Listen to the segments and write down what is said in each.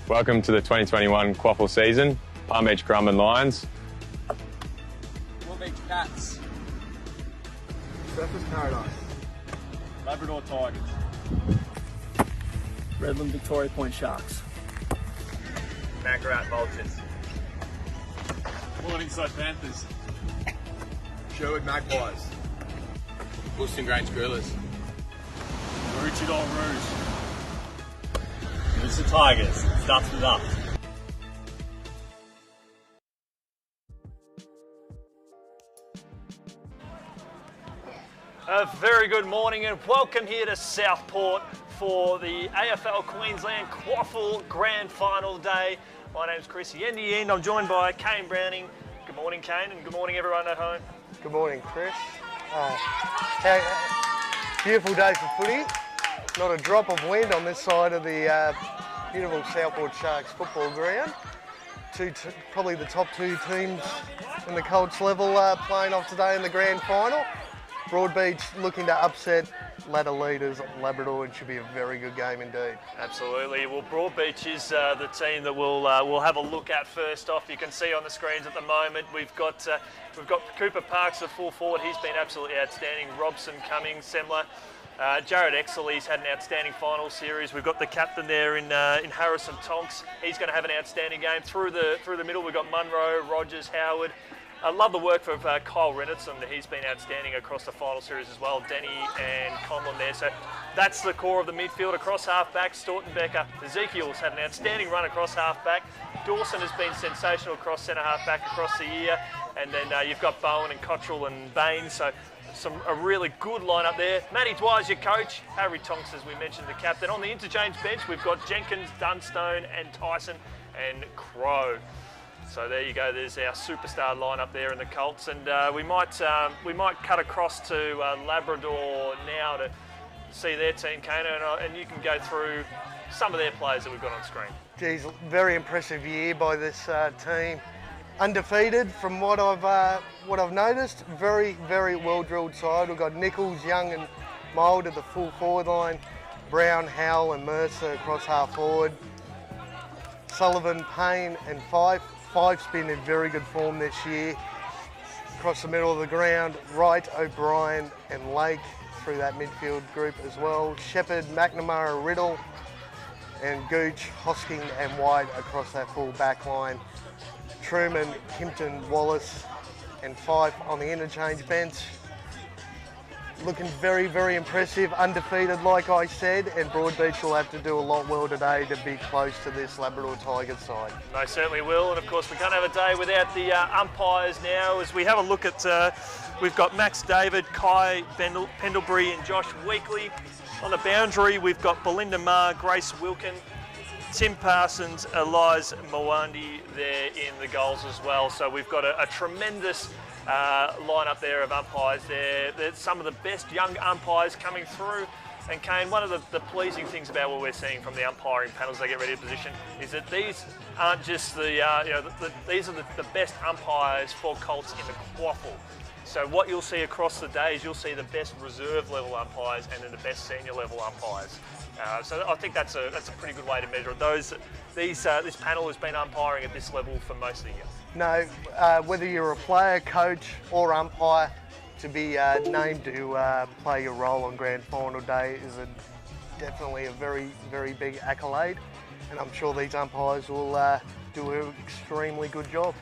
Welcome to the 2021 Qafl season. Palm Beach Currumbin Lions. Broadbeach Cats. Surfers Paradise. Labrador Tigers. Redland Victoria Point Sharks. Macrat Vultures. Morningside Panthers. Sherwood Magpies. Woolston Grange Gorillas. Maroochydore Rouge. It's the Tigers. Starts with up. A very good morning and welcome here to Southport for the AFL Queensland Qafl Grand Final Day. My name's Chris Yendi and I'm joined by Kane Browning. Good morning, Kane, and good morning everyone at home. Good morning, Chris. Beautiful day for footy. Not a drop of wind on this side of the beautiful Southport Sharks football ground. Probably the top two teams in the COLTS level playing off today in the grand final. Broadbeach looking to upset ladder leaders Labrador, and should be a very good game indeed. Absolutely. Well, Broadbeach is the team that we'll have a look at first off. You can see on the screens at the moment we've got Cooper Parks, the full forward. He's been absolutely outstanding. Robson, Cummings, Semler. Jared Exley's had an outstanding final series. We've got the captain there in Harrison Tonks. He's going to have an outstanding game. Through the middle, we've got Munro, Rogers, Howard. I love the work of Kyle Rennertson. He's been outstanding across the final series as well. Denny and Conlon there. So that's the core of the midfield. Across half-back, Stortenbecker. Ezekiel's had an outstanding run across half-back. Dawson has been sensational across centre half-back across the year. And then you've got Bowen and Cottrell and Baines. So a really good lineup there. Matty Dwyer's your coach. Harry Tonks, as we mentioned, the captain. On the interchange bench, we've got Jenkins, Dunstone and Tyson and Crow. So there you go. There's our superstar lineup there in the Colts, and we might cut across to Labrador now to see their team, Kano, and you can go through some of their players that we've got on screen. Geez, very impressive year by this team. Undefeated from what I've noticed. Very, very well drilled side. We've got Nichols, Young, and Mould at the full forward line. Brown, Howell, and Mercer across half forward. Sullivan, Payne, and Fife. Fife's been in very good form this year. Across the middle of the ground, Wright, O'Brien and Lake through that midfield group as well. Shepherd, McNamara, Riddle and Gooch, Hosking and White across that full back line. Truman, Kimpton, Wallace and Fife on the interchange bench. Looking very, very impressive, undefeated like I said, and Broadbeach will have to do a lot well today to be close to this Labrador Tigers side. They certainly will, and of course we can't have a day without the umpires now. As we have a look at, we've got Max David, Kai Pendlebury and Josh Weekly. On the boundary we've got Belinda Marr, Grace Wilkin, Tim Parsons, Eliza Mwandi there in the goals as well. So we've got a tremendous lineup there of umpires there. There's some of the best young umpires coming through. And Kane, one of the pleasing things about what we're seeing from the umpiring panels as they get ready to position is that these aren't just these are the best umpires for Colts in the Qafl. So what you'll see across the days, you'll see the best reserve level umpires and then the best senior level umpires. So I think that's a pretty good way to measure it. This panel has been umpiring at this level for most of the year. No, whether you're a player, coach or umpire, to be named to play your role on Grand Final Day is definitely a very, very big accolade, and I'm sure these umpires will do an extremely good job.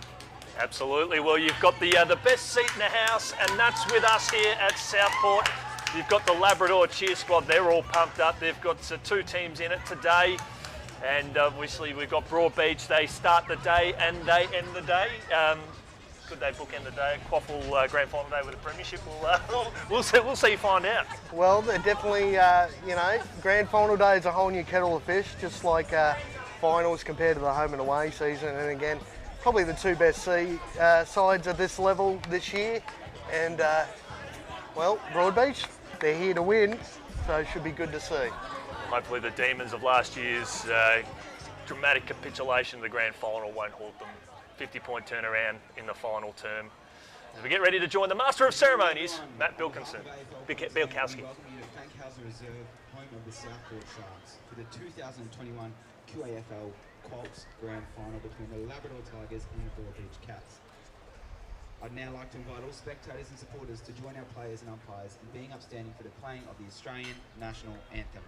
Absolutely. Well, you've got the best seat in the house, and that's with us here at Southport. You've got the Labrador cheer squad. They're all pumped up. They've got two teams in it today. And obviously we've got Broadbeach. They start the day and they end the day. Could they bookend the day? Qafl Grand Final Day with a premiership? We'll see. Find out. Well, they're definitely, Grand Final Day is a whole new kettle of fish, just like finals compared to the home and away season. And again, probably the two best sides at this level this year. And Broadbeach, they're here to win, so it should be good to see. Hopefully the demons of last year's dramatic capitulation of the grand final won't haunt them. 50-point turnaround in the final term. As we get ready to join the Master of Ceremonies, Matt Bilkinson. Bielkowski. Reserve, home of the Southport Sharks, for the 2021 QAFL COLTS Grand Final between the Labrador Tigers and the Broadbeach Cats. I'd now like to invite all spectators and supporters to join our players and umpires in being upstanding for the playing of the Australian National Anthem.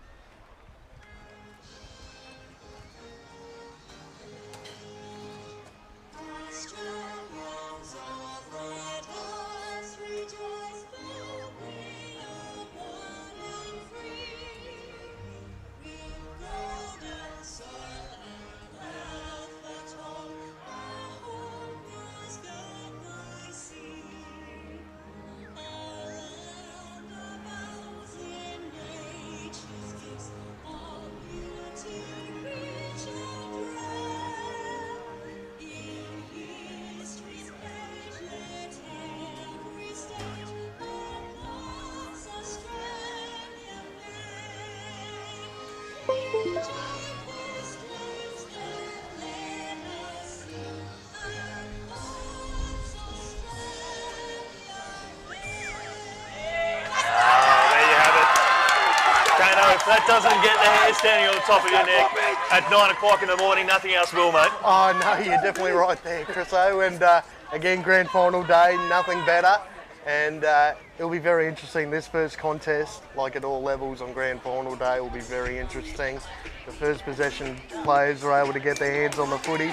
If that doesn't get the hair standing on the top of your neck at 9 o'clock in the morning, nothing else will, mate. Oh no, you're definitely right there, Chriso. And again, grand final day, nothing better. And it'll be very interesting. This first contest, like at all levels on grand final day, will be very interesting. The first possession players are able to get their hands on the footy,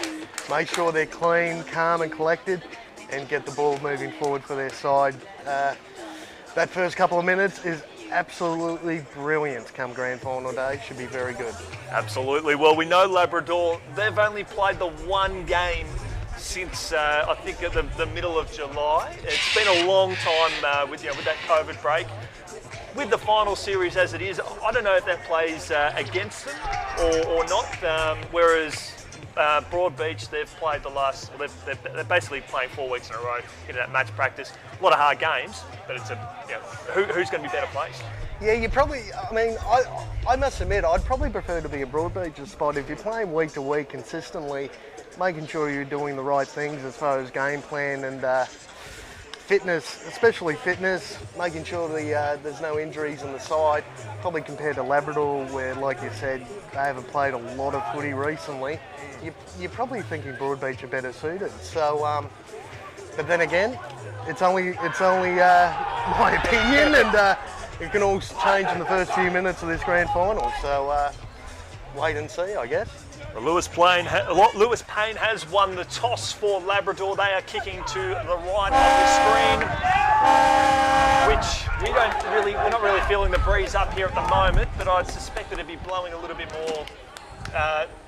make sure they're clean, calm and collected, and get the ball moving forward for their side. That first couple of minutes is absolutely brilliant come grand final day. Should be very good. Absolutely. Well, we know Labrador, they've only played the one game since I think at the middle of July. It's been a long time with that COVID break. With the final series as it is, I don't know if that plays against them or not. Whereas Broadbeach, they've played the last. They're basically playing 4 weeks in a row into that match practice. A lot of hard games, but it's who's going to be better placed? Yeah, you probably. I mean, I must admit, I'd probably prefer to be a Broadbeach spot if you're playing week to week consistently, making sure you're doing the right things as far as game plan and fitness, especially fitness, making sure there's no injuries in the side. Probably compared to Labrador, where, like you said, they haven't played a lot of footy recently. You're probably thinking Broadbeach are better suited. So, but then again, it's only my opinion, and it can all change in the first few minutes of this grand final. So, wait and see, I guess. Well, Lewis Payne has won the toss for Labrador. They are kicking to the right of the screen, which we're not really feeling the breeze up here at the moment, but I'd suspect that it'd be blowing a little bit more,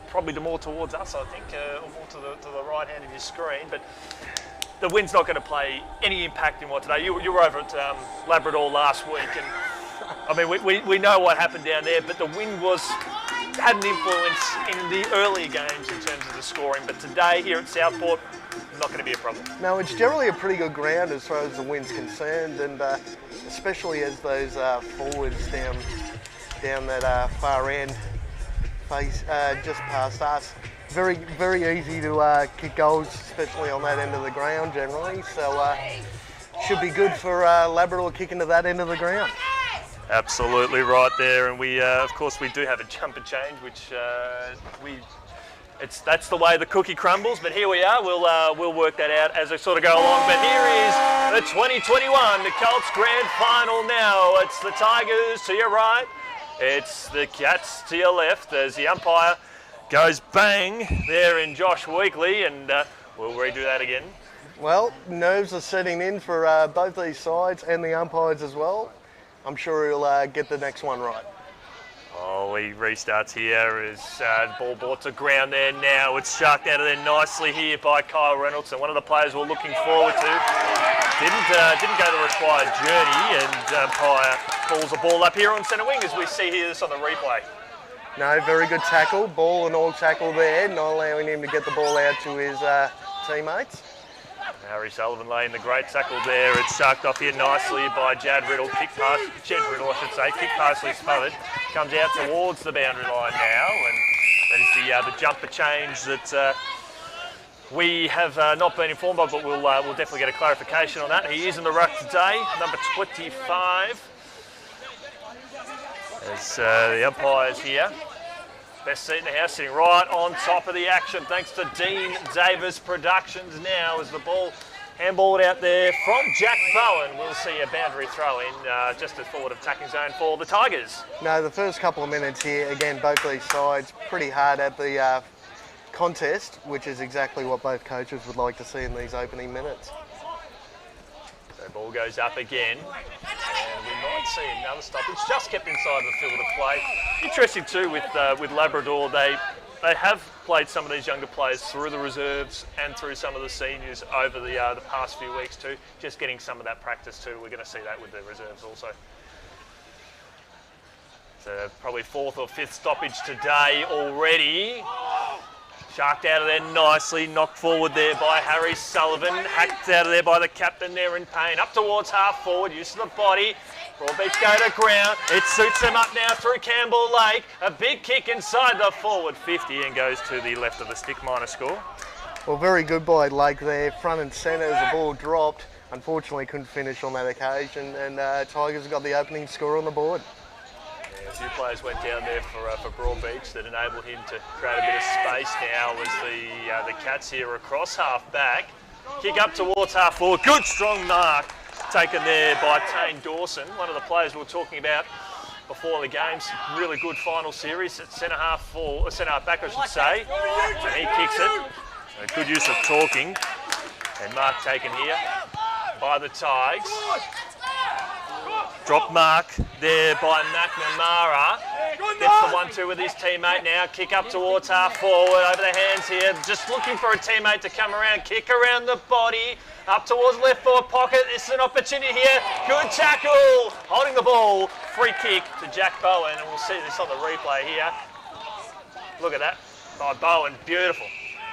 probably more towards us, I think, or more to the right hand of your screen. But the wind's not going to play any impact in what today. You were over at Labrador last week, and I mean we know what happened down there, but the wind had an influence in the earlier games in terms of the scoring, but today here at Southport, not going to be a problem. No, it's generally a pretty good ground as far as the wind's concerned, and especially as those forwards down that far end face just past us. Very, very easy to kick goals, especially on that end of the ground generally, so should be good for Labrador kicking to that end of the ground. Absolutely right there, and we of course we do have a jumper change, which that's the way the cookie crumbles. But here we are. We'll work that out as I sort of go along. But here is the 2021 the COLTS Grand Final now. It's the Tigers to your right, it's the Cats to your left. As the umpire goes bang there in Josh Weekly, and we'll redo that again. Well, nerves are setting in for both these sides and the umpires as well. I'm sure he'll get the next one right. Oh, he restarts here as ball brought to ground there now. It's sharked out of there nicely here by Kyle Reynolds, and one of the players we're looking forward to. Didn't go the required journey, and umpire pulls the ball up here on centre wing as we see here this on the replay. No, very good tackle, ball and all tackle there, not allowing him to get the ball out to his teammates. Harry Sullivan laying the great tackle there. It's sharked off here nicely by Jed Riddle. Kick partially smothered. Comes out towards the boundary line now, and that is the jumper change that we have not been informed of, but we'll definitely get a clarification on that. He is in the ruck today, number 25. As the umpires here Best seat in the house, sitting right on top of the action, thanks to Dean Davis Productions now as the ball handballed out there from Jack Bowen. We'll see a boundary throw in just as forward of attacking zone for the Tigers. No, the first couple of minutes here, again, both these sides pretty hard at the contest, which is exactly what both coaches would like to see in these opening minutes. So ball goes up again, and we might see another stoppage, just kept inside the field of play. Interesting too with Labrador, they have played some of these younger players through the reserves and through some of the seniors over the past few weeks too, just getting some of that practice too. We're going to see that with the reserves also. So probably fourth or fifth stoppage today already. Sharked out of there nicely, knocked forward there by Harry Sullivan, hacked out of there by the captain there in pain, up towards half forward, use of the body. Broadbeach go to ground, it suits them up now through Campbell Lake, a big kick inside the forward 50 and goes to the left of the stick, minor score. Well, very good by Lake there, front and centre as the ball dropped. Unfortunately couldn't finish on that occasion, and Tigers got the opening score on the board. A few players went down there for Broadbeach that enabled him to create a bit of space now as the Cats here across half back. Kick up towards half forward, good strong mark taken there by Tane Dawson, one of the players we were talking about before the games. Really good final series at centre half back I should say, and he kicks it. So good use of talking, and mark taken here by the Tigers. Drop mark there by McNamara. Gets the 1-2 with his teammate now. Kick up towards half forward, over the hands here. Just looking for a teammate to come around. Kick around the body. Up towards left forward pocket. This is an opportunity here. Good tackle. Holding the ball. Free kick to Jack Bowen. And we'll see this on the replay here. Look at that. By Bowen. Beautiful.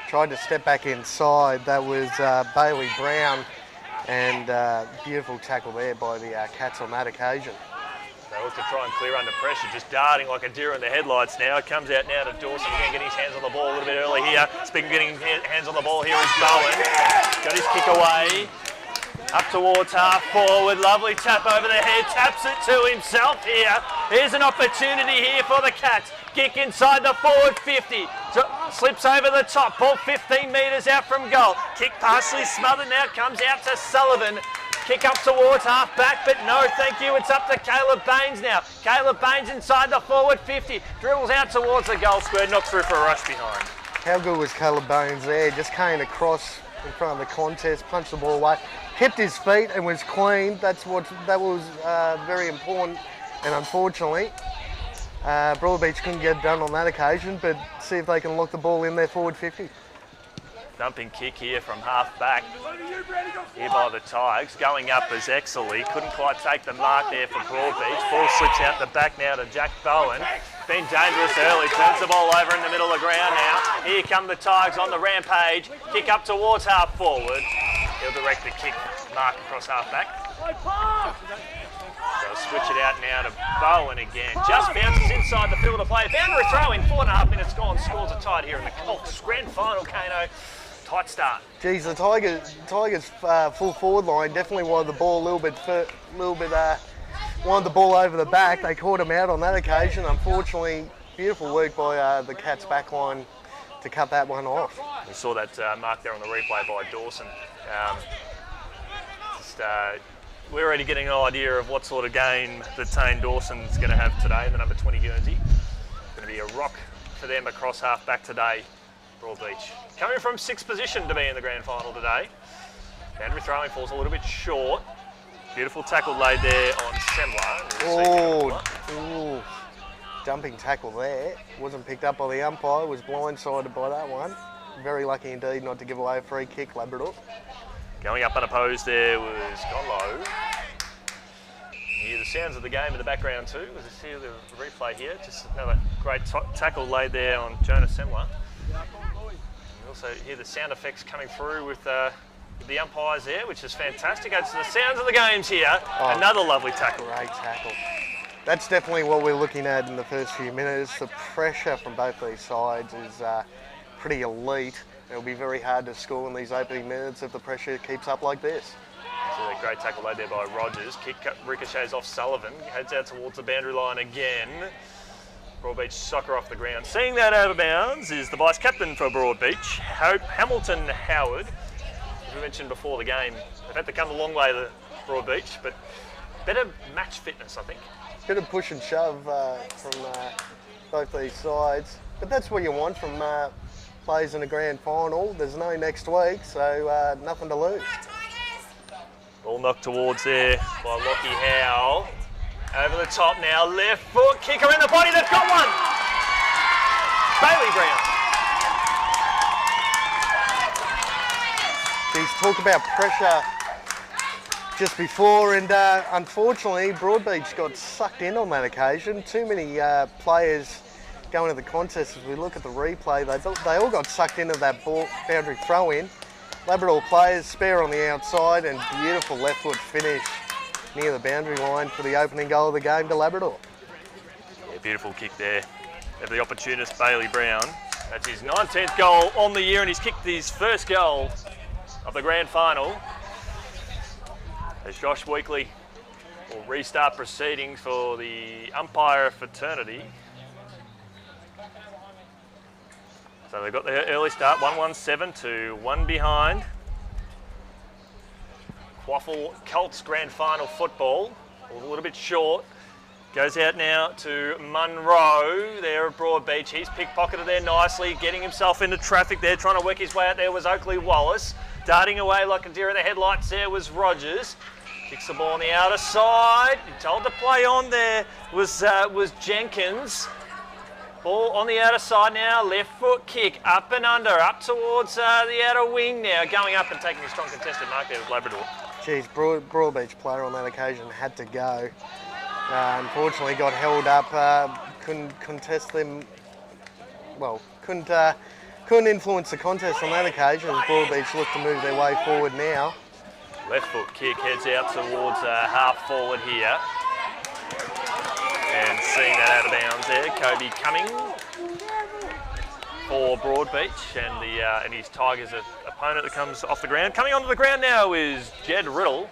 Tried to step back inside. That was Bailey Brown. And beautiful tackle there by the Cats on that occasion. They look to try and clear under pressure, just darting like a deer in the headlights now. It comes out now to Dawson again, getting his hands on the ball a little bit early here. Speaking of getting hands on the ball, here is Bowen. Got his kick away. Up towards half forward, lovely tap over the head, taps it to himself here. Here's an opportunity here for the Cats. Kick inside the forward 50, slips over the top, ball 15 metres out from goal. Kick partially smothered now, comes out to Sullivan. Kick up towards half back, but no thank you, it's up to Caleb Baines now. Caleb Baines inside the forward 50, dribbles out towards the goal square, knocks through for a rush behind. How good was Caleb Baines there? Just came across in front of the contest, punched the ball away, kept his feet and was clean. That was very important, and unfortunately Broadbeach couldn't get it done on that occasion, but see if they can lock the ball in their forward 50. Dumping kick here from half back here by the Tigers, going up as Exley, couldn't quite take the mark there for Broadbeach. Ball slips out the back now to Jack Bowen. Been dangerous early, turns the ball over in the middle of the ground now. Here come the Tigers on the rampage, kick up towards half forward. He'll direct the kick mark across half back. They'll switch it out now to Bowen again. Just bounces inside the field of play. Boundary throw in, 4.5 minutes gone. Scores are tied here in the COLTS Grand Final, Kano. Tight start. Geez, the Tigers full forward line definitely wanted the ball a little bit wanted the ball over the back. They caught him out on that occasion. Unfortunately, beautiful work by the Cats back line to cut that one off. We saw that mark there on the replay by Dawson. We're already getting an idea of what sort of game that Tane Dawson's going to have today in the number 20 Guernsey. Going to be a rock for them across half back today, Broadbeach. Coming from 6th position to be in the grand final today. Boundary throwing falls a little bit short. Beautiful tackle laid there on Semler. Oh, dumping tackle there. Wasn't picked up by the umpire, was blindsided by that one. Very lucky indeed not to give away a free kick, Labrador. Going up unopposed there was gone low. You hear the sounds of the game in the background too. As you see the replay here, just another great tackle laid there on Jonas Semler. You also hear the sound effects coming through with the umpires there, which is fantastic. It's the sounds of the games here. Oh, another lovely tackle. Great tackle. That's definitely what we're looking at in the first few minutes. The pressure from both these sides is pretty elite. It'll be very hard to score in these opening minutes if the pressure keeps up like this. So a great tackle laid there by Rogers. Kick ricochets off Sullivan, heads out towards the boundary line again. Broadbeach soccer off the ground. Seeing that over bounds is the vice-captain for Broadbeach, Hamilton Howard. As we mentioned before the game, they've had to come a long way to Broadbeach, but better match fitness, I think. Bit of push and shove from both these sides, but that's what you want from players in a grand final. There's no next week, so nothing to lose. Ball knocked towards there by Lockie Howe. Over the top now, left foot, kicker in the body, they've got one! Bailey Brown. He's talked about pressure just before, and unfortunately Broadbeach got sucked in on that occasion. Too many players going to the contest. As we look at the replay, they all got sucked into that boundary throw-in. Labrador players spare on the outside, and beautiful left foot finish near the boundary line for the opening goal of the game to Labrador. Yeah, beautiful kick there. Of the opportunist Bailey Brown. That's his 19th goal on the year, and he's kicked his first goal of the grand final. As Josh Weekly will restart proceedings for the umpire fraternity. So they've got the early start, 1-1-7 to 1 behind. Qafl COLTS grand final football, a little bit short. Goes out now to Munro there at Broadbeach. He's pickpocketed there nicely, getting himself into traffic there, trying to work his way out there was Oakley Wallace. Darting away like a deer in the headlights there was Rogers. Kicks the ball on the outer side. Told to play on there was Jenkins. Ball on the outer side now, left foot kick, up and under, up towards the outer wing now, going up and taking a strong contested mark there with Labrador. Geez, Broadbeach player on that occasion had to go. Unfortunately got held up, couldn't contest them, well, couldn't influence the contest on that occasion as Broadbeach looked to move their way forward now. Left foot kick heads out towards half forward here. And seeing that out of bounds there, Kobe Cumming for Broadbeach and his Tigers opponent that comes off the ground. Coming onto the ground now is Jed Riddle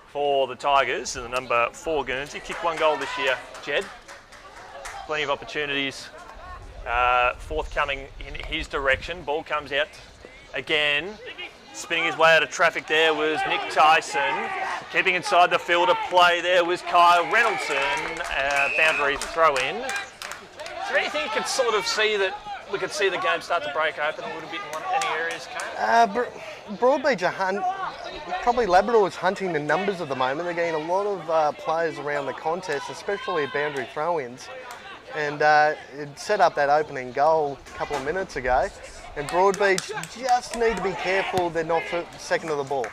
for the Tigers and the number 4 Guernsey. Kicked 1 goal this year, Jed. Plenty of opportunities forthcoming in his direction. Ball comes out again. Spinning his way out of traffic there was Nick Tyson. Keeping inside the field of play there was Kyle Reynoldson. Boundary throw in. Is there anything you could sort of see that we could see the game start to break open a little bit in any areas, Kane? Broadbeach probably Labrador is hunting the numbers at the moment. They're getting a lot of players around the contest, especially at boundary throw-ins. And it set up that opening goal a couple of minutes ago. And Broadbeach just need to be careful they're not second of the ball.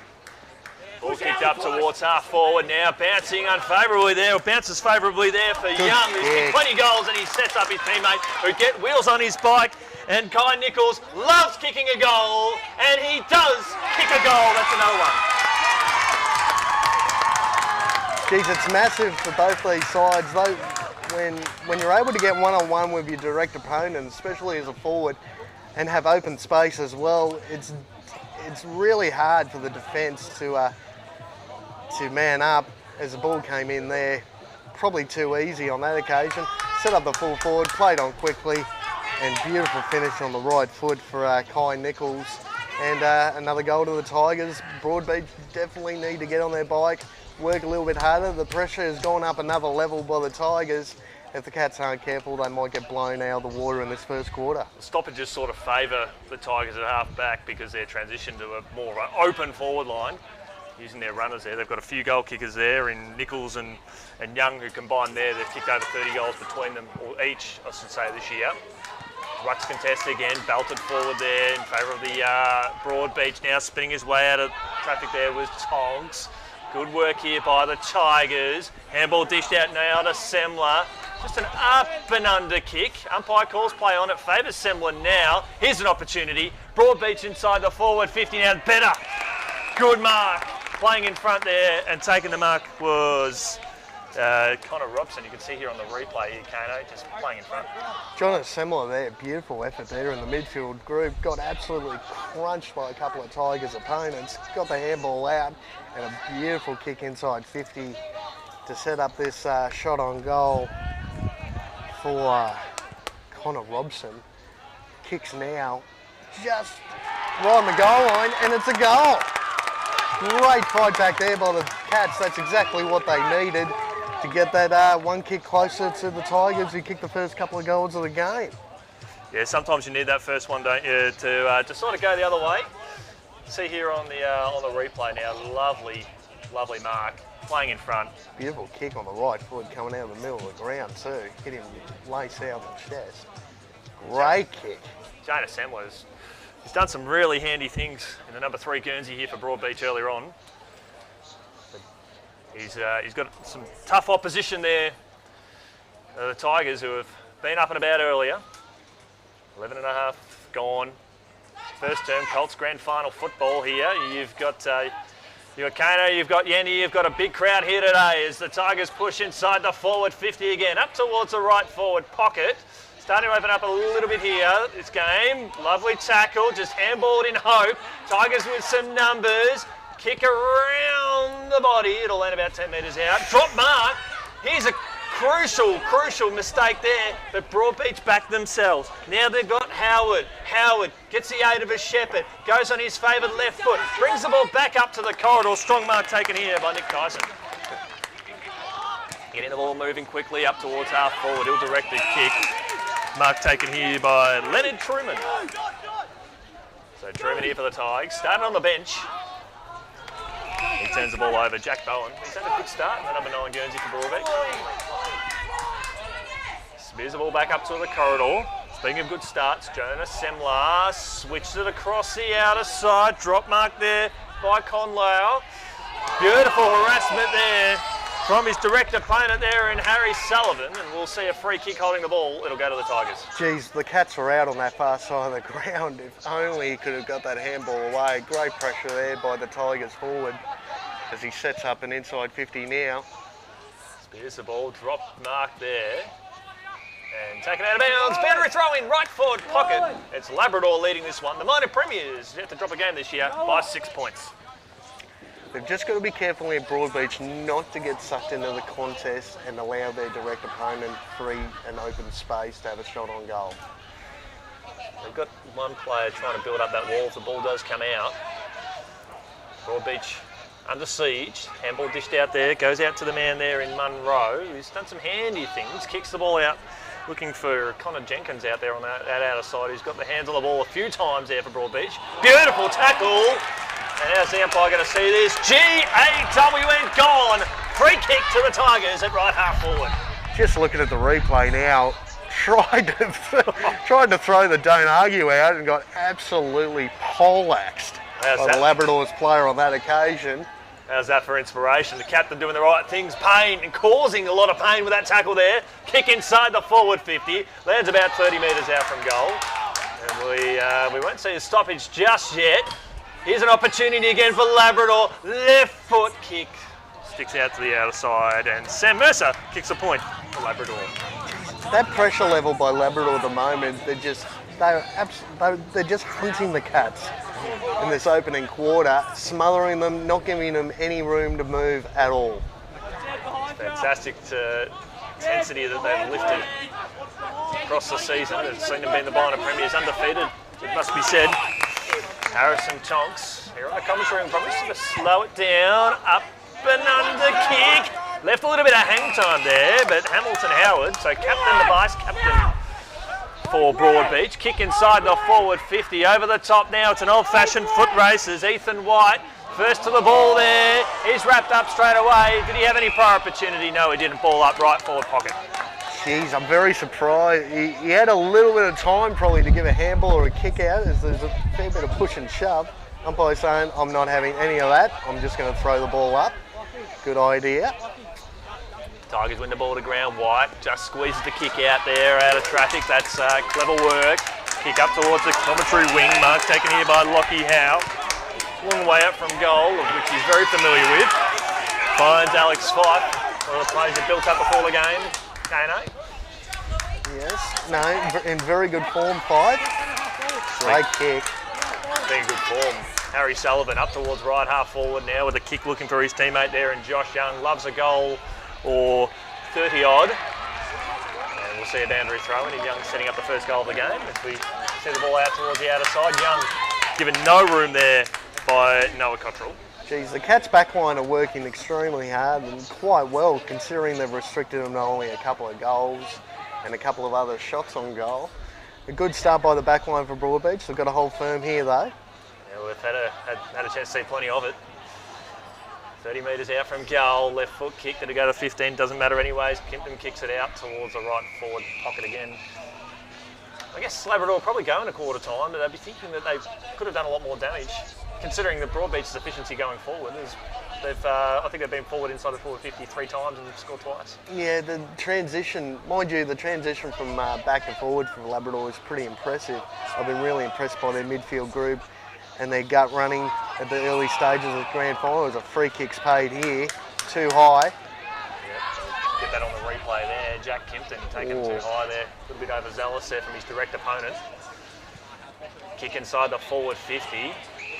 Ball kicked up towards half forward now, bouncing unfavourably there, or bounces favourably there for Young, who's kicked 20 goals, and he sets up his teammate who get wheels on his bike. And Kai Nichols loves kicking a goal, and he does kick a goal. That's another one. Geez, it's massive for both these sides. Though, when you're able to get one-on-one with your direct opponent, especially as a forward, and have open space as well, it's really hard for the defence to man up as the ball came in there. Probably too easy on that occasion. Set up the full forward, played on quickly, and beautiful finish on the right foot for Kai Nichols. And another goal to the Tigers. Broadbeach definitely need to get on their bike, work a little bit harder. The pressure has gone up another level by the Tigers. If the Cats aren't careful, they might get blown out of the water in this first quarter. The stoppages sort of favour the Tigers at half back because they're transitioned to a more open forward line, using their runners there. They've got a few goal kickers there in Nichols and Young, who combined there. They've kicked over 30 goals between them, or each, I should say, this year. Rucks contest again, belted forward there in favour of the Broadbeach. Now spinning his way out of traffic there was Tonks. Good work here by the Tigers. Handball dished out now to Semler. Just an up and under kick. Umpire calls play on it, favours Semler now. Here's an opportunity. Broadbeach inside the forward 50 now. Better. Good mark. Playing in front there and taking the mark was Connor Robson. You can see here on the replay here, Kano, just playing in front. Jonathan Semler there, beautiful effort there in the midfield group. Got absolutely crunched by a couple of Tigers opponents. Got the handball out and a beautiful kick inside 50 to set up this shot on goal for Connor Robson. Kicks now, just right on the goal line, and it's a goal. Great fight back there by the Cats. That's exactly what they needed to get that one kick closer to the Tigers, who kicked the first couple of goals of the game. Yeah, sometimes you need that first one, don't you, to sort of go the other way. See here on the replay now, lovely mark, playing in front. Beautiful kick on the right foot, coming out of the middle of the ground too. Hit him lace out the chest. Great kick. Jane Assembler's, he's done some really handy things in the number 3 Guernsey here for Broadbeach earlier on. But he's got some tough opposition there. The Tigers, who have been up and about earlier. 11.5 gone. First term Colts Grand Final football here. You've got Kano, you've got Yandy, you've got a big crowd here today as the Tigers push inside the forward 50 again, up towards the right forward pocket. Starting to open up a little bit here, this game. Lovely tackle, just handballed in hope. Tigers with some numbers. Kick around the body. It'll land about 10 metres out. Drop mark. Here's a crucial mistake there, but Broadbeach back themselves. Now they've got Howard. Howard gets the aid of a Shepherd, goes on his favoured left foot, brings the ball back up to the corridor. Strong mark taken here by Nick Tyson. Getting the ball moving quickly up towards half forward. He'll direct the kick. Mark taken here by Leonard Truman. So Truman here for the Tigers, starting on the bench. He turns the ball over. Jack Bowen. He's had a good start in the number 9 Guernsey for Broadbeach. Spears the ball back up to the corridor. Speaking of good starts, Jonah Semler switched it across the outer side. Drop mark there by Conlow. Beautiful harassment there from his direct opponent there in Harry Sullivan, and we'll see a free kick holding the ball. It'll go to the Tigers. Geez, the Cats were out on that far side of the ground. If only he could have got that handball away. Great pressure there by the Tigers forward as he sets up an inside 50 now. Spears the ball, drop mark there. And taken out of bounds, boundary throw in, right forward pocket. It's Labrador leading this one. The minor premiers have to drop a game this year by 6 points. They've just got to be careful at Broadbeach not to get sucked into the contest and allow their direct opponent free and open space to have a shot on goal. They've got one player trying to build up that wall if the ball does come out. Broadbeach under siege. Handball dished out there, goes out to the man there in Munro. He's done some handy things, kicks the ball out. Looking for Connor Jenkins out there on that outer side. He's got the hands on the ball a few times there for Broadbeach. Beautiful tackle. And how's the umpire going to see this? G-A-W-N gone. Free kick to the Tigers at right half forward. Just looking at the replay now, tried to throw the don't argue out and got absolutely poleaxed by the Labrador's player on that occasion. How's that for inspiration? The captain doing the right things, pain and causing a lot of pain with that tackle there. Kick inside the forward 50, lands about 30 metres out from goal. And we won't see a stoppage just yet. Here's an opportunity again for Labrador. Left foot kick. Sticks out to the outer side, and Sam Mercer kicks a point for Labrador. That pressure level by Labrador at the moment, they're just hunting the Cats in this opening quarter, smothering them, not giving them any room to move at all. Fantastic intensity that they've lifted across the season. They've seen them be in the minor premiers undefeated, it must be said. Harrison Tonks here on the commentary room, probably sort of slow it down, up and under kick. Left a little bit of hang time there, but Hamilton Howard, so captain the vice captain for Broadbeach. Kick inside the forward 50, over the top now. It's an old-fashioned foot race as Ethan White first to the ball there. He's wrapped up straight away. Did he have any prior opportunity? No, he didn't. Ball up right forward pocket. Jeez, I'm very surprised. He had a little bit of time probably to give a handball or a kick out, as there's a fair bit of push and shove. Umpire saying, I'm not having any of that. I'm just going to throw the ball up. Good idea. Tigers win the ball to ground. White just squeezes the kick out there, out of traffic. That's clever work. Kick up towards the commentary wing. Mark taken here by Lockie Howe. Long way up from goal, which he's very familiar with. Finds Alex Fife, one of the players that built up before the game. Kano. Yes, no, in very good form, Fife. Great kick. Being good form. Harry Sullivan up towards right half forward now with a kick looking for his teammate there, and Josh Young loves a goal or 30 odd. And we'll see a boundary throw in, and Young setting up the first goal of the game. If we see the ball out towards the outer side, Young given no room there by Noah Cottrell. Geez, the Cats backline are working extremely hard and quite well, considering they've restricted them to only a couple of goals and a couple of other shots on goal. A good start by the backline for Broadbeach. They've got to hold firm here though. Yeah, we've had a chance to see plenty of it. 30 metres out from goal, left foot kick that'll go to 15, doesn't matter anyways. Kimpton kicks it out towards the right forward pocket again. I guess Labrador probably going a quarter time, but they'd be thinking that they could have done a lot more damage, considering the Broadbeach's efficiency going forward. I think they've been forward inside the forward 50 3 times and they've scored twice. Yeah, the transition, mind you, the transition from back to forward for Labrador is pretty impressive. I've been really impressed by their midfield group and their gut running at the early stages of the grand final. There's a free kicks paid here, too high. Yep. Get that on the replay there. Jack Kimpton taken too high there. A little bit overzealous there from his direct opponent. Kick inside the forward 50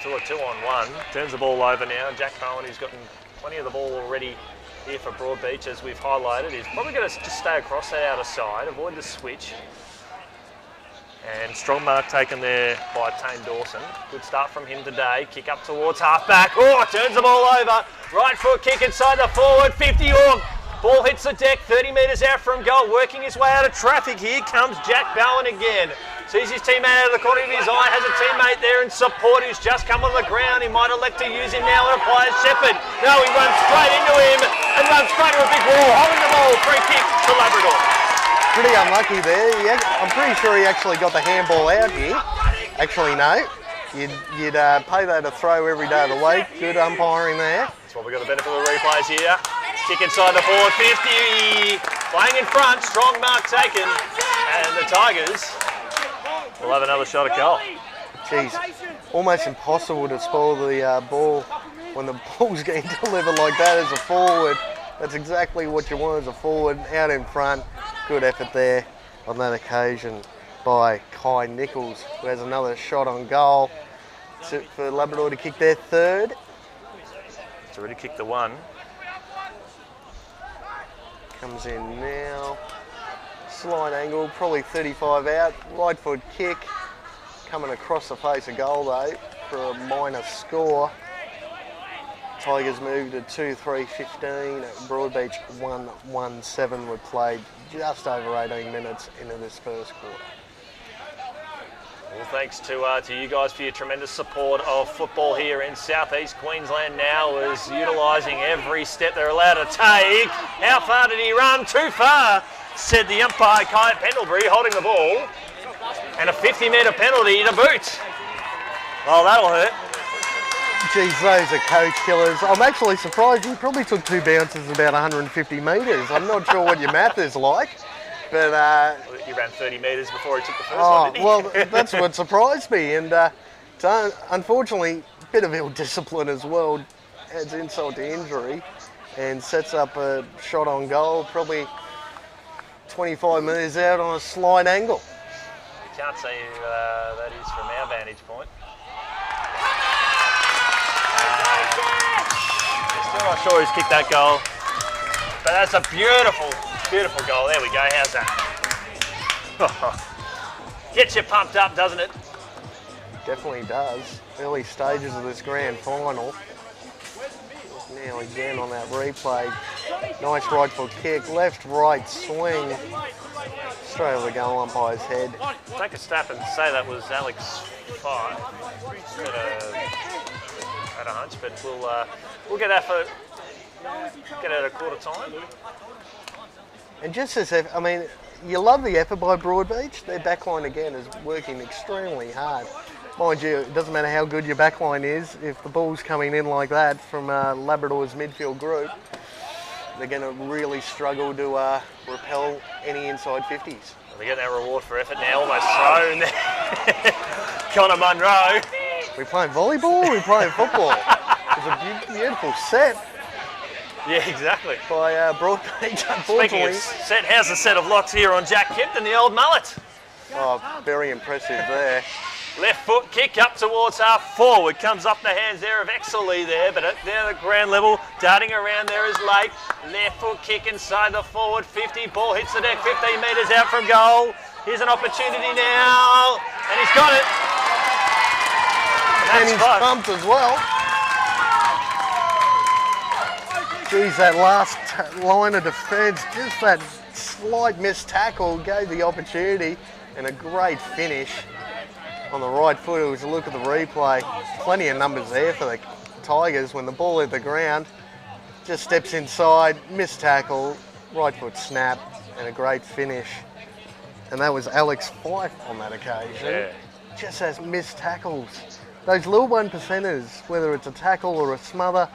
to a 2-on-1. Turns the ball over now. Jack Bowen, who's gotten plenty of the ball already here for Broadbeach, as we've highlighted, is probably going to just stay across that outer side, avoid the switch. And strong mark taken there by Tane Dawson. Good start from him today. Kick up towards half-back. Oh, turns the ball over. Right foot kick inside the forward 50. Oh, ball hits the deck 30 metres out from goal. Working his way out of traffic. Here comes Jack Bowen again. Sees his teammate out of the corner of his eye. Has a teammate there in support who's just come on the ground. He might elect to use him now and apply a Shepherd. No, he runs straight into him and runs straight to a big wall. Holding the ball. Free kick to Labrador. Pretty unlucky there. I'm pretty sure he actually got the handball out here. Actually, no. You'd pay that a throw every day of the week. Good umpiring there. That's what we've got the benefit of the replays here. Kick inside the forward 50. Playing in front. Strong mark taken. And the Tigers will have another shot at goal. Jeez, almost impossible to spoil the ball when the ball's getting delivered like that as a forward. That's exactly what you want as a forward, out in front. Good effort there on that occasion by Kai Nichols, who has another shot on goal for Labrador to kick their third. It's already kicked the one. Comes in now. Slight angle, probably 35 out. Right foot kick. Coming across the face of goal though for a minor score. Tigers moved to 2-3-15. Broadbeach 1-1-7 were played just over 18 minutes into this first quarter. Well, thanks to you guys for your tremendous support of football here in southeast Queensland. Now is utilising every step they're allowed to take. How far did he run? Too far, said the umpire, Kai Pendlebury, holding the ball. And a 50-metre penalty to boot. Well, that'll hurt. Geez, those are coach killers. I'm actually surprised he probably took 2 bounces about 150 metres. I'm not sure what your math is like, but... he ran 30 metres before he took the first one, didn't he? Well, that's what surprised me. And so unfortunately, a bit of ill discipline as well adds insult to injury and sets up a shot on goal, probably 25 metres out on a slight angle. You can't see who that is from our vantage point. Still not sure who's kicked that goal, but that's a beautiful, beautiful goal. There we go. How's that? Gets you pumped up, doesn't it? Definitely does. Early stages of this grand final. Now again on that replay. Nice right foot kick, left, right swing. Straight over the goal umpire's head. Take a step and say that was Alex 5. Had a hunch, but we'll get that at quarter time. And just as if, I mean, you love the effort by Broadbeach. Their backline again is working extremely hard. Mind you, it doesn't matter how good your backline is, if the ball's coming in like that from Labrador's midfield group, they're going to really struggle to repel any inside 50s. They get that reward for effort now, almost thrown there. Connor Munro. We playing volleyball or we playing football? It's a beautiful set. Yeah, exactly. By Broadbeach, unfortunately. Speaking of set, how's the set of locks here on Jack Kimpton, the old mullet? Oh, very impressive there. Left foot kick up towards half forward. Comes up the hands there of Exley there, but down at ground level, darting around there is Lake. Left foot kick inside the forward 50. Ball hits the deck 15 metres out from goal. Here's an opportunity now, and he's got it. And he's pumped as well. Geez, that last line of defence, just that slight missed tackle gave the opportunity, and a great finish on the right foot. It was a look at the replay. Plenty of numbers there for the Tigers when the ball hit the ground. Just steps inside, missed tackle, right foot snap, and a great finish. And that was Alex Fife on that occasion. Yeah. Just has missed tackles. Those little 1%ers, whether it's a tackle or a smother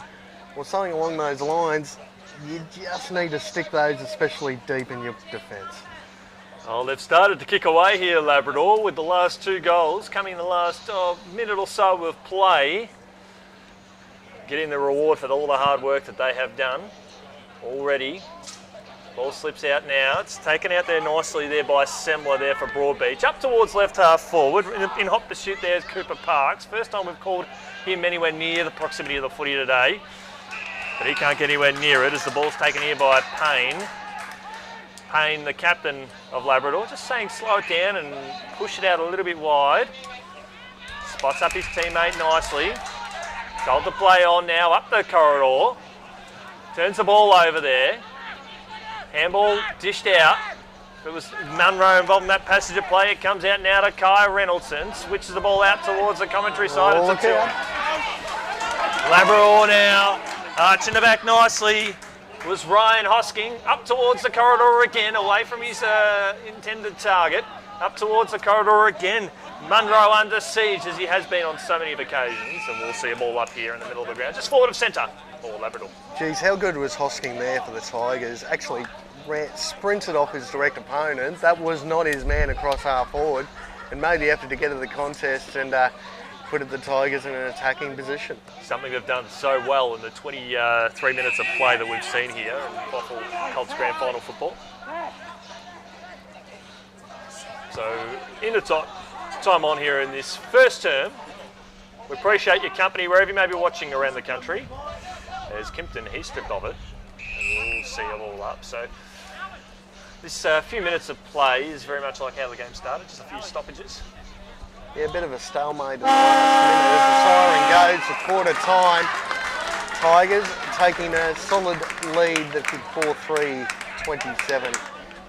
or something along those lines, you just need to stick those, especially deep in your defence. Oh, they've started to kick away here, Labrador, with the last 2 goals coming in the last minute or so of play. Getting the reward for all the hard work that they have done already. Ball slips out now. It's taken out there nicely there by Semler there for Broadbeach. Up towards left half forward. In hot pursuit there is Cooper Parks. First time we've called him anywhere near the proximity of the footy today. But he can't get anywhere near it as the ball's taken here by Payne. Payne, the captain of Labrador, just saying slow it down and push it out a little bit wide. Spots up his teammate nicely. Goal to play on now, up the corridor. Turns the ball over there. Handball dished out. It was Munro involved in that passage of play. It comes out now to Kai Reynoldson. Switches the ball out towards the commentary side. It's a 2. Labrador now. Arching the back nicely was Ryan Hosking. Up towards the corridor again, away from his intended target. Up towards the corridor again. Munro under siege, as he has been on so many of occasions. And we'll see a ball up here in the middle of the ground. Just forward of centre for Labrador. Geez, how good was Hosking there for the Tigers? Actually sprinted off his direct opponent. That was not his man across half forward, and made the effort to get to the contest and put the Tigers in an attacking position. Something they've done so well in the 23 minutes of play that we've seen here in Qafl COLTS Grand Final football. So in the time on here in this first term, we appreciate your company wherever you may be watching around the country. As Kimpton, he's stripped of it, and we'll see it all up. So this few minutes of play is very much like how the game started, just a few stoppages. Yeah, a bit of a stalemate at the last minute as the siren goes for quarter time. Tigers taking a solid lead that could 4-3-27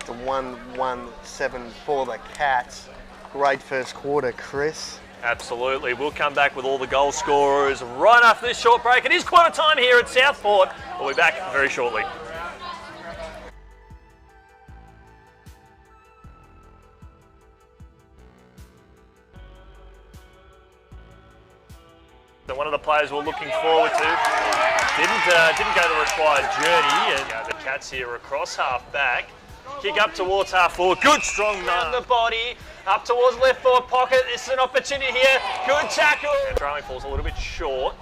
to 1-1-7 for the Cats. Great first quarter, Chris. Absolutely. We'll come back with all the goal scorers right after this short break. It is quarter time here at Southport. We'll be back very shortly. So one of the players we're looking forward to didn't go the required journey, and the Cats here across half back. Kick up towards half forward. Good strong run. The body up towards left forward pocket. This is an opportunity here. Good tackle. And throwing falls a little bit short.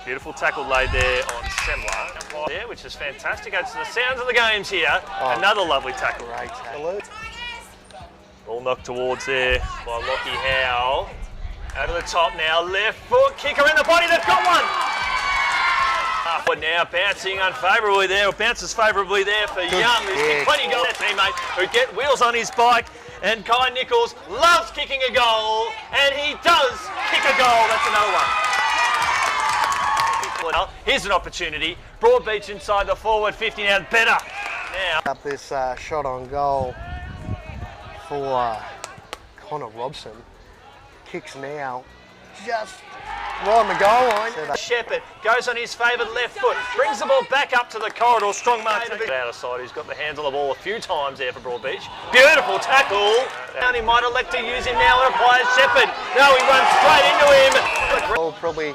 Beautiful tackle laid there on Semler. Yeah, which is fantastic. It's the sounds of the games here. Oh, another lovely tackle. Great tackle. Ball knocked towards there by Lockie Howe. Out of the top now. Left foot. Kicker in the body. They've got one. But now bouncing unfavourably there, or bounces favourably there for Young, who's kicked plenty of goals. Teammate who get wheels on his bike, and Kai Nichols loves kicking a goal, and he does kick a goal. That's another one. Here's an opportunity. Broadbeach inside the forward 50 now, better. Now up this shot on goal for Connor Robson. Kicks now, just right on the goal line. Shepherd goes on his favoured left foot, brings the ball back up to the corridor. Strong mark out of sight. He's got the hands on the ball a few times there for Broadbeach. Beautiful tackle. And he might elect to use him now and apply Shepherd. No, he runs straight into him. Ball probably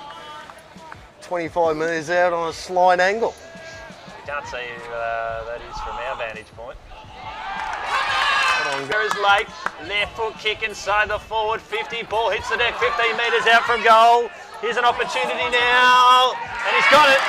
25 metres out on a slight angle. You can't see that is from our vantage point. There is Lake, left foot kick inside the forward 50, ball hits the deck 15 metres out from goal. Here's an opportunity now, and he's got it.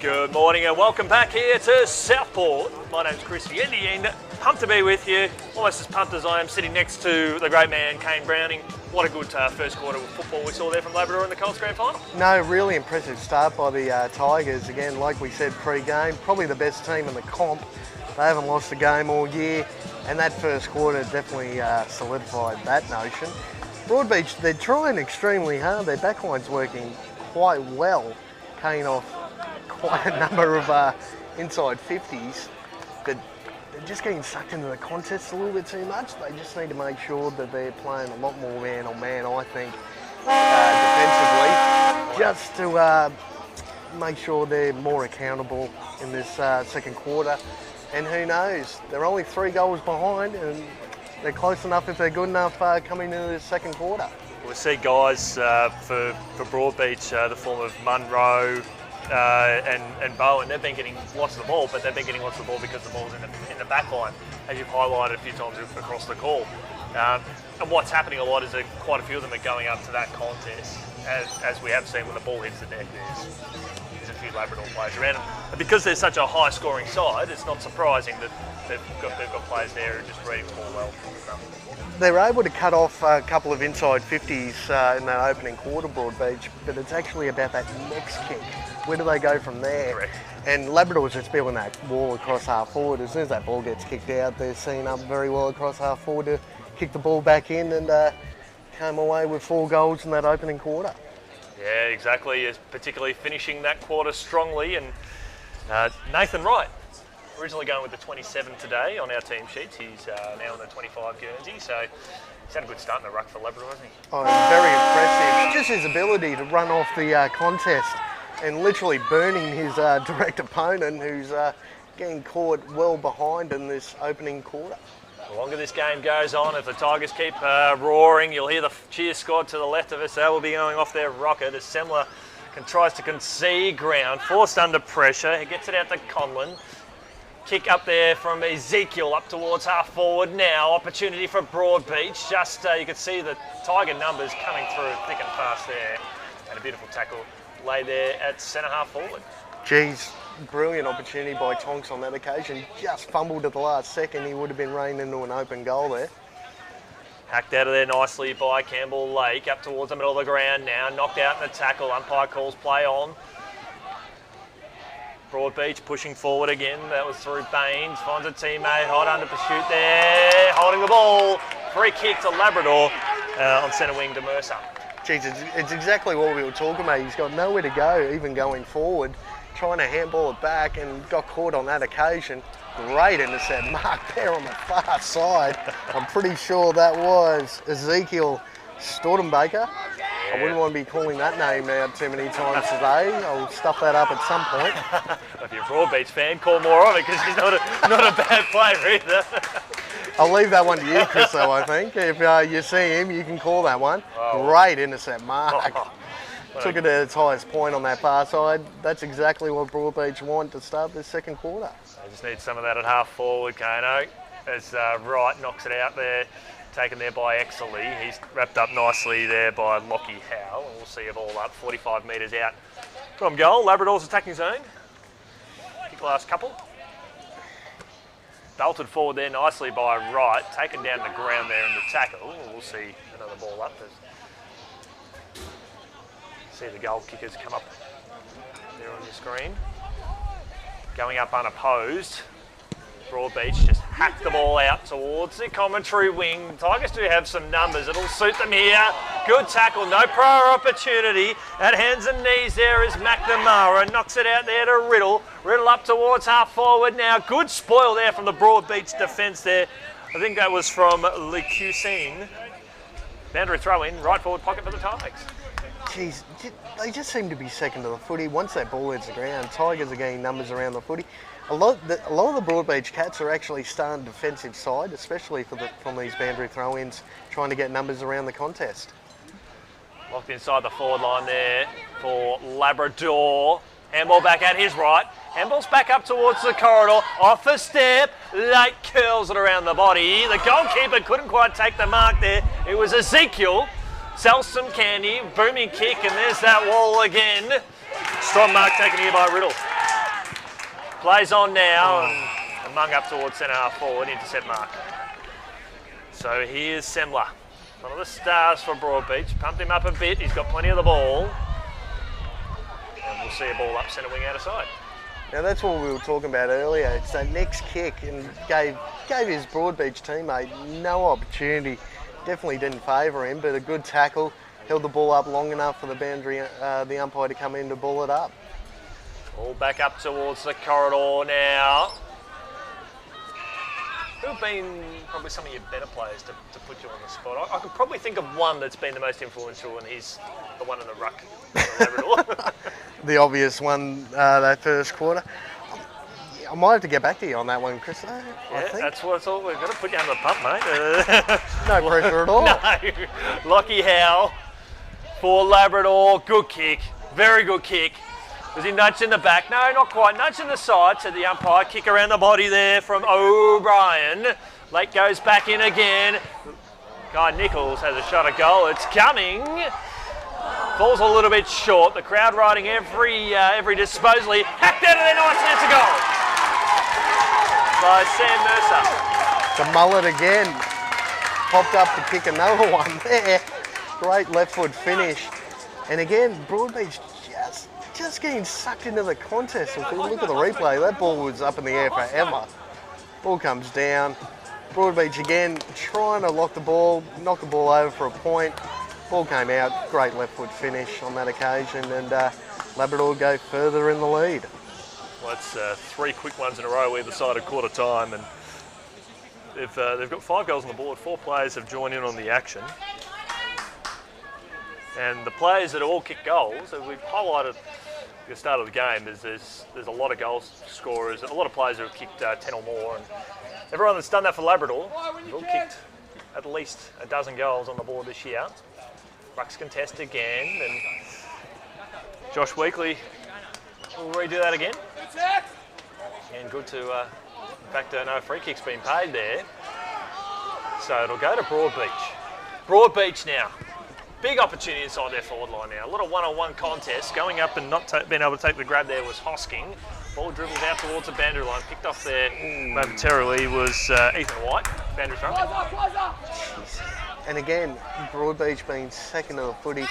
Good morning and welcome back here to Southport. My name's Chris Yendy, pumped to be with you. Almost as pumped as I am sitting next to the great man, Kane Browning. What a good first quarter of football we saw there from Labrador in the COLTS Grand Final. No, really impressive start by the Tigers. Again, like we said pre-game, probably the best team in the comp. They haven't lost a game all year, and that first quarter definitely solidified that notion. Broadbeach, they're trying extremely hard. Their backline's working quite well, paying off quite a number of inside 50s, but they're just getting sucked into the contest a little bit too much. They just need to make sure that they're playing a lot more man on man, I think, defensively, just to make sure they're more accountable in this second quarter. And who knows, they're only 3 goals behind, and they're close enough if they're good enough coming into the second quarter. We'll see guys for Broadbeach, the form of Munro, and Bowen, they've been getting lots of the ball, but they've been getting lots of the ball because the ball's in the back line, as you've highlighted a few times across the call. And what's happening a lot is that quite a few of them are going up to that contest, as we have seen when the ball hits the deck. There's a few Labrador players around, and because they're such a high-scoring side, it's not surprising that they've got players there who are just reading the ball well. They were able to cut off a couple of inside 50s in that opening quarter, Broadbeach, but it's actually about that next kick. Where do they go from there? Correct. And Labrador's just building that wall across half forward. As soon as that ball gets kicked out, they're seeing up very well across half forward to kick the ball back in, and came away with 4 goals in that opening quarter. Yeah, exactly. Particularly finishing that quarter strongly, and Nathan Wright, originally going with the 27 today on our team sheets. He's now on the 25 Guernsey, so he's had a good start in the ruck for Labrador, hasn't he? Oh, very impressive. Just his ability to run off the contest and literally burning his direct opponent, who's getting caught well behind in this opening quarter. The longer this game goes on, if the Tigers keep roaring, you'll hear the cheer squad to the left of us. They will be going off their rocket as Semler tries to concede ground, forced under pressure. He gets it out to Conlon. Kick up there from Ezekiel up towards half forward now. Opportunity for Broadbeach. Just you can see the Tiger numbers coming through thick and fast there. And a beautiful tackle laid there at centre half forward. Geez, brilliant opportunity by Tonks on that occasion. Just fumbled at the last second. He would have been reined into an open goal there. Hacked out of there nicely by Campbell Lake. Up towards the middle of the ground now. Knocked out in the tackle. Umpire calls play on. Broadbeach pushing forward again. That was through Baines. Finds a teammate. Hot under pursuit there. Holding the ball. Free kick to Labrador on centre wing to Mercer. Geez, it's exactly what we were talking about. He's got nowhere to go, even going forward, trying to handball it back, and got caught on that occasion. Great intercept mark there on the far side. I'm pretty sure that was Ezekiel Stortenbaker. I wouldn't want to be calling that name out too many times today. I'll stuff that up at some point. If you're a Broadbeach fan, call more of it, because he's not a bad player either. I'll leave that one to you, Chris, though, I think. If you see him, you can call that one. Oh. Great intercept mark. Oh. Took it at its highest point on that far side. That's exactly what Broadbeach want to start this second quarter. They just need some of that at half forward, Kano, as Wright knocks it out there. Taken there by Exley. He's wrapped up nicely there by Lockie Howe. And we'll see it all up 45 metres out from goal. Labrador's attacking zone. Kick last couple. Belted forward there nicely by Wright. Taken down the ground there in the tackle. We'll see another ball up. See the goal kickers come up there on your screen. Going up unopposed. Broadbeach just hacked the ball out towards the commentary wing. The Tigers do have some numbers. It'll suit them here. Good tackle, no prior opportunity. At hands and knees there is McNamara. Knocks it out there to Riddle. Riddle up towards half forward now. Good spoil there from the Broadbeach defence there. I think that was from Lecusine. Boundary throw in, right forward pocket for the Tigers. Geez, they just seem to be second to the footy. Once that ball hits the ground, Tigers are getting numbers around the footy. A lot of the Broadbeach Cats are actually starting defensive side, especially from these boundary throw-ins, trying to get numbers around the contest. Locked inside the forward line there for Labrador. Handball back at his right. Handball's back up towards the corridor. Off a step. Late curls it around the body. The goalkeeper couldn't quite take the mark there. It was Ezekiel. Sells some candy. Booming kick, and there's that wall again. Strong mark taken here by Riddle. Plays on now, and Mung up towards centre half forward, intercept mark. So here's Semler, one of the stars for Broadbeach. Pumped him up a bit, he's got plenty of the ball. And we'll see a ball up centre wing out of side. Now that's what we were talking about earlier. It's that next kick and gave his Broadbeach teammate no opportunity. Definitely didn't favour him, but a good tackle. Held the ball up long enough for the boundary, the umpire to come in to ball it up. All back up towards the corridor now. Who have been probably some of your better players to put you on the spot? I could probably think of one that's been the most influential, and he's the one in the ruck, Labrador. The obvious one, that first quarter. I might have to get back to you on that one, Chris. I think. That's what I thought. We've got to put you under the pump, mate. No pressure at all. No. Lockie Howe for Labrador. Good kick. Very good kick. Was he nudged in the back? No, not quite. Nudged in the side, said the umpire. Kick around the body there from O'Brien. Lake goes back in again. Guy Nichols has a shot at goal. It's coming. Falls a little bit short. The crowd riding every disposal. He hacked out of there nice, and it's a goal by Sam Mercer. The mullet again. Popped up to kick another one there. Great left foot finish. And again, Broadbeach just getting sucked into the contest. If we look at the replay, that ball was up in the air forever. Ball comes down. Broadbeach again trying to lock the ball, knock the ball over for a point. Ball came out, great left foot finish on that occasion, and Labrador go further in the lead. Well, it's 3 quick ones in a row either side of quarter time, and they've got 5 goals on the board. 4 players have joined in on the action. And the players that all kick goals, as we've highlighted at the start of the game, there's a lot of goal scorers, a lot of players who have kicked 10 or more, and everyone that's done that for Labrador has all kicked at least a dozen goals on the board this year. Rucks contest again, and Josh Weekly will redo that again. And good to, in fact, no free kick's been paid there. So it'll go to Broadbeach. Broadbeach now. Big opportunity inside their forward line now. A lot of one-on-one contests. Going up and not being able to take the grab there was Hosking. Ball dribbles out towards the boundary line. Picked off there momentarily was Ethan White. Boundary throw. And again, Broadbeach being second to the footy,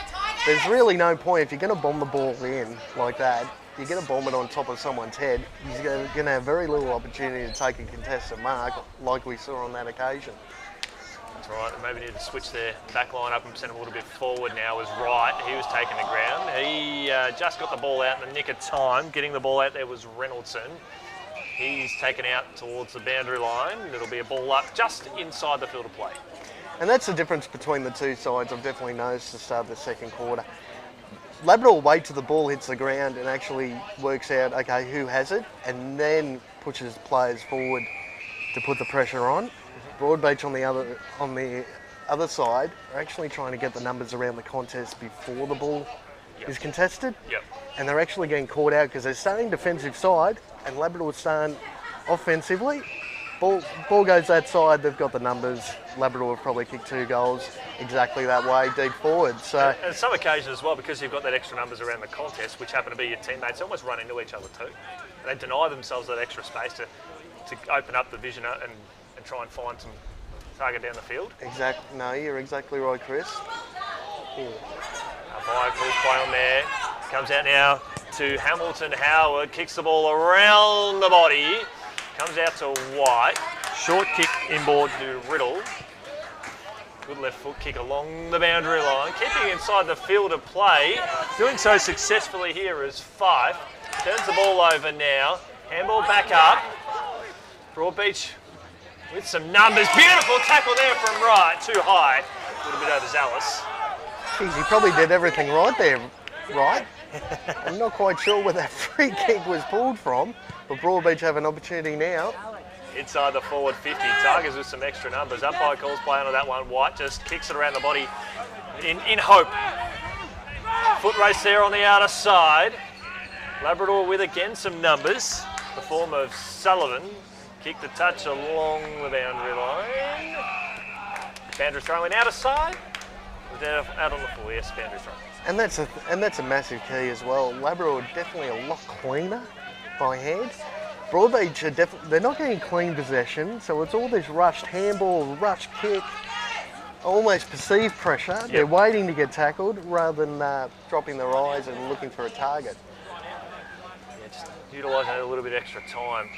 there's really no point if you're going to bomb the ball in like that. You're going to bomb it on top of someone's head. He's going to have very little opportunity to take a contested mark, like we saw on that occasion. That's right. Maybe need to switch their back line up and send him a little bit forward now. Was right. He was taking the ground. He just got the ball out in the nick of time. Getting the ball out there was Reynoldson. He's taken out towards the boundary line. It'll be a ball up just inside the field of play. And that's the difference between the two sides. I've definitely noticed to start the second quarter. Labrador wait till the ball hits the ground and actually works out, okay, who has it, and then pushes players forward to put the pressure on. Broadbeach on the other side are actually trying to get the numbers around the contest before the ball is contested. And they're actually getting caught out because they're starting defensive side and Labrador's starting offensively. Ball goes that side, they've got the numbers. Labrador have probably kicked 2 goals exactly that way, deep forward. So, and some occasions as well, because you've got that extra numbers around the contest, which happen to be your teammates, they almost run into each other too. And they deny themselves that extra space to open up the vision and try and find some target down the field. No, you're exactly right, Chris. Calls play on there. Comes out now to Hamilton Howard, kicks the ball around the body. Comes out to White. Short kick inboard to Riddle. Good left foot kick along the boundary line. Keeping inside the field of play. Doing so successfully here is Fife. Turns the ball over now. Handball back up. Broadbeach with some numbers. Beautiful tackle there from Wright. Too high. A little bit overzealous. Geez, he probably did everything right there, right? I'm not quite sure where that free kick was pulled from, but Broadbeach have an opportunity now. Inside the forward 50. Tigers with some extra numbers. Umpire calls play onto that one. White just kicks it around the body in hope. Foot race there on the outer side. Labrador with again some numbers. The form of Sullivan. Kick the touch along the boundary line. Boundary throw in outer side. Out on the full, yes, boundary throw. And that's a massive key as well. Labrador definitely a lot cleaner by hand. Broadbeach are they're not getting clean possession, so it's all this rushed handball, rushed kick, almost perceived pressure. Yep. They're waiting to get tackled rather than dropping their eyes and looking for a target. Yeah, just utilising a little bit extra time.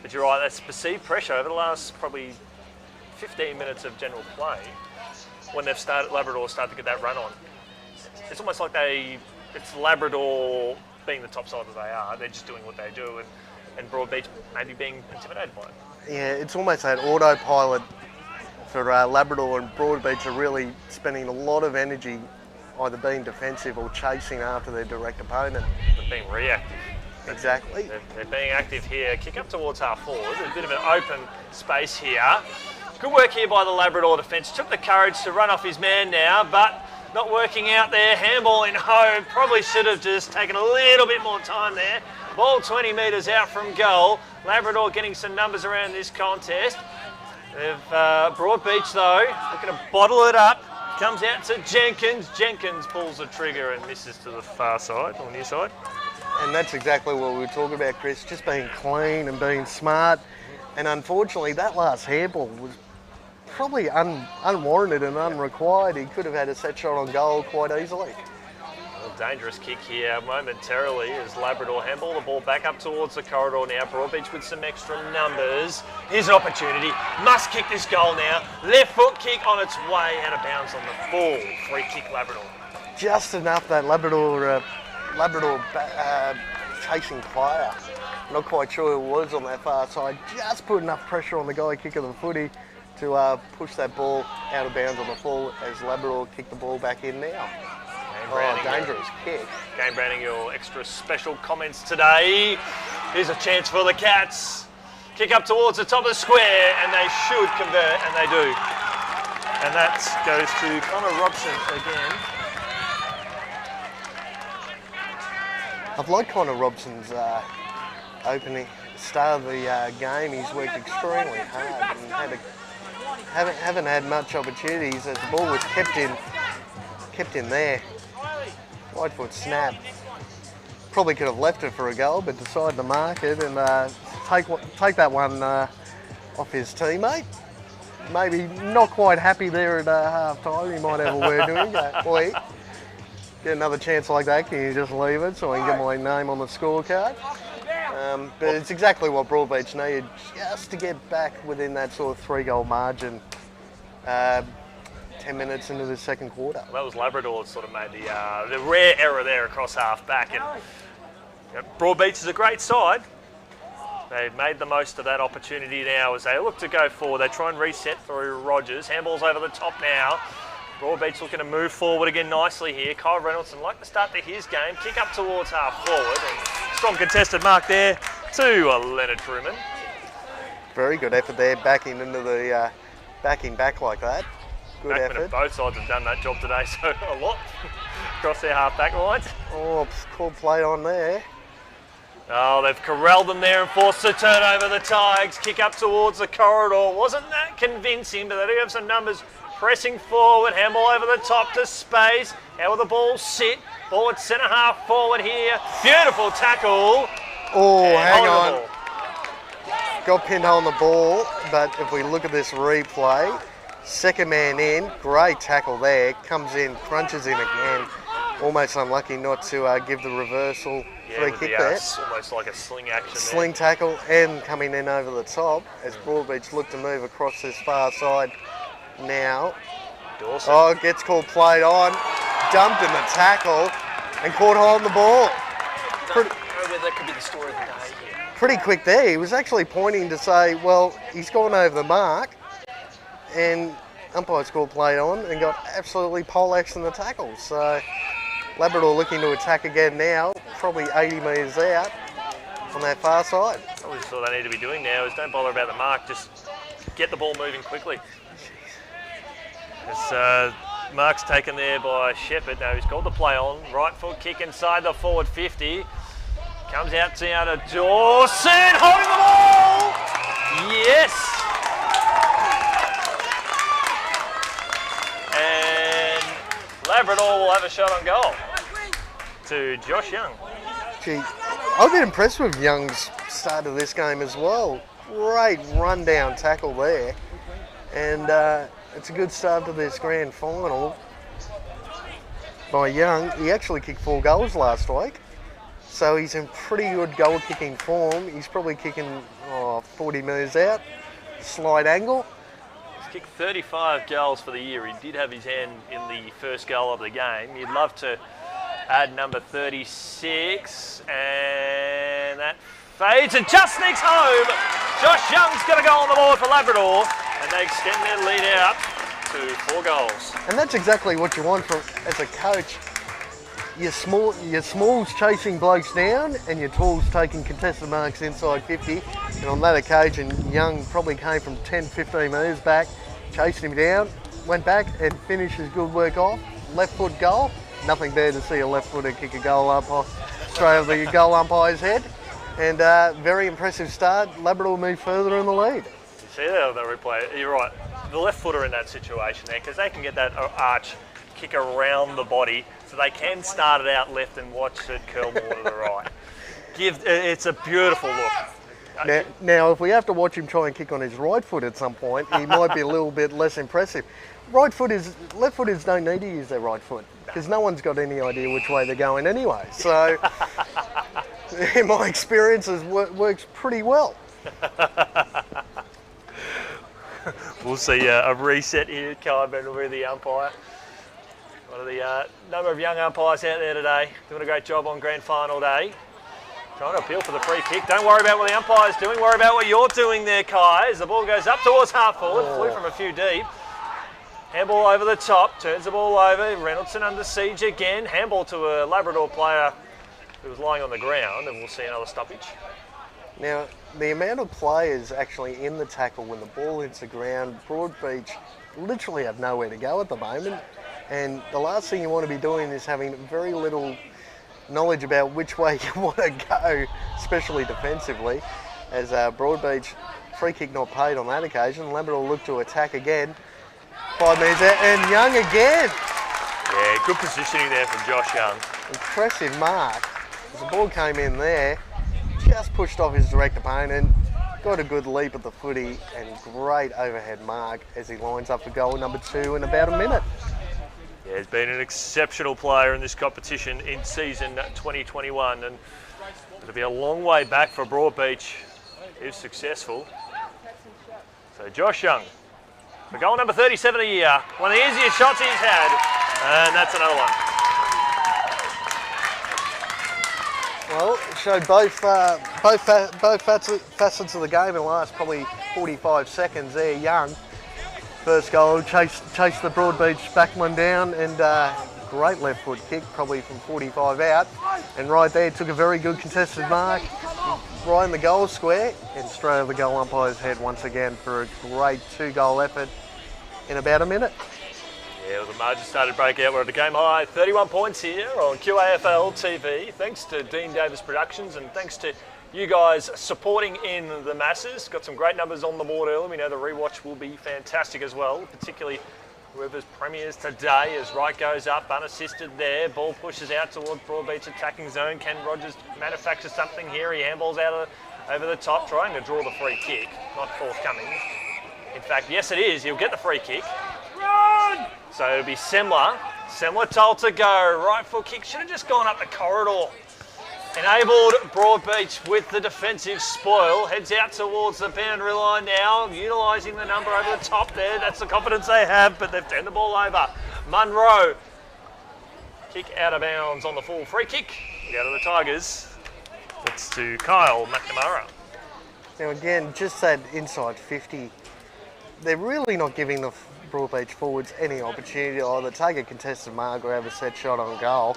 But you're right, that's perceived pressure over the last probably 15 minutes of general play. When they've started, Labrador start to get that run on. It's almost like it's Labrador being the top side that they are. They're just doing what they do, and Broadbeach maybe being intimidated by it. Yeah, it's almost that autopilot for Labrador, and Broadbeach are really spending a lot of energy either being defensive or chasing after their direct opponent. They're being reactive. Exactly. They're being active here. Kick up towards half forward. A bit of an open space here. Good work here by the Labrador defence. Took the courage to run off his man now, but not working out there. Handballing home. Probably should have just taken a little bit more time there. Ball 20 metres out from goal. Labrador getting some numbers around this contest. Broadbeach though, looking to bottle it up. Comes out to Jenkins. Jenkins pulls the trigger and misses to the far side, or near side. And that's exactly what we were talking about, Chris, just being clean and being smart. And unfortunately, that last handball was probably unwarranted and unrequired. He could have had a set shot on goal quite easily. A dangerous kick here momentarily as Labrador handball the ball back up towards the corridor now. Broadbeach with some extra numbers. Here's an opportunity. Must kick this goal now. Left foot kick on its way out of bounds on the full. Free kick Labrador. Just enough that Labrador chasing player. Not quite sure who it was on that far side. Just put enough pressure on the guy kicking the footy to push that ball out of bounds on the full as Labrador kick the ball back in now. Dangerous kick. Game Browning, your extra special comments today. Here's a chance for the Cats. Kick up towards the top of the square, and they should convert, and they do. And that goes to Connor Robson again. I've liked Connor Robson's opening start of the game. He's worked extremely hard and haven't had much opportunities as the ball was kept in there. Wide foot snap. Probably could have left it for a goal, but decided to mark it and take that one off his teammate. Maybe not quite happy there at half time. He might have a word to him. Go, boy, get another chance like that, can you just leave it so I can get my name on the scorecard? But it's exactly what Broadbeach needed just to get back within that sort of 3-goal margin 10 minutes into the second quarter. Well, that was Labrador that sort of made the rare error there across half back. And Broadbeach is a great side. They've made the most of that opportunity now as they look to go forward. They try and reset through Rogers. Handball's over the top now. Broadbeach looking to move forward again nicely here. Kyle Reynolds like the start to his game. Kick up towards half forward. And strong contested mark there to Leonard Truman. Very good effort there, backing into the backing back like that. Good effort. Both sides have done that job today, so a lot across their half back lines. Oh, called play on there. Oh, they've corralled them there and forced the turnover. The Tigers kick up towards the corridor. Wasn't that convincing, but they do have some numbers pressing forward. Handball over the top to space. How will the ball sit? Ball at centre half forward here. Beautiful tackle. Oh, and hang on. Got pinned on the ball, but if we look at this replay, second man in, great tackle there. Comes in, crunches in again. Almost unlucky not to give the reversal free kick there. Almost like a sling action Sling tackle and coming in over the top as Broadbeach look to move across this far side now. Dawson. Oh, gets called played on, dumped in the tackle and caught hold of the ball. That could be the story of the day here. Pretty quick there. He was actually pointing to say, well, he's gone over the mark and umpire scored played on and got absolutely poleaxed in the tackle. So Labrador looking to attack again now, probably 80 metres out on that far side. Probably just all they need to be doing now is don't bother about the mark, just get the ball moving quickly. As mark's taken there by Shepherd. Now he's called the play on. Right foot kick inside the forward 50. Comes out to Dawson, holding the ball! Yes! And Labrador will have a shot on goal to Josh Young. Gee, I've been impressed with Young's start to this game as well. Great rundown tackle there. And it's a good start to this grand final by Young. He actually kicked 4 goals last week. So he's in pretty good goal kicking form. He's probably kicking 40 metres out, slight angle. He's kicked 35 goals for the year. He did have his hand in the first goal of the game. You'd love to add number 36, and that fades and just sneaks home. Josh Young's got a goal on the board for Labrador, and they extend their lead out to 4 goals. And that's exactly what you want from as a coach. Your smalls chasing blokes down and your talls taking contested marks inside 50. And on that occasion, Young probably came from 10, 15 metres back, chased him down, went back and finished his good work off. Left foot goal. Nothing there to see a left footer kick a goal up straight over the goal umpire's head. And very impressive start. Labrador moved further in the lead. You see that on the replay? You're right. The left footer in that situation there, because they can get that arch kick around the body, so they can start it out left and watch it curl more to the right. It's a beautiful look. Now, if we have to watch him try and kick on his right foot at some point, he might be a little bit less impressive. Left footers don't need to use their right foot because no one's got any idea which way they're going anyway. So, in my experience, it works pretty well. We'll see a reset here. Kyber will be the umpire. One of the number of young umpires out there today doing a great job on grand final day. Trying to appeal for the free kick. Don't worry about what the umpire's doing. Worry about what you're doing there, Kai. As the ball goes up towards half forward, flew from a few deep. Handball over the top, turns the ball over. Reynoldson under siege again. Handball to a Labrador player who was lying on the ground, and we'll see another stoppage. Now, the amount of players actually in the tackle when the ball hits the ground, Broadbeach literally have nowhere to go at the moment. And the last thing you want to be doing is having very little knowledge about which way you want to go, especially defensively. As Broadbeach, free kick not paid on that occasion. Labrador looked to attack again. 5 metres out, and Young again. Yeah, good positioning there from Josh Young. Impressive mark. As the ball came in there, just pushed off his direct opponent, got a good leap at the footy, and great overhead mark as he lines up for goal number 2 in about a minute. Yeah, he's been an exceptional player in this competition in season 2021, and it'll be a long way back for Broadbeach if successful. So Josh Young, for goal number 37 of the year, one of the easiest shots he's had, and that's another one. Well, it showed both facets of the game in the last probably 45 seconds there. Young, first goal, chased the Broadbeach backman down, and great left foot kick, probably from 45 out. And right there, took a very good contested mark, right in the goal square, and straight over the goal umpire's head once again for a great 2-goal effort in about a minute. Yeah, well, the margin started to break out. We're at a game high, 31 points here on QAFL TV. Thanks to Dean Davis Productions and thanks to you guys supporting in the masses. Got some great numbers on the board early. We know the rewatch will be fantastic as well, particularly whoever's premiers today as right goes up, unassisted there. Ball pushes out towards Broadbeach attacking zone. Can Rogers manufacture something here? He handballs out over the top, trying to draw the free kick. Not forthcoming. In fact, yes it is. He'll get the free kick. Run! So it'll be Semler. Semler told to go. Right foot kick. Should have just gone up the corridor. Enabled Broadbeach with the defensive spoil. Heads out towards the boundary line now, utilising the number over the top there. That's the confidence they have, but they've turned the ball over. Munro. Kick out of bounds on the full free kick. Out of the Tigers. It's to Kyle McNamara. Now again, just that inside 50. They're really not giving the Broadbeach forwards any opportunity to either take a contested mark or have a set shot on goal.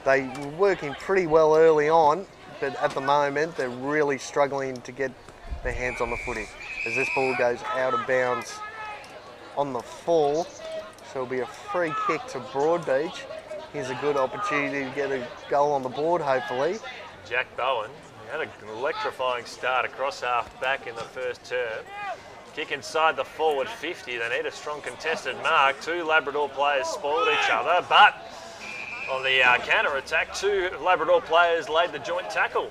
They were working pretty well early on, but at the moment they're really struggling to get their hands on the footy as this ball goes out of bounds on the fall. So it'll be a free kick to Broadbeach. Here's a good opportunity to get a goal on the board, hopefully. Jack Bowen, he had an electrifying start across half back in the first term. Kick inside the forward 50. They need a strong contested mark. 2 Labrador players spoiled each other, but on the counter-attack, 2 Labrador players laid the joint tackle.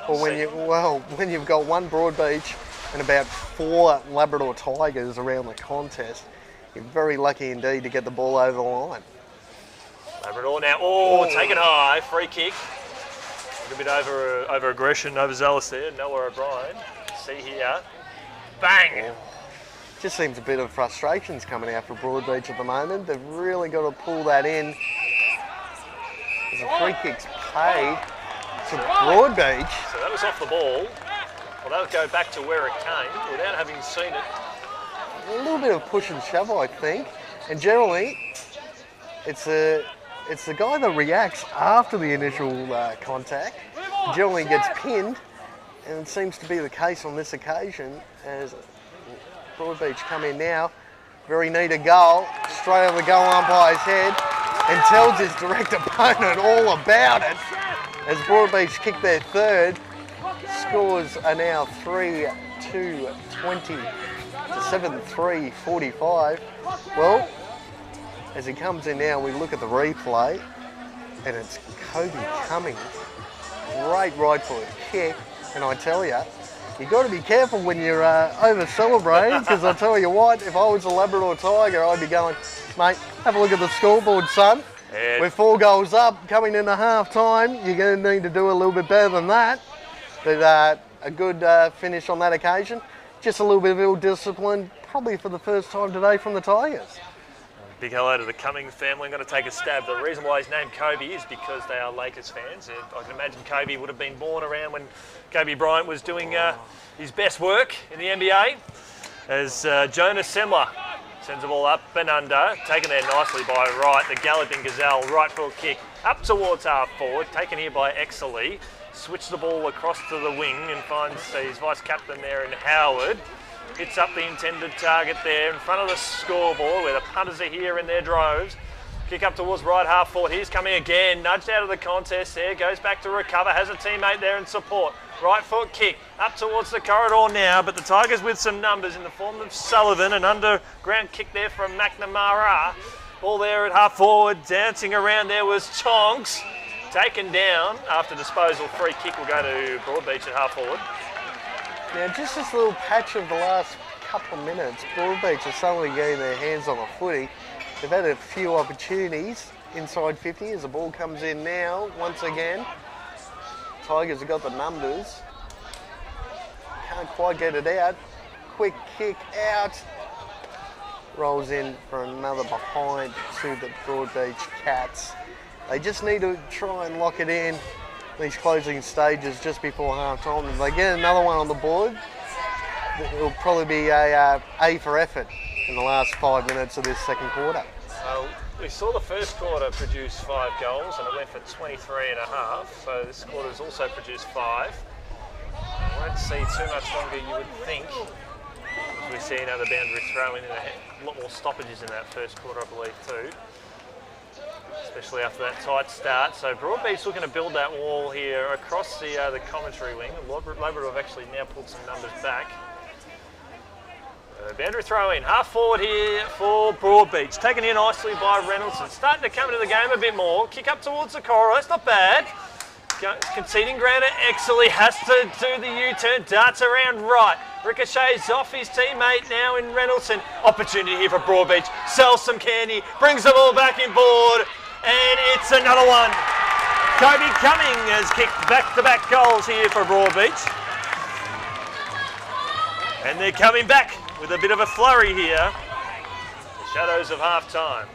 Or when you've got one Broadbeach and about 4 Labrador Tigers around the contest, you're very lucky indeed to get the ball over the line. Labrador now, taken high, free kick. A bit over aggression, overzealous there. Noah O'Brien, see here, bang! Just seems a bit of frustrations coming out for Broadbeach at the moment. They've really got to pull that in. As the free kick's paid to Broadbeach. So that was off the ball. Well, that'll go back to where it came without having seen it. A little bit of push and shove, I think. And generally, it's the guy that reacts after the initial contact. Generally gets pinned, and it seems to be the case on this occasion as Broadbeach come in now. Very neat a goal, straight over the goal umpire's head, and tells his direct opponent all about it. As Broadbeach kick their third, scores are now 3-2-20 to 7-3-45. Well, as he comes in now, we look at the replay, and it's Kobe Cummings. Great right foot kick, and I tell you, you've got to be careful when you're over celebrating, because I tell you what, if I was a Labrador Tiger, I'd be going, mate, have a look at the scoreboard, son. And we're 4 goals up, coming into half time. You're going to need to do a little bit better than that. But a good finish on that occasion. Just a little bit of ill discipline, probably for the first time today from the Tigers. Big hello to the Cummings family. I'm going to take a stab. The reason why he's named Kobe is because they are Lakers fans. I can imagine Kobe would have been born around when Kobe Bryant was doing his best work in the NBA. As Jonas Semler sends the ball up and under, taken there nicely by Wright, the Galloping Gazelle, right foot kick up towards half forward, taken here by Exley. Switch the ball across to the wing and finds his vice-captain there in Howard. Hits up the intended target there in front of the scoreboard where the punters are here in their droves. Kick up towards right half forward. Here's coming again. Nudged out of the contest there. Goes back to recover. Has a teammate there in support. Right foot kick up towards the corridor now. But the Tigers with some numbers in the form of Sullivan. An underground kick there from McNamara. Ball there at half forward. Dancing around there was Tonks. Taken down after disposal. Free kick will go to Broadbeach at half forward. Now, just this little patch of the last couple of minutes, Broadbeach are suddenly getting their hands on the footy. They've had a few opportunities inside 50 as the ball comes in now. Once again, Tigers have got the numbers. Can't quite get it out. Quick kick out. Rolls in for another behind to the Broadbeach Cats. They just need to try and lock it in these closing stages just before half time. If they get another one on the board, it'll probably be a for effort in the last 5 minutes of this second quarter. We saw the first quarter produce 5 goals and it went for 23.5, so this quarter's also produced 5. I won't see too much longer, you would think. As we see another boundary throw in, a lot more stoppages in that first quarter, I believe, too. Especially after that tight start. So Broadbeach looking to build that wall here across the commentary wing. Labrador have actually now pulled some numbers back. Boundary throw in, half forward here for Broadbeach. Taken in nicely by Reynolds. Starting to come into the game a bit more. Kick up towards the corridor, that's not bad. Conceding ground at Exley, has to do the U-turn, darts around right. Ricochets off his teammate now in Reynolds. Opportunity here for Broadbeach. Sells some candy, brings the ball back in board. And it's another one. Kobe Cumming has kicked back-to-back goals here for Broadbeach. And they're coming back with a bit of a flurry here. The shadows of half-time.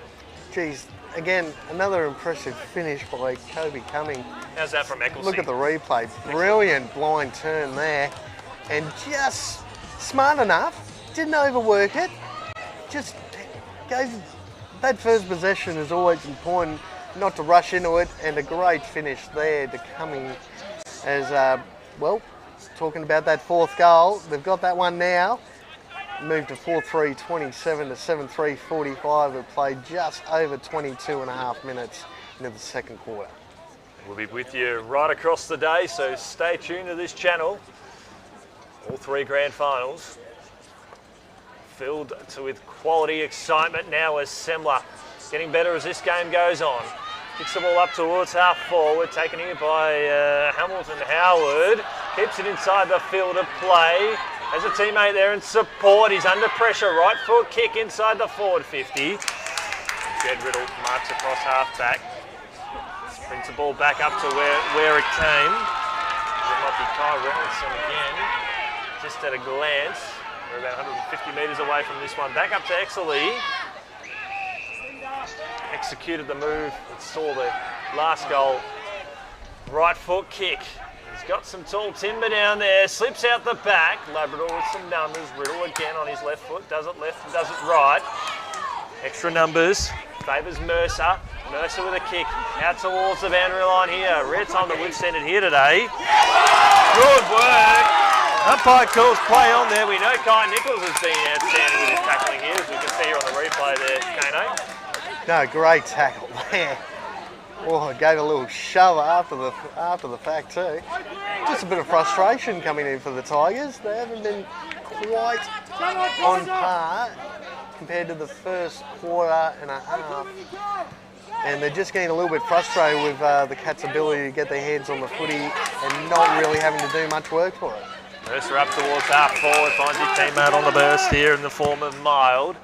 Geez, again, another impressive finish by Kobe Cumming. How's that from Eccleston? Look at the replay. Brilliant blind turn there. And just smart enough, didn't overwork it. Just gave... That first possession is always important, not to rush into it, and a great finish there to Cumming as, well, talking about that fourth goal. They've got that one now. Moved to 4-3-27 to 7-3-45. We've played just over 22.5 minutes into the second quarter. We'll be with you right across the day, so stay tuned to this channel. All 3 grand finals. Filled with quality excitement now as Semler getting better as this game goes on. Kicks the ball up towards half forward, taken here by Hamilton Howard. Keeps it inside the field of play. Has a teammate there in support. He's under pressure. Right foot kick inside the forward 50. Jed Riddle marks across half back. Sprints the ball back up to where it came. It might be Kyle Reynolds again. Just at a glance. We're about 150 metres away from this one. Back up to Exley. Executed the move that saw the last goal. Right foot kick. He's got some tall timber down there. Slips out the back. Labrador with some numbers. Riddle again on his left foot. Does it left and does it right. Extra numbers. Favours Mercer. Mercer with a kick. Out towards the boundary line here. Rare time that we've sent it here today. Good work. Umpire calls play on there. We know Kai Nichols has been outstanding with his tackling here, as we can see here on the replay there, Kano. No, great tackle there. Oh, gave a little shove after the fact too. Just a bit of frustration coming in for the Tigers. They haven't been quite on par compared to the first quarter and a half. And they're just getting a little bit frustrated with the Cats' ability to get their hands on the footy and not really having to do much work for it. Mercer up towards half forward, finds his teammate on the burst here in the form of Mild.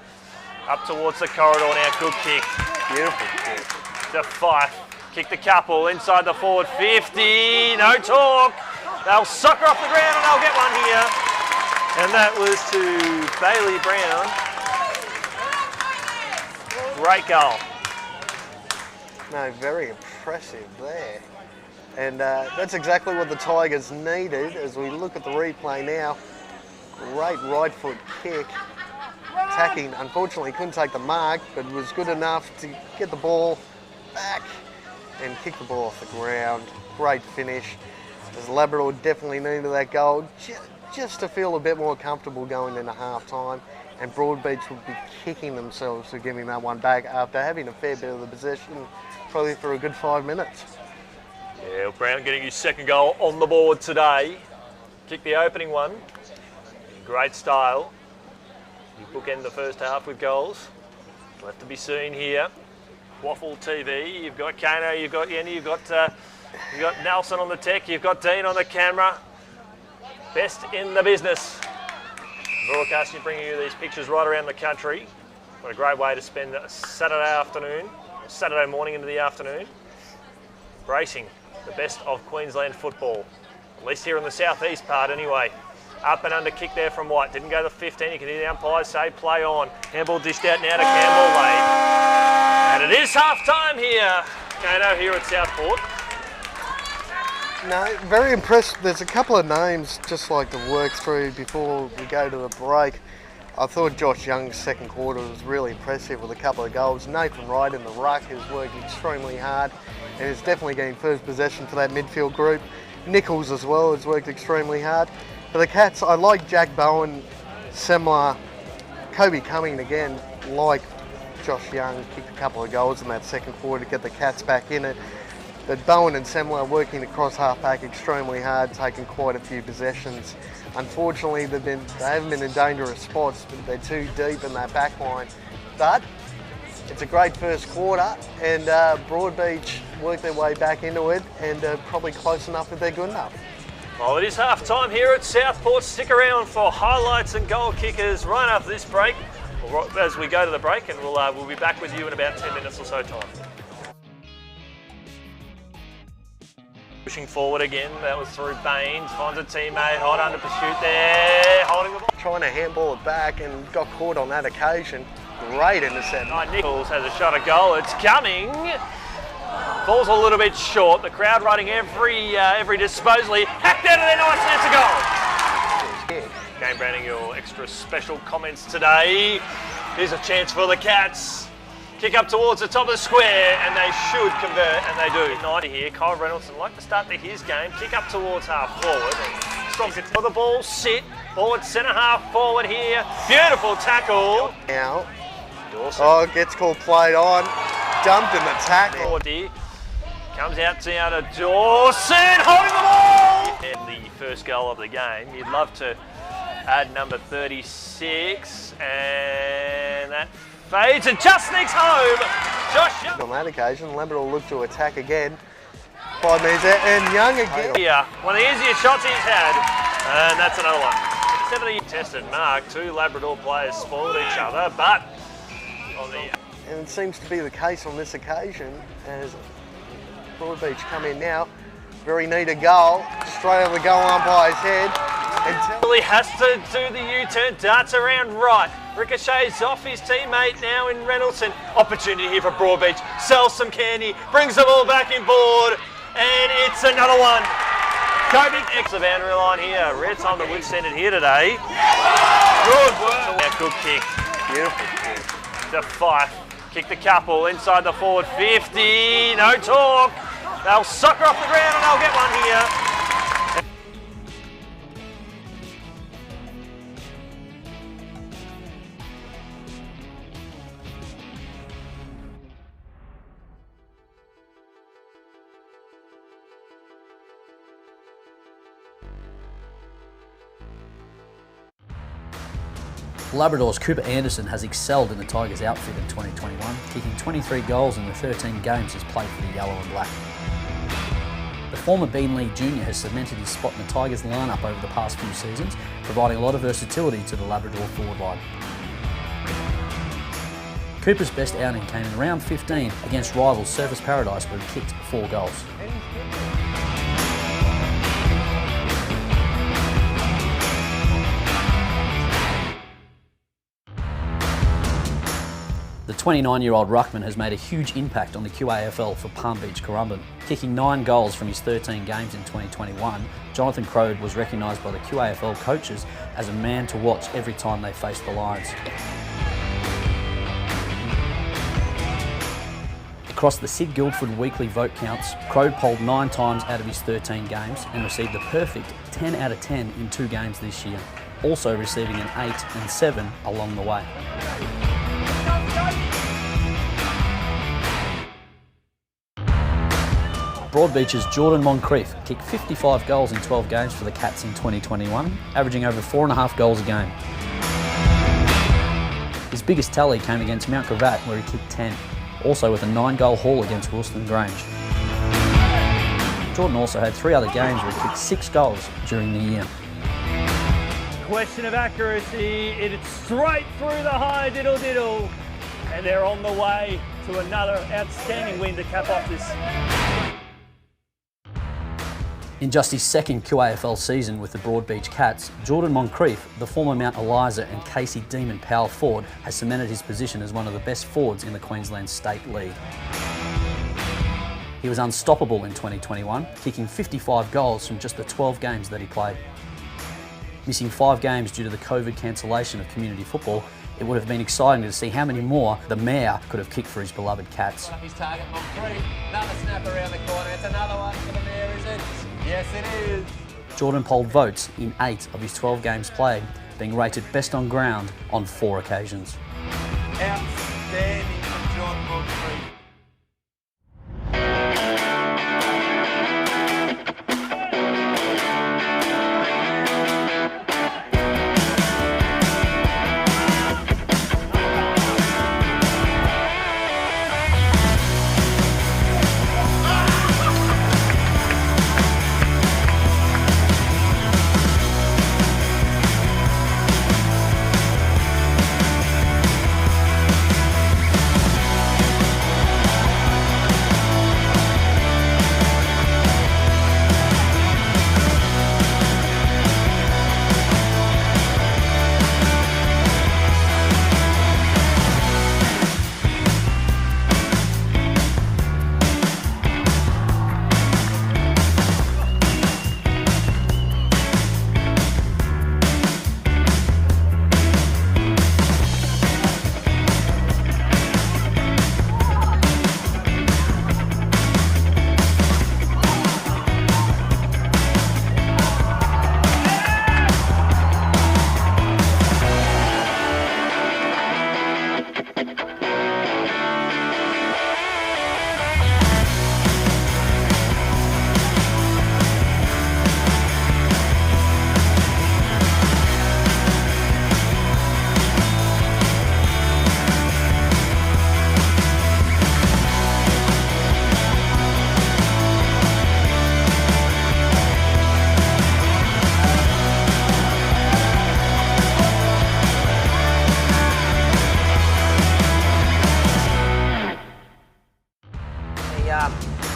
Up towards the corridor now, good kick. Beautiful kick. To Fife, kick the couple inside the forward 50, no talk. They'll sucker off the ground and they'll get one here. And that was to Bailey Brown. Great goal. No, very impressive there. And that's exactly what the Tigers needed as we look at the replay now. Great right foot kick. Attacking, unfortunately couldn't take the mark, but was good enough to get the ball back and kick the ball off the ground. Great finish. As Labrador definitely needed that goal just to feel a bit more comfortable going into half time. And Broadbeach would be kicking themselves for giving that one back after having a fair bit of the possession, probably for a good 5 minutes. Yeah, Brown getting his second goal on the board today. Kicked the opening one. Great style. You bookend the first half with goals. Left to be seen here. Qafl TV. You've got Kano, you've got Yenny, you've got Nelson on the tech, you've got Dean on the camera. Best in the business. Broadcasting, bringing you these pictures right around the country. What a great way to spend a Saturday afternoon, Saturday morning into the afternoon. Bracing the best of Queensland football, at least here in the southeast part anyway. Up and under kick there from White, didn't go the 15, you can hear the umpires say play on. Handball dished out now to Campbell late. And it is half time here, Kano, here at Southport. No, very impressed. There's a couple of names just like to work through before we go to the break. I thought Josh Young's second quarter was really impressive with a couple of goals. Nathan Wright in the ruck has worked extremely hard and is definitely getting first possession for that midfield group. Nichols as well has worked extremely hard. For the Cats, I like Jack Bowen, Semler, Kobe Cumming again, like Josh Young, kicked a couple of goals in that second quarter to get the Cats back in it. But Bowen and Semler are working across half-back extremely hard, taking quite a few possessions. Unfortunately, they haven't been in dangerous spots, but they're too deep in that back line. But it's a great first quarter, and Broadbeach work their way back into it, and probably close enough if they're good enough. Well, it is half time here at Southport. Stick around for highlights and goal kickers right after this break, as we go to the break, and we'll be back with you in about 10 minutes or so time. Pushing forward again, that was through Baines, finds a teammate, hot under pursuit there, holding the ball. Trying to handball it back and got caught on that occasion. Great intercept. Nichols has a shot at goal, it's coming. Falls a little bit short, the crowd running every disposal. He hacked out of there nice, and it's a goal. Game Browning, your extra special comments today. Here's a chance for the Cats. Kick up towards the top of the square, and they should convert, and they do. 90 here, Kyle Reynolds would like to start his game. Kick up towards half forward, and stops it for the ball, sit, forward centre half forward here. Beautiful tackle. Now, Dawson. Gets called played on, dumped in the tackle. Comes out to Dawson, holding the ball. And the first goal of the game, you'd love to add number 36, and that fades and just sneaks home Josh Young. On that occasion, Labrador looked to attack again. 5 metres out, and Young again. Yeah, one of the easiest shots he's had, and that's another one. 70 tested mark, 2 Labrador players spoiled each other, but on the... And it seems to be the case on this occasion as Broadbeach come in now. Very neat a goal, straight over the goal umpire's head. And He has to do the U-turn, darts around right. Ricochets off his teammate now in Reynoldsson. Opportunity here for Broadbeach. Sells some candy, brings the ball back in board, and it's another one. Kobe X the boundary line here. Rare time that we've seen it here today. Good work. Yeah, good kick. beautiful. To Fife. Kick the couple inside the forward 50. No talk. They'll sucker off the ground and they'll get one here. Labrador's Cooper Anderson has excelled in the Tigers outfit in 2021, kicking 23 goals in the 13 games he's played for the Yellow and Black. The former Beanley Junior has cemented his spot in the Tigers lineup over the past few seasons, providing a lot of versatility to the Labrador forward line. Cooper's best outing came in round 15 against rivals Surfers Paradise, where he kicked 4 goals. The 29-year-old ruckman has made a huge impact on the QAFL for Palm Beach Currumbin. Kicking 9 goals from his 13 games in 2021, Jonathan Crode was recognised by the QAFL coaches as a man to watch every time they faced the Lions. Across the Sid Guildford weekly vote counts, Crode polled 9 times out of his 13 games and received the perfect 10 out of 10 in 2 games this year, also receiving an 8 and 7 along the way. Broadbeach's Jordan Moncrief kicked 55 goals in 12 games for the Cats in 2021, averaging over 4.5 goals a game. His biggest tally came against Mount Gravatt, where he kicked 10, also with a 9-goal haul against Wilston Grange. Jordan also had 3 other games where he kicked 6 goals during the year. Question of accuracy, it's straight through the high diddle-diddle, and they're on the way to another outstanding win to cap off this. In just his second QAFL season with the Broadbeach Cats, Jordan Moncrief, the former Mount Eliza and Casey Demon power forward, has cemented his position as one of the best forwards in the Queensland State League. He was unstoppable in 2021, kicking 55 goals from just the 12 games that he played. Missing 5 games due to the COVID cancellation of community football, it would have been exciting to see how many more the Mayor could have kicked for his beloved Cats. His target, Moncrief. Another snap around the corner. It's another one for the Mayor, is it? Yes, it is. Jordan polled votes in 8 of his 12 games played, being rated best on ground on 4 occasions. Outstanding from Jordan Moncrief.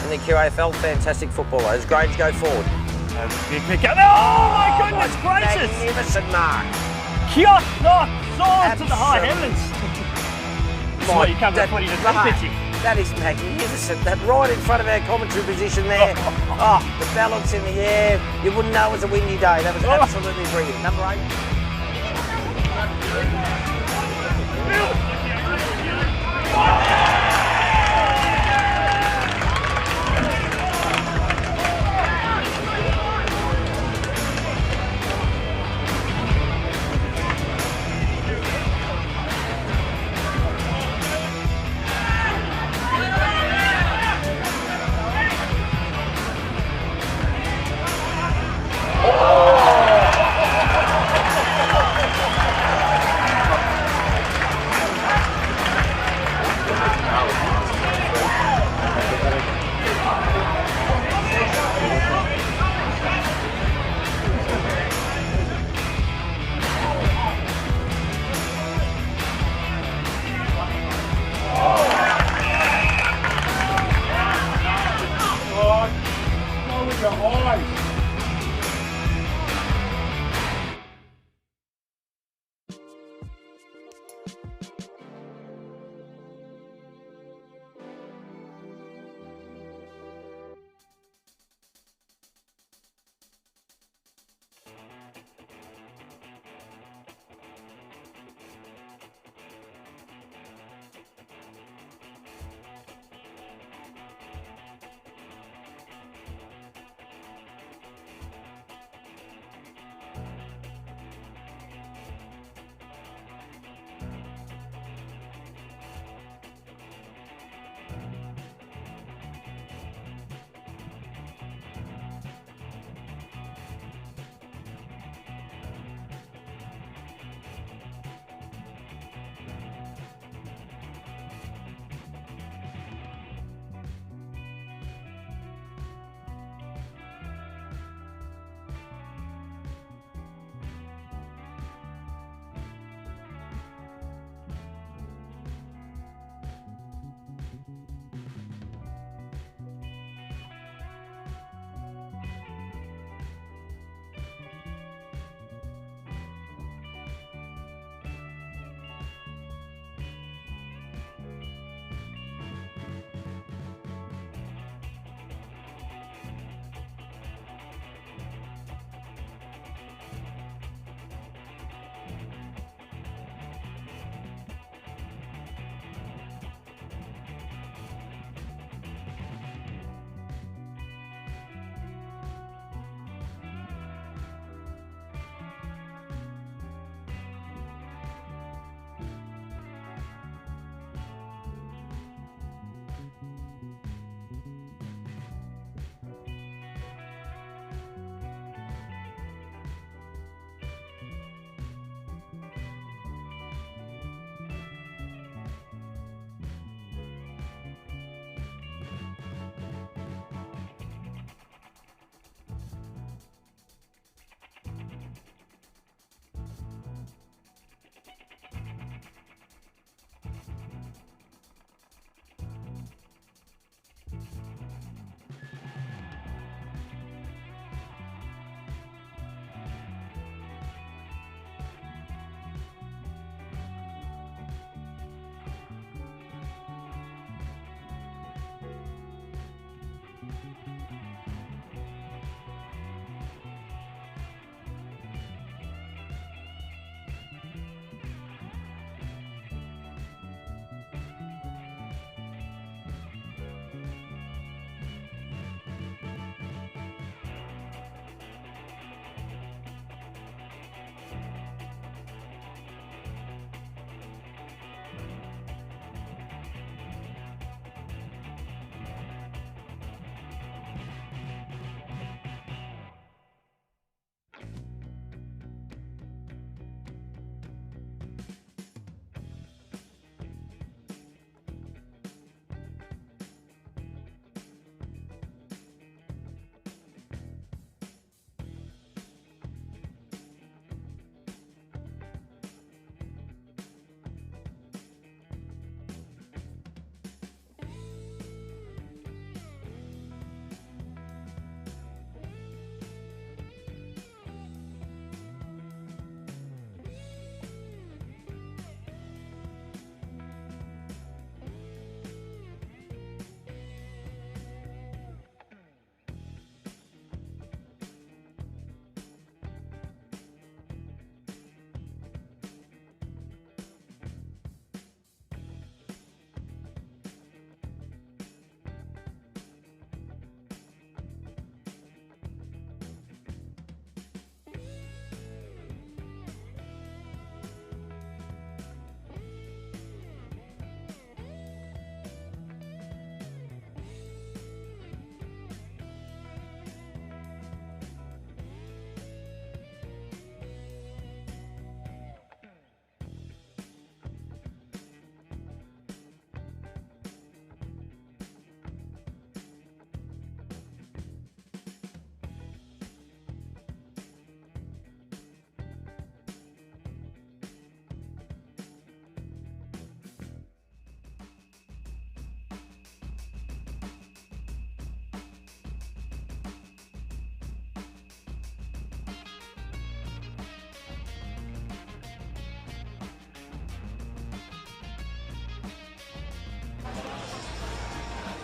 the QAFL. Fantastic footballer. As Grange go forward. Big pick up. Oh my goodness gracious! Magnificent mark. Qafl, soars to the high heavens. That's why you come to the footy to pitching. That is magnificent. That right in front of our commentary position there. Oh, the balance in the air. You wouldn't know it was a windy day. That was absolutely brilliant. Number 8.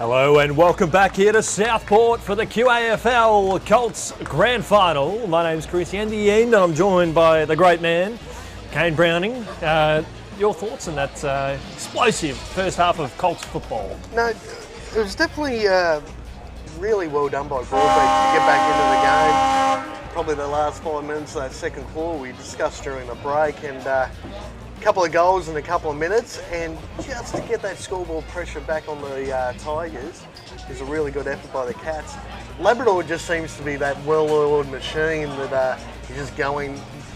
Hello and welcome back here to Southport for the QAFL Colts Grand Final. My name's Chris Andy and I'm joined by the great man, Kane Browning. Your thoughts on that explosive first half of Colts football? No, it was definitely really well done by Broadbeach to get back into the game. Probably the last 5 minutes of that second quarter we discussed during the break, and a couple of goals in a couple of minutes, and just to get that scoreboard pressure back on the Tigers is a really good effort by the Cats. Labrador just seems to be that well-oiled machine that is just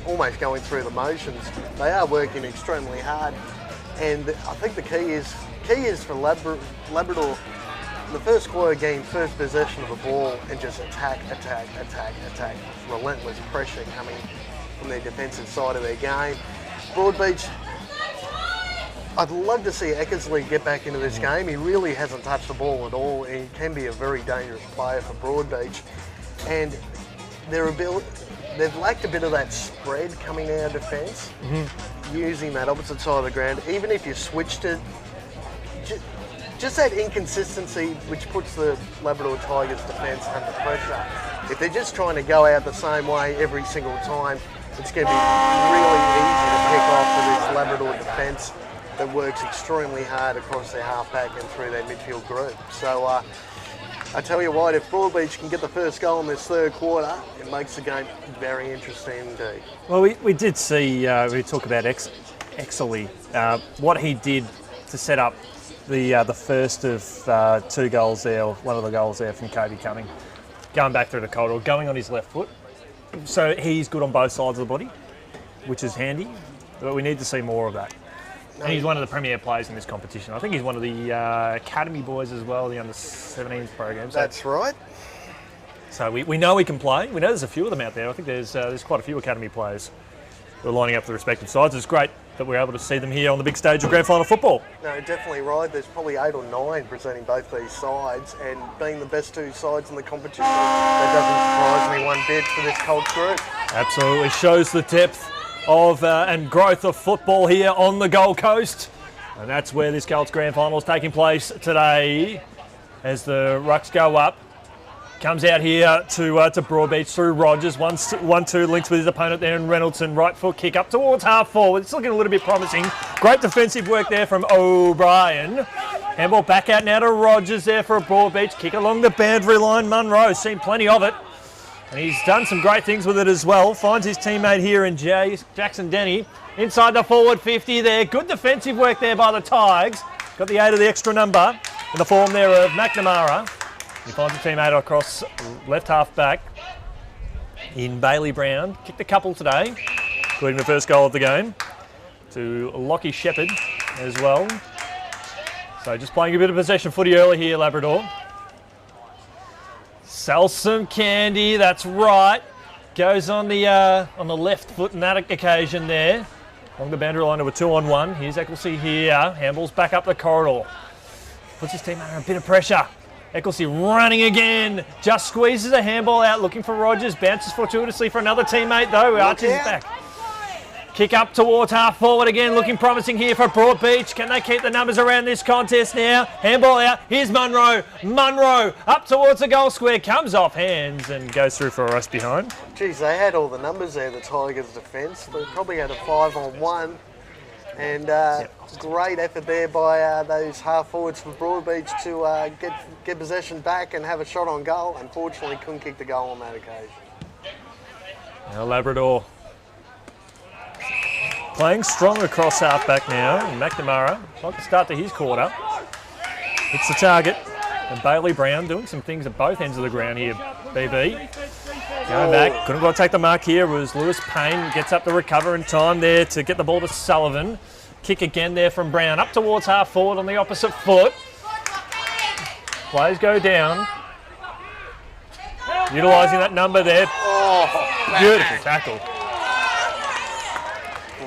almost going through the motions. They are working extremely hard, and I think the key is for Labrador, the first quarter gain first possession of the ball and just attack. Relentless pressure coming from their defensive side of their game. Broadbeach, I'd love to see Eckersley get back into this game. He really hasn't touched the ball at all, and he can be a very dangerous player for Broadbeach. And they've lacked a bit of that spread coming out of defence, using that opposite side of the ground. Even if you switched it, just that inconsistency which puts the Labrador Tigers defence under pressure. If they're just trying to go out the same way every single time, it's going to be really easy to pick off for this Labrador defence that works extremely hard across their halfback and through their midfield group. So I tell you what, if Broadbeach can get the first goal in this third quarter, it makes the game very interesting indeed. Well, we did see, we talk about Eckersley, what he did to set up the first of two goals there, or one of the goals there from Kobe Cumming, going back through the corridor, going on his left foot. So he's good on both sides of the body, which is handy, but we need to see more of that. And he's one of the premier players in this competition. I think he's one of the academy boys as well, the under-17s program. So, that's right. So we know he can play. We know there's a few of them out there. I think there's quite a few academy players who are lining up for the respective sides. It's great that we're able to see them here on the big stage of Grand Final football. No, definitely right. There's probably 8 or 9 presenting both these sides, and being the best two sides in the competition, that doesn't surprise me one bit for this Colts group. Absolutely shows the depth of and growth of football here on the Gold Coast, and that's where this Colts Grand Final is taking place today. As the rucks go up, comes out here to Broadbeach through Rogers, 1-2 links with his opponent there, and Reynoldson right foot kick up towards half forward. It's looking a little bit promising. Great defensive work there from O'Brien. Handball back out now to Rogers there for a Broadbeach kick along the boundary line. Munro seen plenty of it, and he's done some great things with it as well. Finds his teammate here in Jackson Denny inside the forward 50 there. Good defensive work there by the Tigers. Got the aid of the extra number in the form there of McNamara. He finds a teammate across left half back in Bailey Brown. Kicked a couple today, including the first goal of the game, to Lockie Shepherd as well. So just playing a bit of possession footy early here, Labrador. Sell some candy, that's right. Goes on the left foot on that occasion there. Along the boundary line of a 2-on-1. Here's Eckersley here. Handballs back up the corridor. Puts his teammate under a bit of pressure. Eckersley running again, just squeezes a handball out, looking for Rogers, bounces fortuitously for another teammate though, Archie's back. Kick up towards half forward again, looking promising here for Broadbeach. Can they keep the numbers around this contest now? Handball out, here's Munro. Munro up towards the goal square, comes off hands and goes through for a rush behind. Geez, they had all the numbers there, the Tigers' defence. They probably had a 5-on-1. And great effort there by those half forwards for Broadbeach to get possession back and have a shot on goal. Unfortunately, couldn't kick the goal on that occasion. Now Labrador playing strong across half back now. And McNamara, like the start to his quarter, hits the target. And Bailey Brown doing some things at both ends of the ground here, BB. Going back, couldn't quite take the mark here, was Lewis Payne, gets up to recover in time there to get the ball to Sullivan. Kick again there from Brown, up towards half forward on the opposite foot. Players go down. Utilising that number there. Oh, beautiful tackle.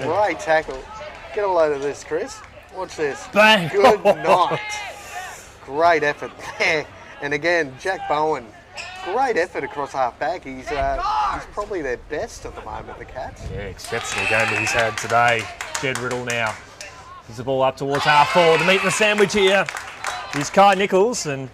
Great tackle. Get a load of this, Chris. Watch this. Bang. Good night. Great effort there. And again, Jack Bowen. Great effort across half back. He's probably their best at the moment, the Cats. Yeah, exceptional game that he's had today. Jed Riddle now. Here's the ball up towards half forward to meet the sandwich here. is Kai Nichols, and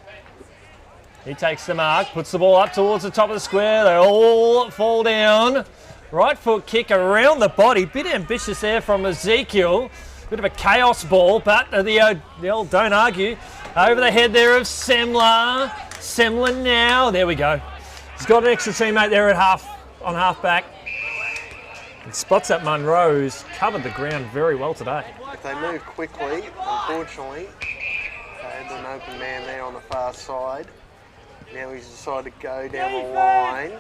he takes the mark, puts the ball up towards the top of the square. They all fall down. Right foot kick around the body. Bit ambitious there from Ezekiel. Bit of a chaos ball, but the old don't argue. Over the head there of Semler. Semler now. There we go. He's got an extra teammate there at half back. And spots up Munro's covered the ground very well today. If they move quickly, unfortunately, they had an open man there on the far side. Now he's decided to go down the line.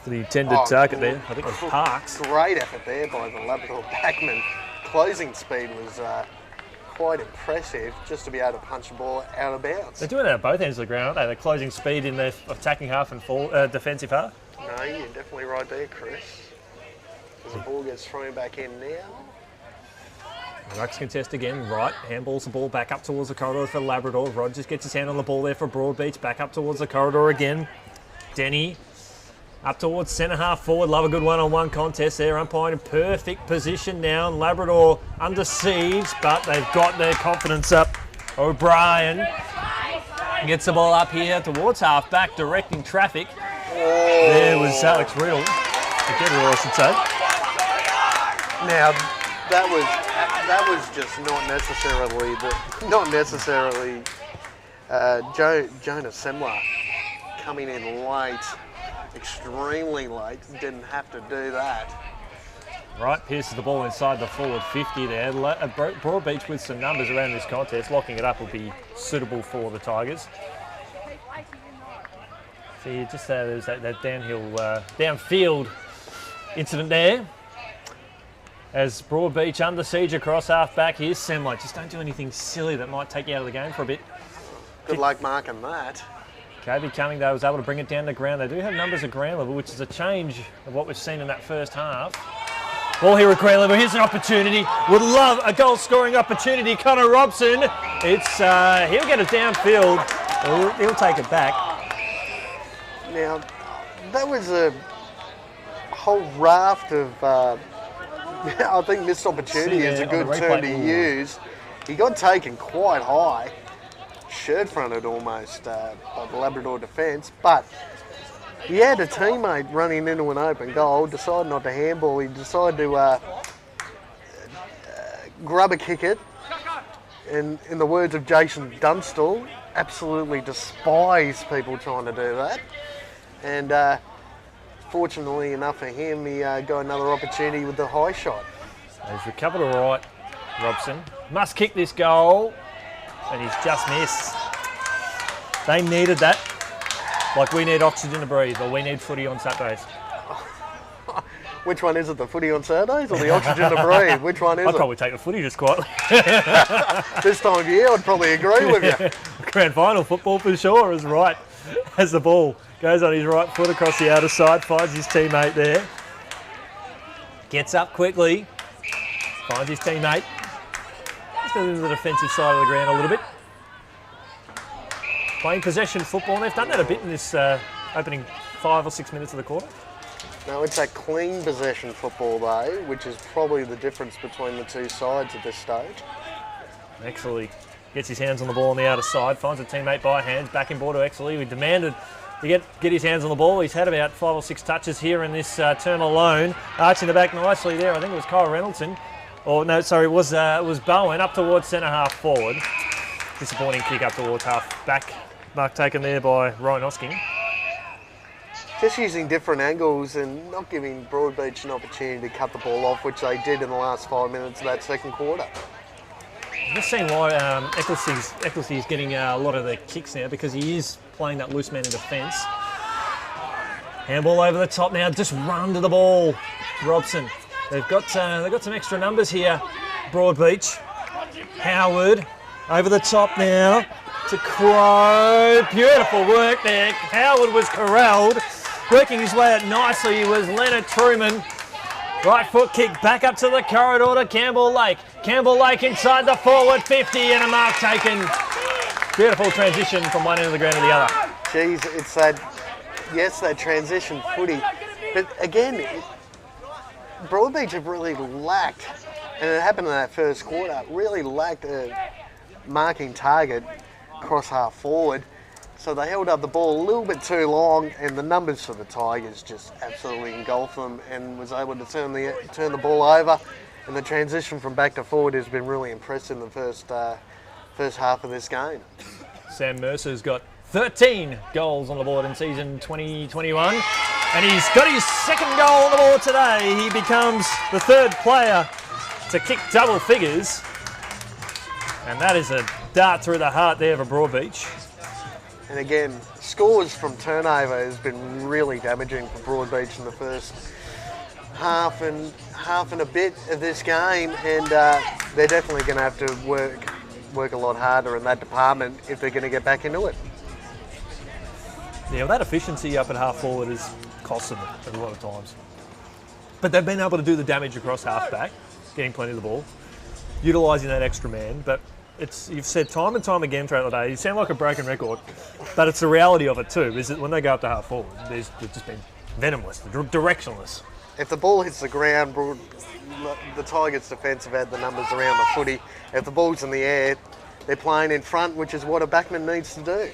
For the intended target there, I think it was Parks. Great effort there by the Labrador backman. Closing speed was quite impressive just to be able to punch the ball out of bounds. They're doing that at both ends of the ground, aren't they? They're closing speed in their attacking half and defensive half. No, you're definitely right there, Chris. As the ball gets thrown back in now. Rucks contest again, right, handballs the ball back up towards the corridor for Labrador. Rogers gets his hand on the ball there for Broadbeach, back up towards the corridor again. Denny up towards centre half forward, love a good one-on-one contest there, umpire in perfect position now, and Labrador under siege, but they've got their confidence up. O'Brien gets the ball up here towards half back, directing traffic. There was Alex Riddle, I should say. Now, that was just not necessarily Jonas Semler coming in late, extremely late. Didn't have to do that. Right, pierces the ball inside the forward 50 there. Broadbeach with some numbers around this contest. Locking it up will be suitable for the Tigers. See, just there's that downfield incident there. As Broadbeach under siege across half back, here's Semler. Just don't do anything silly that might take you out of the game for a bit. Good luck marking that. Kobe Cumming, though, was able to bring it down to ground. They do have numbers at ground level, which is a change of what we've seen in that first half. Ball here at ground level. Here's an opportunity. Would love a goal-scoring opportunity. Connor Robson. He'll get it downfield. He'll take it back. Now, that was a whole raft of... I think missed opportunity is a good term to use. He got taken quite high, shirt fronted almost by the Labrador defence, but he had a teammate running into an open goal, decided not to handball, he decided to grubber kick it, and in the words of Jason Dunstall, absolutely despise people trying to do that. And fortunately enough for him, he got another opportunity with the high shot. He's recovered all right, Robson. Must kick this goal, and he's just missed. They needed that, like we need oxygen to breathe, or we need footy on Saturdays. Which one is it, the footy on Saturdays or the oxygen to breathe? Which one is it? I'd probably take the footy just quietly. This time of year, I'd probably agree with you. Grand final football for sure is right as the ball goes on his right foot across the outer side, finds his teammate there. Gets up quickly, finds his teammate. Just into the defensive side of the ground a little bit. Playing possession football, and they've done that a bit in this opening 5 or 6 minutes of the quarter. No, it's that clean possession football though, which is probably the difference between the two sides at this stage. Exley gets his hands on the ball on the outer side, finds a teammate by hand, back in ball to Exley. We demanded to get his hands on the ball. He's had about 5 or 6 touches here in this term alone. Arching the back nicely there. I think it was Kyle Reynoldsson. Or no, sorry, it was Bowen up towards centre half forward. Disappointing kick up towards half back. Mark taken there by Ryan Osking. Just using different angles and not giving Broadbeach an opportunity to cut the ball off, which they did in the last 5 minutes of that second quarter. Just seeing why Ecclesy is getting a lot of the kicks now, because he is playing that loose man in defence. Handball over the top now, just run to the ball. Robson. They've got some extra numbers here. Broadbeach. Howard over the top now to Crow. Beautiful work there. Howard was corralled. Working his way out nicely was Leonard Truman. Right foot kick back up to the corridor to Campbell Lake. Campbell Lake inside the forward 50 and a mark taken. Beautiful transition from one end of the ground to the other. Geez, it's that transition footy. But again, Broadbeach have really lacked, and it happened in that first quarter, really lacked a marking target cross half forward. So they held up the ball a little bit too long, and the numbers for the Tigers just absolutely engulfed them, and was able to turn the ball over. And the transition from back to forward has been really impressive in the first half of this game. Sam Mercer's got 13 goals on the board in season 2021, and he's got his second goal on the board today. He becomes the third player to kick double figures, and that is a dart through the heart there for Broadbeach. And again, scores from turnover has been really damaging for Broadbeach in the first half and a bit of this game, and they're definitely going to have to work a lot harder in that department if they're going to get back into it. Yeah, well, that efficiency up at half forward has cost them a lot of times. But they've been able to do the damage across half back, getting plenty of the ball, utilising that extra man. But you've said time and time again throughout the day, you sound like a broken record, but it's the reality of it too, is that when they go up to half forward, they've just been venomless, directionless. If the ball hits the ground, the Tigers' defence have had the numbers around the footy. If the ball's in the air, they're playing in front, which is what a backman needs to do.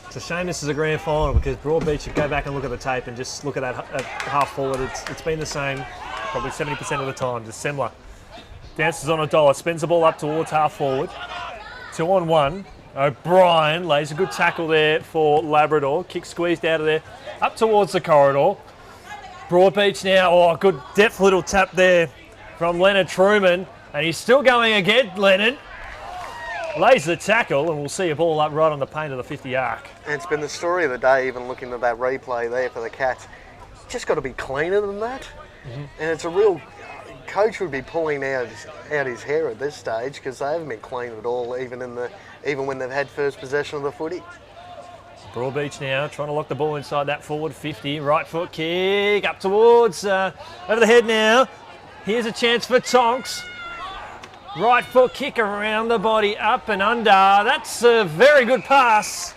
It's a shame this is a grand final, because Broadbeach, you go back and look at the tape and just look at that half forward, it's been the same probably 70% of the time, just similar. Dances on a dollar, spins the ball up towards half forward. 2-on-1. O'Brien lays a good tackle there for Labrador. Kick squeezed out of there, up towards the corridor. Broadbeach now, good depth little tap there from Leonard Truman. And he's still going again, Leonard. Lays the tackle, and we'll see a ball up right on the paint of the 50 arc. And it's been the story of the day, even looking at that replay there for the Cats. Just got to be cleaner than that. Mm-hmm. And it's a real... Coach would be pulling out his hair at this stage, because they haven't been clean at all, even when they've had first possession of the footy. Broadbeach now trying to lock the ball inside that forward 50. Right foot kick up towards over the head now. Here's a chance for Tonks. Right foot kick around the body, up and under. That's a very good pass.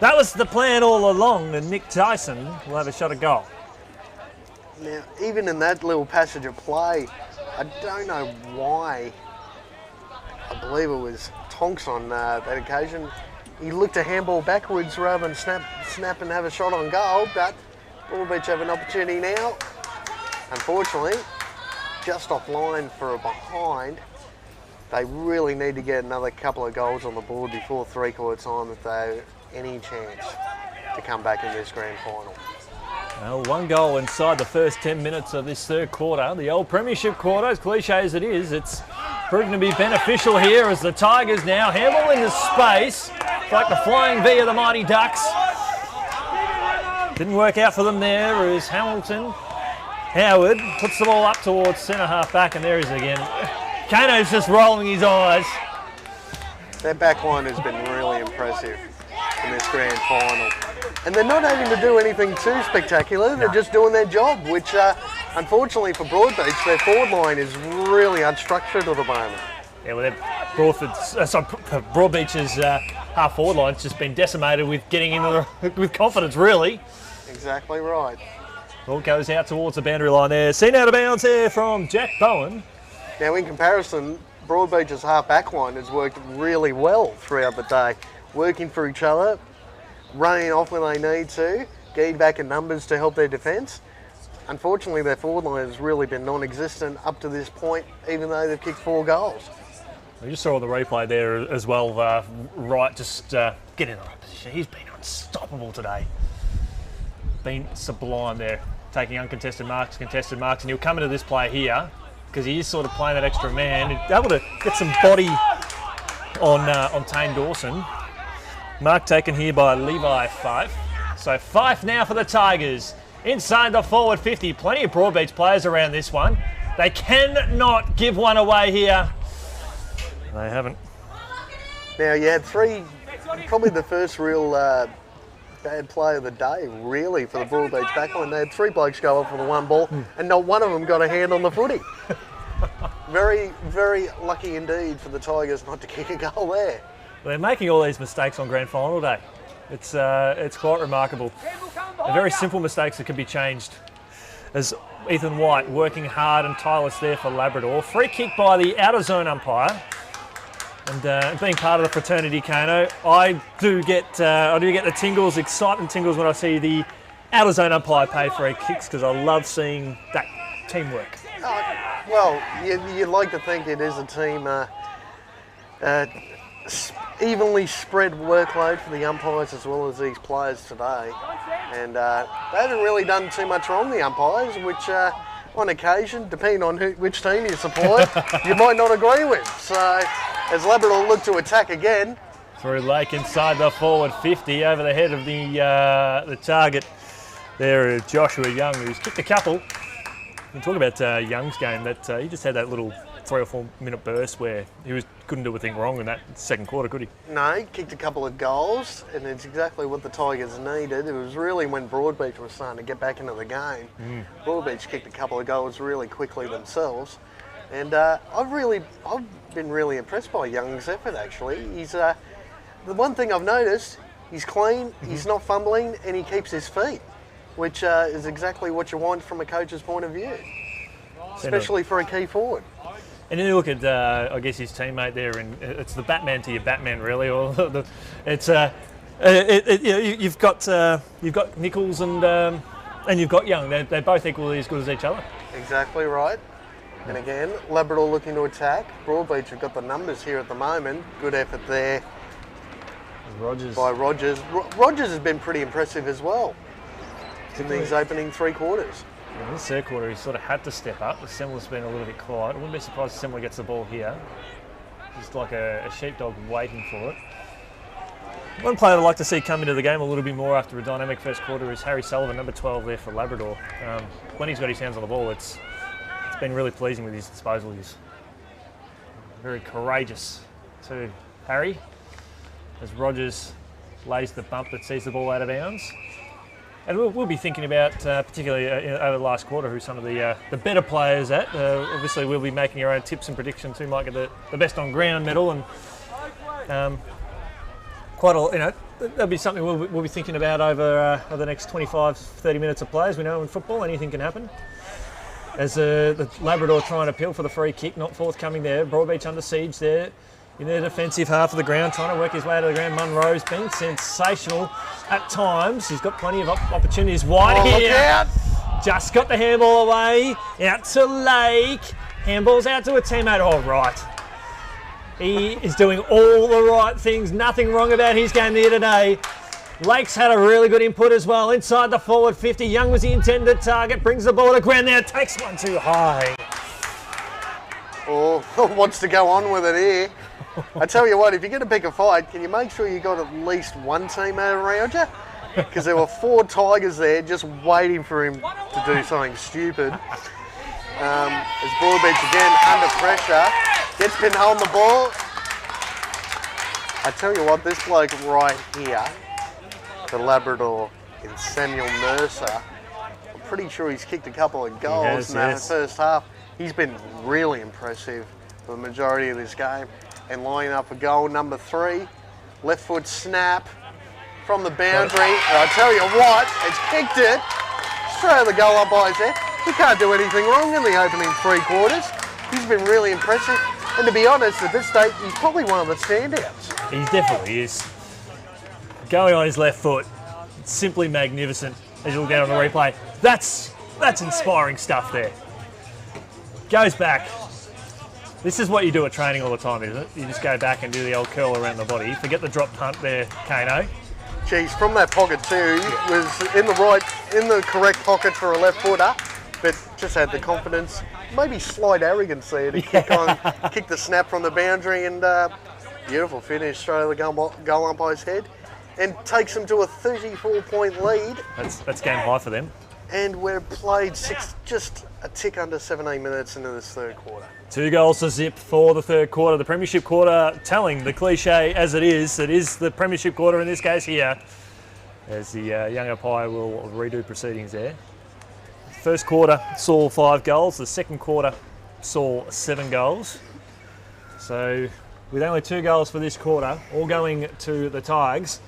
That was the plan all along, and Nick Tyson will have a shot at goal. Now, even in that little passage of play, I don't know why. I believe it was Tonks on that occasion. He looked a handball backwards rather than snap and have a shot on goal, but Broadbeach have an opportunity now. Unfortunately, just offline for a behind. They really need to get another couple of goals on the board before three-quarter time if they have any chance to come back in this grand final. Well, one goal inside the first 10 minutes of this third quarter. The old premiership quarter, as cliche as it is, it's proven to be beneficial here as the Tigers now handle into space. It's like the flying V of the Mighty Ducks. Didn't work out for them there as Howard puts the ball up towards centre half back, and there he is again. Kano's just rolling his eyes. Their back line has been really impressive in this grand final. And they're not having to do anything too spectacular, they're just doing their job, which unfortunately for Broadbeach, their forward line is really unstructured at the moment. Yeah, well, Broadbeach's half forward line's just been decimated with getting into with confidence, really. Exactly right. Ball goes out towards the boundary line there. Seen out of bounds there from Jack Bowen. Now, in comparison, Broadbeach's half-back line has worked really well throughout the day, working for each other, running off when they need to, getting back in numbers to help their defence. Unfortunately, their forward line has really been non-existent up to this point, even though they've kicked 4 goals. We just saw the replay there as well, Wright just get in the right position. He's been unstoppable today. Been sublime there, taking uncontested marks, contested marks, and he'll come into this play here, because he is sort of playing that extra man, able to get some body on Tane Dawson. Mark taken here by Levi Fife. So Fife now for the Tigers. Inside the forward 50. Plenty of Broadbeach players around this one. They cannot give one away here. They haven't. Now, you had 3, probably the first real bad play of the day, really, for the Broadbeach backline. They had 3 blokes go off with the one ball, and not one of them got a hand on the footy. Very, very lucky indeed for the Tigers not to kick a goal there. They're making all these mistakes on grand final day. It's quite remarkable. They're very simple mistakes that can be changed. As Ethan White working hard and tireless there for Labrador. Free kick by the outer zone umpire. And being part of the fraternity, Kano, I do get the tingles, excitement tingles when I see the out of zone umpire pay free kicks, because I love seeing that teamwork. Well, you'd like to think it is a team evenly spread workload for the umpires as well as these players today, and they haven't really done too much wrong, the umpires, which on occasion, depending on which team you support, you might not agree with. So as Labrador look to attack again. Through Lake inside the forward 50, over the head of the target there, Joshua Young, who's kicked a couple. You can talk about Young's game, that he just had that little 3 or 4 minute burst where he couldn't do a thing wrong in that second quarter, could he? No, he kicked a couple of goals, and it's exactly what the Tigers needed. It was really when Broadbeach was starting to get back into the game. Broadbeach kicked a couple of goals really quickly themselves, and I've been really impressed by Young's effort. Actually, he's the one thing I've noticed. He's clean, he's not fumbling, and he keeps his feet, which is exactly what you want from a coach's point of view, especially for a key forward. And then you look at, I guess, his teammate there, and it's the Batman to your Batman, really. Or you've got Nichols and you've got Young. They're both equally as good as each other. Exactly right. And again, Labrador looking to attack. Broadbeach have got the numbers here at the moment. Good effort there by Rogers. Rogers has been pretty impressive as well in these opening 3 quarters. In the third quarter, he sort of had to step up. The Assembly's been a little bit quiet. I wouldn't be surprised if Assembly gets the ball here. Just like a sheepdog waiting for it. One player I'd like to see come into the game a little bit more after a dynamic first quarter is Harry Sullivan, number 12 there for Labrador. When he's got his hands on the ball, it's been really pleasing with his disposal. He's very courageous too, Harry, as Rogers lays the bump that sees the ball out of bounds. And we'll be thinking about, particularly over the last quarter, who some of the better players at. Obviously, we'll be making our own tips and predictions who might get the best on ground medal, and that'll be something we'll be thinking about over the next 25-30 minutes of play. As we know in football, anything can happen. As the Labrador trying to appeal for the free kick, not forthcoming there. Broadbeach under siege there in the defensive half of the ground, trying to work his way to the ground. Munro's been sensational at times. He's got plenty of opportunities wide here. Just got the handball away, out to Lake. Handball's out to a teammate. All right. He is doing all the right things. Nothing wrong about his game here today. Lake's had a really good input as well. Inside the forward 50. Young was the intended target. Brings the ball to ground there. Takes one too high. Oh, wants to go on with it here. I tell you what, if you're going to pick a fight, can you make sure you got at least one teammate around you? Because there were 4 Tigers there just waiting for him to do something stupid. As Broadbeach again under pressure, gets pinned on the ball. I tell you what, this bloke right here, the Labrador in Samuel Mercer, I'm pretty sure he's kicked a couple of goals in that first half. He's been really impressive for the majority of this game. And lining up for goal number 3, left foot snap from the boundary. And I tell you what, it's kicked it straight out of the goal umpire's head. He can't do anything wrong in the opening 3 quarters. He's been really impressive. And to be honest, at this stage, he's probably one of the standouts. He definitely is. Going on his left foot, it's simply magnificent as you look down on the replay. That's inspiring stuff there. Goes back. This is what you do at training all the time, isn't it? You just go back and do the old curl around the body. Forget the drop punt there, Kano. Geez, from that pocket too, he was in the correct pocket for a left footer, but just had the confidence, maybe slight arrogance there to kick the snap from the boundary, and beautiful finish straight over the goal umpire's head, and takes them to a 34-point lead. That's game high for them. And we're played just a tick under 17 minutes into this third quarter. 2 goals to zip for the third quarter. The premiership quarter, telling the cliche as it is the premiership quarter in this case here, as the young umpire will redo proceedings there. First quarter saw 5 goals. The second quarter saw 7 goals. So with only 2 goals for this quarter, all going to the Tigers,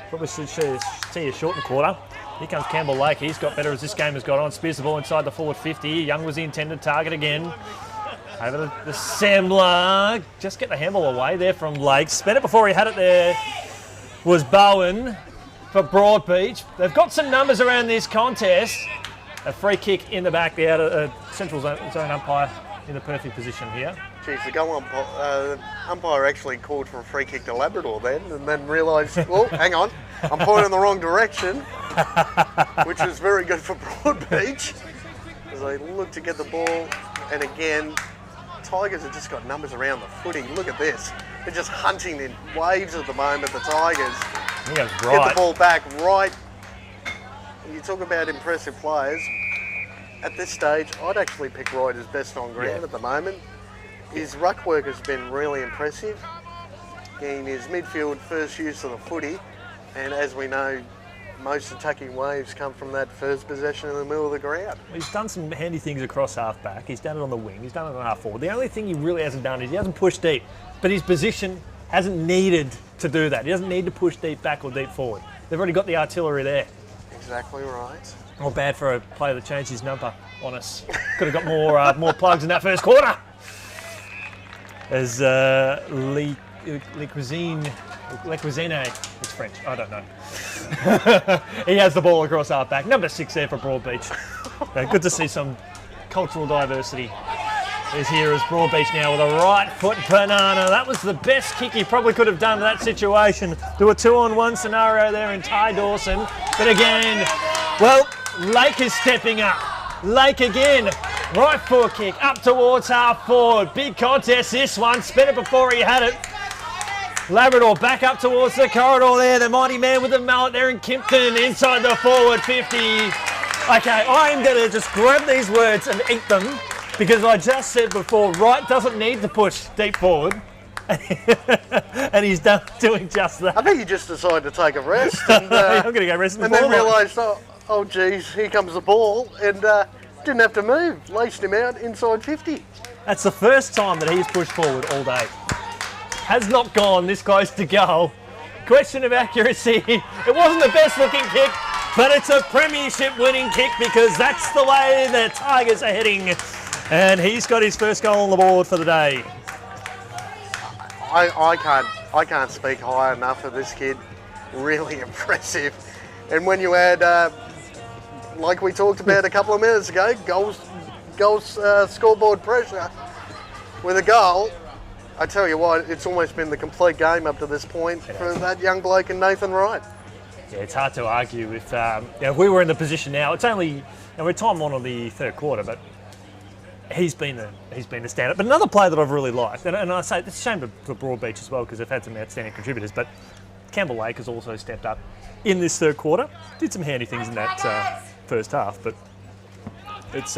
probably should see a shortened quarter. Here comes Campbell Lake. He's got better as this game has got on. Spears the ball inside the forward 50. Young was the intended target again. Over the Sembler. Just get the handball away there from Lake. Spent it before he had it there. Was Bowen for Broadbeach. They've got some numbers around this contest. A free kick in the back. The central zone umpire in the perfect position here. Geez, the goal umpire actually called for a free kick to Labrador then, and then realised, well, hang on, I'm pointing in the wrong direction, which was very good for Broadbeach, as they look to get the ball. And again, Tigers have just got numbers around the footy. Look at this. They're just hunting in waves at the moment, the Tigers. He goes right. Get the ball back right. You talk about impressive players. At this stage, I'd actually pick Wright as best on ground at the moment. His ruck work has been really impressive. In his midfield first use of the footy, and as we know, most attacking waves come from that first possession in the middle of the ground. He's done some handy things across half-back. He's done it on the wing. He's done it on half-forward. The only thing he really hasn't done is he hasn't pushed deep, but his position hasn't needed to do that. He doesn't need to push deep back or deep forward. They've already got the artillery there. Exactly right. Not bad for a player that changed his number on us. Could have got more plugs in that first quarter. As Le Cuisine, it's French, I don't know. He has the ball across half-back. Number 6 there for Broadbeach. Good to see some cultural diversity. Is here as Broadbeach now with a right foot banana. That was the best kick he probably could have done in that situation. Do a 2-on-1 scenario there in Ty Dawson. But again, well, Lake is stepping up. Lake again, right foot kick up towards half forward. Big contest this one, spent it before he had it. Labrador back up towards the corridor there. The mighty man with the mallet there in Kimpton inside the forward 50. Okay, I'm going to just grab these words and eat them because I just said before, Wright doesn't need to push deep forward. And he's doing just that. I think he just decided to take a rest. And, I'm going to go rest. And then realised, oh geez, here comes the ball, and didn't have to move. Laced him out inside 50. That's the first time that he's pushed forward all day. Has not gone this close to goal. Question of accuracy. It wasn't the best looking kick, but it's a premiership winning kick because that's the way the Tigers are heading. And he's got his first goal on the board for the day. I can't speak high enough of this kid. Really impressive. And when you add, like we talked about a couple of minutes ago, goals scoreboard pressure with a goal, I tell you what, it's almost been the complete game up to this point for that young bloke and Nathan Wright. Yeah, it's hard to argue with. If we were in the position now, it's only we're time on the third quarter, but he's been the standout. But another player that I've really liked, and I say it's a shame for Broadbeach as well because they've had some outstanding contributors, but Campbell Lake has also stepped up in this third quarter. Did some handy things in that first half, but it's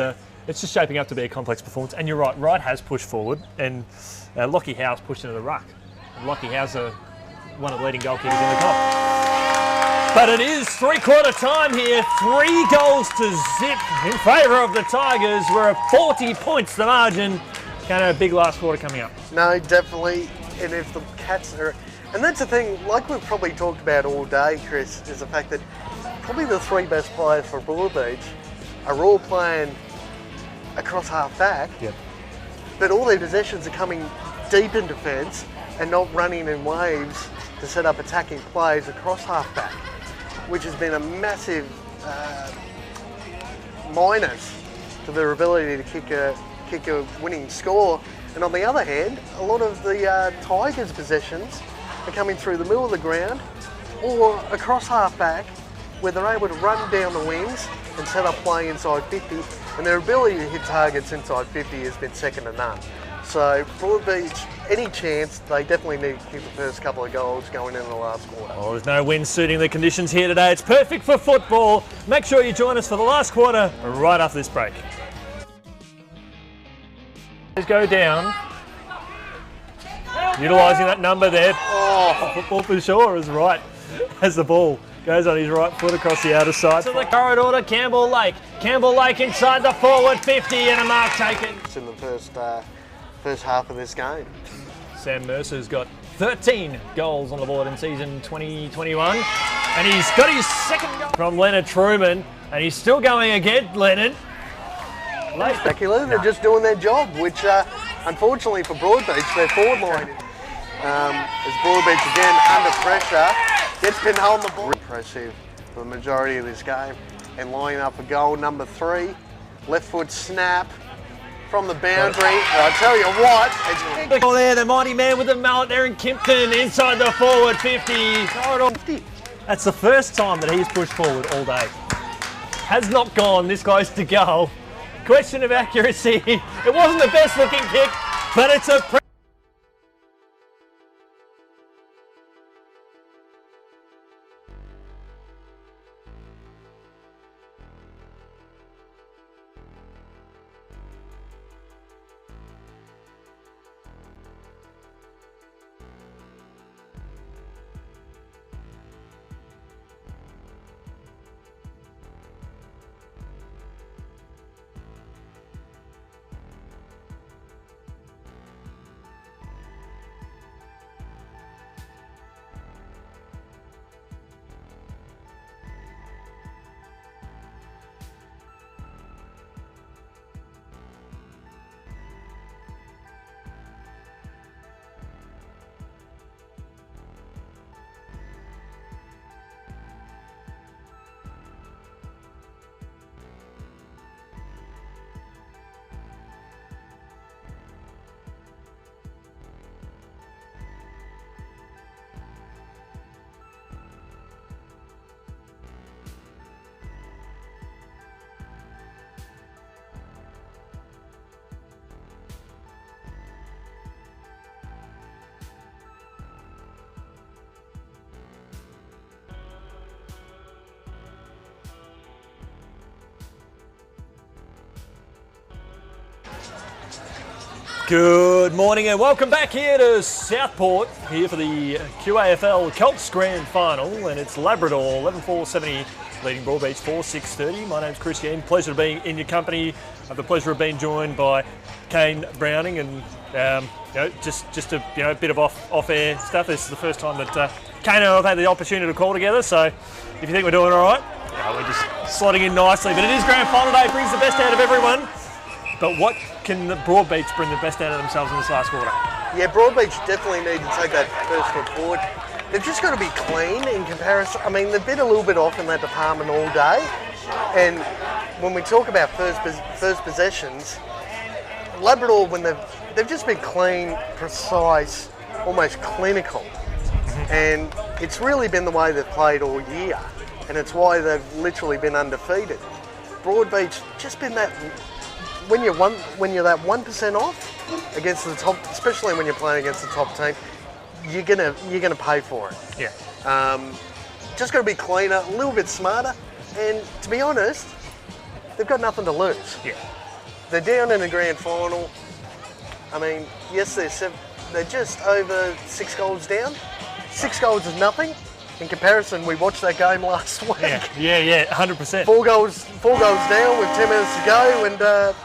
just shaping up to be a complex performance. And you're right, Wright has pushed forward, and Lockie Howe's pushed into the ruck. And Lockie Howe's one of the leading goal kickers in the comp. But it is three-quarter time here. 3 goals to zip in favour of the Tigers. We're at 40 points the margin. Can't have a big last quarter coming up. No, definitely. And if the Cats are... And that's the thing, like we've probably talked about all day, Chris, is the fact that probably the 3 best players for Broadbeach are all playing across half-back. Yep. But all their possessions are coming deep in defence and not running in waves to set up attacking plays across half-back, which has been a massive minus to their ability to kick a winning score. And on the other hand, a lot of the Tigers' possessions are coming through the middle of the ground or across half-back, where they're able to run down the wings and set up play inside 50, and their ability to hit targets inside 50 has been second to none. So Broadbeach, any chance, they definitely need to kick the first couple of goals going into the last quarter. Oh, there's no wind suiting the conditions here today. It's perfect for football. Make sure you join us for the last quarter right after this break. Let's go down. Utilising that number there. Oh, football for sure is right as the ball goes on his right foot across the outer side. To the corridor to Campbell Lake. Campbell Lake inside the forward 50 and a mark taken. It's in the first half of this game. Sam Mercer's got 13 goals on the board in season 2021. And he's got his second goal from Leonard Truman. And he's still going again, Leonard. Speculative, they're just doing their job, which Unfortunately for Broadbeach, their forward line is Broadbeach again under pressure. Gets pinned on the ball. Impressive for the majority of this game. And lining up for goal number 3. Left foot snap from the boundary. I tell you what, it's Oh, there, the mighty man with the mallet there in Kimpton inside the forward 50. 50. That's the first time that he's pushed forward all day. Has not gone this close to goal. Question of accuracy. It wasn't the best looking kick, but it's a Good morning and welcome back here to Southport, here for the QAFL COLTS Grand Final, and it's Labrador 11-4-70 leading Broadbeach 4-6-30. My name's Chris Yean. Pleasure to be in your company. I have the pleasure of being joined by Kane Browning, and just a bit of off-air stuff. This is the first time that Kane and I have had the opportunity to call together, so if you think we're doing all right, we're just slotting in nicely. But it is Grand Final day, brings the best out of everyone. But what can the Broadbeach bring the best out of themselves in this last quarter? Yeah, Broadbeach definitely need to take that first foot forward. They've just got to be clean in comparison. I mean, they've been a little bit off in that department all day. And when we talk about first possessions, Labrador, when they've just been clean, precise, almost clinical. And it's really been the way they've played all year. And it's why they've literally been undefeated. Broadbeach just been that... When you're that 1% off against the top, especially when you're playing against the top team, you're gonna pay for it. Yeah. Just got to be cleaner, a little bit smarter, and to be honest, they've got nothing to lose. Yeah. They're down in the grand final. I mean, yes, they're just over 6 goals down. 6 goals is nothing. In comparison, we watched that game last week. Yeah, 100%. 4 goals down with 10 minutes to go, and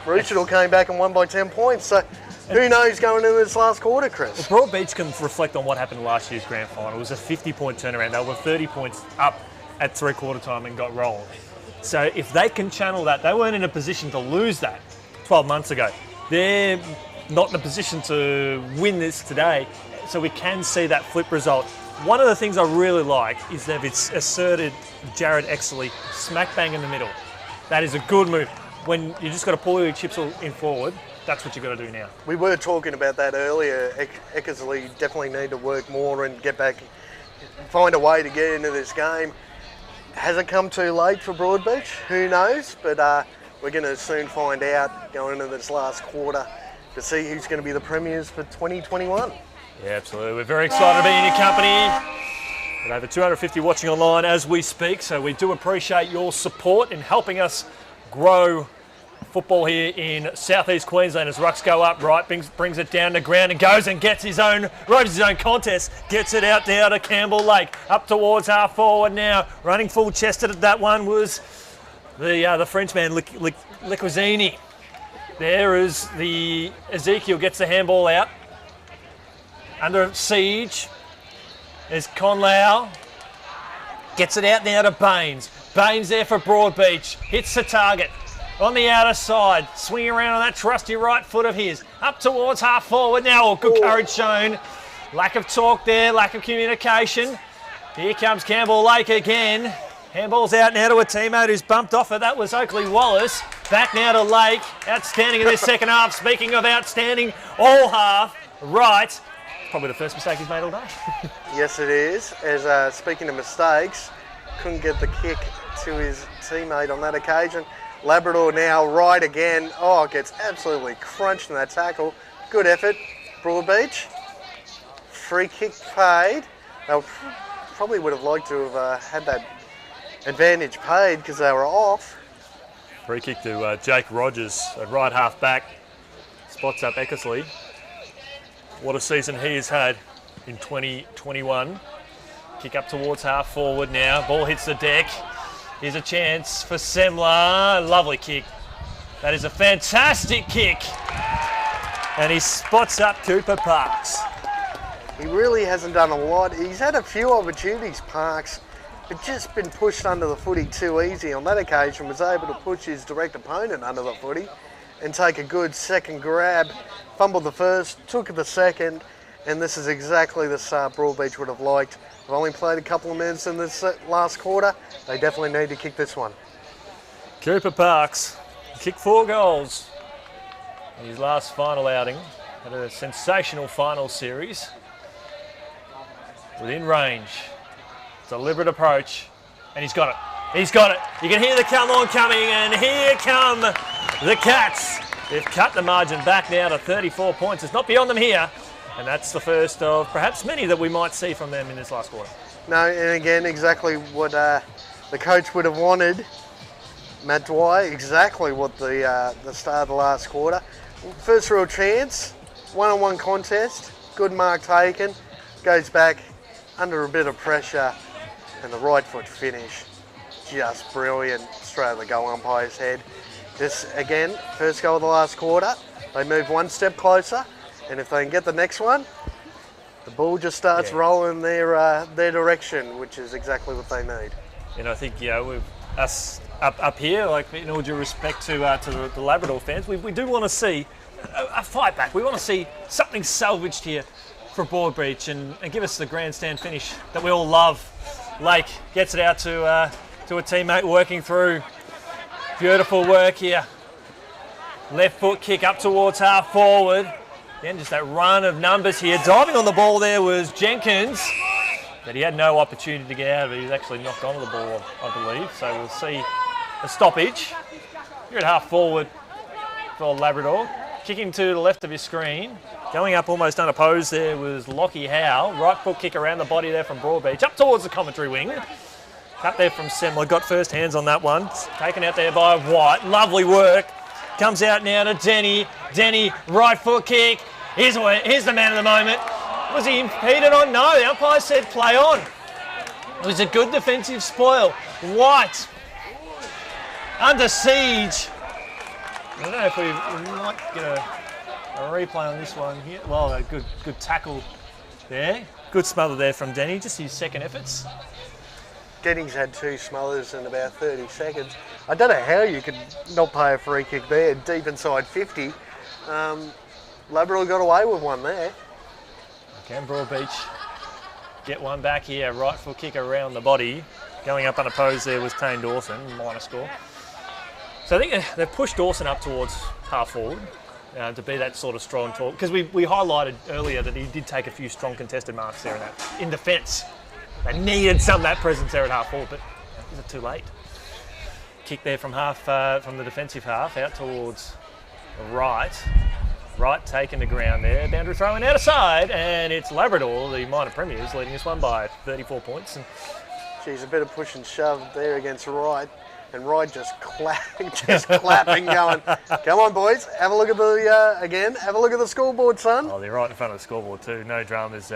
Maroochydore came back and won by 10 points. So who knows going into this last quarter, Chris? Well, Broadbeach can reflect on what happened last year's grand final. It was a 50-point turnaround. They were 30 points up at three-quarter time and got rolled. So if they can channel that, they weren't in a position to lose that 12 months ago. They're not in a position to win this today, so we can see that flip result. One of the things I really like is they've asserted Jared Exley smack bang in the middle. That is a good move. When you just got to pull your chips in forward, that's what you've got to do now. We were talking about that earlier. Eckersley definitely need to work more and get back, find a way to get into this game. Has it come too late for Broadbeach? Who knows? But we're going to soon find out going into this last quarter to see who's going to be the premiers for 2021. Yeah, absolutely. We're very excited to be in your company. With over 250 watching online as we speak, so we do appreciate your support in helping us grow football here in southeast Queensland as rucks go up right, brings it down to ground and goes and gets his own contest, gets it out there to Campbell Lake, up towards half forward now, running full chested at that one was the Frenchman Liquizini. There is the Ezekiel gets the handball out, under siege. There's Conlau, gets it out now to Baines. Baines there for Broadbeach, hits the target. on the outer side, swinging around on that trusty right foot of his, up towards half forward now. Good courage shown. Lack of talk there, lack of communication. Here comes Campbell Lake again. Handball's out now to a teammate who's bumped off it. That was Oakley Wallace. Back now to Lake. Outstanding in this second half. Speaking of outstanding, all half, right. Probably the first mistake he's made all day. Yes, it is. As speaking of mistakes, couldn't get the kick to his teammate on that occasion. Labrador now right again. Oh, gets absolutely crunched in that tackle. Good effort. Broadbeach. Free kick paid. They probably would have liked to have had that advantage paid because they were off. Free kick to Jake Rogers at right half back. Spots up Eckersley. What a season he has had in 2021. Kick up towards half forward now. Ball hits the deck. Here's a chance for Semler. Lovely kick. That is a fantastic kick. And he spots up Cooper Parks. He really hasn't done a lot. He's had a few opportunities, Parks, but just been pushed under the footy too easy. On that occasion, was able to push his direct opponent under the footy and take a good second grab. Fumbled the first, took the second, and this is exactly the start Broadbeach would have liked. They've only played a couple of minutes in this last quarter. They definitely need to kick this one. Cooper Parks kicked 4 goals in his last final outing. Had a sensational final series. Within range. Deliberate approach. And he's got it. He's got it. You can hear the come on coming, and here come the Cats. They've cut the margin back now to 34 points. It's not beyond them here. And that's the first of perhaps many that we might see from them in this last quarter. No, and again, exactly what the coach would have wanted. Matt Dwyer, exactly what the start of the last quarter. First real chance, one-on-one contest, good mark taken, goes back under a bit of pressure, and the right foot finish. Just brilliant, straight at the goal umpire's head. This, again, first goal of the last quarter. They move one step closer, and if they can get the next one, the ball just starts rolling their direction, which is exactly what they need. And I think, with us up here, like in all due respect to the Labrador fans, we do want to see a fight back. We want to see something salvaged here for Broadbeach and give us the grandstand finish that we all love. Lake gets it out to a teammate working through. Beautiful work here. Left foot kick up towards half forward. Again, just that run of numbers here. Diving on the ball there was Jenkins, but he had no opportunity to get out of it. He was actually knocked onto the ball, I believe. So we'll see a stoppage. You're at half forward for Labrador. Kicking to the left of your screen. Going up almost unopposed there was Lockie Howe. Right foot kick around the body there from Broadbeach. Up towards the commentary wing. Cut there from Semler. Got first hands on that one. Taken out there by White. Lovely work. Comes out now to Denny. Denny, right foot kick. Here's the man of the moment. Was he impeded on? No, the umpire said play on. It was a good defensive spoil. White under siege. I don't know if we might get a replay on this one here. Well, a good tackle there. Good smother there from Denny. Just his second efforts. Denny's had 2 smothers in about 30 seconds. I don't know how you could not pay a free kick there, deep inside 50. Labrador got away with one there. Can Broadbeach get one back here? Right foot kick around the body. Going up unopposed there was Tane Dawson, minor score. So I think they've pushed Dawson up towards half forward to be that sort of strong talk. Because we highlighted earlier that he did take a few strong contested marks there in defence. They needed some of that presence there at half forward, but is it too late? Kick there from the defensive half out towards the right. Right taken to ground there. Boundary throw in out of side, and it's Labrador, the minor premiers, leading this one by 34 points. And geez, a bit of push and shove there against Wright, and Wright just clapping, going, "Come on, boys, have a look at the have a look at the scoreboard, son." Oh, they're right in front of the scoreboard too. No dramas.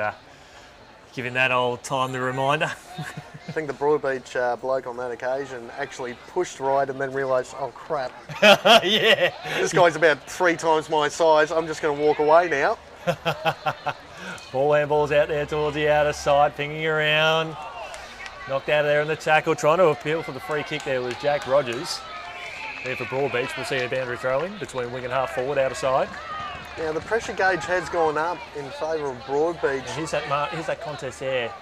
Giving that old time the reminder. I think the Broadbeach bloke on that occasion actually pushed Wright and then realised, oh crap. Yeah. This guy's about 3 times my size. I'm just going to walk away now. Ball handball's out there towards the outer side, pinging around. Knocked out of there in the tackle, trying to appeal for the free kick there was Jack Rogers. there for Broadbeach. We'll see a boundary throw in between wing and half forward, out of side. Now the pressure gauge has gone up in favour of Broadbeach. And here's that contest there.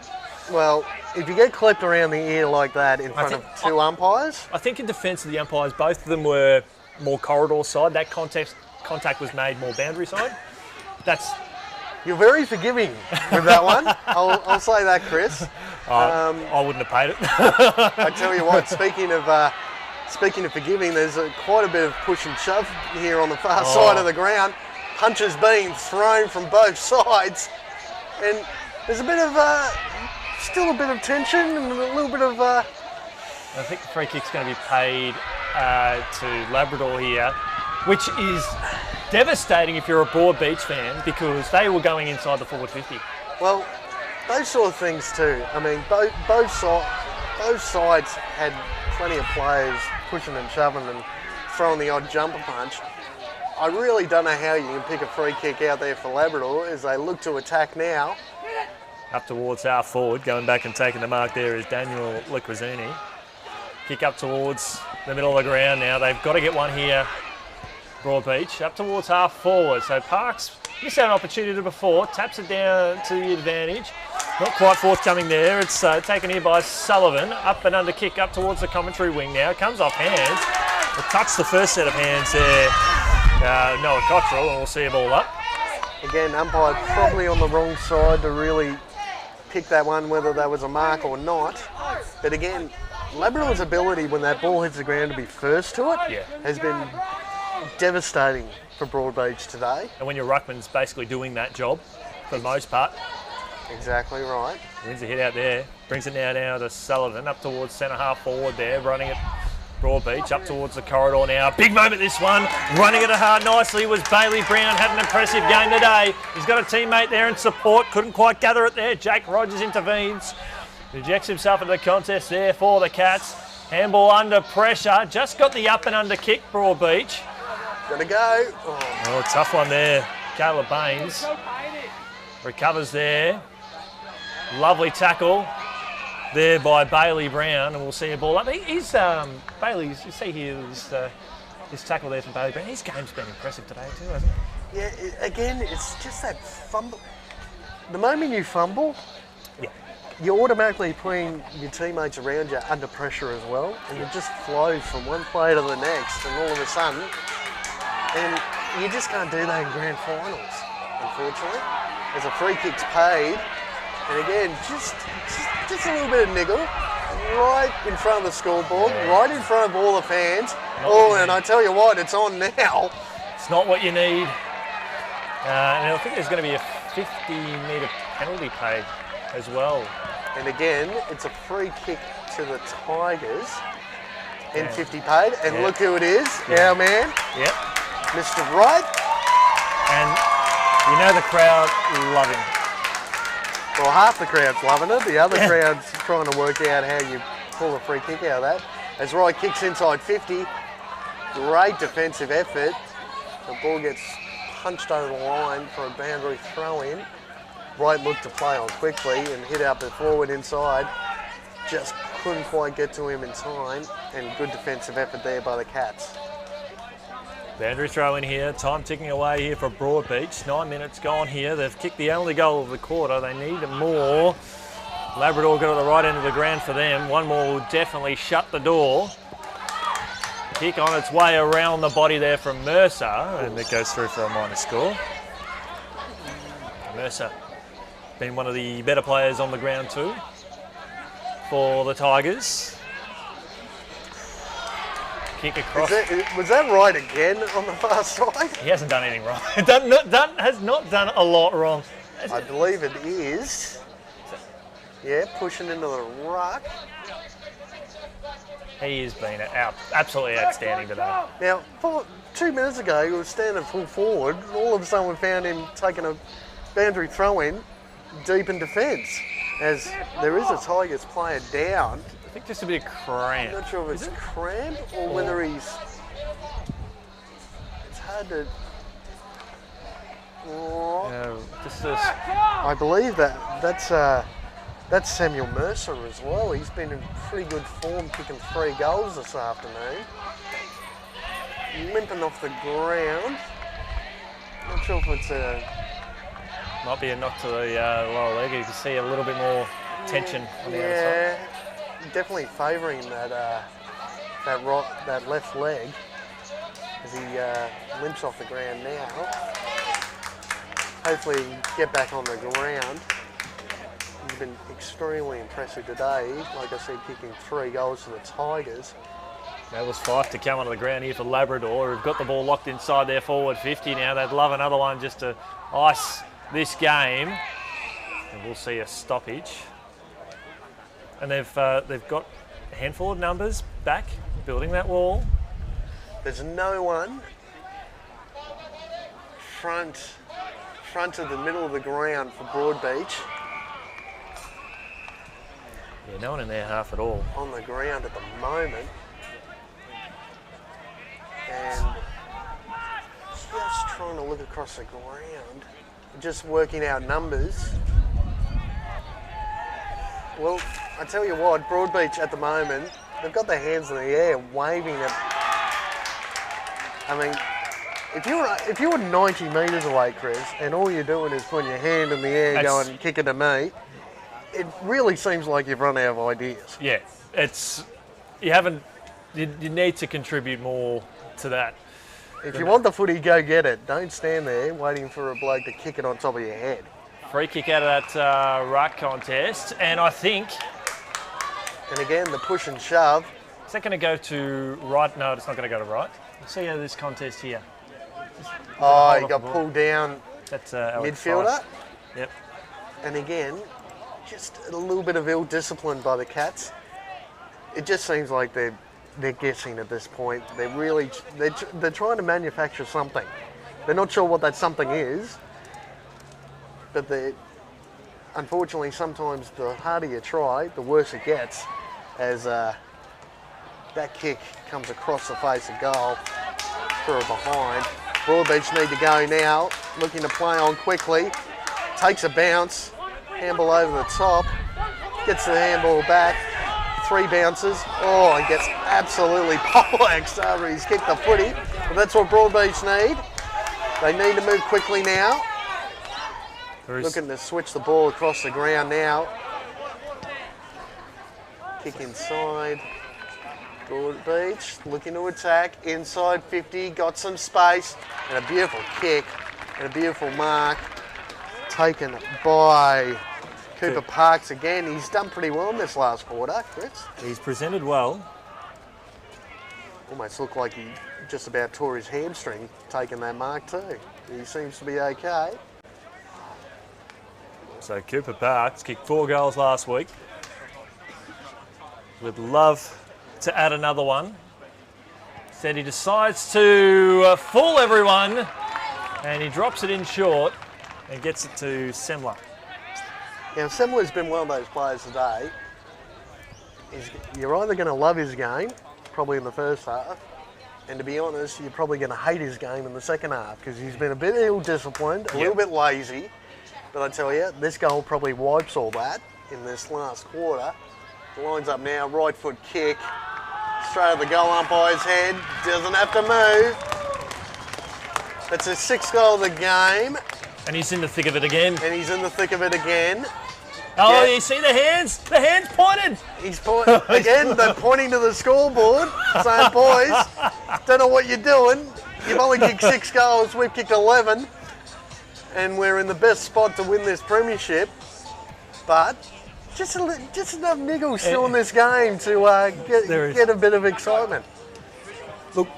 Well, if you get clipped around the ear like that in front of two umpires... I think in defence of the umpires, both of them were more corridor side. That contact was made more boundary side. You're very forgiving with that one. I'll say that, Chris. I wouldn't have paid it. I tell you what, speaking of forgiving, there's quite a bit of push and shove here on the far side of the ground. Punches being thrown from both sides, and there's a bit of still a bit of tension and a little bit of. I think the free kick's going to be paid to Labrador here, which is devastating if you're a Broadbeach fan because they were going inside the forward 50. Well, those sort of things too. I mean, both sides had plenty of players pushing and shoving and throwing the odd jumper punch. I really don't know how you can pick a free kick out there for Labrador as they look to attack now. Up towards half forward, going back and taking the mark there is Daniel Liquazzini. Kick up towards the middle of the ground now. They've got to get one here, Broadbeach, up towards half forward. So Parks missed out an opportunity before, taps it down to the advantage. Not quite forthcoming there. It's taken here by Sullivan. Up and under kick up towards the commentary wing now. Comes off hands. It touched the first set of hands there. Noah Cottrell, and we'll see a ball up. Again, umpire probably on the wrong side to really pick that one, whether that was a mark or not. But again, Labrador's ability when that ball hits the ground to be first to it has been devastating for Broadbeach today. And when your ruckman's basically doing that job for the most part. Exactly right. Wins a hit out there, brings it now to Sullivan, up towards centre half forward there, running it Broadbeach, up towards the corridor now. Big moment this one, running it hard nicely was Bailey Brown, had an impressive game today. He's got a teammate there in support, couldn't quite gather it there. Jake Rogers intervenes, rejects himself into the contest there for the Cats. Handball under pressure, just got the up and under kick, Broadbeach. Gotta go. Oh, tough one there. Caleb Baines recovers there. Lovely tackle there by Bailey Brown, and we'll see a ball up. He's Bailey. You see here this tackle there from Bailey Brown. His game's been impressive today too, hasn't it? Yeah. Again, it's just that fumble. The moment you fumble, you're automatically putting your teammates around you under pressure as well, and it just flows from one player to the next, and all of a sudden, and you just can't do that in grand finals, unfortunately. As a free kick's paid. And again, just a little bit of niggle, right in front of the scoreboard, right in front of all the fans. And I tell you what, it's on now. It's not what you need. And I think there's going to be a 50-metre penalty paid as well. And again, it's a free kick to the Tigers. And 50 paid. And look who it is, our man, Mr. Wright. And you know the crowd love him. Well, half the crowd's loving it. The other crowd's trying to work out how you pull a free kick out of that. As Wright kicks inside 50, great defensive effort. The ball gets punched over the line for a boundary throw-in. Wright looked to play on quickly and hit out the forward inside. Just couldn't quite get to him in time, and good defensive effort there by the Cats. Boundary throw in here, time ticking away here for Broadbeach. 9 minutes gone here. They've kicked the only goal of the quarter. They need more. Labrador got to the right end of the ground for them. One more will definitely shut the door. Kick on its way around the body there from Mercer, and it goes through for a minor score. Mercer been one of the better players on the ground too for the Tigers. Kick across. Was that right again on the far side? He hasn't done anything wrong. Has not done a lot wrong. I believe it is. Yeah, pushing into the ruck. He has been absolutely outstanding today. Now, 2 minutes ago, he was standing full forward, and all of a sudden we found him taking a boundary throw-in deep in defence, as there is a Tigers player down. I think just a bit of cramp. I'm not sure if it's cramp or whether he's... It's hard to... I believe that's Samuel Mercer as well. He's been in pretty good form, kicking 3 goals this afternoon. limping off the ground. Not sure if it's a... Might be a knock to the lower leg. You can see a little bit more tension on the other Yeah, side. definitely favouring that left leg as he limps off the ground now. Hopefully he can get back on the ground. He's been extremely impressive today. Like I said, kicking 3 goals to the Tigers. That was 5 to come onto the ground here for Labrador, who've got the ball locked inside their forward 50 now. They'd love another one just to ice this game. And we'll see a stoppage. And they've got a handful of numbers back, building that wall. There's no one front of the middle of the ground for Broadbeach. Yeah, no one in their half at all. On the ground at the moment. And just trying to look across the ground, just working out numbers. Well, I tell you what, Broadbeach at the moment, they've got their hands in the air, waving it. I mean, if you were 90 metres away, Chris, and all you're doing is putting your hand in the air, going, kick it to me, it really seems like you've run out of ideas. Yeah, you need to contribute more to that. If you want the footy, go get it. Don't stand there waiting for a bloke to kick it on top of your head. Free kick out of that ruck contest, and I think... And again, the push and shove. Is that going to go to right? No, it's not going to go to right. See how this contest here. Oh, he got pulled down. That's midfielder. Feist. Yep. And again, just a little bit of ill discipline by the Cats. It just seems like they're guessing at this point. They're trying to manufacture something. They're not sure what that something is, but unfortunately sometimes the harder you try, the worse it gets, as that kick comes across the face of goal for a behind. Broadbeach need to go now, looking to play on quickly. Takes a bounce, handball over the top, gets the handball back. 3 bounces. Oh, and gets absolutely poleaxed after he's kicked the footy. But that's what Broadbeach need. They need to move quickly now. Looking to switch the ball across the ground now. Kick inside. Broadbeach looking to attack. Inside 50, got some space. And a beautiful kick and a beautiful mark. Taken by Cooper Parks again. He's done pretty well in this last quarter, Chris. He's presented well. Almost looked like he just about tore his hamstring taking that mark too. He seems to be okay. So Cooper Parks kicked 4 goals last week. Would love to add another one. Said he decides to fool everyone, and he drops it in short and gets it to Semler. Now, Semler's been one of those players today. You're either going to love his game, probably in the first half, and to be honest, you're probably going to hate his game in the second half because he's been a bit ill-disciplined, a little bit lazy. But I tell you, this goal probably wipes all that in this last quarter. The line's up now, right foot kick, straight at the goal umpire's head, doesn't have to move. That's his 6th goal of the game. And he's in the thick of it again. And he's in the thick of it again. Oh, you see the hands? The hands pointed. He's pointing again. They're pointing to the scoreboard, saying, "Boys, don't know what you're doing. You've only kicked 6 goals. We've kicked 11, and we're in the best spot to win this premiership." But just enough niggles still in this game to get a bit of excitement. Look,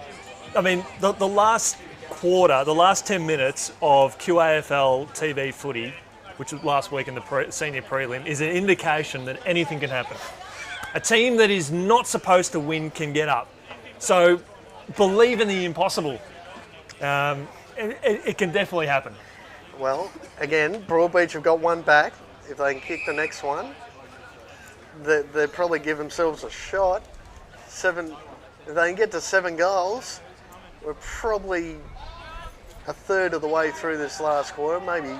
I mean, the last quarter, the last 10 minutes of QAFL TV footy, which was last week in the senior prelim, is an indication that anything can happen. A team that is not supposed to win can get up. So believe in the impossible. It can definitely happen. Well, again, Broadbeach have got one back. If they can kick the next one, they'll probably give themselves a shot. If they can get to 7 goals, we're probably a third of the way through this last quarter, maybe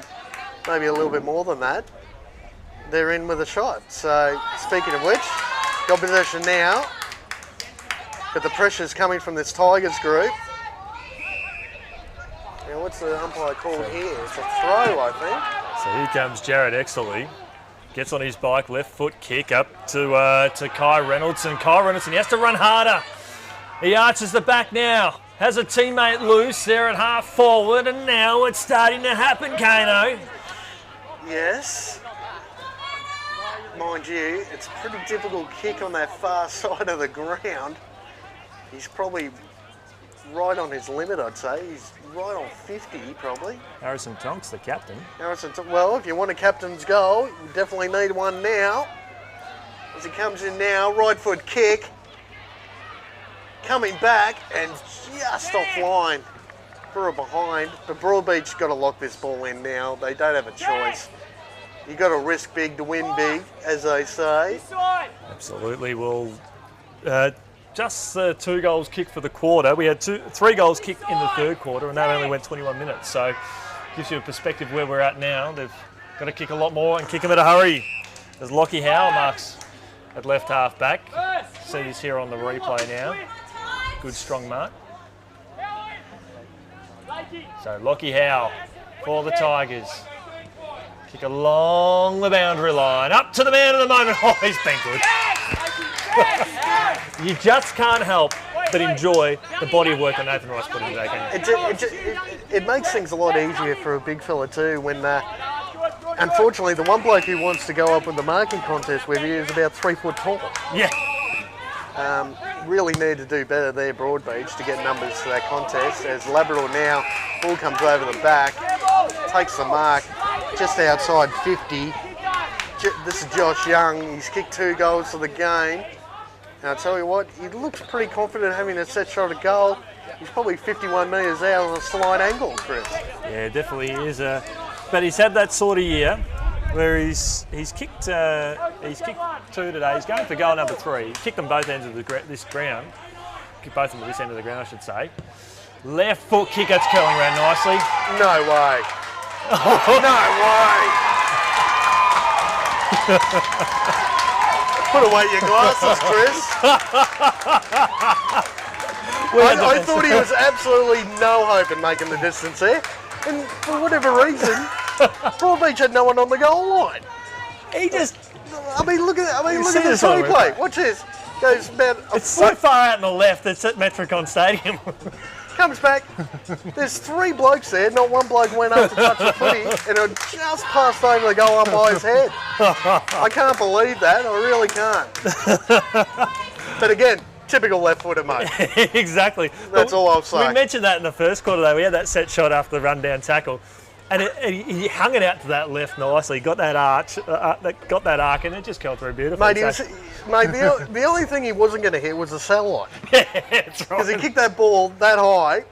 a little bit more than that. They're in with a shot. So, speaking of which, got possession now, but the pressure's coming from this Tigers group. what's the umpire called here? It's a throw, I think. So here comes Jared Exley. Gets on his bike, left foot kick up to Kai Reynolds. And Kai Reynolds, he has to run harder. He arches the back now. Has a teammate loose there at half forward. And now it's starting to happen, Kano. Yes. Mind you, it's a pretty difficult kick on that far side of the ground. He's probably right on his limit, I'd say. He's right on 50, probably. Harrison Tonks, the captain. Well, if you want a captain's goal, you definitely need one now. As he comes in now, right foot kick. Coming back and just offline for a behind. But Broadbeach got to lock this ball in now. They don't have a choice. You got to risk big to win big, as they say. Absolutely. Well, just 2 goals kicked for the quarter. We had 3 goals kicked in the third quarter, and that only went 21 minutes. So gives you a perspective where we're at now. They've got to kick a lot more and kick them in a hurry. As Lockie Howe marks at left half back. See this here on the replay now. Good strong mark. So Lockie Howe for the Tigers. Kick along the boundary line. Up to the man of the moment. Oh, he's been good. You just can't help but enjoy the body of work that Nathan Rice put in today, can you? It makes things a lot easier for a big fella too when, unfortunately, the one bloke who wants to go up with the marking contest with you is about 3 foot tall. Yeah. Really need to do better there, Broadbeach, to get numbers to that contest. As Labrador now, ball comes over the back, takes the mark just outside 50. This is Josh Young. He's kicked 2 goals for the game. And I'll tell you what, he looks pretty confident having a set shot at goal. He's probably 51 metres out on a slight angle, Chris. Yeah, definitely is. But he's had that sort of year where he's kicked 2 today. He's going for goal number 3. He kicked them both ends of this ground. Kicked both of them at this end of the ground, I should say. Left foot kick, that's curling around nicely. No way. No way. Put away your glasses, Chris. I thought he was absolutely no hope in making the distance there. And for whatever reason, Broadbeach had no one on the goal line. He just... look at this replay. Watch this. Goes about It's so far out on the left, it's at Metricon Stadium. Comes back. There's 3 blokes there. Not one bloke went up to touch the footy, and it just passed over the goal umpire's head. I can't believe that. I really can't. But again, typical left footer, mate. Exactly. That's all I'll say. We mentioned that in the first quarter, though. We had that set shot after the run-down tackle. And he hung it out to that left nicely. Got that arch, and it just curled through beautifully. Mate, the only thing he wasn't going to hit was the satellite. Yeah, that's right. Because he kicked that ball that high,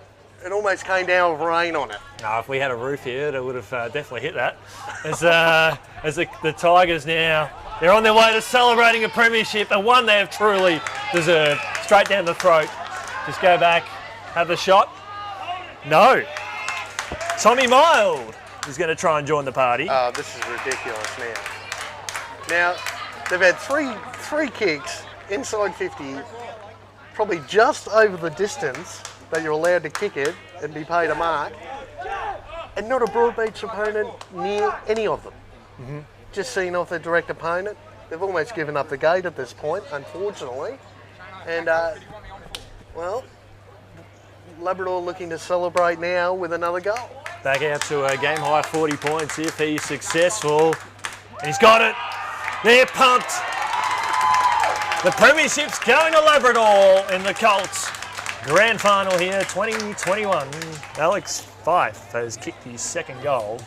it almost came down with rain on it. No, if we had a roof here, it would have definitely hit that. As the Tigers now, they're on their way to celebrating a premiership, and one they have truly deserved. Straight down the throat. Just go back, have the shot. No. Tommy Mild is going to try and join the party. Oh, this is ridiculous now. Now, they've had three kicks inside 50, probably just over the distance that you're allowed to kick it and be paid a mark, and not a Broadbeach opponent near any of them. Mm-hmm. Just seeing off their direct opponent. They've almost given up the gate at this point, unfortunately. And, well, Labrador looking to celebrate now with another goal. Back out to a game high 40 points if he's successful. And he's got it. They're pumped. The premiership's going to Labrador in the COLTS grand final here, 2021. Alex Fife has kicked his 2nd goal.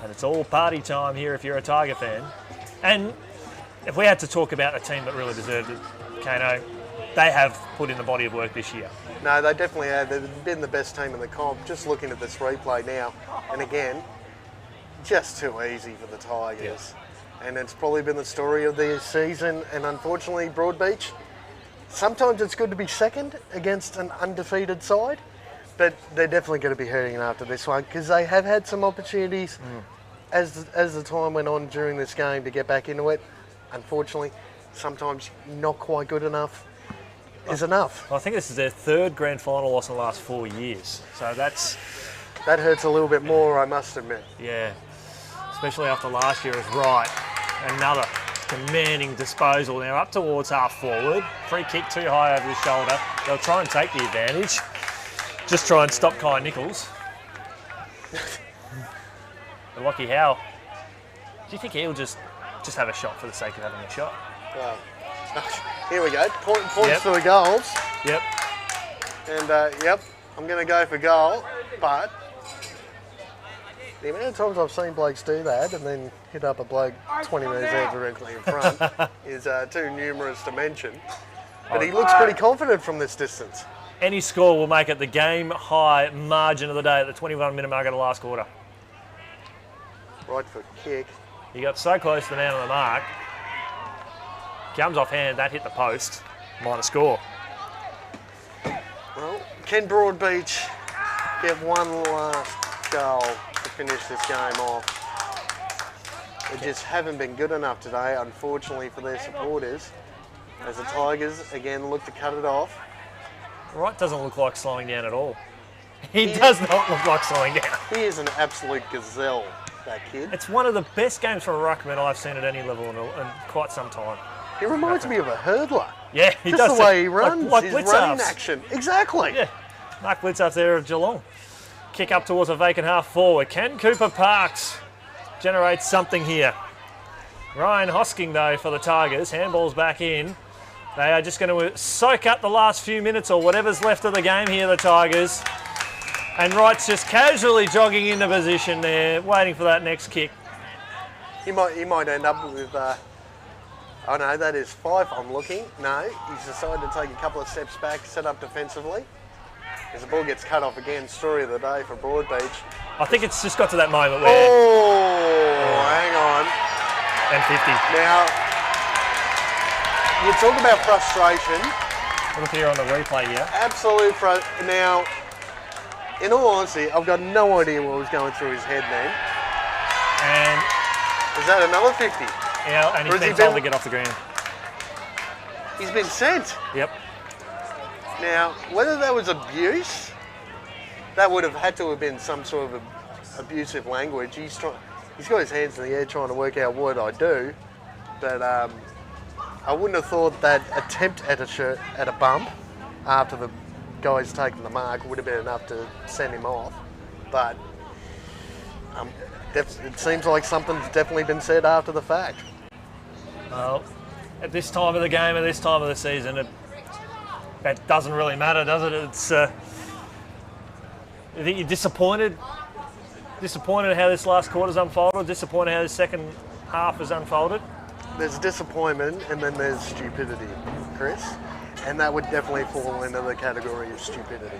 And it's all party time here if you're a Tiger fan. And if we had to talk about a team that really deserved it, Kano, they have put in the body of work this year. No, they definitely have. They've been the best team in the comp. Just looking at this replay now, and again, just too easy for the Tigers. Yes. And it's probably been the story of their season, and unfortunately, Broadbeach, sometimes it's good to be second against an undefeated side, but they're definitely going to be hurting after this one, because they have had some opportunities as the time went on during this game to get back into it. Unfortunately, sometimes not quite good enough is enough. I think this is their 3rd grand final loss in the last 4 years. So that's That hurts a little bit more, I must admit. Yeah, especially after last year is right. Another commanding disposal now up towards half forward. Free kick too high over the shoulder. They'll try and take the advantage. Just try and stop Kai Nichols. But Lockie Howe, do you think he'll just have a shot for the sake of having a shot? Well, here we go. Points for the goals. Yep. And yep, I'm going to go for goal, but the amount of times I've seen blokes do that and then hit up a bloke 20 metres out directly in front is too numerous to mention. But he looks pretty confident from this distance. Any score will make it the game high margin of the day at the 21-minute mark of the last quarter. Right foot kick. He got so close to the man on the mark. Comes off hand, that hit the post. Minor score. Well, can Broadbeach get one last goal to finish this game off? They just haven't been good enough today, unfortunately, for their supporters, as the Tigers again look to cut it off. Wright doesn't look like slowing down at all. He does not look like slowing down. He is an absolute gazelle, that kid. It's one of the best games from a ruckman I've seen at any level in quite some time. He reminds me of a hurdler. Yeah, he just does. Just the way he runs, like his running action. Exactly. Yeah, Mark Blitzarf's there of Geelong. Kick up towards a vacant half forward. Can Cooper Parks generate something here? Ryan Hosking, though, for the Tigers. Handball's back in. They are just going to soak up the last few minutes or whatever's left of the game here, the Tigers. And Wright's just casually jogging into position there, waiting for that next kick. He might end up with... oh no, that is Fife, I'm looking. No, he's decided to take a couple of steps back, set up defensively. As the ball gets cut off again, story of the day for Broadbeach. I think it's just got to that moment where... Oh, hang on. And 50. Now, you talk about frustration. Look here on the replay here. Absolute frustration. Now, in all honesty, I've got no idea what was going through his head then. And... is that another 50? Yeah, and he's been told to get off the ground. He's been sent. Yep. Now, whether that was abuse, that would have had to have been some sort of abusive language. He's got his hands in the air trying to work out what I do, but I wouldn't have thought that attempt at a bump after the guy's taken the mark would have been enough to send him off. But it seems like something's definitely been said after the fact. Well, at this time of the game, at this time of the season, that doesn't really matter, does it? It's. I think you're disappointed. Disappointed how this last quarter's unfolded. Disappointed how the second half has unfolded. There's disappointment and then there's stupidity, Chris, and that would definitely fall into the category of stupidity.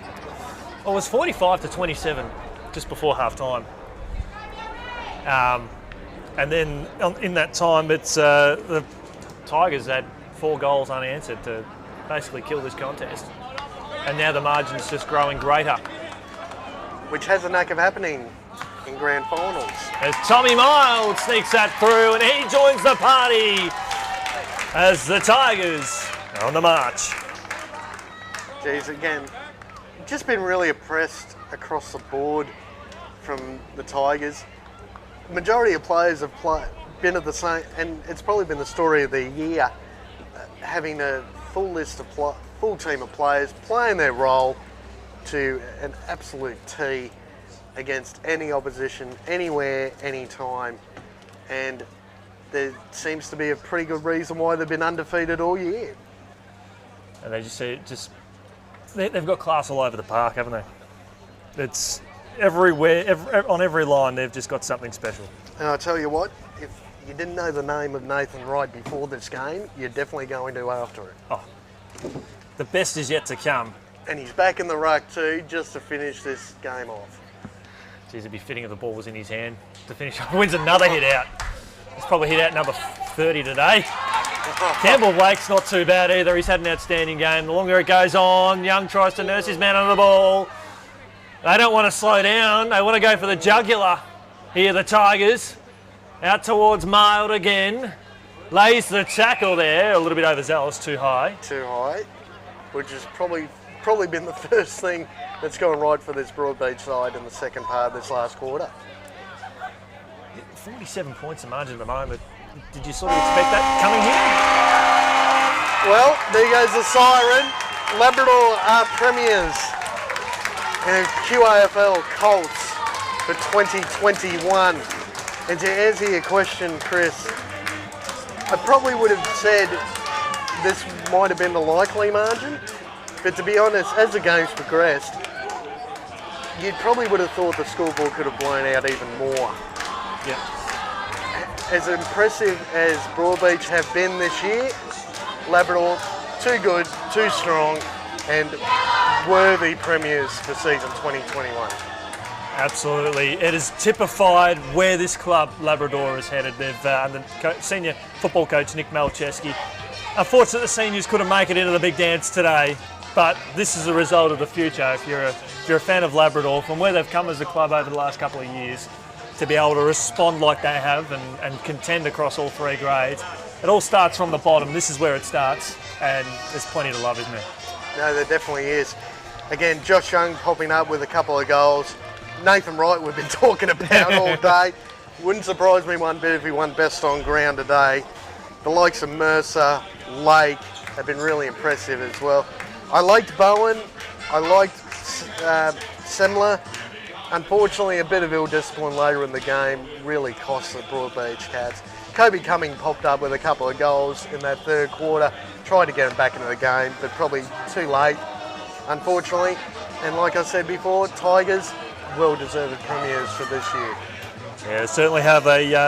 Well, it was 45-27 just before half time. And then in that time, it's the Tigers had 4 goals unanswered to basically kill this contest. And now the margin's just growing greater. Which has a knack of happening in grand finals. As Tommy Miles sneaks that through and he joins the party as the Tigers are on the march. Geez, again, just been really impressed across the board from the Tigers. Majority of players have been at the same, and it's probably been the story of the year, having a full team of players playing their role to an absolute T against any opposition, anywhere, anytime, and there seems to be a pretty good reason why they've been undefeated all year. And they they've got class all over the park, haven't they? It's everywhere, on every line, they've just got something special. And I tell you what, if you didn't know the name of Nathan Wright before this game, you're definitely going to after it. Oh, the best is yet to come. And he's back in the ruck too, just to finish this game off. Geez, it'd be fitting if the ball was in his hand to finish off. Wins another hit out. He's probably hit out number 30 today. Campbell Blake's not too bad either. He's had an outstanding game. The longer it goes on, Young tries to nurse his man under the ball. They don't want to slow down. They want to go for the jugular. Here the Tigers. Out towards Mild again. Lays the tackle there. A little bit overzealous, too high. Too high, which is probably probably been the first thing that's gone right for this Broadbeach side in the second part of this last quarter. 47 points of margin at the moment. Did you sort of expect that coming here? Well, there goes the siren. Labrador are premiers and QAFL COLTS for 2021. And to answer your question, Chris, I probably would have said this might have been the likely margin, but to be honest, as the games progressed, you probably would have thought the scoreboard could have blown out even more. Yeah. As impressive as Broadbeach have been this year, Labrador, too good, too strong, and worthy premiers for season 2021. Absolutely. It has typified where this club, Labrador, is headed. They've under senior football coach Nick Malcheski. Unfortunately, the seniors couldn't make it into the big dance today, but this is a result of the future. If you're a fan of Labrador, from where they've come as a club over the last couple of years, to be able to respond like they have and contend across all three grades, it all starts from the bottom. This is where it starts, and there's plenty to love, isn't there? No, there definitely is. Again, Josh Young popping up with a couple of goals. Nathan Wright we've been talking about all day. Wouldn't surprise me one bit if he won best on ground today. The likes of Mercer, Lake have been really impressive as well. I liked Bowen. I liked Semler. Unfortunately, a bit of ill discipline later in the game really cost the Broadbeach Cats. Kobe Cumming popped up with a couple of goals in that third quarter. Tried to get him back into the game, but probably too late, unfortunately. And like I said before, Tigers, well-deserved premiers for this year. Yeah, certainly have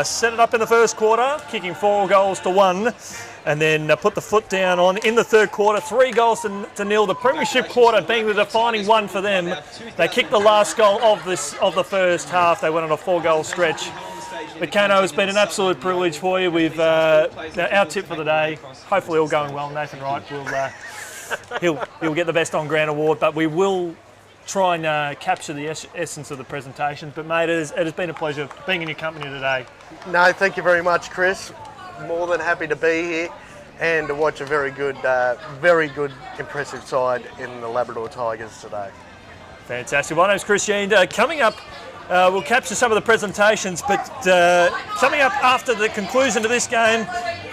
set it up in the first quarter, kicking 4-1, and then put the foot down on in the third quarter, 3 goals to nil. The premiership quarter being the defining one for them. They kicked the last goal of the first half. They went on a 4-goal stretch. But Kano, it's been an absolute privilege for you. We've our tip for the day. Hopefully all going well. Nathan Wright will he'll get the best on ground award, but we will try and capture the essence of the presentation. But mate, it has been a pleasure being in your company today. No, thank you very much, Chris. More than happy to be here and to watch a very good, impressive side in the Labrador Tigers today. Fantastic. My name's Chris Yeend. Coming up, we'll capture some of the presentations, but coming up after the conclusion of this game,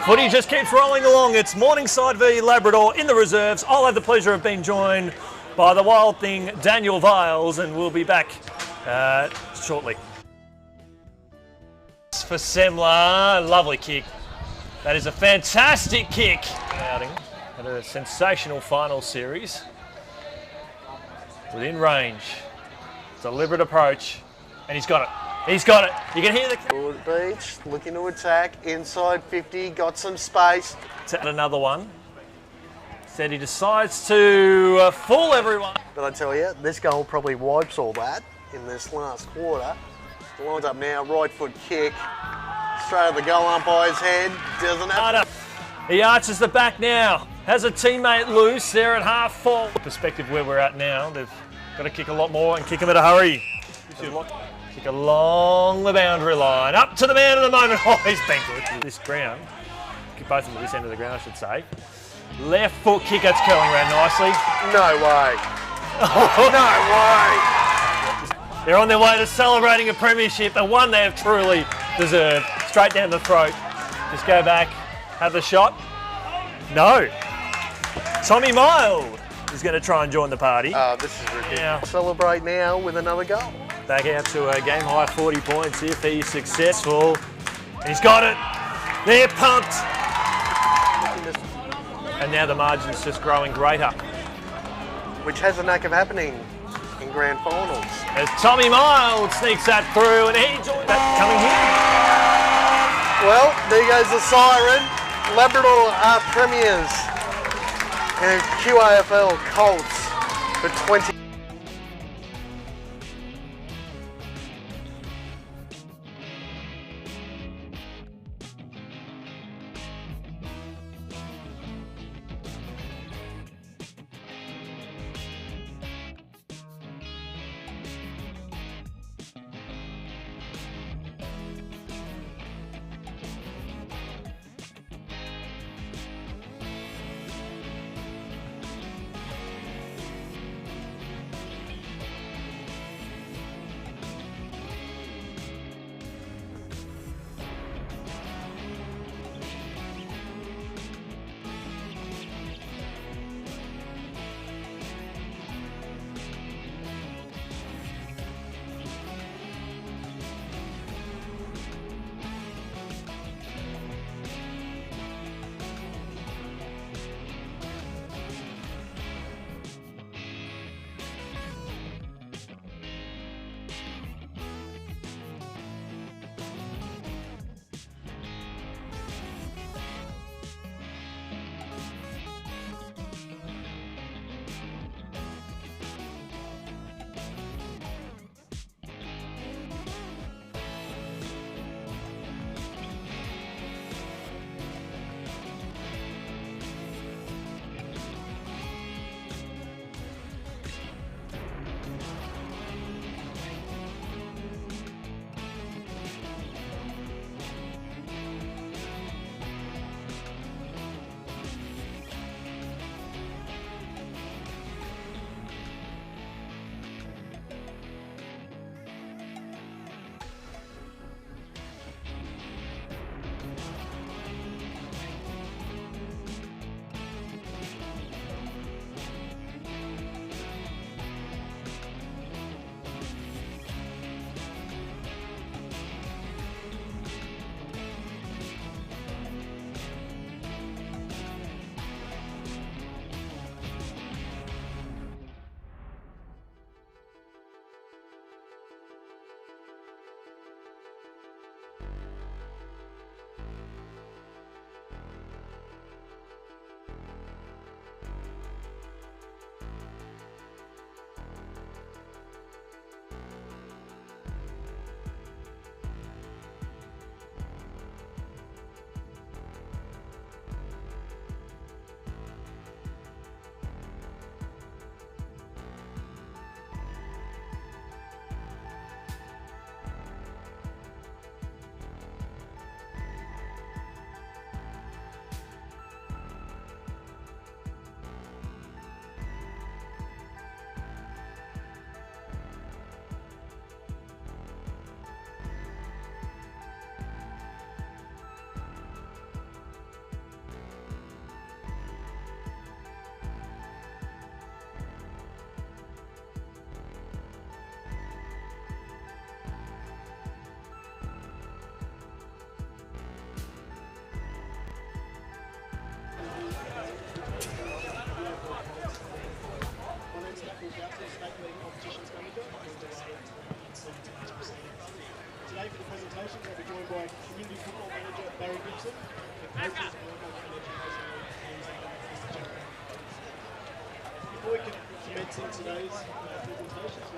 footy just keeps rolling along. It's Morningside v Labrador in the reserves. I'll have the pleasure of being joined by the wild thing, Daniel Viles, and we'll be back shortly. For Semler, lovely kick. That is a fantastic kick. Outing at a sensational final series. Within range, deliberate approach, and he's got it. He's got it. You can hear the... Broadbeach looking to attack, inside 50, got some space. Another one. Said he decides to fool everyone. But I tell you, this goal probably wipes all that in this last quarter. It lines up now, right foot kick, straight at the goal umpire's head, doesn't have... He arches the back now, has a teammate loose there at half full. Perspective where we're at now, they've got to kick a lot more and kick him at a hurry. Kick along the boundary line, up to the man of the moment. Oh, he's been good. This ground, kick both of them at this end of the ground, I should say. Left foot kick, it's curling around nicely. No way. No way. They're on their way to celebrating a premiership, the one they have truly deserved. Straight down the throat. Just go back, have the shot. No. Tommy Mild is going to try and join the party. Oh, this is ridiculous. Yeah. Celebrate now with another goal. Back out to a game high 40 points if he's successful. He's got it. They're pumped. And now the margin's just growing greater. Which has a knack of happening in grand finals. As Tommy Mild sneaks that through and he joins that coming here. Well, there goes the siren. Labrador are premiers and QAFL COLTS for 20. commencing today's presentations.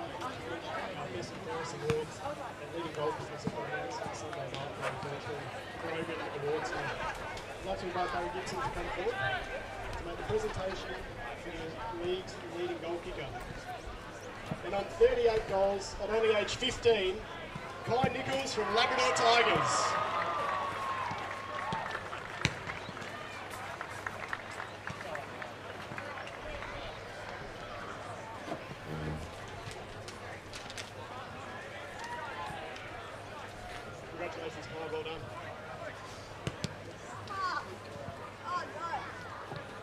Our best and fairest awards and leading goal business of announced on Sunday night by the virtual Broadbeach awards. I'd like to invite Barry Gibson to come forward to make the presentation for the league's leading goal kicker. And on 38 goals at only age 15, Kai Nichols from Labrador Tigers. Congratulations, Kai, well done.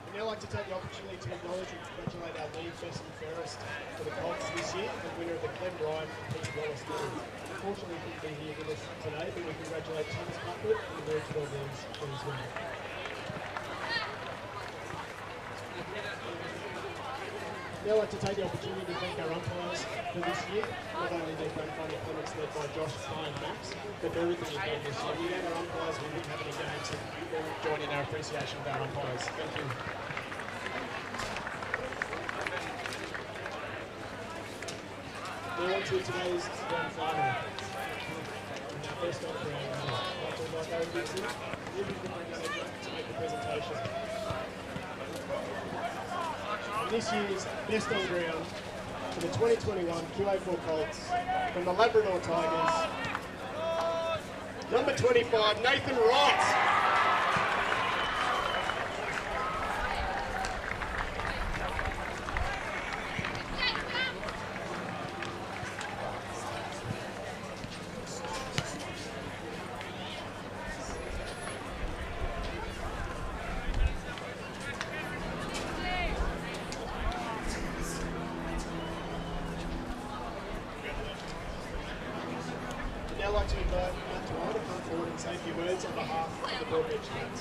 I'd now like to take the opportunity to acknowledge and congratulate our league best and fairest for the COLTS this year, and winner of the Clem Ryan and Peter Wallace Award. Unfortunately, he couldn't be here with us today, but we congratulate Thomas Qafl and the Maroochydore Leagues for his win. I'd now like to take the opportunity to thank our umpires for this year, not only their grand final appointments led by Josh, Ty and Max, but everything you've done this year. Without our umpires, we wouldn't have any games, and you all join in our appreciation of our umpires. Thank you. Now on to today's grand final. And our first up round, I'd like to invite Barry Gibson, to make the presentation. This year's best on ground for the 2021 QA4 COLTS from the Labrador Tigers, number 25, Nathan Wright. I'd now like to invite Matt to come forward and say a few words on behalf of the Broadbeach fans.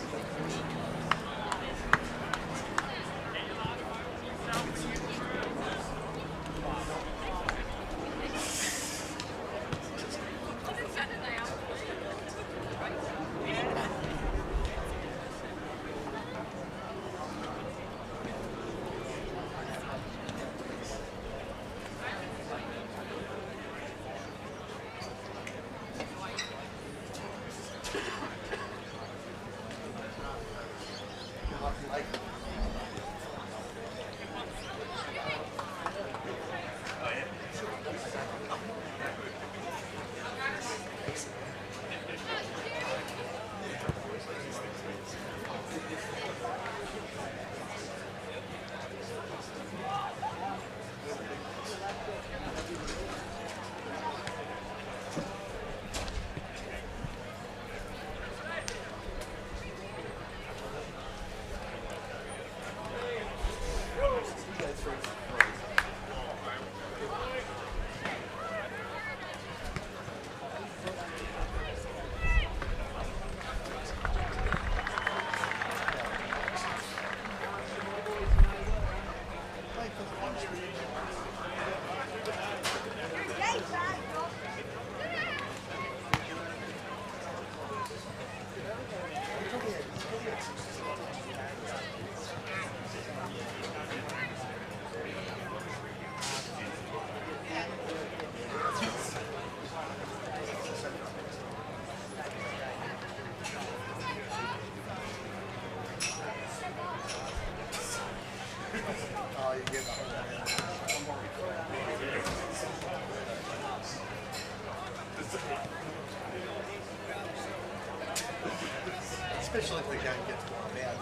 Especially if the game gets warm out.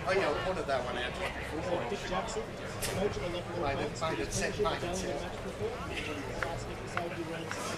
Oh yeah, I wanted that one out. Dick Jackson, coach of the Labrador Tigers, made it set, made it set. match report. Last Nick Safety ranks.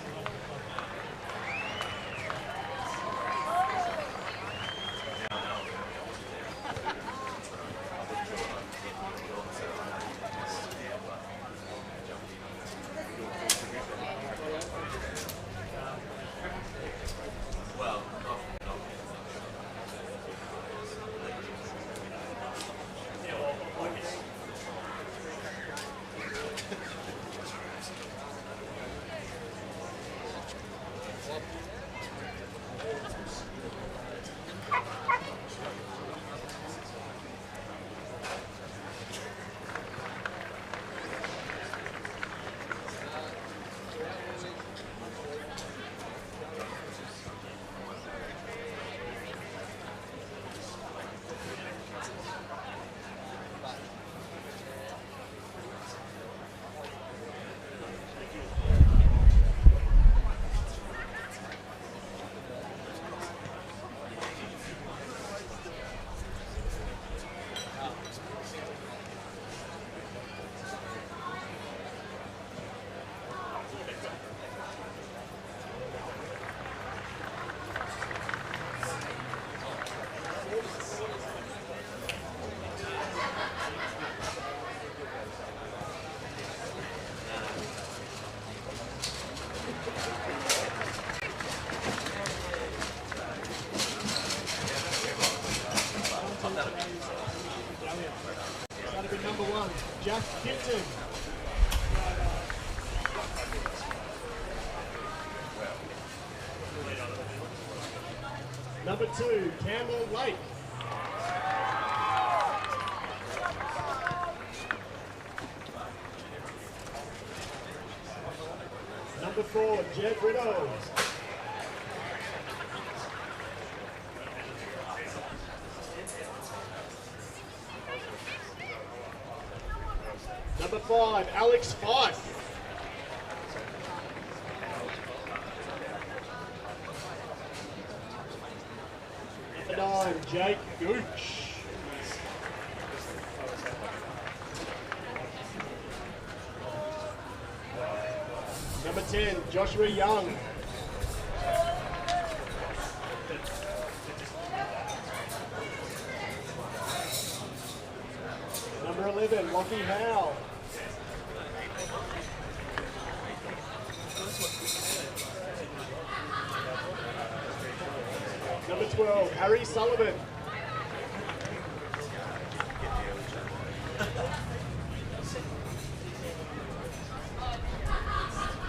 number 1, Jack Hinton. Number 2, Campbell Lake. Number 4, Jed Riddle. Number 5, Alex Fife. Number 9, Jake Gooch. Number 10, Joshua Young. Number 11, Lockie Howe. Number 12, Harry Sullivan.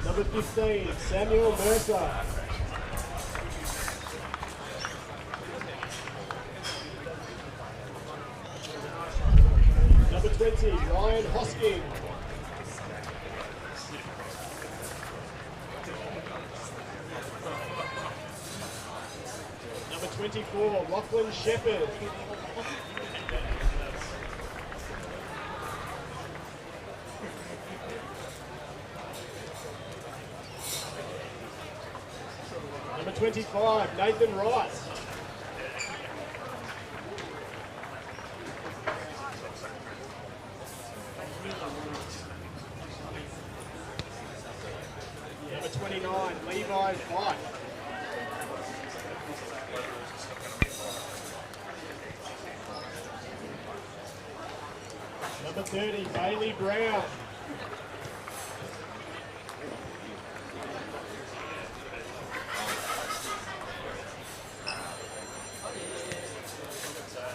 Number 15, Samuel Mercer. Number 20, Ryan Hosking. Number 24, Lachlan Shepherd. Number 25, Nathan Wright. Number 29, Levi Fife. Number 30, Bailey Brown.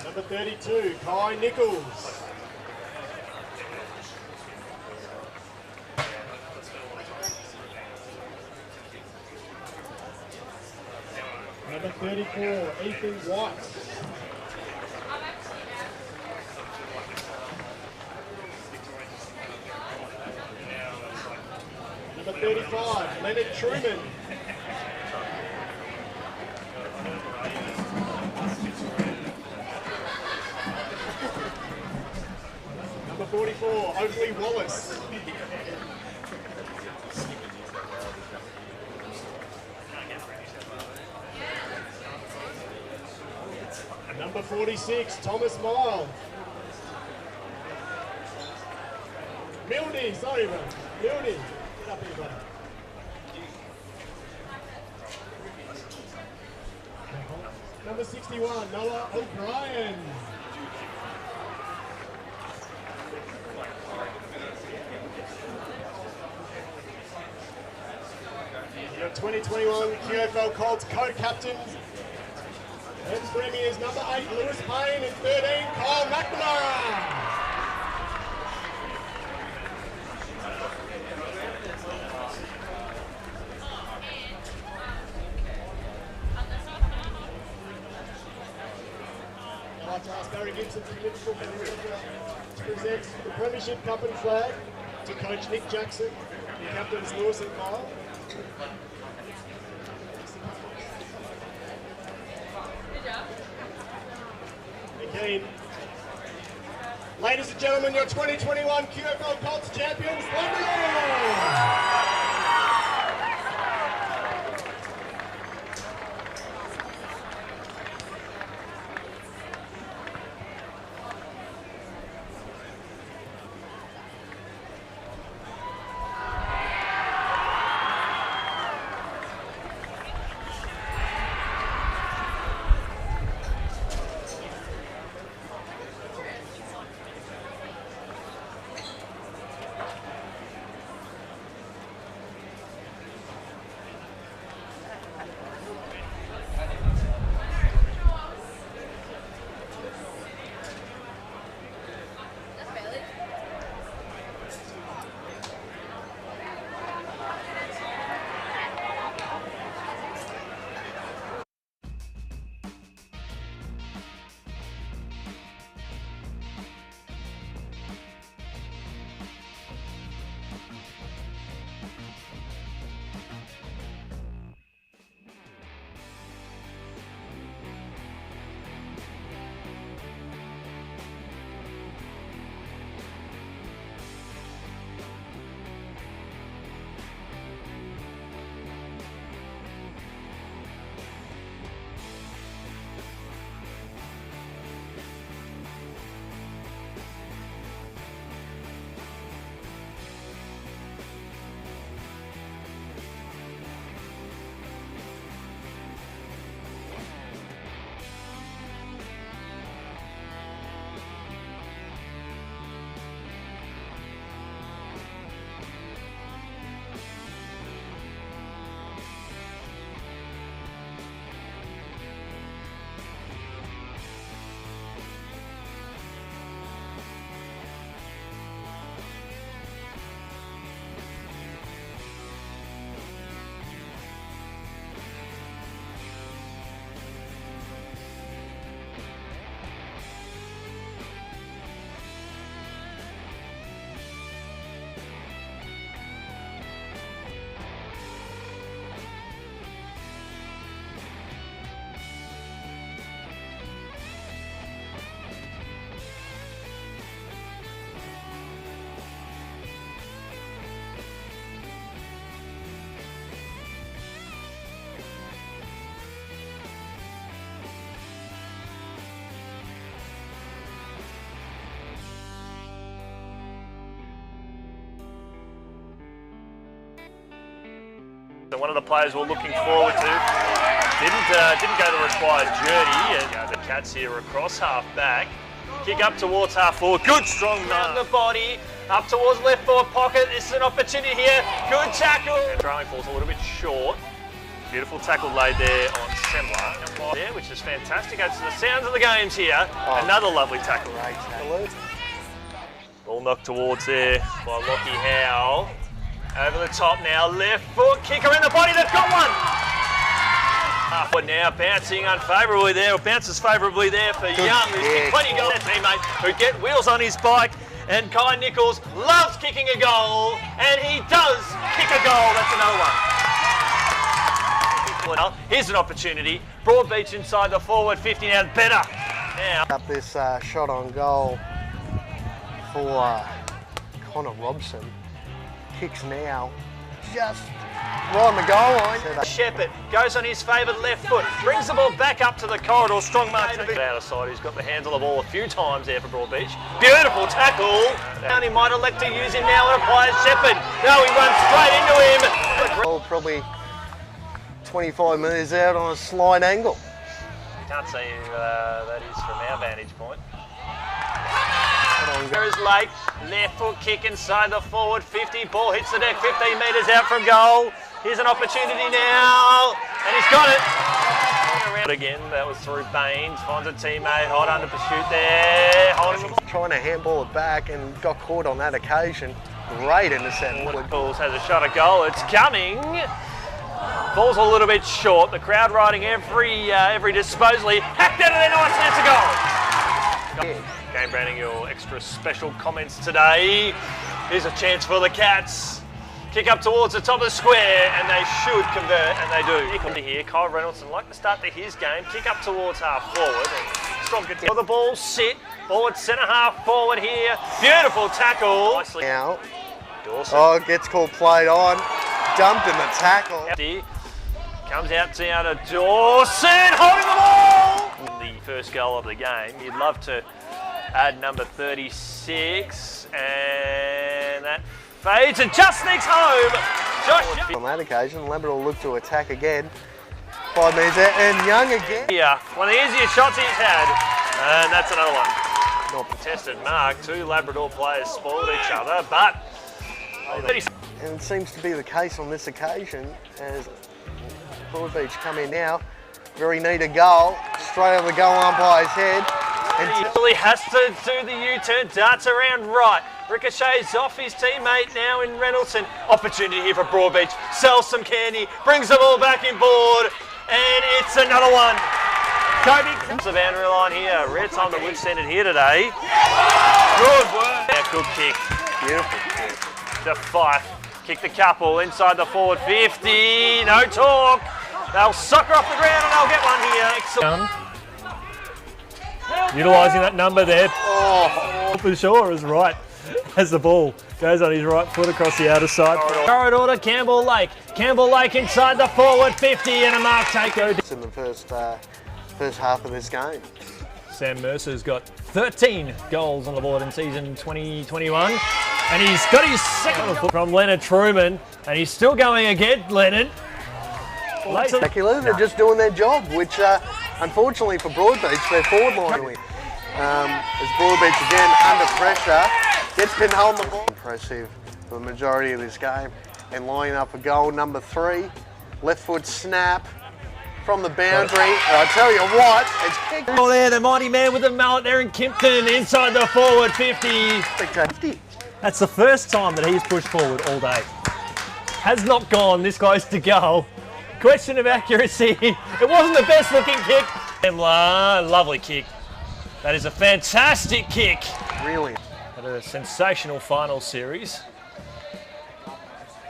Number 32, Kai Nichols. Number 34, Ethan White. Number 35, Leonard Truman. Number 44, Oakley Wallace. Number 46, Thomas Miles. Mildy, sorry bro, Mildy. Get up here, buddy. Number 61, Noah O'Brien. Your 2021 QFL COLTS co-captains and premiers, number 8, Lewis Payne, and 13, Kyle McNamara. I'd like to ask Barry Gibson from Liverpool to present the Premiership Cup and flag to Coach Nick Jackson and captains Lewis and Kyle. Again, ladies and gentlemen, your 2021 QFL COLTS champions, Labrador! One of the players we're looking forward to didn't go the required journey. And the Cats here across half back. Kick up towards half forward. Good strong round the body. Up towards left forward pocket. This is an opportunity here. Good tackle. Throwing falls a little bit short. Beautiful tackle laid there on Semler. There, which is fantastic. Adds to the sounds of the games here. Another lovely tackle. Great tackle. Ball knocked towards there by Lockie Howe. Over the top now, left foot, kicker in the body, they've got one! But now bouncing unfavourably there, or bounces favourably there for Young, who's kicked plenty of goals. Teammate who get wheels on his bike, and Kai Nichols loves kicking a goal, and he does kick a goal. That's another one. Here's an opportunity. Broadbeach inside the forward 50 now, better. Now up this shot on goal for Connor Robson. Kicks now, just right on the goal line. Shepherd goes on his favoured left foot, brings the ball back up to the corridor, strong mark. Out of side, he's got the hands on the ball a few times there for Broadbeach. Beautiful tackle. And he might elect to use him now and applies Shepherd. No, he runs straight into him. Ball probably 25 metres out on a slight angle. Can't see who that is from our vantage point. There is Lake, left foot kick inside the forward 50, ball hits the deck 15 metres out from goal. Here's an opportunity now, and he's got it. Again, that was through Baines, finds a teammate, hot under pursuit there. Trying to handball it back and got caught on that occasion. Great intercept. Bulls has a shot at goal, it's coming. Falls a little bit short, the crowd riding every disposal. He hacked out of there, nice, and it's a goal. Game Branding, your extra special comments today. Here's a chance for the Cats. Kick up towards the top of the square, and they should convert, and they do. Come to here, Kyle Reynolds, like the start to his game. Kick up towards half forward. And strong control. The ball sit. Ball at centre half forward here. Beautiful tackle. Nicely. Now, Dawson. oh, gets called played on. Dumped in the tackle. Comes out to Dawson, holding the ball. The first goal of the game. You'd love to add number 36, and that fades and just sneaks home. Josh. On that occasion, Labrador looked to attack again. 5 metres out, and Young again. Yeah, one of the easiest shots he's had, and that's another one. Not contested mark. Two Labrador players spoiled each other, but. And it seems to be the case on this occasion as Broadbeach come in now. Very neat a goal, straight over the goal umpire's head. He really has to do the U-turn, darts around right. Ricochets off his teammate now in Reynolds. Opportunity here for Broadbeach. Sells some candy, brings the ball back in board, and it's another one. Kobe comes the boundary line here. Rare time that we've sent it here today. Good work. Yeah, good kick. Beautiful kick. To Fife. Kick the couple inside the forward 50. No talk. They'll soccer off the ground and they'll get one here. Excellent. Utilising that number there. Oh, for sure is right as the ball goes on his right foot across the outer side. Corridor to Campbell Lake. Campbell Lake inside the forward 50 and a mark takeover. It's in the first half of this game. Sam Mercer's got 13 goals on the board in season 2021. And he's got his second from Leonard Truman. And he's still going again, Leonard. Spectacular. They're just doing their job, which unfortunately for Broadbeach, their forward line. As Broadbeach again under pressure, gets pinned home the ball. Impressive for the majority of this game. And lining up a goal number 3, left foot snap from the boundary. And I tell you what, it's kicked. Oh, there, the mighty man with the mallet there in Kimpton inside the forward 50. 50. That's the first time that he's pushed forward all day. Has not gone this close to goal. Question of accuracy. It wasn't the best looking kick. Lovely kick. That is a fantastic kick. Really. Had a sensational final series.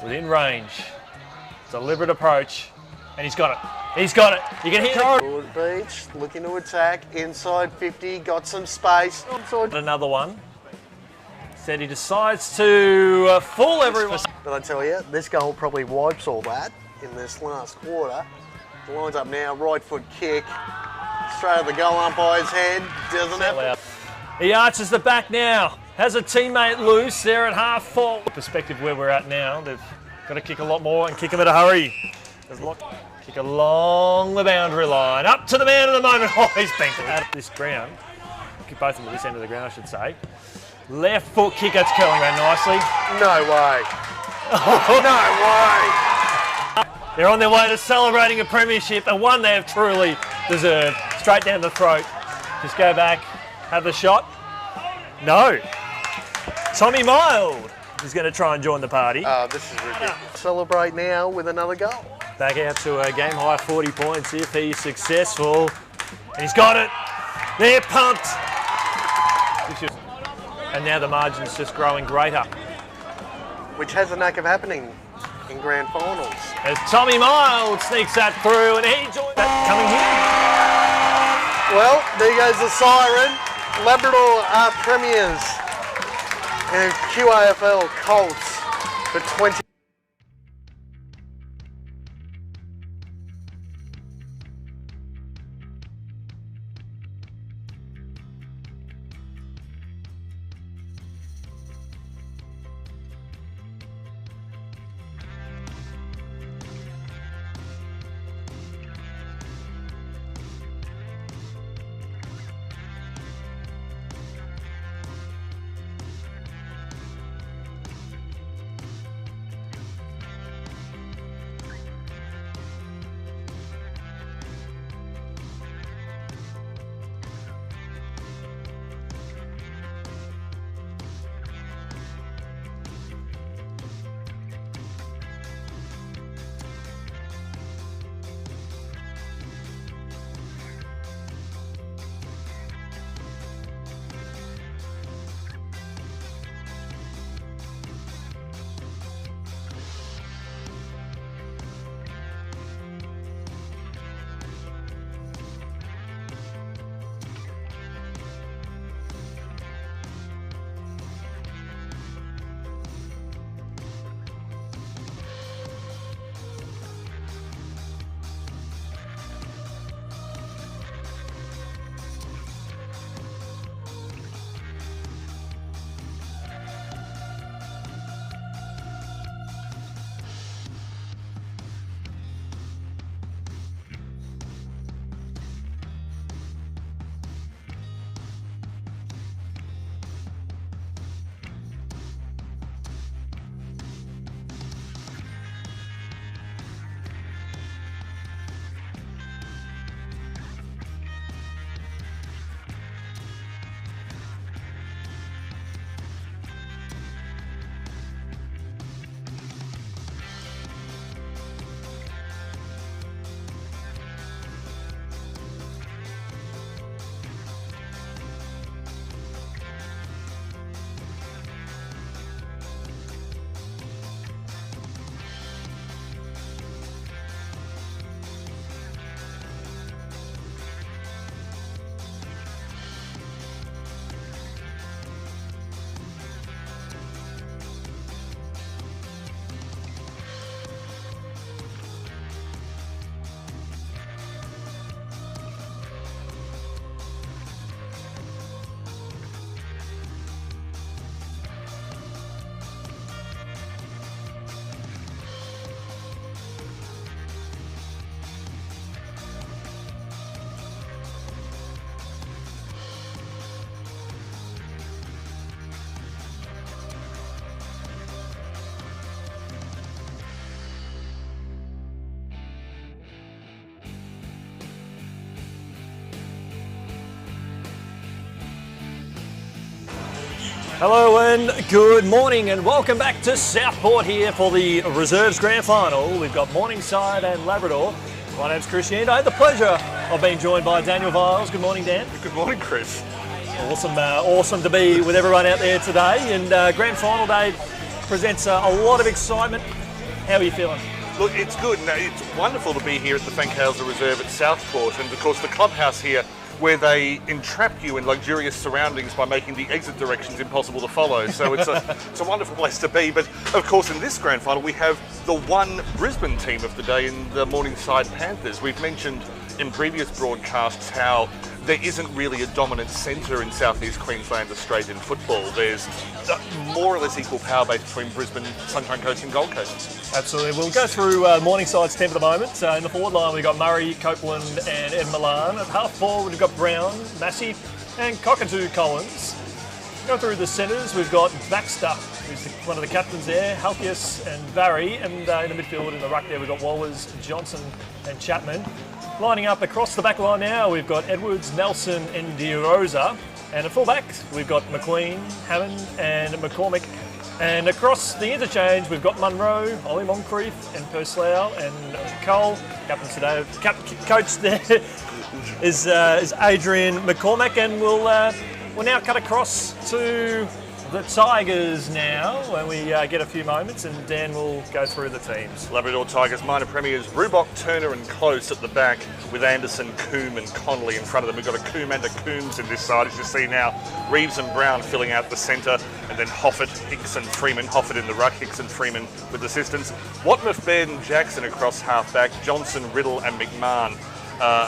Within range. Deliberate approach. And he's got it. He's got it. You can hear it. Broadbeach looking to attack. Inside 50. Got some space. Another one. Said he decides to fool everyone. But I tell you, this goal probably wipes all that in this last quarter. It lines up now, right foot kick, straight at the goal umpire's head, doesn't it? He arches the back now, has a teammate loose there at half full. The perspective where we're at now, they've Got to kick a lot more and kick them in a hurry. Kick along the boundary line. Up to the man of the moment. Oh, he's bent it out of this ground. Kick both of them at this end of the ground, I should say. Left foot kick, that's curling around nicely. No way. No way. They're on their way to celebrating a premiership, and one they have truly deserved. Straight down the throat. Just go back, have the shot. No. Tommy Mild is going to try and join the party. Oh, this is ridiculous. Celebrate now with another goal. Back out to a game high 40 points if he's successful. And he's got it. They're pumped. And now the margin's just growing greater. Which has a knack of happening in grand finals. As Tommy Mild sneaks that through, and he joins that coming here. Well, there goes the siren. Labrador are premiers and QAFL Colts for 20. Hello and good morning and welcome back to Southport here for the Reserves Grand Final. We've got Morningside and Labrador. My name's Chris Yand. I had the pleasure of being joined by Daniel Viles. Good morning, Dan. Good morning, Chris. Awesome to be with everyone out there today. And Grand Final Day presents a lot of excitement. How are you feeling? Look, it's good. It's wonderful to be here at the Fankhauser Reserve at Southport, and of course the clubhouse here, where they entrap you in luxurious surroundings by making the exit directions impossible to follow. So it's a wonderful place to be. But of course, in this grand final, we have the one Brisbane team of the day in the Morningside Panthers. We've mentioned in previous broadcasts how there isn't really a dominant centre in southeast Queensland Australian football. There's more or less equal power base between Brisbane, Sunshine Coast and Gold Coast. Absolutely. We'll go through Morningside's team at the moment. In the forward line, we've got Murray, Copeland and Ed Milan. At half forward, we've got Brown, Massey and Cockatoo Collins. Go through the centres, we've got Baxter, who's one of the captains there, Halkias and Barry, and in the midfield in the ruck there we've got Wallers, Johnson and Chapman. Lining up across the back line now, we've got Edwards, Nelson and De Rosa. And at full back, we've got McQueen, Hammond and McCormick. And across the interchange, we've got Munro, Ollie Moncrief and Purslow and Cole. Captain today, coach there is Adrian McCormack, and we'll now cut across to the Tigers now when we get a few moments, and Dan will go through the teams. Labrador Tigers minor premiers, Rubok, Turner and Close at the back with Anderson, Coombe and Connolly in front of them. We've got a Coombe and a Coombs in this side, as you see now. Reeves and Brown filling out the centre, and then Hoffert, Hicks and Freeman. Hoffert in the ruck, Hicks and Freeman with assistance. Watmouth, Baird and Jackson across half-back. Johnson, Riddle and McMahon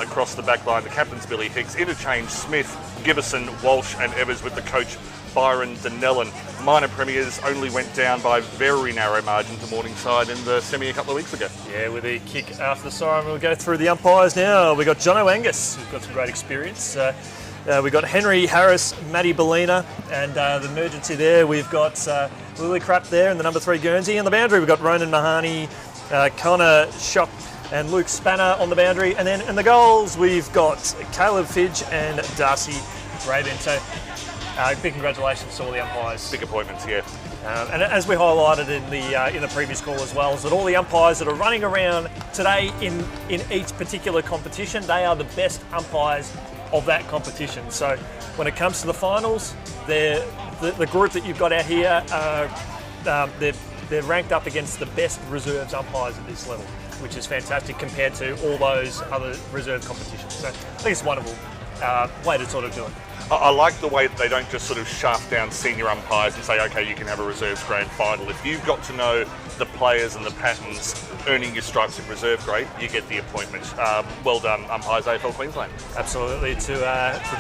across the back line. The captain's Billy Hicks. Interchange, Smith, Gibbison, Walsh and Evers with the coach Byron Denellen. Minor premiers only went down by very narrow margin to Morningside in the semi a couple of weeks ago. Yeah, with the kick after the siren, we'll go through the umpires now. We've got Jono Angus, who's got some great experience. We've got Henry Harris, Matty Bellina, and the emergency there, we've got Lily Crapp there in the number 3 Guernsey. In the boundary, we've got Ronan Mahoney, Connor Shock and Luke Spanner on the boundary. And then in the goals, we've got Caleb Fidge and Darcy Rabin. So big congratulations to all the umpires. Big appointments, yeah. And as we highlighted in the previous call as well, is that all the umpires that are running around today in each particular competition, they are the best umpires of that competition. So when it comes to the finals, the group that you've got out here, they're ranked up against the best reserves umpires at this level, which is fantastic compared to all those other reserve competitions. So I think it's a wonderful way to sort of do it. I like the way that they don't just sort of shaft down senior umpires and say, okay, you can have a reserves grand final. If you've got to know the players and the patterns earning your stripes in reserve grade, you get the appointment. Well done, umpires, AFL Queensland. Absolutely, to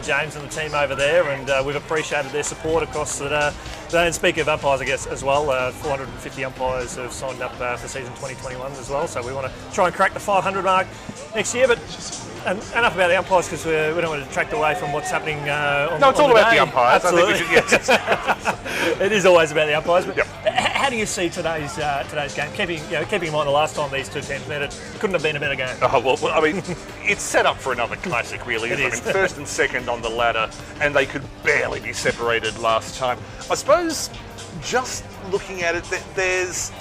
James and the team over there, and we've appreciated their support across the and speaking of umpires, I guess, as well, 450 umpires have signed up for season 2021 as well, so we want to try and crack the 500 mark next year. But enough about the umpires, because we don't want to detract away from what's happening on No, it's all about the umpires. Absolutely. I think we should, yes. It is always about the umpires. But yep. How do you see today's game? Keeping in mind the last time these two teams met, it couldn't have been a better game. Oh, well, I mean, it's set up for another classic, really. It is. I mean, first and second on the ladder, and they could barely be separated last time. I suppose, just looking at it, there's...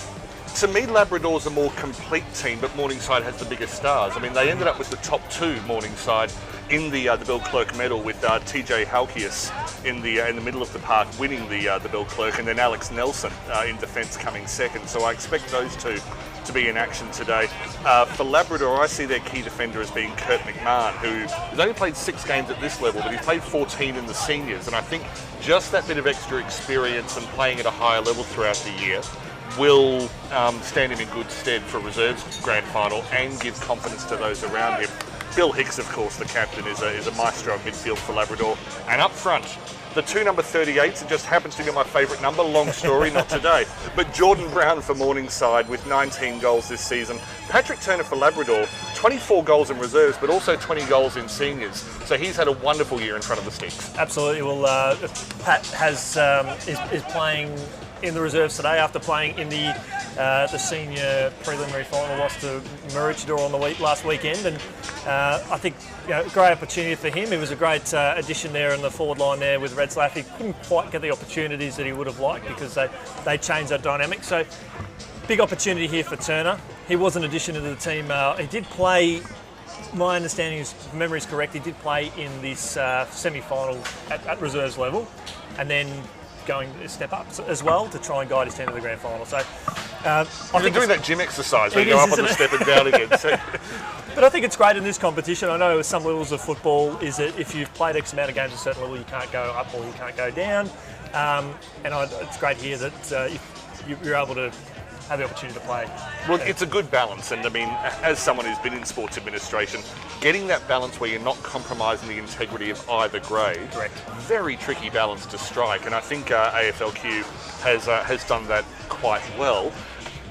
To me, Labrador's a more complete team, but Morningside has the biggest stars. I mean, they ended up with the top 2, Morningside, in the Bill Clerk medal, with TJ Halkias in the middle of the park winning the Bill Clerk, and then Alex Nelson in defence coming second. So I expect those two to be in action today. For Labrador, I see their key defender as being Kurt McMahon, who has only played 6 games at this level, but he's played 14 in the seniors. And I think just that bit of extra experience and playing at a higher level throughout the year will stand him in good stead for reserves grand final and give confidence to those around him. Bill Hicks, of course, the captain, is a maestro of midfield for Labrador. And up front, the 2 number 38s, it just happens to be my favourite number, long story, not today. But Jordan Brown for Morningside with 19 goals this season. Patrick Turner for Labrador, 24 goals in reserves, but also 20 goals in seniors. So he's had a wonderful year in front of the sticks. Absolutely. Well, Pat is playing in the reserves today after playing in the senior preliminary final, loss to Maroochydore on the last weekend, and I think great opportunity for him. It was a great addition there in the forward line there with Red Slaff. He couldn't quite get the opportunities that he would have liked because they changed that dynamic. So big opportunity here for Turner. He was an addition to the team. He did play, my understanding is, if memory is correct, he did play in this semi-final at reserves level, and then going to step up as well to try and guide his team to the grand final. So You're doing that gym exercise where you go up on the step and down again. So. But I think it's great in this competition. I know some levels of football is that if you've played X amount of games at a certain level, you can't go up or you can't go down. It's great here that you're able to have the opportunity to play. Well, it's a good balance, and I mean, as someone who's been in sports administration, getting that balance where you're not compromising the integrity of either grade, Correct. very tricky balance to strike, and I think AFLQ has done that quite well.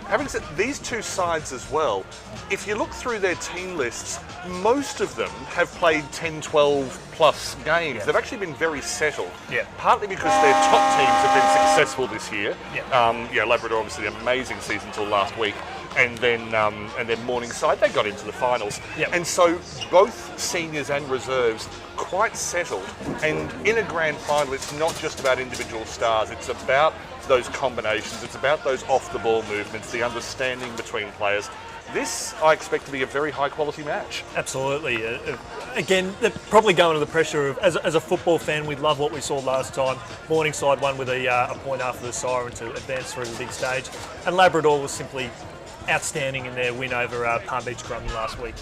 Having said these two sides as well, if you look through their team lists, most of them have played 10, 12 plus games. Yeah. They've actually been very settled. Yeah. Partly because their top teams have been successful this year. Yeah. Labrador obviously an amazing season until last week. And then Morningside, they got into the finals. Yep. And so both seniors and reserves quite settled. And in a grand final, it's not just about individual stars. It's about those combinations. It's about those off-the-ball movements, the understanding between players. This, I expect to be a very high-quality match. Absolutely. Again, they're probably going to the pressure of, as a football fan, we love what we saw last time. Morningside won with a point after the siren to advance through the big stage. And Labrador was simply outstanding in their win over Palm Beach Grumman last week.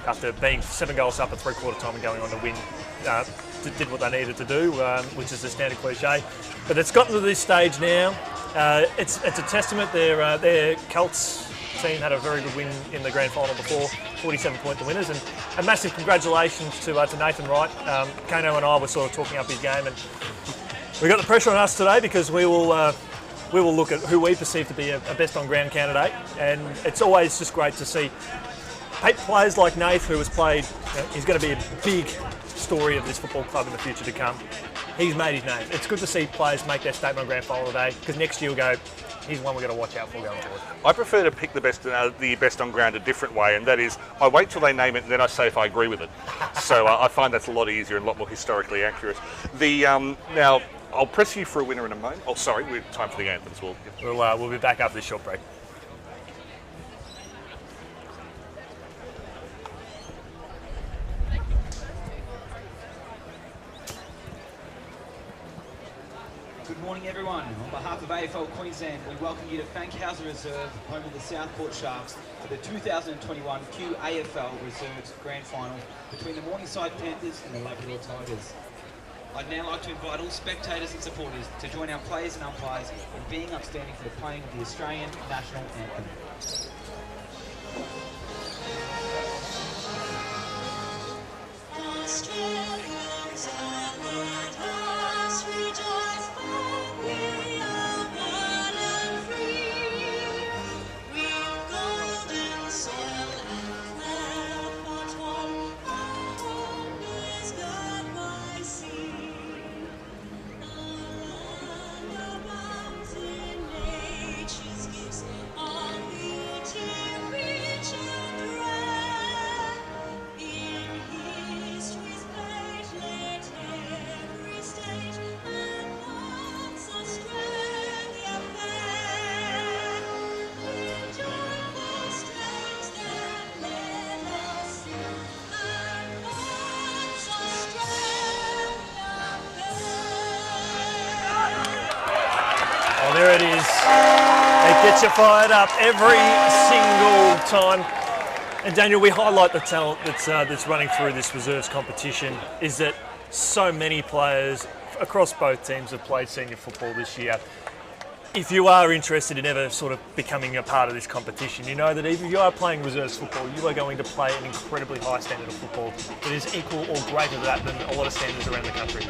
After being 7 goals up at three-quarter time and going on to win, did what they needed to do, which is the standard cliche. But it's gotten to this stage now. It's a testament. Their COLTS team had a very good win in the grand final before, 47-point the winners, and a massive congratulations to Nathan Wright. Kano and I were sort of talking up his game, and we got the pressure on us today because we will look at who we perceive to be a best on ground candidate, and it's always just great to see players like Nath, who has played. He's going to be a big story of this football club in the future to come. He's made his name. It's good to see players make their statement on grand final today, because next year we'll go, he's one we've got to watch out for going forward. I prefer to pick the best on ground a different way, and that is I wait till they name it and then I say if I agree with it. So I find that's a lot easier and a lot more historically accurate. Now, I'll press you for a winner in a moment. Oh, sorry, we're time for the anthems. We'll be back after this short break. Good morning, everyone. On behalf of AFL Queensland, we welcome you to Fankhauser Reserve, home of the Southport Sharks, for the 2021 QAFL Reserves Grand Final between the Morningside Panthers and the Labrador Tigers. I'd now like to invite all spectators and supporters to join our players and umpires in being upstanding for the playing of the Australian National Anthem. Australians all let us rejoice, for we are one and free. We've golden soil and clear bottom, our home is God by sea. A land abounds in nature's gifts, all beauty rich and rare. In history's page, let every stage and once Australia fair. With joyful strains that let us sing, and once Australia fair. Oh, there it is. It gets you fired up every single time. And Daniel, we highlight the talent that's running through this reserves competition. Is that so many players across both teams have played senior football this year. If you are interested in ever sort of becoming a part of this competition, you know that if you are playing reserves football, you are going to play an incredibly high standard of football that is equal or greater than a lot of standards around the country.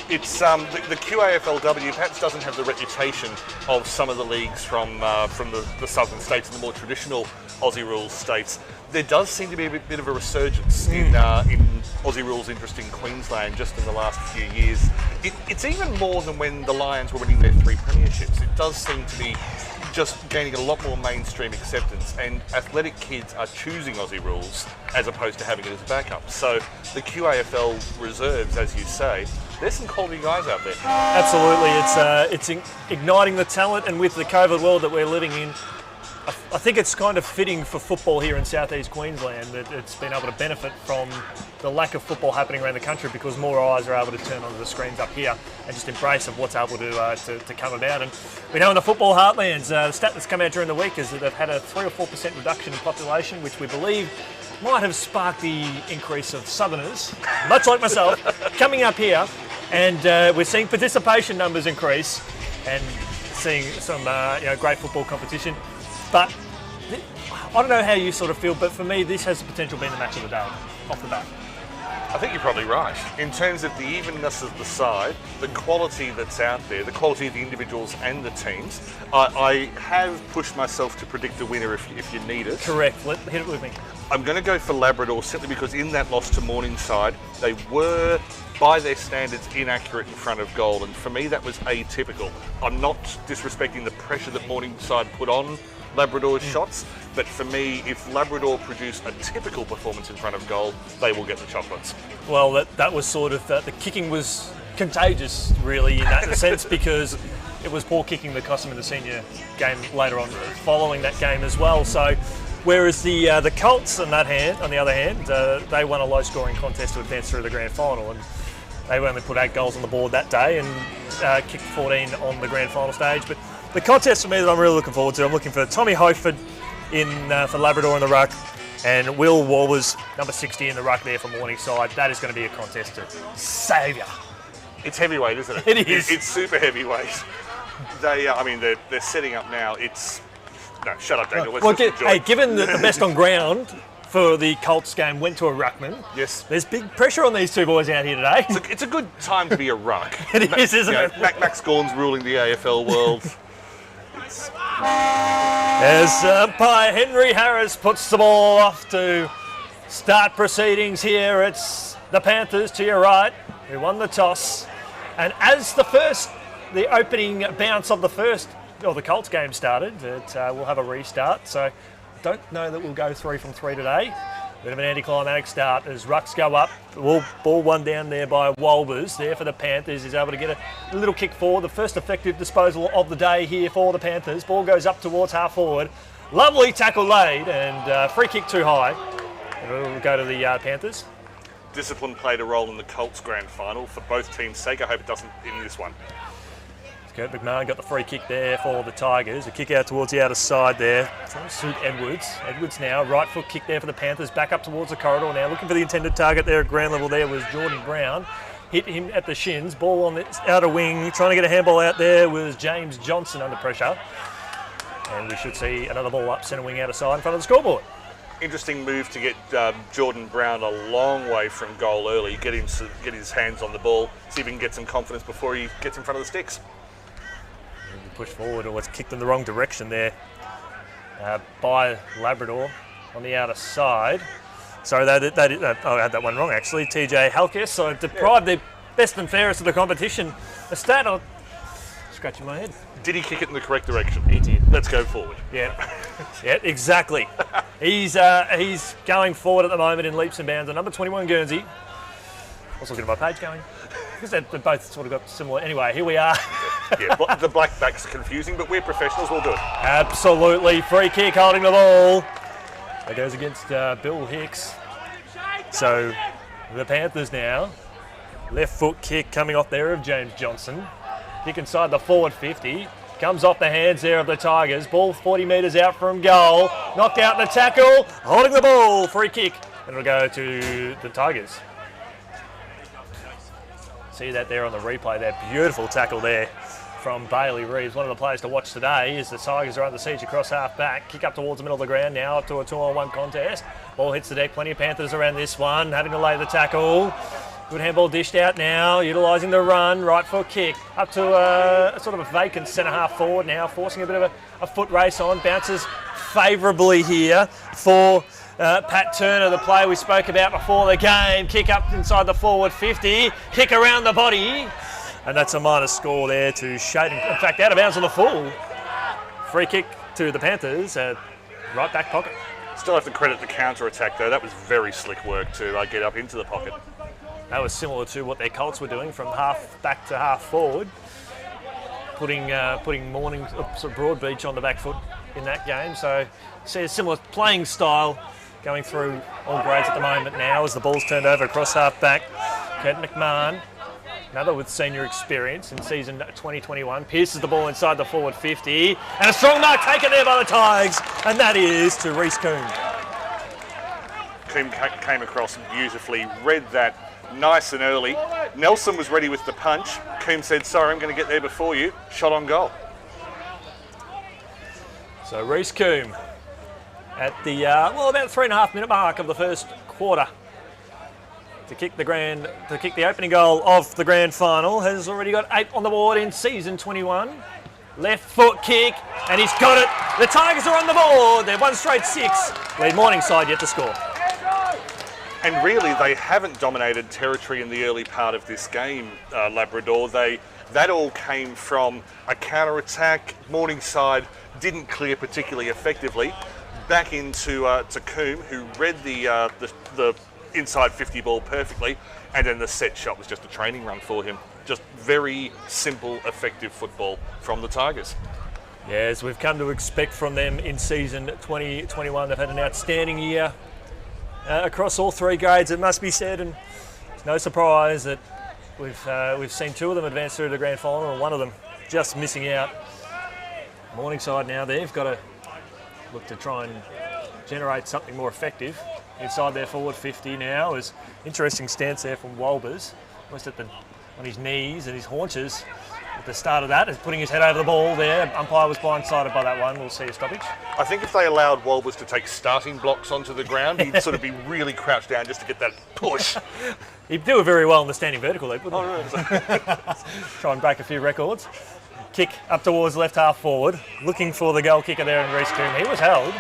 It's the QAFLW perhaps doesn't have the reputation of some of the leagues from the southern states and the more traditional Aussie rules states. There does seem to be a bit of a resurgence in Aussie rules interest in Queensland just in the last few years. It's even more than when the Lions were winning their 3 premierships. It does seem to be just gaining a lot more mainstream acceptance, and athletic kids are choosing Aussie rules as opposed to having it as a backup. So the QAFL reserves, as you say, there's some quality guys out there. Absolutely, it's igniting the talent, and with the COVID world that we're living in, I think it's kind of fitting for football here in southeast Queensland that it's been able to benefit from the lack of football happening around the country, because more eyes are able to turn onto the screens up here and just embrace of what's able to come about. And we know in the football heartlands, the stat that's come out during the week is that they've had a 3 or 4% reduction in population, which we believe might have sparked the increase of southerners, much like myself, coming up here. And we're seeing participation numbers increase, and seeing some great football competition. But I don't know how you sort of feel, but for me, this has the potential being the match of the day off the bat. I think you're probably right. In terms of the evenness of the side, the quality that's out there, the quality of the individuals and the teams, I have pushed myself to predict a winner if you need it. Correct. Hit it with me. I'm going to go for Labrador simply because in that loss to Morningside, they were, by their standards, inaccurate in front of goal. And for me, that was atypical. I'm not disrespecting the pressure that Morningside put on Labrador's shots, but for me, if Labrador produce a typical performance in front of goal, they will get the chocolates. Well, that was sort of, the kicking was contagious, really, in that sense, because it was poor kicking that cost them in the senior game later on, following that game as well. So, whereas the Colts, on the other hand, they won a low-scoring contest to advance through the grand final, and they only put 8 goals on the board that day and kicked 14 on the grand final stage. But the contest for me that I'm really looking forward to, I'm looking for Tommy Hoeford for Labrador in the ruck, and Will Walbers, number 60 in the ruck there for Morningside. That is going to be a contest to saviour. It's heavyweight, isn't it? It is. It's super heavyweight. They're setting up now. No, shut up, Daniel. Let's just enjoy. Hey, given that the best on ground for the Colts game went to a ruckman, yes, there's big pressure on these two boys out here today. It's a good time to be a ruck. It is, isn't it? Max Gorn's ruling the AFL world. As umpire Henry Harris puts the ball off to start proceedings here, it's the Panthers to your right who won the toss. And as the opening bounce of the Colts game started, we'll have a restart. So I don't know that we'll go 3 from 3 today. Bit of an anticlimactic start as rucks go up. Ball one down there by Walbers there for the Panthers. He's able to get a little kick forward. The first effective disposal of the day here for the Panthers. Ball goes up towards half forward. Lovely tackle laid and free kick too high. It'll go to the Panthers. Discipline played a role in the Colts grand final for both teams' sake. I hope it doesn't in this one. Kurt McMahon got the free kick there for the Tigers. A kick out towards the outer side there. Trying to suit Edwards. Edwards now, right foot kick there for the Panthers. Back up towards the corridor now. Looking for the intended target there at ground level there was Jordan Brown. Hit him at the shins. Ball on the outer wing. Trying to get a handball out there was James Johnson under pressure. And we should see another ball up centre wing outer side in front of the scoreboard. Interesting move to get Jordan Brown a long way from goal early. Get his hands on the ball. See if he can get some confidence before he gets in front of the sticks. Push forward, or was kicked in the wrong direction there by Labrador on the outer side. Sorry, I had that one wrong actually. TJ Halkis, so deprived the best and fairest of the competition. A stat, I'm scratching my head. Did he kick it in the correct direction? He did. Let's go forward. Yeah, yeah, exactly. He's going forward at the moment in leaps and bounds. The number 21 Guernsey. I was looking at my page going. Because they both sort of got similar. Anyway, here we are. Yeah, the black backs are confusing, but we're professionals, we'll do it. Absolutely. Free kick holding the ball. That goes against Bill Hicks. So the Panthers now. Left foot kick coming off there of James Johnson. Kick inside the forward 50. Comes off the hands there of the Tigers. Ball 40 metres out from goal. Knocked out in the tackle. Holding the ball. Free kick. And it'll go to the Tigers. See that there on the replay, that beautiful tackle there from Bailey Reeves. One of the players to watch today is the Tigers are under siege across half back. Kick up towards the middle of the ground now, up to a 2-on-1 contest. Ball hits the deck, plenty of Panthers around this one, having to lay the tackle. Good handball dished out now, utilising the run, right foot kick. Up to a sort of a vacant centre half forward now, forcing a bit of a foot race on. Bounces favourably here for Pat Turner, the player we spoke about before the game. Kick up inside the forward 50, kick around the body, and that's a minus score there to Shaden. In fact, out of bounds on the full. Free kick to the Panthers at right back pocket. Still have to credit the counter-attack though. That was very slick work to get up into the pocket. That was similar to what their Colts were doing from half back to half forward, putting Broadbeach on the back foot in that game. So see a similar playing style going through all grades at the moment now as the ball's turned over across half back. Kurt McMahon, another with senior experience in season 2021, pierces the ball inside the forward 50, and a strong mark taken there by the Tigers, and that is to Reece Coombe. Coombe came across beautifully, read that nice and early. Nelson was ready with the punch. Coombe said, sorry, I'm going to get there before you. Shot on goal. So Reece Coombe at the about 3.5 minute mark of the first quarter to kick the opening goal of the grand final. Has already got 8 on the board in season 21. Left foot kick, and he's got it. The Tigers are on the board. They're 1 straight 6. Lead Morningside yet to score. And really, they haven't dominated territory in the early part of this game, Labrador. That all came from a counter-attack. Morningside didn't clear particularly effectively. Back into to Coombe, who read the inside 50 ball perfectly, and then the set shot was just a training run for him. Just very simple, effective football from the Tigers. Yeah, as we've come to expect from them in season 2021, they've had an outstanding year across all 3 grades, it must be said, and it's no surprise that we've seen 2 of them advance through the grand final, and 1 of them just missing out. Morningside now, they've got to look to try and generate something more effective inside their forward 50 now. Is interesting stance there from Wolbers, almost on his knees and his haunches at the start of that, is putting his head over the ball there. Umpire was blindsided by that one. We'll see a stoppage. I think if they allowed Wolbers to take starting blocks onto the ground, he'd sort of be really crouched down just to get that push. He'd do it very well in the standing vertical league, wouldn't he? Try and break a few records. Kick up towards left half forward, looking for the goal kicker there in Reece Coombe. He was held.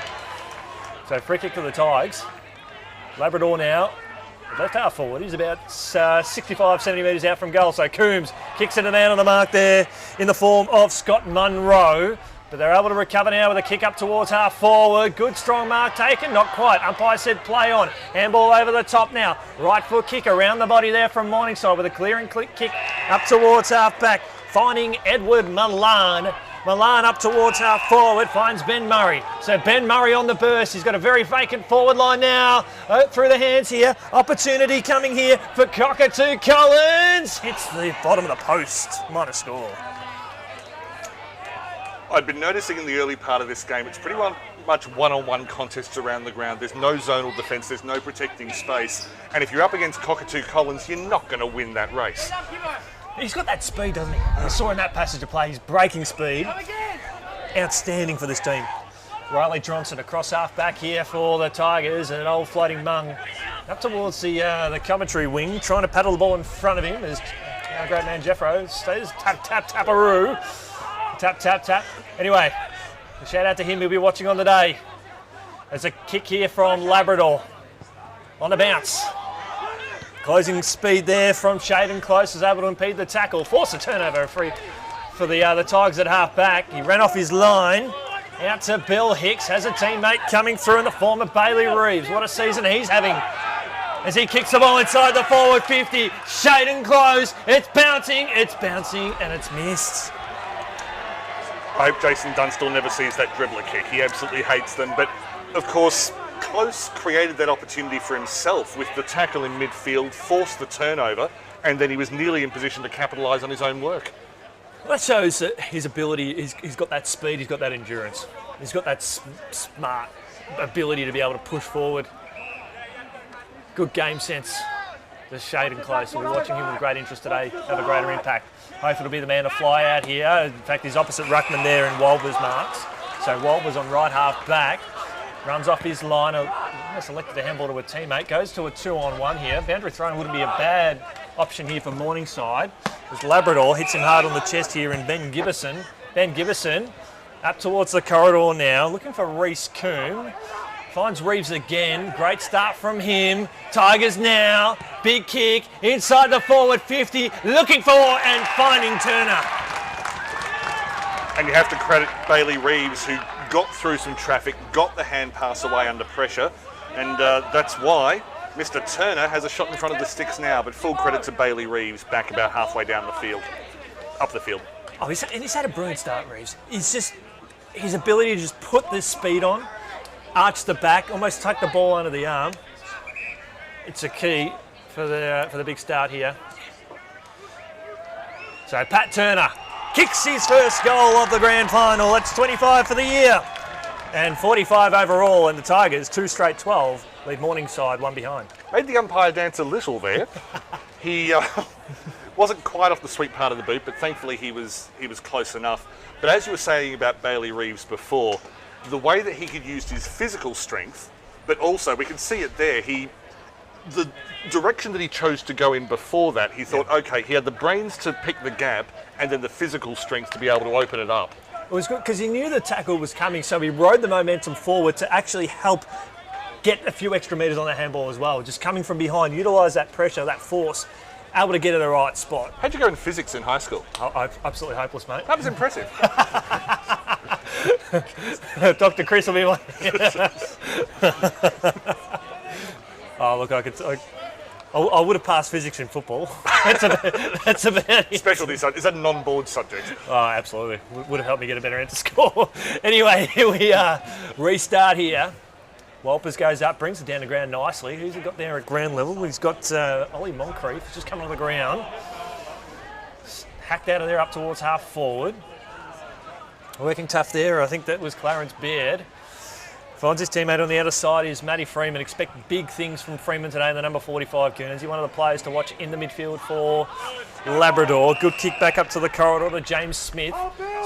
So free kick to the Tigers. Labrador now, left half forward. He's about 65, 70 metres out from goal. So Coombs kicks it man on the mark there in the form of Scott Munro. But they're able to recover now with a kick up towards half forward. Good strong mark taken, not quite. Umpire said play on. Handball over the top now. Right foot kick around the body there from Morningside with a clearing kick up towards half back. Finding Edward Milan. Milan up towards half forward, finds Ben Murray. So Ben Murray on the burst. He's got a very vacant forward line now. Through the hands here. Opportunity coming here for Cockatoo Collins. Hits the bottom of the post. Minor score. I've been noticing in the early part of this game, it's pretty much one-on-one contests around the ground. There's no zonal defence, there's no protecting space. And if you're up against Cockatoo Collins, you're not going to win that race. He's got that speed, doesn't he? I saw in that passage of play, his breaking speed. Outstanding for this team. Riley Johnson across half back here for the Tigers, and an old floating mung up towards the commentary wing, trying to paddle the ball in front of him as our great man Jeffro stays tap, tap, taparoo. Tap, tap, tap. Anyway, a shout out to him, he'll be watching on the day. There's a kick here from Labrador. On the bounce. Closing speed there from Shaden Close, is able to impede the tackle. Force a turnover free for the Tigers at half back. He ran off his line. Out to Bill Hicks, has a teammate coming through in the form of Bailey Reeves. What a season he's having as he kicks the ball inside the forward 50. Shaden Close, it's bouncing, and it's missed. I hope Jason Dunstall never sees that dribbler kick. He absolutely hates them. But, of course, Close created that opportunity for himself with the tackle in midfield, forced the turnover, and then he was nearly in position to capitalise on his own work. Well, that shows that his ability, he's got that speed, he's got that endurance. He's got that smart ability to be able to push forward. Good game sense. The Shaden Close. We'll be watching him with great interest today, have a greater impact. Hopefully it'll be the man to fly out here. In fact, he's opposite Ruckman there in Wolbers' marks. So Wolbers on right half back. Runs off his line, selected a handball to a teammate, goes to a 2-on-1 here. Boundary throwing wouldn't be a bad option here for Morningside. As Labrador hits him hard on the chest here in Ben Gibbison. Ben Gibbison up towards the corridor now, looking for Reece Coombe. Finds Reeves again, great start from him. Tigers now, big kick, inside the forward 50, looking for and finding Turner. And you have to credit Bailey Reeves, who got through some traffic, got the hand pass away under pressure, and that's why Mr. Turner has a shot in front of the sticks now, but full credit to Bailey Reeves, back about halfway down the field, up the field. Oh, he's had a brilliant start, Reeves. He's just, his ability to just put this speed on, arch the back, almost tuck the ball under the arm. It's a key for the big start here. So Pat Turner kicks his first goal of the grand final. That's 25 for the year and 45 overall, and the Tigers 2 straight 12 lead Morningside 1 behind. Made the umpire dance a little there. He wasn't quite off the sweet part of the boot, but thankfully he was close enough. But as you were saying about Bailey Reeves before, the way that he could use his physical strength, but also we can see it there. The direction that he chose to go in before that, he thought, okay, he had the brains to pick the gap and then the physical strength to be able to open it up. It was good because he knew the tackle was coming, so he rode the momentum forward to actually help get a few extra metres on the handball as well. Just coming from behind, utilise that pressure, that force, able to get at the right spot. How'd you go in physics in high school? I'm absolutely hopeless, mate. That was impressive. Dr. Chris will be like... Oh, look, I would have passed physics in football. That's about it. Specialty subject. Is that a non-board subject? Oh, absolutely. Would have helped me get a better answer score. Anyway, here we are. Restart here. Walpers goes up, brings it down to ground nicely. Who's he got there at ground level? He's got Ollie Moncrief just coming on the ground. Hacked out of there up towards half forward. Working tough there. I think that was Clarence Baird. Finds his teammate on the outer side is Matty Freeman. Expect big things from Freeman today in the number 45 Guernsey. One of the players to watch in the midfield for Labrador. Good kick back up to the corridor to James Smith.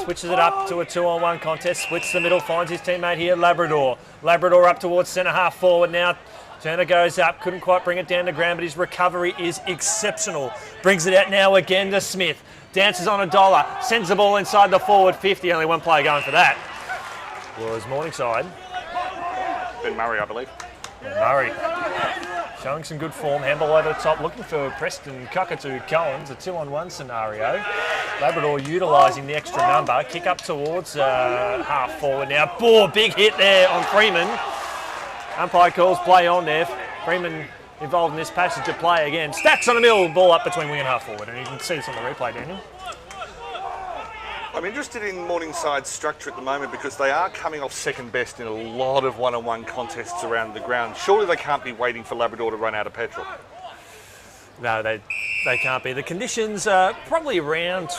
Switches it up to a 2-on-1 contest. Splits the middle, finds his teammate here, Labrador. Labrador up towards centre half forward now. Turner goes up, couldn't quite bring it down to ground, but his recovery is exceptional. Brings it out now again to Smith. Dances on a dollar, sends the ball inside the forward 50. Only one player going for that was Morningside. Ben Murray, I believe. Murray showing some good form. Handball over the top, looking for Preston Cockatoo Collins, a 2-on-1 scenario. Labrador utilising the extra number. Kick up towards half forward now. Big hit there on Freeman. Umpire calls play on there. Freeman involved in this passage of play again. Stacks on the middle, ball up between wing and half forward. And you can see this on the replay, Daniel. I'm interested in Morningside's structure at the moment because they are coming off second best in a lot of one-on-one contests around the ground. Surely they can't be waiting for Labrador to run out of petrol. No, they can't be. The conditions are probably around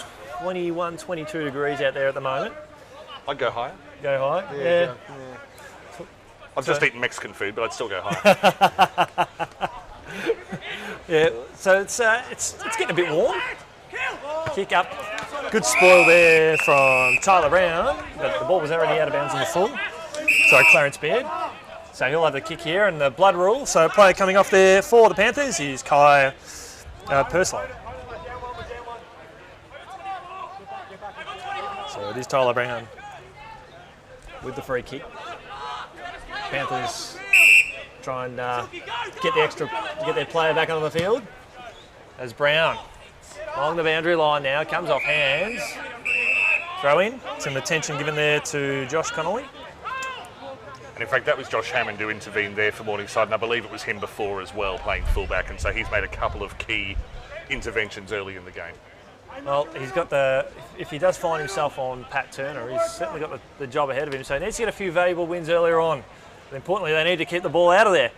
21, 22 degrees out there at the moment. I'd go higher. Go high? Yeah. I've just eaten Mexican food, but I'd still go higher. Yeah, so it's getting a bit warm. Kick up. Good spoil there from Tyler Brown, but the ball was already out of bounds in the full. Sorry, Clarence Baird. So he'll have the kick here and the blood rule. So player coming off there for the Panthers is Kai Purslow. So it is Tyler Brown with the free kick. Panthers try and get their player back on the field. As Brown along the boundary line now, comes off hands. Throw in. Some attention given there to Josh Connolly. And in fact, that was Josh Hammond who intervened there for Morningside, and I believe it was him before as well, playing fullback, and so he's made a couple of key interventions early in the game. Well, he's got if he does find himself on Pat Turner, he's certainly got the job ahead of him, so he needs to get a few valuable wins earlier on. But importantly, they need to keep the ball out of there.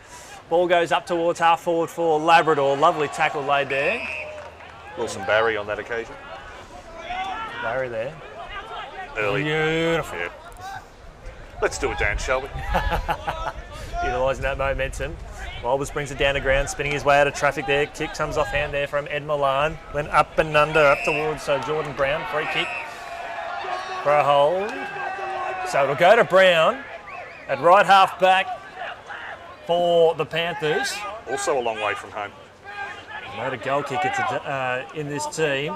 Ball goes up towards half forward for Labrador. Lovely tackle laid there. Wilson Barry on that occasion. Barry there. Early. Beautiful. Yeah. Let's do a dance, shall we? Utilising that momentum. Walbers brings it down to ground, spinning his way out of traffic there. Kick comes off hand there from Ed Milan. Went up and under, up towards Jordan Brown. Free kick for a hold. So it'll go to Brown at right half back for the Panthers. Also a long way from home. Not a goal kicker in this team.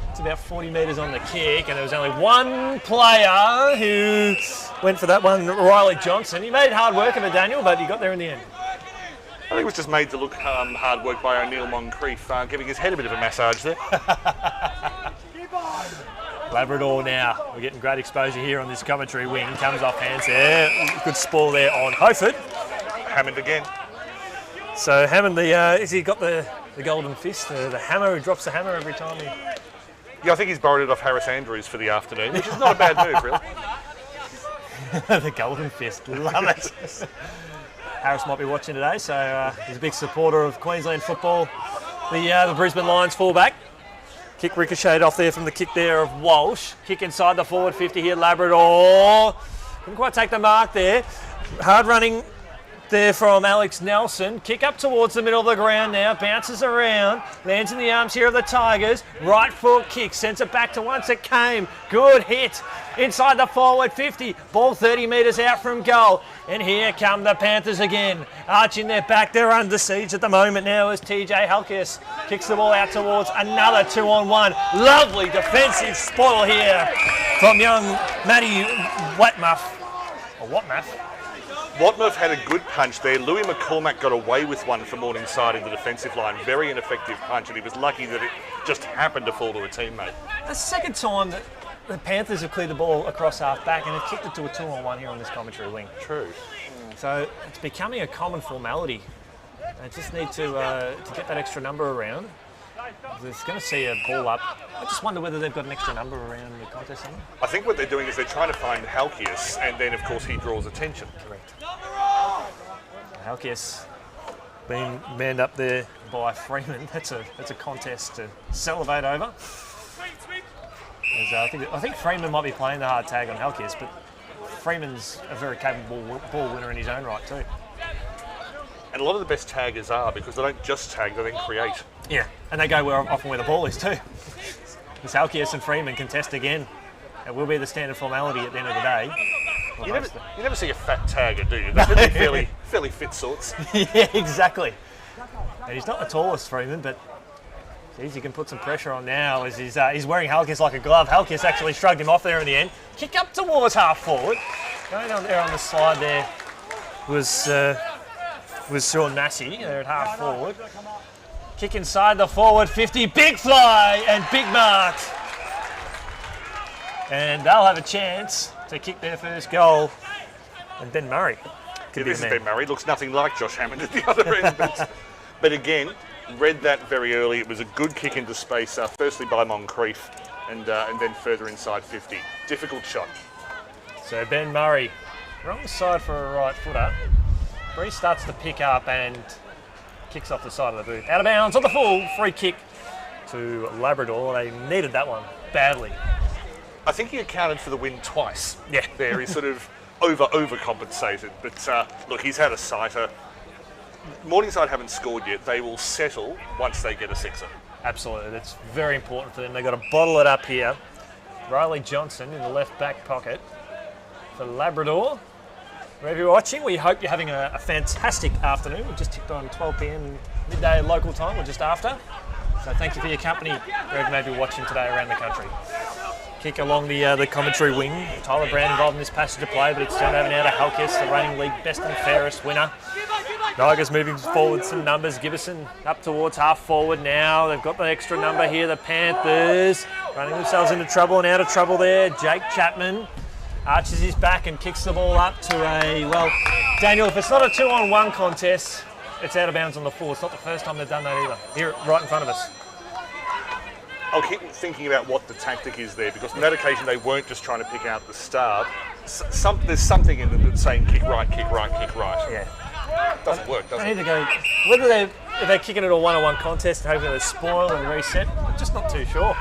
It's about 40 metres on the kick, and there was only one player who went for that one, Riley Johnson. He made hard work of it, Daniel, but he got there in the end. I think it was just made to look hard work by O'Neill Moncrief, giving his head a bit of a massage there. Labrador now. We're getting great exposure here on this Coventry wing. Comes off hands there. Good spoil there on Hoford. Hammond again. So Hammond, has he got the golden fist, the hammer who drops the hammer every time he... Yeah, I think he's borrowed it off Harris Andrews for the afternoon, which is not a bad move, really. The golden fist, love it. Harris might be watching today, so he's a big supporter of Queensland football. The Brisbane Lions fullback. Kick ricocheted off there from the kick there of Walsh. Kick inside the forward 50 here, Labrador. Couldn't quite take the mark there. Hard running there from Alex Nelson. Kick up towards the middle of the ground now. Bounces around. Lands in the arms here of the Tigers. Right foot kick. Sends it back to once it came. Good hit. Inside the forward 50. Ball 30 metres out from goal. And here come the Panthers again. Arching their back. They're under siege at the moment now as TJ Halkias kicks the ball out towards another 2-on-1. Lovely defensive spoil here from young Matty Watmuff. Or Watmuff. Watmuff had a good punch there. Louis McCormack got away with one from Morningside in the defensive line. Very ineffective punch, and he was lucky that it just happened to fall to a teammate. The second time that the Panthers have cleared the ball across half back and have kicked it to a 2-on-1 here on this commentary wing. True. So it's becoming a common formality. They just need to get that extra number around. It's going to see a ball up. I just wonder whether they've got an extra number around the contest. I think what they're doing is they're trying to find Halkias, and then of course he draws attention. Correct. Halkias being manned up there by Freeman. That's a contest to salivate over. I think Freeman might be playing the hard tag on Halkias, but Freeman's a very capable ball winner in his own right too. And a lot of the best taggers are, because they don't just tag, they then create. Yeah, and they go often where the ball is too. Because Halkias and Freeman contest again. It will be the standard formality at the end of the day. You never see a fat tagger, do you? They're fairly fit sorts. Yeah, exactly. And he's not the tallest, Freeman, but geez, you can put some pressure on now as he's wearing Halkias like a glove. Halkias actually shrugged him off there in the end. Kick up towards half forward. Going on there on the slide there was Sean Massey there at half forward. Kick inside the forward 50. Big fly and big mark. And they'll have a chance to kick their first goal. And Ben Murray. Yeah, this is Ben Murray. Looks nothing like Josh Hammond at the other end. But again, read that very early. It was a good kick into space, firstly by Moncrief and then further inside 50. Difficult shot. So Ben Murray, wrong side for a right footer. Bree starts to pick up and kicks off the side of the boot. Out of bounds on the full. Free kick to Labrador. They needed that one badly. I think he accounted for the win twice. Yeah. There, he sort of overcompensated. But look, he's had a sighter. Morningside haven't scored yet. They will settle once they get a sixer. Absolutely. That's very important for them. They've got to bottle it up here. Riley Johnson in the left back pocket for Labrador. Wherever you're watching, we hope you're having a fantastic afternoon. We've just ticked on 12 p.m. midday local time, or just after. So thank you for your company, wherever you may be watching today around the country. Kick along the commentary wing. Tyler Brown involved in this passage of play, but it's turned over now to Halkias, the reigning league best and fairest winner. Tigers moving forward some numbers. Gibbison up towards half forward now. They've got the extra number here. The Panthers running themselves into trouble and out of trouble there. Jake Chapman arches his back and kicks the ball up to Daniel, if it's not a 2-on-1 contest, it's out of bounds on the full. It's not the first time they've done that either. Here, right in front of us. I'll keep thinking about what the tactic is there, because on that occasion they weren't just trying to pick out the star. There's something in them that's saying kick right, kick right, kick right. Yeah. Doesn't work, does it? They need to go, whether if they're kicking it a 1-on-1 contest, hoping they spoil and reset, I'm just not too sure.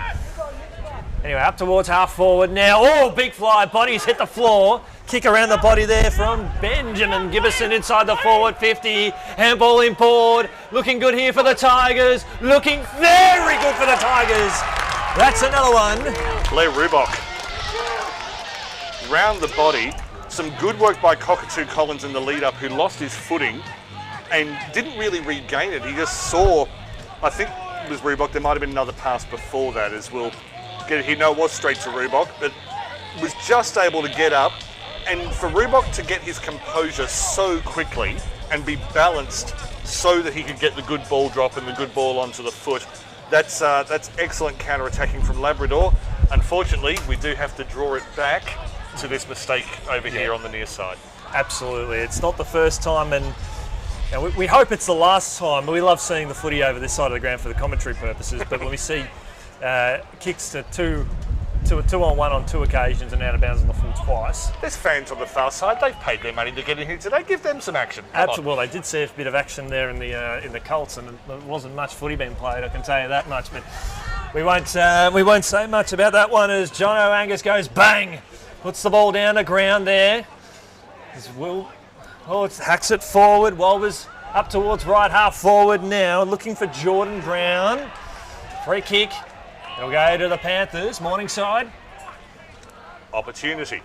Anyway, up towards half forward now. Oh, big fly, bodies hit the floor. Kick around the body there from Benjamin Gibbison inside the forward 50. Handball in board. Looking good here for the Tigers. Looking very good for the Tigers. That's another one. Blair Rubok. Round the body. Some good work by Cockatoo Collins in the lead up, who lost his footing and didn't really regain it. He just saw, I think it was Rubok. There might have been another pass before that as well. It was straight to Rubok, but was just able to get up. And for Rubok to get his composure so quickly and be balanced so that he could get the good ball drop and the good ball onto the foot, that's excellent counter-attacking from Labrador. Unfortunately, we do have to draw it back to this mistake over here on the near side. Absolutely. It's not the first time, and we hope it's the last time. We love seeing the footy over this side of the ground for the commentary purposes, but when we see kicks to a 2-on-1 on 2 occasions and out of bounds on the full twice. There's fans on the far side. They've paid their money to get in here today. Give them some action. Absolutely. Well, they did see a bit of action there in the COLTS, and there wasn't much footy being played. I can tell you that much. But we won't say much about that one as Jono Angus goes bang, puts the ball down the ground there. As Will Oh, it hacks it forward. Wolvers up towards right half forward now, looking for Jordan Brown. Free kick. It'll go to the Panthers. Morningside. Opportunity.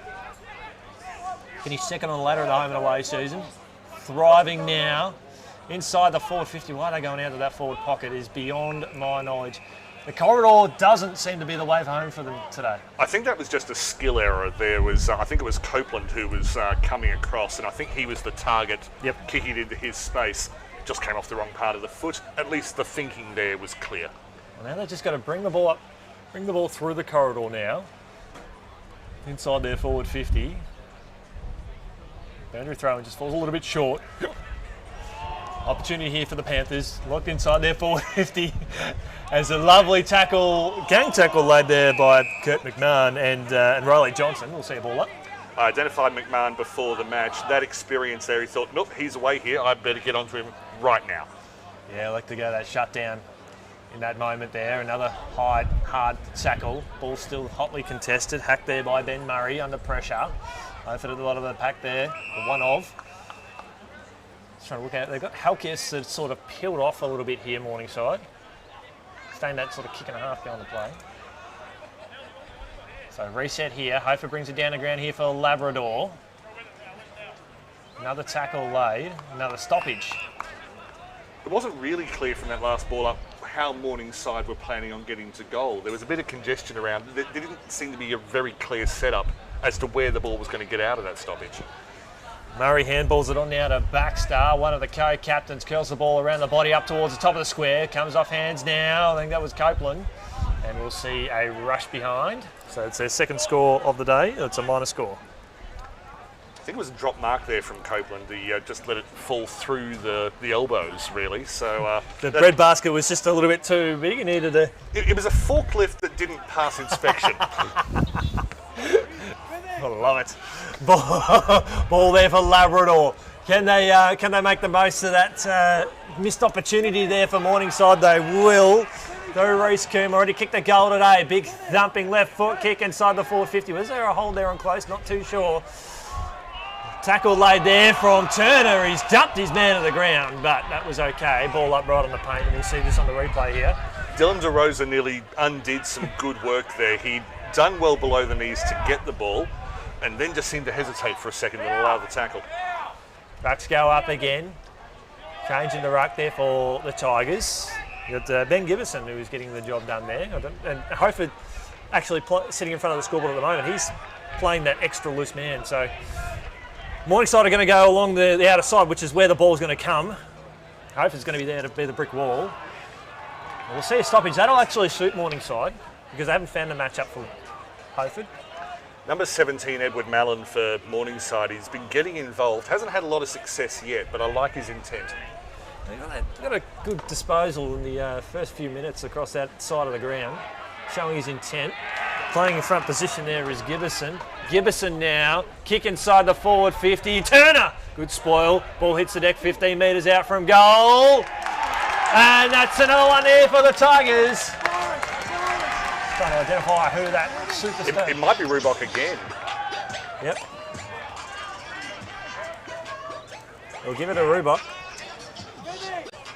Finished second on the ladder of the home and away season. Thriving now. Inside the forward 50. Why are they going out of that forward pocket is beyond my knowledge. The corridor doesn't seem to be the way home for them today. I think that was just a skill error. There was, I think it was Copeland who was coming across, and I think he was the target, kicking it into his space. Just came off the wrong part of the foot. At least the thinking there was clear. Well, now they've just got to bring the ball up, bring the ball through the corridor now. Inside their forward 50. Boundary throw just falls a little bit short. Opportunity here for the Panthers. Locked inside their forward 50. As a lovely tackle, gang tackle laid there by Kurt McMahon and Riley Johnson. We'll see a ball up. I identified McMahon before the match. That experience there, he thought, nope, he's away here. I better get onto him right now. Yeah, I like to go that shutdown in that moment there. Another hard tackle. Ball still hotly contested. Hacked there by Ben Murray under pressure. Over to the lot of the pack there. One of. Just trying to look at it. They've got Halkias that sort of peeled off a little bit here, Morningside. Staying that sort of kick and a half going to play. So reset here. Hofer brings it down the ground here for Labrador. Another tackle laid. Another stoppage. It wasn't really clear from that last ball up how Morningside were planning on getting to goal. There was a bit of congestion around. There didn't seem to be a very clear setup as to where the ball was going to get out of that stoppage. Murray handballs it on now to Baxter. One of the co-captains curls the ball around the body up towards the top of the square. Comes off hands now. I think that was Copeland. And we'll see a rush behind. So it's their second score of the day. It's a minor score. I think it was a drop mark there from Copeland. He just let it fall through the elbows, really. So the bread basket was just a little bit too big. You needed a... It was a forklift that didn't pass inspection. I love it. Ball there for Labrador. Can they make the most of that missed opportunity there for Morningside? They will. Go Reece Coombe, already kicked a goal today. Big thumping left foot kick inside the 450. Was there a hold there on close? Not too sure. Tackle laid there from Turner. He's dumped his man to the ground, but that was okay. Ball up right on the paint, and we'll see this on the replay here. Dylan DeRosa nearly undid some good work there. He'd done well below the knees to get the ball, and then just seemed to hesitate for a second and allow the tackle. Rucks go up again. Changing the ruck there for the Tigers. You got Ben Gibbison who is getting the job done there. And Hofer actually sitting in front of the scoreboard at the moment. He's playing that extra loose man. So Morningside are going to go along the outer side, which is where the ball's going to come. Hofer's going to be there to be the brick wall. We'll see a stoppage. That'll actually suit Morningside because they haven't found a match up for Hofer. Number 17, Edward Mallon for Morningside. He's been getting involved. Hasn't had a lot of success yet, but I like his intent. They've got a good disposal in the first few minutes across that side of the ground, showing his intent. Playing in front position there is Gibbison. Gibbison now, kick inside the forward 50. Turner, good spoil. Ball hits the deck 15 metres out from goal. And that's another one there for the Tigers. Trying to identify who that superstar. It might be Rubok again. Yep. We'll give it a Rubok.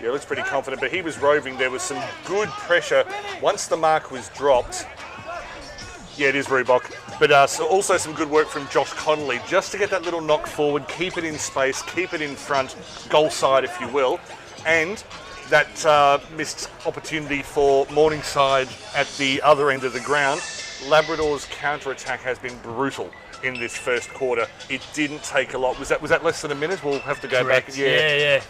Yeah, looks pretty confident, but he was roving. There was some good pressure once the mark was dropped. Yeah, it is Rubok. But so also some good work from Josh Connolly just to get that little knock forward, keep it in space, keep it in front, goal side if you will. And that missed opportunity for Morningside at the other end of the ground. Labrador's counter-attack has been brutal in this first quarter. It didn't take a lot. Was that less than a minute? We'll have to go Correct. back. Yeah.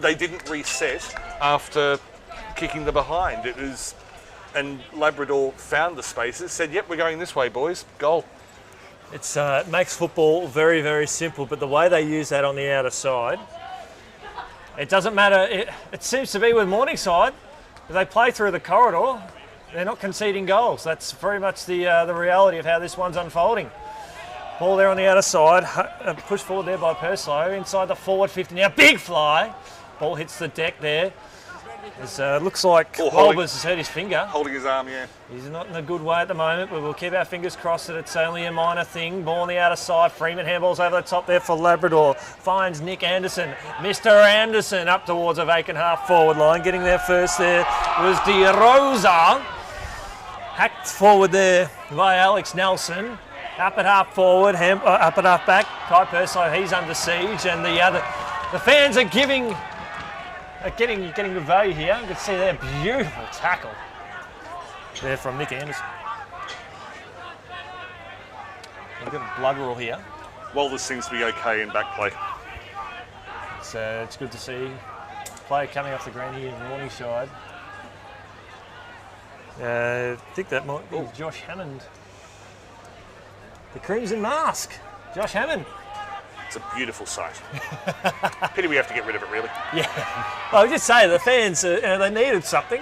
They didn't reset after kicking the behind. And Labrador found the spaces, said, yep, we're going this way, boys. Goal. It makes football very, very simple, but the way they use that on the outer side, it doesn't matter. It seems to be with Morningside. If they play through the corridor, they're not conceding goals. That's very much the reality of how this one's unfolding. Ball there on the outer side, pushed forward there by Perslow, inside the forward 50 now, big fly. Ball hits the deck there. Looks like holding- Wolbers has hurt his finger. Holding his arm, yeah. He's not in a good way at the moment, but we'll keep our fingers crossed that it's only a minor thing. Ball on the outer side. Freeman handballs over the top there for Labrador. Finds Nick Anderson. Mr. Anderson up towards a vacant half forward line. Getting there first there was De Rosa. Hacked forward there by Alex Nelson. Up at half forward, up at half back. Kai Perso, he's under siege, and the fans are getting good value here. You can see there, beautiful tackle there from Nick Anderson. We've got a blood rule here. Walters seems to be okay in back play. It's good to see player coming off the ground here in Morningside. I think that might be Josh Hammond. The Crimson Mask, Josh Hammond. It's a beautiful sight. Pity we have to get rid of it, really. Yeah. Well, I just say the fans, they needed something.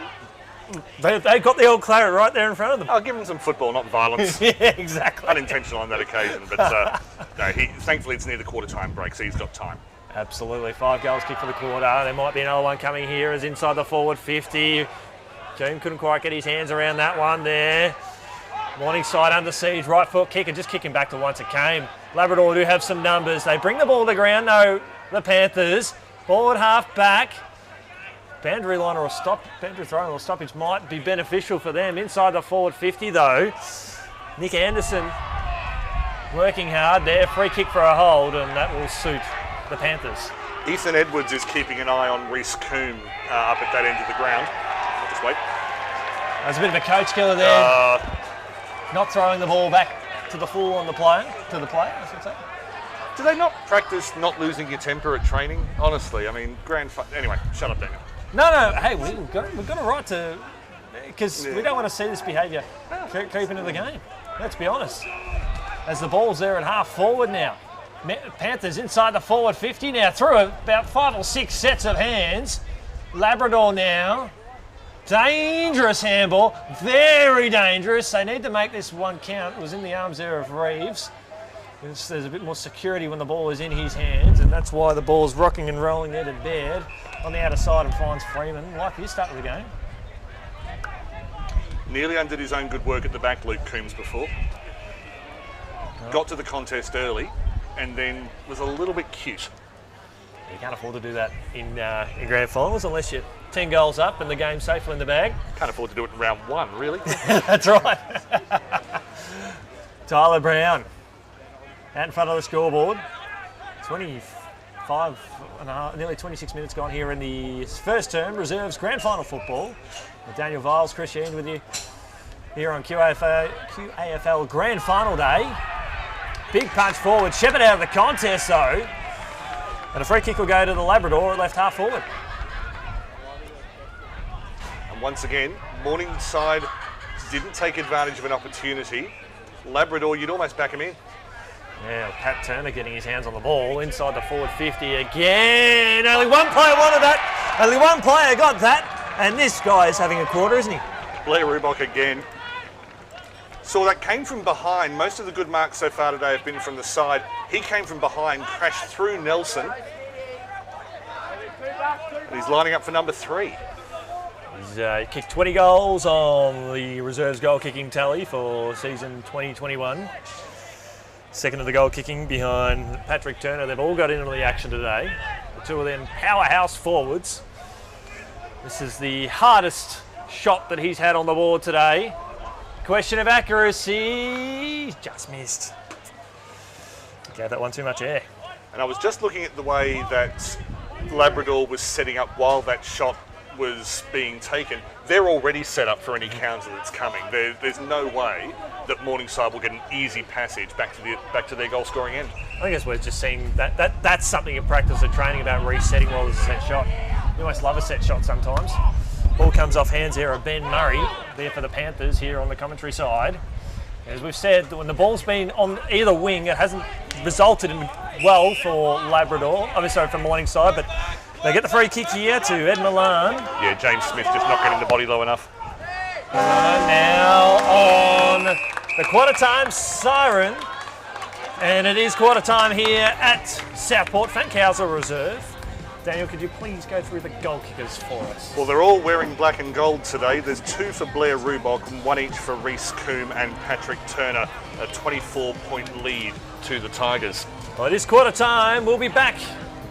They got the old claret right there in front of them. I'll give him some football, not violence. Yeah, exactly. Unintentional on that occasion, but no. Thankfully, it's near the quarter-time break, so he's got time. Absolutely. 5 goals kicked for the quarter. There might be another one coming here as inside the forward 50. Joan couldn't quite get his hands around that one there. Morningside under siege, right foot kick, and just kicking back to once it came. Labrador do have some numbers. They bring the ball to the ground, though, the Panthers. Ball at half back. Boundary line or boundary throwing or stoppage might be beneficial for them. Inside the forward 50, though. Nick Anderson working hard there. Free kick for a hold, and that will suit the Panthers. Ethan Edwards is keeping an eye on Reece Coombe up at that end of the ground. I'll just wait. There's a bit of a coach killer there. Not throwing the ball back to the full on the player, I should say. Do they not practice not losing your temper at training? Honestly, I mean, anyway, shut up, Daniel. No, hey, we've got a right to, because we don't want to see this behaviour creep into the game. Let's be honest. As the ball's there at half forward now. Panthers inside the forward 50 now, through about 5 or 6 sets of hands. Labrador now. Dangerous handball, very dangerous. They need to make this one count. It was in the arms there of Reeves. There's a bit more security when the ball is in his hands, and that's why the ball's rocking and rolling there to Baird on the outer side and finds Freeman. Like his start of the game. Nearly undid his own good work at the back, Luke Coombs, before. Got to the contest early, and then was a little bit cute. You can't afford to do that in grand finals unless you're 10 goals up and the game's safely in the bag. Can't afford to do it in round 1, really. That's right. Tyler Brown out in front of the scoreboard. 25 and a half, nearly 26 minutes gone here in the first term reserves grand final football. With Daniel Viles, Chris Sheen with you here on QAFL grand final day. Big punch forward. Shepherd out of the contest though. And a free kick will go to the Labrador at left half forward. And once again, Morningside didn't take advantage of an opportunity. Labrador, you'd almost back him in. Yeah, Pat Turner getting his hands on the ball inside the forward 50 again. Only one player wanted that. Only one player got that. And this guy is having a quarter, isn't he? Blair Rubach again. So that came from behind. Most of the good marks so far today have been from the side. He came from behind, crashed through Nelson. And he's lining up for number 3. He's kicked 20 goals on the reserves goal kicking tally for season 2021. Second of the goal kicking behind Patrick Turner. They've all got into the action today. The two of them powerhouse forwards. This is the hardest shot that he's had on the board today. Question of accuracy, just missed. Gave that one too much air. And I was just looking at the way that Labrador was setting up while that shot was being taken. They're already set up for any counter that's coming. There's no way that Morningside will get an easy passage back to their goal scoring end. I guess we're just seeing that's something in practice of training about resetting while there's a set shot. You almost love a set shot sometimes. Ball comes off hands here of Ben Murray, there for the Panthers here on the commentary side. As we've said, when the ball's been on either wing, it hasn't resulted in well for Labrador, for Morningside, but they get the free kick here to Ed Milan. Yeah, James Smith just not getting the body low enough. Now on the quarter time siren, and it is quarter time here at Southport, Fankhauser Reserve. Daniel, could you please go through the goal kickers for us? Well, they're all wearing black and gold today. There's 2 for Blair Rubok and 1 each for Reece Coombe and Patrick Turner. A 24-point lead to the Tigers. Well, it is quarter time. We'll be back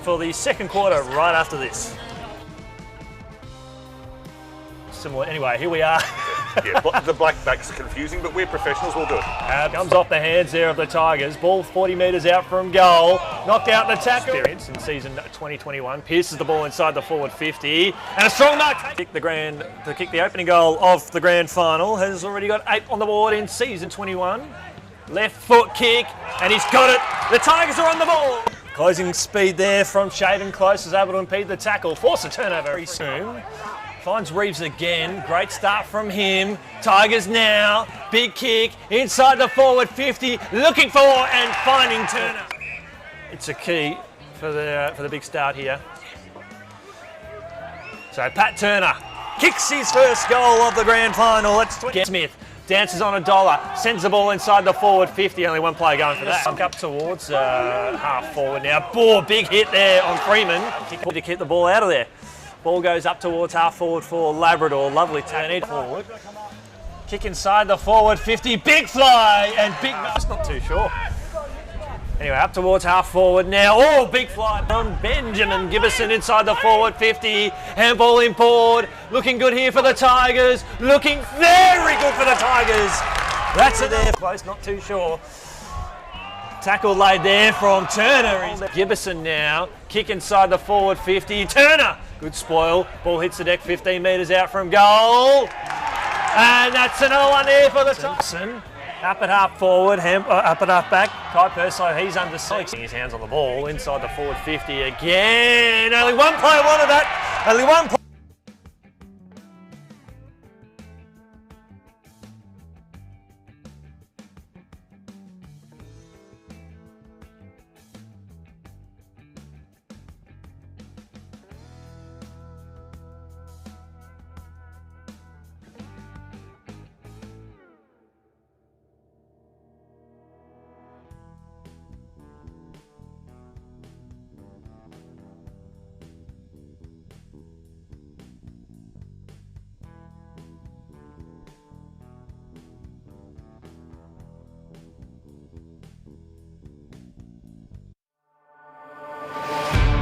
for the second quarter right after this. Similar. Anyway, here we are. Yeah, the black back's confusing, but we're professionals, we'll do it. Comes off the hands there of the Tigers. Ball 40 metres out from goal. Knocked out the tackle. Experience in season 2021. Pierces the ball inside the forward 50. And a strong mark. To kick the opening goal of the grand final. Has already got 8 on the board in season 21. Left foot kick, and he's got it. The Tigers are on the ball. Closing speed there from Shaden Close is able to impede the tackle. Force a turnover very soon. Finds Reeves again. Great start from him. Tigers now. Big kick inside the forward 50. Looking for and finding Turner. It's a key for the big start here. So Pat Turner kicks his first goal of the grand final. It's Smith. Dances on a dollar, sends the ball inside the forward 50. Only one player going for that. Up towards half forward now. Big hit there on Freeman. To keep the ball out of there. Ball goes up towards half forward for Labrador. Lovely turn forward. Kick inside the forward 50. Big fly and big. Just not too sure. Anyway, up towards half forward now. Oh, big fly from Benjamin Gibbison inside the forward 50. Handball in forward. Looking good here for the Tigers. Looking very good for the Tigers. That's it there. Close, not too sure. Tackle laid there from Turner. Gibbison now. Kick inside the forward 50. Turner. Good spoil. Ball hits the deck 15 metres out from goal. And that's another one there for the Tigers. Up at half forward, up at half back. Kuiper, so he's under 6. His hands on the ball inside the forward 50 again. Only one player wanted that. Only one player.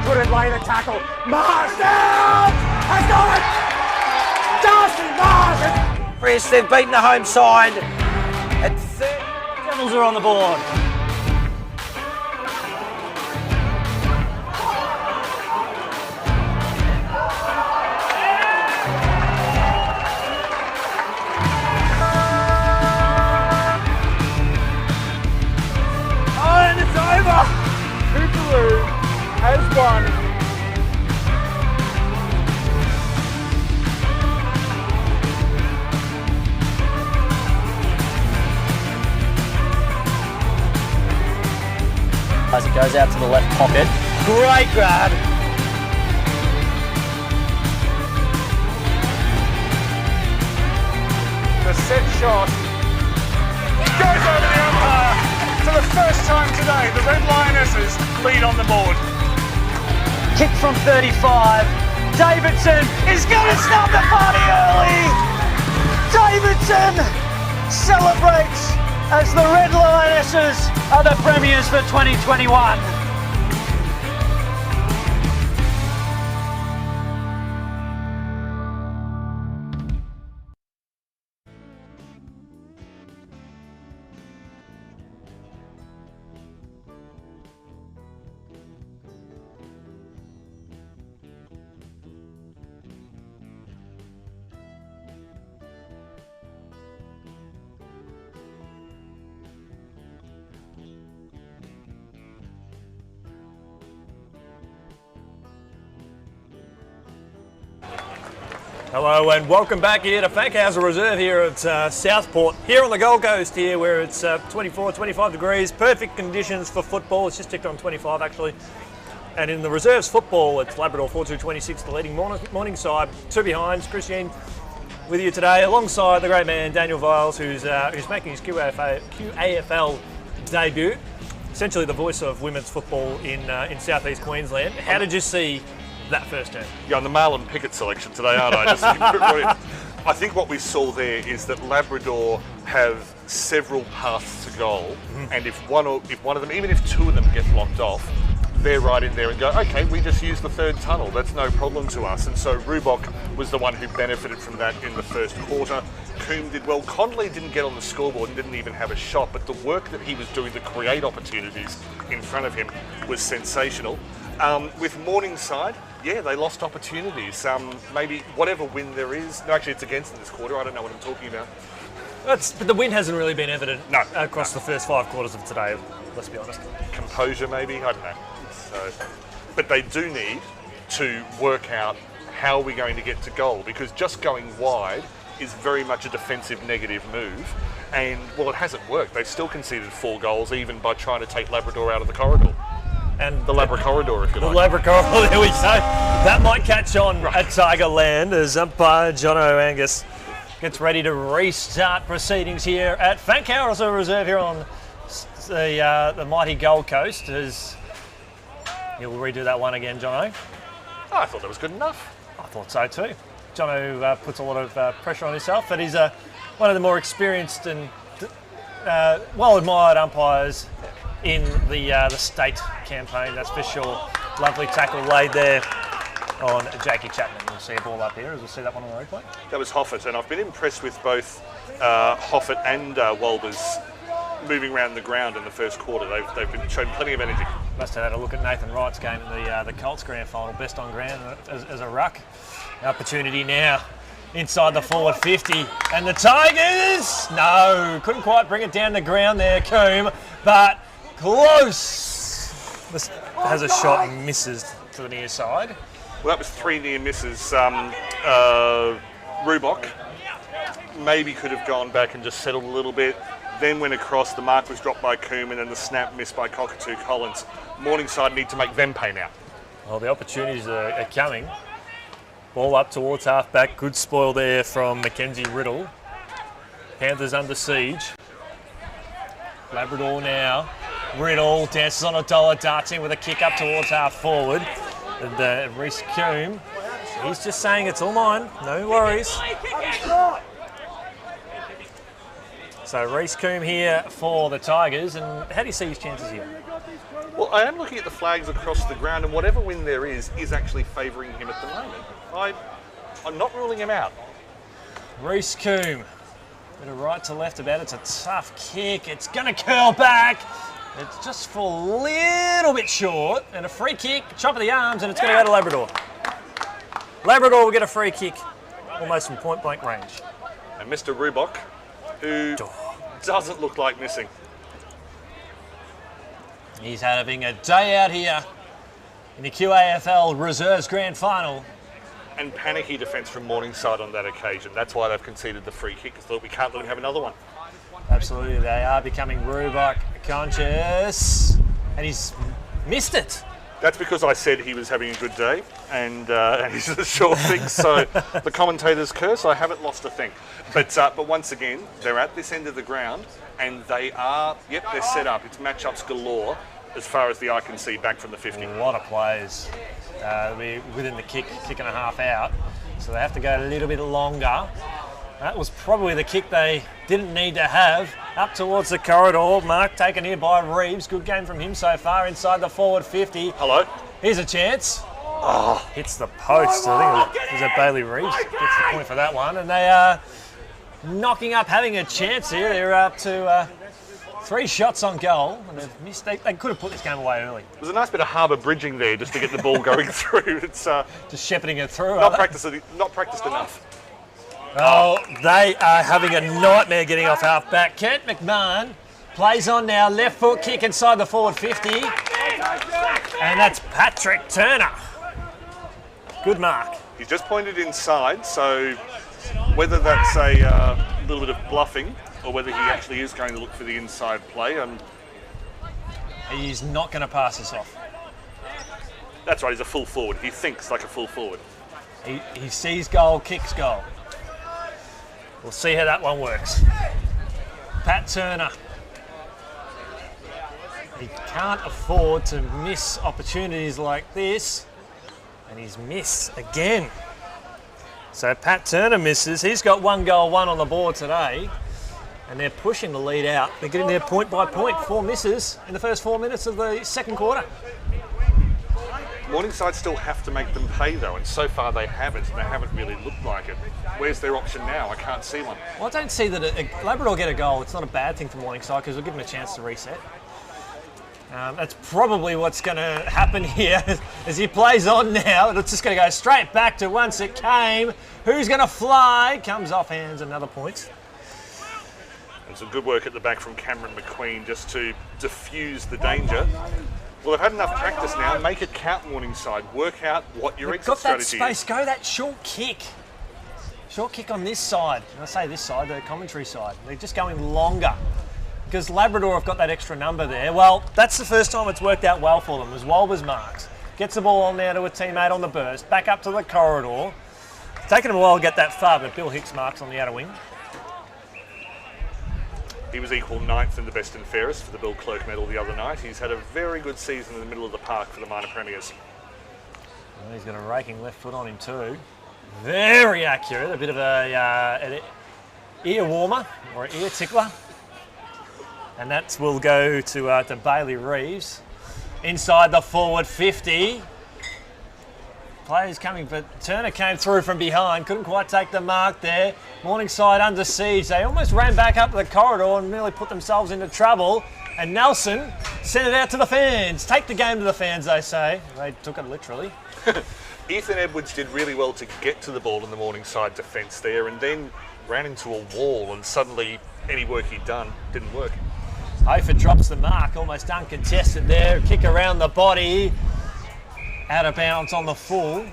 Couldn't lay the tackle. Marsden has got it! Darcy Marsden! Chris, they've beaten the home side at 30. Devils are on the board. Oh, and it's over! Hookaloo has won. As it goes out to the left pocket. Great grab. The set shot goes over the umpire. For the first time today, the Red Lionesses lead on the board. Kick from 35. Davidson is going to start the party early. Davidson celebrates as the Red Lionesses are the premiers for 2021. Hello and welcome back here to Fankhauser Reserve here at Southport, here on the Gold Coast here where it's 24, 25 degrees, perfect conditions for football. It's just ticked on 25 actually. And in the reserves football, it's Labrador 4-2-26, the leading Morningside. 2 behinds. Christian with you today alongside the great man Daniel Viles who's making his QAFL debut. Essentially the voice of women's football in Southeast Queensland. How did you see that first turn. Yeah, on the Marlon Pickett selection today, aren't I? Just brilliant. I think what we saw there is that Labrador have several paths to goal, and if one of them, even if two of them get blocked off, they're right in there and go, okay, we just use the third tunnel. That's no problem to us. And so Rubok was the one who benefited from that in the first quarter. Coombe did well. Conley didn't get on the scoreboard and didn't even have a shot, but the work that he was doing to create opportunities in front of him was sensational. With Morningside, yeah, they lost opportunities. Maybe whatever win there is, no, actually it's against them this quarter. I don't know what I'm talking about. But the win hasn't really been evident across the first 5 quarters of today, let's be honest. Composure maybe, I don't know. So, but they do need to work out how we're going to get to goal, because just going wide is very much a defensive negative move, and well, it hasn't worked. They've still conceded 4 goals even by trying to take Labrador out of the corridor. And the Labrador corridor, if you like. The Labrador corridor, there we go. That might catch on at Tiger Land as umpire Jono Angus gets ready to restart proceedings here at Fancower Reserve here on the mighty Gold Coast. As he'll redo that one again, Jono. Oh, I thought that was good enough. I thought so too. Jono puts a lot of pressure on himself, but he's one of the more experienced and well-admired umpires in the state campaign, that's for sure. Lovely tackle laid there on Jakey Chapman. We'll see a ball up here as we'll see that one on the replay. That was Hoffett, and I've been impressed with both Hoffett and Walbers moving around the ground in the first quarter. They've been shown plenty of energy. Must have had a look at Nathan Wright's game in the COLTS grand final, best on ground as a ruck. Opportunity now inside the forward 50, and the Tigers, no, couldn't quite bring it down the ground there, Coombe, but close. This has a shot and misses to the near side. Well, that was 3 near misses. Rubok maybe could have gone back and just settled a little bit, then went across, the mark was dropped by Coombe, and then the snap missed by Cockatoo Collins. Morningside need to make them pay now. Well, the opportunities are coming. Ball up towards half-back, good spoil there from Mackenzie Riddle. Panthers under siege. Labrador now. Riddle dances on a dollar, darts in with a kick up towards half-forward. And Reece Coombe, he's just saying it's all mine, no worries. So Reece Coombe here for the Tigers, and how do you see his chances here? Well, I am looking at the flags across the ground, and whatever win there is actually favouring him at the moment. I'm not ruling him out. Reece Coombe, bit of right to left about it. It's a tough kick. It's going to curl back. It's just for a little bit short, and a free kick, chop of the arms, and it's going to go to Labrador. Labrador will get a free kick almost from point blank range. And Mr. Rubok, who doesn't look like missing. He's having a day out here in the QAFL Reserves Grand Final. And panicky defence from Morningside on that occasion. That's why they've conceded the free kick, because they thought we can't let him have another one. Absolutely, they are becoming Rubok conscious, and he's missed it. That's because I said he was having a good day, and he's a sure thing. So the commentator's curse, I haven't lost a thing. But once again, they're at this end of the ground, and they are, they're set up. It's matchups galore as far as the eye can see back from the 50. A lot of players within the kick and a half out, so they have to go a little bit longer. That was probably the kick they didn't need to have. Up towards the corridor, mark taken here by Reeves. Good game from him so far inside the forward 50. Hello. Here's a chance. Oh, hits the post. I think it was a Bailey Reeves gets the point for that one. And they are knocking up, having a chance here. They're up to 3 shots on goal, and they've missed. They could have put this game away early. There's a nice bit of harbour bridging there just to get the ball going through. It's just shepherding it through. Not practiced enough. Oh, they are having a nightmare getting off half-back. Kent McMahon plays on now, left foot kick inside the forward 50. And that's Patrick Turner. Good mark. He's just pointed inside, so whether that's a little bit of bluffing or whether he actually is going to look for the inside play. He's not going to pass this off. That's right, he's a full forward. He thinks like a full forward. He sees goal, kicks goal. We'll see how that one works. Pat Turner. He can't afford to miss opportunities like this. And he's missed again. So Pat Turner misses. He's got 1 goal, 1 on the board today. And they're pushing the lead out. They're getting there point by point. 4 misses in the first 4 minutes of the second quarter. Morningside still have to make them pay though, and so far they haven't, and they haven't really looked like it. Where's their option now? I can't see one. Well, I don't see that Labrador get a goal. It's not a bad thing for Morningside because we'll give them a chance to reset. That's probably what's going to happen here as he plays on now. It's just going to go straight back to once it came. Who's going to fly? Comes off hands, another point. And some good work at the back from Cameron McQueen just to diffuse the danger. Well, they've had enough practice now. Make it count, Morningside. Work out what your exit strategy got that is. space. Go that short kick. Short kick on this side. When I say this side, the commentary side. They're just going longer because Labrador have got that extra number there. Well, that's the first time it's worked out well for them as Wolbers marks. Gets the ball on now to a teammate on the burst. Back up to the corridor. It's taken them a while to get that far, but Bill Hicks marks on the outer wing. He was equal 9th in the best and fairest for the Bill Clerk medal the other night. He's had a very good season in the middle of the park for the minor premiers. Well, he's got a raking left foot on him too. Very accurate. A bit of an ear warmer or an ear tickler. And that will go to Bailey Reeves. Inside the forward 50. Players coming, but Turner came through from behind. Couldn't quite take the mark there. Morningside under siege. They almost ran back up the corridor and nearly put themselves into trouble. And Nelson sent it out to the fans. Take the game to the fans, they say. They took it literally. Ethan Edwards did really well to get to the ball in the Morningside defence there and then ran into a wall and suddenly any work he'd done didn't work. Hofer drops the mark, almost uncontested there. Kick around the body. Out of bounds on the full.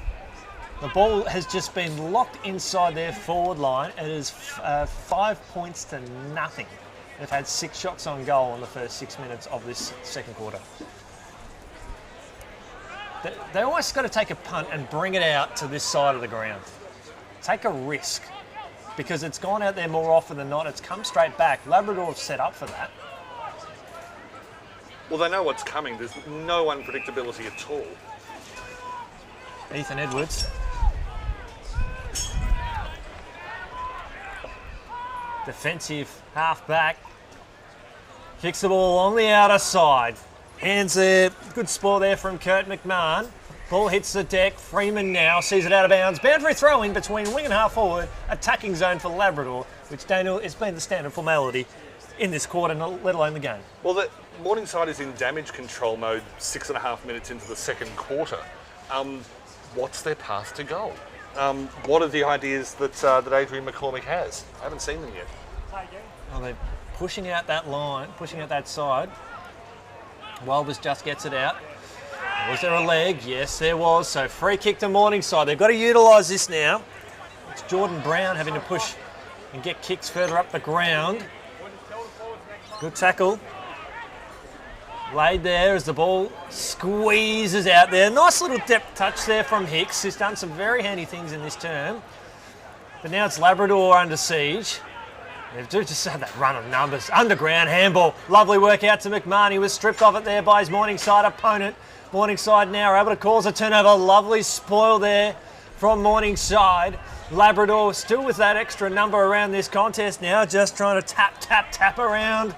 The ball has just been locked inside their forward line. It is 5 points to nothing. They've had 6 shots on goal in the first 6 minutes of this second quarter. They almost got to take a punt and bring it out to this side of the ground. Take a risk because it's gone out there more often than not. It's come straight back. Labrador have set up for that. Well, they know what's coming. There's no unpredictability at all. Ethan Edwards. Defensive half-back. Kicks the ball on the outer side. Hands there. Good sport there from Kurt McMahon. Ball hits the deck. Freeman now sees it out of bounds. Boundary throw in between wing and half forward. Attacking zone for Labrador, which, Daniel, has been the standard formality in this quarter, let alone the game. Well, the Morningside is in damage control mode 6.5 minutes into the second quarter. What's their path to goal? What are the ideas that Adrian McCormick has? I haven't seen them yet. Well, they're pushing out that line, pushing out that side. Wolbers just gets it out. Was there a leg? Yes, there was. So free kick to Morningside. They've got to utilise this now. It's Jordan Brown having to push and get kicks further up the ground. Good tackle. Laid there as the ball squeezes out there. Nice little depth touch there from Hicks, who's done some very handy things in this term. But now it's Labrador under siege. They've just had that run of numbers. Underground handball. Lovely work out to McMahon. He was stripped of it there by his Morningside opponent. Morningside now are able to cause a turnover. Lovely spoil there from Morningside. Labrador still with that extra number around this contest now. Just trying to tap around.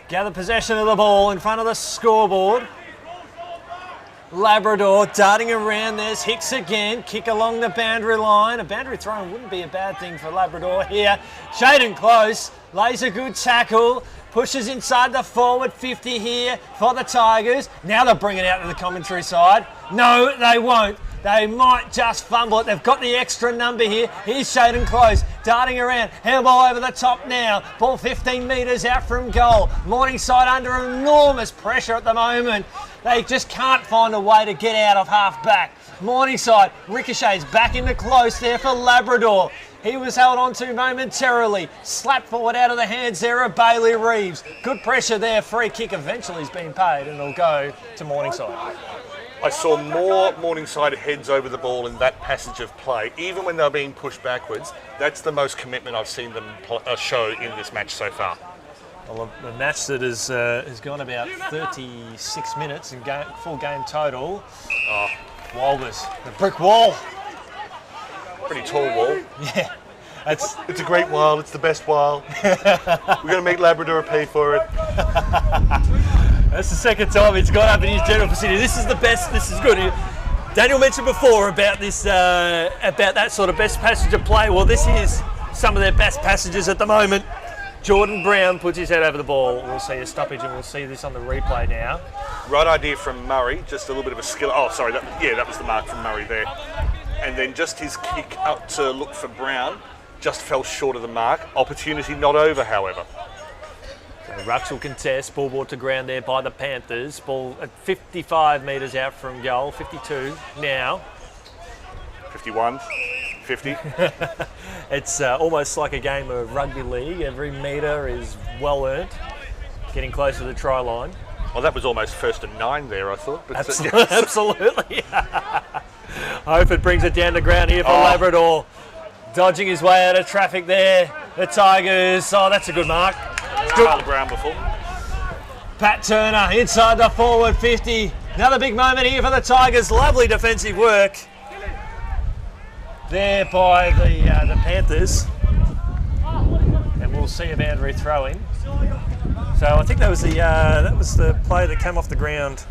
Gather possession of the ball in front of the scoreboard. Labrador darting around. There's Hicks again. Kick along the boundary line. A boundary throw wouldn't be a bad thing for Labrador here. Shaden Close lays a good tackle. Pushes inside the forward 50 here for the Tigers. Now they'll bring it out to the commentary side. No, they won't. They might just fumble it. They've got the extra number here. Here's Shaden Close darting around. Handball over the top now. Ball 15 metres out from goal. Morningside under enormous pressure at the moment. They just can't find a way to get out of half back. Morningside ricochets back into Close there for Labrador. He was held on to momentarily. Slapped forward out of the hands there of Bailey Reeves. Good pressure there. Free kick eventually has been paid and it'll go to Morningside. I saw more Morningside heads over the ball in that passage of play, even when they were being pushed backwards. That's the most commitment I've seen them show in this match so far. Well, a match that has gone about 36 minutes in full game total. Oh, Walbers, the brick wall. Pretty tall wall. Yeah. It's a great wall. It's the best wall. We're going to make Labrador pay for it. That's the second time it's gone up in his general vicinity. This is the best. This is good. Daniel mentioned before about this, about that sort of best passage of play. Well, this is some of their best passages at the moment. Jordan Brown puts his head over the ball. We'll see a stoppage, and we'll see this on the replay now. Right idea from Murray. Just a little bit of a skill. Oh, sorry. That was the mark from Murray there. And then just his kick up to look for Brown. Just fell short of the mark. Opportunity not over, however. So Rucks will contest. Ball brought to ground there by the Panthers. Ball at 55 metres out from goal. 52 now. 51, 50. It's almost like a game of rugby league. Every metre is well earned. Getting close to the try line. Well, that was almost 1st and 9 there, I thought. But Absolutely. Hope it brings it down to ground here for Labrador. Dodging his way out of traffic there. The Tigers. Oh, that's a good mark. Good. Brown before. Pat Turner inside the forward 50. Another big moment here for the Tigers. Lovely defensive work there by the Panthers. And we'll see a boundary throw in. So I think that was the play that came off the ground.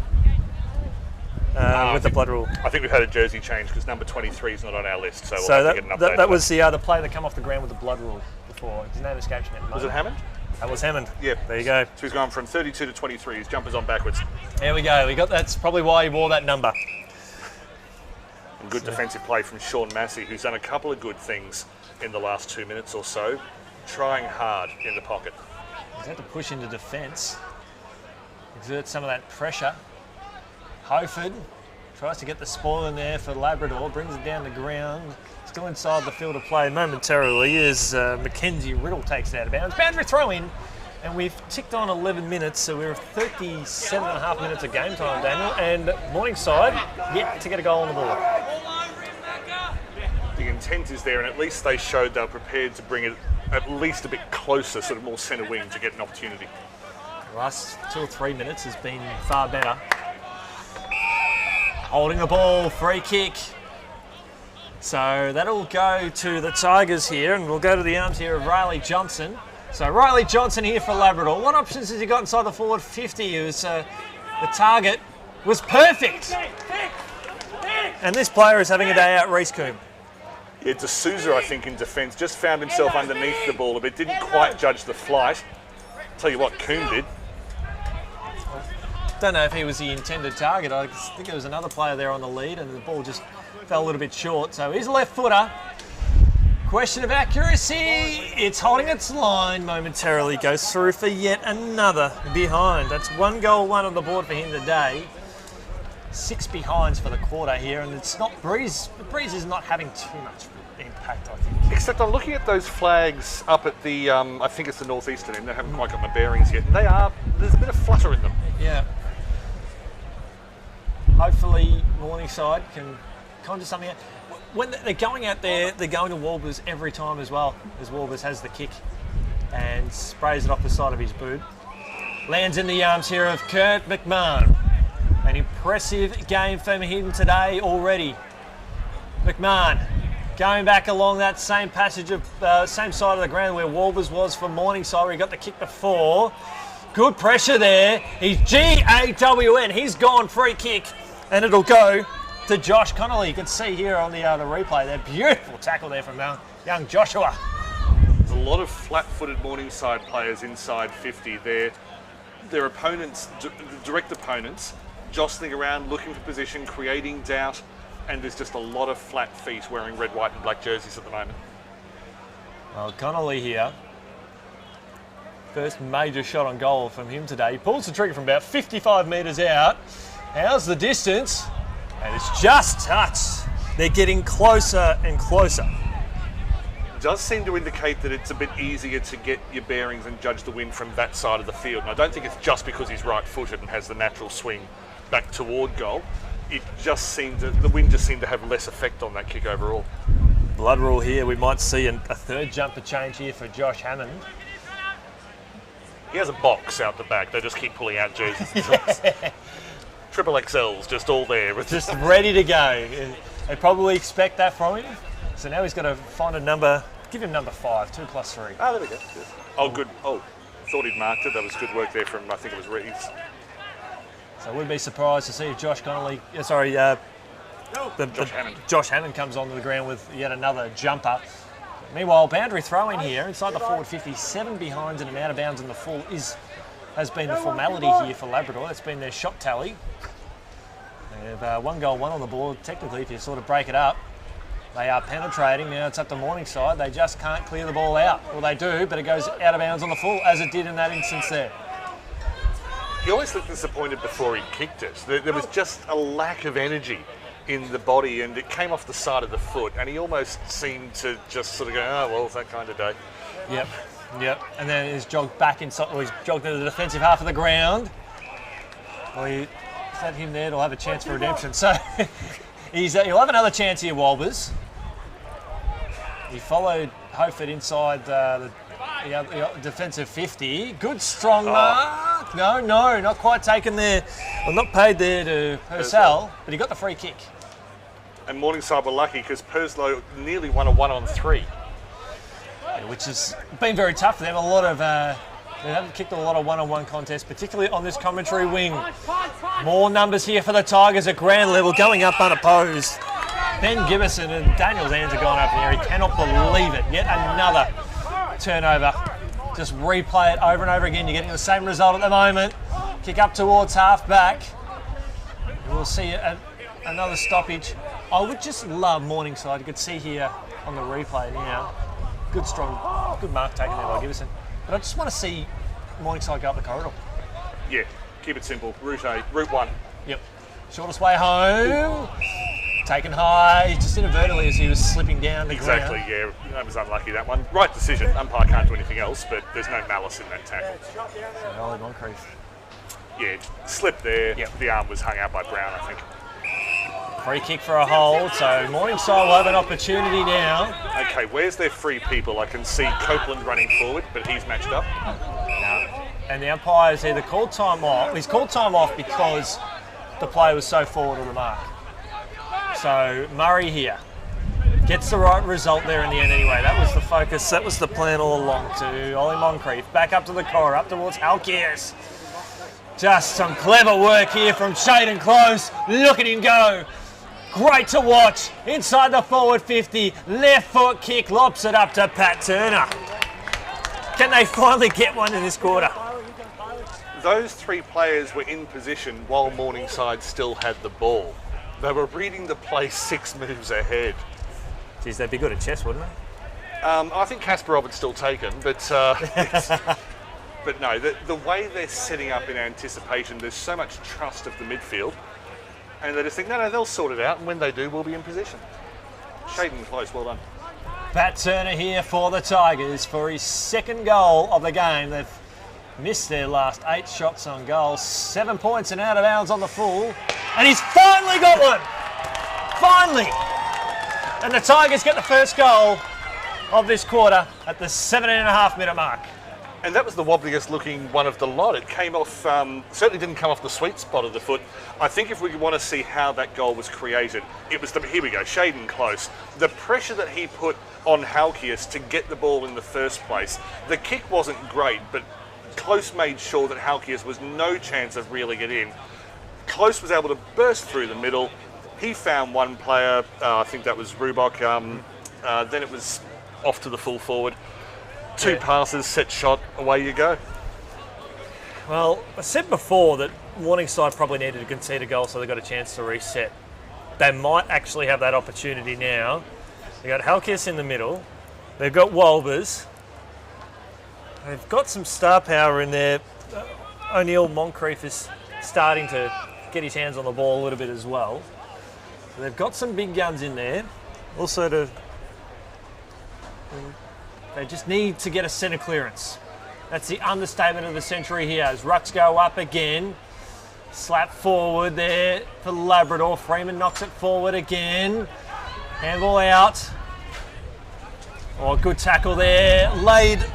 With the blood rule. I think we've had a jersey change because number 23 is not on our list, so we'll have to get an update. That was the play that came off the ground with the blood rule before. His name escapes me at the moment. Was it Hammond? That was Hammond. Yeah. There you go. So he's gone from 32 to 23. His jumper's on backwards. There we go. That's probably why he wore that number. And good defensive play from Sean Massey, who's done a couple of good things in the last 2 minutes or so, trying hard in the pocket. He's had to push into defence, exert some of that pressure. Hoford tries to get the spoil in there for Labrador, brings it down the ground, still inside the field of play momentarily as Mackenzie Riddle takes it out of bounds. Boundary throw in, and we've ticked on 11 minutes, so we're 37.5 minutes of game time, Daniel, and Morningside yet to get a goal on the board. The intent is there, and at least they showed they're prepared to bring it at least a bit closer, sort of more centre wing to get an opportunity. The last 2 or 3 minutes has been far better. Holding the ball, free kick. So that'll go to the Tigers here, and we'll go to the arms here of Riley Johnson. So Riley Johnson here for Labrador. What options has he got inside the forward 50? It was, the target was perfect. And this player is having a day out, Reece Coombe. Yeah, D'Souza, I think, in defence, just found himself underneath the ball a bit, didn't quite judge the flight. Tell you what, Coombe did. Don't know if he was the intended target. I think there was another player there on the lead, and the ball just fell a little bit short. So he's a left footer. Question of accuracy. It's holding its line momentarily. Goes through for yet another behind. That's 1 goal, 1 on the board for him today. 6 behinds for the quarter here, and it's not Breeze. Breeze is not having too much impact, I think. Except I'm looking at those flags up at the, I think it's the northeastern end. They haven't quite got my bearings yet. There's a bit of flutter in them. Yeah. Hopefully Morningside can conjure something out. When they're going out there, they're going to Walbers every time as well, as Walbers has the kick and sprays it off the side of his boot. Lands in the arms here of Kurt McMahon. An impressive game for him today already. McMahon going back along that same passage of same side of the ground where Walbers was for Morningside, where he got the kick before. Good pressure there. He's GAWN. He's gone free kick, and it'll go to Josh Connolly. You can see here on the replay there. Beautiful tackle there from young Joshua. There's a lot of flat-footed Morningside players inside 50. Their opponents, direct opponents, jostling around, looking for position, creating doubt, and there's just a lot of flat feet wearing red, white and black jerseys at the moment. Well, Connolly here. First major shot on goal from him today. He pulls the trigger from about 55 metres out. How's the distance? And it's just touched. They're getting closer and closer. It does seem to indicate that it's a bit easier to get your bearings and judge the wind from that side of the field. And I don't think it's just because he's right-footed and has the natural swing back toward goal. It just seemed the wind just seemed to have less effect on that kick overall. Blood rule here. We might see a third jumper change here for Josh Hammond. He has a box out the back. They just keep pulling out jerseys. triple XLs just all there. Just ready to go. They probably expect that from him. So now he's got to find a number, give him number 5, 2 plus 3. Oh, there we go. Yes. Oh, good. Oh, thought he'd marked it. That was good work there from, I think it was Reeves. So I wouldn't be surprised to see if Josh Hammond comes onto the ground with yet another jumper. Meanwhile, boundary throw in here inside the forward 50, 7 behinds and an out of bounds in the full has been the formality here for Labrador. That's been their shot tally. They have 1 goal, 1 on the board. Technically, if you sort of break it up, they are penetrating. Now it's up to Morningside. They just can't clear the ball out. Well, they do, but it goes out of bounds on the full, as it did in that instance there. He always looked disappointed before he kicked it. There was just a lack of energy in the body, and it came off the side of the foot, and he almost seemed to just sort of go, oh, well, it's that kind of day. Yep. And then he's jogged back inside, or he's jogged into the defensive half of the ground. Well, is that him there? He'll have a chance for redemption. So he'll have another chance here, Walbers. He followed Hofert inside the defensive 50. Good strong mark. No, not quite taken there. Well, not paid there to Purcell, but he got the free kick. And Morningside were lucky because Perslow nearly won a 1-on-3. Which has been very tough for them. They haven't kicked a lot of one-on-one contests, particularly on this commentary wing. More numbers here for the Tigers at ground level, going up unopposed. Ben Gibbison and Daniel's hands are going up in there. He cannot believe it. Yet another turnover. Just replay it over and over again. You're getting the same result at the moment. Kick up towards half back. We'll see another stoppage. I would just love Morningside. You could see here on the replay now. Good mark taken there by Gibbison. But I just want to see Morningside go up the corridor. Yeah, keep it simple. Route 1. Yep. Shortest way home. Taken high, just inadvertently as he was slipping down the ground. Exactly, yeah. That was unlucky, that one. Right decision. Umpire can't do anything else, but there's no malice in that tackle. Ollie Moncrief. Yeah, slipped there. Yep. The arm was hung out by Brown, I think. Free kick for a hold, so Morningside will have an opportunity now. Okay, where's their free people? I can see Copeland running forward, but he's matched up. And the umpire's either called time off. He's called time off because the player was so forward of the mark. So Murray here gets the right result there in the end anyway. That was the focus, that was the plan all along to Ollie Moncrief. Back up to the corner, up towards Halkias. Just some clever work here from Shaden Close. Look at him go. Great to watch. Inside the forward 50. Left foot kick, lobs it up to Pat Turner. Can they finally get one in this quarter? Those 3 players were in position while Morningside still had the ball. They were reading the play 6 moves ahead. Geez, they'd be good at chess, wouldn't they? I think Kasparov would still taken, but but no, the way they're setting up in anticipation, there's so much trust of the midfield, and they just think, no, they'll sort it out, and when they do, we'll be in position. Shaden Close, well done. Pat Turner here for the Tigers for his 2nd goal of the game. They've missed their last 8 shots on goal, 7 points and out of bounds on the full, and he's finally got one! Finally! And the Tigers get the first goal of this quarter at the 7.5-minute mark. And that was the wobbliest looking one of the lot. It came off, certainly didn't come off the sweet spot of the foot. I think if we want to see how that goal was created, it was here we go, Shaden Close. The pressure that he put on Halkias to get the ball in the first place. The kick wasn't great, but Close made sure that Halkias was no chance of reeling it in. Close was able to burst through the middle. He found one player, I think that was Rubok. Then it was off to the full forward. 2 passes, set shot, away you go. Well, I said before that Morningside probably needed to concede a goal so they got a chance to reset. They might actually have that opportunity now. They've got Halkias in the middle. They've got Walbers. They've got some star power in there. O'Neill Moncrief is starting to get his hands on the ball a little bit as well. So they've got some big guns in there. Also they just need to get a centre clearance. That's the understatement of the century here as rucks go up again. Slap forward there for Labrador. Freeman knocks it forward again. Handball out. Oh, good tackle there. Laid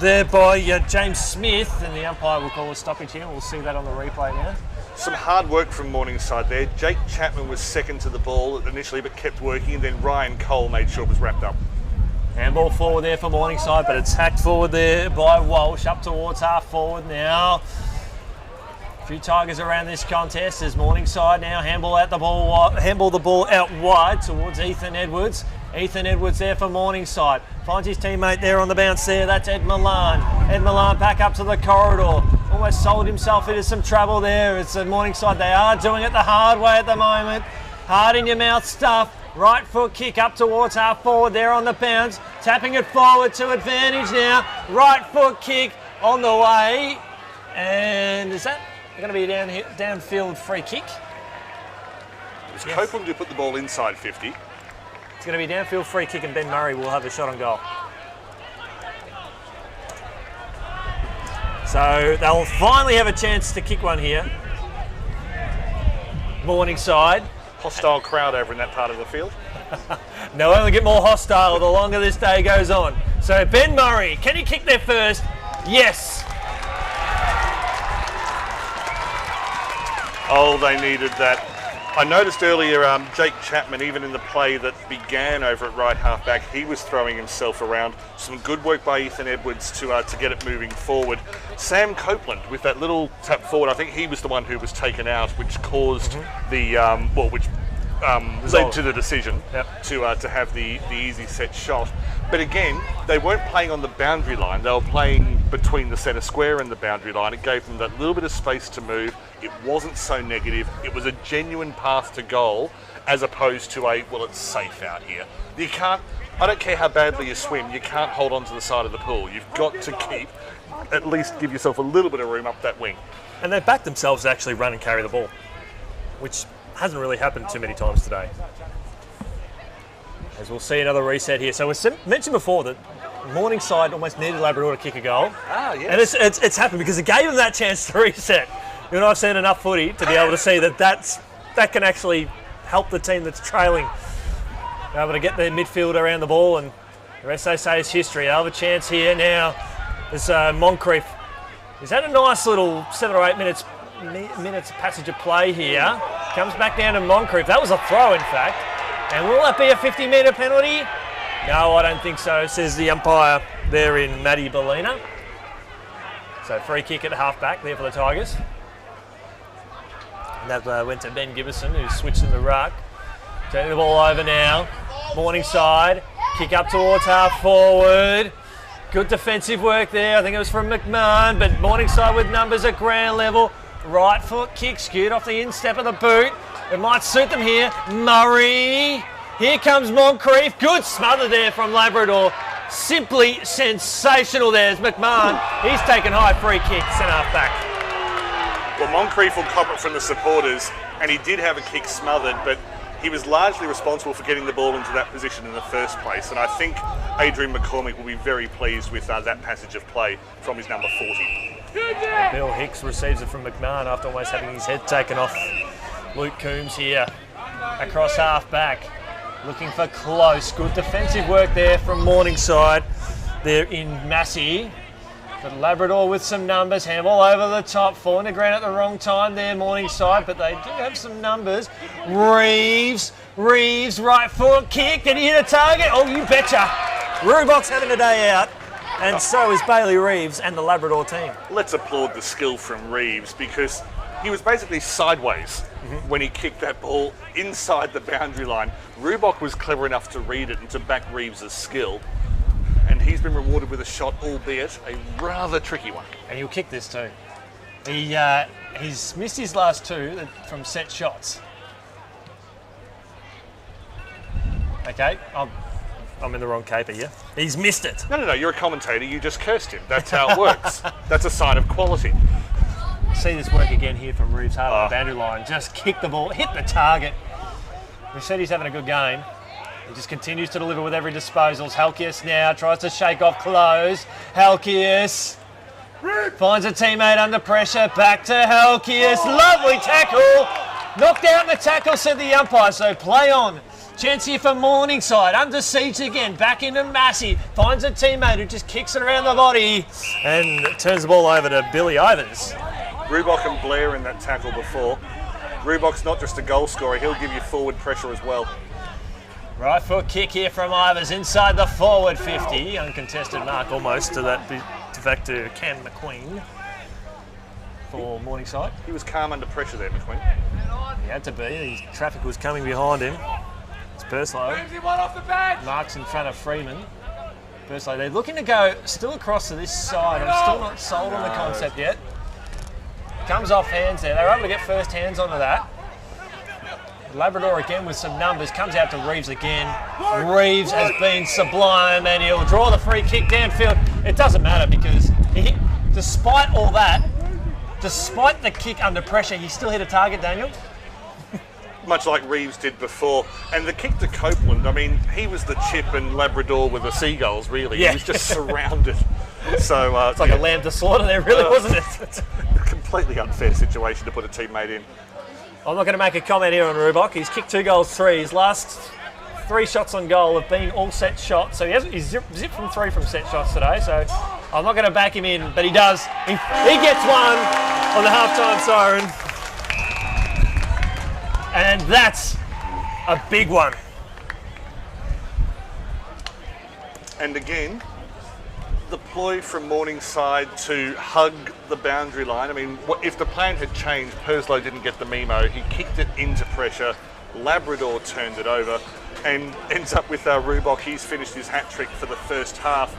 there by James Smith, and the umpire will call a stoppage here. We'll see that on the replay now. Some hard work from Morningside there. Jake Chapman was second to the ball initially, but kept working, and then Ryan Cole made sure it was wrapped up. Handball forward there for Morningside, but it's hacked forward there by Walsh, up towards half forward now. A few Tigers around this contest as Morningside now handball the ball out wide towards Ethan Edwards. Ethan Edwards there for Morningside. Finds his teammate there on the bounce there. That's Ed Milan. Ed Milan back up to the corridor. Almost sold himself into some trouble there. It's Morningside. They are doing it the hard way at the moment. Hard in your mouth stuff. Right foot kick up towards half forward there on the bounce. Tapping it forward to advantage now. Right foot kick on the way. And is that going to be a downfield free kick? It was Copeland who put the ball inside 50. It's going to be a downfield free kick, and Ben Murray will have a shot on goal. So they'll finally have a chance to kick one here. Morningside. Hostile crowd over in that part of the field. They'll only get more hostile the longer this day goes on. So Ben Murray, can he kick there first? Yes. Oh, they needed that. I noticed earlier Jake Chapman, even in the play that began over at right half back, he was throwing himself around. Some good work by Ethan Edwards to get it moving forward. Sam Copeland with that little tap forward, I think he was the one who was taken out, which caused the led to the decision to have the easy set shot. But again, they weren't playing on the boundary line. They were playing between the centre square and the boundary line. It gave them that little bit of space to move. It wasn't so negative. It was a genuine path to goal, as opposed to it's safe out here. You can't, I don't care how badly you swim, you can't hold on to the side of the pool. You've got to at least give yourself a little bit of room up that wing. And they backed themselves to actually run and carry the ball, which hasn't really happened too many times today. As we'll see another reset here. So we mentioned before that Morningside almost needed Labrador to kick a goal. Ah, yes. And it's happened because it gave them that chance to reset. You and I've seen enough footy to be able to see that can actually help the team that's trailing be able to get their midfield around the ball, and the rest they say is history. They'll have a chance here now. There's Moncrief. He's had a nice little 7 or 8 minutes passage of play here. Comes back down to Moncrief. That was a throw, in fact. And will that be a 50-metre penalty? No, I don't think so, says the umpire there in Matty Bellina. So free kick at half-back there for the Tigers. And that went to Ben Gibbison, who switched in the ruck. Turning the ball over now. Morningside. Kick up towards half-forward. Good defensive work there. I think it was from McMahon, but Morningside with numbers at ground level. Right foot kick skewed off the instep of the boot. It might suit them here. Murray. Here comes Moncrief. Good smother there from Labrador. Simply sensational there. There's McMahon. He's taken high free kick, centre half back. Well, Moncrief will cop it from the supporters, and he did have a kick smothered, but he was largely responsible for getting the ball into that position in the first place. And I think Adrian McCormick will be very pleased with that passage of play from his number 40. Bill Hicks receives it from McMahon after almost having his head taken off. Luke Coombs here across half back, looking for close. Good defensive work there from Morningside. They're in Massey. But Labrador with some numbers, handball over the top, falling to ground at the wrong time there, Morningside, but they do have some numbers. Reeves, right foot kick, did he hit a target? Oh, you betcha. Rubok's having a day out, and so is Bailey Reeves and the Labrador team. Let's applaud the skill from Reeves, because he was basically sideways when he kicked that ball inside the boundary line. Rubok was clever enough to read it and to back Reeves' skill. And he's been rewarded with a shot, albeit a rather tricky one. And he'll kick this too. He's missed his last two from set shots. Okay, I'm in the wrong caper here. He's missed it. No, you're a commentator, you just cursed him. That's how it works. That's a sign of quality. See this work again here from Reeves, hard on the boundary line. Just kick the ball, hit the target. We said he's having a good game. He just continues to deliver with every disposal. Halkias now tries to shake off close. Halkias finds a teammate under pressure. Back to Halkias. Lovely tackle. Knocked out in the tackle, said the umpire. So play on Chance here for Morningside. Under siege again. Back into Massey. Finds a teammate who just kicks it around the body and turns the ball over to Billy Ivers. Rubok and Blair in that tackle before. Rubok's not just a goal scorer, he'll give you forward pressure as well. Right foot kick here from Ivers inside the forward 50. Uncontested mark almost to that back to Cam McQueen for Morningside. He was calm under pressure there, McQueen. He had to be. The traffic was coming behind him. It's Burslow. Marks in front of Freeman. Burslow, they're looking to go still across to this side. I'm still not sold on the concept yet. Comes off hands there. They're able to get first hands onto that. Labrador again with some numbers. Comes out to Reeves again. Reeves has been sublime and he'll draw the free kick downfield. It doesn't matter because despite all that, despite the kick under pressure, he still hit a target, Daniel. Much like Reeves did before. And the kick to Copeland, I mean, he was the chip and Labrador with the Seagulls, really. Yeah. He was just surrounded. So it's like a lamb to slaughter there, really, wasn't it? It's a completely unfair situation to put a teammate in. I'm not going to make a comment here on Rubok. He's kicked 2 goals, 3. His last 3 shots on goal have been all set shots. So he's zipped from 3 from set shots today. So I'm not going to back him in, but he does. He gets one on the halftime siren. And that's a big one. And again, the ploy from Morningside to hug the boundary line. I mean, if the plan had changed, Perslow didn't get the memo. He kicked it into pressure. Labrador turned it over and ends up with Rubok. He's finished his hat trick for the first half.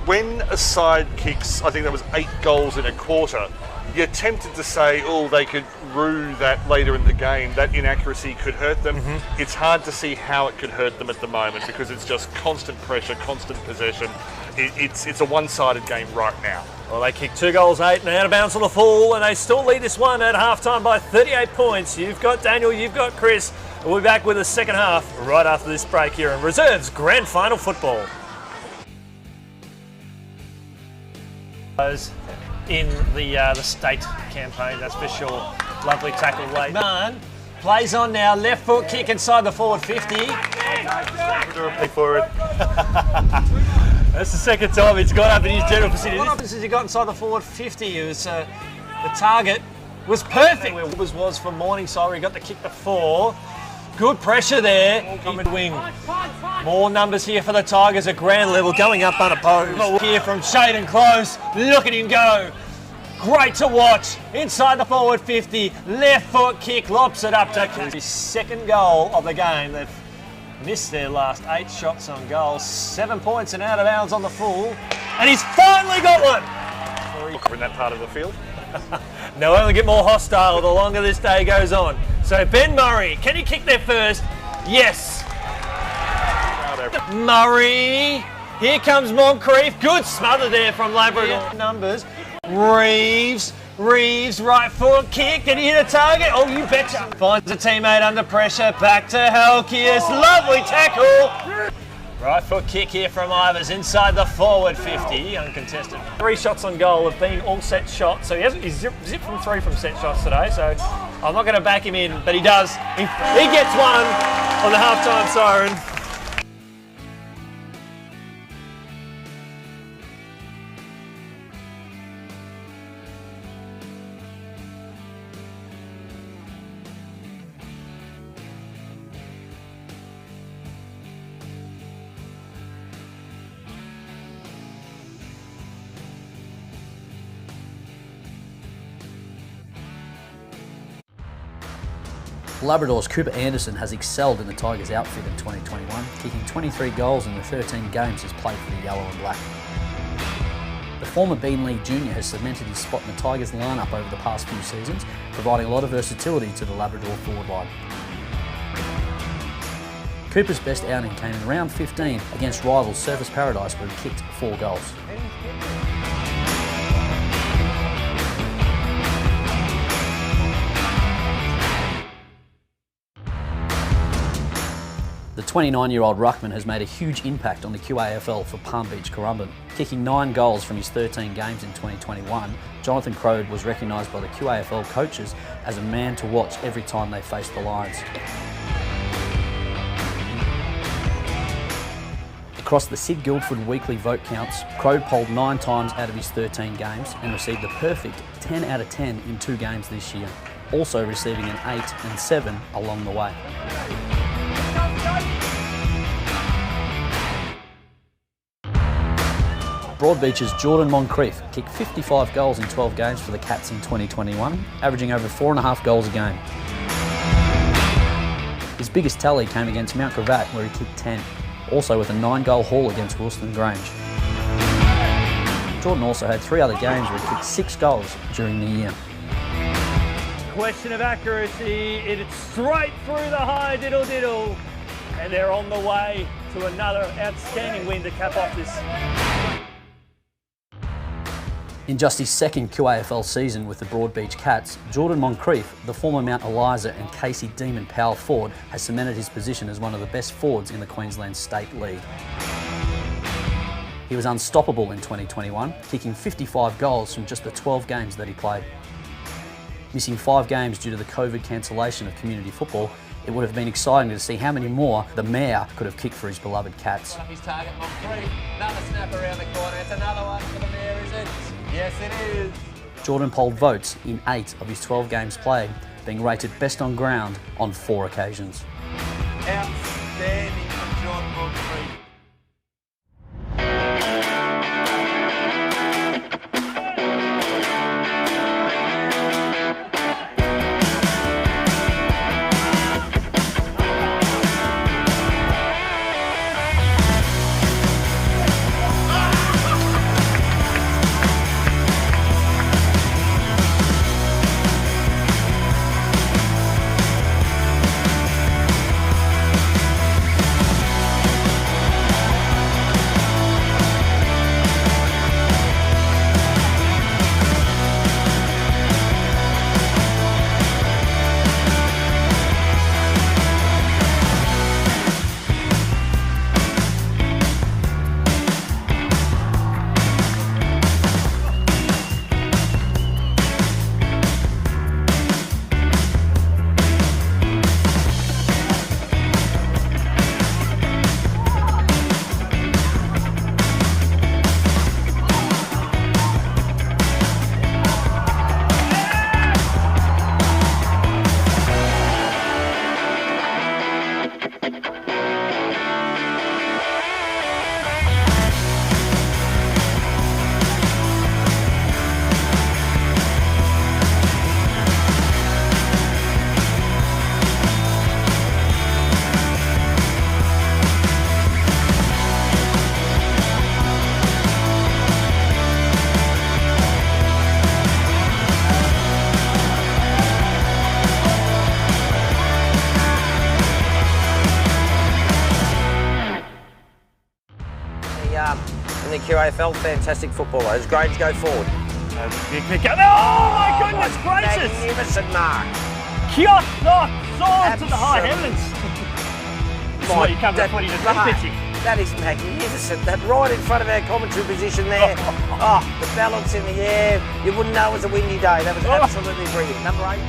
When a side kicks, I think that was 8 goals in a quarter, you're tempted to say, oh, they could rue that later in the game. That inaccuracy could hurt them. It's hard to see how it could hurt them at the moment because it's just constant pressure, constant possession. It's a one-sided game right now. Well, they kicked 2 goals, 8 and out of bounds on the full, and they still lead this one at halftime by 38 points. You've got Daniel, you've got Chris. We'll be back with the second half right after this break here in Reserves Grand Final Football. In the state campaign, that's for sure. Lovely tackle late. Man plays on now, left foot kick inside the forward 50. Forward. That's the second time he's got up in his general vicinity. What happens is he got inside the forward 50? It was the target was perfect. Where Wilbers was from Morningside, he got the kick to 4. Good pressure there. Wing. More numbers here for the Tigers at ground level, going up unopposed. Here from Shaden Close, look at him go. Great to watch. Inside the forward 50, left foot kick, lobs it up to his second goal of the game. They've missed their last 8 shots on goal. 7 points and out of bounds on the full. And he's finally got one. In that part of the field. They'll only get more hostile the longer this day goes on. So Ben Murray, can he kick there first? Yes. Murray. Here comes Moncrief. Good smother there from Labrador. Numbers. Reeves, right foot kick, and he hit a target. Oh, you betcha. Finds a teammate under pressure. Back to Halkias. Lovely tackle. Right foot kick here from Ivers inside the forward 50. Uncontested. 3 shots on goal have been all set shots. So he's zipped from 3 from set shots today. So I'm not going to back him in, but he does. He gets one on the halftime siren. Labrador's Cooper Anderson has excelled in the Tigers outfit in 2021, kicking 23 goals in the 13 games he's played for the Yellow and Black. The former Beanley Junior has cemented his spot in the Tigers lineup over the past few seasons, providing a lot of versatility to the Labrador forward line. Cooper's best outing came in round 15 against rivals Surfers Paradise, where he kicked 4 goals. The 29-year-old ruckman has made a huge impact on the QAFL for Palm Beach Currumbin. Kicking 9 goals from his 13 games in 2021, Jonathan Crode was recognised by the QAFL coaches as a man to watch every time they faced the Lions. Across the Sid Guildford weekly vote counts, Crow polled 9 times out of his 13 games and received a perfect 10 out of 10 in 2 games this year, also receiving an 8 and 7 along the way. Broadbeach's Jordan Moncrief kicked 55 goals in 12 games for the Cats in 2021, averaging over 4.5 goals a game. His biggest tally came against Mount Gravatt, where he kicked 10, also with a 9-goal haul against Wilston Grange. Jordan also had 3 other games where he kicked 6 goals during the year. Question of accuracy, it's straight through the high diddle-diddle. And they're on the way to another outstanding win to cap off this. In just his second QAFL season with the Broadbeach Cats, Jordan Moncrief, the former Mount Eliza and Casey Demon power forward, has cemented his position as one of the best forwards in the Queensland State League. He was unstoppable in 2021, kicking 55 goals from just the 12 games that he played. Missing 5 games due to the COVID cancellation of community football, it would have been exciting to see how many more the Mayor could have kicked for his beloved Cats. His target on 3. Another snap around the corner. It's another one for the Mayor, is it? Yes, it is. Jordan polled votes in 8 of his 12 games played, being rated best on ground on 4 occasions. Outstanding from Jordan Moncrief. In the QAFL, fantastic footballer. As Grange go forward. Big pick up. Oh my goodness gracious! Magnificent mark. Qafl soared to the high heavens. That's why you come to footy to pitching. That is magnificent. That right in front of our commentary position there. Oh, the balance in the air. You wouldn't know it was a windy day. That was absolutely brilliant. Number 8.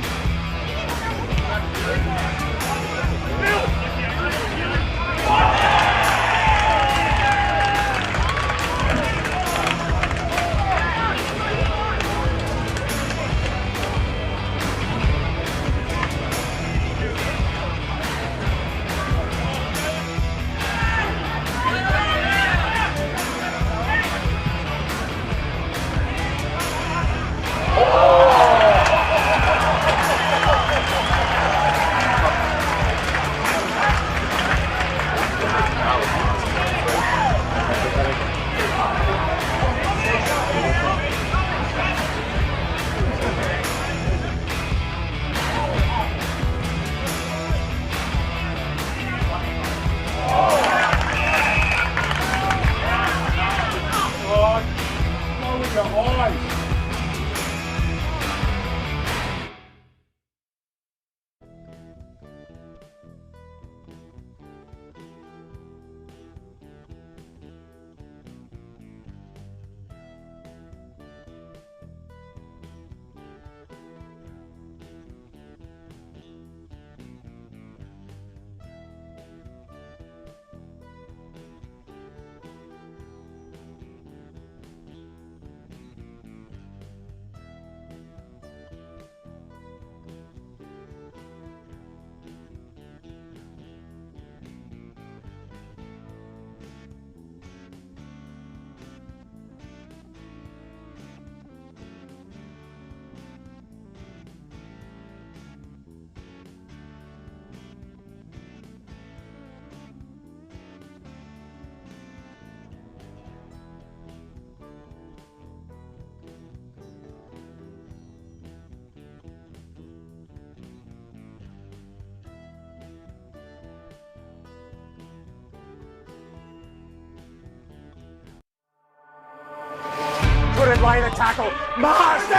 away the tackle. Marsden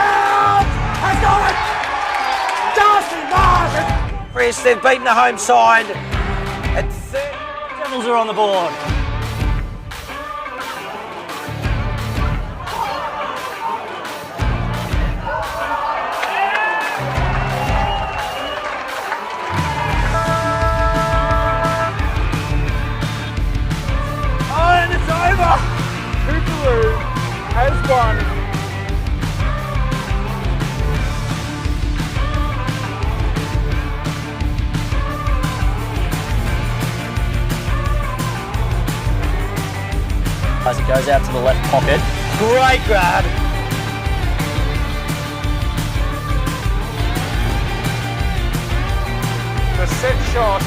has got it! Darcy Marsden! Chris, they've beaten the home side at 30. Devils are on the board. And it's over! Cooperoo has won. As it goes out to the left pocket. Great grab. The set shot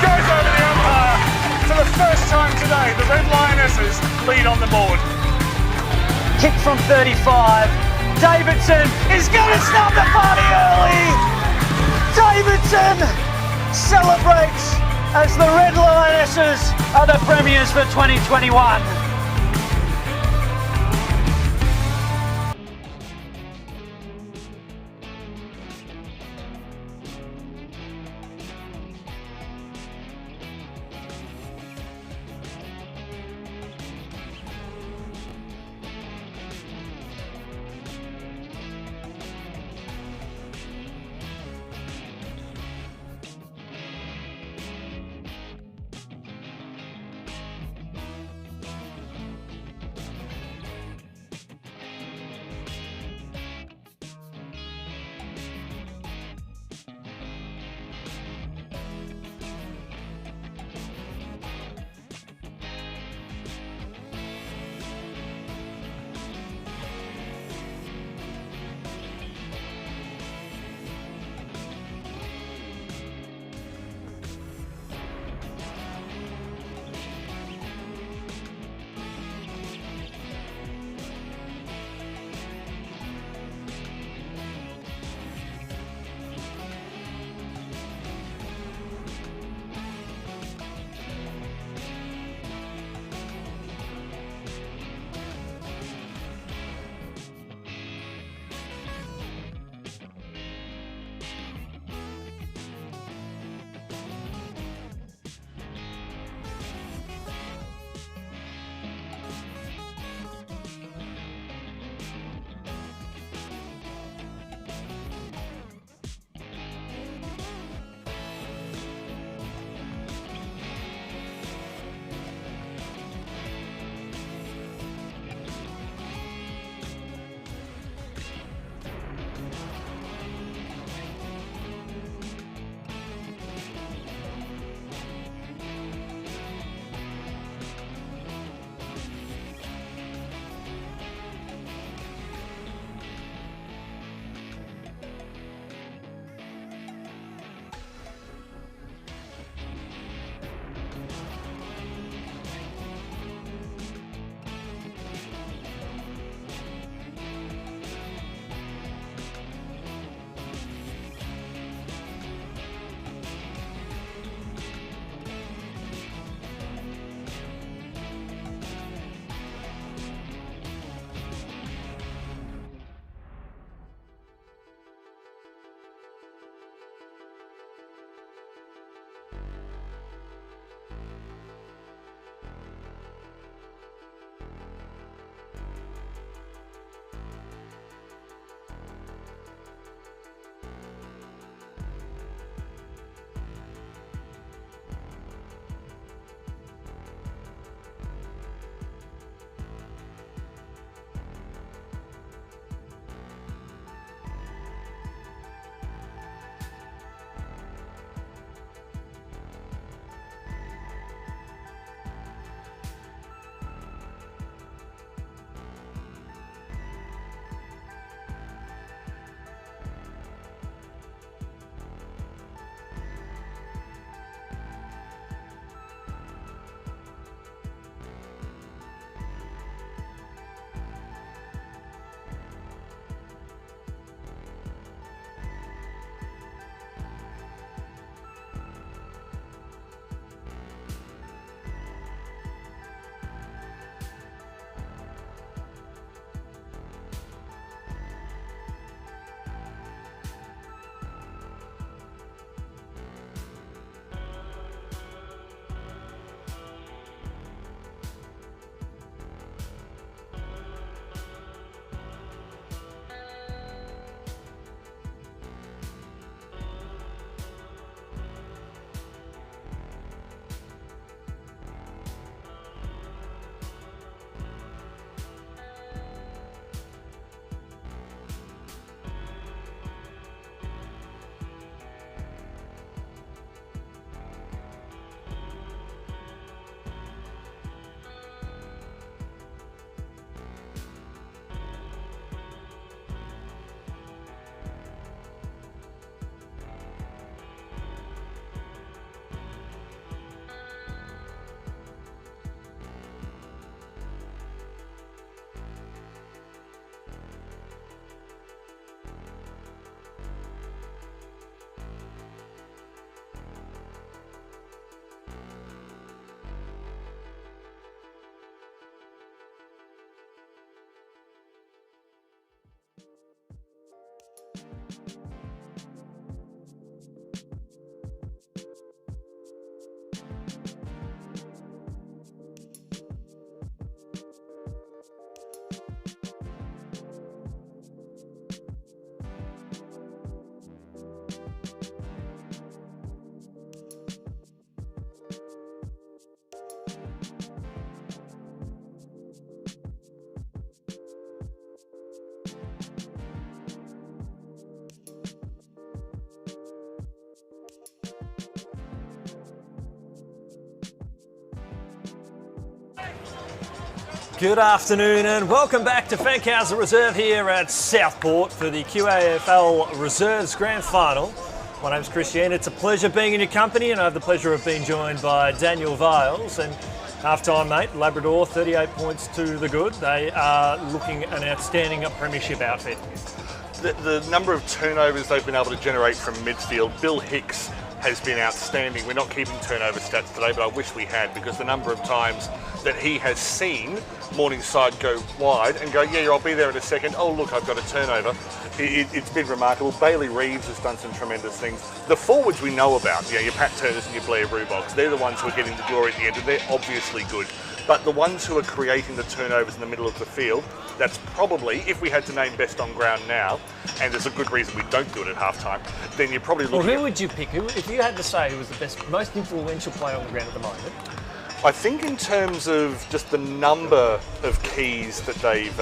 goes over the umpire. For the first time today, the Red Lionesses lead on the board. Kick from 35. Davidson is going to start the party early. Davidson celebrates as the Red Lionesses are the premiers for 2021. Good afternoon and welcome back to Fankhauser Reserve here at Southport for the QAFL Reserves Grand Final. My name's Christian. It's a pleasure being in your company, and I have the pleasure of being joined by Daniel Viles. And half-time, mate, Labrador 38 points to the good. They are looking an outstanding premiership outfit. The number of turnovers they've been able to generate from midfield, Bill Hicks has been outstanding. We're not keeping turnover stats today, but I wish we had, because the number of times that he has seen Morningside go wide and go, yeah, I'll be there in a second. Oh, look, I've got a turnover. It's been remarkable. Bailey Reeves has done some tremendous things. The forwards we know about, your Pat Turners and your Blair Rubox, they're the ones who are getting the glory at the end, and they're obviously good. But the ones who are creating the turnovers in the middle of the field, that's probably, if we had to name best on ground now, and there's a good reason we don't do it at halftime, then you're probably looking Well, who would you pick? If you had to say who was the best, most influential player on the ground at the moment? I think in terms of just the number of keys that they've,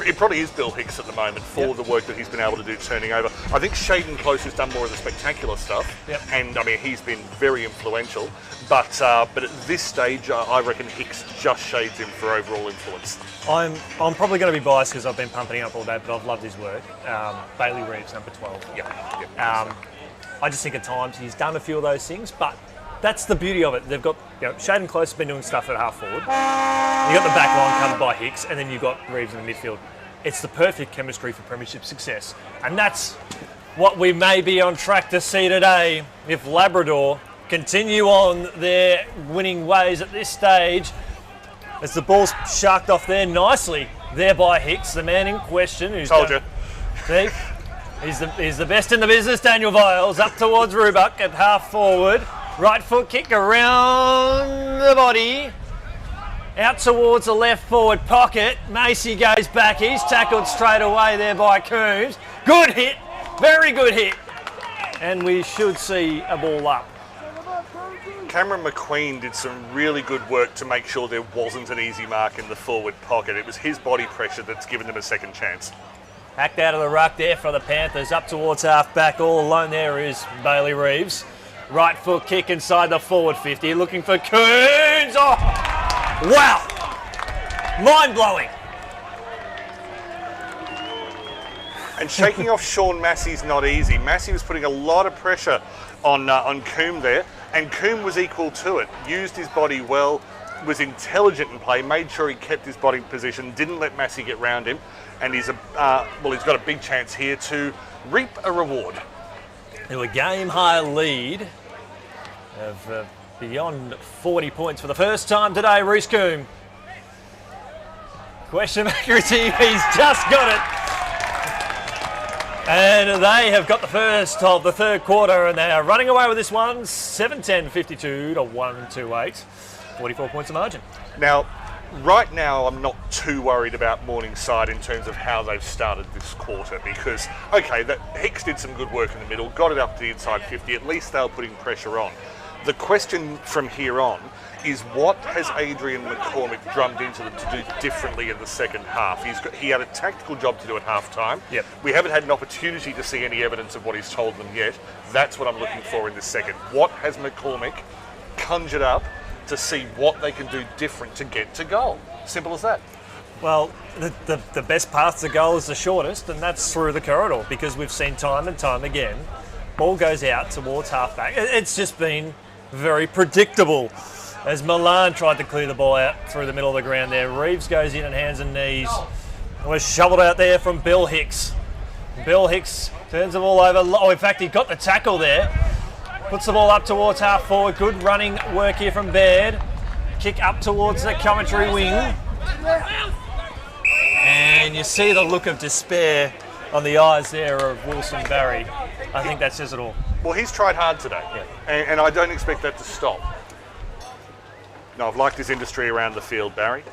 it probably is Bill Hicks at the moment for the work that he's been able to do turning over. I think Shaden Close has done more of the spectacular stuff, and I mean he's been very influential. But at this stage, I reckon Hicks just shades him for overall influence. I'm probably going to be biased because I've been pumping up all day, but I've loved his work. Bailey Reeves, number 12. I just think at times he's done a few of those things, but that's the beauty of it. They've got Shaden Close has been doing stuff at half forward. You got the back line covered by Hicks, and then you've got Reeves in the midfield. It's the perfect chemistry for premiership success, and that's what we may be on track to see today if Labrador continue on their winning ways at this stage. As the ball's sharked off there nicely there by Hicks, the man in question. Who's Told you. See, he's the best in the business, Daniel Viles, up towards Rubuck at half forward. Right foot kick around the body. Out towards the left forward pocket. Macy goes back. He's tackled straight away there by Coombs. Good hit. Very good hit. And we should see a ball up. Cameron McQueen did some really good work to make sure there wasn't an easy mark in the forward pocket. It was his body pressure that's given them a second chance. Hacked out of the ruck there for the Panthers. Up towards half back. All alone there is Bailey Reeves. Right foot kick inside the forward 50. Looking for Coons. Oh, wow. Mind-blowing. And shaking off Sean Massey's not easy. Massey was putting a lot of pressure on Coombe there, and Coombe was equal to it. Used his body well, was intelligent in play, made sure he kept his body in position, didn't let Massey get round him, and he's got a big chance here to reap a reward. To a game-high lead of beyond 40 points for the first time today, Reece Coombe. Question accuracy, he's just got it. And they have got the first of the third quarter, and they are running away with this one, 7-10-52 to 1-2-8. 44 points of margin. Now, right now, I'm not too worried about Morningside in terms of how they've started this quarter, because, okay, Hicks did some good work in the middle, got it up to the inside 50, at least they were putting pressure on. The question from here on is, what has Adrian McCormick drummed into them to do differently in the second half? He had a tactical job to do at half-time. Yep. We haven't had an opportunity to see any evidence of what he's told them yet. That's what I'm looking for in this second. What has McCormick conjured up to see what they can do different to get to goal? Simple as that. Well, the best path to goal is the shortest, and that's through the corridor, because we've seen time and time again, ball goes out towards half-back. It's just been very predictable. As Milan tried to clear the ball out through the middle of the ground there, Reeves goes in on hands and knees. And was shoveled out there from Bill Hicks. Bill Hicks turns the ball over. Oh, in fact, he got the tackle there. Puts the ball up towards half forward. Good running work here from Baird. Kick up towards the commentary wing. And you see the look of despair on the eyes there of Wilson Barry. I think that says it all. Well, he's tried hard today, and I don't expect that to stop. No, I've liked his industry around the field, Barry.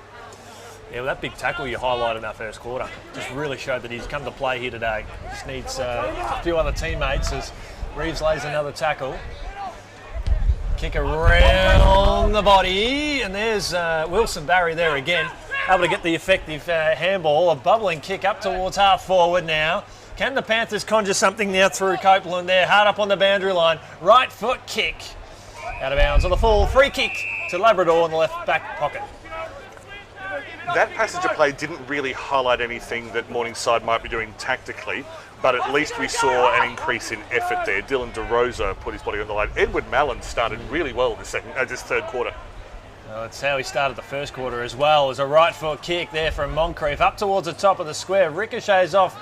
Yeah, well, that big tackle you highlighted in that first quarter just really showed that he's come to play here today. Just needs a few other teammates as Reeves lays another tackle. Kick around the body, and there's Wilson Barry there again, able to get the effective handball. A bubbling kick up towards half forward now. Can the Panthers conjure something now through Copeland there? Hard up on the boundary line. Right foot kick. Out of bounds on the full. Free kick to Labrador in the left back pocket. that passage of play didn't really highlight anything that Morningside might be doing tactically, but at least we saw an increase in effort there. Dylan DeRosa put his body on the line. Edward Mallon started really well this third quarter. Well, that's how he started the first quarter as well. It was a right foot kick there from Moncrief up towards the top of the square. Ricochets off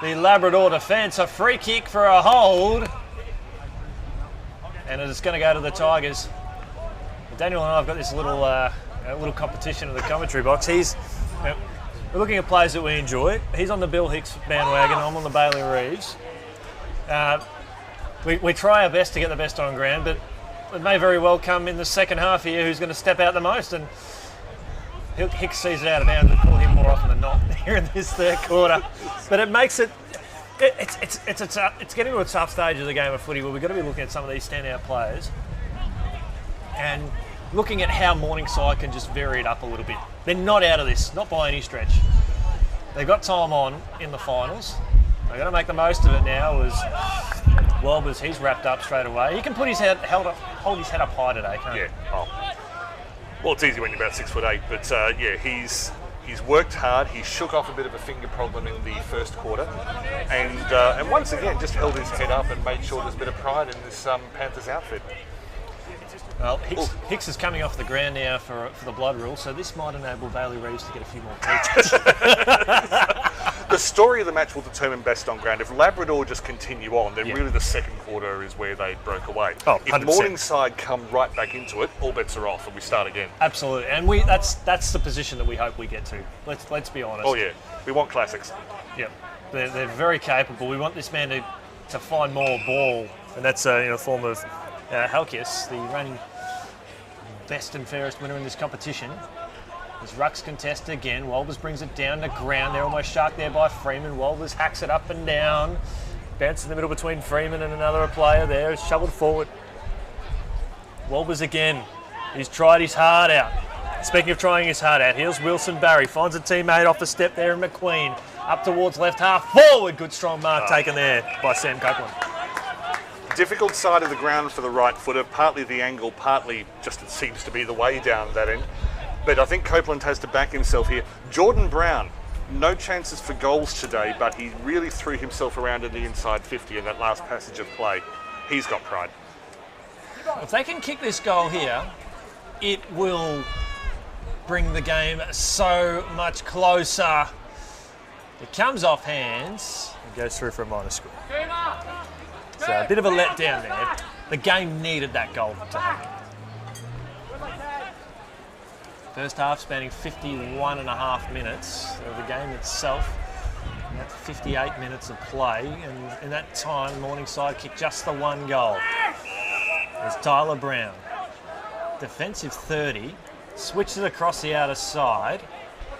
the Labrador defence. A free kick for a hold. And it's going to go to the Tigers. Daniel and I have got this little competition in the commentary box. We're looking at players that we enjoy. He's on the Bill Hicks bandwagon. I'm on the Bailey Reeves. We try our best to get the best on ground, but it may very well come in the second half here who's going to step out the most, and Hicks sees it out of bounds. We call him more often than not here in this third quarter. But it makes it's getting to a tough stage of the game of footy where we've got to be looking at some of these standout players and looking at how Morningside can just vary it up a little bit. They're not out of this, not by any stretch. They've got time on in the finals. They've got to make the most of it now. As Welbers, he's wrapped up straight away. He can put his head, hold his head up high today, can't he? Yeah. Oh. Well, it's easy when you're about 6'8", but he's worked hard. He shook off a bit of a finger problem in the first quarter, and once again just held his head up and made sure there's a bit of pride in this Panthers outfit. Well, Hicks is coming off the ground now for the blood rule, so this might enable Bailey Reeves to get a few more points. The story of the match will determine best on ground. If Labrador just continue on, then really the second quarter is where they broke away. Oh, if Morningside come right back into it, all bets are off and we start again. Absolutely, and that's the position that we hope we get to. Let's be honest. Oh yeah, we want classics. Yep, they're very capable. We want this man to find more ball, and that's in a form of Halkias, the reigning best and fairest winner in this competition. As Rucks contest again, Wolbers brings it down to ground. They're almost sharked there by Freeman. Wolbers hacks it up and down. Bounce in the middle between Freeman and another player there. It's shoveled forward. Wolbers again. He's tried his heart out. Speaking of trying his heart out, here's Wilson Barry. Finds a teammate off the step there in McQueen. Up towards left half. Forward. Good strong mark taken there by Sam Copeland. Difficult side of the ground for the right footer, partly the angle, partly just it seems to be the way down that end. But I think Copeland has to back himself here. Jordan Brown, no chances for goals today, but he really threw himself around in the inside 50 in that last passage of play. He's got pride. If they can kick this goal here, it will bring the game so much closer. It comes off hands and goes through for a minor score. So a bit of a letdown there. The game needed that goal to happen. First half spanning 51 and a half minutes of the game itself. And that's 58 minutes of play, and in that time Morningside kicked just the one goal. There's Tyler Brown. Defensive 30, switches it across the outer side.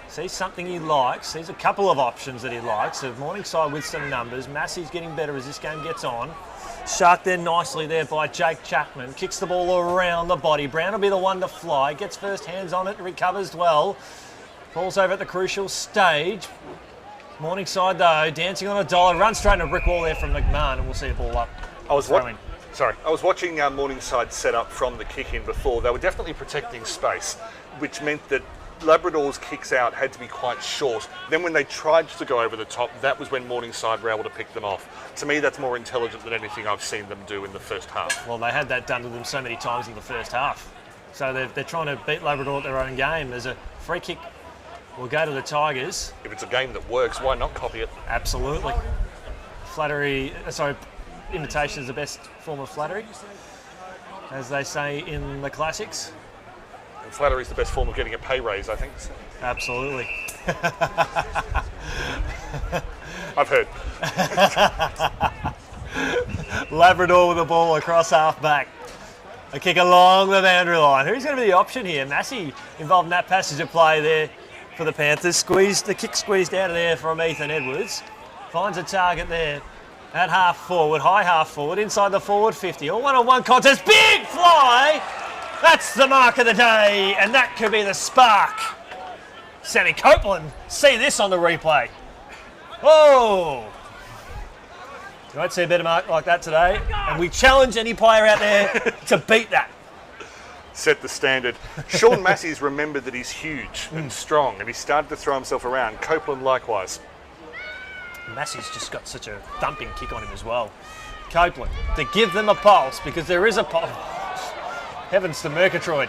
Sees something he likes, sees a couple of options that he likes. Of Morningside with some numbers. Massey's getting better as this game gets on. Sharked there nicely there by Jake Chapman. Kicks the ball around the body. Brown will be the one to fly. Gets first hands on it, recovers well. Falls over at the crucial stage. Morningside though, dancing on a dollar. Runs straight into a brick wall there from McMahon, and we'll see a ball up. I was watching Morningside set up from the kick in before. They were definitely protecting space, which meant that Labrador's kicks out had to be quite short. Then when they tried to go over the top, that was when Morningside were able to pick them off. To me, that's more intelligent than anything I've seen them do in the first half. Well, they had that done to them so many times in the first half. So they're trying to beat Labrador at their own game. There's a free kick. We'll go to the Tigers. If it's a game that works, why not copy it? Absolutely. Imitation is the best form of flattery, as they say in the classics. And flattery is the best form of getting a pay raise, I think. Absolutely. I've heard. Labrador with the ball across half back. A kick along the boundary line. Who's going to be the option here? Massey involved in that passage of play there for the Panthers. The kick squeezed out of there from Ethan Edwards. Finds a target there at half forward, high half forward, inside the forward 50. A one-on-one contest. Big fly! That's the mark of the day, and that could be the spark. Sammy Copeland, see this on the replay. Oh! You won't see a better mark like that today, and we challenge any player out there to beat that. set the standard. Sean Massey's remembered that he's huge and strong, and he started to throw himself around. Copeland likewise. Massey's just got such a thumping kick on him as well. Copeland, to give them a pulse, because there is a pulse. Heavens to Murgatroyd.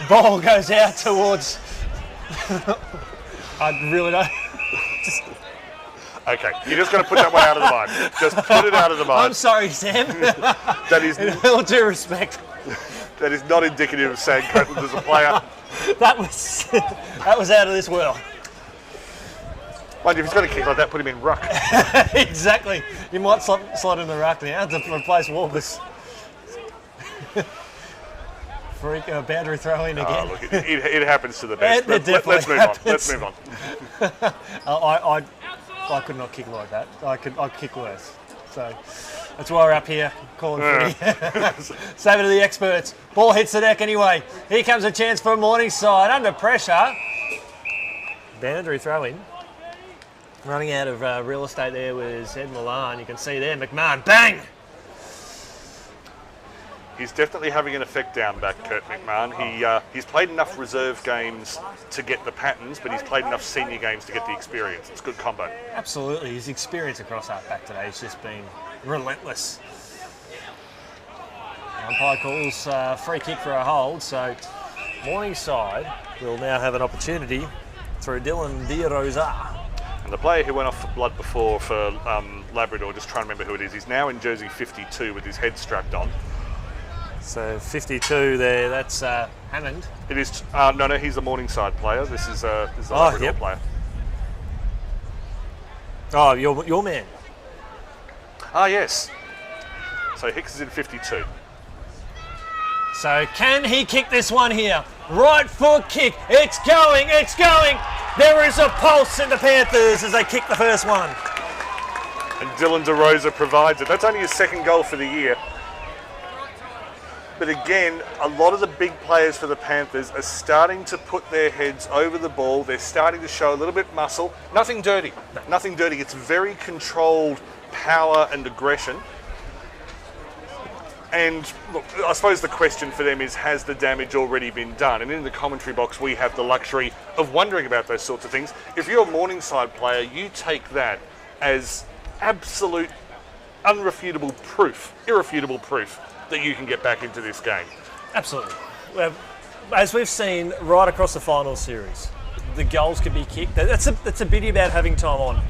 Ball goes out towards... I really don't... Okay, you're just going to put that one out of the mind. Just put it out of the mind. I'm sorry, Sam. That is... In all due respect. That is not indicative of Sam Copeland as a player. That was out of this world. Mind you, if he's got a kick like that, put him in ruck. Exactly. You might slot in the ruck now to replace Walbus. Freak boundary throw in again. Oh, look, it happens to the best. Let's move on. Let's move on. I could not kick like that. I'd kick worse. So that's why we're up here calling footy. Save it to the experts. Ball hits the deck anyway. Here comes a chance for Morningside under pressure. Boundary throw in. Running out of real estate there was Ed Milan. You can see there, McMahon, bang! He's definitely having an effect down back, Kurt McMahon. He's played enough reserve games to get the patterns, but he's played enough senior games to get the experience. It's a good combo. Absolutely. His experience across half back today has just been relentless. Umpire calls free kick for a hold, so Morningside will now have an opportunity through Dylan De Rosa. And the player who went off for blood before for Labrador, just trying to remember who it is, he's now in jersey 52 with his head strapped on. So 52 there, that's Hammond. It is, no, he's a Morningside player. This is a Labrador player. Oh, your man. Ah, yes. So Hicks is in 52. So can he kick this one here? Right foot kick, it's going. There is a pulse in the Panthers as they kick the first one. And Dylan De Rosa provides it. That's only his second goal for the year. But again, a lot of the big players for the Panthers are starting to put their heads over the ball. They're starting to show a little bit muscle. Nothing dirty. Nothing dirty. It's very controlled power and aggression. And look, I suppose the question for them is, has the damage already been done? And in the commentary box, we have the luxury of wondering about those sorts of things. If you're a Morningside player, you take that as absolute, irrefutable proof that you can get back into this game. Absolutely. As we've seen right across the final series, the goals can be kicked. That's a beauty about having time on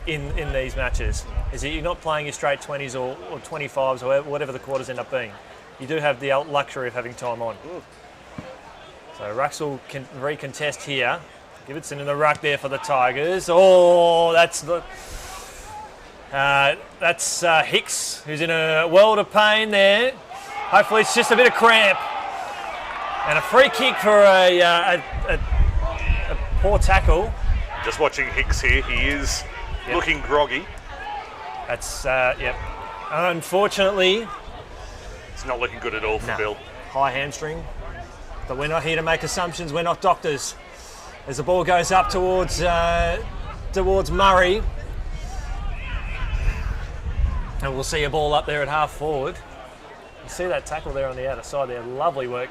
in these matches, is that you're not playing your straight 20s or 25s or whatever the quarters end up being. You do have the luxury of having time on. So Ruxell can recontest here. Gibbetson in the ruck there for the Tigers. Oh, that's Hicks, who's in a world of pain there. Hopefully it's just a bit of cramp. And a free kick for a poor tackle. Just watching Hicks here, he is looking groggy. That's, unfortunately. It's not looking good at all for Bill. High hamstring. But we're not here to make assumptions, we're not doctors. As the ball goes up towards Murray. And we'll see a ball up there at half forward. You see that tackle there on the outer side there. Lovely work.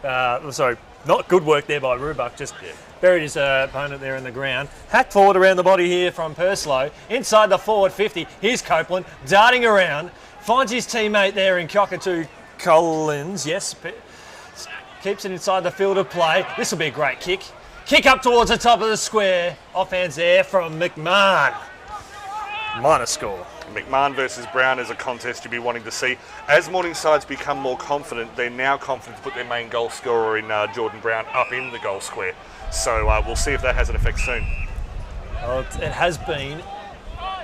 Sorry, not good work there by Rubuck. Just buried his opponent there in the ground. Hack forward around the body here from Purslow. Inside the forward 50. Here's Copeland darting around. Finds his teammate there in Cockatoo Collins. Yes. Keeps it inside the field of play. This will be a great kick. Kick up towards the top of the square. Offhands there from McMahon. Minor score. McMahon versus Brown is a contest you'll be wanting to see. As Morningside's become more confident, they're now confident to put their main goal scorer in Jordan Brown up in the goal square. So we'll see if that has an effect soon. Well, it has been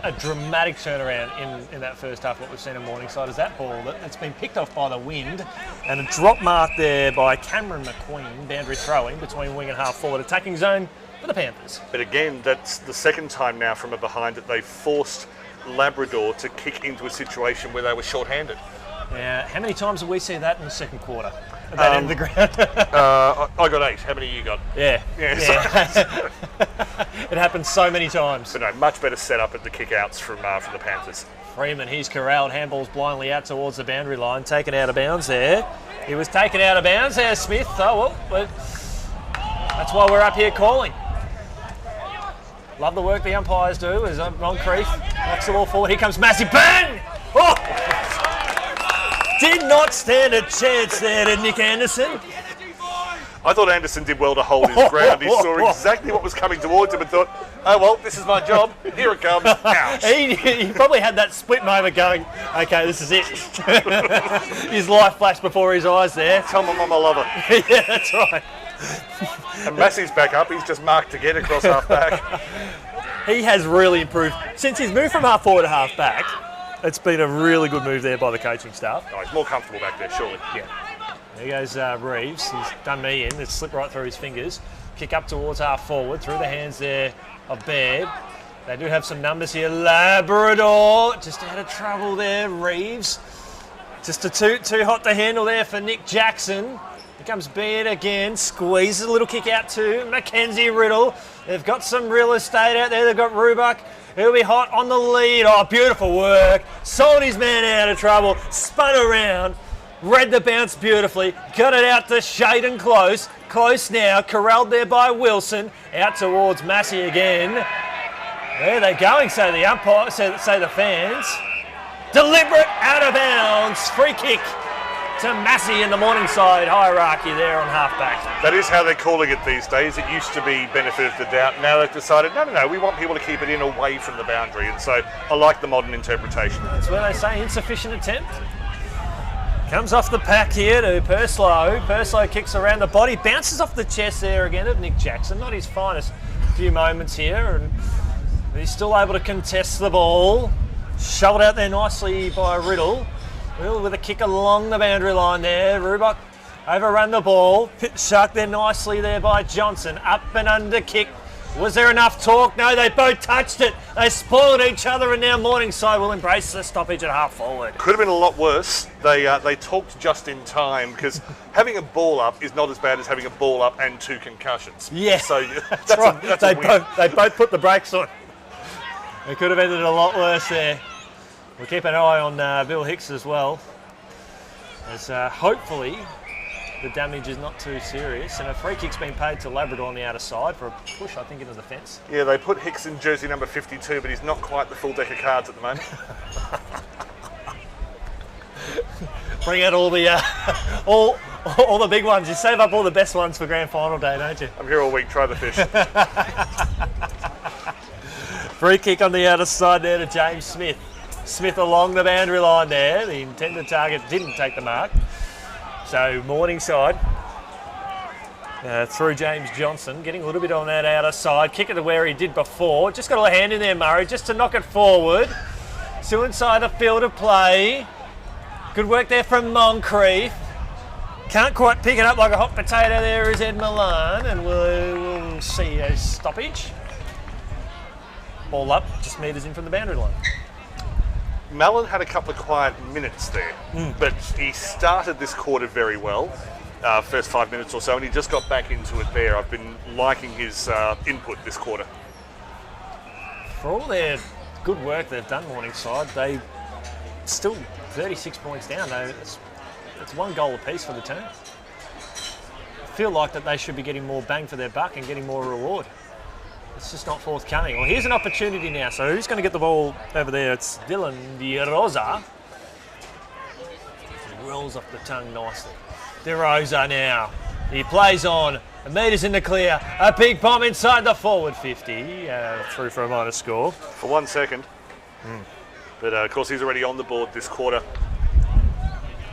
a dramatic turnaround in that first half. What we've seen in Morningside is that ball that's been picked off by the wind, and a drop mark there by Cameron McQueen, boundary throwing between wing and half forward, attacking zone for the Panthers. But again, that's the second time now from behind that they've forced Labrador to kick into a situation where they were short-handed. Yeah, how many times have we seen that in the second quarter? At that end of the ground? I got 8. How many you got? Yeah. It happens so many times. But no, much better setup at the kick-outs from the Panthers. Freeman, he's corralled, handballs blindly out towards the boundary line, taken out of bounds there. He was taken out of bounds there, Smith. Oh, well, but that's why we're up here calling. Love the work the umpires do as Moncrief knocks the ball forward. Here comes Massey, bang! Oh! Did not stand a chance there to Nick Anderson. I thought Anderson did well to hold his ground. He saw exactly what was coming towards him and thought, oh, well, this is my job. Here it comes. Ouch. He probably had that split moment going, okay, this is it. His life flashed before his eyes there. Tell my mum I love her. Yeah, that's right. And Massey's back up. He's just marked again across half back. He has really improved. Since he's moved from half forward to half back, it's been a really good move there by the coaching staff. Oh, he's more comfortable back there, surely. Yeah. There goes Reeves. He's done me in. It's slipped right through his fingers. Kick up towards half forward, through the hands there of Baird. They do have some numbers here. Labrador, just out of trouble there. Reeves, just too hot to handle there for Nick Jackson. Here comes Baird again, squeezes a little kick out to Mackenzie Riddle. They've got some real estate out there. They've got Rubuck. He'll be hot on the lead. Oh, beautiful work. Sold his man out of trouble. Spun around. Read the bounce beautifully. Got it out to Shaden Close. Close now. Corralled there by Wilson. Out towards Massey again. There they're going, say the umpire, say the fans. Deliberate out of bounds. Free kick to Massey in the Morningside hierarchy there on halfback. That is how they're calling it these days. It used to be benefit of the doubt. Now they've decided, no, we want people to keep it in away from the boundary. And so I like the modern interpretation. That's where they say insufficient attempt. Comes off the pack here to Purslow. Purslow kicks around the body, bounces off the chest there again of Nick Jackson. Not his finest few moments here. And he's still able to contest the ball. Shoved out there nicely by Riddle. Riddle with a kick along the boundary line there. Rubuck overrun the ball. Shark there nicely there by Johnson. Up and under kick. Was there enough torque? No, they both touched it. They spoiled each other, and now Morningside will embrace the stoppage at half forward. Could have been a lot worse. They talked just in time because having a ball up is not as bad as having a ball up and 2 concussions. Yeah, so that's right. They both put the brakes on. It could have ended a lot worse there. We'll keep an eye on Bill Hicks as well, as hopefully the damage is not too serious. And a free kick's been paid to Labrador on the outer side for a push, I think, into the fence. Yeah, they put Hicks in jersey number 52, but he's not quite the full deck of cards at the moment. Bring out all the all the big ones. You save up all the best ones for grand final day, don't you? I'm here all week. Try the fish. Free kick on the outer side there to James Smith. Smith along the boundary line there. The intended target didn't take the mark. So Morningside through James Johnson, getting a little bit on that outer side. Kick it to where he did before. Just got a hand in there, Murray, just to knock it forward. Still inside the field of play. Good work there from Moncrief. Can't quite pick it up like a hot potato there is Ed Milan, and we'll see a stoppage. Ball up, just metres in from the boundary line. Mallon had a couple of quiet minutes there, but he started this quarter very well, first 5 minutes or so, and he just got back into it there. I've been liking his input this quarter. For all their good work they've done, Morningside, they still 36 points down. It's 1 goal apiece for the team. I feel like that they should be getting more bang for their buck and getting more reward. It's just not forthcoming. Well, here's an opportunity now. So who's going to get the ball over there? It's Dylan DeRosa. He rolls off the tongue nicely. DeRosa now. He plays on. A metres in the clear. A big bomb inside the forward 50. Through for a minus score. For 1 second. But of course he's already on the board this quarter.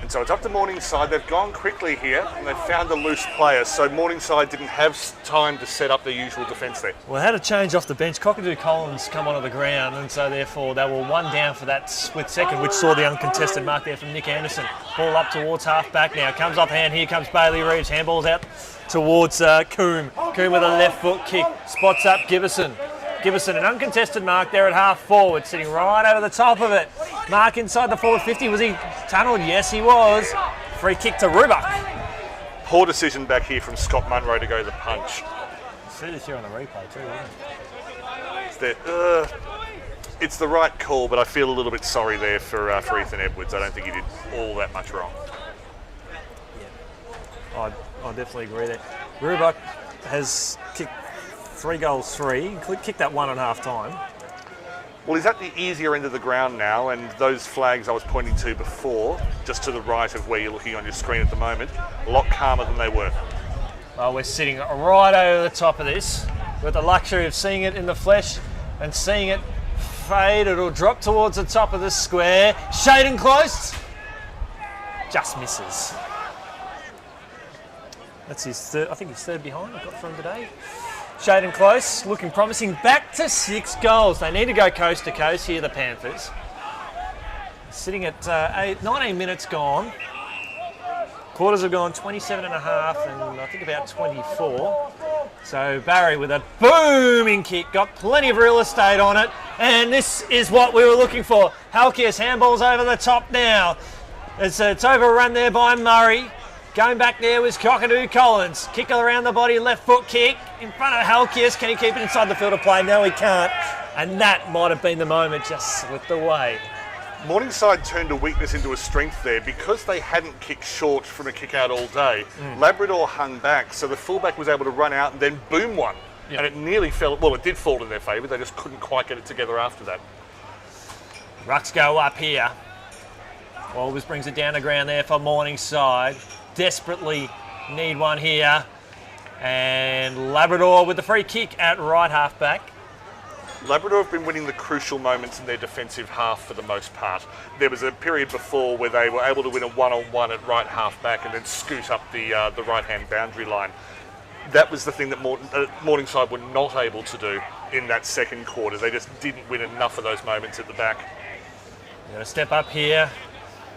And so it's up to Morningside. They've gone quickly here and they've found a loose player. So Morningside didn't have time to set up their usual defence there. Well, they had a change off the bench. Cockatoo Collins come onto the ground, and so therefore they were 1 down for that split second, which saw the uncontested mark there from Nick Anderson. Ball up towards half back now. Comes off hand. Here comes Bailey Reeves. Handball's out towards Coombe. Coombe with a left foot kick. Spots up Gibbison. Gibbison, an uncontested mark there at half forward, sitting right over the top of it. Mark inside the forward 50. Was he tunnelled? Yes, he was. Free kick to Rubuck. Poor decision back here from Scott Munro to go the punch. See this here on the replay too, isn't it? It's there. it's the right call, but I feel a little bit sorry there for Ethan Edwards. I don't think he did all that much wrong. I definitely agree there. Rubach has kicked 3 goals, 3, kicked that one and a half time. Well, he's at the easier end of the ground now, and those flags I was pointing to before, just to the right of where you're looking on your screen at the moment, a lot calmer than they were. Well, we're sitting right over the top of this. We've got the luxury of seeing it in the flesh and seeing it fade. It'll drop towards the top of the square. Shading close. Just misses. That's his third, I think his third behind I got from today. Shading close, looking promising. Back to 6 goals. They need to go coast to coast here, the Panthers. Sitting at 19 minutes gone. Quarters have gone 27 and a half and I think about 24. So Barry with a booming kick, got plenty of real estate on it. And this is what we were looking for. Halkias handballs over the top now. It's overrun there by Murray. Going back there was Cockatoo Collins. Kick around the body, left foot kick in front of Halkias. Can he keep it inside the field of play? No, he can't. And that might have been the moment, just slipped away. Morningside turned a weakness into a strength there because they hadn't kicked short from a kick out all day. Labrador hung back, so the fullback was able to run out and then boom one. Yep. And it nearly fell, well, it did fall in their favour. They just couldn't quite get it together after that. Rucks go up here. Always brings it down the ground there for Morningside. Desperately need one here. And Labrador with the free kick at right half back. Labrador have been winning the crucial moments in their defensive half for the most part. There was a period before where they were able to win a one-on-one at right half back and then scoot up the right-hand boundary line. That was the thing that Morningside were not able to do in that second quarter. They just didn't win enough of those moments at the back. Going to step up here.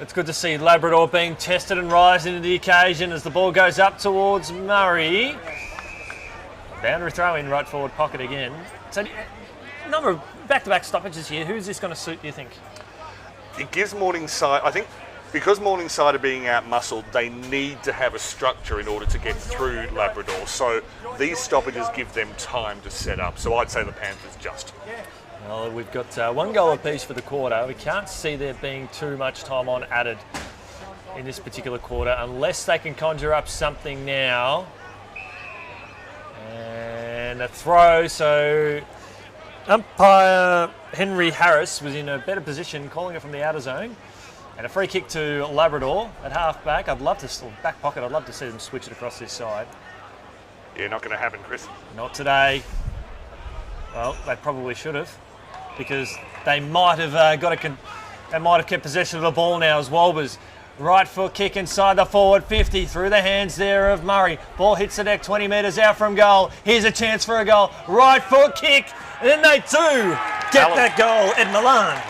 It's good to see Labrador being tested and rising to the occasion as the ball goes up towards Murray. Boundary throw in right forward pocket again. So a number of back-to-back stoppages here. Who's this going to suit, do you think? It gives Morningside, I think, because Morningside are being out-muscled, they need to have a structure in order to get through Labrador. So these stoppages give them time to set up. So I'd say the Panthers just. Well, we've got 1 goal apiece for the quarter. We can't see there being too much time on added in this particular quarter unless they can conjure up something now. And a throw, so umpire Henry Harris was in a better position calling it from the outer zone. And a free kick to Labrador at half back. I'd love to, back pocket, I'd love to see them switch it across this side. Yeah, not going to happen, Chris. Not today. Well, they probably should have, because they might have they might have kept possession of the ball now as Walbers. Right foot kick inside the forward 50 through the hands there of Murray. Ball hits the deck 20 metres out from goal. Here's a chance for a goal. Right foot kick, and then they do get that goal at Milan.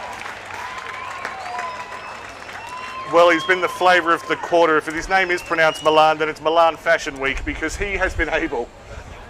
Well, he's been the flavour of the quarter. If his name is pronounced Milan, then it's Milan Fashion Week, because he has been able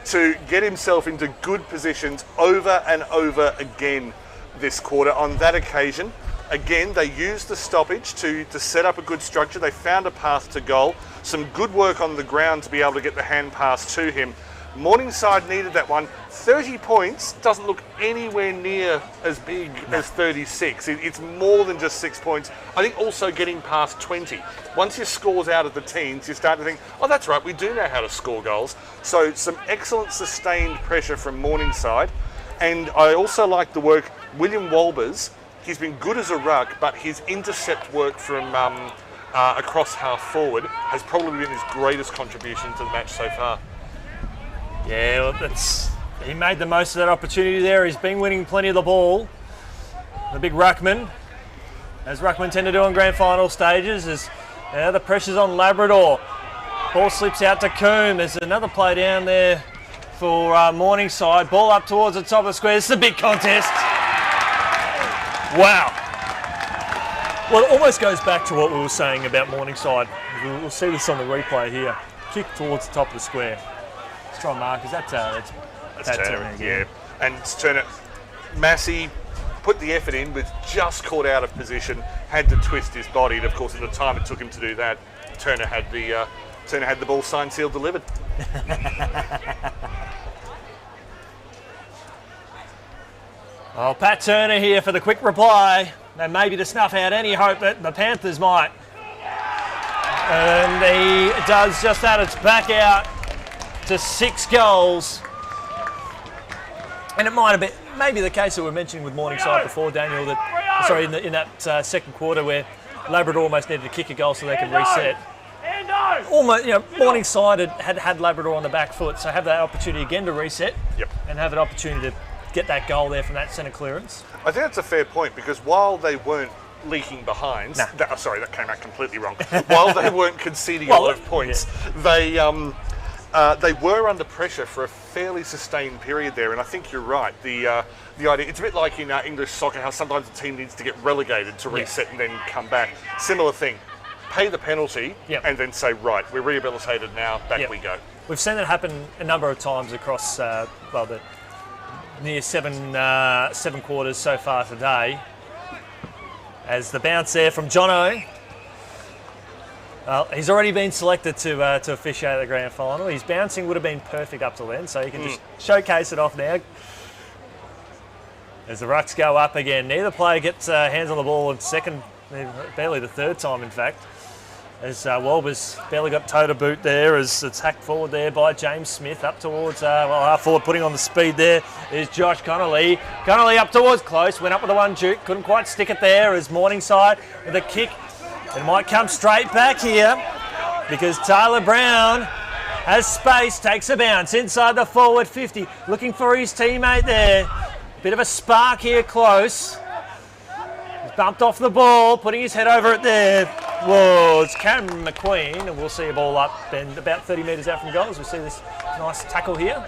to get himself into good positions over and over again this quarter. On that occasion, again, they used the stoppage to set up a good structure. They found a path to goal. Some good work on the ground to be able to get the hand pass to him. Morningside needed that one. 30 points doesn't look anywhere near as big as 36. It's more than just 6 points. I think also getting past 20. Once your score's out of the teens, you start to think, oh, that's right, we do know how to score goals. So some excellent sustained pressure from Morningside. And I also like the work, William Walbers, he's been good as a ruck, but his intercept work from across half forward has probably been his greatest contribution to the match so far. Yeah, well, he made the most of that opportunity there. He's been winning plenty of the ball. The big ruckman, as ruckmen tend to do on grand final stages, is the pressure's on Labrador. Ball slips out to Coombe. There's another play down there for Morningside. Ball up towards the top of the square. This is a big contest. Wow. Well, it almost goes back to what we were saying about Morningside. We'll see this on the replay here. Kick towards the top of the square. Strong markers. That's Turner, yeah. And Turner, Massey put the effort in, was just caught out of position, had to twist his body, and of course, in the time it took him to do that, Turner had the ball signed, sealed, delivered. Oh, Pat Turner here for the quick reply, and maybe to snuff out any hope that the Panthers might. And he does just that. It's back out to 6 goals. And it might have been maybe the case that we were mentioning with Morningside before, Daniel, that in that second quarter where Labrador almost needed to kick a goal so they could reset. Almost, Morningside had Labrador on the back foot, so have that opportunity again to reset and have an opportunity to get that goal there from that centre clearance. I think that's a fair point, because while they weren't leaking behind, that came out completely wrong. While they weren't conceding a lot of points, they were under pressure for a fairly sustained period there, and I think you're right. The idea, it's a bit like in English soccer, how sometimes a team needs to get relegated to reset and then come back. Similar thing. Pay the penalty and then say, right, we're rehabilitated now, back we go. We've seen it happen a number of times across the near seven quarters so far today. As the bounce there from Jono. Well, he's already been selected to officiate the grand final. His bouncing would have been perfect up till then, so he can just showcase it off now. As the rucks go up again, neither player gets hands on the ball in second, barely the third time in fact. As Walber's barely got toe to boot there, as it's hacked forward there by James Smith up towards, half forward, putting on the speed there is Josh Connolly. Connolly up towards close, went up with the one juke, couldn't quite stick it there as Morningside with a kick. It might come straight back here because Tyler Brown has space, takes a bounce inside the forward 50, looking for his teammate there. Bit of a spark here close. He's bumped off the ball, putting his head over it there. Whoa, it's Cameron McQueen, and we'll see a ball up and about 30 metres out from goals. We see this nice tackle here.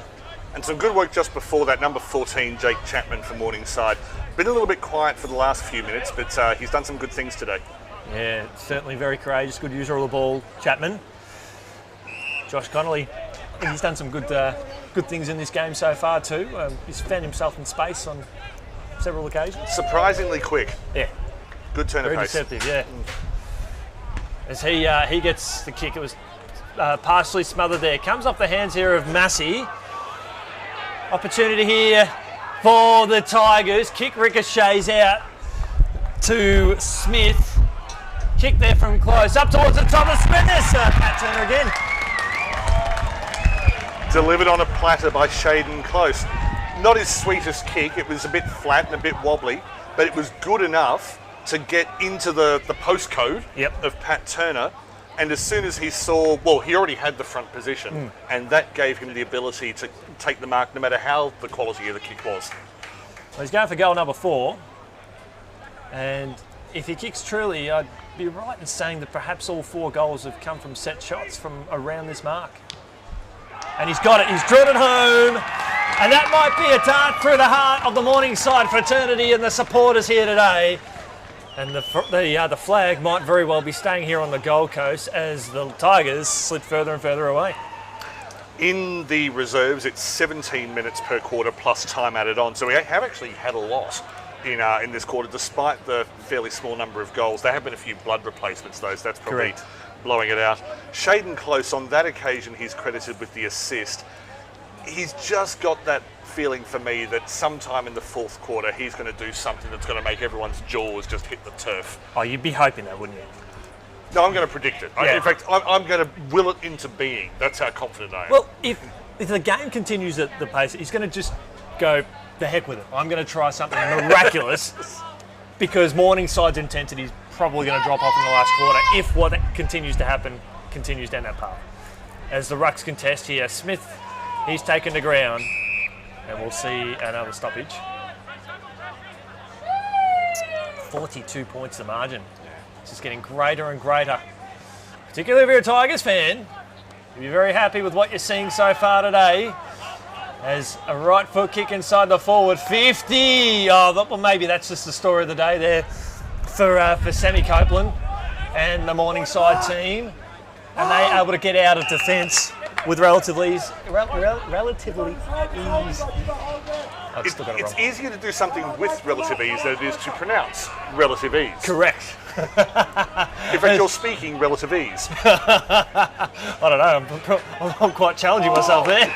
And some good work just before that, number 14, Jake Chapman from Morningside. Been a little bit quiet for the last few minutes, but he's done some good things today. Yeah, certainly very courageous, good user of the ball, Chapman. Josh Connolly, I think he's done some good things in this game so far too. He's found himself in space on several occasions. Surprisingly quick. Yeah. Good turn of very pace. Deceptive, yeah. As he gets the kick, it was partially smothered there. Comes off the hands here of Massey. Opportunity here for the Tigers. Kick ricochets out to Smith. Kick there from close. Up towards the top of Smith. There's Pat Turner again. Delivered on a platter by Shaden Close. Not his sweetest kick. It was a bit flat and a bit wobbly, but it was good enough to get into the postcode of Pat Turner. And as soon as he saw, well, he already had the front position, and that gave him the ability to take the mark no matter how the quality of the kick was. Well, he's going for goal number 4. And if he kicks truly, I'd be right in saying that perhaps all 4 goals have come from set shots from around this mark. And he's got it, he's drilled it home. And that might be a dart through the heart of the Morningside fraternity and the supporters here today. And the flag might very well be staying here on the Gold Coast as the Tigers slip further and further away. In the reserves, it's 17 minutes per quarter plus time added on. So we have actually had a lot in this quarter, despite the fairly small number of goals. There have been a few blood replacements, though, so that's probably blowing it out. Shaden Close, on that occasion, he's credited with the assist. He's just got that feeling for me that sometime in the fourth quarter he's going to do something that's going to make everyone's jaws just hit the turf. Oh, you'd be hoping that, wouldn't you? No, I'm going to predict it. Yeah. In fact, I'm going to will it into being. That's how confident I am. Well, if the game continues at the pace, he's going to just go, the heck with it. I'm going to try something miraculous because Morningside's intensity is probably going to drop off in the last quarter if what continues to happen continues down that path. As the rucks contest here, Smith, he's taken the ground. And we'll see another stoppage. 42 points the margin. It's just getting greater and greater. Particularly if you're a Tigers fan, you'll be very happy with what you're seeing so far today. As a right foot kick inside the forward 50. Oh, well, maybe that's just the story of the day there for Sammy Copeland and the Morningside team. And they able to get out of defence with relatively ease. It's easier to do something with relative ease than it is to pronounce relative ease. Correct. In fact, you're speaking relative ease. I don't know. I'm quite challenging myself there.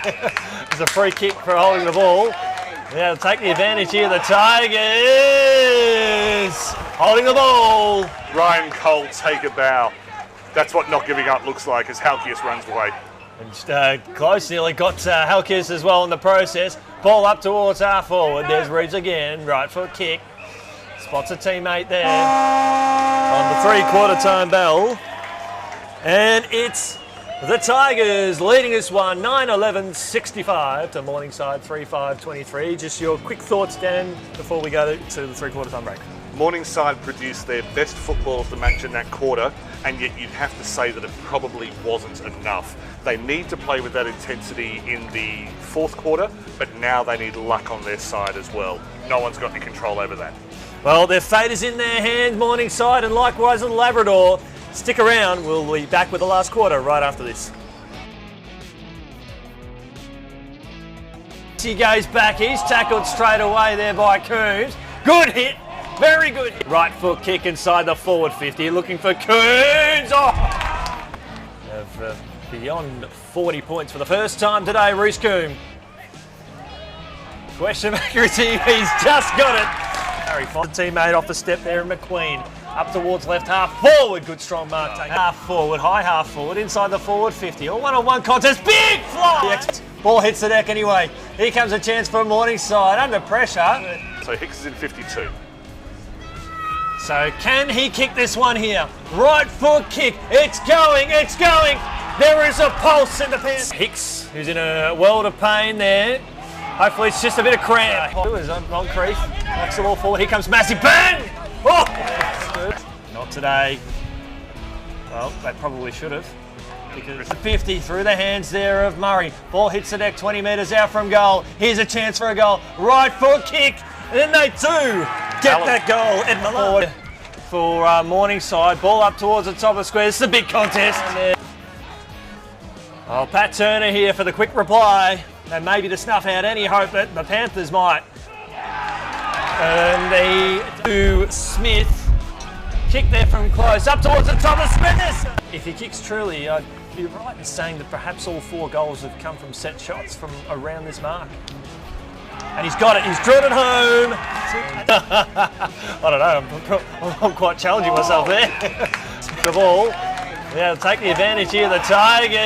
It's a free kick for holding the ball. Yeah, take the advantage here. The Tigers holding the ball. Ryan Cole, take a bow. That's what not giving up looks like as Halkias runs away. And close, nearly got Halkias as well in the process. Ball up towards half forward. There's Reeves again. Right foot kick. Spots a teammate there on the three-quarter time bell. And it's the Tigers leading this one 9-11-65 to Morningside 3-5-23. Just your quick thoughts, Dan, before we go to the three-quarter time break. Morningside produced their best football of the match in that quarter, and yet you'd have to say that it probably wasn't enough. They need to play with that intensity in the fourth quarter, but now they need luck on their side as well. No one's got any control over that. Well, their fate is in their hands, Morningside, and likewise in Labrador. Stick around, we'll be back with the last quarter right after this. He goes back, he's tackled straight away there by Coombs. Good hit, very good hit. Right foot kick inside the forward 50, looking for Coombs. Oh! Beyond 40 points for the first time today, Reece Coombs. Question of accuracy, he's just got it. Harry Font, teammate off the step there, and McQueen. Up towards left half forward, good strong mark. Half forward, high half forward, inside the forward 50. A one-on-one contest, big fly! Ball hits the deck anyway. Here comes a chance for Morningside, under pressure. So Hicks is in 52. So can he kick this one here? Right foot kick, it's going, it's going! There is a pulse in the pants. Hicks, who's in a world of pain there. Hopefully it's just a bit of cramp. On crease, knocks the ball forward, here comes Massey, bang! Oh! Not today. Well, they probably should have. Because 50 through the hands there of Murray. Ball hits the deck 20 metres out from goal. Here's a chance for a goal. Right foot kick. And then they do get that goal. Ed Forward for Morningside. Ball up towards the top of the square. This is a big contest. Oh, Pat Turner here for the quick reply. And maybe to snuff out any hope that the Panthers might. And they do Smith. Kick there from close, up towards the top of Smith. If he kicks truly, I'd be right in saying that perhaps all 4 goals have come from set shots from around this mark. And he's got it, he's drilled it home. I don't know, I'm quite challenging myself there. The ball, yeah, take the advantage here, the Tigers.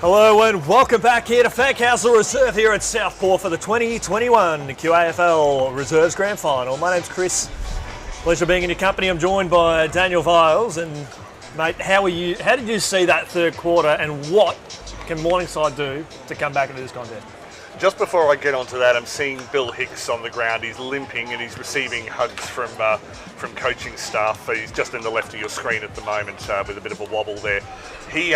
Hello and welcome back here to Fancastle Reserve here at Southport for the 2021 QAFL Reserves Grand Final. My name's Chris. Pleasure being in your company. I'm joined by Daniel Viles. And mate, how did you see that third quarter, and what can Morningside do to come back into this contest? Just before I get onto that, I'm seeing Bill Hicks on the ground. He's limping and he's receiving hugs from coaching staff. He's just in the left of your screen at the moment with a bit of a wobble there. He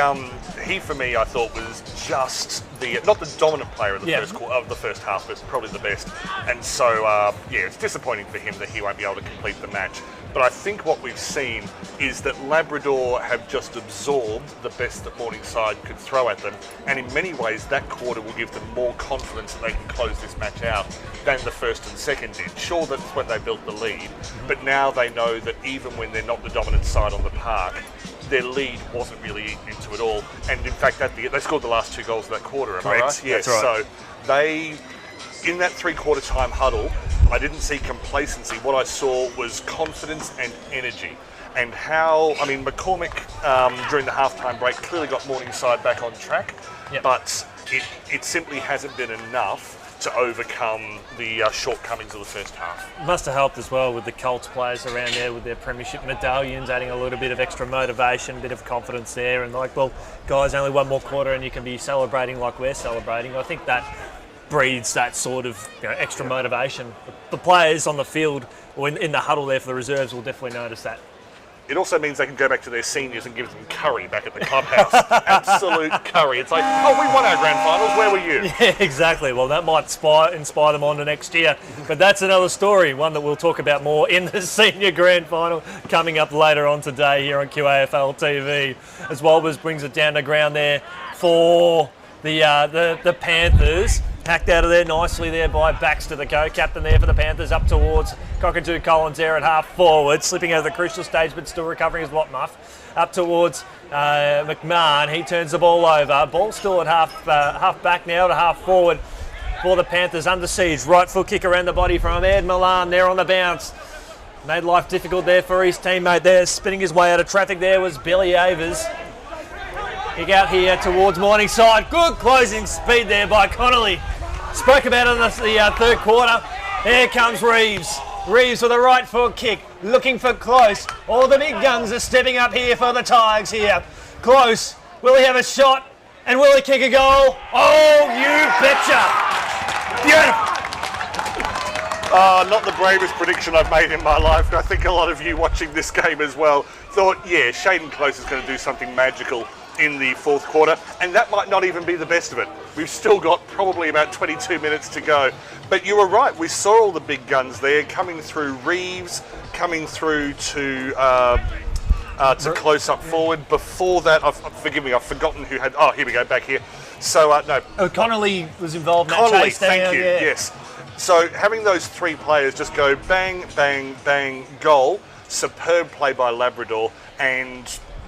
for me, I thought was just not the dominant player of the first half, but probably the best. And so it's disappointing for him that he won't be able to complete the match. But I think what we've seen is that Labrador have just absorbed the best that Morningside could throw at them, and in many ways that quarter will give them more confidence that they can close this match out than the first and second did. Sure, that's when they built the lead, but now they know that even when they're not the dominant side on the park, their lead wasn't really eaten into it all. And in fact, they scored the last 2 goals of that quarter, am I right? Yes, that's right. So in that 3/4 time huddle, I didn't see complacency. What I saw was confidence and energy. And McCormick during the halftime break clearly got Morningside back on track, but it simply hasn't been enough to overcome the shortcomings of the first half. Must have helped as well with the Colts players around there with their premiership medallions, adding a little bit of extra motivation, a bit of confidence there, and guys, only one more quarter and you can be celebrating like we're celebrating. I think that breeds that sort of extra motivation. The players on the field or in the huddle there for the reserves will definitely notice that. It also means they can go back to their seniors and give them curry back at the clubhouse. Absolute curry. It's like, oh, we won our grand finals, where were you? Yeah, exactly. Well, that might inspire them on to next year. But that's another story, one that we'll talk about more in the senior grand final coming up later on today here on QAFL TV. As Walbers brings it down to ground there for the Panthers. Hacked out of there nicely there by Baxter, the co-captain there for the Panthers, up towards Cockatoo Collins there at half forward, slipping over the crucial stage but still recovering his lot muff. Up towards McMahon, he turns the ball over. Ball still at half back now to half forward for the Panthers, under siege. Right foot kick around the body from Ed Milan there on the bounce. Made life difficult there for his teammate there, spinning his way out of traffic there was Billy Avers. Kick out here towards Morningside. Good closing speed there by Connolly. Spoke about it in the third quarter. Here comes Reeves. Reeves with a right foot kick, looking for Close. All the big guns are stepping up here for the Tigers here. Close. Will he have a shot? And will he kick a goal? Oh, you betcha. Beautiful. Not the bravest prediction I've made in my life, and I think a lot of you watching this game as well thought, Shaden Close is going to do something magical in the fourth quarter, and that might not even be the best of it. We've still got probably about 22 minutes to go. But you were right, we saw all the big guns there coming through. Reeves coming through to close up forward. Before that, forgive me, I've forgotten who had. Oh, here we go, back here. So no. Oh, Connolly was involved in that chase. Thank you. Yeah. Yes. So having those 3 players just go bang, bang, bang, goal. Superb play by Labrador, and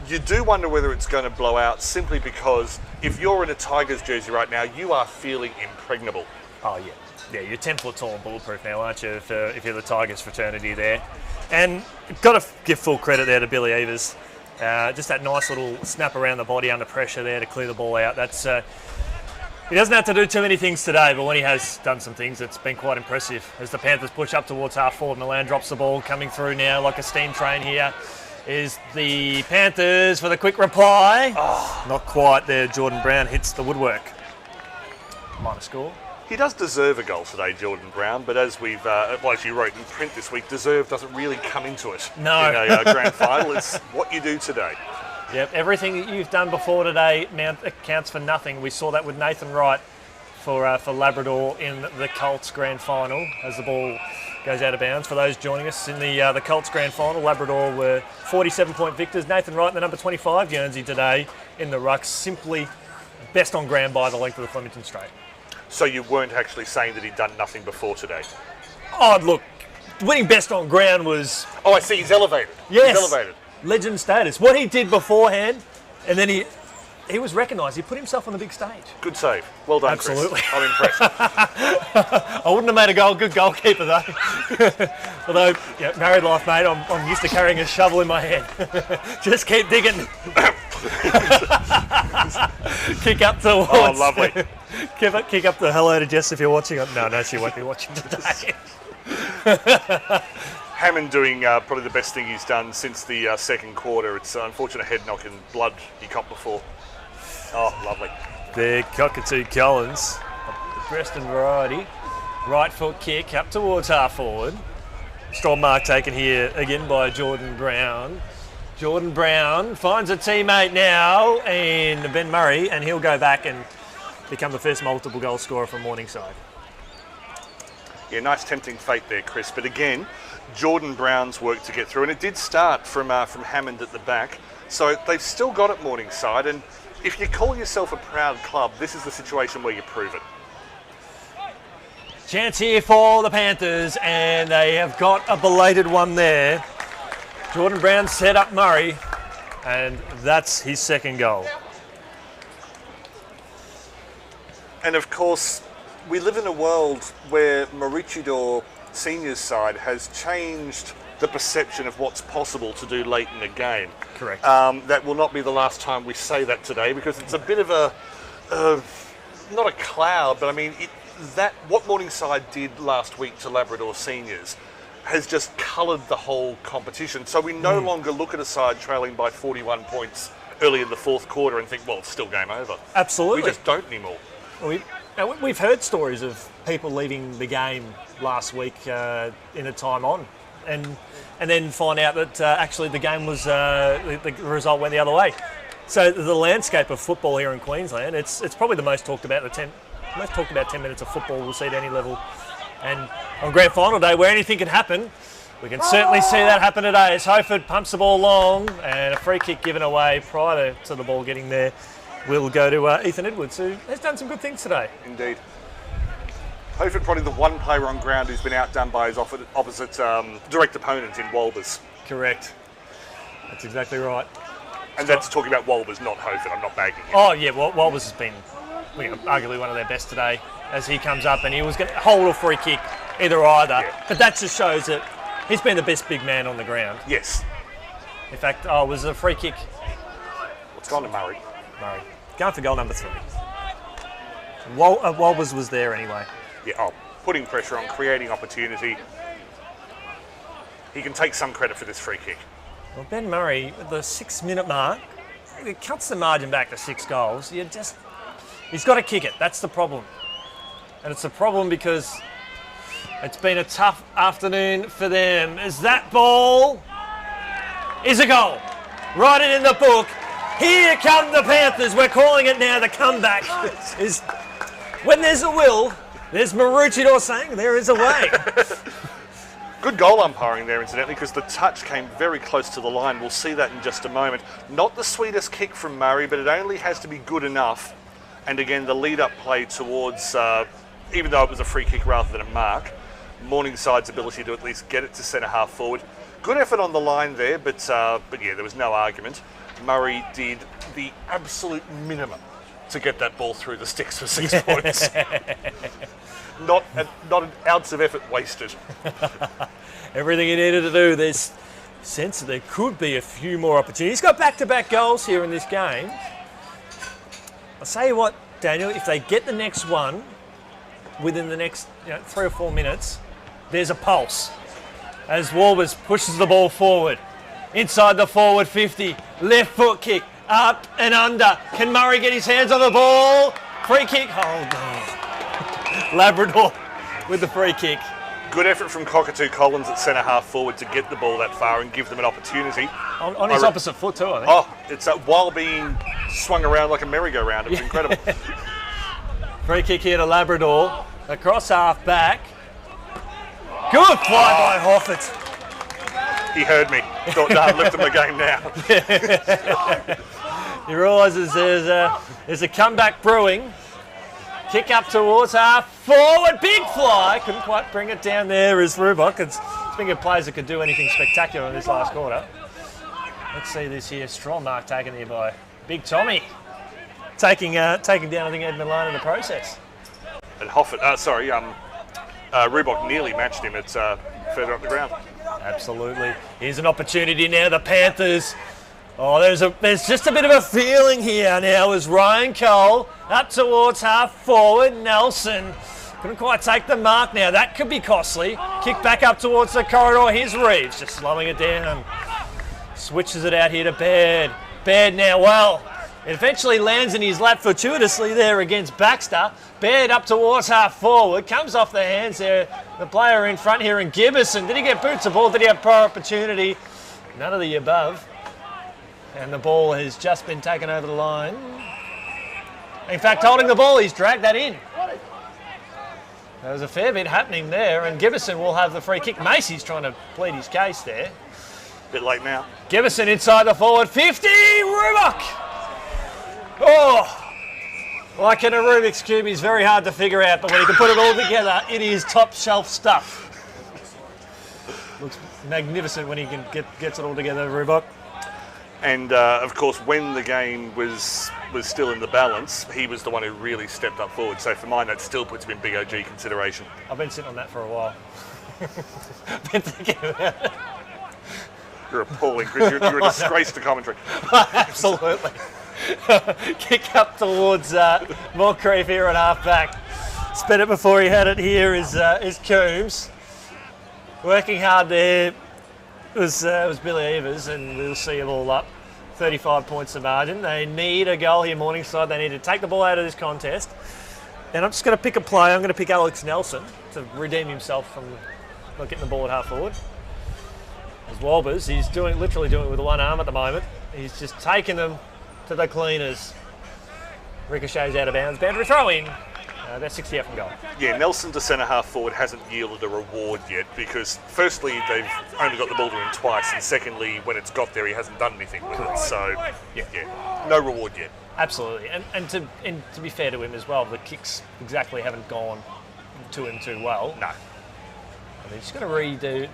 you do wonder whether it's going to blow out, simply because if you're in a Tigers jersey right now, you are feeling impregnable. Oh, yeah. Yeah, you're 10 foot tall and bulletproof now, aren't you, if you're the Tigers fraternity there. And got to give full credit there to Billy Evers. Just that nice little snap around the body under pressure there to clear the ball out. That's he doesn't have to do too many things today, but when he has done some things, it's been quite impressive. As the Panthers push up towards half forward, Milan drops the ball, coming through now like a steam train here. Is the Panthers for the quick reply. Oh, not quite there. Jordan Brown hits the woodwork. Minor score. He does deserve a goal today, Jordan Brown, but as we've, as you wrote in print this week, deserve doesn't really come into it. No. In a grand final. It's what you do today. Yep, everything that you've done before today counts for nothing. We saw that with Nathan Wright for Labrador in the Colts grand final as the ball goes out of bounds. For those joining us in the Colts grand final, Labrador were 47-point victors. Nathan Wright, the number 25 Guernsey today in the rucks, simply best on ground by the length of the Flemington Straight. So you weren't actually saying that he'd done nothing before today? Oh, look, winning best on ground was... Oh, I see, he's elevated. Yes. He's elevated. Legend status. What he did beforehand, and then he was recognised. He put himself on the big stage. Good save. Well done, Absolutely. Chris. I'm impressed. I wouldn't have made a goal. Good goalkeeper, though. Although, married life, mate, I'm used to carrying a shovel in my hand. Just keep digging. Kick up towards. Oh, lovely. Kick up the hello to Jess if you're watching. No, she won't be watching today. Hammond doing probably the best thing he's done since the second quarter. It's an unfortunate head knock and blood he caught before. Oh, lovely. There, Cockatoo Collins, the Preston variety. Right foot kick up towards half forward. Strong mark taken here again by Jordan Brown. Jordan Brown finds a teammate now in Ben Murray, and he'll go back and become the first multiple goal scorer for Morningside. Yeah, nice tempting fate there, Chris. But again, Jordan Brown's work to get through, and it did start from Hammond at the back. So they've still got it, Morningside, and if you call yourself a proud club, this is the situation where you prove it. Chance here for the Panthers, and they have got a belated one there. Jordan Brown set up Murray, and that's his second goal. And of course, we live in a world where Maroochydore seniors side has changed the perception of what's possible to do late in the game. Correct. That will not be the last time we say that today, because it's a bit of a, not a cloud, but I mean, what Morningside did last week to Labrador seniors has just coloured the whole competition. So we no longer look at a side trailing by 41 points early in the fourth quarter and think, well, it's still game over. Absolutely. We just don't anymore. We've heard stories of people leaving the game last week in a time on, and then find out that actually the game was the result went the other way. So the landscape of football here in Queensland, it's probably the most talked about 10 minutes of football we'll see at any level. And on grand final day, where anything can happen, we can certainly see that happen today as Hoford pumps the ball long, and a free kick given away prior to the ball getting there will go to Ethan Edwards, who has done some good things today. Indeed. Hoford probably the one player on ground who's been outdone by his opposite direct opponent in Walbers. Correct. That's exactly right. And that's talking about Walbers, not Hoford. I'm not bagging him. Oh yeah, Walbers has been arguably one of their best today as he comes up, and he was going to hold a free kick either. Yeah. But that just shows that he's been the best big man on the ground. Yes. In fact, was it a free kick? It's gone to Murray. Going for goal number 3. Walbers was there anyway. Yeah, putting pressure on, creating opportunity. He can take some credit for this free kick. Well, Ben Murray, at the 6-minute mark, it cuts the margin back to 6 goals. He's got to kick it. That's the problem. And it's a problem because it's been a tough afternoon for them. As that ball is a goal. Write it in the book. Here come the Panthers. We're calling it now. The comeback is when there's a will, there's Maroochydore saying there is a way. Good goal umpiring there, incidentally, because the touch came very close to the line. We'll see that in just a moment. Not the sweetest kick from Murray, but it only has to be good enough. And again, the lead-up play towards, even though it was a free kick rather than a mark, Morningside's ability to at least get it to centre half forward. Good effort on the line there, but yeah, there was no argument. Murray did the absolute minimum to get that ball through the sticks for 6 points. Not an ounce of effort wasted. Everything he needed to do. There's sense that there could be a few more opportunities. He's got back-to-back goals here in this game. I'll say you what, Daniel, if they get the next one within the next 3 or 4 minutes, there's a pulse. As Walbers pushes the ball forward. Inside the forward 50, left foot kick, up and under. Can Murray get his hands on the ball? Free kick, Labrador with the free kick. Good effort from Cockatoo Collins at centre half forward to get the ball that far and give them an opportunity. On his opposite foot too, I think. Oh, it's while being swung around like a merry-go-round. It was incredible. Free kick here to Labrador. Across half back. Good fly by Hoffert. He heard me. Thought, lift him the game now. He realises there's a comeback brewing. Kick up towards half forward. Big fly. Couldn't quite bring it down there as Rubok. Speaking of players that could do anything spectacular in this last quarter. Let's see this here. Strong mark taken here by Big Tommy. Taking down, I think, Ed Milano in the process. And Hoffert, Rubok nearly matched him. It's further up the ground. Absolutely. Here's an opportunity now. The Panthers Oh, there's just a bit of a feeling here now as Ryan Cole up towards half forward. Nelson couldn't quite take the mark now. That could be costly. Kick back up towards the corridor. Here's Reeves just slowing it down. Switches it out here to Baird. Baird now, well, it eventually lands in his lap fortuitously there against Baxter. Baird up towards half forward. Comes off the hands there. The player in front here in Gibbison. Did he get boots of ball? Did he have prior opportunity? None of the above. And the ball has just been taken over the line. In fact, holding the ball, he's dragged that in. There was a fair bit happening there, and Gibbison will have the free kick. Macy's trying to plead his case there. Bit late now. Gibbison inside the forward 50. Rubach. Oh, like in a Rubik's Cube, he's very hard to figure out, but when he can put it all together, it is top shelf stuff. Looks magnificent when he gets it all together, Rubach. And of course, when the game was still in the balance, he was the one who really stepped up forward. So for mine, that still puts him in big OG consideration. I've been sitting on that for a while. Been thinking about it. You're appalling, Chris. You're a disgrace to commentary. Absolutely. Kick up towards Moncrief here at half back. Spent it before he had it here is Coombs. Working hard there. It was Billy Evers, and we'll see it all up. 35 points of margin. They need a goal here, Morningside. They need to take the ball out of this contest. And I'm just going to pick a player. I'm going to pick Alex Nelson to redeem himself from not getting the ball at half forward. As Walbers, he's literally doing it with one arm at the moment. He's just taking them to the cleaners. Ricochets out of bounds. Boundary throw in. That's 60 from goal. Yeah, Nelson to centre half forward hasn't yielded a reward yet because firstly they've only got the ball to him twice, and secondly when it's got there he hasn't done anything with it. So yeah, no reward yet. Absolutely, and to be fair to him as well, the kicks exactly haven't gone to him too well. No. They're just going to redo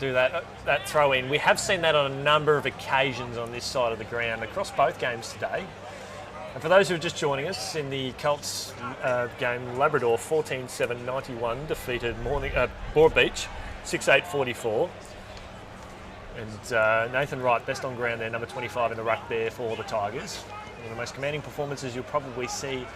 that throw in. We have seen that on a number of occasions on this side of the ground across both games today. And for those who are just joining us, in the COLTS game, Labrador 14-7-91 defeated Broadbeach 6-8-44. And Nathan Wright, best on ground there, number 25 in the ruck there for the Tigers. One of the most commanding performances you'll probably see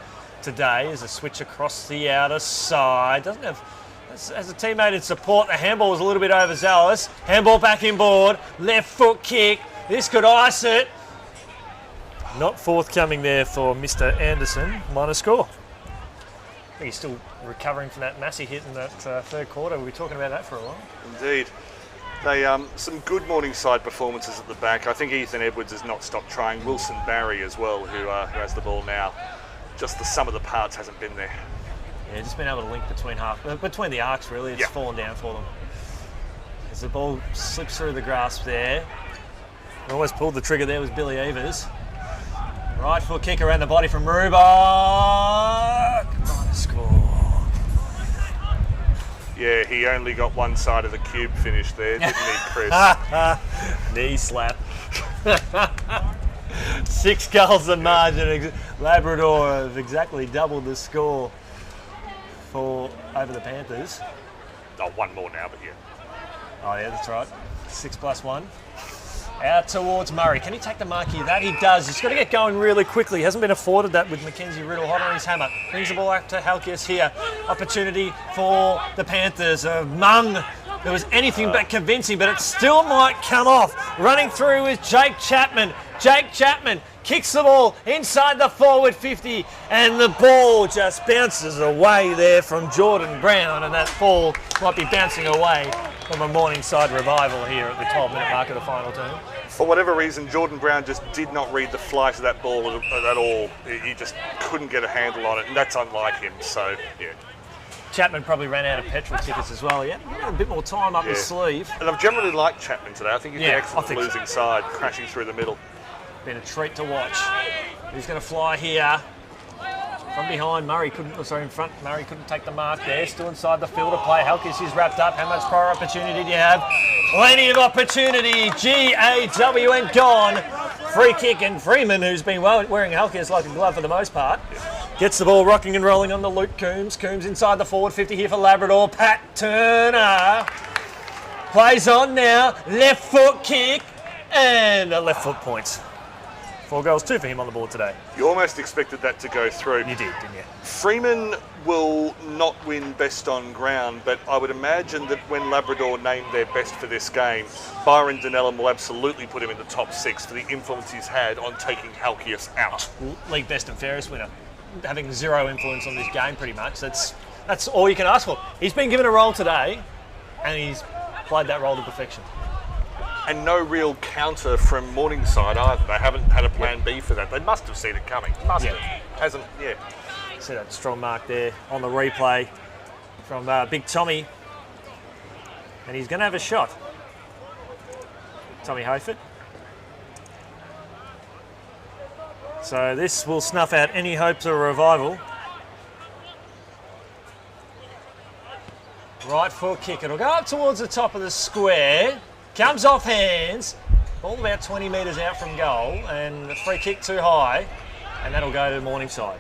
today is a switch across the outer side. Doesn't have, as a teammate in support, the handball was a little bit overzealous. Handball back inboard, left foot kick. This could ice it. Not forthcoming there for Mr. Anderson, minor score. I think he's still recovering from that massive hit in that third quarter. We'll be talking about that for a while. Indeed. They some good Morningside performances at the back. I think Ethan Edwards has not stopped trying. Wilson Barry as well, who has the ball now. Just the sum of the parts hasn't been there. Yeah, just been able to link between the arcs really. It's fallen down for them. As the ball slips through the grasp there. Almost pulled the trigger there was Billy Evers. Right foot kick around the body from Rubach. Minor score. Yeah, he only got one side of the cube finished there, didn't he, Chris? Knee slap. 6 goals of margin. Labrador have exactly doubled the score over the Panthers. Oh, one more now, but yeah. Oh yeah, that's right. 6+1. Out towards Murray. Can he take the mark here? That he does. He's got to get going really quickly. He hasn't been afforded that with Mackenzie Riddle hot on his hammer. Brings the ball back to Halkias here. Opportunity for the Panthers. Mung. There was anything but convincing, but it still might come off. Running through is Jake Chapman. Jake Chapman kicks the ball inside the forward 50, and the ball just bounces away there from Jordan Brown, and that ball might be bouncing away from a Morningside revival here at the 12-minute mark of the final term. For whatever reason, Jordan Brown just did not read the flight of that ball at all. He just couldn't get a handle on it, and that's unlike him, so yeah. Chapman probably ran out of petrol tickets as well. Yeah, a bit more time up his sleeve. And I've generally liked Chapman today. I think he's been excellent on the losing side, crashing through the middle. Been a treat to watch. He's going to fly here. From behind, in front, Murray couldn't take the mark there. Still inside the field of play. Halkias is wrapped up. How much prior opportunity do you have? Plenty of opportunity. GAW and gone. Free kick, and Freeman, who's been wearing Halkias like a glove for the most part, gets the ball rocking and rolling on the Luke Coombs. Coombs inside the forward 50 here for Labrador. Pat Turner plays on now. Left foot kick, and a left foot point. 4 goals, 2 for him on the board today. You almost expected that to go through. You did, didn't you? Freeman will not win best on ground, but I would imagine that when Labrador named their best for this game, Byron Denellum will absolutely put him in the top 6 for the influence he's had on taking Halkias out. League best and fairest winner. Having 0 influence on this game, pretty much. That's all you can ask for. He's been given a role today, and he's played that role to perfection. And no real counter from Morningside either. They haven't had a plan B for that. They must have seen it coming. Must have. Hasn't, See that strong mark there on the replay from Big Tommy. And he's going to have a shot. Tommy Hayford. So this will snuff out any hopes of a revival. Right foot kick. It'll go up towards the top of the square. Comes off hands. Ball about 20 metres out from goal. And the free kick too high. And that'll go to Morningside.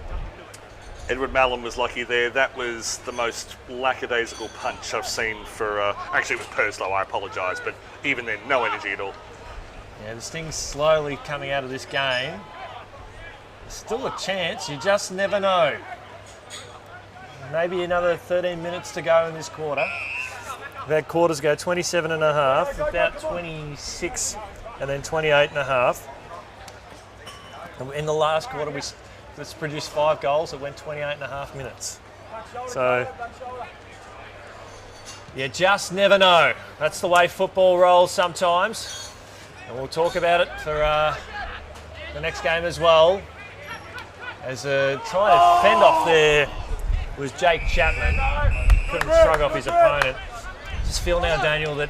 Edward Mallon was lucky there. That was the most lackadaisical punch I've seen for... actually, it was Purslow, I apologise. But even then, no energy at all. Yeah, the Sting's slowly coming out of this game. There's still a chance. You just never know. Maybe another 13 minutes to go in this quarter. That quarters go 27 and a half, about 26 and then 28 and a half. And in the last quarter, let's produce 5 goals. It went 28 and a half minutes. So, you just never know. That's the way football rolls sometimes. And we'll talk about it for the next game as well. As trying to fend off there was Jake Chapman. Couldn't shrug off his opponent. Just feel now, Daniel, that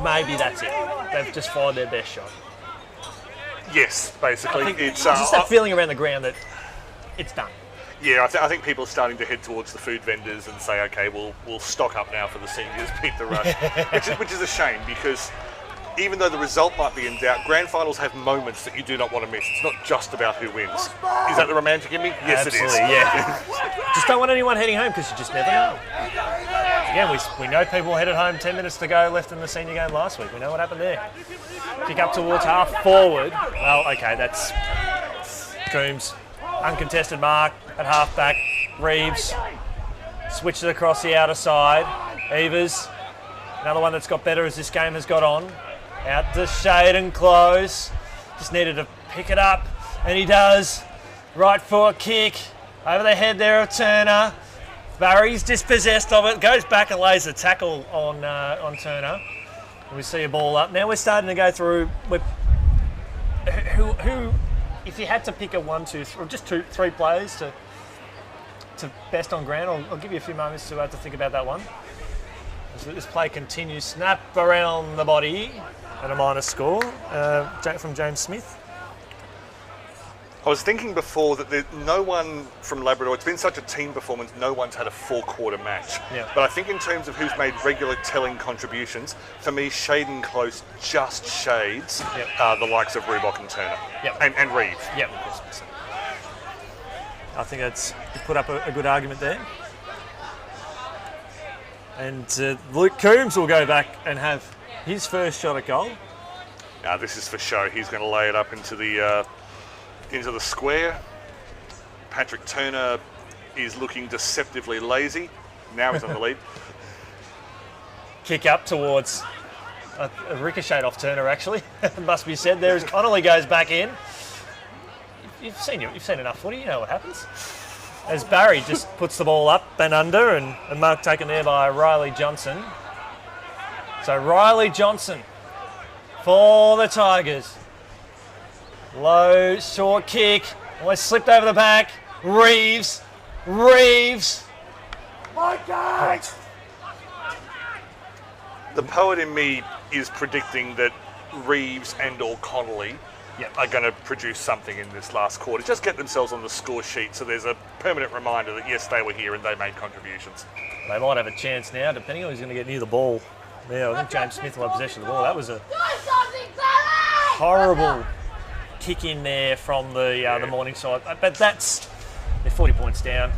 maybe that's it. They've just fired their best shot. Yes, basically. It's just that feeling around the ground that it's done. Yeah, I think people are starting to head towards the food vendors and say, okay, we'll stock up now for the seniors, beat the rush, which is a shame because even though the result might be in doubt, grand finals have moments that you do not want to miss. It's not just about who wins. Is that the romantic in me? Yes, absolutely, it is. Yeah. Just don't want anyone heading home because you just never know. Again, we know people headed home 10 minutes to go left in the senior game last week. We know what happened there. Kick up towards half forward. Well, okay, that's Coombs. Uncontested mark at half back. Reeves switches across the outer side. Evers, another one that's got better as this game has got on. Out to shade and close. Just needed to pick it up, and he does. Right foot kick over the head there of Turner. Barry's dispossessed of it. Goes back and lays a tackle on Turner. And we see a ball up. Now we're starting to go through. Who if you had to pick a 1, 2, 3, or just 2, 3 players to best on ground, I'll give you a few moments to think about that one. As this play continues, snap around the body. And a minus score from James Smith. I was thinking before that no one from Labrador, it's been such a team performance, no one's had a 4-quarter match. Yeah. But I think in terms of who's made regular telling contributions, for me, shade and close just shades the likes of Rubok and Turner. Yep. And Reeve. Yep. I think you put up a good argument there. And Luke Coombs will go back and have his first shot at goal. Now this is for show. He's going to lay it up into the square. Patrick Turner is looking deceptively lazy. Now he's on the lead. Kick up towards a ricochet off Turner, actually. It must be said there as Connolly goes back in. You've seen enough footy, you know what happens. As Barry just puts the ball up and under, and mark taken there by Riley Johnson. So Riley Johnson for the Tigers. Low, short kick. Almost slipped over the back. Reeves. Great. The poet in me is predicting that Reeves and or Connolly are going to produce something in this last quarter. Just get themselves on the score sheet so there's a permanent reminder that yes, they were here and they made contributions. They might have a chance now, depending on who's going to get near the ball. Yeah, I think James Smith will have possession of the ball. That was a horrible kick in there from the Morningside. But they're 40 points down.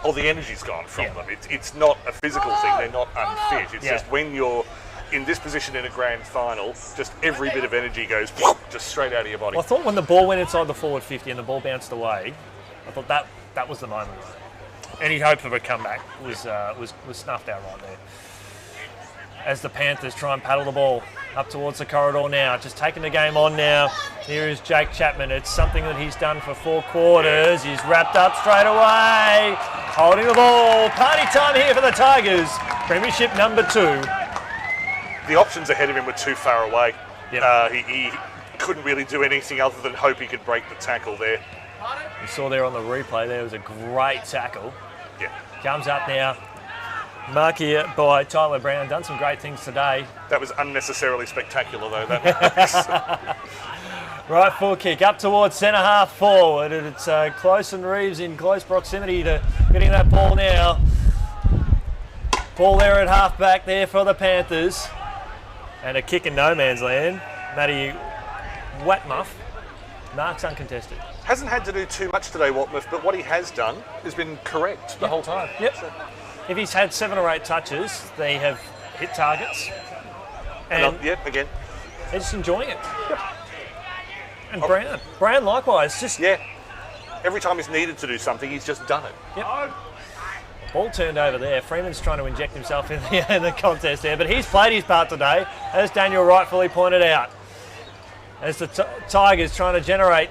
Oh, the energy's gone from them. It's not a physical thing. They're not unfit. It's just when you're in this position in a grand final, just every bit of energy goes just straight out of your body. Well, I thought when the ball went inside the forward 50 and the ball bounced away, I thought that was the moment. Any hope of a comeback was snuffed out right there. As the Panthers try and paddle the ball up towards the corridor now, just taking the game on now. Here is Jake Chapman. It's something that he's done for 4 quarters. He's wrapped up straight away, holding the ball. Party time here for the Tigers. Premiership number 2. The options ahead of him were too far away. Yep. He couldn't really do anything other than hope he could break the tackle there. You saw there on the replay, there was a great tackle. Yeah. Comes up now. Mark here by Tyler Brown. Done some great things today. That was unnecessarily spectacular, though. That Right full kick up towards centre half forward. And it's Close and Reeves in close proximity to getting that ball now. Ball there at half back there for the Panthers. And a kick in no man's land. Matty Watmuff. Marks uncontested. Hasn't had to do too much today, Watmuff, but what he has done has been correct the whole time. Yep. So, if he's had 7 or 8 touches, they have hit targets. And again. They're just enjoying it. Yep. And Brown likewise. Just every time he's needed to do something, he's just done it. Yep. Ball turned over there. Freeman's trying to inject himself in the contest there, but he's played his part today, as Daniel rightfully pointed out. As the Tigers trying to generate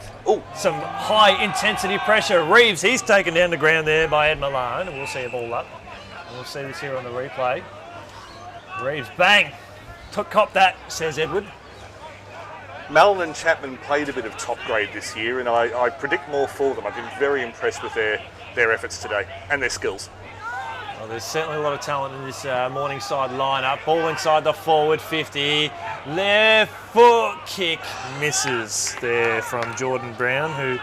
some high-intensity pressure. Reeves, he's taken down the ground there by Ed Milan, and we'll see a ball up. We'll see this here on the replay. Reeves, bang! Cop that, says Edward. Mallon and Chapman played a bit of top grade this year, and I predict more for them. I've been very impressed with their efforts today and their skills. Well, there's certainly a lot of talent in this Morningside lineup. Ball inside the forward 50. Left foot kick misses there from Jordan Brown, who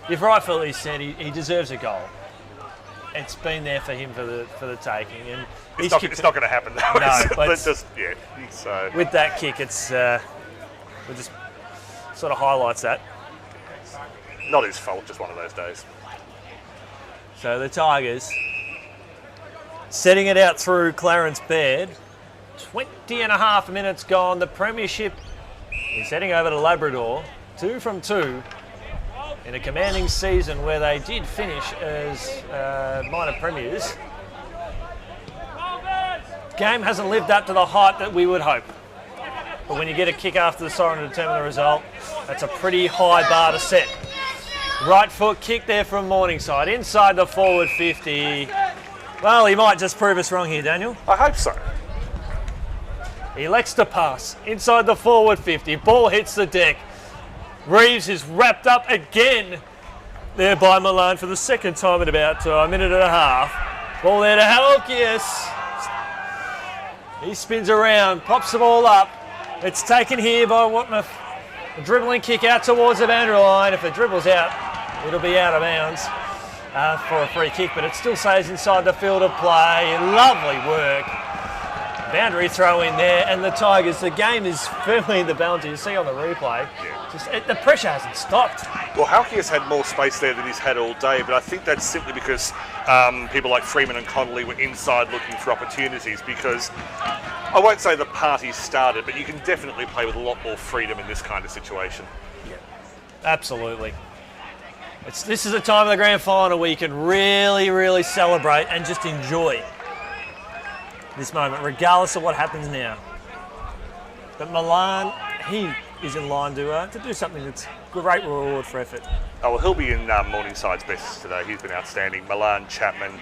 you've rightfully said he deserves a goal. It's been there for him for the taking, and it's not going to happen though. No, but so with that kick, it's it just sort of highlights that. Not his fault, just one of those days. So the Tigers setting it out through Clarence Baird. 20 and a half minutes gone. The Premiership is heading over to Labrador. 2 from 2 in a commanding season where they did finish as minor premiers. Game hasn't lived up to the hype that we would hope. But when you get a kick after the siren to determine the result, that's a pretty high bar to set. Right foot kick there from Morningside, inside the forward 50. Well, he might just prove us wrong here, Daniel. I hope so. He elects to pass inside the forward 50. Ball hits the deck. Reeves is wrapped up again there by Milan for the second time in about a minute and a half. Ball there to Halkias. He spins around, pops the ball up. It's taken here by Watmuff. A dribbling kick out towards the boundary line. If it dribbles out, it'll be out of bounds for a free kick, but it still stays inside the field of play. Lovely work. Boundary throw in there, and the Tigers, the game is firmly in the balance. You see on the replay, the pressure hasn't stopped. Well, Halkias had more space there than he's had all day, but I think that's simply because people like Freeman and Connolly were inside looking for opportunities, because I won't say the party started, but you can definitely play with a lot more freedom in this kind of situation. Yeah, absolutely. This is a time of the grand final where you can really, really celebrate and just enjoy this moment, regardless of what happens now. But Milan, he is in line to do something that's great reward for effort. Oh, well, he'll be in Morningside's best today. He's been outstanding. Milan, Chapman,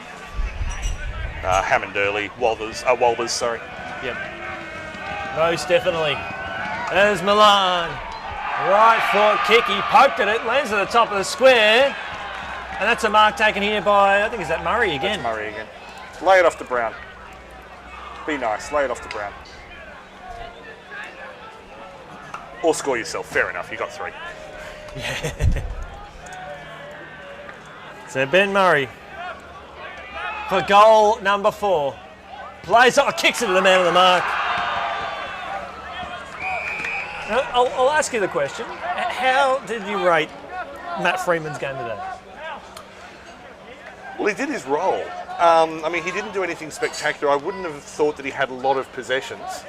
Hammond Early, Walbers, sorry. Yep. Most definitely. There's Milan. Right foot kick, he poked at it, lands at the top of the square. And that's a mark taken here by, I think, is that Murray again? That's Murray again. Lay it off to Brown. Be nice, lay it off to Brown. Or score yourself, fair enough, you got 3. Yeah. So Ben Murray for goal number 4. Plays, kicks it to the man on the mark. Now, I'll ask you the question. How did you rate Matt Freeman's game today? Well, he did his role. I mean, he didn't do anything spectacular. I wouldn't have thought that he had a lot of possessions.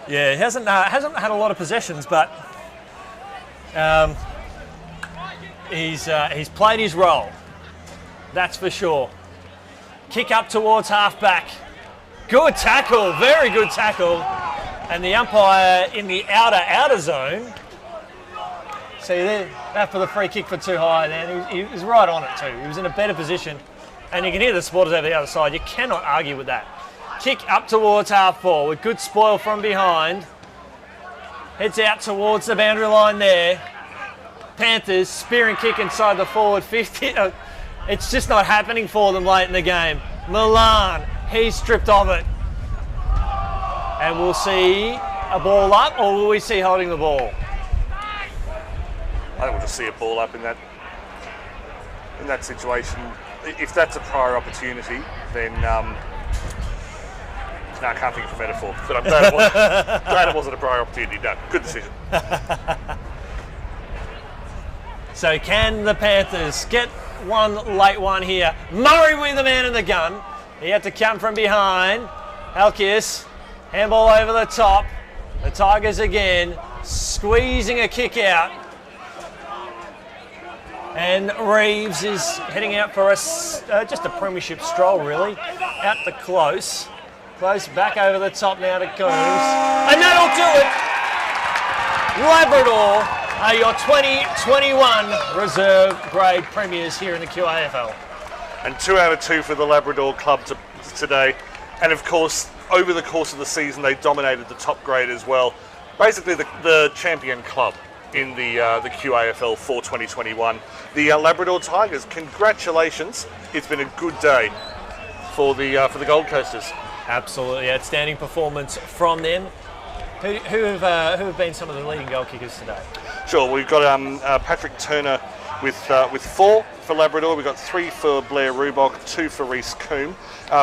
Yeah, he hasn't had a lot of possessions, but he's played his role. That's for sure. Kick up towards half-back. Good tackle, very good tackle. And the umpire in the outer zone. See there, that for the free kick for too high there. He was right on it too. He was in a better position. And you can hear the supporters over the other side. You cannot argue with that. Kick up towards half forward. Good spoil from behind. Heads out towards the boundary line there. Panthers, spearing kick inside the forward 50. It's just not happening for them late in the game. Milan, he's stripped of it. And we'll see a ball up, or will we see holding the ball? I think we'll just see a ball up in that situation. If that's a prior opportunity, then no, I can't think of a metaphor. But I'm glad it wasn't a prior opportunity. No, good decision. So can the Panthers get one late one here? Murray with the man in the gun. He had to come from behind. Halkias, handball over the top. The Tigers again, squeezing a kick out. And Reeves is heading out for just a premiership stroll, really. Out to Close. Close back over the top now to Coombs. And that'll do it! Labrador are your 2021 reserve grade premiers here in the QAFL. And 2 out of 2 for the Labrador club today. And of course, over the course of the season, they dominated the top grade as well. Basically, the champion club in the QAFL for 2021. The Labrador Tigers, congratulations. It's been a good day for the Gold Coasters. Absolutely outstanding performance from them. Who have been some of the leading goal kickers today? Sure, we've got Patrick Turner with 4 for Labrador. We've got 3 for Blair Rubach, 2 for Reece Coombe.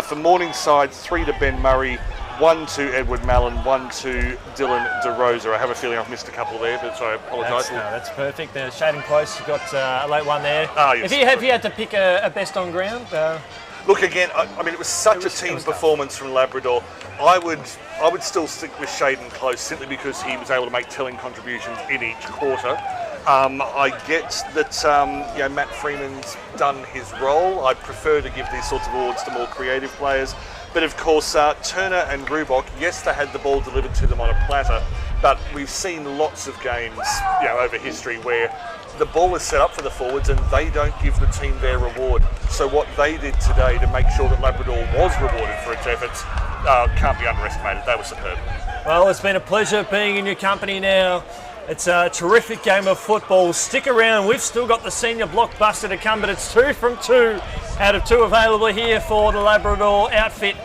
For Morningside, 3 to Ben Murray, 1 to Edward Mallon, 1 to Dylan DeRosa. I have a feeling I've missed a couple there, but so I apologise. That's perfect. They're shading close. You've got a late one there. Yes. If you had to pick a best on ground? Look, again, I mean, it was such a team performance from Labrador. I would still stick with Shaden Close simply because he was able to make telling contributions in each quarter. I get that Matt Freeman's done his role. I prefer to give these sorts of awards to more creative players. But of course, Turner and Rubach, yes, they had the ball delivered to them on a platter, but we've seen lots of games over history where the ball is set up for the forwards and they don't give the team their reward. So what they did today to make sure that Labrador was rewarded for its efforts can't be underestimated. They were superb. Well, it's been a pleasure being in your company now. It's a terrific game of football. Stick around. We've still got the senior blockbuster to come, but it's 2 from 2 out of 2 available here for the Labrador outfit.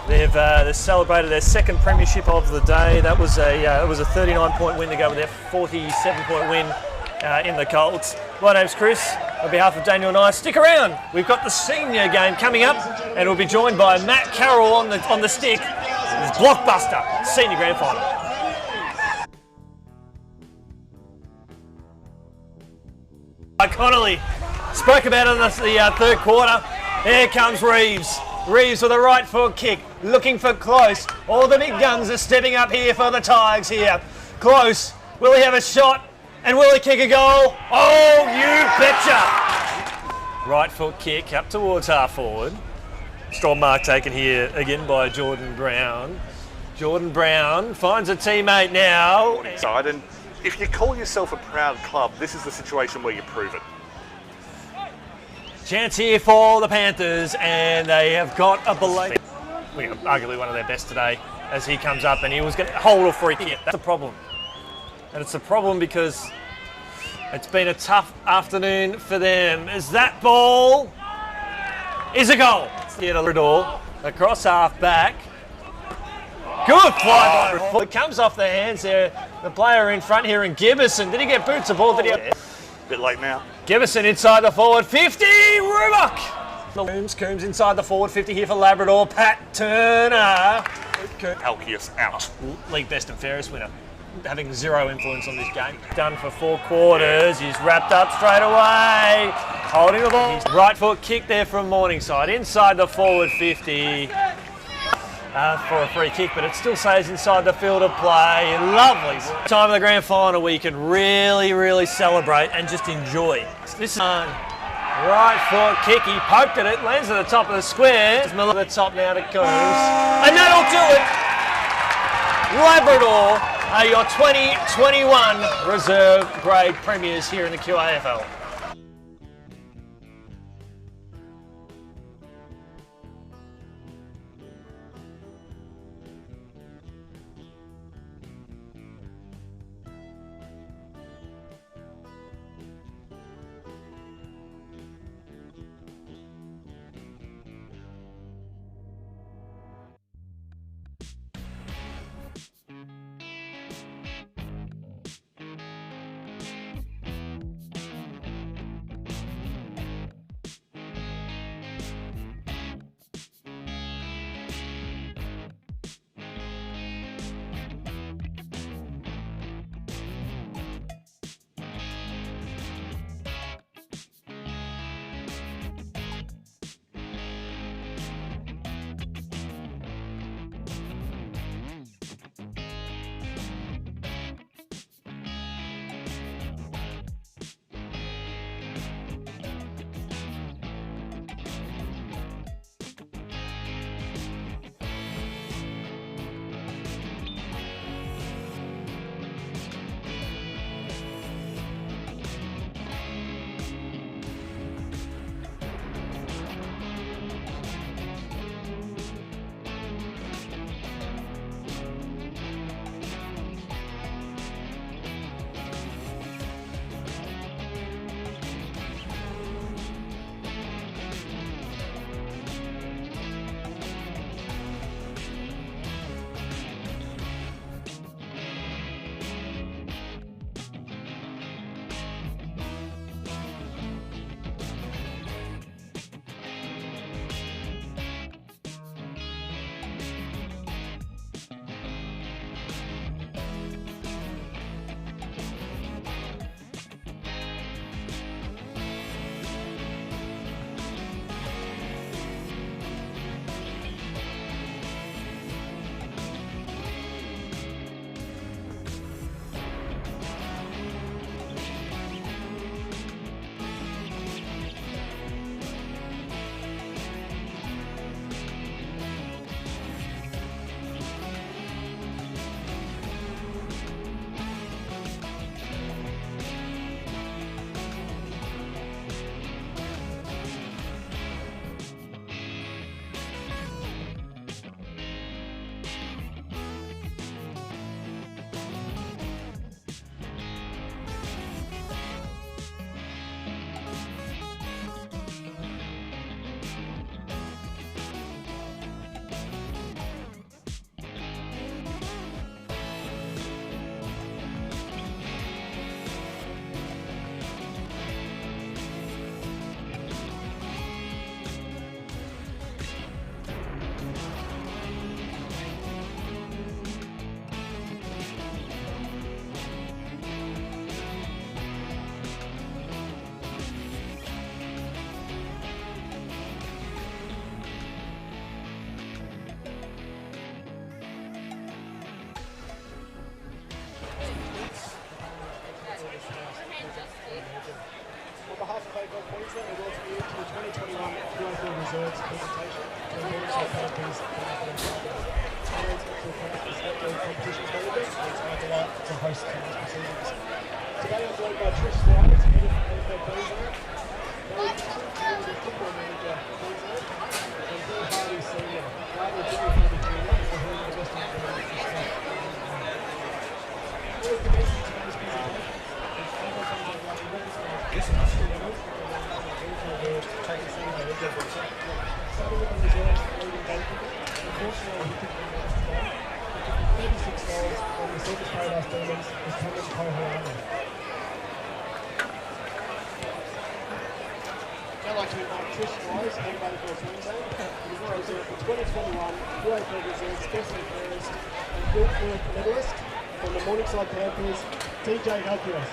They've celebrated their second premiership of the day. That was a 39-point win to go with their 47-point win in the Colts. My name's Chris. On behalf of Daniel and I, stick around. We've got the senior game coming up, and we'll be joined by Matt Carroll on the stick. It's blockbuster senior grand final. Connolly spoke about it in the third quarter. Here comes Reeves. Reeves with a right foot kick, looking for Close. All the big guns are stepping up here for the Tigers here. Close, will he have a shot? And will he kick a goal? Oh, you betcha! Right foot kick up towards half forward. Strong mark taken here again by Jordan Brown. Jordan Brown finds a teammate now. Morningside, and if you call yourself a proud club, this is the situation where you prove it. Chance here for the Panthers, and they have got a belief. Arguably one of their best today as he comes up, and he was going to hold a free kick. That's a problem. And it's a problem because it's been a tough afternoon for them. As that ball is a goal. Here to Labrador, across half back. Good fly by. It comes off the hands there. The player in front here in Gibbison. Did he get boots of ball? Did he? Bit late now. Gibbison inside the forward 50. Rubach. Coombs inside the forward 50 here for Labrador. Pat Turner. Halkias out. League best and fairest winner. Having zero influence on this game. Done for 4 quarters. He's wrapped up straight away. Holding the ball. Right foot kick there from Morningside. Inside the forward 50. for a free kick, but it still stays inside the field of play. Lovely time of the grand final where you can really, really celebrate and just enjoy. This is right foot kick, he poked at it, lands at the top of the square. It's Miller at the top now to Coombs, and that'll do it. Labrador are your 2021 reserve grade premiers here in the QAFL. Queensland, we welcome you to the 2021 QAFL Reserves presentation to the Morningside Panthers and competitions management. It's our delight to host these proceedings. Today I'm joined by Trish Slides, head of AFL Queensland, Barry Dixon, the football manager for Queensland, and Bill Hardy, senior. Rather Jimmy Hardy Jr. for whom the Western Australians discussed. Before we commence today's presentation, it's I'd like to recognise starting with the reserves leading goalkeeper. Unfortunately, he took the last game. He took 36 goals from the Surface Paradise Demons as Cameron Koharani. I'd like to invite Trish Wise, head of AFL Queensland, who is represent the 2021 QAFL Reserves Best and Fairest and Guild Work medalist from the Morningside Panthers, TJ Helkias.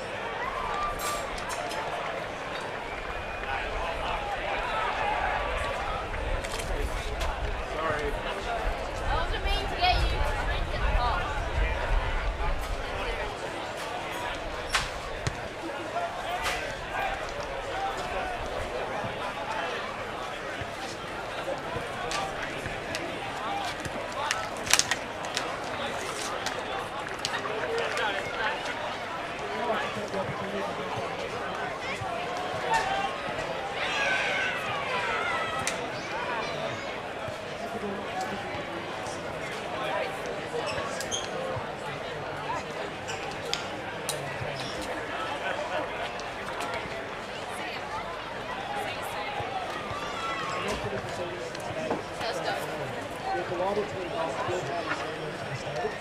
final team goals built out of Sandwich and Stable.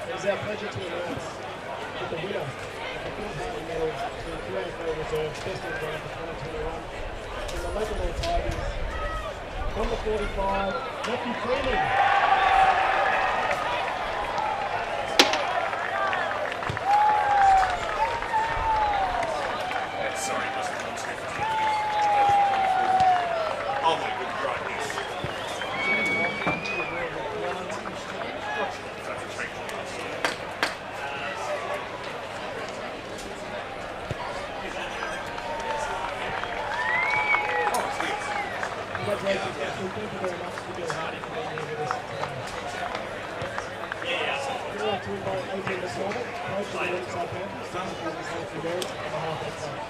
It is our pleasure to announce that the winner of the Phil Hardy Medal to the QAFL Reserve Best of Grand for 2021 is the Labrador Tigers, number 45, Matthew Freeman. Sorry, wasn't on screen. Oh my good brightness. Congratulations, Matthew. Thank you very much to Bill Hardy for being here with us today. You're up to invite 18 this morning, coach of the Morningside Panthers, thank you very much on behalf of the club.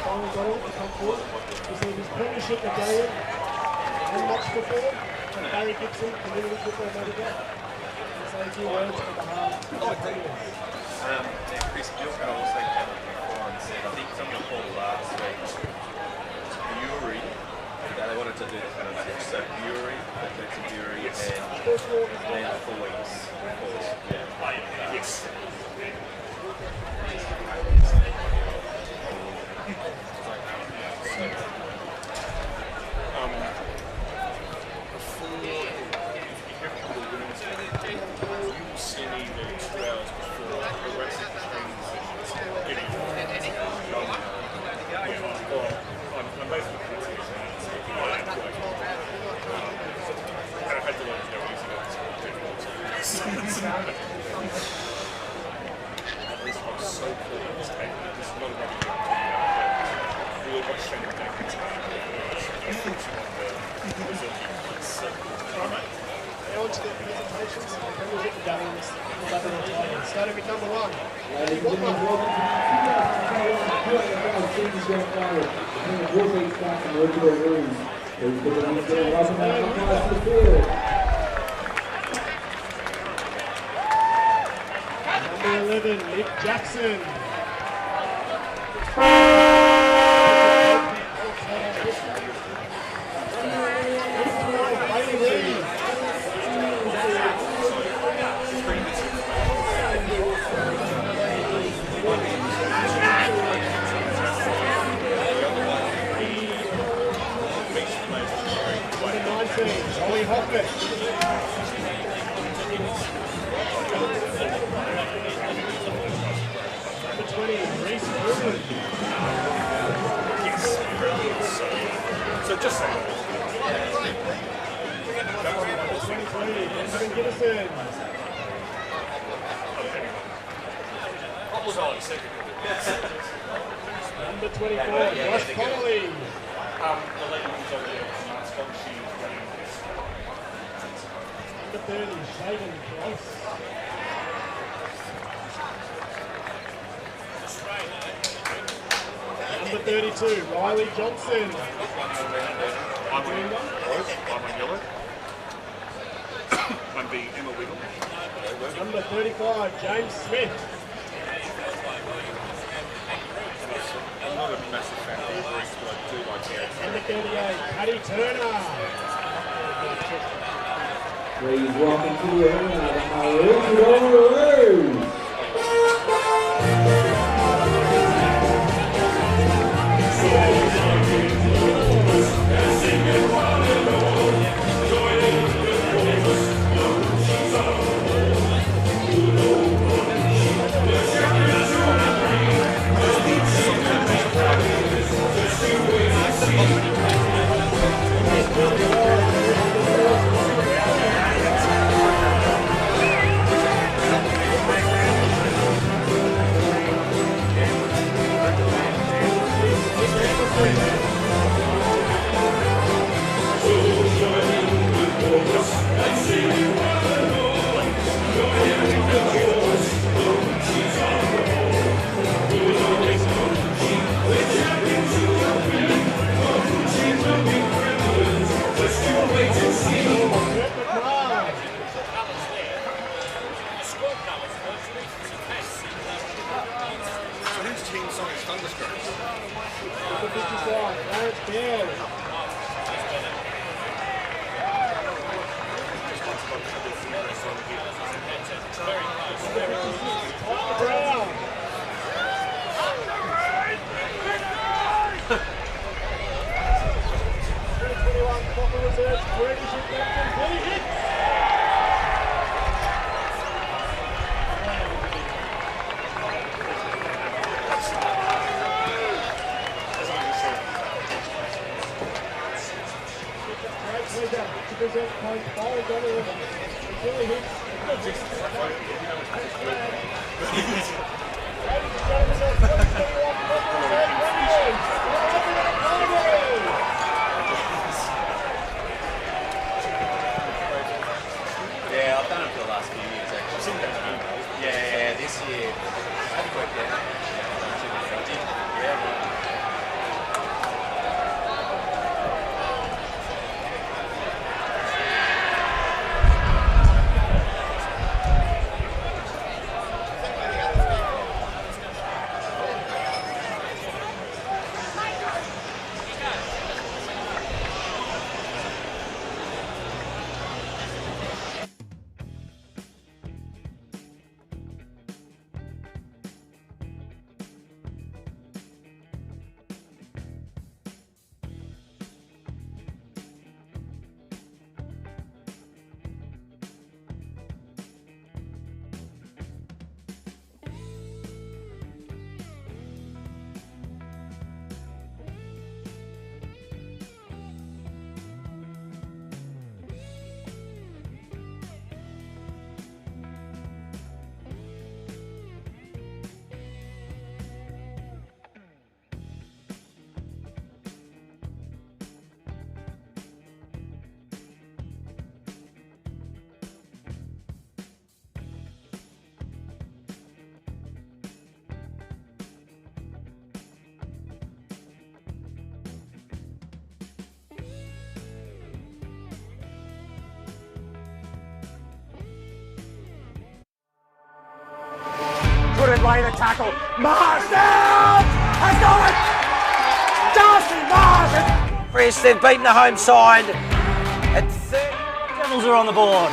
Final goal to come forward. Received his premiership medallion and match football from Barry Gibson, Community Football Manager. Say a few words on behalf of the players. Chris Gilk also came up before and said, I think from your call last week, Bury, they wanted to do the penalty. So Bury, Becky Bury, and now 4 weeks. Yeah. Yes. Now on to the presentations of the Premiership medallions for the Labrador Tigers. Starting with number 1. Ladies and gentlemen, welcome to the QAFL Senior Grand Final between the Broadbeach Cats and Maroochydore Roos. Please put your hands down, welcome our umpires to the field. Number 11, Nick Jackson. Ollie Hoffman. Number 20, Reece Goodman. Yes, brilliant. So just say Number 23, Benjamin Giddison. what was on second? Number 24, Josh Connolly. The lady who's over there, she's running this. Number 30, Shaden Price. Number 32, Riley Johnson. I'm on yellow. I'm the Emma Wiggle. Number 35, James Smith. I'm not a massive fan of Bruce, but I do like the Number 38, Paddy Turner. Please welcome to the arena the Maroochydore Roos. team song is Thunderstroke. Number 55, Lance Bear. Brown. 2021 Qafl Reserves Premiership captain, Billy Hicks. Great pleasure to present Coach Paul Donovan and Billy Hicks. Ladies and gentlemen, the 2021 Qafl Reserves Premiers. Yeah, I've done it for the last few years actually. Yeah, this year I've worked out. Yeah. Couldn't lay the tackle. Mars down! Has got it! Darcy Mars! Chris, they've beaten the home side at 30. Devils are on the board.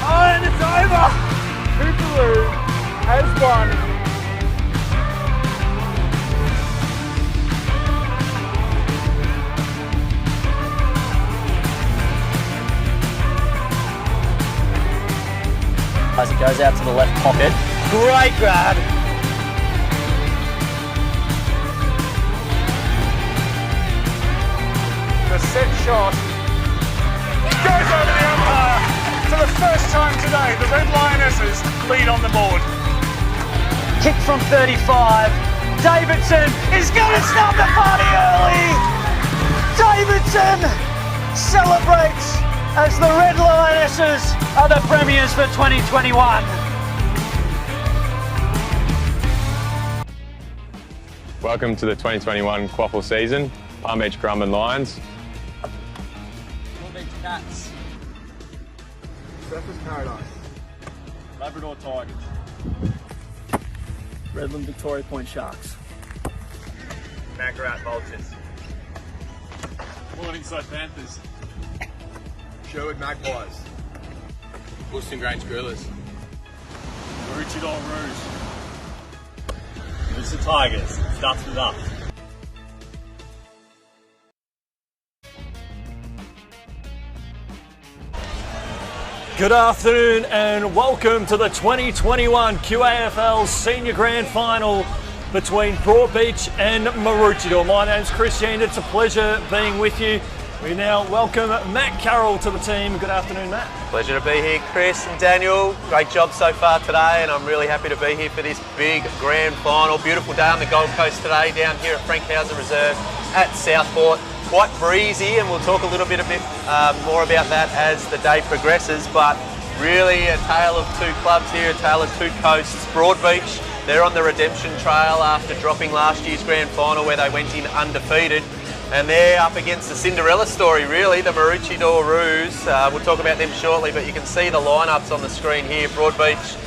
Oh, and it's over! Hooperoo has won. As it goes out to the left pocket. Great grab. The set shot goes over the umpire. For the first time today, the Red Lionesses lead on the board. Kick from 35. Davidson is going to start the party early. Davidson celebrates as the Red Lionesses are the premiers for 2021. Welcome to the 2021 Qafl season, Palm Beach Grumman Lions. Broadbeach Cats. Surfers Paradise. Labrador Tigers. Redland Victoria Point Sharks. Maccarat Vultures. Morningside Panthers. Sherwood Magpies. Woolston Grange Gorillas. Maroochydore Rouge. It's the Tigers. Starts with us. Good afternoon and welcome to the 2021 QAFL Senior Grand Final between Broadbeach and Maroochydore. My name's Chris Yand. It's a pleasure being with you. We now welcome Matt Carroll to the team. Good afternoon, Matt. Pleasure to be here, Chris and Daniel. Great job so far today, and I'm really happy to be here for this big grand final. Beautiful day on the Gold Coast today, down here at Frankhauser Reserve at Southport. Quite breezy, and we'll talk a little bit more about that as the day progresses. But Really a tale of two clubs here, a tale of two coasts. Broadbeach, they're on the redemption trail after dropping last year's grand final where they went in undefeated. And they're up against the Cinderella story, really, the Maroochydore Roos. We'll talk about them shortly, but you can see the lineups on the screen here. Broadbeach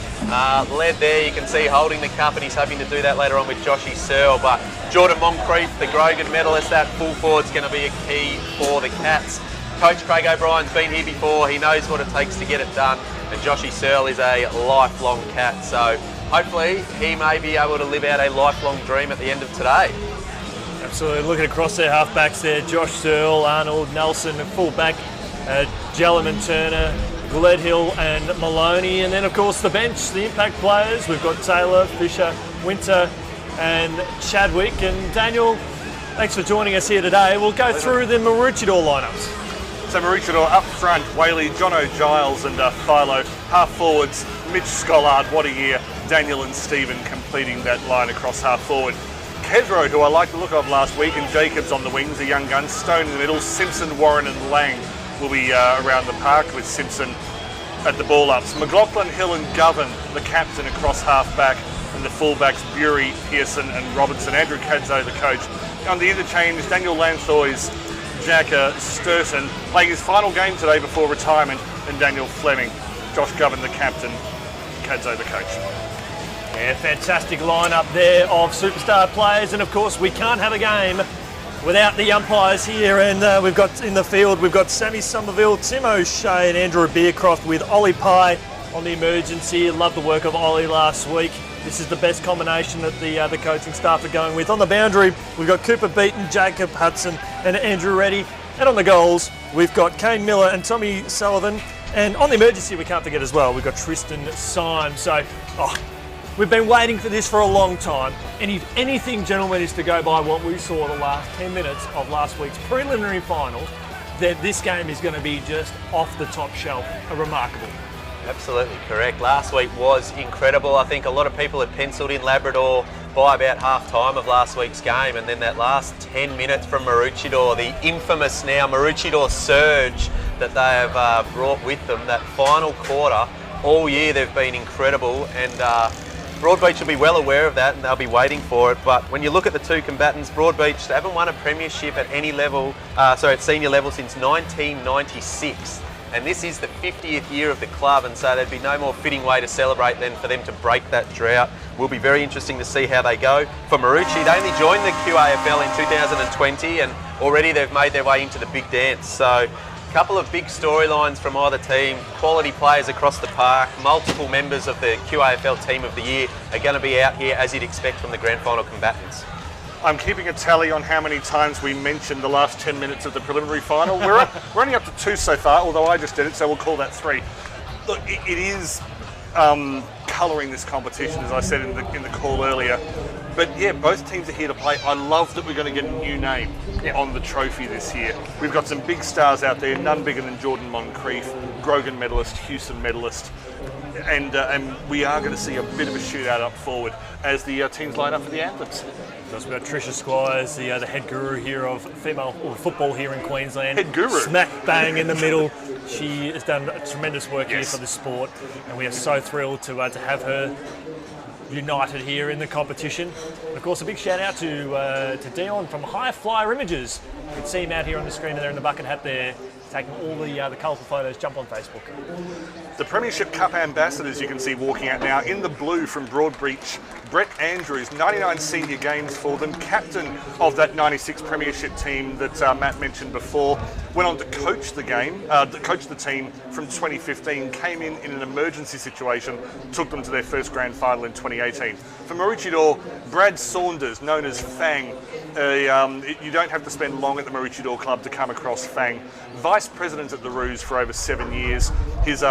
led there, you can see holding the cup, and he's hoping to do that later on with Joshy Searle. But Jordan Moncrief, the Grogan medalist, that full forward's going to be a key for the Cats. Coach Craig O'Brien's been here before, he knows what it takes to get it done, and Joshy Searle is a lifelong Cat, so hopefully he may be able to live out a lifelong dream at the end of today. Absolutely, looking across their halfbacks there, Josh Searle, Arnold, Nelson, and fullback, Jelliman, Turner, Gledhill and Maloney, and then of course the bench, the impact players. We've got Taylor, Fisher, Winter and Chadwick. And Daniel, thanks for joining us here today. We'll go through the Maroochydore lineups. So Maroochydore up front, Whaley, Jono Giles and Philo. Half forwards, Mitch Scollard, what a year. Daniel and Stephen completing that line across half forward. Kedro, who I liked the look of last week, and Jacobs on the wings, the young guns. Stone in the middle, Simpson, Warren and Lang will be around the park with Simpson at the ball ups. McLaughlin, Hill and Govan, the captain across half back, and the fullbacks Bury, Pearson and Robertson. Andrew Cadzo, the coach. On the interchange, Daniel Lanthoys, Jacka Sturton, playing his final game today before retirement, and Daniel Fleming. Josh Govan, the captain, Cadzo, the coach. Yeah, fantastic lineup there of superstar players, and of course we can't have a game without the umpires here. And we've got in the field, we've got Sammy Somerville, Tim O'Shea and Andrew Beercroft with Ollie Pye on the emergency. Love the work of Ollie last week. This is the best combination that the coaching staff are going with. On the boundary, we've got Cooper Beaton, Jacob Hudson and Andrew Reddy. And on the goals, we've got Kane Miller and Tommy Sullivan. And on the emergency, we can't forget as well, we've got Tristan Syme. So, we've been waiting for this for a long time, and if anything, gentlemen, is to go by what we saw the last 10 minutes of last week's preliminary final, that this game is going to be just off the top shelf, remarkable. Absolutely correct. Last week was incredible. I think a lot of people had penciled in Labrador by about half time of last week's game, and then that last 10 minutes from Maroochydore, the infamous now Maroochydore surge that they have brought with them, that final quarter. All year they've been incredible, and Broadbeach will be well aware of that and they'll be waiting for it. But when you look at the two combatants, Broadbeach, they haven't won a premiership at any level, at senior level since 1996. And this is the 50th year of the club, and so there'd be no more fitting way to celebrate than for them to break that drought. Will be very interesting to see how they go. For Maroochydore, they only joined the QAFL in 2020 and already they've made their way into the big dance. So a couple of big storylines from either team, quality players across the park, multiple members of the QAFL Team of the Year are going to be out here as you'd expect from the grand final combatants. I'm keeping a tally on how many times we mentioned the last 10 minutes of the preliminary final. We're only up to 2 so far, although I just did it, so we'll call that 3. Look, it is colouring this competition, as I said in the call earlier. But yeah, both teams are here to play. I love that we're going to get a new name on the trophy this year. We've got some big stars out there, none bigger than Jordan Moncrief, Grogan medalist, Houston medalist. And we are going to see a bit of a shootout up forward as the teams line up for the anthems. So it's about Tricia Squires, the head guru here of female football here in Queensland. Head guru. Smack bang in the middle. She has done tremendous work here for the sport, and we are so thrilled to have her united here in the competition. And of course, a big shout out to Dion from High Flyer Images. You can see him out here on the screen there in the bucket hat there, taking all the colourful photos. Jump on Facebook. The Premiership Cup ambassadors you can see walking out now in the blue from Broadbeach. Brett Andrews, 99 senior games for them, captain of that 96 Premiership team that Matt mentioned before. Went on to coach the team from 2015, came in an emergency situation, took them to their first grand final in 2018. For Maroochydore, Brad Saunders, known as Fang. You don't have to spend long at the Maroochydore club to come across Fang. Vice president at the Roos for over 7 years. His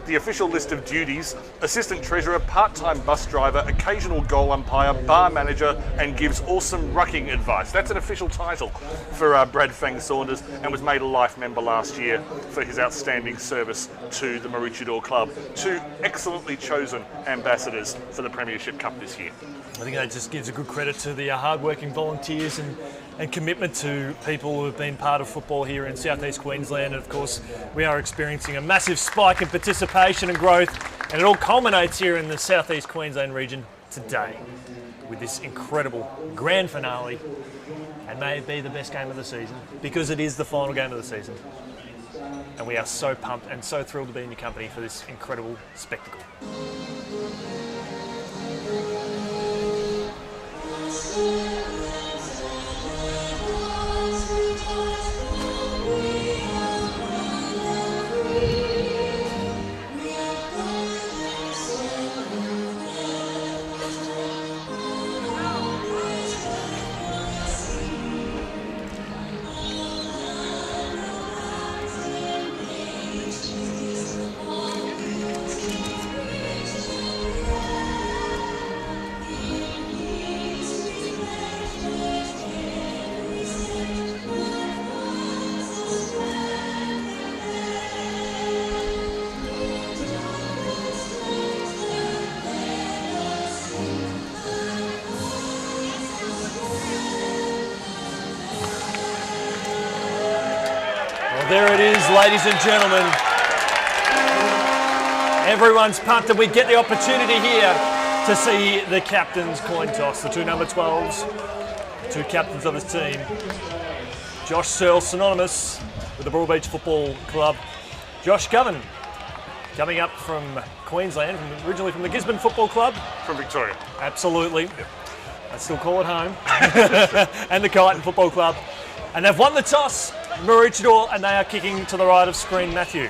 the official list of duties: assistant treasurer, part-time bus driver, occasional goal umpire, bar manager, and gives awesome rucking advice. That's an official title for Brad Fang Saunders, and was made a life member last year for his outstanding service to the Maroochydore club. 2 excellently chosen ambassadors for the Premiership Cup this year. I think that just gives a good credit to the hard-working volunteers and and commitment to people who have been part of football here in southeast Queensland. And of course, we are experiencing a massive spike in participation and growth, and it all culminates here in the southeast Queensland region today with this incredible grand finale, and may it be the best game of the season, because it is the final game of the season. And we are so pumped and so thrilled to be in your company for this incredible spectacle. There it is, ladies and gentlemen. Everyone's pumped, and we get the opportunity here to see the captain's coin toss. The two number 12s, two captains of his team. Josh Searle, synonymous with the Broadbeach Football Club. Josh Govan, coming up from Queensland, originally from the Gisborne Football Club. From Victoria. Absolutely. Yep. I still call it home. And the Kyneton Football Club. And they've won the toss, Maroochydore, and they are kicking to the right of screen. Matthew.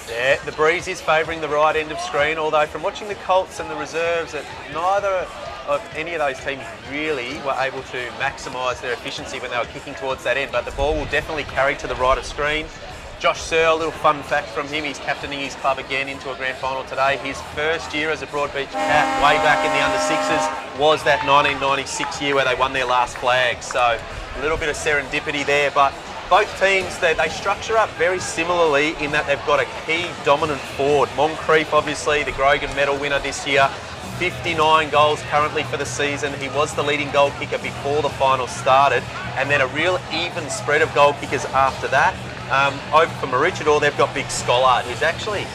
Yeah, the breeze is favouring the right end of screen, although from watching the Colts and the reserves, that neither of any of those teams really were able to maximise their efficiency when they were kicking towards that end, but the ball will definitely carry to the right of screen. Josh Searle, a little fun fact from him, he's captaining his club again into a grand final today. His first year as a Broadbeach Cat, way back in the under-6s, was that 1996 year where they won their last flag. So a little bit of serendipity there, but both teams, they structure up very similarly in that they've got a key dominant forward. Moncrief, obviously, the Grogan medal winner this year, 59 goals currently for the season. He was the leading goal kicker before the final started, and then a real even spread of goal kickers after that. Over for Maroochydore, they've got Big Schollard, who's actually,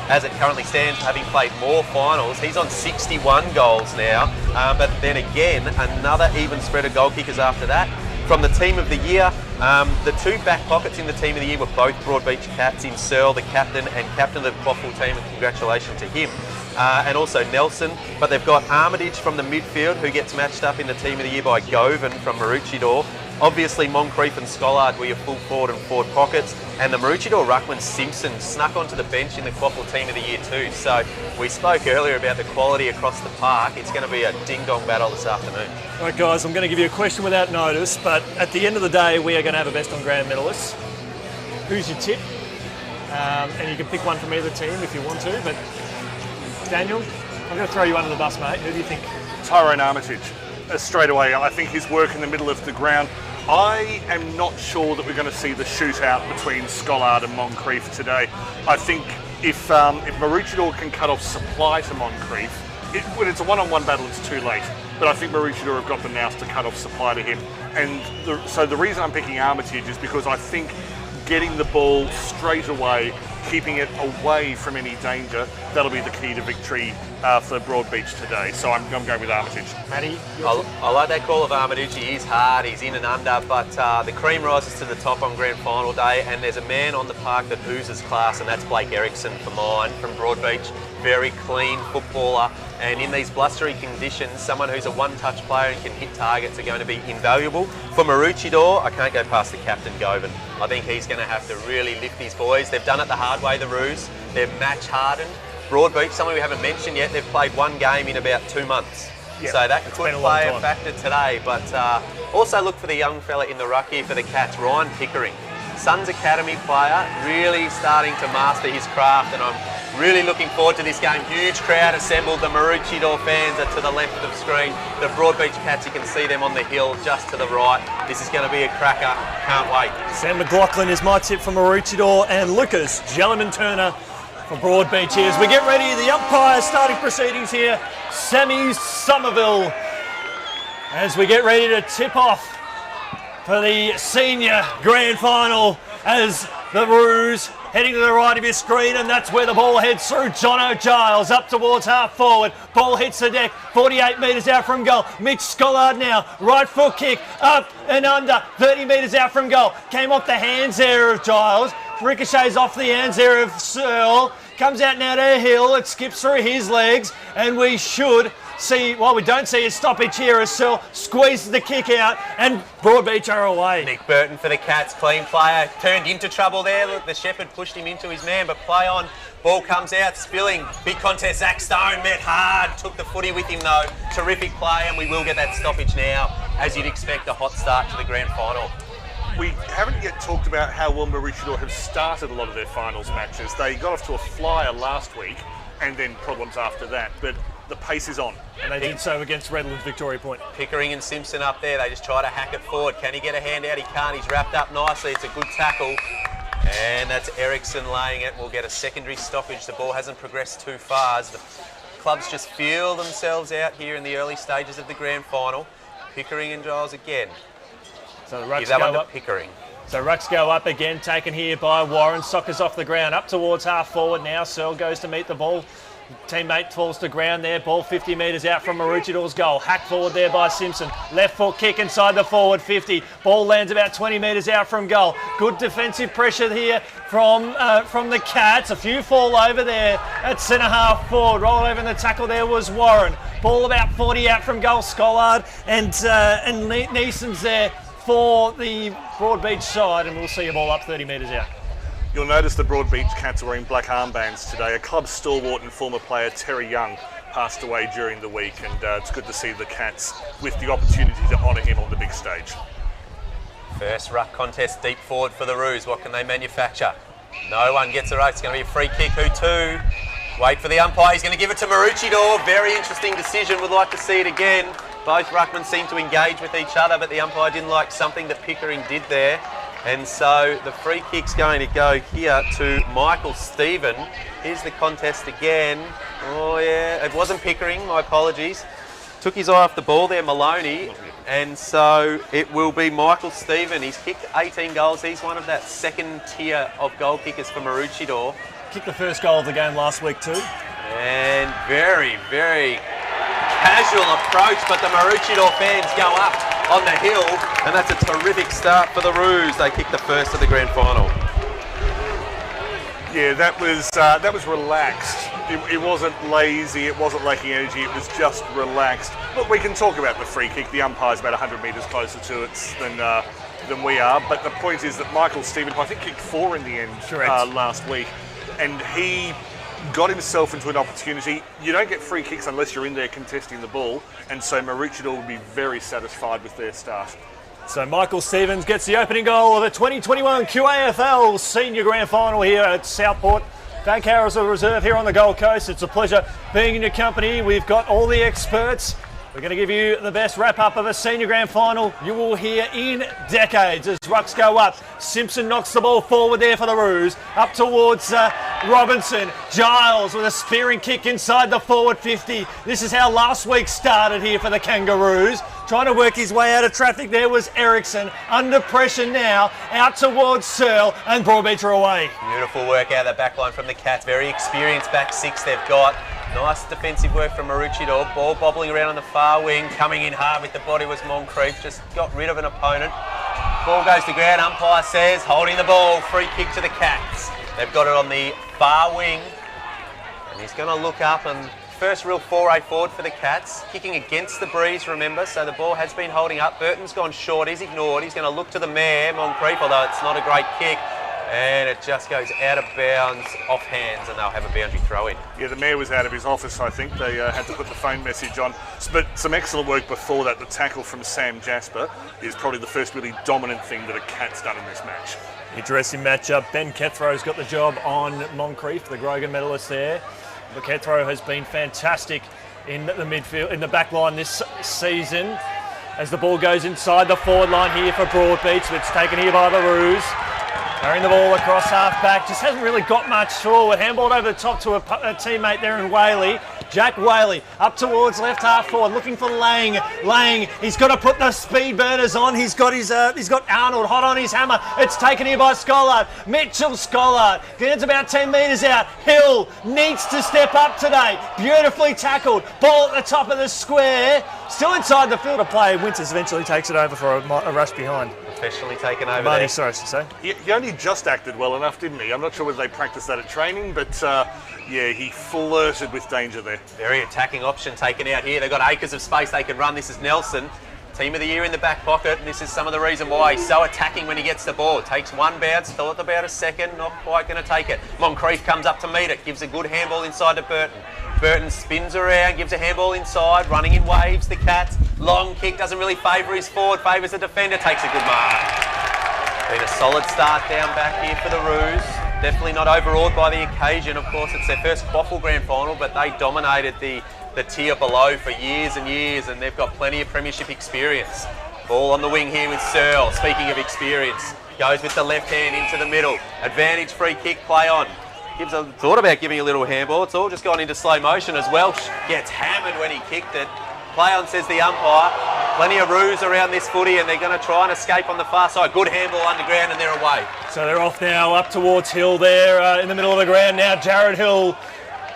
as it currently stands, having played more finals. He's on 61 goals now, but then again, another even spread of goal kickers after that. From the team of the year, the two back pockets in the team of the year were both Broadbeach Cats, in Searle, the captain, and captain of the Qafl team, and congratulations to him. And also Nelson, but they've got Armitage from the midfield, who gets matched up in the team of the year by Govan from Maroochydore. Obviously Moncrief and Schollard were your full forward and forward pockets, and the Maroochydore ruckman Simpson snuck onto the bench in the Qafl team of the year too. So we spoke earlier about the quality across the park. It's going to be a ding-dong battle this afternoon. All right, guys, I'm going to give you a question without notice, but at the end of the day, we are going to have a best on ground medalist. Who's your tip? And you can pick one from either team if you want to, but Daniel, I'm going to throw you under the bus, mate. Who do you think? Tyrone Armitage. Straight away, I think his work in the middle of the ground. I am not sure that we're going to see the shootout between Schollard and Moncrief today. I think if Maroochydore can cut off supply to Moncrief, when it's a one-on-one battle, it's too late. But I think Maroochydore have got the nous to cut off supply to him. And so the reason I'm picking Armitage is because I think getting the ball straight away, keeping it away from any danger, that'll be the key to victory for Broadbeach today. So I'm going with Armitage. Matty? I like that call of Armitage. He is hard, he's in and under, but the cream rises to the top on grand final day, and there's a man on the park that oozes class, and that's Blake Erickson for mine from Broadbeach. Very clean footballer, and in these blustery conditions, someone who's a one-touch player and can hit targets are going to be invaluable. For Maroochydore, I can't go past the captain, Govan. I think he's going to have to really lift these boys. They've done it the hard way, the Roos. They're match-hardened. Broadbeach, someone we haven't mentioned yet, they've played one game in about 2 months. Yep, so that could play a factor today. But also look for the young fella in the ruck here for the Cats, Ryan Pickering. Suns Academy player, really starting to master his craft, and I'm really looking forward to this game. Huge crowd assembled. The Maroochydore fans are to the left of screen. The Broadbeach Cats, you can see them on the hill just to the right. This is going to be a cracker. Can't wait. Sam McLaughlin is my tip for Maroochydore, and Lucas Jelliman-Turner for Broadbeach here. As we get ready, the umpire starting proceedings here, Sammy Somerville, as we get ready to tip off for the senior grand final as the Roos heading to the right of your screen, and that's where the ball heads through. Jono Giles up towards half forward. Ball hits the deck, 48 metres out from goal. Mitch Scollard now, right foot kick, up and under, 30 metres out from goal. Came off the hands there of Giles, ricochets off the hands there of Searle. Comes out now to Hill, it skips through his legs, and we should see, well, we don't see a stoppage here as Searle squeezes the kick out, and Broadbeach are away. Nick Burton for the Cats, clean player, turned into trouble there. Look, the Shepherd pushed him into his man, but play on. Ball comes out, spilling. Big contest, Zach Stone met hard, took the footy with him though. Terrific play, and we will get that stoppage now, as you'd expect, a hot start to the grand final. We haven't yet talked about how well Maroochydore have started a lot of their finals matches. They got off to a flyer last week and then problems after that, but the pace is on. And they did so against Redlands Victoria Point. Pickering and Simpson up there, they just try to hack it forward. Can he get a hand out? He can't, he's wrapped up nicely, it's a good tackle. And that's Ericsson laying it. We'll get a secondary stoppage. The ball hasn't progressed too far as the clubs just feel themselves out here in the early stages of the grand final. Pickering and Giles again. So the rucks Give that go one to up. Pickering. So rucks go up again, taken here by Warren. Soccers off the ground, up towards half forward now. Searle goes to meet the ball. Teammate falls to ground there. Ball 50 metres out from Maroochidore's goal. Hack forward there by Simpson. Left foot kick inside the forward 50. Ball lands about 20 metres out from goal. Good defensive pressure here from the Cats. A few fall over there at centre half forward. Roll over in the tackle there was Warren. Ball about 40 out from goal. Scollard and Neeson's there for the Broadbeach side, and we'll see a ball up 30 metres out. You'll notice the Broadbeach Cats are wearing black armbands today. A club stalwart and former player, Terry Young, passed away during the week, and it's good to see the Cats with the opportunity to honour him on the big stage. First ruck contest deep forward for the Roos. What can they manufacture? No one gets a ruck. It's going to be a free kick. Who to? Wait for the umpire. He's going to give it to Maroochydore. Very interesting decision. Would like to see it again. Both ruckmen seem to engage with each other, but the umpire didn't like something that Pickering did there. And so the free kick's going to go here to Michael Stephen. Here's the contest again. Oh yeah, it wasn't Pickering, my apologies. Took his eye off the ball there, Maloney. And so it will be Michael Stephen. He's kicked 18 goals. He's one of that second tier of goal kickers for Maroochydore. Kicked the first goal of the game last week too. And very, very casual approach, but the Maroochydore fans go up on the hill, and that's a terrific start for the Roos. They kick the first of the grand final. Yeah, that was relaxed. It wasn't lazy, it wasn't lacking energy, it was just relaxed. Look, we can talk about the free kick. The umpire's about 100 metres closer to it than we are, but the point is that Michael Stephen, I think, kicked 4 in the end last week, and he got himself into an opportunity. You don't get free kicks unless you're in there contesting the ball, and so Maroochydore will be very satisfied with their start. So Michael Stevens gets the opening goal of the 2021 QAFL Senior Grand Final here at Southport. Bank Harris Reserve here on the Gold Coast. It's a pleasure being in your company. We've got all the experts. We're going to give you the best wrap-up of a Senior Grand Final you will hear in decades as rucks go up. Simpson knocks the ball forward there for the Roos. Up towards Robinson. Giles with a spearing kick inside the forward 50. This is how last week started here for the Kangaroos. Trying to work his way out of traffic there was Ericsson. Under pressure now. Out towards Searle, and Broadbeach are away. Beautiful work out of the back line from the Cats. Very experienced back six they've got. Nice defensive work from Maroochydore. Ball bobbling around on the far wing. Coming in hard with the body was Moncrief. Just got rid of an opponent. Ball goes to ground. Umpire says holding the ball. Free kick to the Cats. They've got it on the far wing. And he's going to look up, and first real foray forward for the Cats. Kicking against the breeze, remember. So the ball has been holding up. Burton's gone short. He's ignored. He's going to look to the mare, Moncrief, although it's not a great kick. And it just goes out of bounds, off hands, and they'll have a boundary throw in. Yeah, the mayor was out of his office, I think. They had to put the phone message on. But some excellent work before that. The tackle from Sam Jasper is probably the first really dominant thing that a Cat's done in this match. Interesting matchup. Ben Kethro's got the job on Moncrief, the Grogan medalist there. But Kethro has been fantastic in the midfield, in the back line this season. As the ball goes inside the forward line here for Broadbeach, it's taken here by the Roos. Carrying the ball across half-back, just hasn't really got much forward. Handballed over the top to a teammate there in Whaley. Jack Whaley up towards left half forward, looking for Lang. Lang, he's got to put the speed burners on. He's got Arnold hot on his hammer. It's taken here by Scollard. Mitchell Scollard gets about 10 metres out. Hill needs to step up today. Beautifully tackled. Ball at the top of the square. Still inside the field of play. Winters eventually takes it over for a rush behind. Professionally taken over Marty, there. sorry to say. He only just acted well enough, didn't he? I'm not sure whether they practiced that at training, but yeah, he flirted with danger there. Very attacking option taken out here. They've got acres of space they can run. This is Nelson. Team of the year in the back pocket, and this is some of the reason why he's so attacking when he gets the ball. Takes one bounce, thought about a second, not quite going to take it. Moncrief comes up to meet it, gives a good handball inside to Burton. Burton spins around, gives a handball inside, running in waves, the Cats. Long kick, doesn't really favour his forward, favours the defender, takes a good mark. Been a solid start down back here for the Roos. Definitely not overawed by the occasion. Of course, it's their first Qafl Grand Final, but they dominated the tier below for years and years, and they've got plenty of premiership experience. Ball on the wing here with Searle. Speaking of experience, goes with the left hand into the middle. Advantage free kick, play on. Thought about giving a little handball. It's all just gone into slow motion as Welsh gets hammered when he kicked it. Play on, says the umpire. Plenty of roos around this footy, and they're going to try and escape on the far side. Good handball underground, and they're away. So they're off now up towards Hill there in the middle of the ground now. Jared Hill.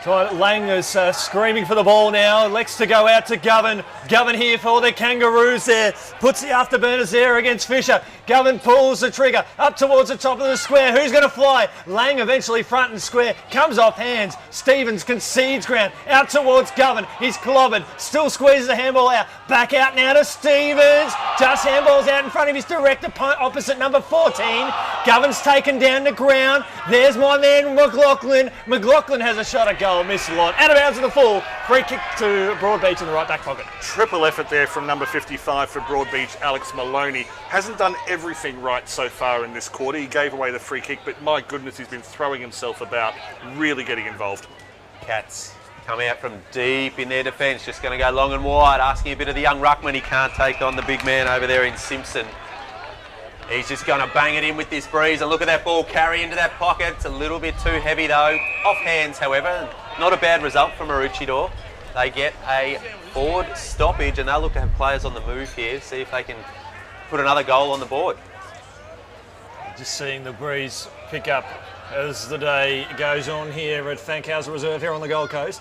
Lang is screaming for the ball now. Elects to go out to Govan. Govan here for the Kangaroos there. Puts the afterburners there against Fisher. Govan pulls the trigger up towards the top of the square. Who's going to fly? Lang eventually front and square. Comes off hands. Stevens concedes ground. Out towards Govan. He's clobbered. Still squeezes the handball out. Back out now to Stevens. Just handballs out in front of his direct opponent opposite number 14. Govan's taken down to ground. There's my man McLaughlin. McLaughlin has a shot at goal. Missed a lot. Out of bounds to the full. Free kick to Broadbeach in the right back pocket. Triple effort there from number 55 for Broadbeach, Alex Maloney. Hasn't done everything right so far in this quarter. He gave away the free kick, but my goodness, he's been throwing himself about, really getting involved. Cats come out from deep in their defence, just going to go long and wide, asking a bit of the young ruckman. He can't take on the big man over there in Simpson. He's just going to bang it in with this breeze, and look at that ball carry into that pocket. It's a little bit too heavy though. Off hands, however. Not a bad result from Maroochydore. They get a forward stoppage, and they'll look to have players on the move here, see if they can put another goal on the board. Just seeing the breeze pick up as the day goes on here at Fankhauser Reserve here on the Gold Coast.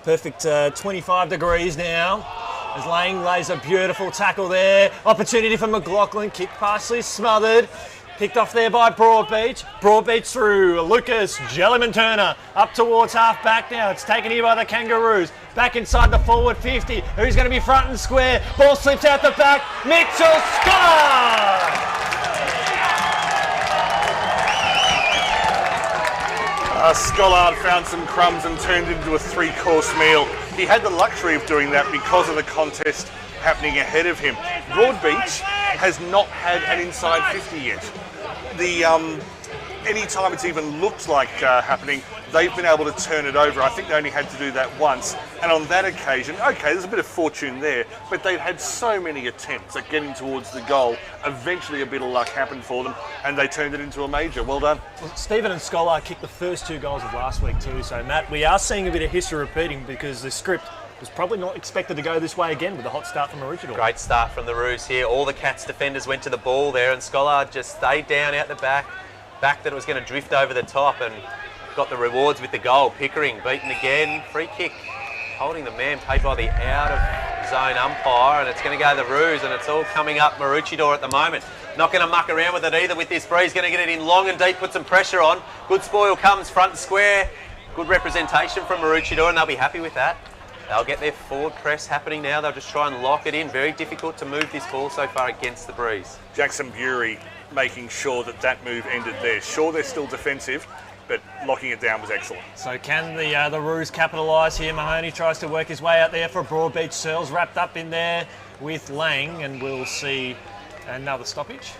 Perfect 25 degrees now. As Lang lays a beautiful tackle there. Opportunity for McLaughlin. Kick partially smothered. Picked off there by Broadbeach. Broadbeach through Lucas Jellyman-Turner. Up towards half back now. It's taken here by the Kangaroos. Back inside the forward 50. Who's going to be front and square? Ball slips out the back. Mitchell Scott! Scollard found some crumbs and turned it into a three-course meal. He had the luxury of doing that because of the contest happening ahead of him. Broadbeach has not had an inside 50 yet. Any time it's even looked like happening, they've been able to turn it over. I think they only had to do that once. And on that occasion, okay, there's a bit of fortune there, but they've had so many attempts at getting towards the goal. Eventually a bit of luck happened for them, and they turned it into a major. Well done. Well, Stephen and Scholar kicked the first two goals of last week too. So, Matt, we are seeing a bit of history repeating because the script was probably not expected to go this way again with a hot start from Maroochydore. Great start from the Roos here. All the Cats defenders went to the ball there, and Scholar just stayed down out the back that it was going to drift over the top, and got the rewards with the goal. Pickering beaten again. Free kick holding the man paid by the out of zone umpire, and it's going to go to the Roos, and it's all coming up Maroochydore at the moment. Not going to muck around with it either with this breeze. Going to get it in long and deep, put some pressure on. Good spoil comes front and square. Good representation from Maroochydore, and they'll be happy with that. They'll get their forward press happening now. They'll just try and lock it in. Very difficult to move this ball so far against the breeze. Jackson Bury making sure that move ended there. Sure, they're still defensive, but locking it down was excellent. So can the Roos capitalise here? Mahoney tries to work his way out there for Broadbeach. Searles wrapped up in there with Lang, and we'll see another stoppage.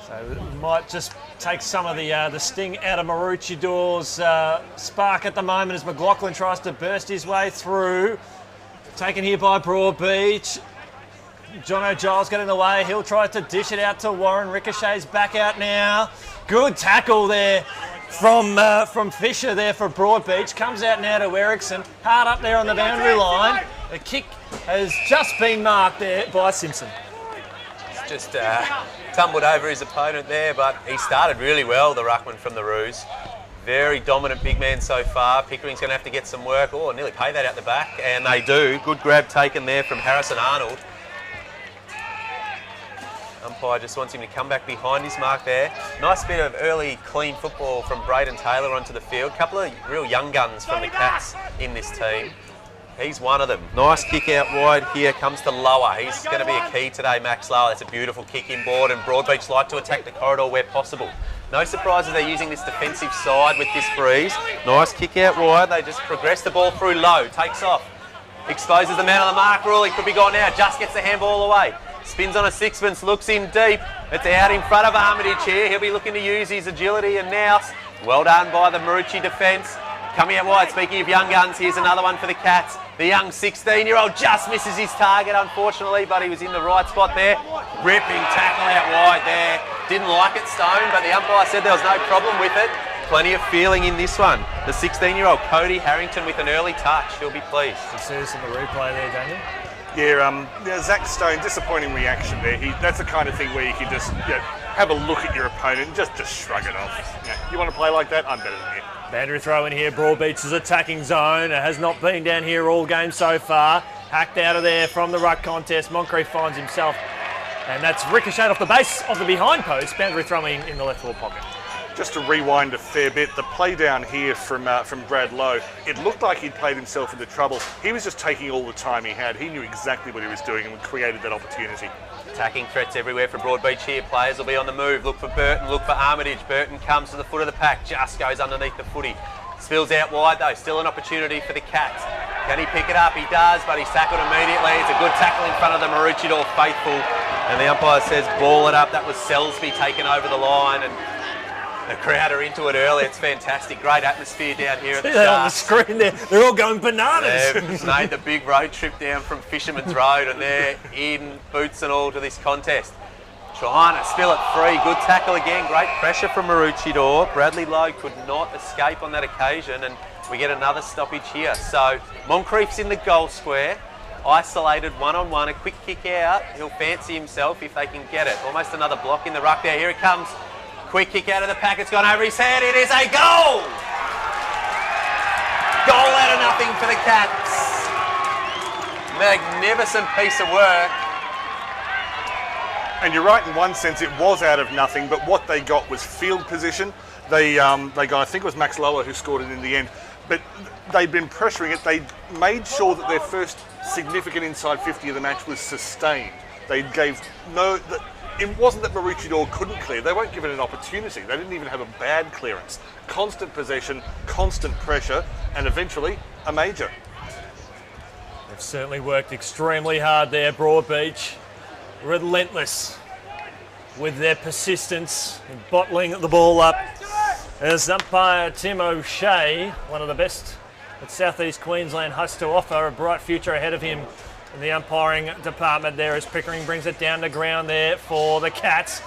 So it might just take some of the sting out of Maroochidore's spark at the moment as McLaughlin tries to burst his way through. Taken here by Broadbeach. Jono Giles getting in the way. He'll try to dish it out to Warren. Ricochet's back out now. Good tackle there from Fisher there for Broadbeach. Comes out now to Ericsson. Hard up there on the boundary line. The kick has just been marked there by Simpson. It's just tumbled over his opponent there, but he started really well, the ruckman from the Roos. Very dominant big man so far. Pickering's going to have to get some work. Oh, nearly pay that out the back, and they do. Good grab taken there from Harrison Arnold. Umpire just wants him to come back behind his mark there. Nice bit of early clean football from Braden Taylor onto the field. Couple of real young guns from the Cats in this team. He's one of them. Nice kick out wide here, comes to Lower. He's going to be a key today, Max Lower. That's a beautiful kick inboard, and Broadbeach like to attack the corridor where possible. No surprises they're using this defensive side with this breeze. Nice kick out wide. They just progress the ball through low. Takes off. Exposes the man on the mark rule. He could be gone now. Just gets the handball away. Spins on a sixpence. Looks in deep. It's out in front of Armitage here. He'll be looking to use his agility and nous. Well done by the Maroochydore defence. Coming out wide. Speaking of young guns, here's another one for the Cats. The young 16-year-old just misses his target, unfortunately, but he was in the right spot there. Ripping tackle out wide there. Didn't like it, Stone, but the umpire said there was no problem with it. Plenty of feeling in this one. The 16-year-old Cody Harrington with an early touch. He'll be pleased. You see this in the replay there, Daniel? Yeah, Zach Stone, disappointing reaction there. That's the kind of thing where you can just have a look at your opponent and just shrug it off. You want to play like that? I'm better than you. Boundary throw in here. Broadbeach's attacking zone. It has not been down here all game so far. Hacked out of there from the ruck contest. Moncrief finds himself. And that's ricocheted off the base of the behind post. Boundary throwing in the left forward pocket. Just to rewind a fair bit, the play down here from Brad Lowe, it looked like he'd played himself into trouble. He was just taking all the time he had. He knew exactly what he was doing and created that opportunity. Attacking threats everywhere for Broadbeach here. Players will be on the move. Look for Burton, look for Armitage. Burton comes to the foot of the pack, just goes underneath the footy. Spills out wide though, still an opportunity for the Cats. Can he pick it up? He does, but he's tackled immediately. It's a good tackle in front of the Maroochydore faithful. And the umpire says ball it up. That was Selsby taken over the line, and the crowd are into it early. It's fantastic. Great atmosphere down here at the start. On the screen there, they're all going bananas. They've made the big road trip down from Fisherman's Road, and they're in boots and all to this contest. Trying to spill it free. Good tackle again. Great pressure from Maroochydore. Bradley Lowe could not escape on that occasion, and we get another stoppage here. So Moncrief's in the goal square. Isolated one-on-one. A quick kick out. He'll fancy himself if they can get it. Almost another block in the ruck there. Here it comes. Quick kick out of the pack. It's gone over his head. It is a goal! Goal out of nothing for the Cats. Magnificent piece of work. And you're right in one sense, it was out of nothing, but what they got was field position. They got, I think it was Max Lower who scored it in the end, but they'd been pressuring it. They made sure that their first significant inside 50 of the match was sustained. They gave it wasn't that Maroochydore couldn't clear. They weren't given an opportunity. They didn't even have a bad clearance. Constant possession, constant pressure, and eventually a major. They've certainly worked extremely hard there, Broadbeach. Relentless with their persistence in bottling the ball up. As umpire Tim O'Shea, one of the best that South East Queensland has to offer, a bright future ahead of him in the umpiring department there as Pickering brings it down to ground there for the Cats.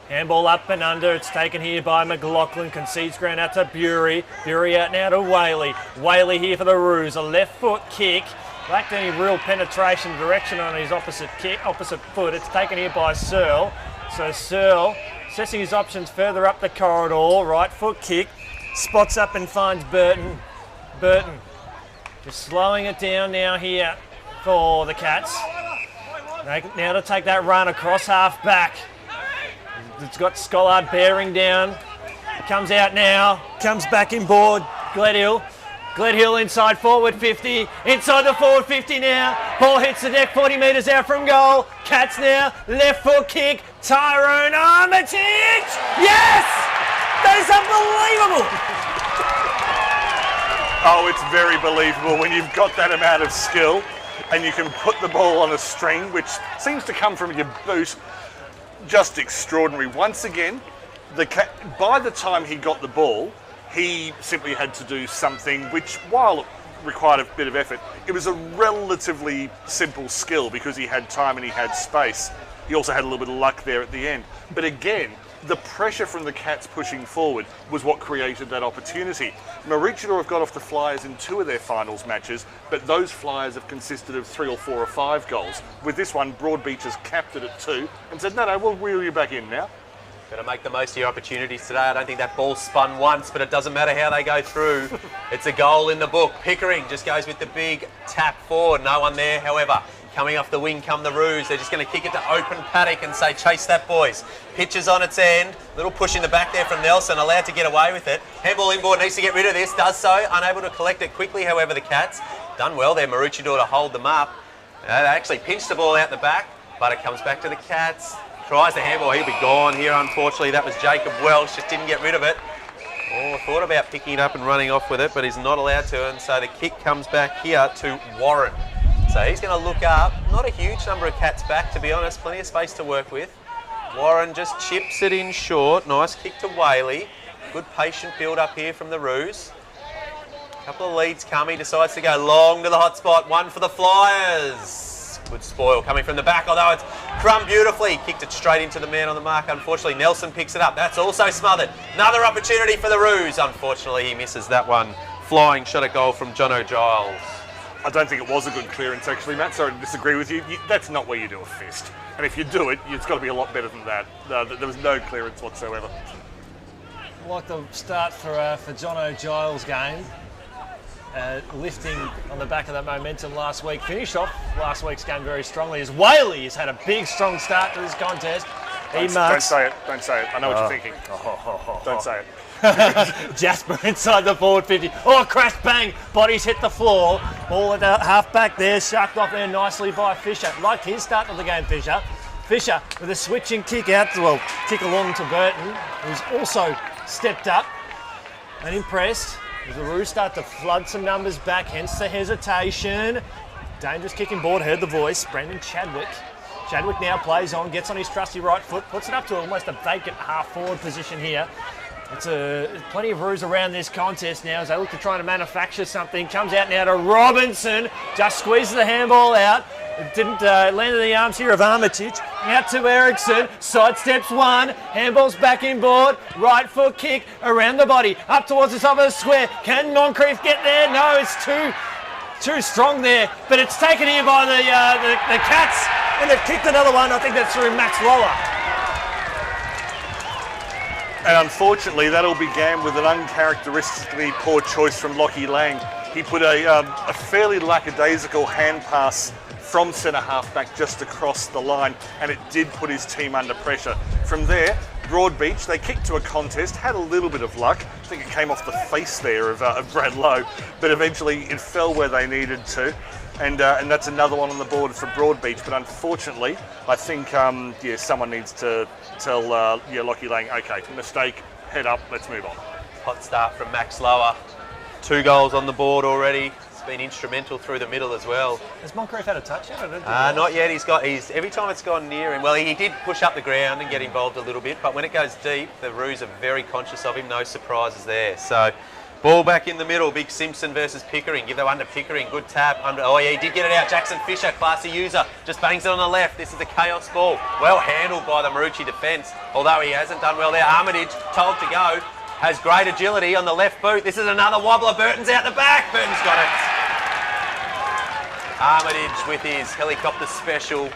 Handball up and under. It's taken here by McLaughlin. Concedes ground out to Bury. Bury out now to Whaley. Whaley here for the Roos. A left foot kick. Lacked any real penetration direction on his opposite foot. It's taken here by Searle. So Searle assessing his options further up the corridor. Right foot kick. Spots up and finds Burton. Burton just slowing it down now here for the Cats. Now to take that run across half back. It's got Scollard bearing down. Comes out now. Comes back inboard. Gledhill. Gledhill inside forward 50. Inside the forward 50 now. Ball hits the deck 40 metres out from goal. Cats now. Left foot kick. Tyrone Armitage. Yes! That is unbelievable. Oh, it's very believable when you've got that amount of skill and you can put the ball on a string, which seems to come from your boot. Just extraordinary. Once again, by the time he got the ball, he simply had to do something which, while required a bit of effort. It was a relatively simple skill because he had time and he had space. He also had a little bit of luck there at the end. But again, the pressure from the Cats pushing forward was what created that opportunity. Maroochydore have got off the flyers in 2 of their finals matches, but those flyers have consisted of 3 or 4 or 5 goals. With this one, Broadbeach has capped it at 2 and said, no, we'll reel you back in now. Got to make the most of your opportunities today. I don't think that ball spun once, but it doesn't matter how they go through. It's a goal in the book. Pickering just goes with the big tap forward. No one there, however. Coming off the wing come the Roos. They're just going to kick it to open paddock and say, chase that, boys. Pitches on its end. Little push in the back there from Nelson, allowed to get away with it. Handball inboard, needs to get rid of this, does so. Unable to collect it quickly, however, the Cats. Done well there, Maroochydore, to hold them up. They actually pinched the ball out the back, but it comes back to the Cats. Tries the handball, he'll be gone here, unfortunately. That was Jacob Welsh, just didn't get rid of it. Oh, thought about picking it up and running off with it, but he's not allowed to, and so the kick comes back here to Warren. So he's going to look up. Not a huge number of Cats back, to be honest. Plenty of space to work with. Warren just chips it in short. Nice kick to Whaley. Good patient build up here from the Roos. Couple of leads come. He decides to go long to the hot spot. One for the Flyers. Good spoil coming from the back, although it's Crum beautifully. Kicked it straight into the man on the mark. Unfortunately, Nelson picks it up. That's also smothered. Another opportunity for the Roos. Unfortunately, he misses that one. Flying shot at goal from Jono Giles. I don't think it was a good clearance, actually, Matt. Sorry to disagree with you. That's not where you do a fist. And if you do it, it's got to be a lot better than that. There was no clearance whatsoever. I like the start for Jono Giles' game. Lifting on the back of that momentum last week. Finished off last week's game very strongly as Whaley has had a big, strong start to this contest. Don't say it. Don't say it. I know what you're thinking. Don't say it. Jasper inside the forward 50. Oh, crash, bang. Bodies hit the floor. Ball at the half back there. Shucked off there nicely by Fisher. Liked his start of the game, Fisher. Fisher with a switching kick out, kick along to Burton, who's also stepped up and impressed. As the Roos start to flood some numbers back, hence the hesitation. Dangerous kicking board, heard the voice. Brendan Chadwick. Chadwick now plays on, gets on his trusty right foot, puts it up to almost a vacant half-forward position here. It's plenty of Roos around this contest now as they look to try to manufacture something. Comes out now to Robinson, just squeezes the handball out. It didn't land in the arms here of Armitage. Out to Ericsson, sidesteps one, handball's back inboard, right foot kick around the body, up towards the top of the square. Can Moncrief get there? No, it's too strong there, but it's taken here by the Cats, and they've kicked another one. I think that's through Max Lower. And unfortunately, that all began with an uncharacteristically poor choice from Lockie Lang. He put a fairly lackadaisical hand pass from centre half back just across the line, and it did put his team under pressure. From there, Broadbeach, they kicked to a contest, had a little bit of luck. I think it came off the face there of Brad Lowe, but eventually it fell where they needed to. And that's another one on the board for Broadbeach. But unfortunately, I think someone needs to tell Lockie Lang, okay, mistake, head up, let's move on. Hot start from Max Lower. 2 goals on the board already. It's been instrumental through the middle as well. Has Moncrief had a touch yet? Not yet. He's every time it's gone near him. Well, he did push up the ground and get involved a little bit, but when it goes deep, the Roos are very conscious of him. No surprises there. So. Ball back in the middle, Big Simpson versus Pickering. Give that one to Pickering, good tap. Oh yeah, he did get it out. Jackson Fisher, classy user, just bangs it on the left. This is a chaos ball. Well handled by the Maroochydore defence, although he hasn't done well there. Armitage, told to go, has great agility on the left boot. This is another wobbler. Burton's out the back. Burton's got it. Armitage with his helicopter special.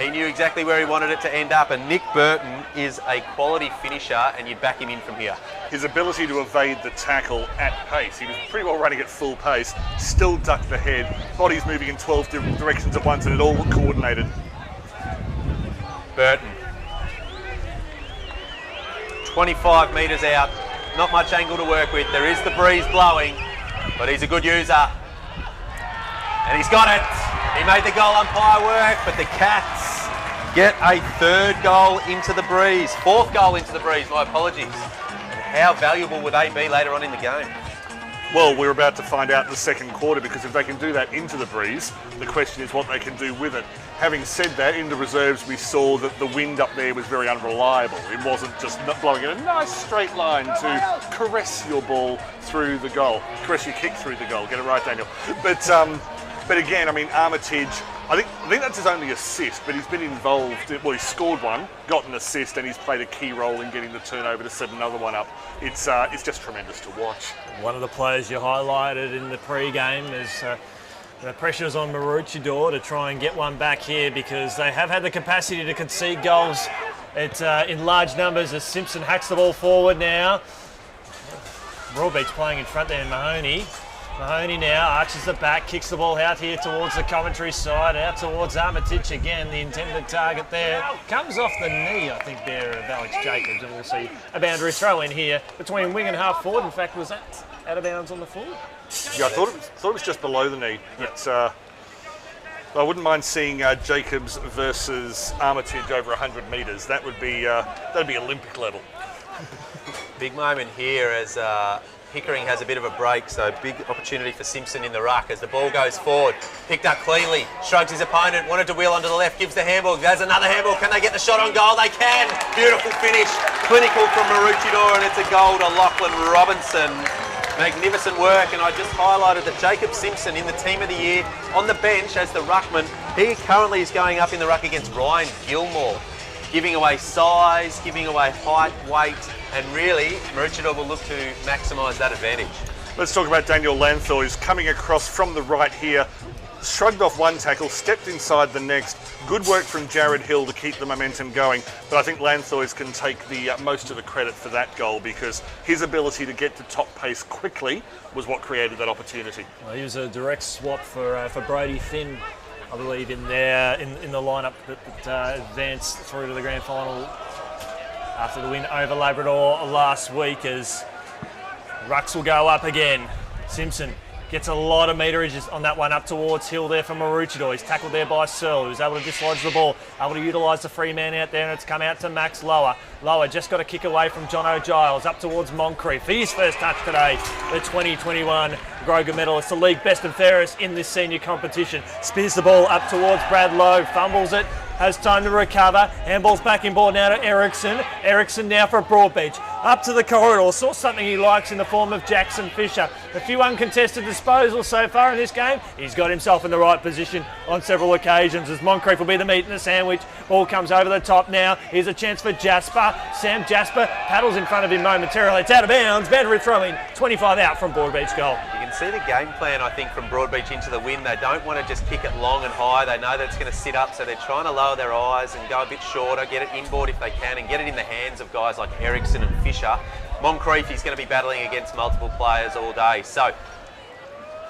He knew exactly where he wanted it to end up, and Nick Burton is a quality finisher, and you'd back him in from here. His ability to evade the tackle at pace, he was pretty well running at full pace, still ducked the head, body's moving in 12 different directions at once, and it all coordinated. Burton. 25 metres out, not much angle to work with. There is the breeze blowing, but he's a good user. And he's got it. He made the goal umpire work, but the Cats get a 3rd goal into the breeze. 4th goal into the breeze, my apologies. And how valuable will they be later on in the game? Well, we're about to find out in the second quarter, because if they can do that into the breeze, the question is what they can do with it. Having said that, in the reserves we saw that the wind up there was very unreliable. It wasn't just blowing in a nice straight line to caress your ball through the goal. Caress your kick through the goal. Get it right, Daniel. But again, I mean, Armitage, I think that's his only assist, but he's been involved. Well, he scored one, got an assist, and he's played a key role in getting the turnover to set another one up. It's just tremendous to watch. One of the players you highlighted in the pre-game is the pressures on Maroochydore to try and get one back here, because they have had the capacity to concede goals in large numbers as Simpson hacks the ball forward now. Broadbeach playing in front there, Mahoney. Mahoney now arches the back, kicks the ball out here towards the commentary side, out towards Armitage again, the intended target there. Comes off the knee, I think, there of Alex Jacobs, and we'll see a boundary throw in here between wing and half forward. In fact, was that out of bounds on the full? Yeah, I thought it was just below the knee. But, I wouldn't mind seeing Jacobs versus Armitage over 100 metres. That would be that'd be Olympic level. Big moment here as Pickering has a bit of a break, so big opportunity for Simpson in the ruck as the ball goes forward. Picked up cleanly, shrugs his opponent, wanted to wheel onto the left, gives the handball. There's another handball. Can they get the shot on goal? They can. Beautiful finish. Clinical from Maroochydore, and it's a goal to Lachlan Robinson. Magnificent work, and I just highlighted that Jacob Simpson in the team of the year on the bench as the ruckman. He currently is going up in the ruck against Ryan Gilmore, giving away size, giving away height, weight, and really Maroochydore will look to maximise that advantage. Let's talk about Daniel Lanthoy, who's coming across from the right here, shrugged off one tackle, stepped inside the next. Good work from Jared Hill to keep the momentum going, but I think Lanthoy can take the most of the credit for that goal, because his ability to get to top pace quickly was what created that opportunity. Well, he was a direct swap for Brody Finn, I believe, in the lineup that advanced through to the grand final after the win over Labrador last week, as rucks will go up again. Simpson gets a lot of meterage on that one up towards Hill there for Maroochydore. He's tackled there by Searle, who's able to dislodge the ball, able to utilise the free man out there, and it's come out to Max Lower. Lower just got a kick away from John O'Giles up towards Moncrief. His first touch today, the 2021 Grogan medalist, the league best and fairest in this senior competition. Spears the ball up towards Brad Lowe, fumbles it, has time to recover. Handball's back in ball now to Ericsson. Ericsson now for Broadbeach. Up to the corridor, saw something he likes in the form of Jackson Fisher. A few uncontested disposals so far in this game. He's got himself in the right position on several occasions, as Moncrief will be the meat in the sandwich. Ball comes over the top now. Here's a chance for Jasper. Sam Jasper paddles in front of him momentarily. It's out of bounds. Boundary throw-in. 25 out from Broadbeach goal. You can see the game plan, I think, from Broadbeach into the win. They don't want to just kick it long and high. They know that it's going to sit up, so they're trying to lower their eyes and go a bit shorter, get it inboard if they can, and get it in the hands of guys like Ericsson and Fisher. Moncrief is going to be battling against multiple players all day. So,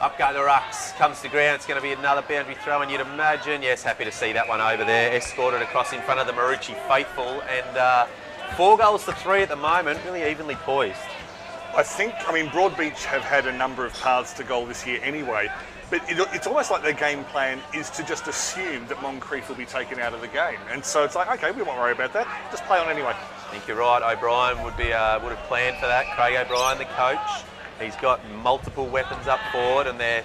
up go the rucks, comes to ground. It's going to be another boundary throw, and you'd imagine, yes, happy to see that one over there, escorted across in front of the Maroochydore faithful, and 4 goals to 3 at the moment, really evenly poised. I mean, Broadbeach have had a number of paths to goal this year anyway, but it's almost like their game plan is to just assume that Moncrief will be taken out of the game. And so it's like, okay, we won't worry about that, just play on anyway. I think you're right. O'Brien would have planned for that. Craig O'Brien, the coach, he's got multiple weapons up forward, and they're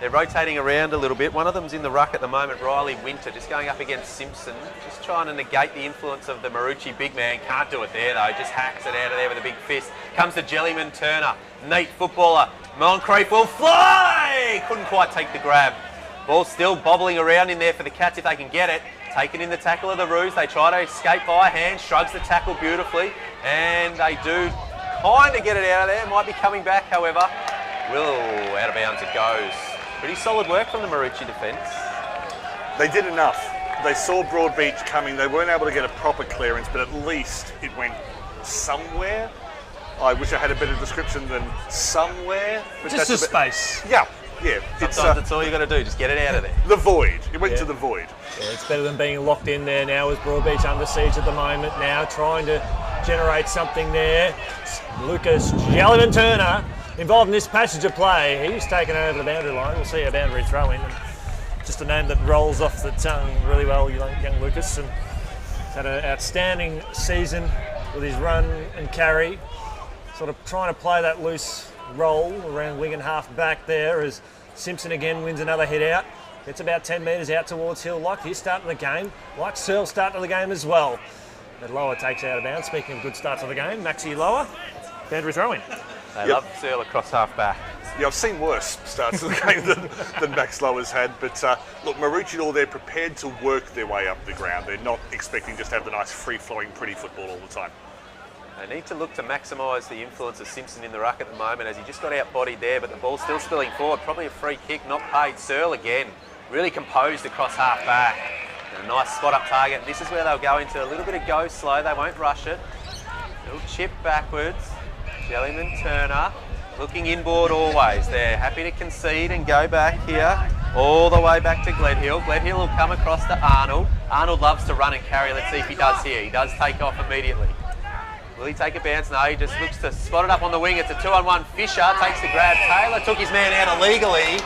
rotating around a little bit. One of them's in the ruck at the moment, Riley Winter, just going up against Simpson, just trying to negate the influence of the Maroochydore big man. Can't do it there though, just hacks it out of there with a big fist. Comes to Jellyman Turner, neat footballer. Moncrief will fly! Couldn't quite take the grab. Ball still bobbling around in there for the Cats if they can get it. Taken in the tackle of the Roos. They try to escape by a hand, shrugs the tackle beautifully, and they do kind of get it out of there. Might be coming back, however. Out of bounds it goes. Pretty solid work from the Maroochydore defence. They did enough. They saw Broadbeach coming. They weren't able to get a proper clearance, but at least it went somewhere. I wish I had a better description than somewhere. But just a space. Yeah. Sometimes that's all you got to do, just get it out of there. The void. It went to the void. Yeah, it's better than being locked in there now, as Broadbeach under siege at the moment now, trying to generate something there. Lucas Jellyman Turner involved in this passage of play. He's taken over the boundary line. We'll see a boundary throw in. Just a name that rolls off the tongue really well, young Lucas. And he's had an outstanding season with his run and carry. Sort of trying to play that loose roll around wing and half back there as Simpson again wins another hit out. Gets about 10 metres out towards Hill-Lock. His start of the game. Like Searle's start to the game as well. But Lower takes out of bounds. Speaking of good starts of the game, Maxi Lower, boundary throwing. They love Searle across half back. Yeah, I've seen worse starts of the game than Max Lower's had. But look, Maroochydore, they're prepared to work their way up the ground. They're not expecting just to have the nice free-flowing, pretty football all the time. They need to look to maximise the influence of Simpson in the ruck at the moment as he just got out-bodied there, but the ball's still spilling forward. Probably a free kick, not paid. Searle again, really composed across half back. And a nice spot-up target. This is where they'll go into a little bit of go slow. They won't rush it. Little chip backwards. Jellyman Turner looking inboard always. They're happy to concede and go back here. All the way back to Gledhill. Gledhill will come across to Arnold. Arnold loves to run and carry. Let's see if he does here. He does take off immediately. Will he take a bounce? No, he just looks to spot it up on the wing. It's a 2-on-1. Fisher takes the grab. Taylor took his man out illegally.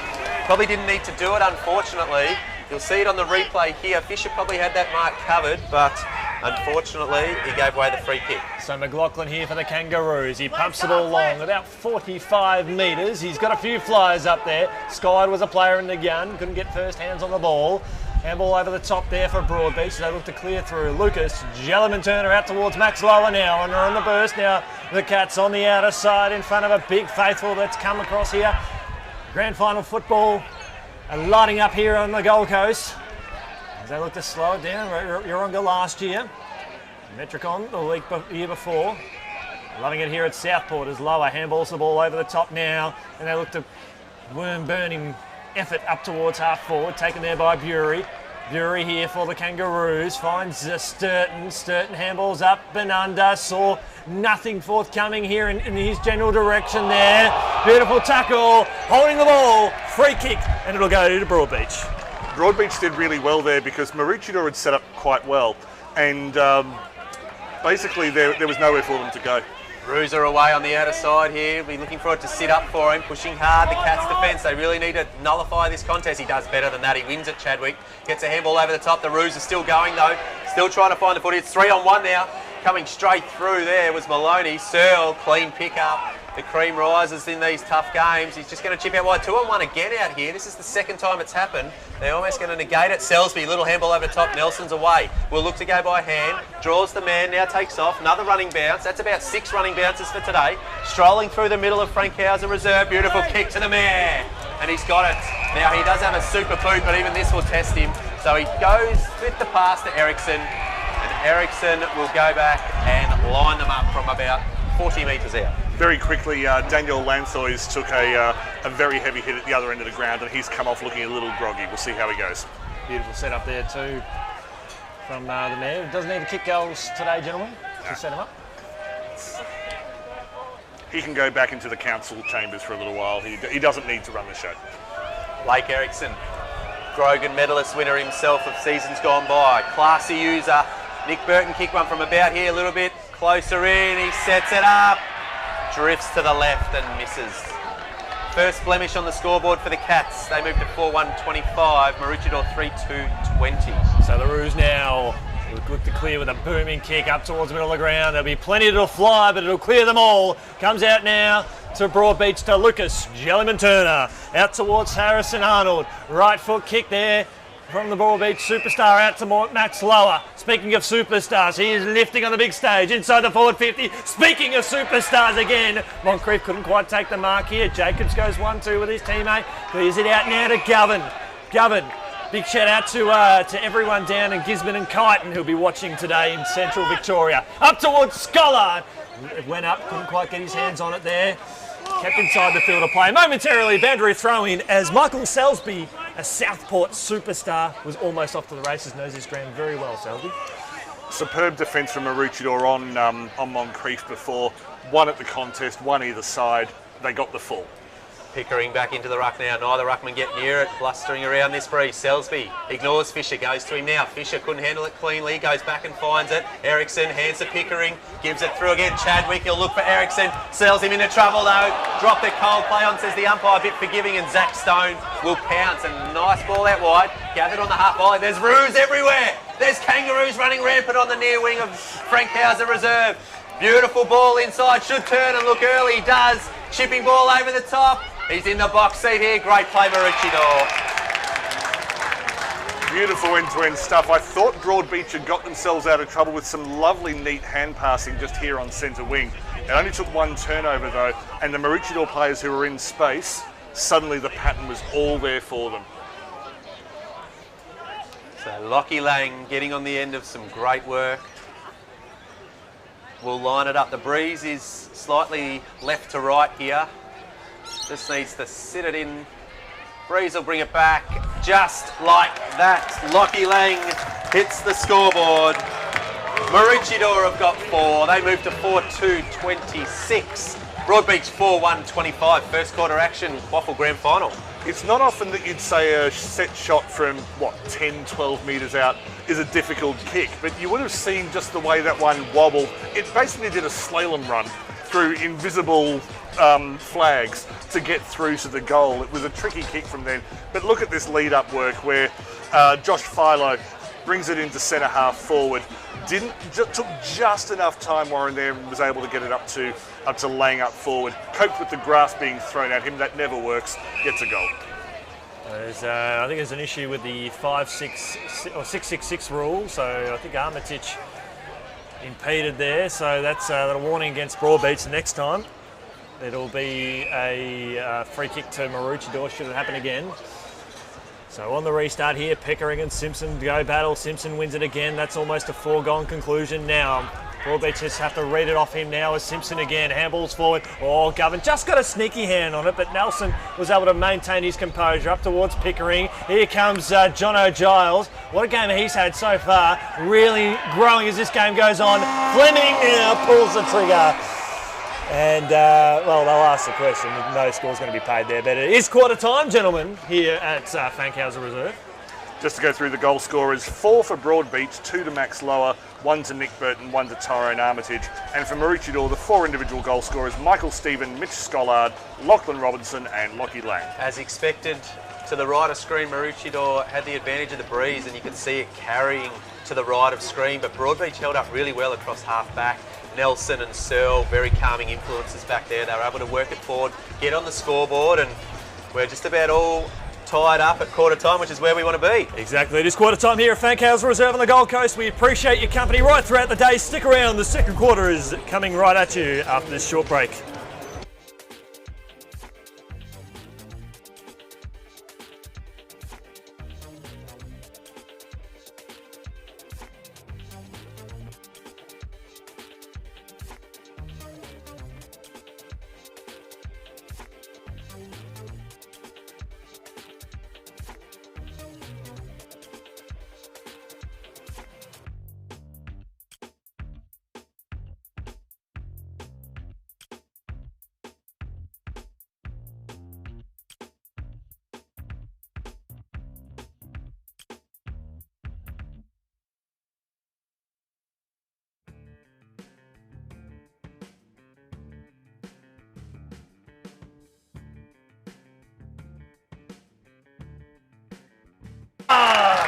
Probably didn't need to do it, unfortunately. You'll see it on the replay here. Fisher probably had that mark covered, but unfortunately, he gave away the free kick. So McLaughlin here for the Kangaroos. He pumps the ball long, about 45 metres. He's got a few flyers up there. Skyd was a player in the gun. Couldn't get first hands on the ball. Handball over the top there for Broadbeach. They look to clear through. Lucas, Jellyman Turner out towards Max Lower now, and they're on the burst now. The Cats on the outer side in front of a big faithful that's come across here. Grand final football lighting up here on the Gold Coast. As they look to slow it down. Yeronga last year. Metricon the year before. Loving it here at Southport as Lower handballs the ball over the top now, and they look to burn him. Effort up towards half forward, taken there by Bury. Bury here for the Kangaroos, finds Sturton. Sturton handballs up and under, saw nothing forthcoming here in his general direction there. Beautiful tackle, holding the ball, free kick, and it'll go to Broadbeach. Broadbeach did really well there because Maroochydore had set up quite well, and basically there was nowhere for them to go. Bruiser away on the outer side here. Be looking for it to sit up for him, pushing hard the Cats' defence. They really need to nullify this contest. He does better than that. He wins it, Chadwick. Gets a handball over the top. The Roos are still going though. Still trying to find the footy. It's 3-on-1 now. Coming straight through there was Maloney. Searle, clean pick up. The cream rises in these tough games. He's just going to chip out wide. 2-on-1 again out here. This is the second time it's happened. They're almost going to negate it. Selsby, little handball over the top. Nelson's away. Will look to go by hand. Draws the man, now takes off. Another running bounce. That's about 6 running bounces for today. Strolling through the middle of Frankhauser Reserve. Beautiful kick to the man. And he's got it. Now he does have a super boot, but even this will test him. So he goes with the pass to Ericsson. And Ericsson will go back and line them up from about 40 metres out. Very quickly, Daniel Lansois took a very heavy hit at the other end of the ground, and he's come off looking a little groggy. We'll see how he goes. Beautiful setup there too from the Mayor. Doesn't need to kick goals today, gentlemen, to set him up. He can go back into the council chambers for a little while. He doesn't need to run the show. Blake Ericsson, Grogan medalist winner himself of seasons gone by. Classy user. Nick Burton kicked one from about here a little bit. Closer in, he sets it up. Drifts to the left and misses. First blemish on the scoreboard for the Cats. They move to 4-1-25. Maroochydore 3-2-20. So the Roos now look to clear with a booming kick up towards the middle of the ground. There'll be plenty that'll fly, but it'll clear them all. Comes out now to Broadbeach to Lucas. Jellyman Turner out towards Harrison Arnold. Right foot kick there from the Broadbeach superstar out to Max Lower. Speaking of superstars, he is lifting on the big stage inside the forward 50. Speaking of superstars again, Moncrief couldn't quite take the mark here. Jacobs goes 1-2 with his teammate. Clears it out now to Govan. Big shout out to everyone down in Gisborne and Kyneton who'll be watching today in central Victoria. Up towards Scholar. It went up, couldn't quite get his hands on it there. Kept inside the field of play. Momentarily, boundary throw in as Michael Selsby, a Southport superstar, was almost off to the races. Knows his ground very well, Selsby. Superb defence from Maroochydore on Moncrief before. One at the contest, one either side. They got the full. Pickering back into the ruck now. Neither ruckman get near it. Blustering around this breeze. Selsby ignores Fisher. Goes to him now. Fisher couldn't handle it cleanly. Goes back and finds it. Ericsson hands to Pickering. Gives it through again. Chadwick, he'll look for Ericsson. Sells him into trouble though. Drop the cold play on, says the umpire. A bit forgiving, and Zach Stone will pounce. A nice ball out wide. Gathered on the half volley. There's Roos everywhere. There's Kangaroos running rampant on the near wing of Frankhauser Reserve. Beautiful ball inside, should turn and look early, does. Chipping ball over the top. He's in the box seat here. Great play, Maroochydore. Beautiful end-to-end stuff. I thought Broadbeach had got themselves out of trouble with some lovely neat hand passing just here on centre wing. It only took one turnover though, and the Maroochydore players who were in space, suddenly the pattern was all there for them. So Lockie Lang getting on the end of some great work. We'll line it up. The breeze is slightly left to right here. Just needs to sit it in. Breeze will bring it back just like that. Lockie Lang hits the scoreboard. Maroochydore have got 4. They move to 4-2-26. Broadbeach 4-1-25. First quarter action, Qafl Grand Final. It's not often that you'd say a set shot from, 10, 12 metres out is a difficult kick, but you would have seen just the way that one wobbled. It basically did a slalom run through invisible flags to get through to the goal. It was a tricky kick from then, but look at this lead-up work where Josh Philo brings it into centre half forward. Took just enough time, Warren, there, and was able to get it up to laying up forward. Coped with the grass being thrown at him. That never works. Gets a goal. I think there's an issue with the 5-6 or 6-6-6 rule. So I think Armitage impeded there. So that's a warning against Broadbeach next time. It'll be a free kick to Maroochydore should it happen again. So on the restart here, Pickering and Simpson go battle. Simpson wins it again. That's almost a foregone conclusion now. Broadbeach just have to read it off him now as Simpson again. Handballs forward. Oh, Govan just got a sneaky hand on it, but Nelson was able to maintain his composure up towards Pickering. Here comes John O'Giles. What a game he's had so far. Really growing as this game goes on. Fleming pulls the trigger. And, well, they'll ask the question. No score's going to be paid there, but it is quarter time, gentlemen, here at Fankhauser Reserve. Just to go through the goal scorers, 4 for Broadbeach, 2 to Max Lower, 1 to Nick Burton, 1 to Tyrone Armitage. And for Maroochydore, the 4 individual goal scorers, Michael Stephen, Mitch Scollard, Lachlan Robinson and Lockie Lang. As expected, to the right of screen, Maroochydore had the advantage of the breeze and you could see it carrying to the right of screen, but Broadbeach held up really well across half back. Nelson and Searle, very calming influences back there. They were able to work it forward, get on the scoreboard, and we're just about all tied up at quarter time, which is where we want to be. Exactly. It is quarter time here at Fankhauser Reserve on the Gold Coast. We appreciate your company right throughout the day. Stick around. The second quarter is coming right at you after this short break.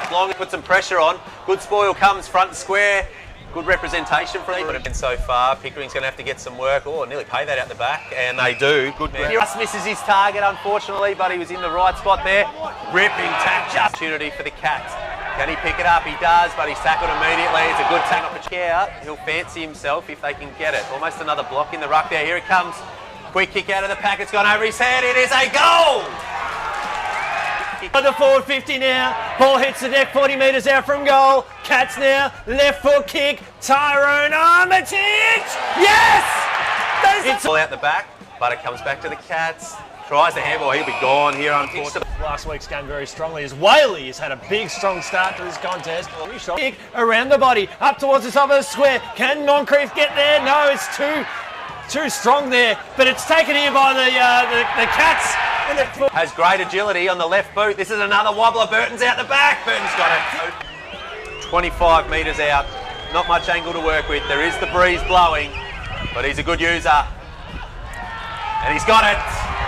Long put some pressure on. Good spoil comes front and square. Good representation for them. And so far, Pickering's going to have to get some work. Oh, nearly pay that out the back, and they do. Good man. Just misses his target, unfortunately, but he was in the right spot there. Ripping tack, just opportunity for the Cats. Can he pick it up? He does, but he's tackled immediately. It's a good tackle for Chair. He'll fancy himself if they can get it. Almost another block in the ruck there. Here it comes. Quick kick out of the pack. It's gone over his head. It is a goal! On the forward 50 now. Ball hits the deck 40 metres out from goal. Cats now. Left foot kick. Tyrone Armitage. Yes! It's all out the back, but it comes back to the Cats. Tries the handball. He'll be gone here, unfortunately. Last week's game very strongly as Whaley has had a big, strong start to this contest. Kick around the body. Up towards the top of the square. Can Moncrief get there? No, it's too strong there. But it's taken here by the Cats. Has great agility on the left boot. This is another wobbler. Burton's out the back. Burton's got it. 25 metres out. Not much angle to work with. There is the breeze blowing, but he's a good user. And he's got it.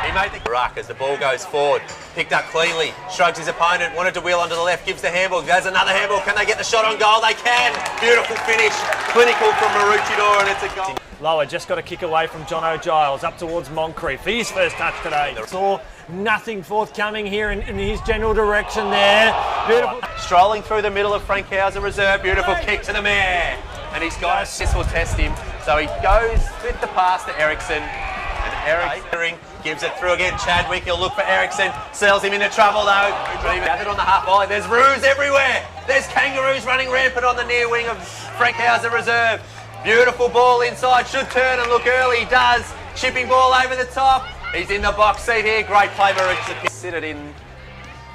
He made the ruck as the ball goes forward. Picked up cleanly. Shrugs his opponent. Wanted to wheel onto the left. Gives the handball. There's another handball. Can they get the shot on goal? They can. Beautiful finish. Clinical from Maroochydore, and it's a goal. Lower, just got a kick away from Jono Giles, up towards Moncrief. His first touch today. Saw nothing forthcoming here in his general direction there. Beautiful. Strolling through the middle of Frankhauser Reserve, beautiful kick to the mare. And he's got, this will test him. So he goes with the pass to Ericsson. And Ericsson gives it through again. Chadwick, he'll look for Ericsson. Sells him into trouble though. Gathered on the half volley. There's roos everywhere. There's kangaroos running rampant on the near wing of Frankhauser Reserve. Beautiful ball inside, should turn and look early, he does. Chipping ball over the top. He's in the box seat here, great play Maroochydore. Sit it in,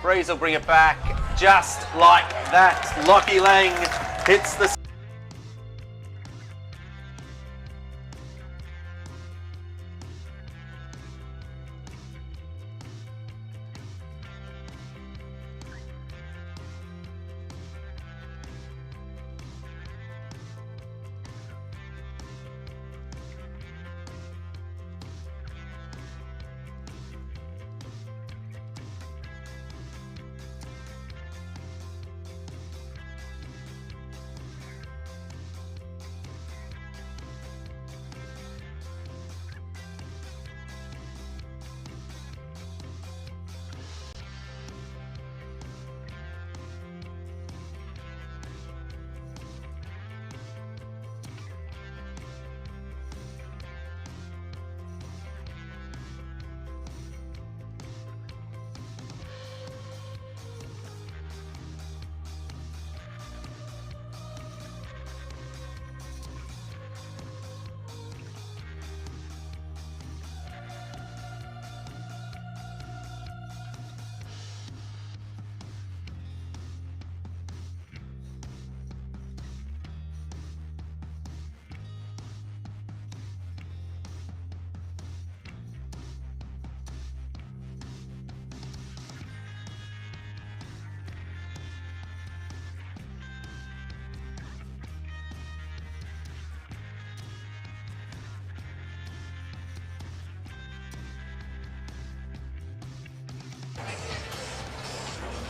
Breeze will bring it back, just like that. Lockie Lang hits the...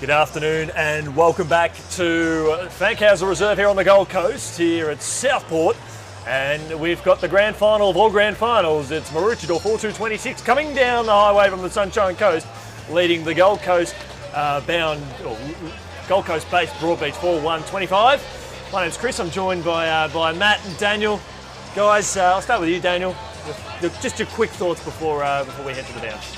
Good afternoon and welcome back to Frankhauser Reserve here on the Gold Coast, here at Southport. And we've got the grand final of all grand finals. It's Maroochydore 4-2-26 coming down the highway from the Sunshine Coast, leading the Gold Coast Gold Coast based Broadbeach 4-1-25. My name's Chris, I'm joined by Matt and Daniel. Guys, I'll start with you, Daniel. Just your quick thoughts before we head to the bounce.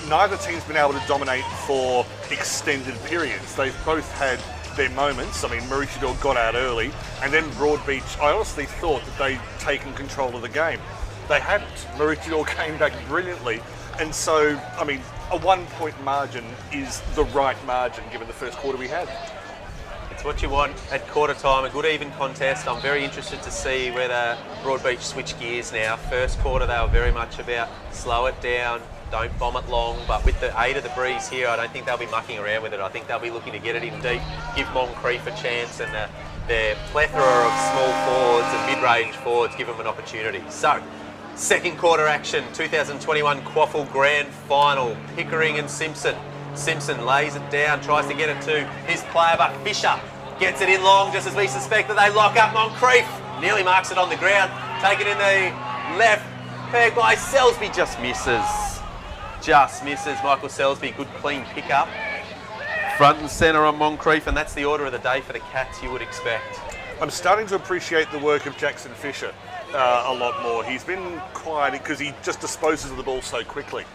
Neither team's been able to dominate for extended periods. They've both had their moments. I mean, Maroochydore got out early, and then Broadbeach, I honestly thought that they'd taken control of the game. They hadn't. Maroochydore came back brilliantly, and so, I mean, a 1 point margin is the right margin given the first quarter we had. It's what you want at quarter time, a good even contest. I'm very interested to see whether Broadbeach switch gears now. First quarter they were very much about slow it down, don't bomb it long, but with the aid of the breeze here, I don't think they'll be mucking around with it. I think they'll be looking to get it in deep, give Moncrief a chance, and their plethora of small forwards and mid-range forwards give them an opportunity. So, second quarter action, 2021 Qafl Grand Final, Pickering and Simpson. Simpson lays it down, tries to get it to his player, but Fisher gets it in long, just as we suspect that they lock up Moncrief. Nearly marks it on the ground, take it in the left, peg by Selsby, just misses. Just misses. Michael Selsby, good clean pickup. Front and centre on Moncrief, and that's the order of the day for the Cats, you would expect. I'm starting to appreciate the work of Jackson Fisher a lot more. He's been quiet because he just disposes of the ball so quickly.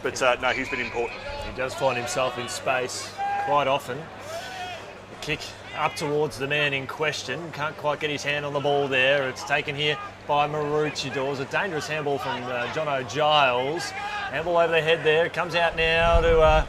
But no, he's been important. He does find himself in space quite often. The kick up towards the man in question. Can't quite get his hand on the ball there. It's taken here by Maroochydore. It's a dangerous handball from Jono Giles. Handball over the head there. Comes out now to...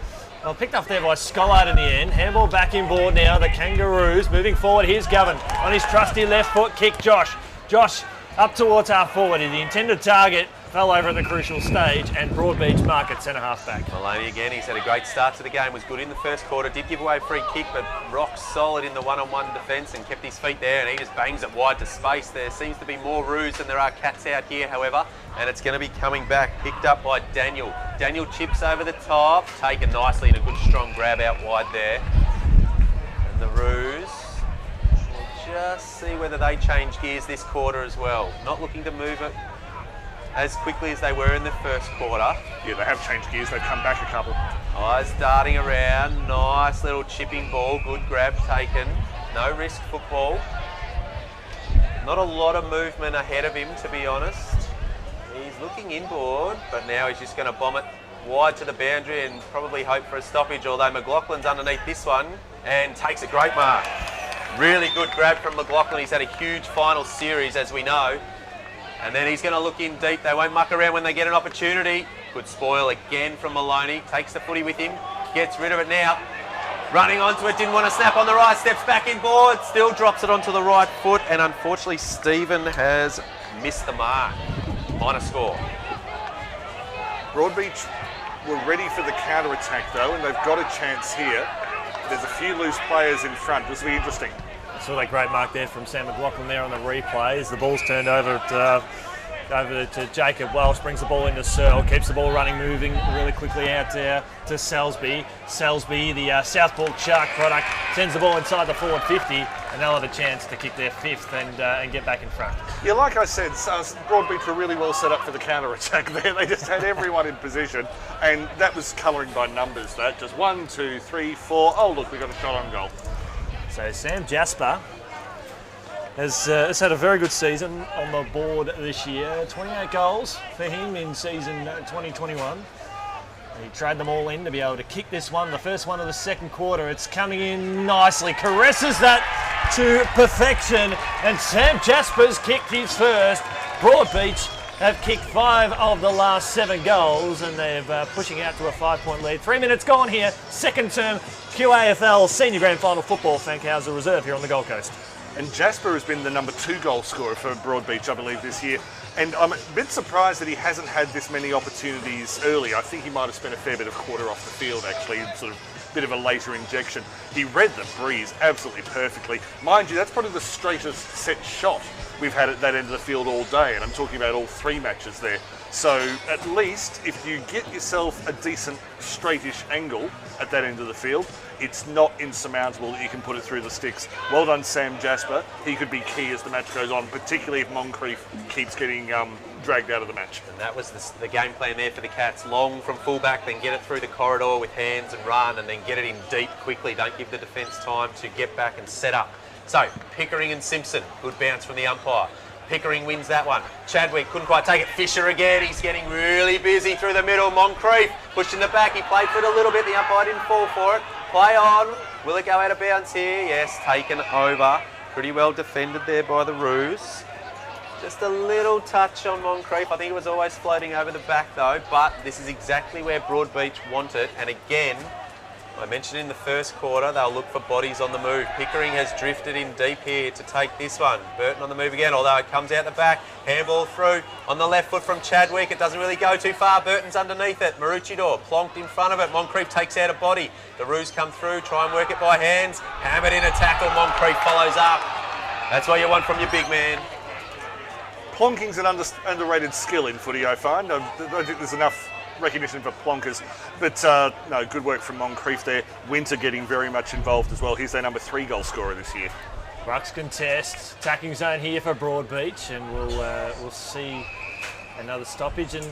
picked up there by Scollard in the end. Handball back inboard now. The Kangaroos moving forward. Here's Govan on his trusty left foot. Kick Josh. Josh up towards half forward. The intended target fell over at the crucial stage, and Broadbeach mark at centre half back. Maloney again, he's had a great start to the game, was good in the first quarter, did give away a free kick, but rock solid in the one-on-one defence and kept his feet there, and he just bangs it wide to space. There seems to be more roos than there are Cats out here, however, and it's going to be coming back, picked up by Daniel. Daniel chips over the top, taken nicely and a good strong grab out wide there. And the roos will just see whether they change gears this quarter as well. Not looking to move it as quickly as they were in the first quarter. Yeah, they have changed gears. They've come back a couple. Eyes darting around. Nice little chipping ball. Good grab taken. No risk football. Not a lot of movement ahead of him, to be honest. He's looking inboard, but now he's just going to bomb it wide to the boundary and probably hope for a stoppage, although McLaughlin's underneath this one and takes a great mark. Really good grab from McLaughlin. He's had a huge final series, as we know. And then he's going to look in deep. They won't muck around when they get an opportunity. Good spoil again from Maloney. Takes the footy with him. Gets rid of it now. Running onto it. Didn't want to snap on the right. Steps back inboard. Still drops it onto the right foot. And unfortunately, Stephen has missed the mark. Minor score. Broadbeach were ready for the counter-attack, though, and they've got a chance here. There's a few loose players in front. This will be interesting. Saw that great mark there from Sam McLaughlin there on the replay as the ball's turned over to Jacob Welsh, brings the ball into Searle, keeps the ball running, moving really quickly out there to Salisbury. Salisbury, the Southport Shark product, sends the ball inside the forward 50, and they'll have a chance to kick their fifth and get back in front. Yeah, like I said, Broadbeach were really well set up for the counter-attack there. They just had everyone in position, and that was colouring by numbers, that. Just 1, 2, 3, 4. Oh, look, we got a shot on goal. So Sam Jasper has had a very good season on the board this year. 28 goals for him in season 2021. He tried them all in to be able to kick this one, the first one of the second quarter. It's coming in nicely, caresses that to perfection, and Sam Jasper's kicked his first. Broadbeach have kicked 5 of the last 7 goals, and they're pushing out to a 5-point lead. 3 minutes gone here, second term QAFL Senior Grand Final football. Fankhauser Reserve here on the Gold Coast. And Jasper has been the number 2 goal scorer for Broadbeach, I believe, this year. And I'm a bit surprised that he hasn't had this many opportunities early. I think he might have spent a fair bit of quarter off the field, actually, sort of bit of a later injection. He read the breeze absolutely perfectly. Mind you, that's probably the straightest set shot we've had at that end of the field all day, and I'm talking about all 3 matches there. So at least if you get yourself a decent straightish angle at that end of the field, it's not insurmountable that you can put it through the sticks. Well done, Sam Jasper. He could be key as the match goes on, particularly if Moncrief keeps getting dragged out of the match. And that was the game plan there for the Cats. Long from fullback, then get it through the corridor with hands and run, and then get it in deep quickly. Don't give the defence time to get back and set up. So, Pickering and Simpson, good bounce from the umpire. Pickering wins that one. Chadwick couldn't quite take it. Fisher again, he's getting really busy through the middle. Moncrief pushed in the back, he played for it a little bit, the umpire didn't fall for it. Play on, will it go out of bounds here? Yes, taken over. Pretty well defended there by the Roos. Just a little touch on Moncrief. I think it was always floating over the back though, but this is exactly where Broadbeach want it. And again, I mentioned in the first quarter, they'll look for bodies on the move. Pickering has drifted in deep here to take this one. Burton on the move again, although it comes out the back. Handball through on the left foot from Chadwick. It doesn't really go too far. Burton's underneath it. Maroochydore plonked in front of it. Moncrief takes out a body. The Roos come through, try and work it by hands. Hammered in a tackle. Moncrief follows up. That's what you want from your big man. Plonking's an underrated skill in footy, I find. I don't think there's enough recognition for plonkers, but no, good work from Moncrief there. Winter getting very much involved as well. He's their number 3 goal scorer this year. Rucks contest, attacking zone here for Broadbeach, and we'll see another stoppage. And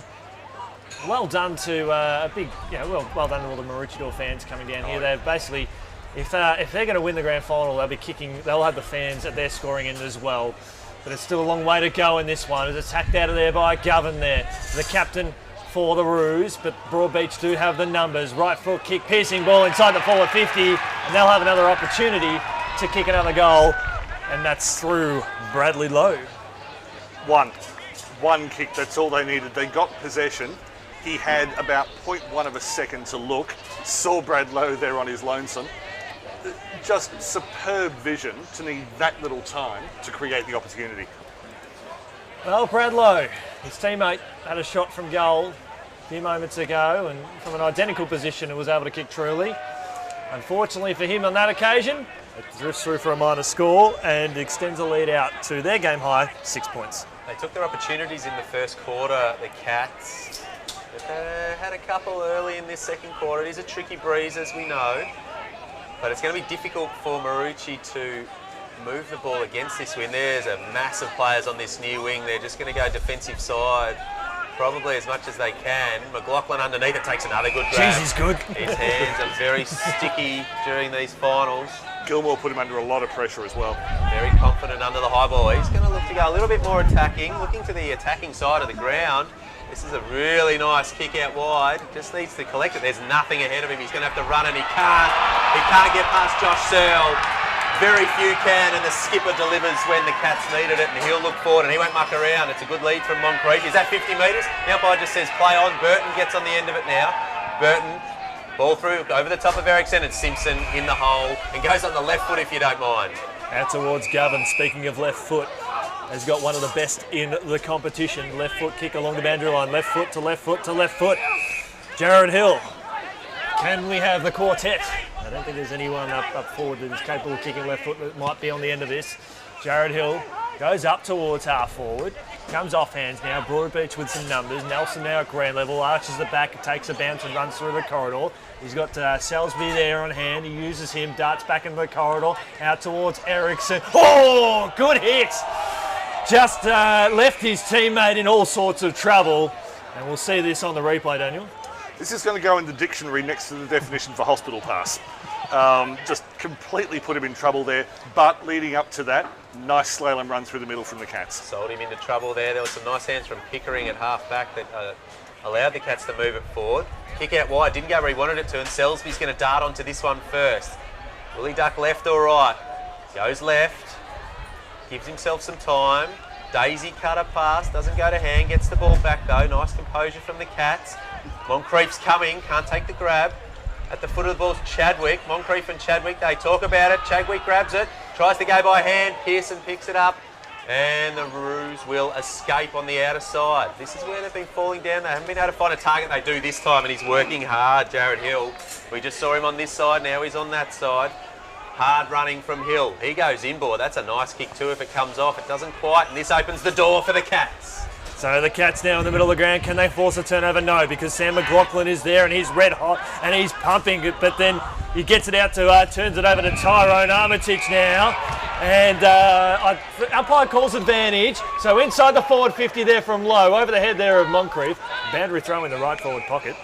well done to well done to all the Maroochydore fans coming down here. They've basically, if they're going to win the grand final, they'll have the fans at their scoring end as well. But it's still a long way to go in this one. It's attacked out of there by Govan there, the captain for the Roos, but Broadbeach do have the numbers. Right foot kick, piercing ball inside the forward 50, and they'll have another opportunity to kick another goal, and that's through Bradley Lowe. One kick, that's all they needed. They got possession. He had about 0.1 of a second to look, saw Brad Lowe there on his lonesome. Just superb vision to need that little time to create the opportunity. Well, Brad Lowe, his teammate, had a shot from goal a few moments ago, and from an identical position and was able to kick truly. Unfortunately for him on that occasion, it drifts through for a minor score and extends the lead out to their game high, 6 points. They took their opportunities in the first quarter, the Cats. They've had a couple early in this second quarter. It is a tricky breeze, as we know, but it's going to be difficult for Maroochydore to move the ball against this win. There's a massive players on this near wing. They're just going to go defensive side probably as much as they can. McLaughlin underneath it takes another good grab. Jeez, he's good. His hands are very sticky during these finals. Gilmore put him under a lot of pressure as well. Very confident under the high ball. He's going to look to go a little bit more attacking, looking to the attacking side of the ground. This is a really nice kick out wide. Just needs to collect it. There's nothing ahead of him. He's going to have to run and he can't. He can't get past Josh Searle. Very few can, and the skipper delivers when the Cats needed it, and he'll look forward and he won't muck around. It's a good lead from Moncrief. Is that 50 metres? The umpire just says play on. Burton gets on the end of it now. Burton, ball through, over the top of Ericsson, and Simpson in the hole, and goes on the left foot if you don't mind. Out towards Gavin, speaking of left foot, has got one of the best in the competition. Left foot kick along the boundary line, left foot to left foot to left foot. Jared Hill, can we have the quartet? I don't think there's anyone up forward that is capable of kicking left foot that might be on the end of this. Jared Hill goes up towards half forward, comes off hands now, Broadbeach with some numbers. Nelson now at ground level, arches the back, takes a bounce and runs through the corridor. He's got Salisbury there on hand, he uses him, darts back into the corridor, out towards Ericsson. Oh, good hit! Just left his teammate in all sorts of trouble, and we'll see this on the replay, Daniel. This is going to go in the dictionary next to the definition for hospital pass. Just completely put him in trouble there, but leading up to that, nice slalom run through the middle from the Cats. Sold him into trouble there. There was some nice hands from Pickering at half back that allowed the Cats to move it forward. Kick out wide, didn't go where he wanted it to, and Salisbury's going to dart onto this one first. Will he duck left or right? Goes left, gives himself some time. Daisy cutter pass, doesn't go to hand, gets the ball back though. Nice composure from the Cats. Moncrief's coming, can't take the grab. At the foot of the ball, Chadwick. Moncrief and Chadwick, they talk about it. Chadwick grabs it, tries to go by hand. Pearson picks it up, and the Roos will escape on the outer side. This is where they've been falling down. They haven't been able to find a target. They do this time, and he's working hard, Jared Hill. We just saw him on this side, now he's on that side. Hard running from Hill. He goes inboard. That's a nice kick too if it comes off. It doesn't quite, and this opens the door for the Cats. So the Cats now in the middle of the ground. Can they force a turnover? No, because Sam McLaughlin is there and he's red hot and he's pumping it. But then he gets it out to, turns it over to Tyrone Armitage now. And umpire calls advantage. So inside the forward 50 there from Lowe. Over the head there of Moncrief. Boundary throw in the right forward pocket.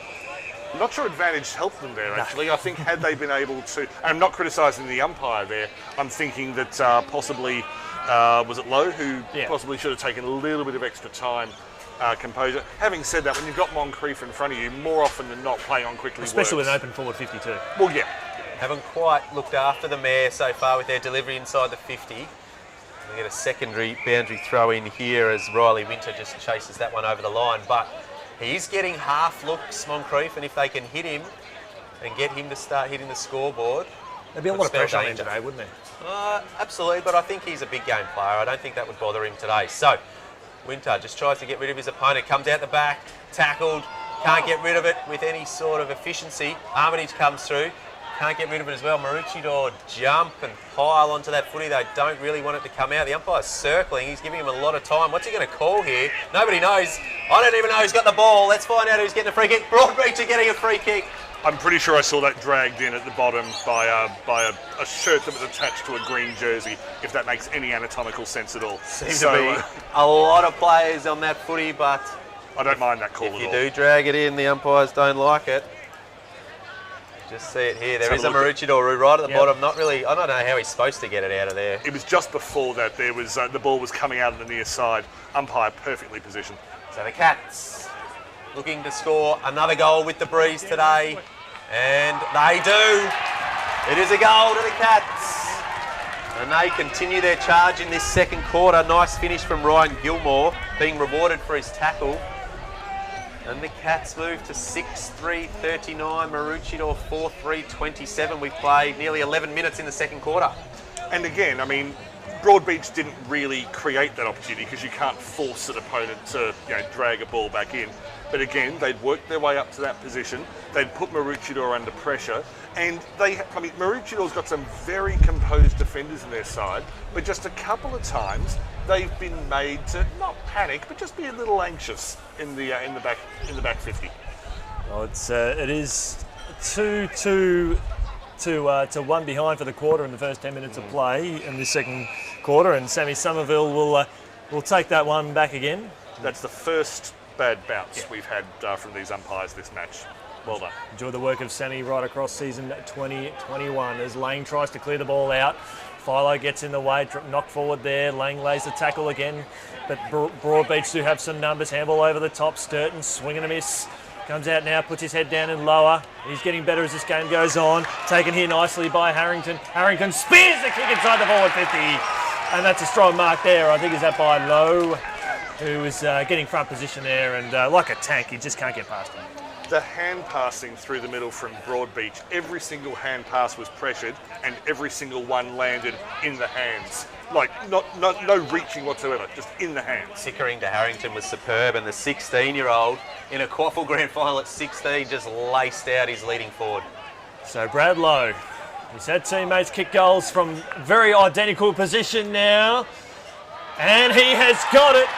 I'm not sure advantage helped them there, actually. I think had they been able to, and I'm not criticising the umpire there, I'm thinking that possibly, was it Lowe, who possibly should have taken a little bit of extra time, composure. Having said that, when you've got Moncrief in front of you, more often than not, playing on quickly especially works. with an open forward 52. Well, yeah. Haven't quite looked after the mare so far with their delivery inside the 50. We get a secondary boundary throw in here as Riley Winter just chases that one over the line, but he's getting half looks, Moncrief, and if they can hit him and get him to start hitting the scoreboard... There'd be a lot of pressure on him today, wouldn't there? Absolutely, but I think he's a big game player. I don't think that would bother him today. So, Winter just tries to get rid of his opponent, comes out the back, tackled, can't get rid of it with any sort of efficiency. Armitage comes through, can't get rid of it as well. Maroochydore jump and pile onto that footy. They don't really want it to come out. The umpire's circling. He's giving him a lot of time. What's he going to call here? Nobody knows. I don't even know who's got the ball. Let's find out who's getting a free kick. Broadbeach are getting a free kick. I'm pretty sure I saw that dragged in at the bottom by a shirt that was attached to a green jersey, if that makes any anatomical sense at all. Seems to be a lot of players on that footy, but I don't mind that call at all. If you do drag it in, the umpires don't like it. Just see it here. There is a Maroochydore right at the bottom. Not really. I don't know how he's supposed to get it out of there. It was just before that. There was the ball was coming out of the near side. Umpire perfectly positioned. So the Cats looking to score another goal with the breeze today, and they do. It is a goal to the Cats, and they continue their charge in this second quarter. Nice finish from Ryan Gilmore, being rewarded for his tackle. And the Cats move to 6-3-39, Maroochydore 4-3-27. We've played nearly 11 minutes in the second quarter. And again, I mean, Broadbeach didn't really create that opportunity because you can't force an opponent to drag a ball back in. But again, they'd worked their way up to that position. They'd put Maroochydore under pressure. And Maroochidore's got some very composed defenders in their side, but just a couple of times they've been made to not panic, but just be a little anxious in the back 50. Well, it is 2-2 to 1 behind for the quarter in the first 10 minutes of play in this second quarter, and Sammy Somerville will take that one back again. That's the first bad bounce we've had from these umpires this match. Well done. Enjoy the work of Sammy right across season 2021 as Lang tries to clear the ball out. Philo gets in the way, knocked forward there. Lang lays the tackle again, but Broadbeach do have some numbers. Handball over the top. Sturton swing and a miss. Comes out now, puts his head down and lower. He's getting better as this game goes on. Taken here nicely by Harrington. Harrington spears the kick inside the forward 50. And that's a strong mark there. I think is that by Lowe, who is getting front position there. And like a tank, he just can't get past him. The hand passing through the middle from Broadbeach, every single hand pass was pressured and every single one landed in the hands. Like, no reaching whatsoever, just in the hands. Pickering to Harrington was superb, and the 16-year-old in a Qafl Grand Final at 16 just laced out his leading forward. So Brad Lowe, he's had teammates kick goals from very identical position now, and he has got it.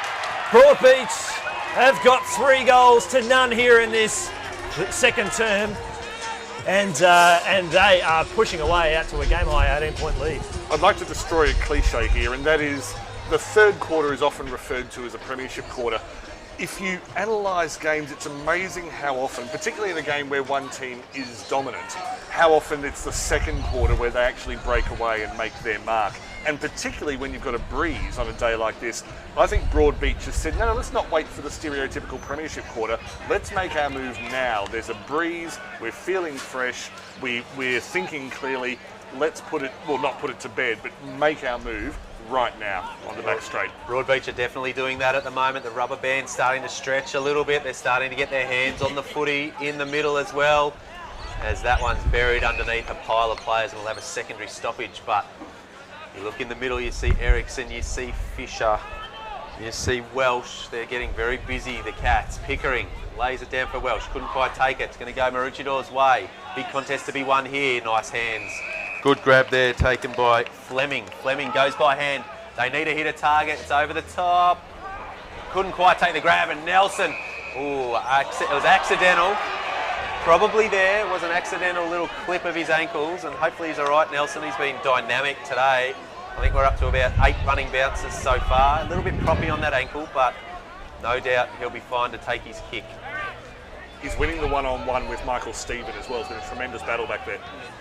Broadbeach have got 3 goals to none here in this second term, and they are pushing away out to a game-high 18-point lead. I'd like to destroy a cliche here, and that is the third quarter is often referred to as a premiership quarter. If you analyse games, it's amazing how often, particularly in a game where one team is dominant, how often it's the second quarter where they actually break away and make their mark. And particularly when you've got a breeze on a day like this, I think Broadbeach has said, no, let's not wait for the stereotypical premiership quarter. Let's make our move now. There's a breeze, we're feeling fresh, we're thinking clearly. Let's put it, well, not put it to bed, but make our move right now on the back straight. Broadbeach are definitely doing that at the moment. The rubber band's starting to stretch a little bit. They're starting to get their hands on the footy in the middle as well, as that one's buried underneath a pile of players and will have a secondary stoppage. But you look in the middle, you see Ericsson, you see Fisher, you see Welsh. They're getting very busy, the Cats. Pickering lays it down for Welsh, couldn't quite take it. It's going to go Maroochidore's way. Big contest to be won here, nice hands. Good grab there, taken by Fleming. Fleming goes by hand. They need to hit a target. It's over the top. Couldn't quite take the grab, and Nelson. Ooh, it was accidental. Probably there was an accidental little clip of his ankles, and hopefully he's all right. Nelson, he's been dynamic today. I think we're up to about 8 running bounces so far. A little bit proppy on that ankle, but no doubt he'll be fine to take his kick. He's winning the one-on-one with Michael Stephen as well. It's been a tremendous battle back there.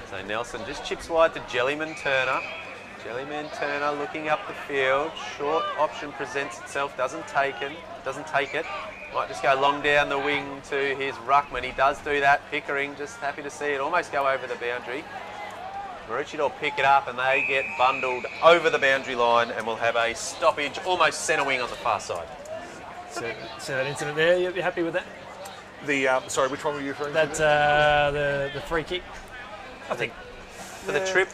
So Nelson just chips wide to Jellyman Turner. Jellyman Turner looking up the field. Short option presents itself, doesn't take it. Might just go long down the wing to his ruckman. He does do that. Pickering just happy to see it almost go over the boundary. Maroochydore pick it up and they get bundled over the boundary line, and we'll have a stoppage almost centre wing on the far side. So that incident there, you happy with that? Sorry, which one were you referring to? The free kick. I think for the trip.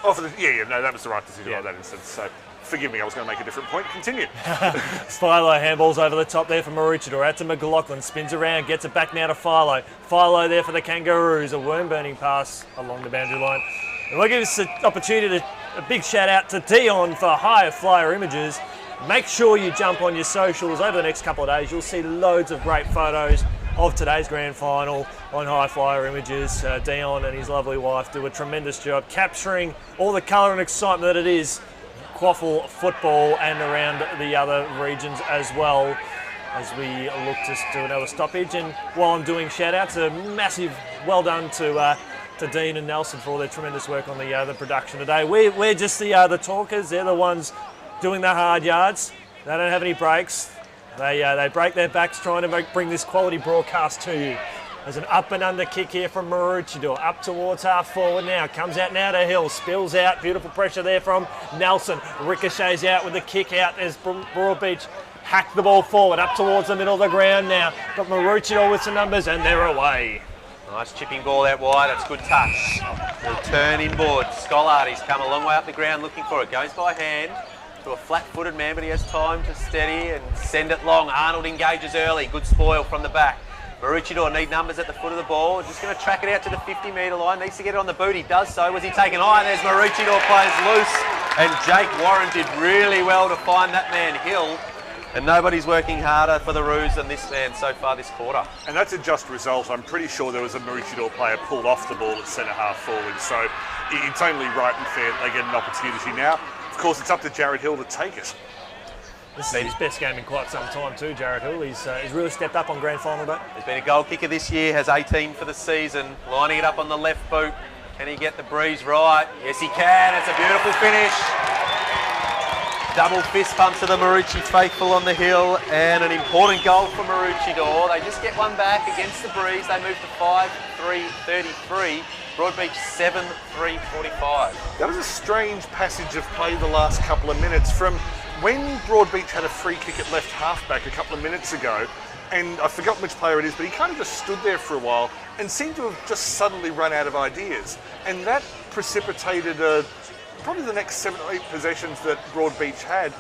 Oh, no, that was the right decision on that instance. So forgive me, I was going to make a different point. Continue. Philo handballs over the top there for Maroochydore. Out to McLaughlin, spins around, gets it back now to Philo. Philo there for the Kangaroos. A worm-burning pass along the boundary line. And we'll give us an opportunity to a big shout out to Dion for High Flyer Images. Make sure you jump on your socials over the next couple of days. You'll see loads of great photos of today's grand final on High Flyer Images. Dion and his lovely wife do a tremendous job capturing all the colour and excitement that it is Qafl football and around the other regions as well, as we look to do another stoppage. And while I'm doing shout outs, a massive well done to Dean and Nelson for all their tremendous work on the production today. We're just the talkers. They're the ones doing the hard yards. They don't have any breaks. They break their backs trying to bring this quality broadcast to you. There's an up and under kick here from Maroochydore, up towards half forward now, comes out now to Hill, spills out, beautiful pressure there from Nelson, ricochets out with the kick out as Broadbeach hack the ball forward, up towards the middle of the ground now. Got Maroochydore with some numbers and they're away. Nice chipping ball out wide, that's good touch. The turn inboard, Scollard, he's come a long way up the ground looking for it, goes by hand to a flat-footed man, but he has time to steady and send it long. Arnold engages early, good spoil from the back. Maroochydore need numbers at the foot of the ball, just going to track it out to the 50-metre line, needs to get it on the boot, he does so. Was he taken high? And there's Maroochydore plays loose, and Jake Warren did really well to find that man Hill. And nobody's working harder for the Roos than this man so far this quarter. And that's a just result. I'm pretty sure there was a Maroochydore player pulled off the ball at centre half forward. So it's only right and fair they get an opportunity now. Of course, it's up to Jared Hill to take it. This is his best game in quite some time too, Jared Hill. He's really stepped up on grand final day. He's been a goal kicker this year, has 18 for the season, lining it up on the left boot. Can he get the breeze right? Yes, he can. It's a beautiful finish. Double fist bump to the Maroochydore faithful on the hill, and an important goal for Maroochydore. They just get one back against the breeze. They move to 5-3-33. Broadbeach 7-3-45. That was a strange passage of play the last couple of minutes. From when Broadbeach had a free kick at left halfback a couple of minutes ago, and I forgot which player it is, but he kind of just stood there for a while and seemed to have just suddenly run out of ideas. And that precipitated probably the next 7 or 8 possessions that Broadbeach had.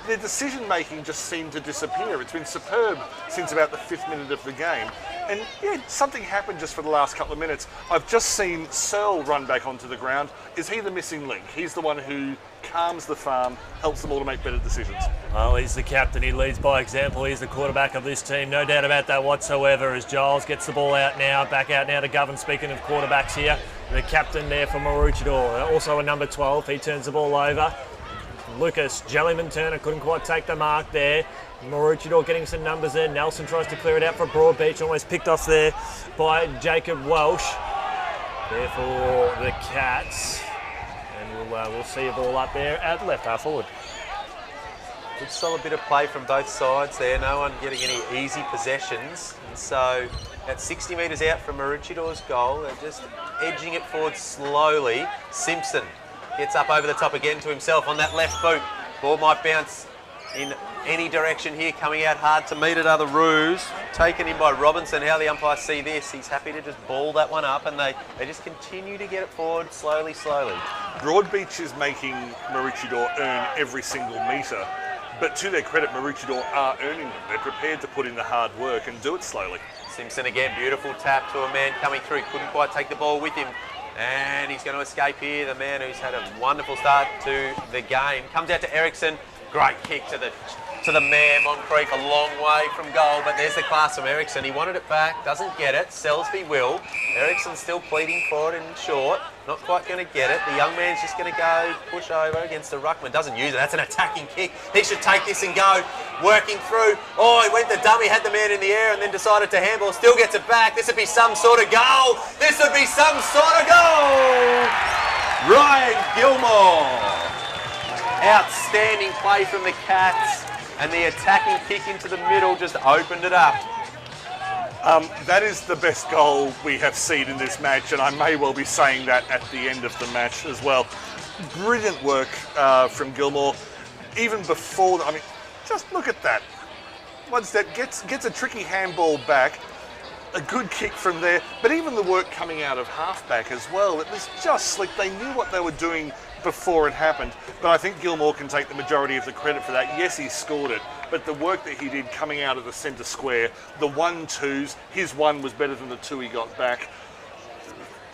Their decision making just seemed to disappear. It's been superb since about the 5th minute of the game. And yeah, something happened just for the last couple of minutes. I've just seen Searle run back onto the ground. Is he the missing link? He's the one who calms the farm, helps them all to make better decisions. Well, he's the captain. He leads by example. He's the quarterback of this team. No doubt about that whatsoever, as Giles gets the ball out now. Back out now to Govan. Speaking of quarterbacks here, the captain there for Maroochydore. Also a number 12. He turns the ball over. Lucas Jellyman-Turner couldn't quite take the mark there. Maroochydore getting some numbers there. Nelson tries to clear it out for Broadbeach. Almost picked off there by Jacob Welsh. There for the Cats. And we'll see a ball up there at left half forward. Good solid bit of play from both sides there. No one getting any easy possessions. And so at 60 metres out from Maroochidore's goal, they're just edging it forward slowly. Simpson gets up over the top again to himself on that left boot. Ball might bounce in any direction here, coming out hard to meet it are the Roos. Taken in by Robinson. How the umpires see this, he's happy to just ball that one up, and they just continue to get it forward slowly. Broadbeach is making Maroochydore earn every single metre, but to their credit, Maroochydore are earning them. They're prepared to put in the hard work and do it slowly. Simpson again, beautiful tap to a man coming through, couldn't quite take the ball with him. And he's going to escape here, the man who's had a wonderful start to the game. Comes out to Ericsson, great kick to the man, Moncrief, a long way from goal, but there's the class from Ericsson. He wanted it back, doesn't get it, Selsby will. Ericsson still pleading for it in short, not quite going to get it. The young man's just going to go push over against the ruckman, doesn't use it, that's an attacking kick. He should take this and go, working through. Oh, he went the dummy, had the man in the air and then decided to handball, still gets it back. This would be some sort of goal. This would be some sort of goal. Ryan Gilmore. Outstanding play from the Cats, and the attacking kick into the middle just opened it up. That is the best goal we have seen in this match, and I may well be saying that at the end of the match as well. Brilliant work from Gilmore. Even before, I mean, just look at that. Once that gets a tricky handball back, a good kick from there, but even the work coming out of halfback as well, it was just slick. They knew what they were doing before it happened, but I think Gilmore can take the majority of the credit for that. Yes, he scored it, but the work that he did coming out of the centre square, the 1-2s, his one was better than the 2 he got back.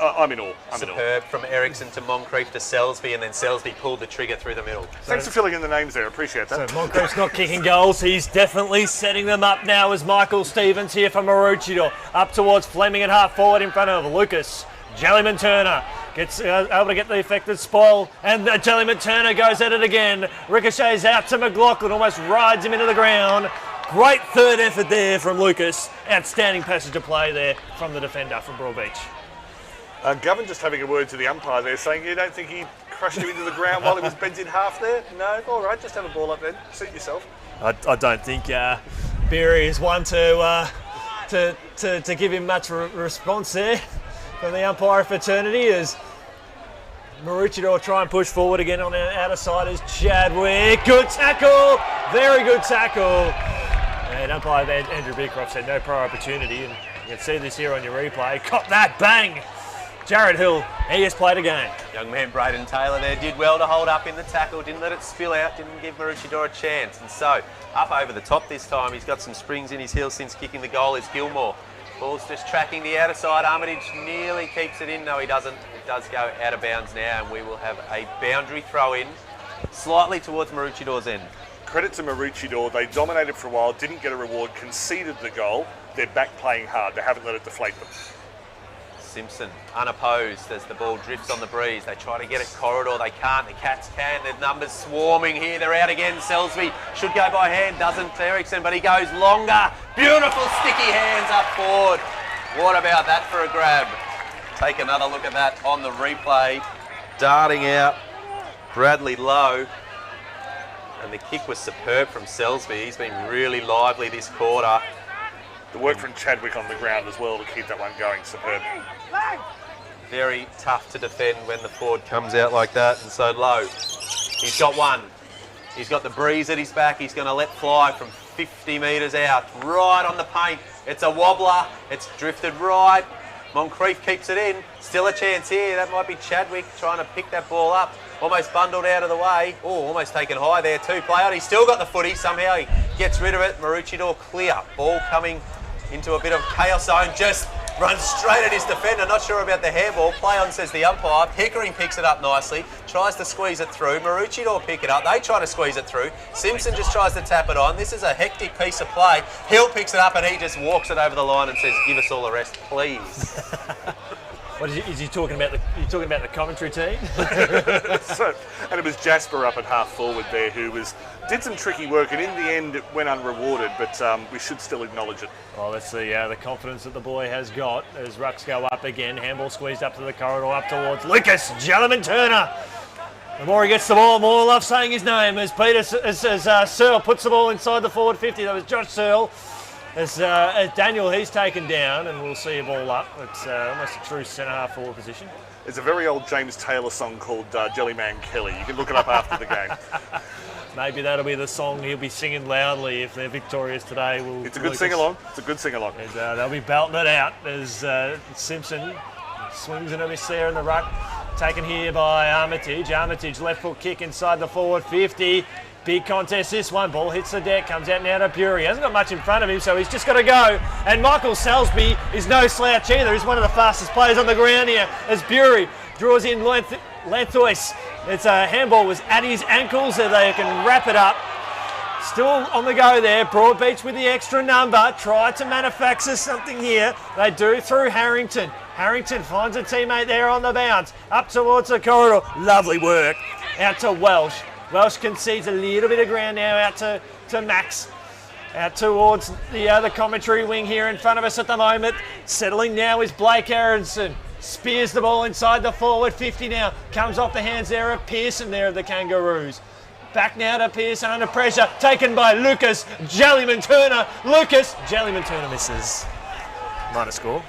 I'm in awe. Superb from Ericsson to Moncrief to Selsby, and then Selsby pulled the trigger through the middle. Thanks for filling in the names there, appreciate that. So Moncrief's not kicking goals, he's definitely setting them up now as Michael Stevens here for Maroochydore. Up towards Fleming at half forward in front of Lucas. Jellyman-Turner gets able to get the effective spoil, and Jellyman-Turner goes at it again. Ricochets out to McLaughlin, almost rides him into the ground. Great third effort there from Lucas. Outstanding passage of play there from the defender from Broadbeach. Govan just having a word to the umpire there, saying you don't think he crushed him into the ground while he was bent in half there? No? All right, just have a ball up then. Suit yourself. I don't think Beery is one to give him much response there from the umpire fraternity, as Maroochydore try and push forward again on the outer side is Chadwick. Good tackle! Very good tackle. And umpire Andrew Beecroft said no prior opportunity, and you can see this here on your replay. Caught that, bang! Jared Hill, he has played a game. Young man Braden Taylor there did well to hold up in the tackle, didn't let it spill out, didn't give Maroochydore a chance. And so, up over the top this time, he's got some springs in his heels since kicking the goal, is Gilmore. Ball's just tracking the outer side. Armitage nearly keeps it in. No, he doesn't. It does go out of bounds now, and we will have a boundary throw in slightly towards Maroochidore's end. credit to Maroochydore. They dominated for a while, didn't get a reward, conceded the goal. They're back playing hard. They haven't let it deflate them. Simpson unopposed as the ball drifts on the breeze. They try to get it corridor. They can't. The Cats can. The numbers swarming here. They're out again. Selsby should go by hand. Doesn't Ericsson, but he goes longer. Beautiful sticky hands up forward. What about that for a grab? Take another look at that on the replay. Darting out. Bradley Lowe. And the kick was superb from Selsby. He's been really lively this quarter. The work from Chadwick on the ground as well to keep that one going, superb. Very tough to defend when the forward comes out like that, and so Lowe. He's got one. He's got the breeze at his back. He's going to let fly from 50 metres out, right on the paint. It's a wobbler. It's drifted right. Moncrief keeps it in. Still a chance here. That might be Chadwick trying to pick that ball up. Almost bundled out of the way. Oh, almost taken high there too. Play on. He's still got the footy. Somehow he gets rid of it. Maroochydore clear. Ball coming into a bit of chaos zone. Just runs straight at his defender. Not sure about the handball. Play on, says the umpire. Pickering picks it up nicely. Tries to squeeze it through. Maroochydore pick it up. They try to squeeze it through. Simpson just tries to tap it on. This is a hectic piece of play. Hill picks it up and he just walks it over the line and says, "Give us all a rest, please." What is he talking about? You talking about the commentary team? And it was Jasper up at half forward there who did some tricky work, and in the end it went unrewarded, but we should still acknowledge it. Well, let's see the confidence that the boy has got as rucks go up again. Handball squeezed up to the corridor, up towards Lucas Jelliman-Turner. The more he gets the ball, more I love saying his name as Searle puts the ball inside the forward 50. That was Josh Searle. As Daniel, he's taken down, and we'll see a ball up. It's almost a true centre-half forward position. It's a very old James Taylor song called Jellyman Kelly. You can look it up after the game. Maybe that'll be the song he'll be singing loudly if they're victorious today. It's a good sing-along. It's a good sing-along. And, they'll be belting it out as Simpson swings and a miss there in the ruck. Taken here by Armitage. Armitage left foot kick inside the forward 50. Big contest this one. Ball hits the deck, comes out now to Bury. Hasn't got much in front of him, so he's just got to go. And Michael Selsby is no slouch either. He's one of the fastest players on the ground here as Bury draws in Lanthois. It's a handball was at his ankles, so they can wrap it up. Still on the go there. Broadbeach with the extra number. Try to manufacture something here. They do through Harrington. Harrington finds a teammate there on the bounce. Up towards the corridor. Lovely work. Out to Welsh. Welsh concedes a little bit of ground now out to Max. Out towards the commentary wing here in front of us at the moment. Settling now is Blake Aronson. Spears the ball inside the forward 50 now. Comes off the hands there of Pearson there of the Kangaroos. Back now to Pearson under pressure. Taken by Lucas Jelliman-Turner. Lucas Jelliman-Turner misses. Minor score.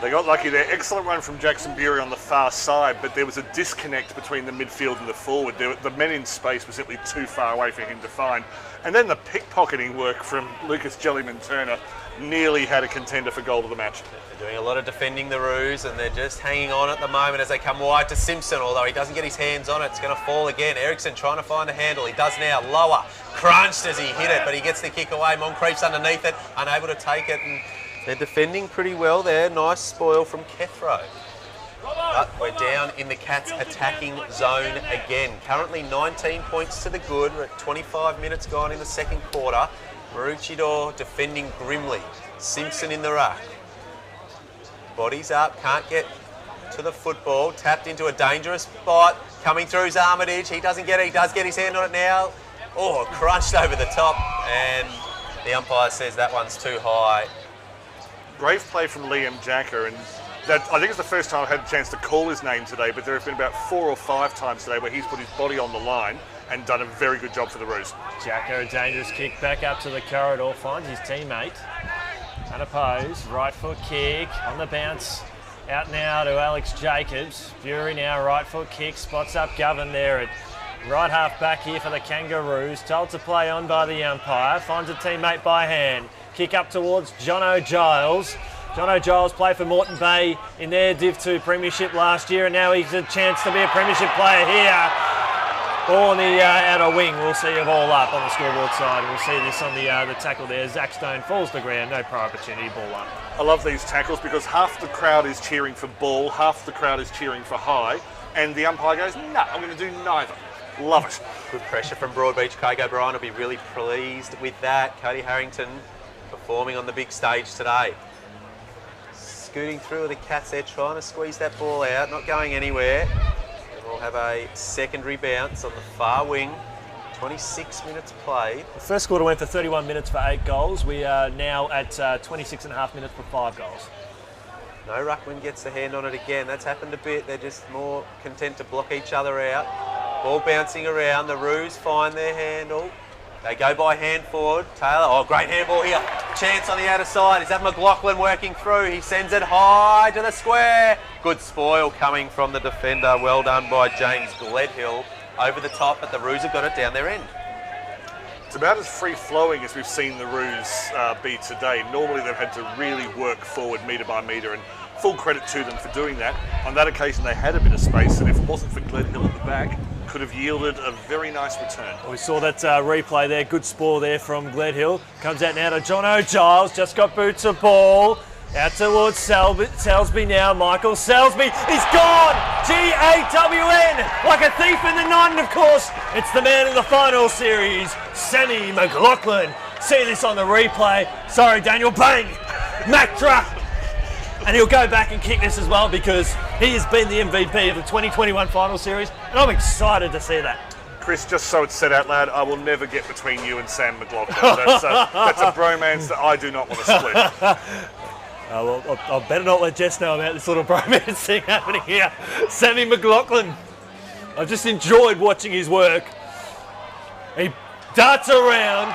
They got lucky there. Excellent run from Jackson Bury on the far side, but there was a disconnect between the midfield and the forward. The men in space were simply too far away for him to find. And then the pickpocketing work from Lucas Jelliman-Turner nearly had a contender for goal of the match. They're doing a lot of defending the Roos, and they're just hanging on at the moment as they come wide to Simpson, although he doesn't get his hands on it. It's going to fall again. Ericsson trying to find a handle. He does now. Lower. Crunched as he hit it, but he gets the kick away. Moncrief's underneath it, unable to take it. And they're defending pretty well there. Nice spoil from Kethro. But we're down in the Cats attacking zone again. Currently 19 points to the good. We're at 25 minutes gone in the second quarter. Maroochydore defending grimly. Simpson in the ruck. Bodies up, can't get to the football. Tapped into a dangerous spot. Coming through is Armitage. He doesn't get it. He does get his hand on it now. Oh, crunched over the top. And the umpire says that one's too high. Brave play from Liam Jacker, and that I think it's the first time I've had a chance to call his name today, but there have been about 4 or 5 times today where he's put his body on the line and done a very good job for the Roos. Jacker, a dangerous kick back up to the corridor, finds his teammate. Unopposed, right foot kick on the bounce. Out now to Alex Jacobs. Bury now, right foot kick, spots up Govan there at right half back here for the Kangaroos. Told to play on by the umpire, finds a teammate by hand. Kick up towards Jono Giles. Jono Giles played for Moreton Bay in their Div 2 Premiership last year, and now he's a chance to be a Premiership player here. Ball on the outer wing. We'll see a ball up on the scoreboard side. We'll see this on the tackle there. Zach Stone falls to the ground. No prior opportunity. Ball up. I love these tackles because half the crowd is cheering for ball, half the crowd is cheering for high, and the umpire goes, "No, I'm going to do neither." Love it. Good pressure from Broadbeach. Craig O'Brien will be really pleased with that. Cody Harrington performing on the big stage today. Scooting through the Cats there, trying to squeeze that ball out, not going anywhere. And we'll have a secondary bounce on the far wing. 26 minutes played. The first quarter went for 31 minutes for 8 goals. We are now at 26 and a half minutes for 5 goals. No ruckman gets the hand on it again. That's happened a bit. They're just more content to block each other out. Ball bouncing around. The Roos find their handle. They go by hand forward. Taylor, oh, great handball here. Chance on the outer side. Is that McLaughlin working through? He sends it high to the square. Good spoil coming from the defender. Well done by James Gledhill. Over the top, but the Roos have got it down their end. It's about as free-flowing as we've seen the Roos be today. Normally they've had to really work forward metre by metre, and full credit to them for doing that. On that occasion they had a bit of space, and if it wasn't for Gledhill at the back, could have yielded a very nice return. We saw that replay there, good spoil there from Gledhill. Comes out now to John O'Giles, just got boots of ball. Out towards Salisbury now. Michael Salisbury, he's gone! G-A-W-N! Like a thief in the night, and of course, it's the man in the final series, Sammy McLaughlin. See this on the replay. Sorry, Daniel, bang! Mactra! And he'll go back and kick this as well because he has been the MVP of the 2021 final series, and I'm excited to see that. Chris, just so it's said out loud, I will never get between you and Sam McLaughlin. That's a bromance that I do not want to split. Well, I better not let Jess know about this little bromance thing happening here. Sammy McLaughlin. I've just enjoyed watching his work. He darts around,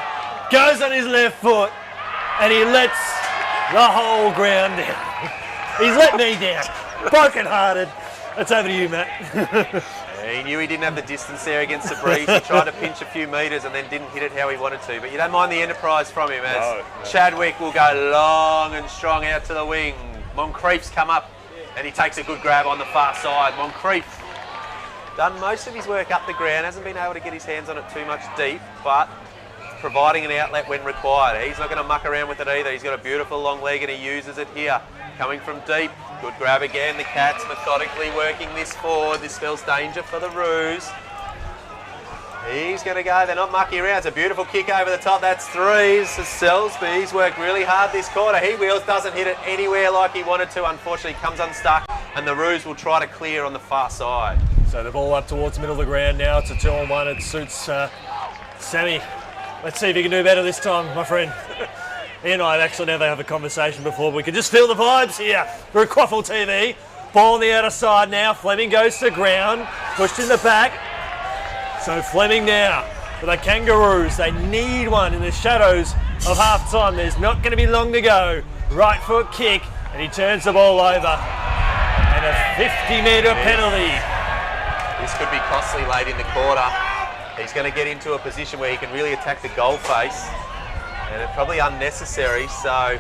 goes on his left foot, and he lets the whole ground down. He's let me down. Broken-hearted. It's over to you, Matt. He knew he didn't have the distance there against the breeze. He tried to pinch a few metres and then didn't hit it how he wanted to. But you don't mind the enterprise from him as Chadwick will go long and strong out to the wing. Moncrief's come up and he takes a good grab on the far side. Moncrief done most of his work up the ground, hasn't been able to get his hands on it too much deep, but providing an outlet when required. He's not going to muck around with it either. He's got a beautiful long leg and he uses it here. Coming from deep. Good grab again. The Cats methodically working this forward. This spells danger for the Roos. He's going to go. They're not mucking around. It's a beautiful kick over the top. That's 3. Salisbury's worked really hard this quarter. He wheels, doesn't hit it anywhere like he wanted to. Unfortunately, comes unstuck. And the Roos will try to clear on the far side. So the ball up towards the middle of the ground now. It's a 2-on-1. It suits Sammy. Let's see if he can do better this time, my friend. He and I have actually never had a conversation before, but we can just feel the vibes here through Qafl TV. Ball on the outer side now. Fleming goes to ground, pushed in the back. So Fleming now for the Kangaroos. They need one in the shadows of half time. There's not going to be long to go. Right foot kick, and he turns the ball over. And a 50-metre penalty. This could be costly late in the quarter. He's going to get into a position where he can really attack the goal face. And it's probably unnecessary, so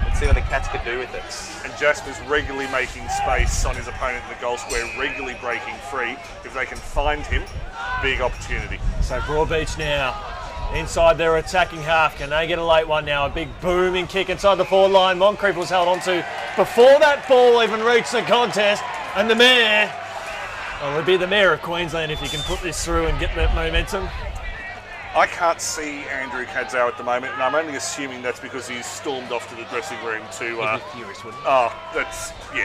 let's see what the Cats could do with it. And Jasper's regularly making space on his opponent in the goal square, regularly breaking free. If they can find him, big opportunity. So Broadbeach now inside their attacking half. Can they get a late one now? A big booming kick inside the forward line. Moncrief was held onto before that ball even reached the contest. And the mayor, well, it would be the mayor of Queensland if you can put this through and get that momentum. I can't see Andrew Cadzow at the moment, and I'm only assuming that's because he's stormed off to the dressing room to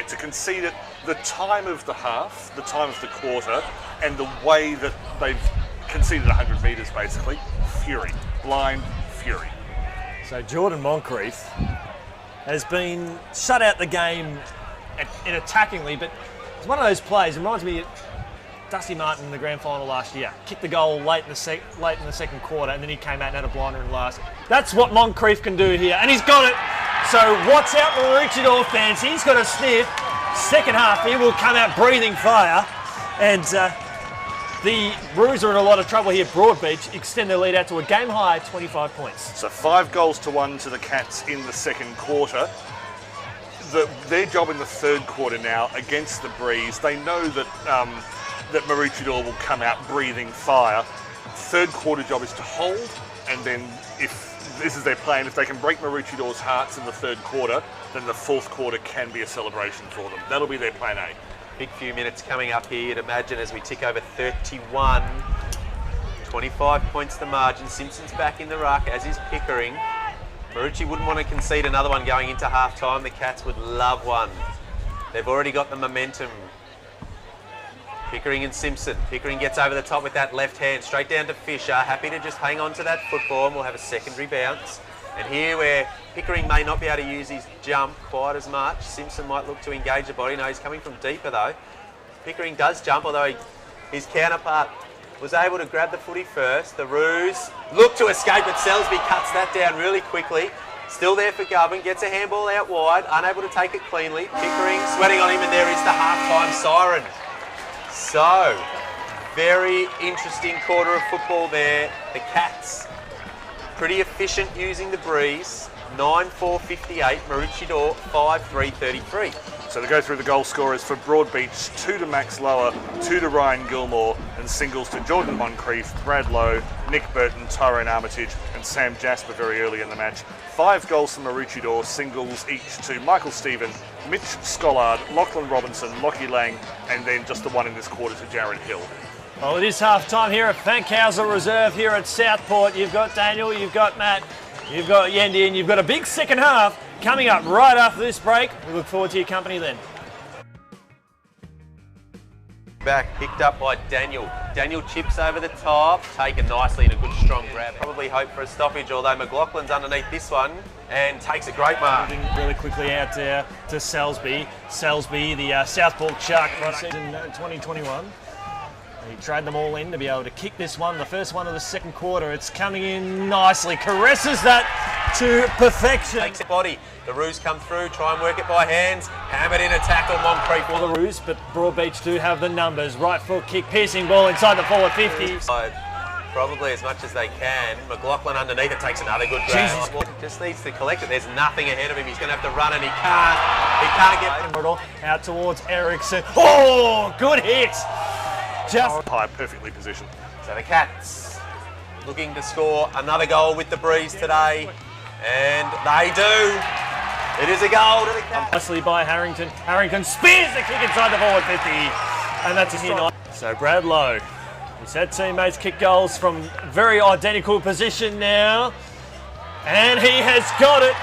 to concede it. The time of the half, the time of the quarter, and the way that they've conceded 100 metres basically, fury, blind fury. So Jordan Moncrief has been shut out the game in attackingly, but it's one of those plays. It reminds me of Dusty Martin in the grand final last year. Kicked the goal late in the second quarter, and then he came out and had a blinder in last. That's what Moncrief can do here, and he's got it. So watch out, Maroochydore fans. He's got a sniff. Second half, he will come out breathing fire, and the Roos are in a lot of trouble here. Broadbeach extend their lead out to a game-high 25 points. So 5-1 to the Cats in the second quarter. Their job in the third quarter now against the breeze, they know that that Maroochydore will come out breathing fire. Third quarter job is to hold, and then if this is their plan, if they can break Maroochidore's hearts in the third quarter, then the fourth quarter can be a celebration for them. That'll be their plan A. Big few minutes coming up here, you'd imagine, as we tick over 31. 25 points the margin. Simpson's back in the ruck, as is Pickering. Maroochydore wouldn't want to concede another one going into half-time. The Cats would love one. They've already got the momentum. Pickering and Simpson. Pickering gets over the top with that left hand, straight down to Fisher. Happy to just hang on to that football, and we'll have a secondary bounce. And here where Pickering may not be able to use his jump quite as much, Simpson might look to engage the body. No, he's coming from deeper though. Pickering does jump, although his counterpart was able to grab the footy first. The Roos look to escape, but Selsby cuts that down really quickly. Still there for Govan, gets a handball out wide, unable to take it cleanly. Pickering sweating on him, and there is the half-time siren. So, very interesting quarter of football there. The Cats, pretty efficient using the breeze. 9-4-58, Maroochydore 5-3-33. So to go through the goal scorers for Broadbeach, 2 to Max Lower, 2 to Ryan Gilmore, and singles to Jordan Moncrief, Brad Lowe, Nick Burton, Tyrone Armitage, and Sam Jasper very early in the match. 5 goals for Maroochydore, singles each to Michael Stephen, Mitch Scollard, Lachlan Robinson, Lockie Lang, and then just the one in this quarter to Jared Hill. Well, it is half-time here at Fankhauser Reserve here at Southport. You've got Daniel, you've got Matt, you've got Yendi, and you've got a big second half coming up right after this break. We look forward to your company then. Back, picked up by Daniel. Daniel chips over the top, taken nicely in a good strong grab. Probably hope for a stoppage, although McLaughlin's underneath this one and takes a great mark. Moving really quickly out there to Selsby. Selsby, the Southport Shark season 2021. He tried them all in to be able to kick this one, the first one of the second quarter. It's coming in nicely, caresses that to perfection. Takes the body. The Roos come through, try and work it by hands. Hammered in a tackle, Moncrief. For the Roos, but Broadbeach do have the numbers. Right foot kick, piercing ball inside the forward 50. Probably as much as they can. McLaughlin underneath it takes another good grab. Just needs to collect it. There's nothing ahead of him. He's going to have to run and he can't. He can't get out towards Ericsson. Oh, good hit. Just high, perfectly positioned. So the Cats looking to score another goal with the breeze today, and they do. It is a goal to the Cats. Nicely by Harrington. Harrington spears the kick inside the forward 50, and that's a strike. So Brad Lowe, he's had teammates kick goals from very identical position now, and he has got it.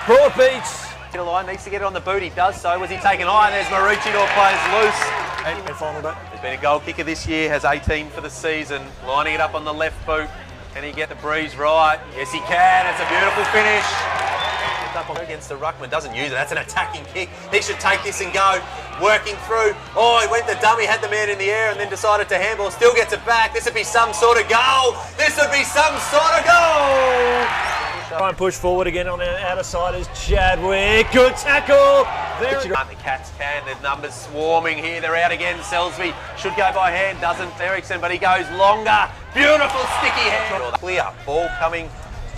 Broadbeach. The line needs to get it on the boot. He does so. Was he taken high? And there's Maroochydore plays loose. There's been a goal kicker this year, has 18 for the season. Lining it up on the left boot. Can he get the breeze right? Yes, he can. It's a beautiful finish. Up against the ruckman, doesn't use it. That's an attacking kick. He should take this and go. Working through. Oh, he went the dummy, had the man in the air, and then decided to handball. Still gets it back. This would be some sort of goal. This would be some sort of goal. Try and push forward again on the outer side is Chadwick. Good tackle. The Cats can. There's numbers swarming here. They're out again. Selsby should go by hand. Doesn't Ericsson, but he goes longer. Beautiful sticky hand. Clear. Ball coming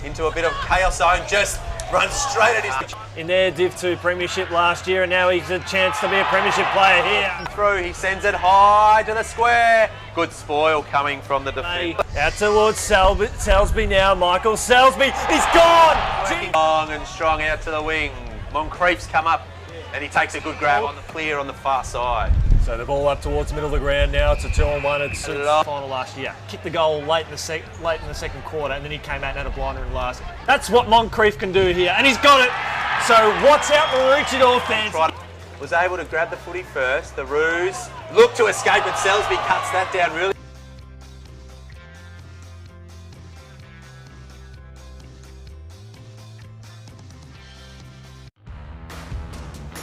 into a bit of chaos zone. Just runs straight at his... In their Div 2 premiership last year, and now he's a chance to be a premiership player here. Through, he sends it high to the square. Good spoil coming from the defence. Out towards Selsby now. Michael Selsby, he's gone! Long and strong out to the wing. Moncrief's come up, and he takes a good grab on the clear on the far side. So the ball up towards the middle of the ground now. It's a 2-on-1. It's the final last year. Kicked the goal late in the second quarter, and then he came out and had a blinder in the last. That's what Moncrief can do here, and he's got it. So watch out, Maroochydore fans. Was able to grab the footy first. The Roos look to escape, but Selsby cuts that down really.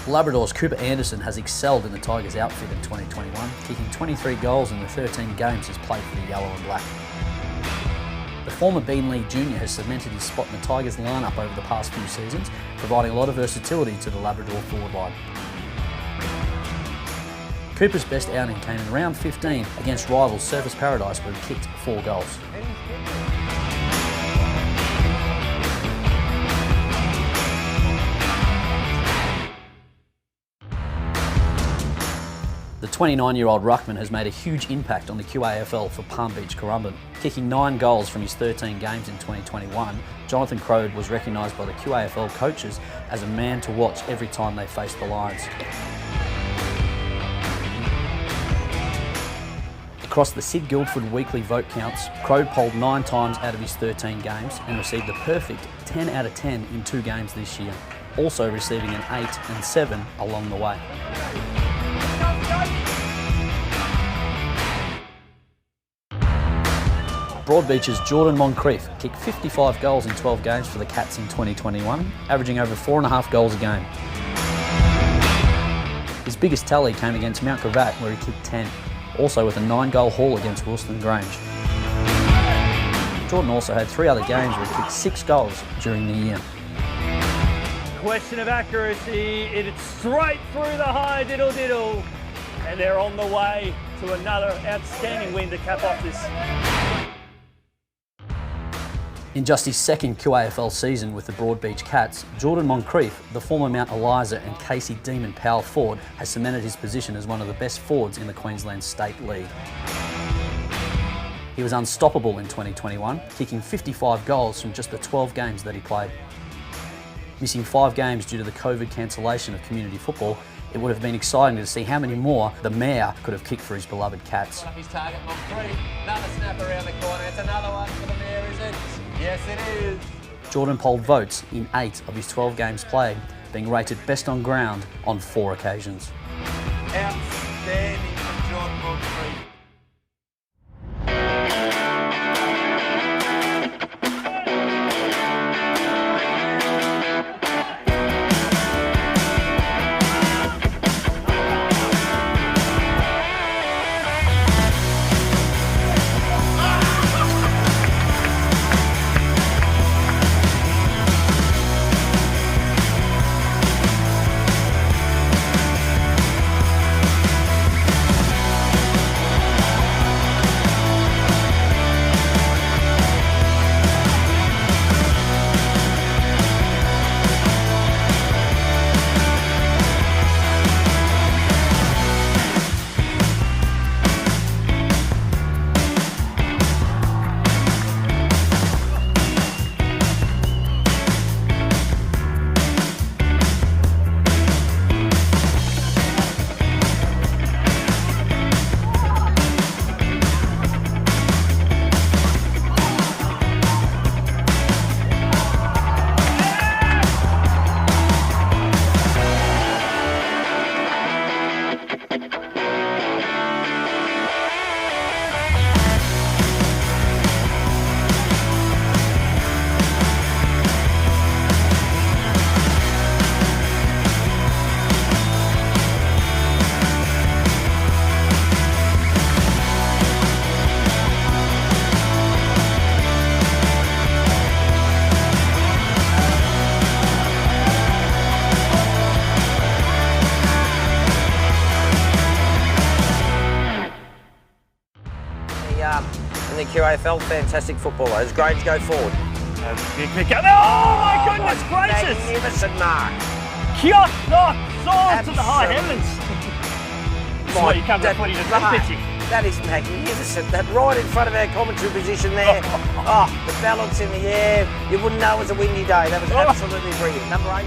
Labrador's Cooper Anderson has excelled in the Tigers outfit in 2021, kicking 23 goals in the 13 games he's played for the Yellow and Black. The former Beanley Junior has cemented his spot in the Tigers lineup over the past few seasons, providing a lot of versatility to the Labrador forward line. Cooper's best outing came in round 15 against rivals Surfers Paradise, where he kicked 4 goals. The 29-year-old ruckman has made a huge impact on the QAFL for Palm Beach Currumbin. Kicking 9 goals from his 13 games in 2021, Jonathan Crode was recognised by the QAFL coaches as a man to watch every time they faced the Lions. Across the Sid Guildford weekly vote counts, Crow polled 9 times out of his 13 games and received a perfect 10 out of 10 in 2 games this year, also receiving an 8 and 7 along the way. Broadbeach's Jordan Moncrief kicked 55 goals in 12 games for the Cats in 2021, averaging over 4.5 goals a game. His biggest tally came against Mount Gravatt, where he kicked 10, also with a 9-goal haul against Wilston Grange. Jordan also had 3 other games where he kicked 6 goals during the year. Question of accuracy, it's straight through the high diddle-diddle, and they're on the way to another outstanding win to cap off this. In just his second QAFL season with the Broadbeach Cats, Jordan Moncrief, the former Mount Eliza and Casey Demon power forward, has cemented his position as one of the best forwards in the Queensland State League. He was unstoppable in 2021, kicking 55 goals from just the 12 games that he played. Missing 5 games due to the COVID cancellation of community football, it would have been exciting to see how many more the Mayor could have kicked for his beloved Cats. His target on 3, another snap around the corner, it's another one for the Mayor, is it? Yes, it is. Jordan polled votes in 8 of his 12 games played, being rated best on ground on 4 occasions. Outstanding from John Moncrief. In the QAFL, fantastic footballer. As Grange go forward. Big pick up. Oh my goodness gracious! Magnificent mark. Qafl, soars to the high heavens. That's why you come to footy to pitching. That is magnificent. That right in front of our commentary position there. Oh, the balance in the air. You wouldn't know it was a windy day. That was absolutely brilliant. Number 8.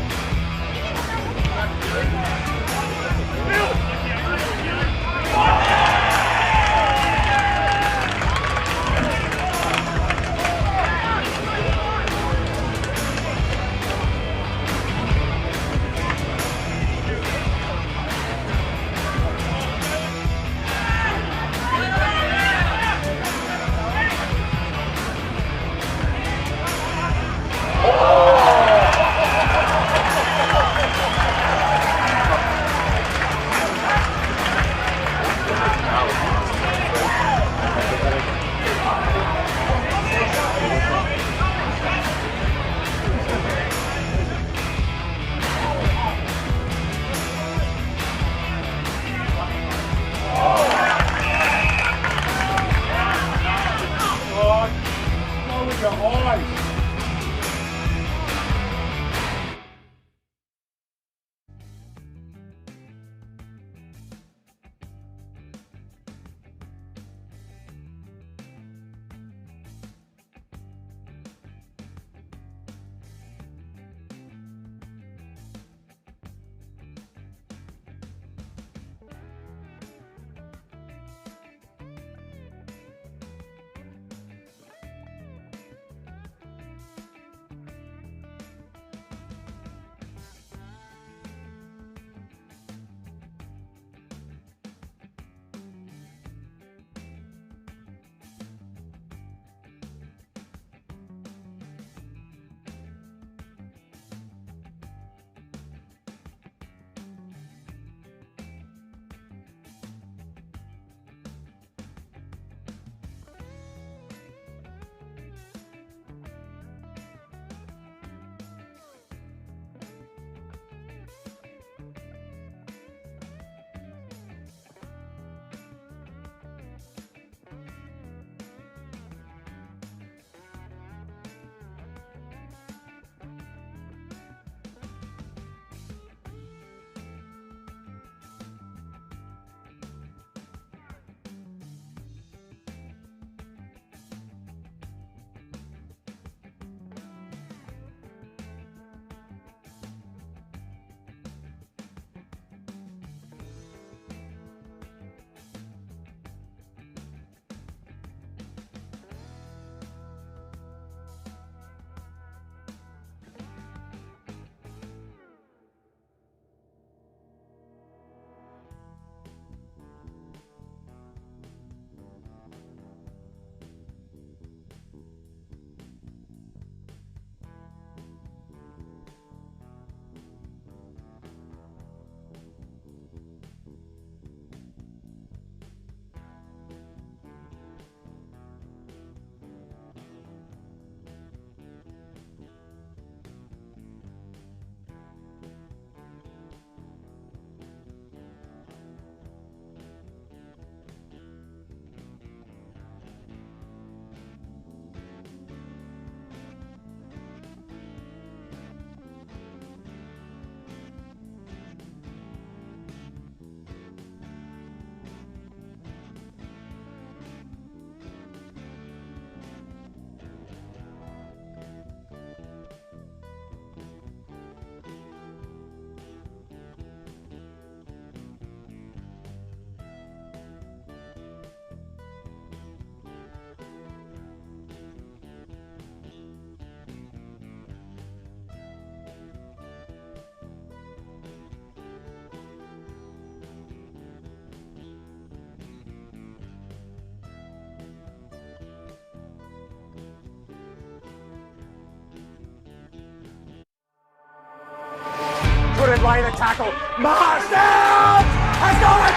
away the tackle. Mars down! Has got it!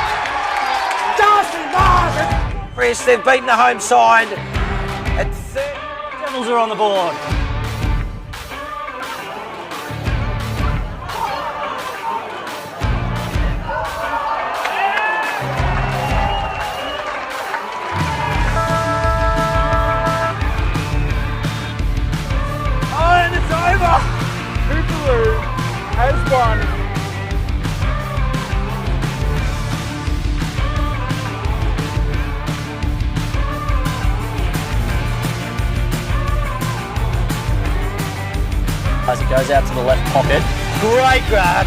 Darcy Mars! Chris, they've beaten the home side at third. Devils are on the board. Oh, and it's over! Hooperoo has won. As it goes out to the left pocket. Great grab.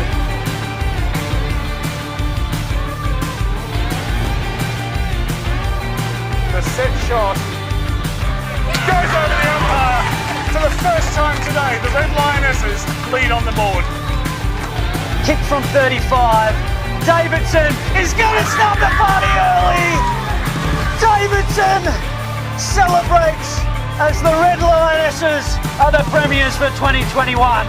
The set shot goes over the umpire. For the first time today, the Red Lionesses lead on the board. Kick from 35. Davidson is going to stop the party early. Davidson celebrates as the Red Lionesses are the premiers for 2021.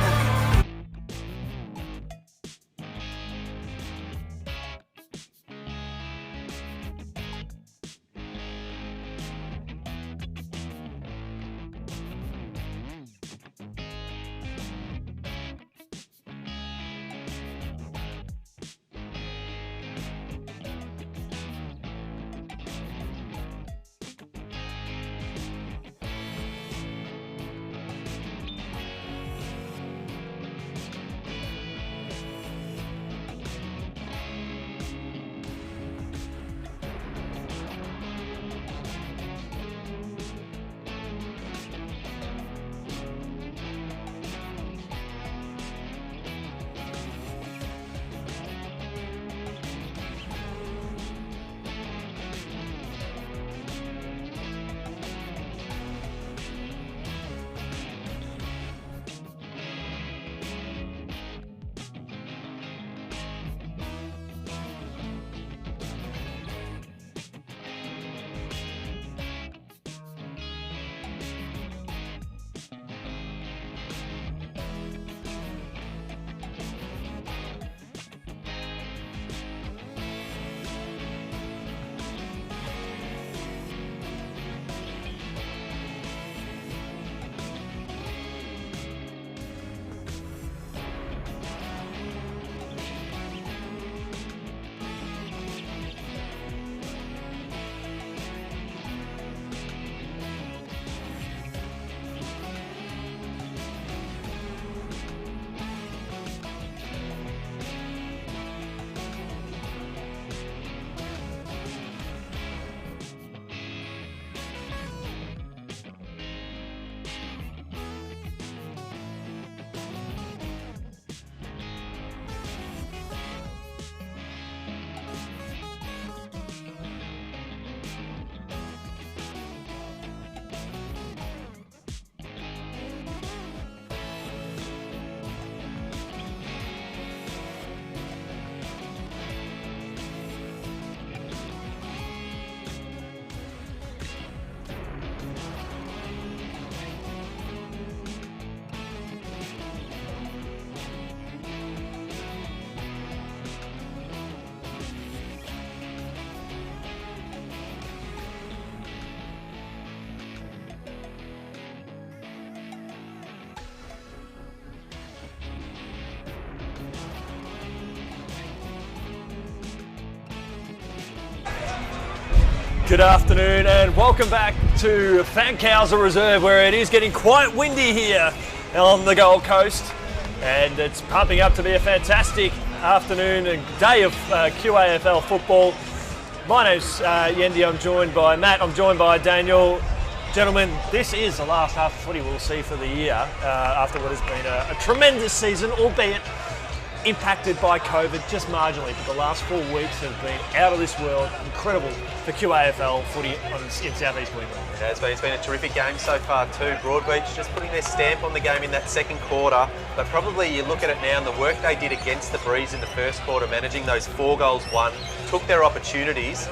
Good afternoon and welcome back to Fankhauser Reserve, where it is getting quite windy here on the Gold Coast, and it's pumping up to be a fantastic afternoon and day of QAFL football. My name's Yendi, I'm joined by Matt, I'm joined by Daniel. Gentlemen, this is the last half of footy we'll see for the year after what has been a tremendous season, albeit impacted by COVID just marginally, but the last 4 weeks have been out of this world. Incredible for QAFL footy in South East Queensland. Yeah, it's been a terrific game so far too. Broadbeach just putting their stamp on the game in that second quarter, but probably you look at it now and the work they did against the Breeze in the first quarter, managing those 4 goals won, took their opportunities,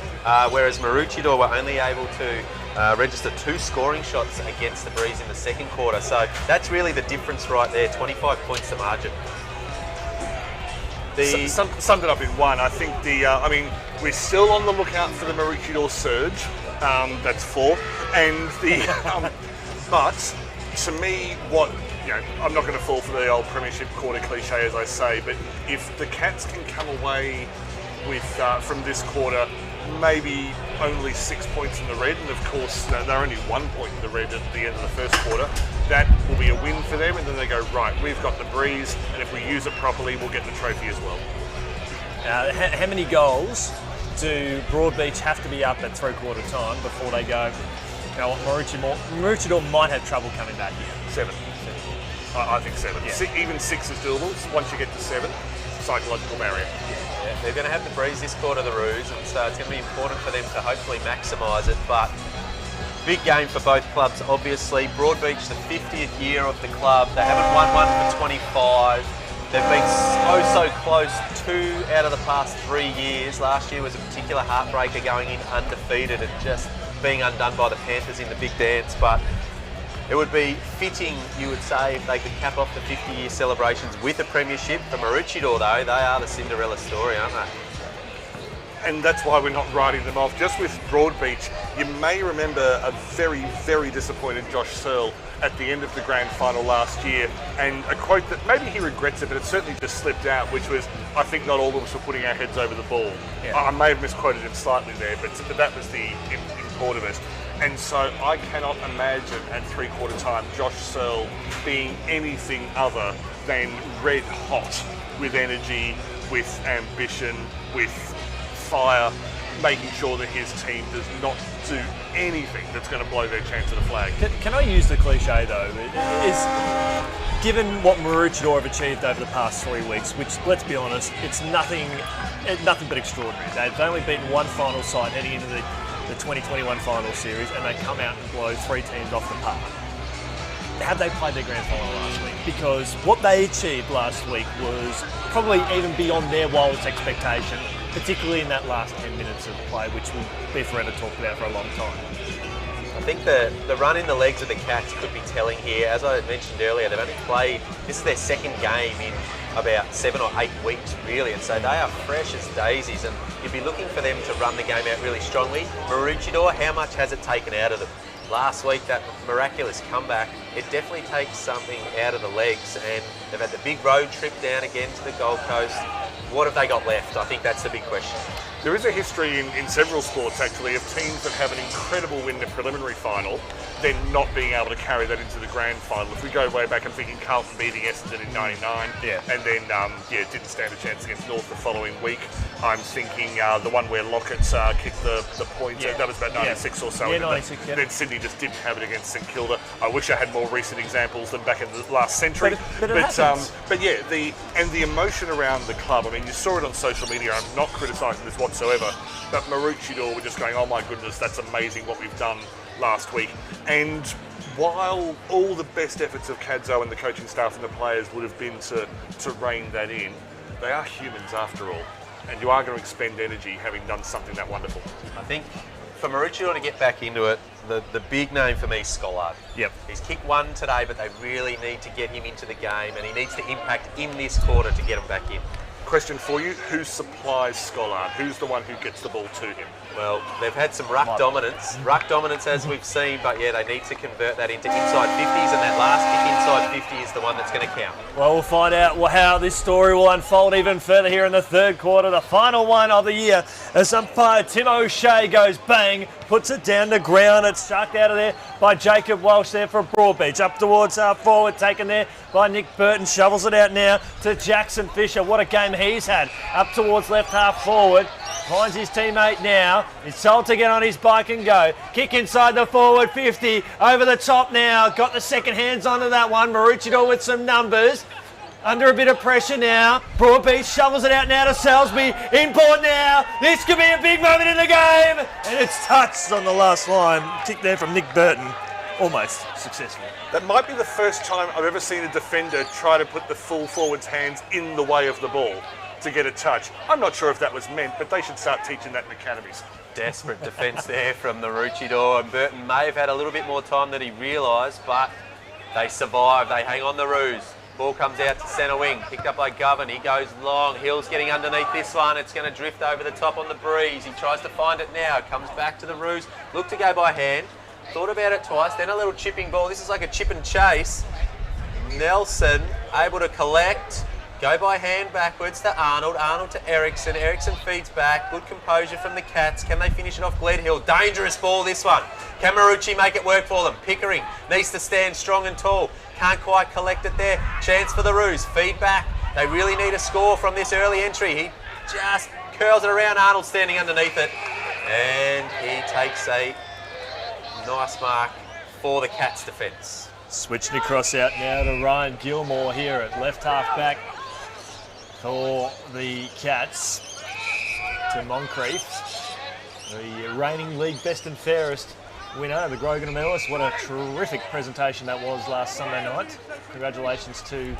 whereas Maroochydore were only able to register 2 scoring shots against the Breeze in the second quarter. So that's really the difference right there, 25 points to margin. Summed it up in one. I think we're still on the lookout for the Maroochydore surge. That's 4, and but to me, I'm not going to fall for the old premiership quarter cliche as I say, but if the Cats can come away with from this quarter maybe only 6 points in the red, and of course they're only 1 point in the red at the end of the first quarter, that will be a win for them, and then they go, right, we've got the breeze, and if we use it properly, we'll get the trophy as well. How many goals do Broadbeach have to be up at three-quarter time before they go, you know what, Maroochydore might have trouble coming back here? 7. I think 7. Yeah. Even 6 is doable. Once you get to 7, psychological barrier. Yeah, they're going to have the breeze this quarter, the Roos, and so it's going to be important for them to hopefully maximise it. But big game for both clubs, obviously. Broadbeach, the 50th year of the club. They haven't won one for 25. They've been so close 2 out of the past 3 years. Last year was a particular heartbreaker, going in undefeated and just being undone by the Panthers in the big dance. But it would be fitting, you would say, if they could cap off the 50-year celebrations with a premiership. For Maroochydore, though, they are the Cinderella story, aren't they? And that's why we're not writing them off. Just with Broadbeach, you may remember a very, very disappointed Josh Searle at the end of the grand final last year, and a quote that maybe he regrets it, but it certainly just slipped out, which was, I think not all of us were putting our heads over the ball. Yeah. I may have misquoted him slightly there, but that was the import of it. And so I cannot imagine at three-quarter time Josh Searle being anything other than red hot with energy, with ambition, with fire, making sure that his team does not do anything that's going to blow their chance at a flag. Can I use the cliche though? Given what Maroochydore have achieved over the past 3 weeks, which, let's be honest, it's nothing but extraordinary. They've only beaten one final side heading into the 2021 final series, and they come out and blow 3 teams off the park. Have they played their grand final last week? Because what they achieved last week was probably even beyond their wildest expectation, particularly in that last 10 minutes of play, which will be forever talked about for a long time. I think the run in the legs of the Cats could be telling here. As I mentioned earlier, they've only played, this is their second game in about 7 or 8 weeks, really, and so they are fresh as daisies, and you'd be looking for them to run the game out really strongly. Maroochydore, how much has it taken out of them? Last week, that miraculous comeback, it definitely takes something out of the legs, and they've had the big road trip down again to the Gold Coast. What have they got left? I think that's the big question. There is a history in several sports, actually, of teams that have an incredible win in the preliminary final, then not being able to carry that into the grand final. If we go way back, I'm thinking Carlton beating Essendon in 99, and then didn't stand a chance against North the following week. I'm thinking the one where Lockett's kicked the point, that was about 96 or so. Yeah, 96, Then Sydney just didn't have it against St Kilda. I wish I had more recent examples than back in the last century. But yeah, the emotion around the club, I mean, you saw it on social media. I'm not criticising this whatsoever, but Maroochydore were just going, oh my goodness, that's amazing what we've done last week. And while all the best efforts of Cadzo and the coaching staff and the players would have been to rein that in, they are humans after all, and you are going to expend energy having done something that wonderful. I think for Maroochydore to get back into it, the big name for me is Scollard. Yep. He's kicked one today, but they really need to get him into the game, and he needs to impact in this quarter to get him back in. Question for you, who supplies Scollard? Who's the one who gets the ball to him? Well, they've had some ruck dominance as we've seen, but yeah, they need to convert that into inside 50s, and that last kick inside 50 is the one that's going to count. Well, we'll find out how this story will unfold even further here in the third quarter, the final one of the year, as umpire Tim O'Shea goes bang, puts it down the ground. It's chucked out of there by Jacob Walsh there for Broadbeach. Up towards forward, taken there by Nick Burton. Shovels it out now to Jackson Fisher. What a game he's had. Up towards left half forward. Finds his teammate now. He's told to get on his bike and go. Kick inside the forward 50. Over the top now. Got the second hands onto that one. Maroochydore with some numbers. Under a bit of pressure now. Broadbeach shovels it out now to Salisbury. Import now. This could be a big moment in the game. And it's touched on the last line. Kick there from Nick Burton. Almost successful. That might be the first time I've ever seen a defender try to put the full forward's hands in the way of the ball to get a touch. I'm not sure if that was meant, but they should start teaching that in academies. Desperate defence there from the Maroochydore, and Burton may have had a little bit more time than he realised, but they survive. They hang on the Roos. Ball comes out to centre wing, picked up by Govan. He goes long. Hill's getting underneath this one. It's going to drift over the top on the breeze. He tries to find it now. Comes back to the Roos. Looked to go by hand. Thought about it twice. Then a little chipping ball. This is like a chip and chase. Nelson able to collect. Go by hand backwards to Arnold. Arnold to Ericsson. Ericsson feeds back. Good composure from the Cats. Can they finish it off? Gledhill. Dangerous ball this one. Can Maroochydore make it work for them? Pickering needs to stand strong and tall. Can't quite collect it there. Chance for the Roos. Feed back. They really need a score from this early entry. He just curls it around. Arnold standing underneath it. And he takes a nice mark for the Cats defence. Switching across out now to Ryan Gilmore here at left half back for the Cats. To Moncrief, the reigning league best and fairest winner, the Grogan medalist. What a terrific presentation that was last Sunday night. Congratulations to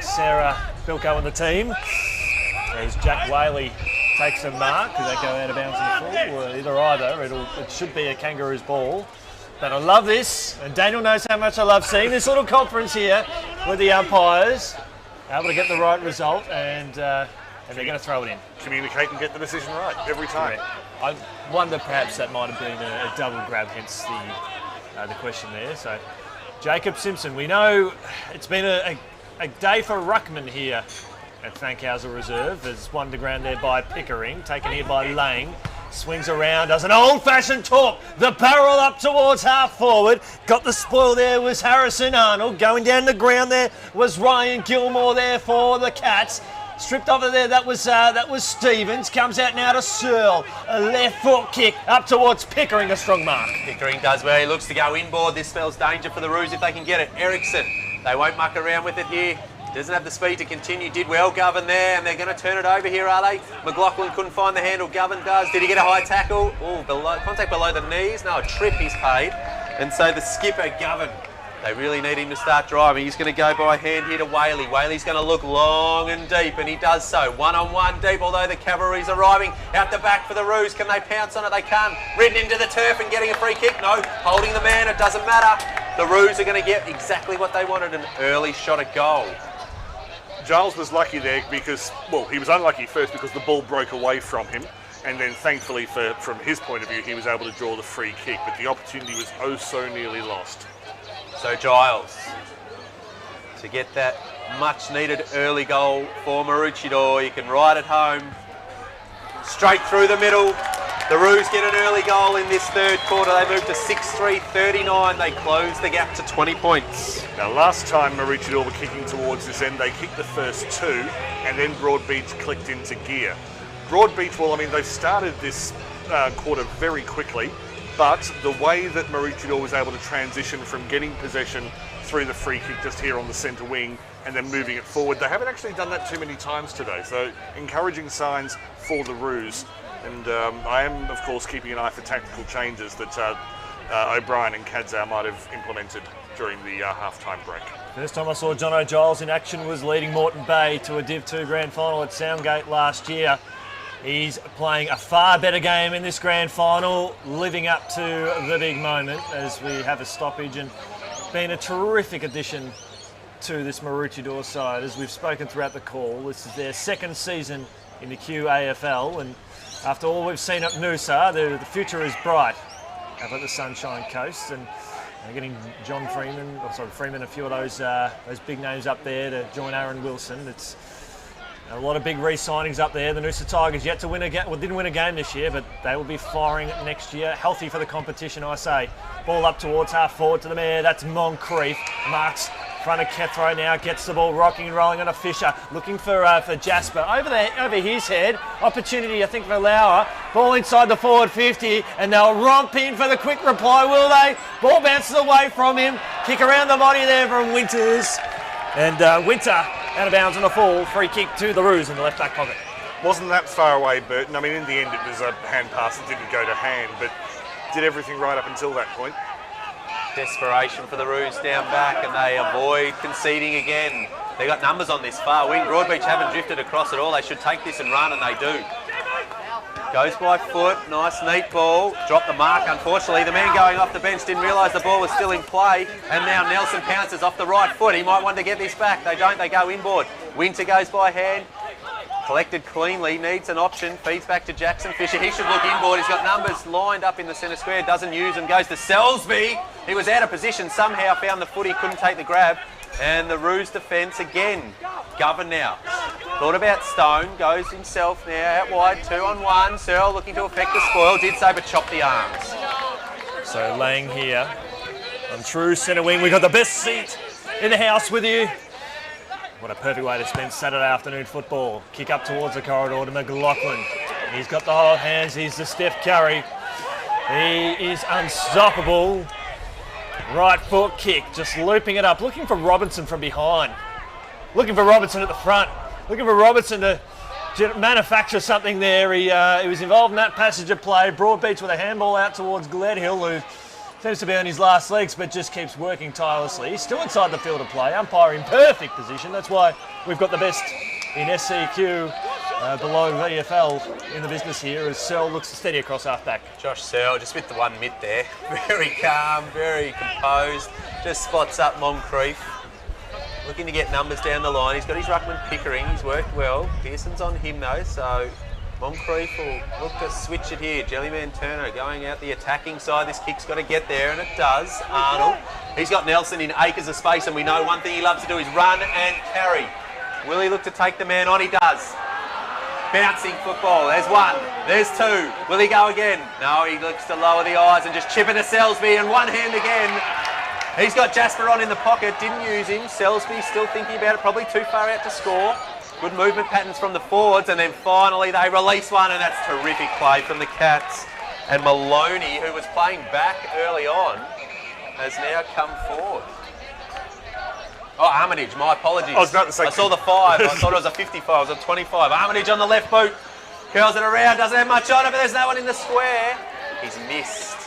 Sarah Bilko and the team. As Jack Whaley takes a mark, does that go out of bounds in the full? Either. It should be a Kangaroo's ball. But I love this, and Daniel knows how much I love seeing this little conference here with the umpires able to get the right result, and they're going to throw it in. Communicate and get the decision right every time. Correct. I wonder perhaps that might have been a double grab, hence the question there. So Jacob Simpson, we know it's been a day for ruckman here at Fankhauser Reserve. There's one to ground there by Pickering, taken here by Lang. Swings around, does an old-fashioned talk. The barrel up towards half forward. Got the spoil there was Harrison Arnold. Going down the ground there was Ryan Gilmore there for the Cats. Stripped over there, that was Stevens. Comes out now to Searle. A left foot kick up towards Pickering, a strong mark. Pickering does well. He looks to go inboard. This spells danger for the Roos if they can get it. Ericsson, they won't muck around with it here. Doesn't have the speed to continue. Did well, Govan there, and they're going to turn it over here, are they? McLaughlin couldn't find the handle. Govan does. Did he get a high tackle? Oh, contact below the knees. No, a trip he's paid. And so the skipper, Govan, they really need him to start driving. He's going to go by hand here to Whaley. Whaley's going to look long and deep, and he does so. One-on-one deep, although the cavalry's arriving. Out the back for the Roos. Can they pounce on it? They can't. Ridden into the turf and getting a free kick. No, holding the man. It doesn't matter. The Roos are going to get exactly what they wanted, an early shot at goal. Giles was lucky there because, well, he was unlucky first because the ball broke away from him, and then thankfully from his point of view he was able to draw the free kick, but the opportunity was oh so nearly lost. So Giles to get that much needed early goal for Maroochydore. You can ride it home straight through the middle. The Roos get an early goal in this third quarter. They move to 6-3-39. They close the gap to 20 points. Now, last time Maroochydore were kicking towards this end, they kicked the first two, and then Broadbeach clicked into gear. Broadbeach, well, I mean, they've started this quarter very quickly, but the way that Maroochydore was able to transition from getting possession through the free kick just here on the centre wing and then moving it forward, they haven't actually done that too many times today. So, encouraging signs for the Roos. And I am, of course, keeping an eye for tactical changes that O'Brien and Kadzau might have implemented during the half-time break. First time I saw John O'Giles in action was leading Moreton Bay to a Div 2 grand final at Soundgate last year. He's playing a far better game in this grand final, living up to the big moment as we have a stoppage, and been a terrific addition to this Maroochydore side. As we've spoken throughout the call, this is their second season in the QAFL, and after all we've seen up Noosa, the future is bright up at the Sunshine Coast, and getting John Freeman, Freeman, a few of those big names up there to join Aaron Wilson. It's a lot of big re-signings up there. The Noosa Tigers yet to win a game, well, didn't win a game this year, but they will be firing next year. Healthy for the competition, I say. Ball up towards half forward to the mayor. That's Moncrief. Marks front of Kethro now, gets the ball rocking and rolling on a Fisher, looking for Jasper. Over his head, opportunity I think for Lauer. Ball inside the forward 50, and they'll romp in for the quick reply, will they? Ball bounces away from him. Kick around the body there from Winters. And Winter out of bounds on a full free kick to the Roos in the left back pocket. Wasn't that far away, Burton. I mean, in the end it was a hand pass that didn't go to hand, but did everything right up until that point. Desperation for the Roos down back, and they avoid conceding again. They got numbers on this far wing. Broadbeach haven't drifted across at all. They should take this and run, and they do. Goes by foot, nice neat ball. Dropped the mark, unfortunately. The man going off the bench didn't realise the ball was still in play. And now Nelson pounces off the right foot. He might want to get this back. They don't, they go inboard. Winter goes by hand. Collected cleanly, needs an option. Feeds back to Jackson Fisher. He should look inboard. He's got numbers lined up in the centre square. Doesn't use them. Goes to Selsby. He was out of position. Somehow found the footy. Couldn't take the grab. And the Roos defence again. Govern now. Thought about Stone. Goes himself now out wide. 2-on-1. Searle looking to affect the spoil. Did so, but chopped the arms. So Lang here on true centre wing. We've got the best seat in the house with you. What a perfect way to spend Saturday afternoon football. Kick up towards the corridor to McLaughlin. He's got the hot hands. He's the Steph Curry. He is unstoppable. Right foot kick, just looping it up. Looking for Robinson from behind. Looking for Robinson at the front. Looking for Robinson to manufacture something there. He was involved in that passage of play. Broadbeach with a handball out towards Gledhill, who seems to be on his last legs, but just keeps working tirelessly. He's still inside the field of play. Umpire in perfect position. That's why we've got the best in SCQ below VFL in the business here, as Searle looks steady across half-back. Josh Searle just with the 1 mitt there. Very calm, very composed. Just spots up Moncrief. Looking to get numbers down the line. He's got his ruckman Pickering. He's worked well. Pearson's on him though, so Moncrief will look to switch it here. Jellyman Turner going out the attacking side. This kick's got to get there, and it does. Arnold. He's got Nelson in acres of space, and we know one thing he loves to do is run and carry. Will he look to take the man on? He does. Bouncing football. There's one. There's two. Will he go again? No, he looks to lower the eyes and just chip it to Selsby, and one hand again. He's got Jasper on in the pocket. Didn't use him. Selsby still thinking about it. Probably too far out to score. Good movement patterns from the forwards, and then finally they release one, and that's terrific play from the Cats. And Maloney, who was playing back early on, has now come forward. Oh, Armitage, my apologies. I was about to say... I saw the 5. I thought it was a 55. It was a 25. Armitage on the left boot. Curls it around, doesn't have much on it, but there's no one in the square. He's missed.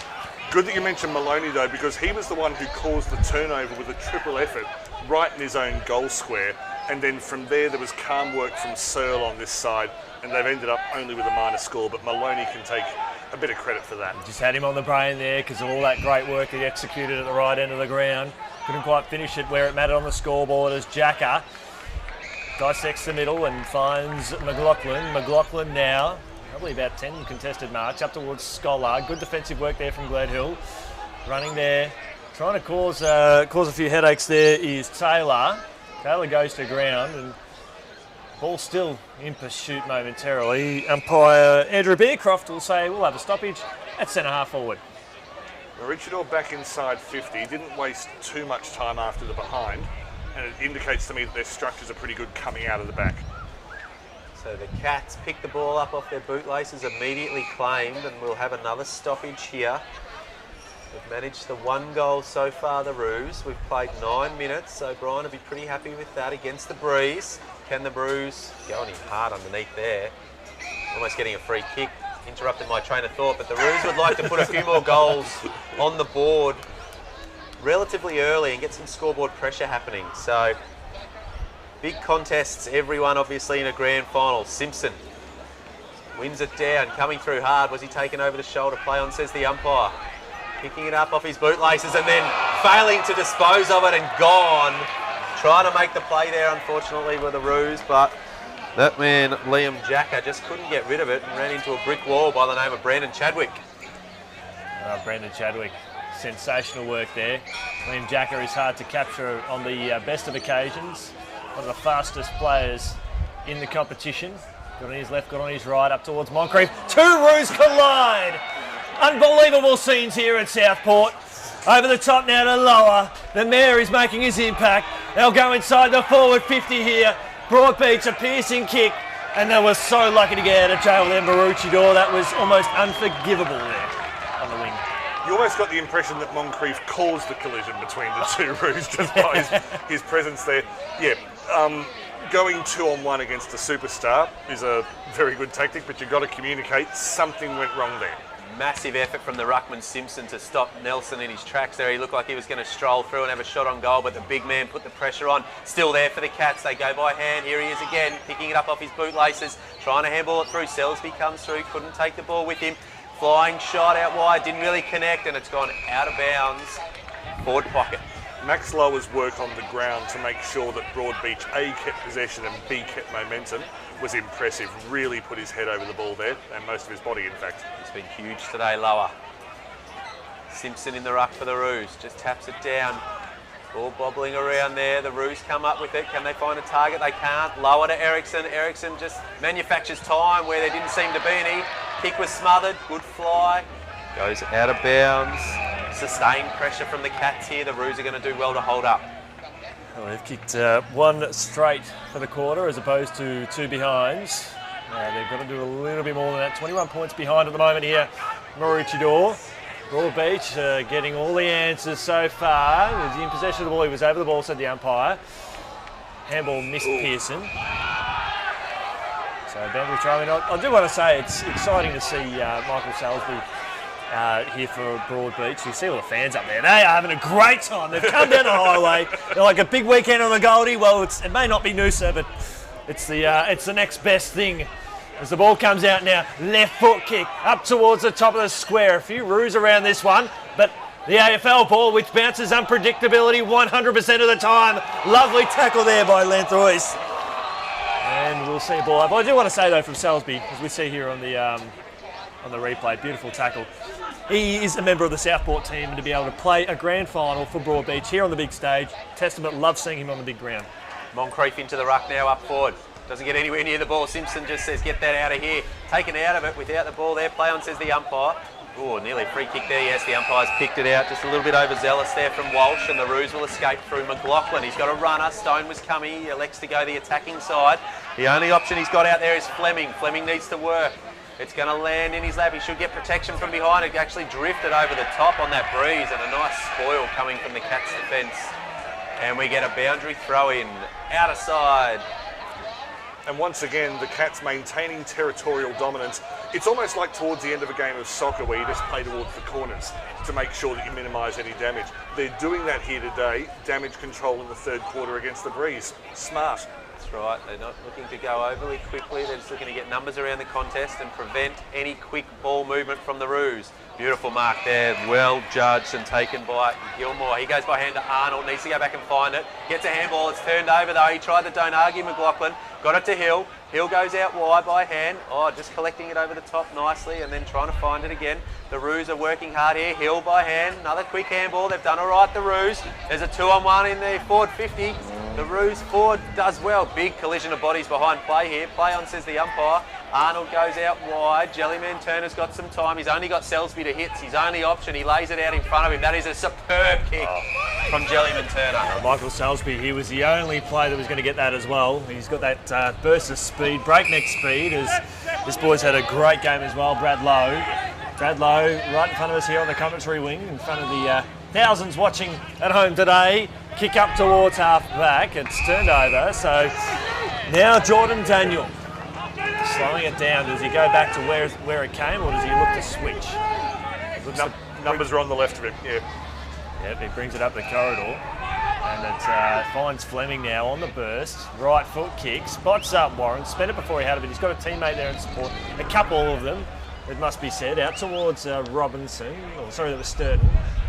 Good that you mentioned Maloney though, because he was the one who caused the turnover with a triple effort right in his own goal square. And then from there was calm work from Searle on this side, and they've ended up only with a minor score, but Maloney can take a bit of credit for that. Just had him on the brain there because of all that great work he executed at the right end of the ground. Couldn't quite finish it where it mattered on the scoreboard as Jacker dissects the middle and finds McLaughlin. McLaughlin now, probably about 10 contested marks, up towards Scholar. Good defensive work there from Gledhill. Running there, trying to cause a few headaches there is Taylor. Taylor goes to ground and ball still in pursuit momentarily. Umpire Andrew Bearcroft will say we'll have a stoppage at centre half forward. Maroochydore back inside 50, didn't waste too much time after the behind, and it indicates to me that their structures are pretty good coming out of the back. So the Cats pick the ball up off their bootlaces, immediately claimed, and we'll have another stoppage here. We've managed the 1 goal so far, the Roos. We've played 9 minutes, so Brian will be pretty happy with that against the Breeze. Can the Roos go on him hard underneath there? Almost getting a free kick. Interrupted my train of thought, but the Roos would like to put a few more goals on the board relatively early and get some scoreboard pressure happening. So, big contests, everyone obviously in a grand final. Simpson wins it down, coming through hard. Was he taken over the shoulder? Play on, says the umpire. Picking it up off his bootlaces and then failing to dispose of it and gone. Trying to make the play there, unfortunately, with the Roos, but that man, Liam Jacker, just couldn't get rid of it and ran into a brick wall by the name of Brandon Chadwick. Brandon Chadwick, sensational work there. Liam Jacker is hard to capture on the best of occasions. One of the fastest players in the competition. Got on his left, got on his right, up towards Moncrief. 2 Roos collide! Unbelievable scenes here at Southport. Over the top now to Lower. The Mayor is making his impact. They'll go inside the forward 50 here. Broadbeach, a piercing kick. And they were so lucky to get out of jail there, Maroochydore. That was almost unforgivable there on the wing. You almost got the impression that Moncrief caused the collision between the 2 Roos just by his presence there. Yeah, going 2-on-1 against a superstar is a very good tactic, but you've got to communicate something went wrong there. Massive effort from the ruckman Simpson to stop Nelson in his tracks there. He looked like he was going to stroll through and have a shot on goal, but the big man put the pressure on. Still there for the Cats. They go by hand. Here he is again, picking it up off his bootlaces, trying to handball it through. Selsby comes through, couldn't take the ball with him. Flying shot out wide, didn't really connect, and it's gone out of bounds. Forward pocket. Max Lower's work on the ground to make sure that Broadbeach A kept possession and B kept momentum was impressive. Really put his head over the ball there, and most of his body, in fact. He's been huge today, Lower. Simpson in the ruck for the Roos, just taps it down. Ball bobbling around there. The Roos come up with it. Can they find a target? They can't. Lower to Ericsson. Ericsson just manufactures time where there didn't seem to be any. Kick was smothered. Good fly. Goes out of bounds. Sustained pressure from the Cats here. The Roos are going to do well to hold up. Well, they've kicked one straight for the quarter as opposed to two behinds. They've got to do a little bit more than that. 21 points behind at the moment here. Maroochydore. Broadbeach getting all the answers so far. He was in possession of the ball. He was over the ball, said the umpire. Handball missed Pearson. So boundary throw in. I do want to say it's exciting to see Michael Salisbury here for Broadbeach. You see all the fans up there. They are having a great time. They've come down the highway. They're like a big weekend on the Goldie. Well, it may not be Noosa, but it's the next best thing. As the ball comes out now, left foot kick up towards the top of the square. A few roos around this one, but the AFL ball, which bounces unpredictability 100% of the time. Lovely tackle there by Lanthroyce. And we'll see a ball up. I do want to say though from Salisbury, as we see here on the replay, beautiful tackle. He is a member of the Southport team, and to be able to play a grand final for Broadbeach here on the big stage, Testament loves seeing him on the big ground. Moncrief into the ruck now, up forward. Doesn't get anywhere near the ball. Simpson just says, get that out of here. Taken out of it without the ball there. Play on, says the umpire. Oh, nearly free kick there. Yes, the umpire's picked it out. Just a little bit overzealous there from Walsh, and the Roos will escape through McLaughlin. He's got a runner. Stone was coming. He elects to go the attacking side. The only option he's got out there is Fleming. Fleming needs to work. It's going to land in his lap. He should get protection from behind. It actually drifted over the top on that breeze, and a nice spoil coming from the Cats' defence. And we get a boundary throw in. Outer side. And once again, the Cats maintaining territorial dominance. It's almost like towards the end of a game of soccer where you just play towards the corners to make sure that you minimise any damage. They're doing that here today. Damage control in the third quarter against the breeze. Smart. That's right. They're not looking to go overly quickly. They're just looking to get numbers around the contest and prevent any quick ball movement from the Roos. Beautiful mark there. Well judged and taken by Gilmore. He goes by hand to Arnold. Needs to go back and find it. Gets a handball. It's turned over though. He tried the don't argue McLaughlin. Got it to Hill. Hill goes out wide by hand. Oh, just collecting it over the top nicely and then trying to find it again. The Roos are working hard here. Hill by hand. Another quick handball. They've done all right, the Roos. There's a 2-on-1 in the forward 50. The Roos forward does well. Big collision of bodies behind play here. Play on, says the umpire. Arnold goes out wide. Jellyman Turner's got some time. He's only got Selsby to hit. It's his only option. He lays it out in front of him. That is a superb kick from Jellyman Turner. Michael Salisbury, he was the only player that was going to get that as well. He's got that burst of speed, breakneck speed. As this boy's had a great game as well. Brad Lowe right in front of us here on the commentary wing, in front of the thousands watching at home today. Kick up towards half back. It's turned over. So now Jordan Daniel slowing it down. Does he go back to where it came, or does he look to switch? Numbers are on the left of him, yeah. Yep, he brings it up the corridor. And it finds Fleming now on the burst. Right foot kick. Spots up Warren. Spent it before he had it, but he's got a teammate there in support. A couple of them, it must be said. Out towards Robinson. Oh, sorry, that was Sturton.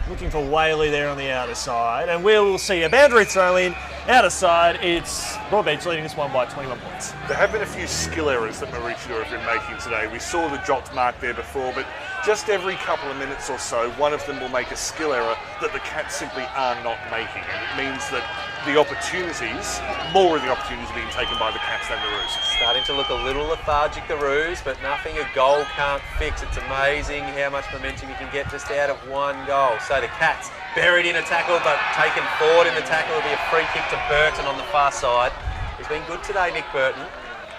Looking for Whaley there on the outer side. And we'll see a boundary throw in. Outer side, it's Broadbeach leading this one by 21 points. There have been a few skill errors that Maroochydore have been making today. We saw the dropped mark there before, but just every couple of minutes or so, one of them will make a skill error that the Cats simply are not making. And it means that the opportunities, more of the opportunities are being taken by the Cats than the Roos. Starting to look a little lethargic, the Roos, but nothing a goal can't fix. It's amazing how much momentum you can get just out of one goal. So the Cats buried in a tackle, but taken forward in the tackle. It'll be a free kick to Burton on the far side. He's been good today, Nick Burton.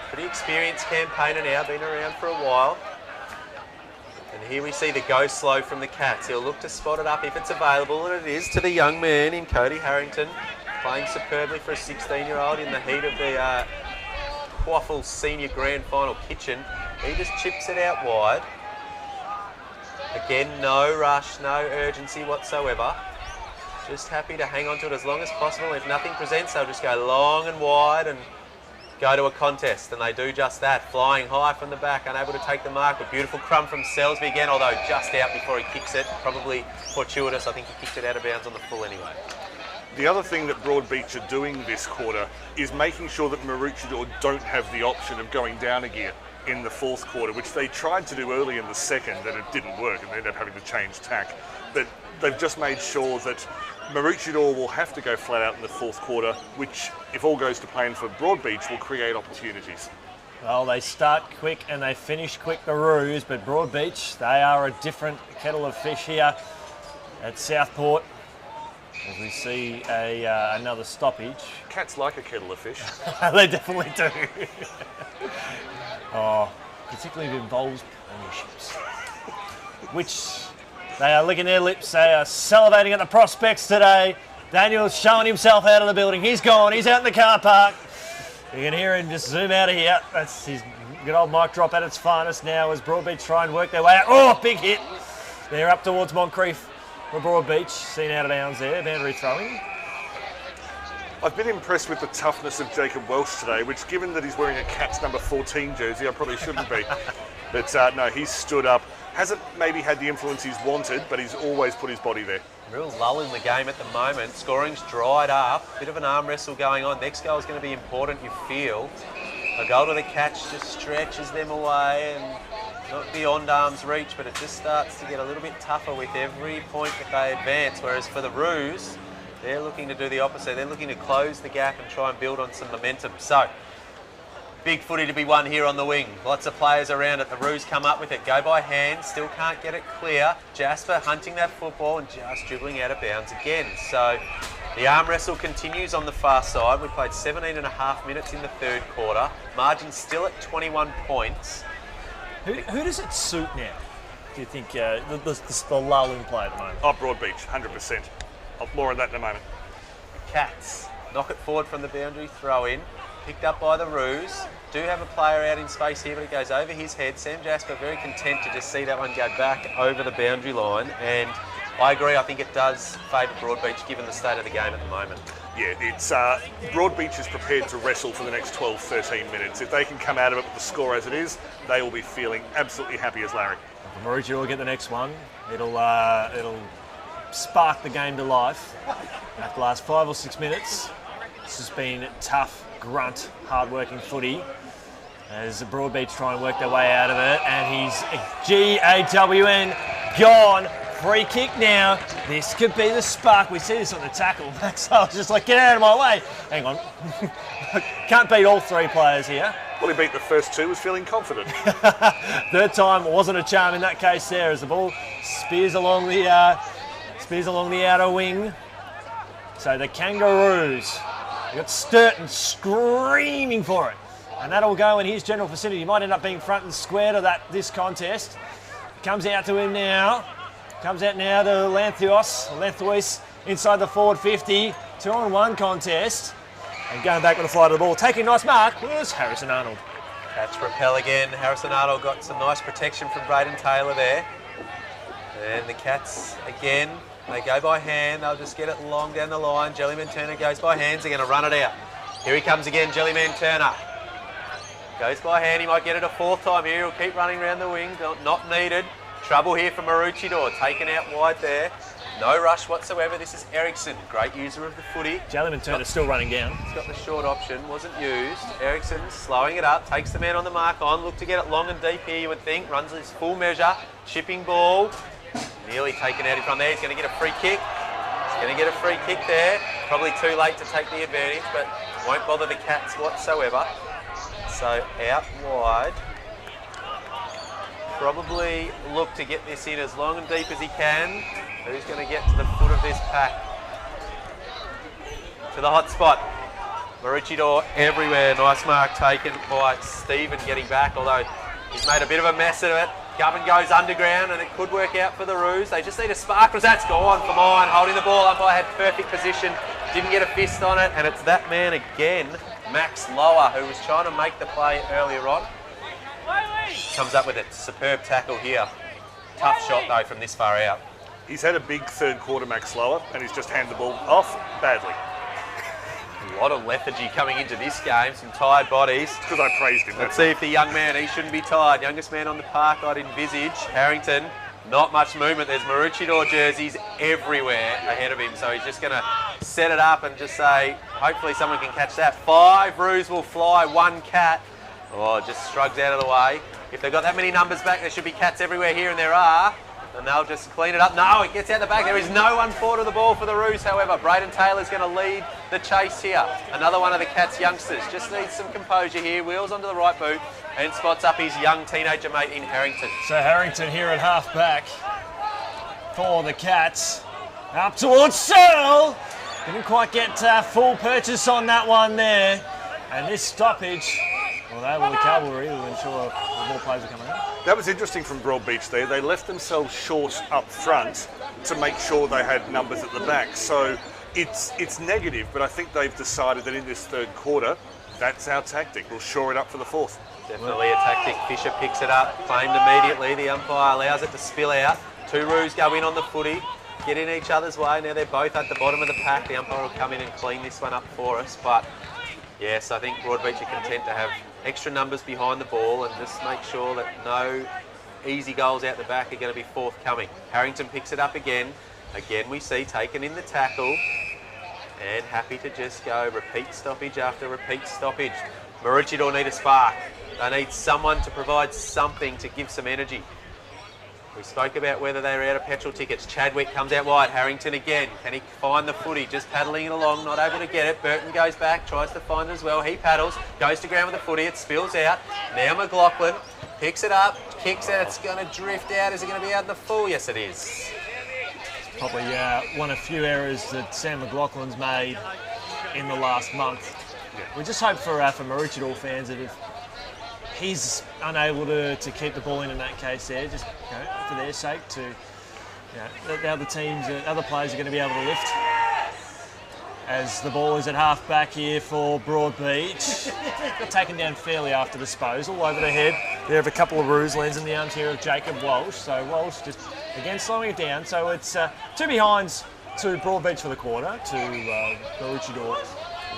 Pretty experienced campaigner now, been around for a while. And here we see the go slow from the Cats. He'll look to spot it up if it's available, and it is, to the young man in Cody Harrington. Playing superbly for a 16-year-old in the heat of the Qafl Senior Grand Final kitchen. He just chips it out wide. Again, no rush, no urgency whatsoever. Just happy to hang on to it as long as possible. If nothing presents, they'll just go long and wide and go to a contest, and they do just that. Flying high from the back, unable to take the mark, but beautiful crumb from Selsby again, although just out before he kicks it. Probably fortuitous. I think he kicked it out of bounds on the full anyway. The other thing that Broadbeach are doing this quarter is making sure that Maroochydore don't have the option of going down a gear in the fourth quarter, which they tried to do early in the second, and it didn't work, and they ended up having to change tack. But they've just made sure that Maroochydore will have to go flat out in the fourth quarter, which, if all goes to plan for Broadbeach, will create opportunities. Well, they start quick and they finish quick, the Roos, but Broadbeach, they are a different kettle of fish here at Southport. As we see another stoppage. Cats like a kettle of fish. They definitely do. Oh, particularly if it involves premierships. Which they are licking their lips. They are salivating at the prospects today. Daniel's showing himself out of the building. He's gone. He's out in the car park. You can hear him just zoom out of here. That's his good old mic drop at its finest now as Broadbeach try and work their way out. Oh, big hit. They're up towards Moncrief for Broadbeach. Seen out of bounds there. Boundary throwing. I've been impressed with the toughness of Jacob Welsh today, which, given that he's wearing a Cats number 14 jersey, I probably shouldn't be. But no, he's stood up. Hasn't maybe had the influence he's wanted, but he's always put his body there. Real lull in the game at the moment. Scoring's dried up. Bit of an arm wrestle going on. Next goal is going to be important, you feel. A goal to the catch just stretches them away and not beyond arm's reach, but it just starts to get a little bit tougher with every point that they advance. Whereas for the Roos, they're looking to do the opposite. They're looking to close the gap and try and build on some momentum. So, big footy to be won here on the wing. Lots of players around it. The Roos come up with it. Go by hand. Still can't get it clear. Jasper hunting that football and just dribbling out of bounds again. So the arm wrestle continues on the far side. We played 17.5 minutes in the third quarter. Margin still at 21 points. Who does it suit now, do you think, the lull in play at the moment? Oh, Broadbeach, 100%. More on that in a moment. Cats knock it forward from the boundary, throw in. Picked up by the Roos. Do have a player out in space here, but it goes over his head. Sam Jasper very content to just see that one go back over the boundary line. And I agree, I think it does favour Broadbeach given the state of the game at the moment. Yeah, it's Broadbeach is prepared to wrestle for the next 12, 13 minutes. If they can come out of it with the score as it is, they will be feeling absolutely happy as Larry. If Maroochydore will get the next one, it'll spark the game to life. After the last 5 or 6 minutes, this has been tough, grunt, hard-working footy as the Broadbeach try and work their way out of it, and he's G-A-W-N gone. Free kick now. This could be the spark. We see this on the tackle. Maxwell's just like, get out of my way. Hang on. Can't beat all three players here. Well, he beat the first two, was feeling confident. Third time wasn't a charm in that case there as the ball spears along the outer wing. So the Kangaroos, you got Sturton screaming for it, and that'll go in his general vicinity. He might end up being front and square to this contest. Comes out to him now. Comes out now to Lanthuis inside the forward 50. 2-on-1 contest. And going back with a fly to the ball. Taking a nice mark was Harrison Arnold. Catch repel again. Harrison Arnold got some nice protection from Braden Taylor there. And the Cats again, they go by hand. They'll just get it long down the line. Jellyman Turner goes by hands. They're going to run it out. Here he comes again, Jellyman Turner. Goes by hand. He might get it a fourth time here. He'll keep running around the wing. Not needed. Trouble here for Maroochydore, taken out wide there. No rush whatsoever. This is Ericsson, great user of the footy. Jellyman Turner's still running down. He's got the short option, wasn't used. Ericsson slowing it up, takes the man on the mark on, look to get it long and deep here, you would think. Runs his full measure, chipping ball. Nearly taken out in front there. He's going to get a free kick. He's going to get a free kick there. Probably too late to take the advantage, but won't bother the Cats whatsoever. So out wide. Probably look to get this in as long and deep as he can. Who's going to get to the foot of this pack? To the hot spot. Maroochydore everywhere. Nice mark taken by Stephen getting back, although he's made a bit of a mess of it. Govan goes underground and it could work out for the Roos. They just need a spark because that's gone for mine. Holding the ball up, I had perfect position. Didn't get a fist on it, and it's that man again, Max Lower, who was trying to make the play earlier on. Comes up with it. Superb tackle here. Tough shot though from this far out. He's had a big third quarter, Max Lower, and he's just handed the ball off badly. A lot of lethargy coming into this game, some tired bodies. It's because I praised him. Let's see if the young man, he shouldn't be tired. Youngest man on the park, I'd envisage. Harrington, not much movement. There's Maroochydore jerseys everywhere ahead of him, so he's just going to set it up and just say, hopefully someone can catch that. 5 roos will fly, 1 cat. Oh, just shrugs out of the way. If they've got that many numbers back, there should be cats everywhere here, and there are. And they'll just clean it up. No, it gets out the back. There is no one forward of the ball for the Roos, however. Braden Taylor's going to lead the chase here. Another one of the Cats youngsters. Just needs some composure here. Wheels onto the right boot and spots up his young teenager mate in Harrington. So Harrington here at half back for the Cats. Up towards Searle. Didn't quite get full purchase on that one there. And this stoppage, well, they were the cavalry. We weren't sure if more players are coming in. That was interesting from Broadbeach there. They left themselves short up front to make sure they had numbers at the back. So it's negative, but I think they've decided that in this third quarter, that's our tactic. We'll shore it up for the fourth. Definitely a tactic. Fisher picks it up, claimed immediately. The umpire allows it to spill out. 2 roos go in on the footy, get in each other's way. Now they're both at the bottom of the pack. The umpire will come in and clean this one up for us. But yes, I think Broadbeach are content to have extra numbers behind the ball and just make sure that no easy goals out the back are going to be forthcoming. Harrington picks it up again. Again, we see taken in the tackle and happy to just go repeat stoppage after repeat stoppage. Maroochydore need a spark. They need someone to provide something to give some energy. We spoke about whether they were out of petrol tickets. Chadwick comes out wide. Harrington again. Can he find the footy? Just paddling it along, not able to get it. Burton goes back, tries to find it as well. He paddles, goes to ground with the footy. It spills out. Now McLaughlin picks it up, kicks it. It's going to drift out. Is it going to be out in the full? Yes, it is. Probably one of few errors that Sam McLaughlin's made in the last month. We just hope for Maroochydore fans that if he's unable to keep the ball in that case there, just for their sake, the other teams, other players are going to be able to lift. As the ball is at half back here for Broadbeach. Got taken down fairly after disposal, over the head. There have a couple of roos, lands in the arms here of Jacob Walsh. So Walsh just again slowing it down. So it's 2 behinds to Broadbeach for the quarter, to Maroochydore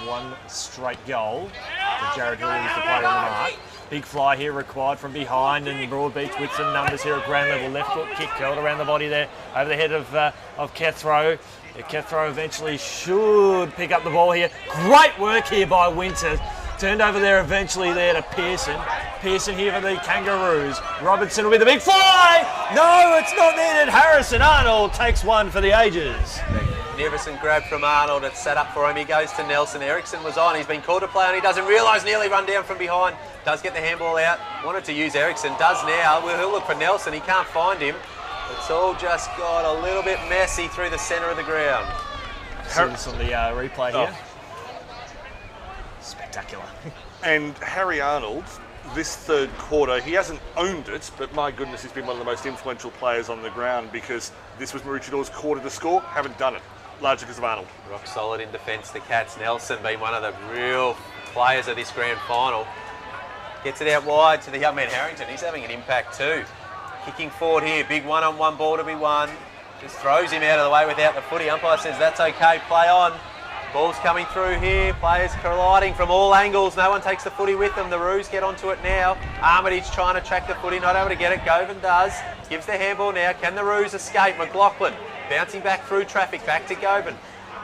1 straight goal. To Jared Hill is the player on the mark. Big fly here required from behind, and Broadbeach with some numbers here at ground level. Left foot kick curled around the body there, over the head of Kethrow. Kethrow eventually should pick up the ball here. Great work here by Winter. Turned over there eventually there to Pearson. Pearson here for the Kangaroos. Robertson will be the big fly! No, it's not needed. Harrison Arnold takes 1 for the ages. Magnificent grab from Arnold. It's set up for him. He goes to Nelson. Ericsson was on. He's been called to play and he doesn't realise. Nearly run down from behind. Does get the handball out. Wanted to use Ericsson. Does now. Well, he'll look for Nelson. He can't find him. It's all just got a little bit messy through the centre of the ground. See this on the replay here. Spectacular. And Harry Arnold, this third quarter, he hasn't owned it, but my goodness, he's been one of the most influential players on the ground because this was Maroochidore's quarter to score. Haven't done it, largely because of Arnold. Rock solid in defence, the Cats. Nelson being one of the real players of this grand final. Gets it out wide to the young man Harrington. He's having an impact too. Kicking forward here, big one-on-one ball to be won. Just throws him out of the way without the footy. Umpire says that's okay, play on. Ball's coming through here, players colliding from all angles. No one takes the footy with them. The Roos get onto it now. Armitage trying to track the footy, not able to get it. Govan does. Gives the handball now. Can the Roos escape? McLaughlin bouncing back through traffic, back to Govan.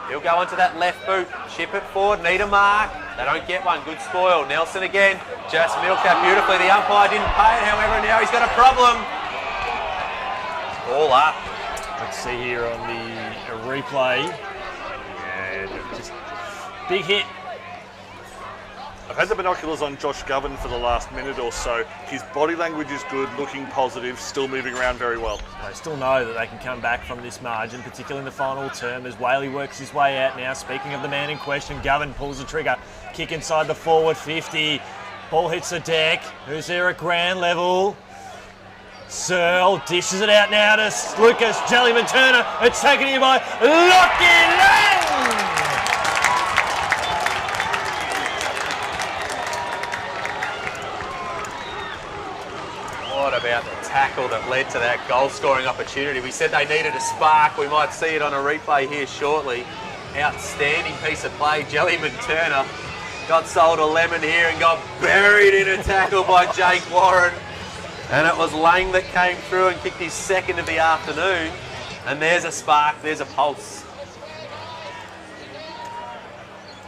He'll go onto that left boot, ship it forward, need a mark. They don't get one, good spoil. Nelson again, just milked that beautifully. The umpire didn't pay it, however, now he's got a problem. All up. Let's see here on the replay. And just big hit. I've had the binoculars on Josh Govan for the last minute or so. His body language is good, looking positive, still moving around very well. They still know that they can come back from this margin, particularly in the final term as Whaley works his way out now. Speaking of the man in question, Govan pulls the trigger. Kick inside the forward 50. Ball hits the deck. Who's there at ground level? Searle dishes it out now to Lucas Jellyman Turner. It's taken here by Lockie Lang. What about the tackle that led to that goal scoring opportunity. We said they needed a spark. We might see it on a replay here shortly. Outstanding piece of play. Jellyman Turner got sold a lemon here and got buried in a tackle by Jake Warren. And it was Lang that came through and kicked his second of the afternoon. And there's a spark, there's a pulse.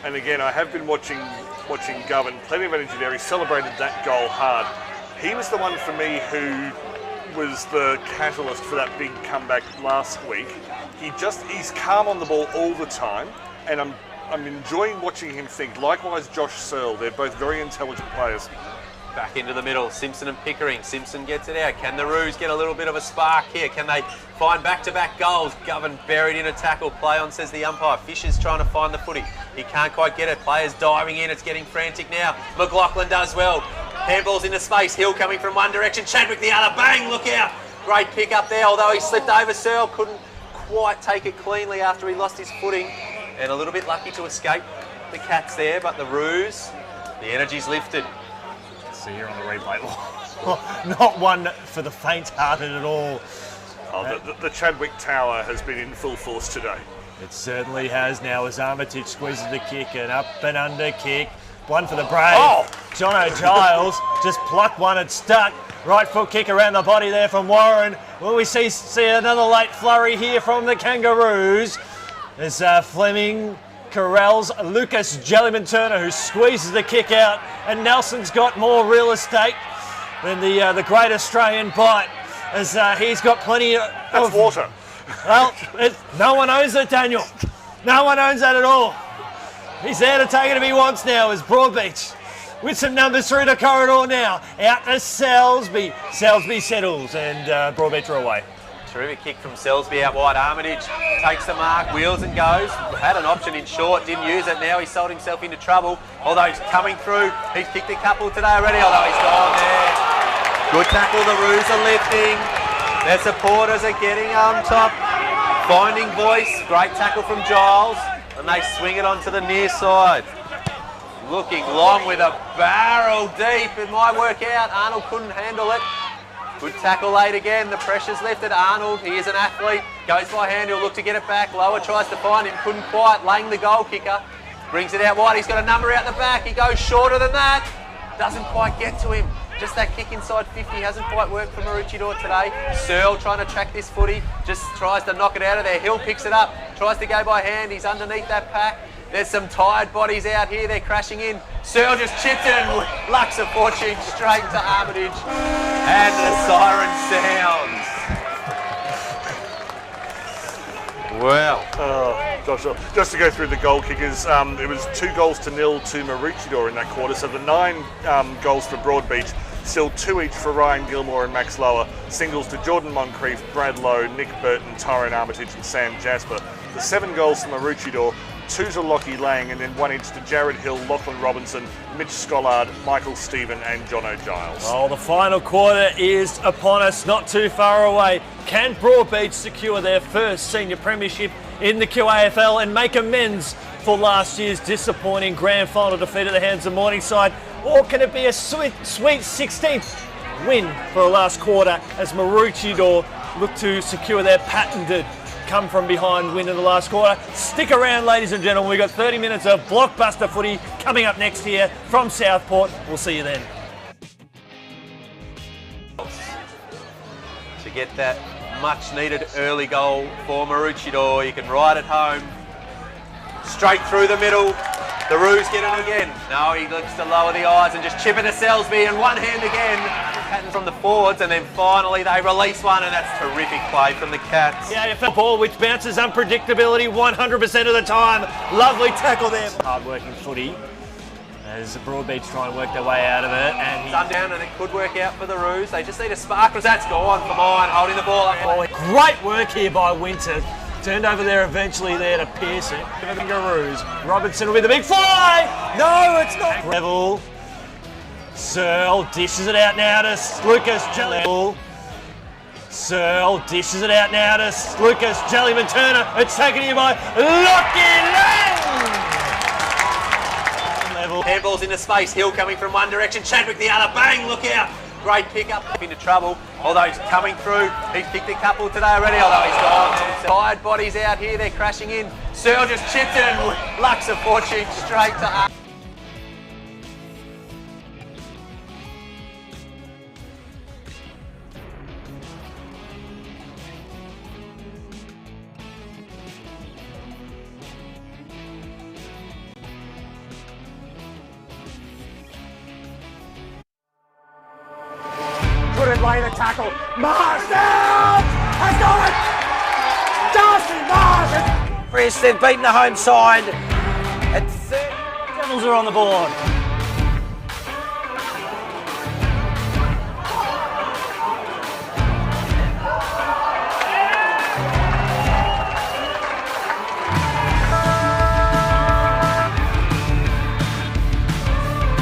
And again, I have been watching Govan, plenty of energy there. He celebrated that goal hard. He was the one for me who was the catalyst for that big comeback last week. He's calm on the ball all the time, and I'm enjoying watching him think. Likewise, Josh Searle, they're both very intelligent players. Back into the middle, Simpson and Pickering. Simpson gets it out. Can the Roos get a little bit of a spark here? Can they find back-to-back goals? Govan buried in a tackle. Play on, says the umpire. Fisher's trying to find the footy. He can't quite get it. Players diving in. It's getting frantic now. McLaughlin does well. Handball's into space. Hill coming from one direction. Chadwick the other. Bang! Look out! Great pick up there, although he slipped over. Searle couldn't quite take it cleanly after he lost his footing. And a little bit lucky to escape the Cats there, but the Roos, the energy's lifted. See here on the replay. Not one for the faint-hearted at all. Oh, the Chadwick Tower has been in full force today. It certainly has now as Armitage squeezes the kick, an up and under kick. One for the Brave. Oh! Jono Giles just plucked one and stuck. Right foot kick around the body there from Warren. Will we see another late flurry here from the Kangaroos? There's Fleming corrals Lucas Jellyman Turner, who squeezes the kick out, and Nelson's got more real estate than the great Australian bite, as he's got plenty of... That's water. Well, no one owns it, Daniel. No one owns that at all. He's there to take it if he wants now, as Broadbeach with some numbers through the corridor now. Out to Selsby. Selsby settles, and Broadbeach are away. Terrific kick from Selsby out wide. Armitage takes the mark, wheels and goes. Had an option in short, didn't use it. Now he's sold himself into trouble. Although he's coming through, he's kicked a couple today already, although he's gone there. Good tackle, the Roos are lifting. Their supporters are getting on top. Finding voice, great tackle from Giles. And they swing it onto the near side. Looking long with a barrel deep. It might work out. Arnold couldn't handle it. Good tackle late again, the pressure's lifted. Arnold, he is an athlete, goes by hand, he'll look to get it back. Lower tries to find him, couldn't quite. Lang, the goal kicker, brings it out wide. He's got a number out the back, he goes shorter than that. Doesn't quite get to him. Just that kick inside 50 hasn't quite worked for Maroochydore today. Searle trying to track this footy, just tries to knock it out of there. Hill picks it up, tries to go by hand, he's underneath that pack. There's some tired bodies out here, they're crashing in. Searle just chips it and lucks a fortune straight into Armitage. And the siren sounds. Well. Josh, just to go through the goal kickers, it was 2-0 to Maroochydore in that quarter. So the 9 goals for Broadbeach, still 2 each for Ryan Gilmore and Max Lower. Singles to Jordan Moncrief, Brad Lowe, Nick Burton, Tyrone Armitage and Sam Jasper. The 7 goals to Maroochydore, 2 to Lockie Lang, and then 1 each to Jared Hill, Lachlan Robinson, Mitch Scollard, Michael Stephen and Jono Giles. Well, the final quarter is upon us, not too far away. Can Broadbeach secure their first senior premiership in the QAFL and make amends for last year's disappointing grand final defeat at the hands of Morningside? Or can it be a sweet 16th win for the last quarter as Maroochydore look to secure their patented come from behind win in the last quarter? Stick around, ladies and gentlemen. We've got 30 minutes of blockbuster footy coming up next here from Southport. We'll see you then. To get that much needed early goal for Maroochydore, you can ride it home. Straight through the middle. The Roos get it again. No, he looks to lower the eyes and just chip it to Selsby, and one hand again. Pattern from the forwards, and then finally they release one, and that's terrific play from the Cats. Yeah, a ball which bounces unpredictability 100% of the time. Lovely tackle there. Hard-working footy as Broadbeach try and work their way out of it. And he's down, and it could work out for the Roos. They just need a spark, because that's gone. Come on, holding the ball up. Oh, great work here by Winter. Turned over there eventually there to Pearson. The Kangaroos. Robinson with a big fly. No, it's not. Revel. Searle dishes it out now to Lucas Jellyman. Searle dishes it out now to Lucas Jellyman Turner. It's taken here by Lockie Lang. Level. Handball's into space. Hill coming from one direction. Chadwick the other. Bang, look out. Great pick up into trouble, although he's coming through. He's kicked a couple today already, although he's gone. Tired bodies out here, they're crashing in. Searle just chipped it and lucks of fortune straight to us. Couldn't lay the tackle. Mars down! Has got it! Darcy Mars! Chris, they've beaten the home side. At third, Devils are on the board.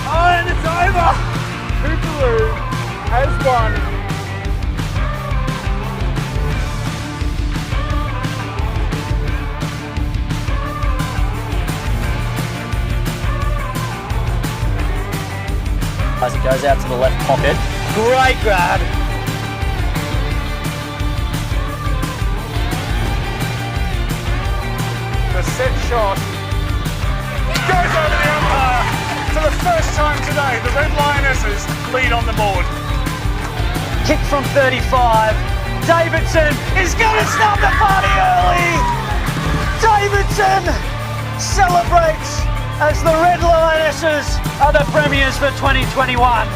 Oh, and it's over! Hooperoo has won. As it goes out to the left pocket. Great grab. The set shot goes over the umpire. For the first time today, the Red Lionesses lead on the board. Kick from 35. Davidson is going to stop the party early. Davidson celebrates as the Red Lionesses are the premiers for 2021.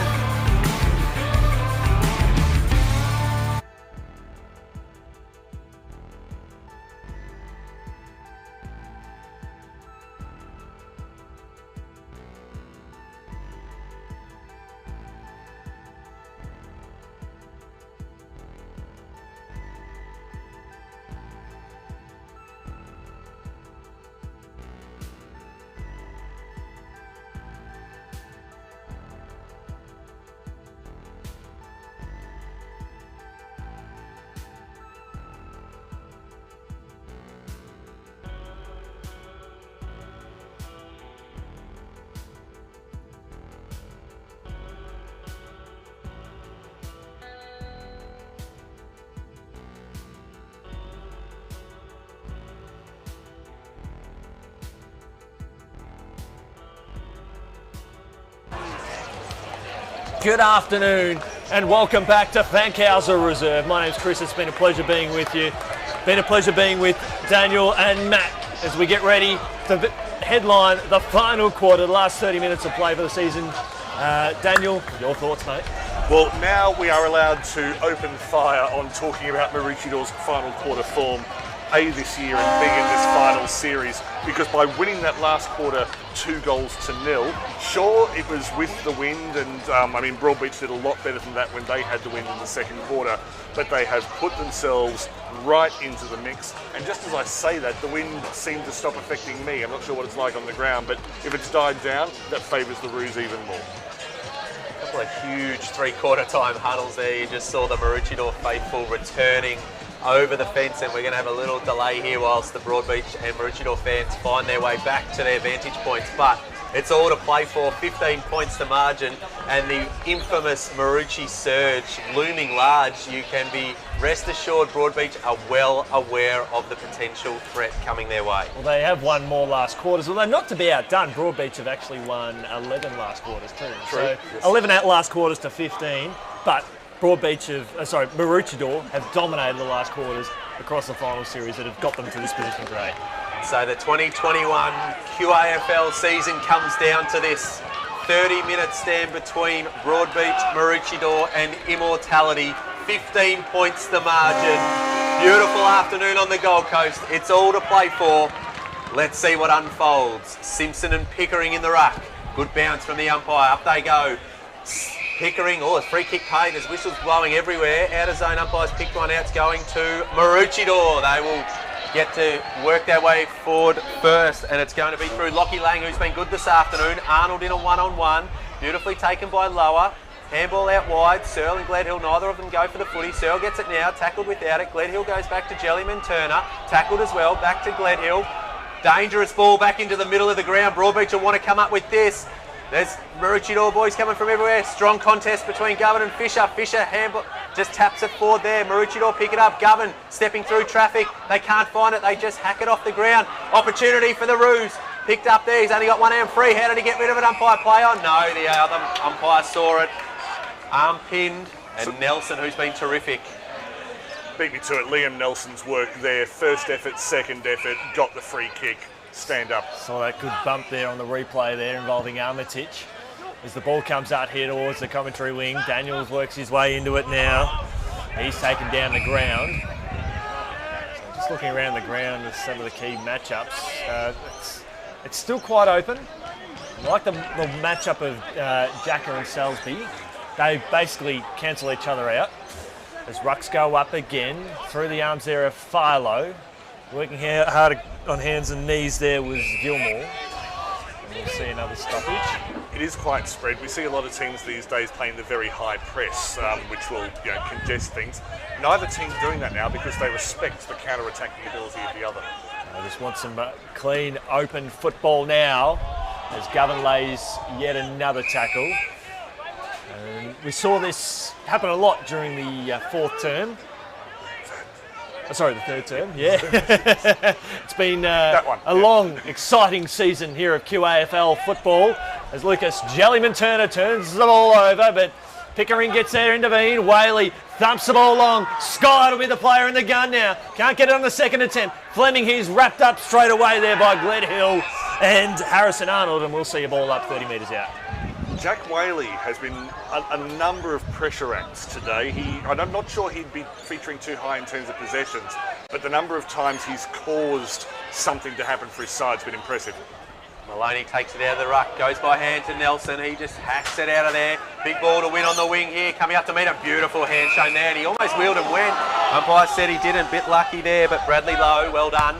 Good afternoon and welcome back to Fankhauser Reserve. My name's Chris, it's been a pleasure being with you. Been a pleasure being with Daniel and Matt as we get ready to headline the final quarter, the last 30 minutes of play for the season. Daniel, your thoughts, mate? Well, now we are allowed to open fire on talking about Maroochydores' final quarter form, this year and being in this final series, because by winning that last quarter 2-0, sure, it was with the wind, and Broadbeach did a lot better than that when they had to win in the second quarter, but they have put themselves right into the mix. And just as I say that, the wind seemed to stop affecting me. I'm not sure what it's like on the ground, but if it's died down, that favours the Roos even more. A couple of huge three-quarter time huddles there. You just saw the Maroochydore faithful returning over the fence, and we're going to have a little delay here whilst the Broadbeach and Maroochydore fans find their way back to their vantage points. But it's all to play for, 15 points to margin, and the infamous Maroochydore surge looming large. You can be rest assured Broadbeach are well aware of the potential threat coming their way. Well, they have won more last quarters, although not to be outdone, Broadbeach have actually won 11 last quarters too. True. So Yes. 11 at last quarters to 15, but Maroochydore have dominated the last quarters across the final series that have got them to this position today. So the 2021 QAFL season comes down to this 30-minute stand between Broadbeach, Maroochydore and Immortality. 15 points the margin. Beautiful afternoon on the Gold Coast. It's all to play for. Let's see what unfolds. Simpson and Pickering in the ruck. Good bounce from the umpire. Up they go. Pickering, a free kick paid. There's whistles blowing everywhere. Out of zone umpires picked one out. It's going to Maroochydore. They will get to work their way forward first, and it's going to be through Lockie Lang, who's been good this afternoon. Arnold in a one-on-one. Beautifully taken by Lower. Handball out wide. Searle and Gledhill, neither of them go for the footy. Searle gets it now. Tackled without it. Gledhill goes back to Jellyman Turner. Tackled as well. Back to Gledhill. Dangerous ball back into the middle of the ground. Broadbeach will want to come up with this. There's Maroochydore boys coming from everywhere. Strong contest between Govan and Fisher. Fisher handball just taps it forward there. Maroochydore pick it up. Govan stepping through traffic. They can't find it. They just hack it off the ground. Opportunity for the Roos. Picked up there. He's only got one arm free. How did he get rid of it? Umpire play on? No, the other umpire saw it. Arm pinned. And Nelson, who's been terrific. Beat me to it. Liam Nelson's work there. First effort, second effort. Got the free kick. Stand up. Saw that good bump there on the replay there involving Armitage. As the ball comes out here towards the commentary wing, Daniels works his way into it now. He's taken down the ground. So just looking around the ground with some of the key matchups. It's still quite open. I like the matchup of Jacker and Salisbury. They basically cancel each other out. As rucks go up again, through the arms there of Philo. Working hard on hands and knees there was Gilmore. And we'll see another stoppage. It is quite spread. We see a lot of teams these days playing the very high press, which will congest things. Neither team's doing that now because they respect the counter-attacking ability of the other. I just want some clean, open football now as Govan lays yet another tackle. And we saw this happen a lot during the fourth term. Sorry, the third term, yeah. It's been a long, exciting season here of QAFL football as Lucas Jellyman-Turner turns the ball over, but Pickering gets there, intervene. Whaley thumps the ball long. Scott will be the player in the gun now. Can't get it on the second attempt. Fleming, he's wrapped up straight away there by Gledhill and Harrison Arnold, and we'll see a ball up 30 metres out. Jack Whaley has been a number of pressure acts today. I'm not sure he'd be featuring too high in terms of possessions, but the number of times he's caused something to happen for his side's been impressive. Maloney takes it out of the ruck, goes by hand to Nelson. He just hacks it out of there. Big ball to win on the wing here. Coming up to meet a beautiful hand shown there, and he almost wheeled and went. Umpire said he didn't. Bit lucky there, but Bradley Lowe, well done.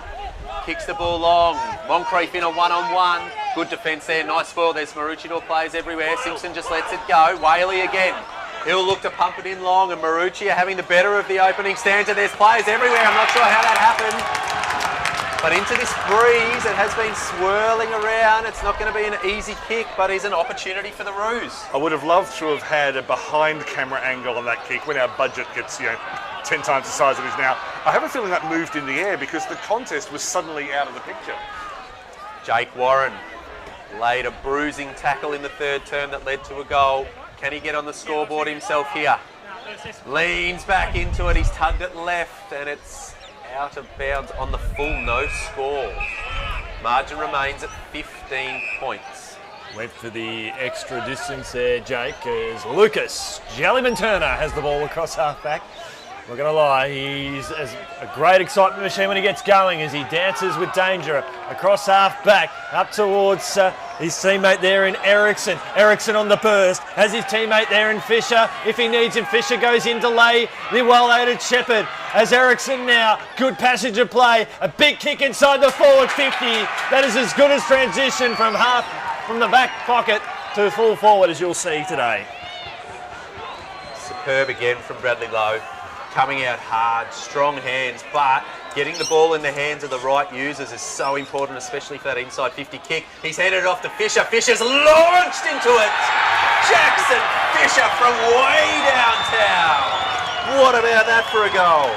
Kicks the ball long. Moncrief in a one-on-one. Good defence there, nice spoil. There's Maroochydore players everywhere. Simpson just lets it go. Whaley again. He'll look to pump it in long, and Maroochydore having the better of the opening stanza. There's players everywhere. I'm not sure how that happened. But into this breeze, it has been swirling around. It's not going to be an easy kick, but is an opportunity for the Roos. I would have loved to have had a behind-camera angle on that kick when our budget gets, 10 times the size it is now. I have a feeling that moved in the air because the contest was suddenly out of the picture. Jake Warren laid a bruising tackle in the third term that led to a goal. Can he get on the scoreboard himself here? Leans back into it. He's tugged it left, and it's out of bounds on the full, no score. Margin remains at 15 points. Went for the extra distance there, Jake, as Lucas Jellyman-Turner has the ball across half-back. Not going to lie, he's a great excitement machine when he gets going as he dances with danger across half-back, up towards his teammate there in Ericsson. Ericsson on the burst, has his teammate there in Fisher. If he needs him, Fisher goes in to lay the well-aided Shepherd. As Ericsson now, good passage of play, a big kick inside the forward 50. That is as good as transition from the back pocket to full forward as you'll see today. Superb again from Bradley Lowe. Coming out hard, strong hands, but getting the ball in the hands of the right users is so important, especially for that inside 50 kick. He's handed it off to Fisher. Fisher's launched into it. Jackson Fisher from way downtown. What about that for a goal?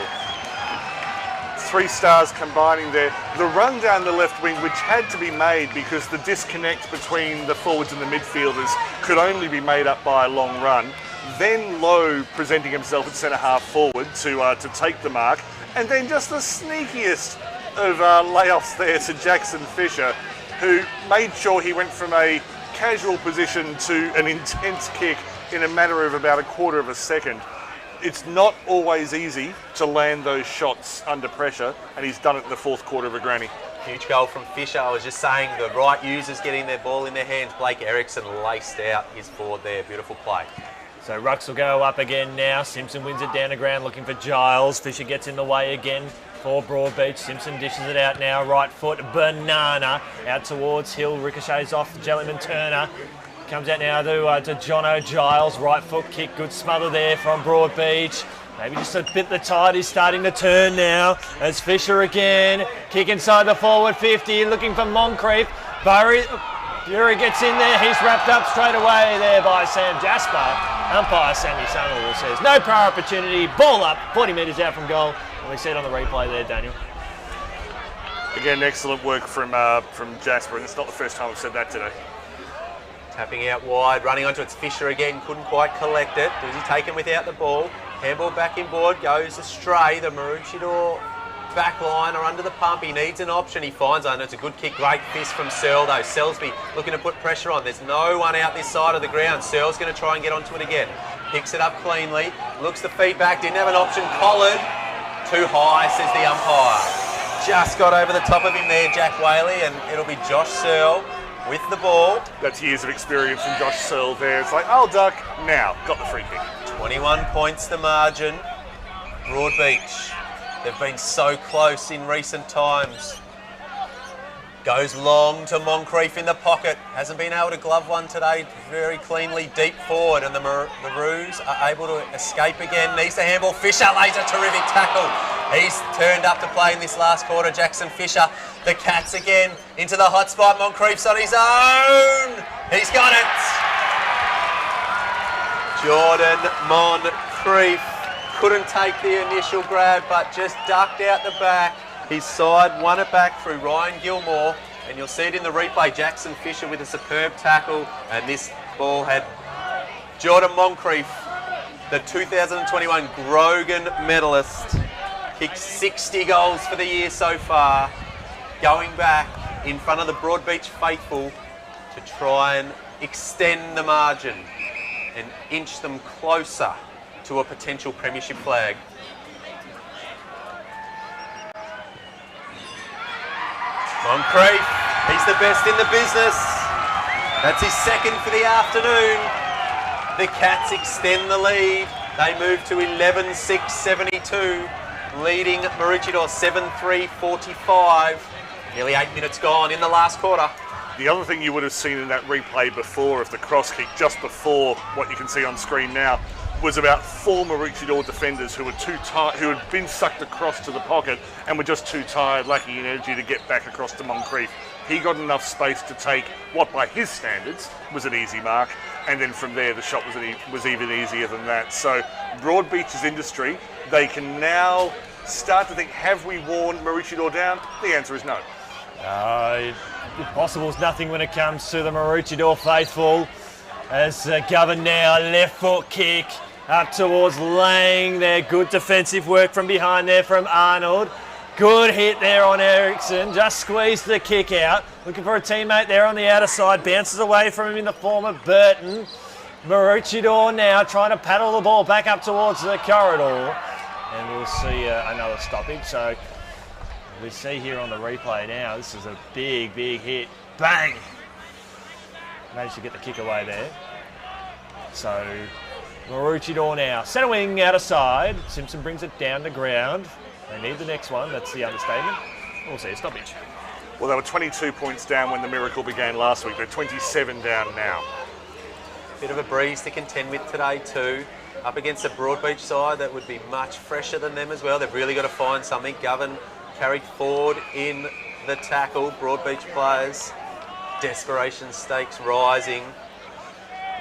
3 stars combining there. The run down the left wing, which had to be made because the disconnect between the forwards and the midfielders could only be made up by a long run. Then Lowe presenting himself at centre-half forward to take the mark. And then just the sneakiest of layoffs there to Jackson Fisher, who made sure he went from a casual position to an intense kick in a matter of about a quarter of a second. It's not always easy to land those shots under pressure, and he's done it in the fourth quarter of a granny. Huge goal from Fisher. I was just saying the right users getting their ball in their hands. Blake Ericsson laced out his forward there. Beautiful play. So Rucks will go up again now. Simpson wins it down the ground looking for Giles. Fisher gets in the way again for Broadbeach. Simpson dishes it out now. Right foot, banana. Out towards Hill. Ricochets off Jellyman-Turner. Comes out now to Jono Giles. Right foot kick. Good smother there from Broadbeach. Maybe just a bit the tide is starting to turn now. As Fisher again. Kick inside the forward 50. Looking for Moncrief. Bury gets in there. He's wrapped up straight away there by Sam Jasper. Umpire Sammy Summerall says no prior opportunity. Ball up, 40 metres out from goal. And we see it on the replay there, Daniel. Again, excellent work from Jasper, and it's not the first time I've said that today. Tapping out wide, running onto its Fisher again, couldn't quite collect it. Doozy taken without the ball. Handball back inboard, goes astray. The Maroochydore back line are under the pump. He needs an option. He finds one. It's a good kick. Great fist from Searle though. Searlesby looking to put pressure on. There's no one out this side of the ground. Searle's going to try and get onto it again. Picks it up cleanly. Looks the feedback. Didn't have an option. Collared. Too high, says the umpire. Just got over the top of him there, Jack Whaley, and it'll be Josh Searle with the ball. That's years of experience from Josh Searle there. It's like, I'll duck. Now, got the free kick. 21 points the margin. Broadbeach. They've been so close in recent times. Goes long to Moncrief in the pocket. Hasn't been able to glove one today. Very cleanly deep forward, and the Maroos are able to escape again. Needs the handball. Fisher lays a terrific tackle. He's turned up to play in this last quarter. Jackson Fisher. The Cats again into the hot spot. Moncrief's on his own. He's got it. Jordan Moncrief couldn't take the initial grab, but just ducked out the back. His side won it back through Ryan Gilmore, and you'll see it in the replay. Jackson Fisher with a superb tackle, and this ball had Jordan Moncrief, the 2021 Grogan medalist, kicked 60 goals for the year so far, going back in front of the Broadbeach faithful to try and extend the margin and inch them closer to a potential premiership flag. Moncrief, he's the best in the business. That's his second for the afternoon. The Cats extend the lead. They move to 11-6-72, leading Maroochydore 7-3-45. Nearly 8 minutes gone in the last quarter. The other thing you would have seen in that replay before of the cross kick, just before what you can see on screen now, was about 4 Maroochydore defenders who were too tired, who had been sucked across to the pocket and were just too tired, lacking in energy to get back across to Moncrief. He got enough space to take what, by his standards, was an easy mark, and then from there the shot was even easier than that. So Broadbeach's industry, they can now start to think, have we worn Maroochydore down? The answer is no. Impossible is nothing when it comes to the Maroochydore faithful. As Govan now, left foot kick up towards Lang there. Good defensive work from behind there from Arnold. Good hit there on Ericsson. Just squeezed the kick out. Looking for a teammate there on the outer side. Bounces away from him in the form of Burton. Maroochydore now trying to paddle the ball back up towards the corridor. And we'll see another stoppage. So we see here on the replay now, this is a big, big hit. Bang! Managed to get the kick away there. So Maroochydore now. Centre wing out of side. Simpson brings it down to ground. They need the next one. That's the understatement. We'll see a stoppage. Well, they were 22 points down when the miracle began last week. They're 27 down now. Bit of a breeze to contend with today too. Up against the Broadbeach side that would be much fresher than them as well. They've really got to find something. Govan carried forward in the tackle. Broadbeach players. Desperation stakes rising.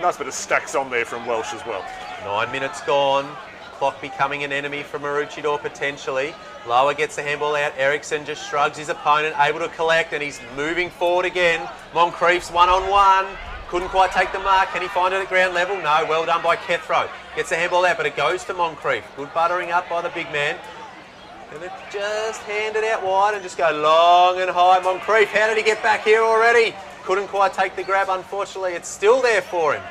Nice bit of stacks on there from Welsh as well. 9 minutes gone. Clock becoming an enemy for Maroochydore potentially. Lower gets the handball out. Ericsson just shrugs his opponent, able to collect, and he's moving forward again. Moncrief's one-on-one. Couldn't quite take the mark. Can he find it at ground level? No. Well done by Kethrow. Gets the handball out, but it goes to Moncrief. Good buttering up by the big man. And they just hand it out wide and just go long and high. Moncrief, how did he get back here already? Couldn't quite take the grab, unfortunately. It's still there for him.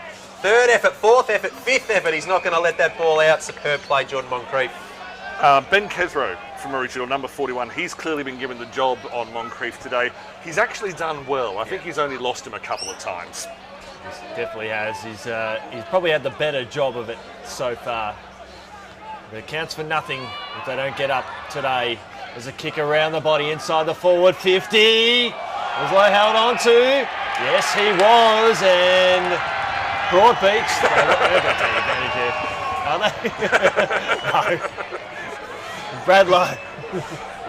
Third effort, fourth effort, fifth effort. He's not going to let that ball out. Superb play, Jordan Moncrief. Ben Kethrow from Maroochydore, number 41. He's clearly been given the job on Moncrief today. He's actually done well. I think he's only lost him a couple of times. He definitely has. He's probably had the better job of it so far. But it counts for nothing if they don't get up today. There's a kick around the body inside the forward 50. Was I held on to? Yes, he was. And Broadbeach, they've got to take advantage here. Are they? No. Bradlow.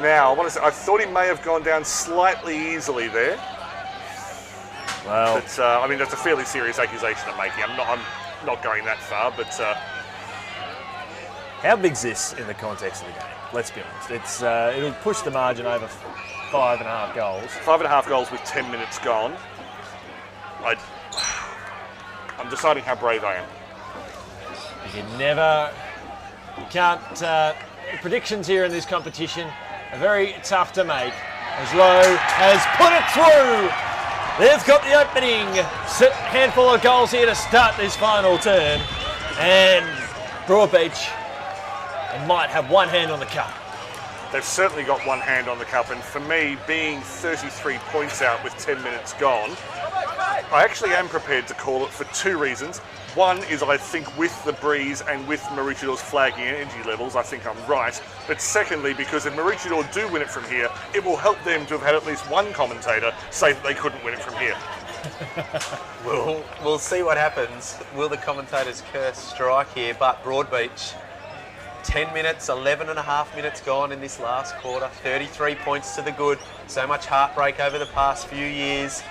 Now, I thought he may have gone down slightly easily there. Well, But I mean, that's a fairly serious accusation I'm making. I'm not going that far, but how big's this in the context of the game? Let's be honest. It'll push the margin over 5.5 goals. 5.5 goals with 10 minutes gone. I'm deciding how brave I am. You can't. Predictions here in this competition are very tough to make. As Lowe has put it through. They've got the opening handful of goals here to start this final term. And Broadbeach might have one hand on the cup. They've certainly got one hand on the cup, and for me, being 33 points out with 10 minutes gone, I actually am prepared to call it for two reasons. One is I think with the breeze and with Maroochidore's flagging energy levels, I think I'm right. But secondly, because if Maroochydore do win it from here, it will help them to have had at least one commentator say that they couldn't win it from here. We'll see what happens. Will the commentator's curse strike here? But Broadbeach, 10 minutes, 11.5 minutes gone in this last quarter. 33 points to the good. So much heartbreak over the past few years.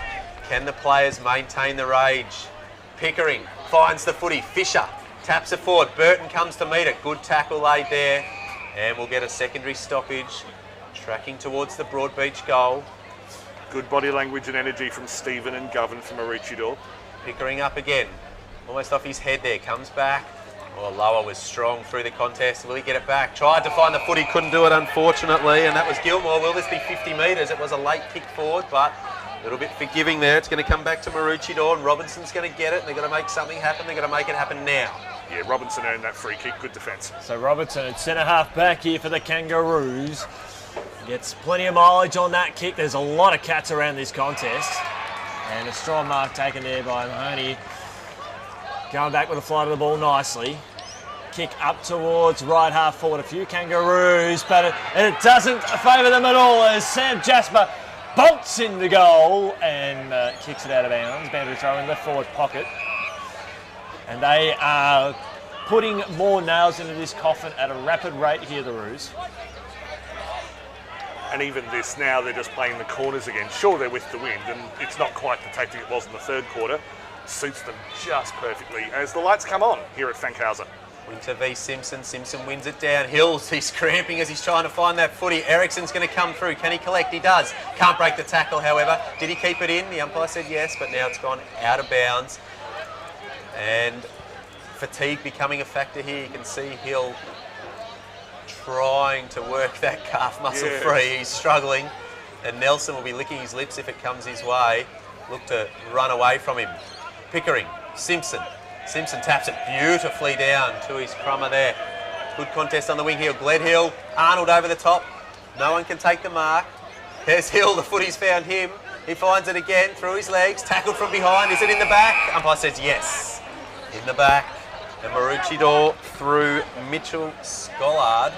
Can the players maintain the rage? Pickering finds the footy. Fisher taps it forward. Burton comes to meet it. Good tackle laid there. And we'll get a secondary stoppage. Tracking towards the Broadbeach goal. Good body language and energy from Stephen and Govan from Maroochydore. Pickering up again. Almost off his head there. Comes back. Well, Lower was strong through the contest. Will he get it back? Tried to find the footy. Couldn't do it, unfortunately. And that was Gilmore. Will this be 50 metres? It was a late kick forward, but a little bit forgiving there. It's going to come back to Maroochydore, and Robinson's going to get it. They're going to make something happen. They're going to make it happen now. Yeah, Robinson earned that free kick. Good defence. So Robertson at centre half back here for the Kangaroos. Gets plenty of mileage on that kick. There's a lot of cats around this contest. And a strong mark taken there by Mahoney. Going back with a flight of the ball nicely. Kick up towards right half forward. A few Kangaroos, but it doesn't favour them at all as Sam Jasper bolts in the goal and kicks it out of bounds. Boundary throw in the forward pocket. And they are putting more nails into this coffin at a rapid rate here, the Roos. And even this now, they're just playing the corners again. Sure, they're with the wind, and it's not quite the tactic it was in the third quarter. Suits them just perfectly as the lights come on here at Fankhauser. Winter v Simpson. Simpson wins it downhill. He's cramping as he's trying to find that footy. Ericsson's going to come through. Can he collect? He does. Can't break the tackle, however. Did he keep it in? The umpire said yes, but now it's gone out of bounds. And fatigue becoming a factor here. You can see Hill trying to work that calf muscle free. He's struggling. And Nelson will be licking his lips if it comes his way. Look to run away from him. Pickering. Simpson. Simpson taps it beautifully down to his crummer there. Good contest on the wing here. Gledhill, Arnold over the top. No one can take the mark. There's Hill, the footy's found him. He finds it again through his legs. Tackled from behind. Is it in the back? Umpire says yes. In the back. And Maroochydore through Mitchell Scollard.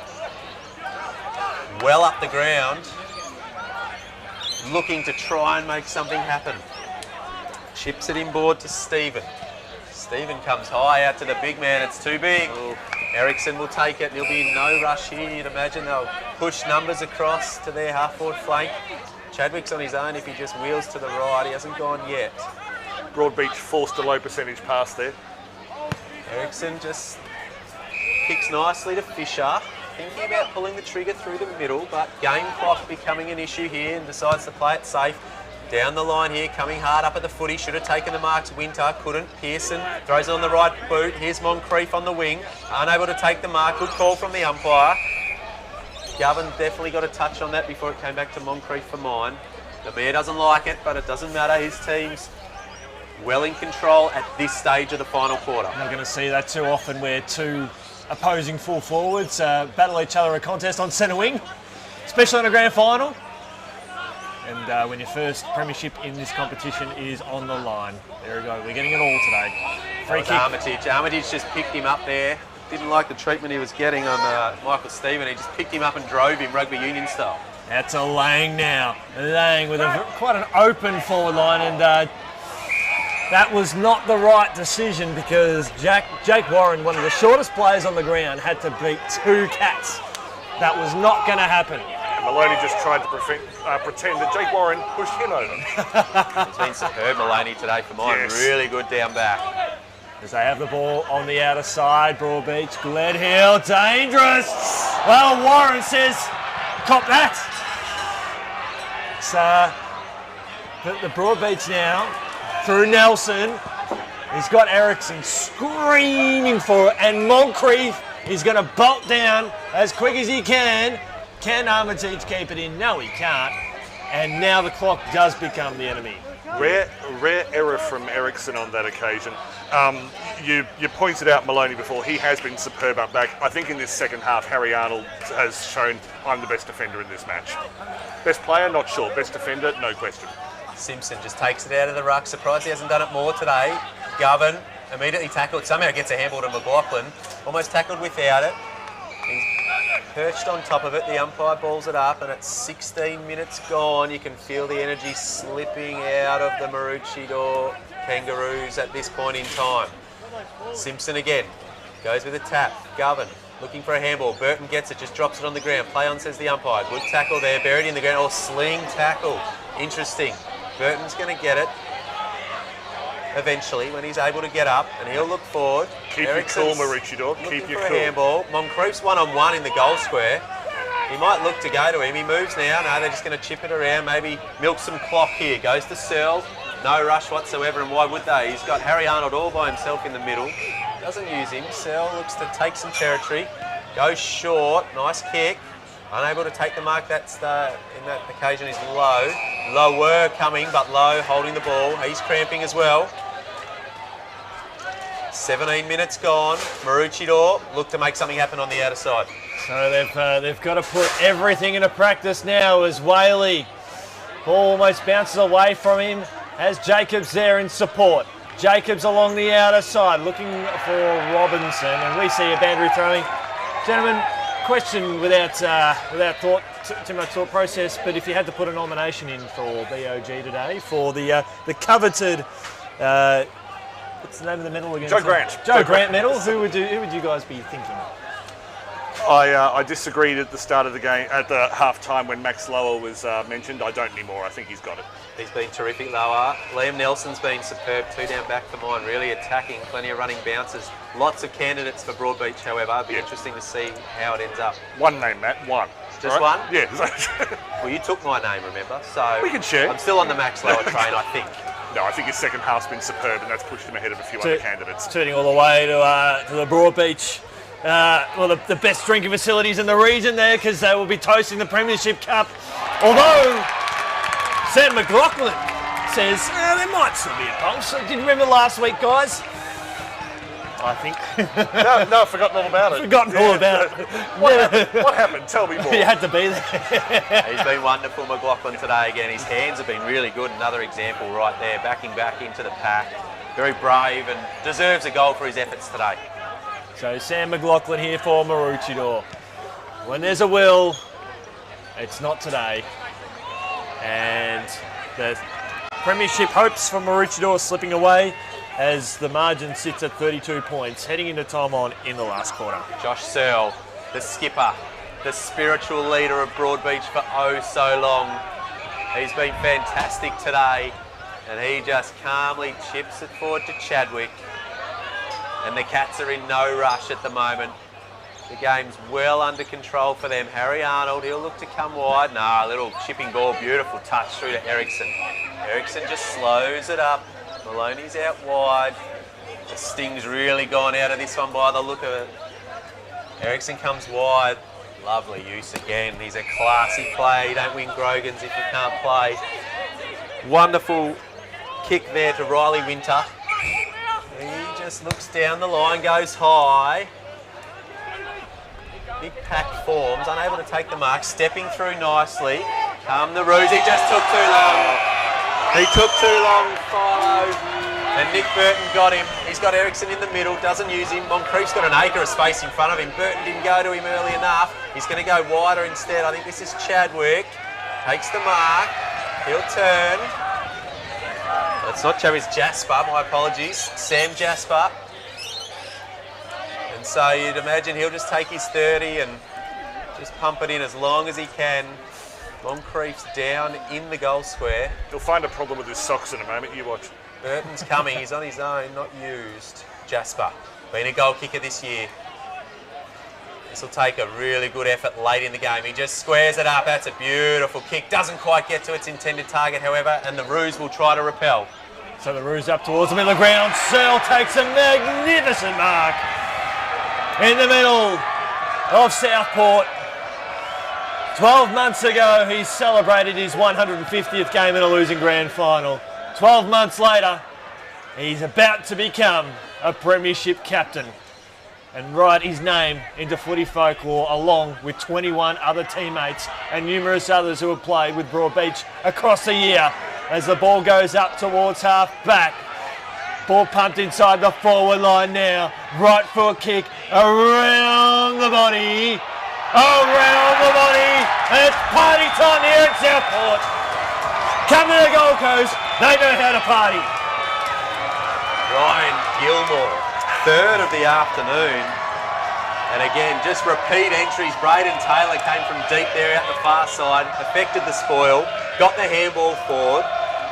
Well up the ground. Looking to try and make something happen. Chips it inboard to Stephen. Stephen comes high out to the big man. It's too big. Ericsson will take it. There'll be no rush here. You'd imagine they'll push numbers across to their half-forward flank. Chadwick's on his own if he just wheels to the right. He hasn't gone yet. Broadbeach forced a low percentage pass there. Ericsson just kicks nicely to Fisher. Thinking about pulling the trigger through the middle, but game clock becoming an issue here and decides to play it safe. Down the line here, coming hard up at the footy. Should have taken the marks. Winter couldn't. Pearson throws it on the right boot. Here's Moncrief on the wing. Unable to take the mark. Good call from the umpire. Govan definitely got a touch on that before it came back to Moncrief for mine. The mayor doesn't like it, but it doesn't matter. His team's well in control at this stage of the final quarter. Not going to see that too often where two opposing full forwards battle each other a contest on centre wing, especially in a grand final. And when your first premiership in this competition is on the line. There we go, we're getting it all today. Free kick. Armitage. Armitage just picked him up there. Didn't like the treatment he was getting on Michael Stephen. He just picked him up and drove him rugby union style. That's a Lang now. Lang with quite an open forward line, and that was not the right decision because Jake Warren, one of the shortest players on the ground, had to beat two cats. That was not going to happen. And Maloney just tried to pretend that Jake Warren pushed him over. He's been superb, Maloney, today for mine. Yes. Really good down back. As they have the ball on the outer side, Broadbeach, Gledhill, dangerous. Well, Warren says, cop that. So, the Broadbeach now, through Nelson, he's got Ericsson screaming for it, and Moncrief is going to bolt down as quick as he can. Can Armitage keep it in? No, he can't. And now the clock does become the enemy. Rare error from Ericsson on that occasion. You pointed out Maloney before. He has been superb up back. I think in this second half, Harry Arnold has shown I'm the best defender in this match. Best player, not sure. Best defender, no question. Simpson just takes it out of the ruck. Surprised he hasn't done it more today. Govan immediately tackled. Somehow gets a handball to McLaughlin. Almost tackled without it. He's perched on top of it. The umpire balls it up, and it's 16 minutes gone. You can feel the energy slipping out of the Maroochydore Kangaroos at this point in time. Simpson again. Goes with a tap. Govan looking for a handball. Burton gets it, just drops it on the ground. Play on, says the umpire. Good tackle there, buried in the ground. Or sling tackle. Interesting. Burton's going to get it eventually when he's able to get up, and he'll look forward. Keep your cool, Maroochydore. Keep your cool. Handball. Moncrief's one-on-one in the goal square. He might look to go to him. He moves now. No, they're just going to chip it around. Maybe milk some clock here. Goes to Searle. No rush whatsoever, and why would they? He's got Harry Arnold all by himself in the middle. Doesn't use him. Searle looks to take some territory. Goes short. Nice kick. Unable to take the mark. That's in that occasion is Lowe. Lower coming, but Lowe holding the ball. He's cramping as well. 17 minutes gone. Maroochydore look to make something happen on the outer side. So they've got to put everything into practice now as Whaley. Ball almost bounces away from him. Has Jacobs there in support. Jacobs along the outer side looking for Robinson, and we see a boundary throwing. Gentlemen, question without too much thought process, but if you had to put a nomination in for BOG today for the coveted, what's the name of the medal again? Joe Grant. Joe Grant medal. Who would you guys be thinking? I disagreed at the start of the game, at the half-time when Max Lower was mentioned. I don't anymore. I think he's got it. He's been terrific, Lower. Liam Nelson's been superb, 2 down back for mine, really attacking, plenty of running bounces. Lots of candidates for Broadbeach, however. It'll be interesting to see how it ends up. One name, Matt, one. Just right? one? Yeah. Well, you took my name, remember? So we can share. I'm still on the Max Lower train, I think. No, I think his second half's been superb, and that's pushed him ahead of a few other candidates. Turning all the way to the Broadbeach. The best drinking facilities in the region there, because they will be toasting the Premiership Cup. Although Sam McLaughlin says there might still be a pulse. Did you remember last week, guys? I think. No, I've forgotten all about it. Forgotten all about it. What happened? Tell me more. You had to be there. He's been wonderful, McLaughlin, today again. His hands have been really good. Another example right there, backing back into the pack. Very brave and deserves a goal for his efforts today. So Sam McLaughlin here for Maroochydore. When there's a will, it's not today. And the Premiership hopes for Maroochydore slipping away as the margin sits at 32 points, heading into time on in the last quarter. Josh Searle, the skipper, the spiritual leader of Broadbeach for oh so long. He's been fantastic today, and he just calmly chips it forward to Chadwick. And the Cats are in no rush at the moment. The game's well under control for them. Harry Arnold, he'll look to come wide. No, a little chipping ball, beautiful touch through to Ericsson. Ericsson just slows it up. Maloney's out wide. The sting's really gone out of this one by the look of it. Ericsson comes wide. Lovely use again. He's a classy play. You don't win Grogans if you can't play. Wonderful kick there to Riley Winter. He just looks down the line, goes high. Big pack forms, unable to take the mark, stepping through nicely. Come the ruse, he just took too long. He took too long, follow. And Nick Burton got him. He's got Ericsson in the middle, doesn't use him. Moncrief's got an acre of space in front of him. Burton didn't go to him early enough. He's going to go wider instead. I think this is Chadwick. Takes the mark. He'll turn. It's not Travis Jasper, my apologies. Sam Jasper. And so you'd imagine he'll just take his 30 and just pump it in as long as he can. Moncrief's down in the goal square. He'll find a problem with his socks in a moment, you watch. Burton's coming, he's on his own, not used. Jasper, been a goal kicker this year. This will take a really good effort late in the game. He just squares it up, that's a beautiful kick. Doesn't quite get to its intended target, however, and the Roos will try to repel. So the Roos up towards the middle of the ground. Searle takes a magnificent mark in the middle of Southport. 12 months ago, he celebrated his 150th game in a losing grand final. 12 months later, he's about to become a premiership captain and write his name into footy folklore along with 21 other teammates and numerous others who have played with Broadbeach across the year. As the ball goes up towards half back. Ball pumped inside the forward line now. Right foot kick around the body. Around the body. And it's party time here at Southport. Come to the Gold Coast. They know how to party. Ryan Gilmore, third of the afternoon. And again, just repeat entries. Braden Taylor came from deep there out the far side, affected the spoil, got the handball forward,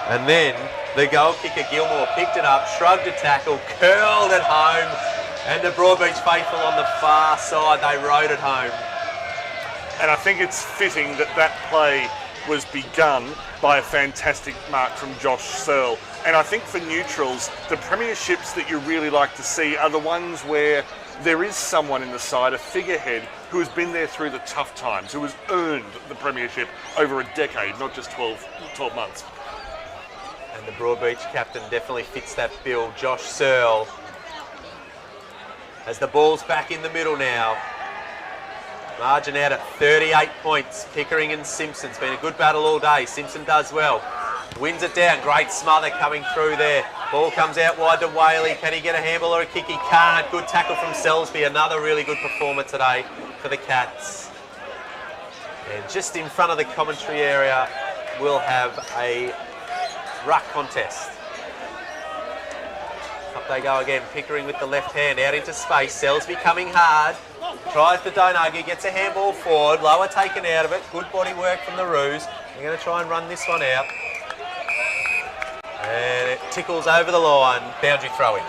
and then the goal kicker Gilmore picked it up, shrugged a tackle, curled it home, and the Broadbeach faithful on the far side, they rode it home. And I think it's fitting that that play was begun by a fantastic mark from Josh Searle. And I think for neutrals, the premierships that you really like to see are the ones where there is someone in the side, a figurehead, who has been there through the tough times, who has earned the premiership over a decade, not just 12 months. And the Broadbeach captain definitely fits that bill, Josh Searle. As the ball's back in the middle now. Margin out at 38 points. Pickering and Simpson's been a good battle all day. Simpson does well. Wins it down. Great smother coming through there. Ball comes out wide to Whaley. Can he get a handball or a kick? He can't. Good tackle from Selsby. Another really good performer today for the Cats. And just in front of the commentary area, we'll have a ruck contest. Up they go again. Pickering with the left hand out into space. Selsby coming hard. Tries to Donaghy, gets a handball forward. Lower taken out of it. Good body work from the Roos. They're going to try and run this one out. And it tickles over the line. Boundary throw-in.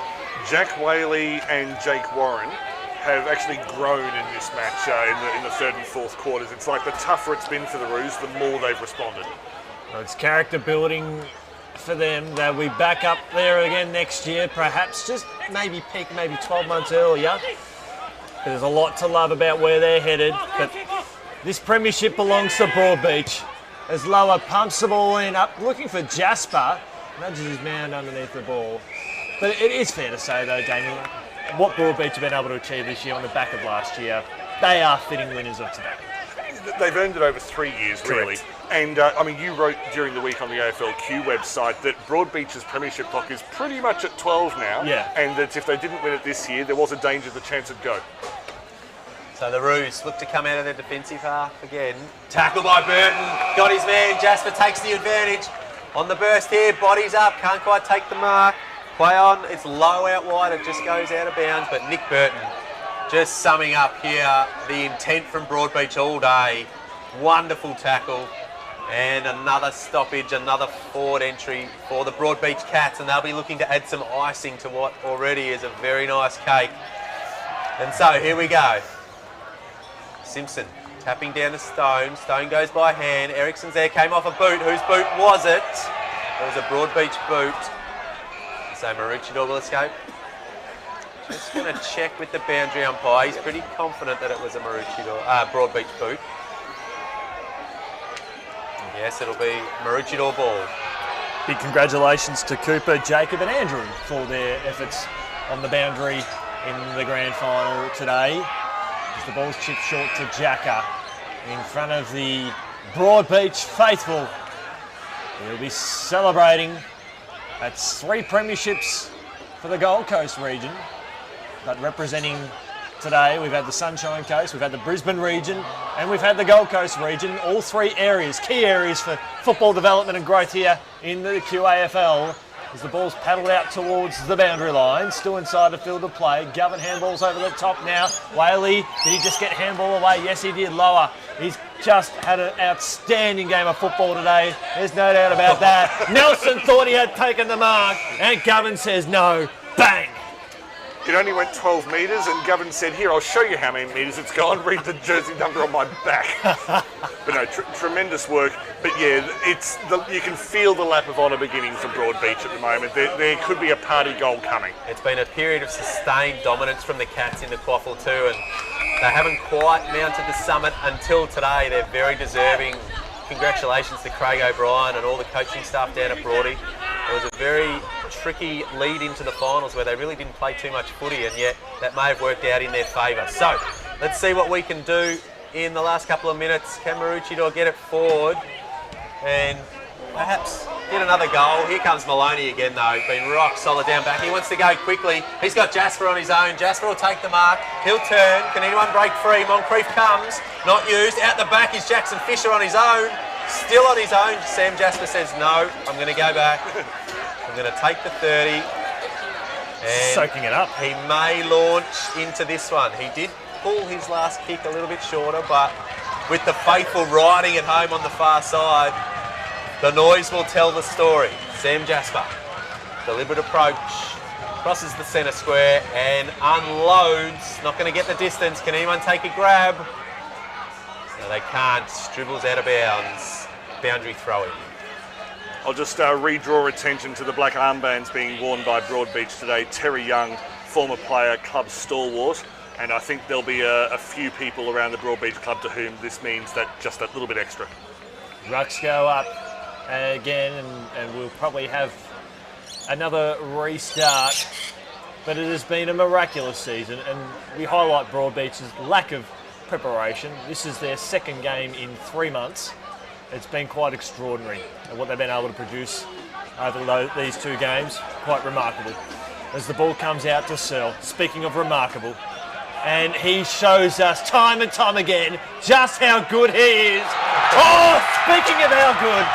Jack Whaley and Jake Warren have actually grown in this match in the third and fourth quarters. It's like the tougher it's been for the Roos, the more they've responded. Well, it's character building for them. They'll be back up there again next year, perhaps just maybe peak maybe 12 months earlier. There's a lot to love about where they're headed, but this premiership belongs to Broadbeach. As Lower pumps the ball in up, looking for Jasper, nudges his man underneath the ball. But it is fair to say though, Damien, what Broadbeach have been able to achieve this year on the back of last year, they are fitting winners of today. They've earned it over 3 years, really. Correct. And I mean, you wrote during the week on the AFLQ website that Broadbeach's premiership clock is pretty much at 12 now. Yeah. And that if they didn't win it this year, there was a danger the chance would go. So the Roos look to come out of their defensive half again. Tackle by Burton. Got his man. Jasper takes the advantage. On the burst here, bodies up. Can't quite take the mark. Play on. It's low out wide. It just goes out of bounds. But Nick Burton just summing up here the intent from Broadbeach all day. Wonderful tackle. And another stoppage, another forward entry for the Broadbeach Cats, and they'll be looking to add some icing to what already is a very nice cake. And so here we go. Simpson tapping down to Stone. Stone goes by hand. Ericsson's there, came off a boot. Whose boot was it? It was a Broadbeach boot. So Maroochydore will escape. Just going to check with the boundary umpire. He's pretty confident that it was a Broadbeach boot. Yes, it'll be Maroochydore ball. Big congratulations to Cooper, Jacob and Andrew for their efforts on the boundary in the grand final today. As the ball's chipped short to Jacka in front of the Broadbeach faithful. He'll be celebrating. That's 3 premierships for the Gold Coast region. But representing today, we've had the Sunshine Coast, we've had the Brisbane region, and we've had the Gold Coast region. All 3 areas, key areas for football development and growth here in the QAFL. As the ball's paddled out towards the boundary line, still inside the field of play. Govan handballs over the top now. Whaley, did he just get handball away? Yes, he did. Lower. He's just had an outstanding game of football today. There's no doubt about that. Nelson thought he had taken the mark, and Govan says no. Bang! It only went 12 metres, and Govan said, "Here, I'll show you how many metres it's gone. Read the jersey number on my back." But no, tremendous work. But yeah, you can feel the lap of honour beginning for Broadbeach at the moment. There could be a party goal coming. It's been a period of sustained dominance from the Cats in the Qafl too, and they haven't quite mounted the summit until today. They're very deserving. Congratulations to Craig O'Brien and all the coaching staff down at Broady. It was a very tricky lead into the finals where they really didn't play too much footy, and yet that may have worked out in their favour. So let's see what we can do in the last couple of minutes. Can Maroochydore get it forward and perhaps get another goal? Here comes Maloney again though. Been rock solid down back. He wants to go quickly. He's got Jasper on his own. Jasper will take the mark. He'll turn. Can anyone break free? Moncrief comes. Not used. Out the back is Jackson Fisher on his own. Still on his own. Sam Jasper says no. I'm going to go back. I'm going to take the 30. And soaking it up. He may launch into this one. He did pull his last kick a little bit shorter, but with the faithful riding at home on the far side, the noise will tell the story. Sam Jasper, deliberate approach, crosses the centre square and unloads. Not going to get the distance. Can anyone take a grab? No, they can't. Dribbles out of bounds. Boundary throw-in. I'll just redraw attention to the black armbands being worn by Broadbeach today. Terry Young, former player, club stalwart, and I think there'll be a few people around the Broadbeach club to whom this means that just that little bit extra. Rucks go up again, and we'll probably have another restart. But it has been a miraculous season, and we highlight Broadbeach's lack of preparation. This is their second game in 3 months. It's been quite extraordinary what they've been able to produce over these 2 games. Quite remarkable. As the ball comes out to Searle, speaking of remarkable, and he shows us time and time again just how good he is. Oh, speaking of how good,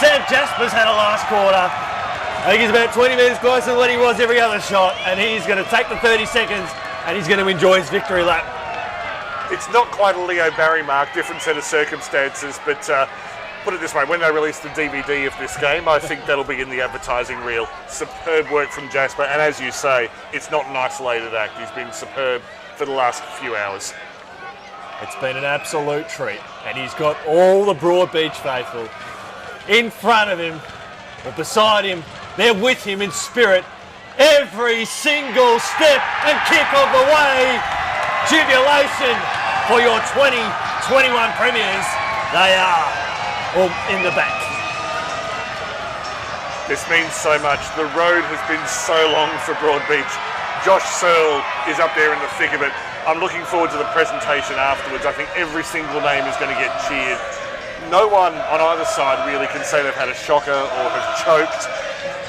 Sam Jasper's had a last quarter. I think he's about 20 metres closer than what he was every other shot, and he's going to take the 30 seconds and he's going to enjoy his victory lap. It's not quite a Leo Barry mark, different set of circumstances, but put it this way, when they release the DVD of this game, I think that'll be in the advertising reel. Superb work from Jasper, and as you say, it's not an isolated act. He's been superb for the last few hours. It's been an absolute treat, and he's got all the Broadbeach faithful in front of him, or beside him. They're with him in spirit every single step and kick of the way. Jubilation for your 2021 premiers. They are all in the back. This means so much. The road has been so long for Broadbeach. Josh Searle is up there in the thick of it. I'm looking forward to the presentation afterwards. I think every single name is going to get cheered. No one on either side really can say they've had a shocker or have choked.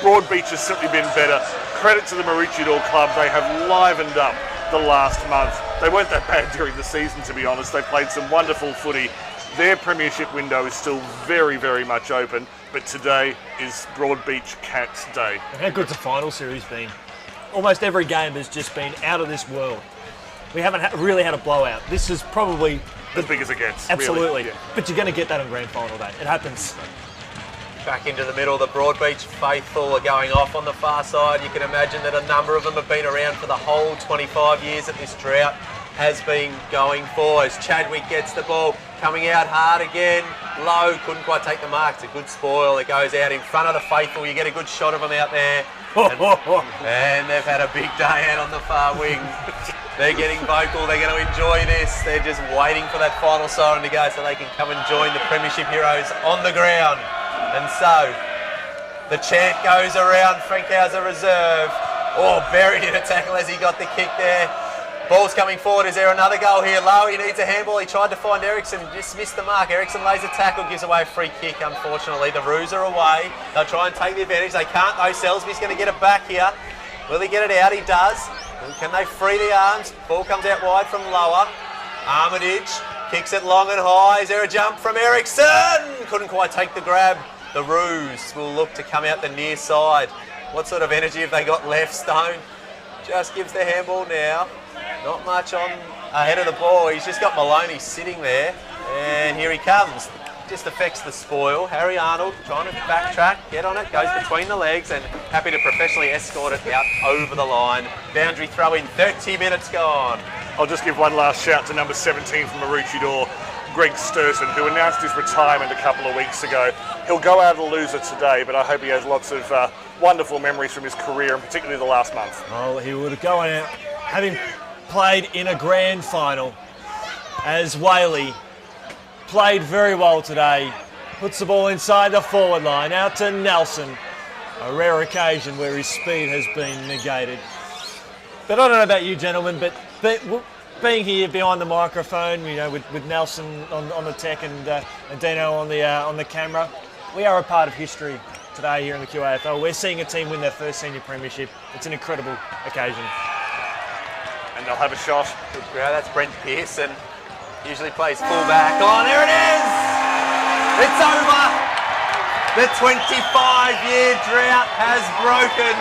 Broadbeach has simply been better. Credit to the Maroochydore club. They have livened up the last month. They weren't that bad during the season, to be honest. They played some wonderful footy. Their premiership window is still very, very much open, but today is Broadbeach Cats Day. And how good's the final series been? Almost every game has just been out of this world. We haven't really had a blowout. This is probably as big as it gets. Absolutely. Really. Yeah. But you're going to get that on grand final day. It happens. Back into the middle, the Broadbeach faithful are going off on the far side. You can imagine that a number of them have been around for the whole 25 years that this drought has been going for. As Chadwick gets the ball, coming out hard again, low, couldn't quite take the mark. It's a good spoil. It goes out in front of the faithful. You get a good shot of them out there. And they've had a big day out on the far wing. They're getting vocal. They're going to enjoy this. They're just waiting for that final siren to go so they can come and join the Premiership heroes on the ground. And so the chant goes around. Frankhauser reserve. Oh, buried in a tackle as he got the kick there. Ball's coming forward. Is there another goal here? Low, he needs a handball. He tried to find Ericsson, just missed the mark. Ericsson lays a tackle, gives away a free kick, unfortunately. The Roos are away. They'll try and take the advantage. They can't though. Selsby's going to get it back here. Will he get it out? He does. Can they free the arms? Ball comes out wide from Lower. Armitage kicks it long and high. Is there a jump from Ericsson? Couldn't quite take the grab. The Roos will look to come out the near side. What sort of energy have they got left? Stone just gives the handball now. Not much on ahead of the ball. He's just got Maloney sitting there. And here he comes. Just affects the spoil. Harry Arnold trying to backtrack, get on it, goes between the legs and happy to professionally escort it out over the line. Boundary throw in, 30 minutes gone. I'll just give one last shout to number 17 from Maroochydore, Greg Sturton, who announced his retirement a couple of weeks ago. He'll go out a loser today, but I hope he has lots of wonderful memories from his career, and particularly the last month. Oh, he would have gone out, having played in a grand final as Whaley. Played very well today, puts the ball inside the forward line, out to Nelson. A rare occasion where his speed has been negated. But I don't know about you gentlemen, but being here behind the microphone, you know, with Nelson on the tech and Dino on the camera, we are a part of history today here in the QAFL. We're seeing a team win their first senior premiership. It's an incredible occasion. And they'll have a shot. Good ground, that's Brent Pearson. Usually plays fullback. Oh, there it is! It's over! The 25-year drought has broken.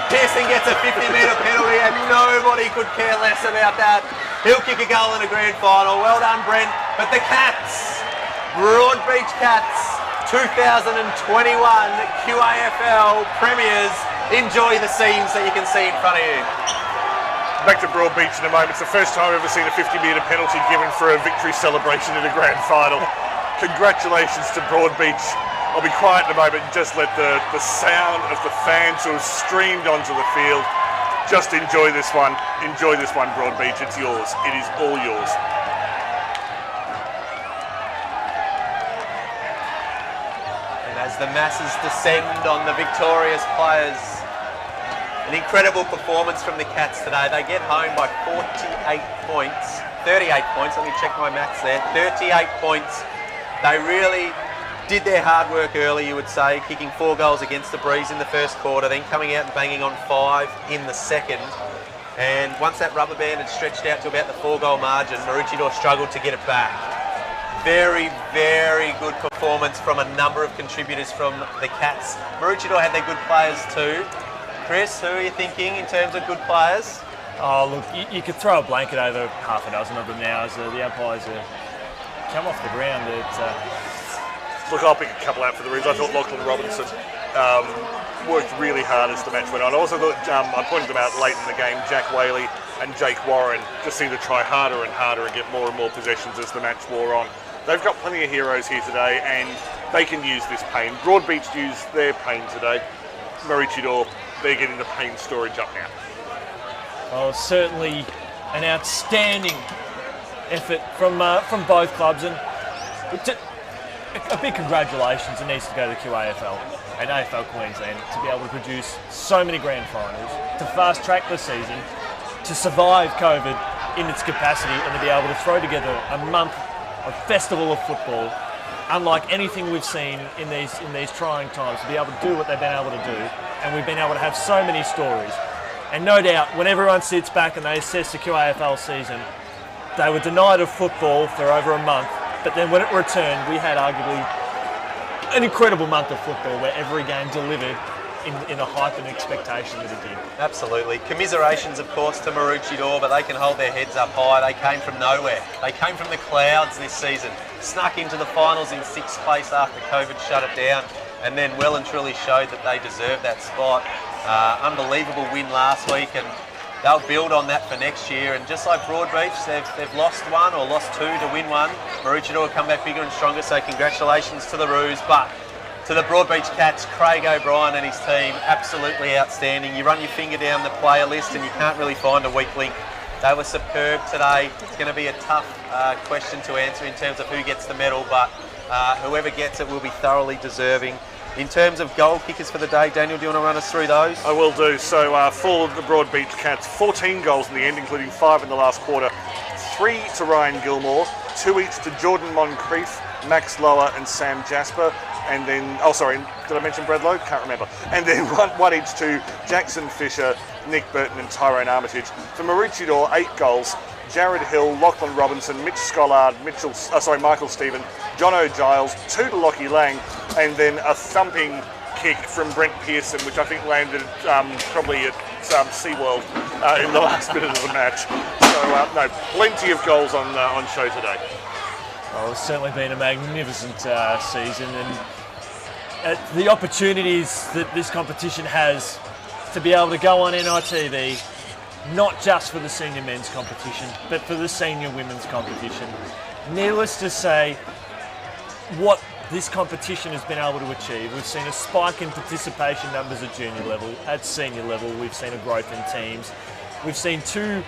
Pearson gets a 50-metre penalty and nobody could care less about that. He'll kick a goal in a grand final. Well done, Brent. But the Cats, Broadbeach Cats, 2021 QAFL Premiers. Enjoy the scenes that you can see in front of you. Back to Broadbeach in a moment. It's the first time I've ever seen a 50-metre penalty given for a victory celebration in a grand final. Congratulations to Broadbeach. I'll be quiet in a moment and just let the sound of the fans who have streamed onto the field. Just enjoy this one. Enjoy this one, Broadbeach. It's yours. It is all yours. And as the masses descend on the victorious players, an incredible performance from the Cats today. They get home by 38 points. 38 points, let me check my maths there. 38 points. They really did their hard work early, you would say, kicking 4 goals against the Breeze in the first quarter, then coming out and banging on 5 in the second. And once that rubber band had stretched out to about the 4-goal margin, Maroochydore struggled to get it back. Very, very good performance from a number of contributors from the Cats. Maroochydore had their good players too. Chris, who are you thinking in terms of good players? Oh, look, you could throw a blanket over half a dozen of them now as the umpires come off the ground. Look, I'll pick a couple out for the Roos. I thought Lachlan Robinson worked really hard as the match went on. I also thought, I pointed them out late in the game, Jack Whaley and Jake Warren just seemed to try harder and harder and get more and more possessions as the match wore on. They've got plenty of heroes here today and they can use this pain. Broadbeach used their pain today. Maroochydore, they're getting the pain storage up now. Oh, certainly an outstanding effort from both clubs, and a big congratulations. It needs to go to the QAFL and AFL Queensland to be able to produce so many grand finals, to fast track the season, to survive COVID in its capacity, and to be able to throw together a month of festival of football, unlike anything we've seen in these trying times. To be able to do what they've been able to do, and we've been able to have so many stories. And no doubt, when everyone sits back and they assess the QAFL season, they were denied of football for over a month, but then when it returned, we had arguably an incredible month of football where every game delivered in the hype and expectation that it did. Absolutely. Commiserations, of course, to Maroochydore, but they can hold their heads up high. They came from nowhere. They came from the clouds this season, snuck into the finals in 6th place after COVID shut it down, and then well and truly showed that they deserved that spot. Unbelievable win last week, and they'll build on that for next year. And just like Broadbeach, they've lost 1 or lost 2 to win 1. Maroochydore come back bigger and stronger, so congratulations to the Roos. But to the Broadbeach Cats, Craig O'Brien and his team, absolutely outstanding. You run your finger down the player list and you can't really find a weak link. They were superb today. It's going to be a tough question to answer in terms of who gets the medal, but whoever gets it will be thoroughly deserving. In terms of goal kickers for the day, Daniel, do you want to run us through those? I will do. So for the Broadbeach Cats, 14 goals in the end, including 5 in the last quarter. 3 to Ryan Gilmore, 2 each to Jordan Moncrief, Max Lower and Sam Jasper. And then, oh sorry, did I mention Bradlow? Can't remember. And then one each to Jackson Fisher, Nick Burton and Tyrone Armitage. For Maroochydore, 8 goals. Jared Hill, Lachlan Robinson, Mitch Scollard, Michael Stephen, Jono Giles, 2 to Lockie Lang, and then a thumping kick from Brent Pearson, which I think landed probably at SeaWorld in the last minute of the match. So no, plenty of goals on show today. Well, it's certainly been a magnificent season, and the opportunities that this competition has to be able to go on NITV, not just for the senior men's competition, but for the senior women's competition. Needless to say, what this competition has been able to achieve, we've seen a spike in participation numbers at junior level, at senior level, we've seen a growth in teams. We've seen 2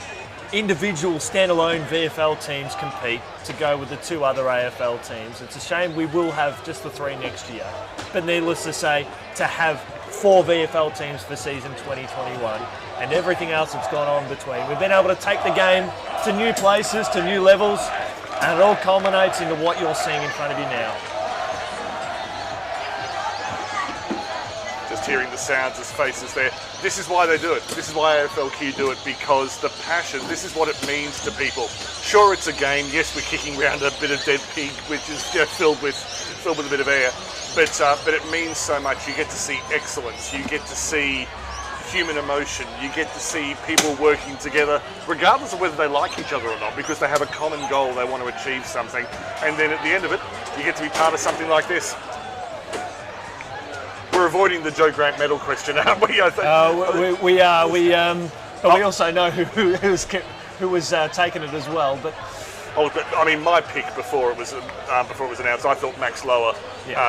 individual standalone VFL teams compete to go with the 2 other AFL teams. It's a shame we will have just the 3 next year, but needless to say, to have 4 VFL teams for season 2021 and everything else that's gone on between. We've been able to take the game to new places, to new levels, and it all culminates into what you're seeing in front of you now. Just hearing the sounds, his faces there. This is why they do it. This is why AFLQ do it, because the passion, this is what it means to people. Sure, it's a game. Yes, we're kicking around a bit of dead pig, which is filled with a bit of air. But it means so much. You get to see excellence. You get to see human emotion. You get to see people working together, regardless of whether they like each other or not, because they have a common goal. They want to achieve something. And then at the end of it, you get to be part of something like this. We're avoiding the Joe Grant medal question, aren't we? We are. But we also know who was taking it as well. But I mean, my pick before it was announced, I thought Max Lower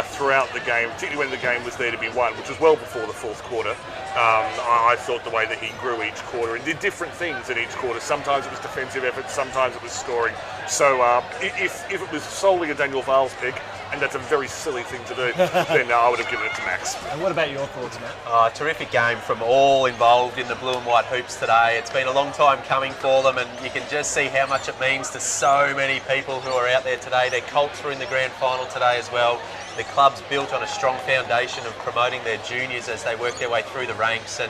throughout the game, particularly when the game was there to be won, which was well before the 4th quarter. I thought the way that he grew each quarter and did different things in each quarter. Sometimes it was defensive efforts, sometimes it was scoring. So if it was solely a Daniel Vale's pick, and that's a very silly thing to do, then I would have given it to Max. And what about your thoughts, Matt? Terrific game from all involved in the blue and white hoops today. It's been a long time coming for them, and you can just see how much it means to so many people who are out there today. Their Colts were in the grand final today as well. The club's built on a strong foundation of promoting their juniors as they work their way through the ranks, and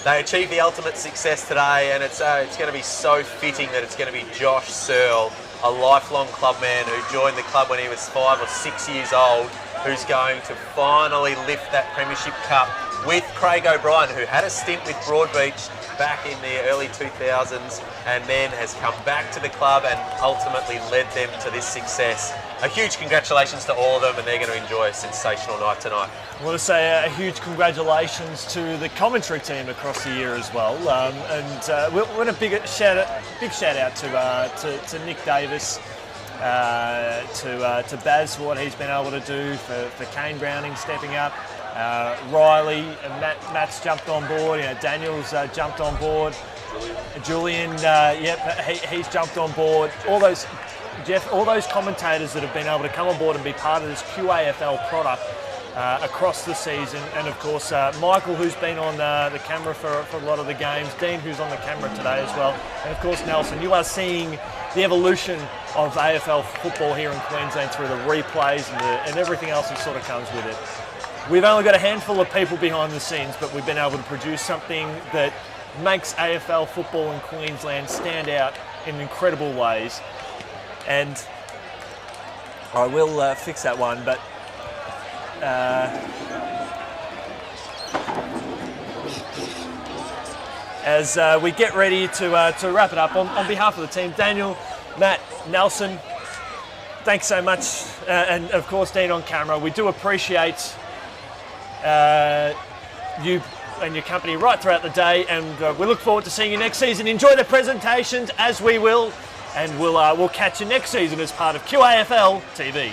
they achieved the ultimate success today, and it's going to be so fitting that it's going to be Josh Searle, a lifelong clubman who joined the club when he was 5 or 6 years old, who's going to finally lift that Premiership Cup with Craig O'Brien, who had a stint with Broadbeach back in the early 2000s and then has come back to the club and ultimately led them to this success. A huge congratulations to all of them, and they're going to enjoy a sensational night tonight. I want to say a huge congratulations to the commentary team across the year as well, and we want a big shout out to Nick Davis, to Baz for what he's been able to do, for Kane Browning stepping up, Riley and Matt's jumped on board. Daniel's jumped on board. Julian, he's jumped on board. All those commentators that have been able to come on board and be part of this QAFL product across the season, and of course Michael, who's been on the camera for a lot of the games, Dean, who's on the camera today as well, and of course Nelson. You are seeing the evolution of AFL football here in Queensland through the replays and everything else that sort of comes with it. We've only got a handful of people behind the scenes, but we've been able to produce something that makes AFL football in Queensland stand out in incredible ways. And I will fix that one, but as we get ready to wrap it up, on behalf of the team, Daniel, Matt, Nelson, thanks so much, and of course Dean on camera. We do appreciate you and your company right throughout the day, and we look forward to seeing you next season. Enjoy the presentations, as we will, and we'll catch you next season as part of QAFL TV.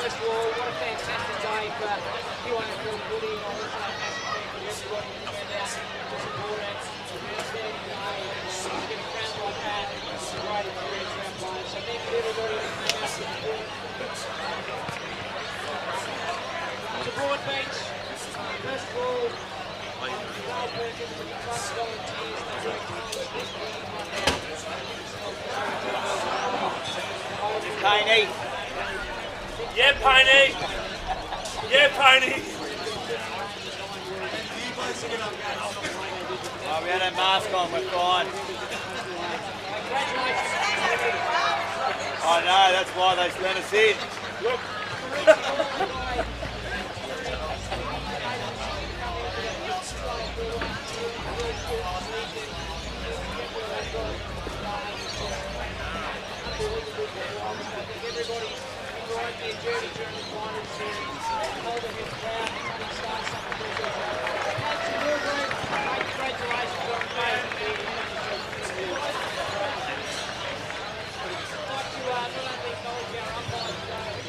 First of all, what a fantastic day for QAFL footy. I want to say a massive thank you to everybody who turned out to support it. It's an outstanding day, and to get a crowd like that, it's a great experience for our players. So thank you to everybody who came out to support. To Broadbeach, first of all, Carl Perkins and the club's volunteers, they work tirelessly right now. Tiny. Yeah, Pony! Yeah, Pony! Oh, we had a mask on, we're fine. I know, that's why they sent us in. Journey during the final series, holding his ground, having started something really good. Congratulations on playing the I'd like to not only acknowledge our umpires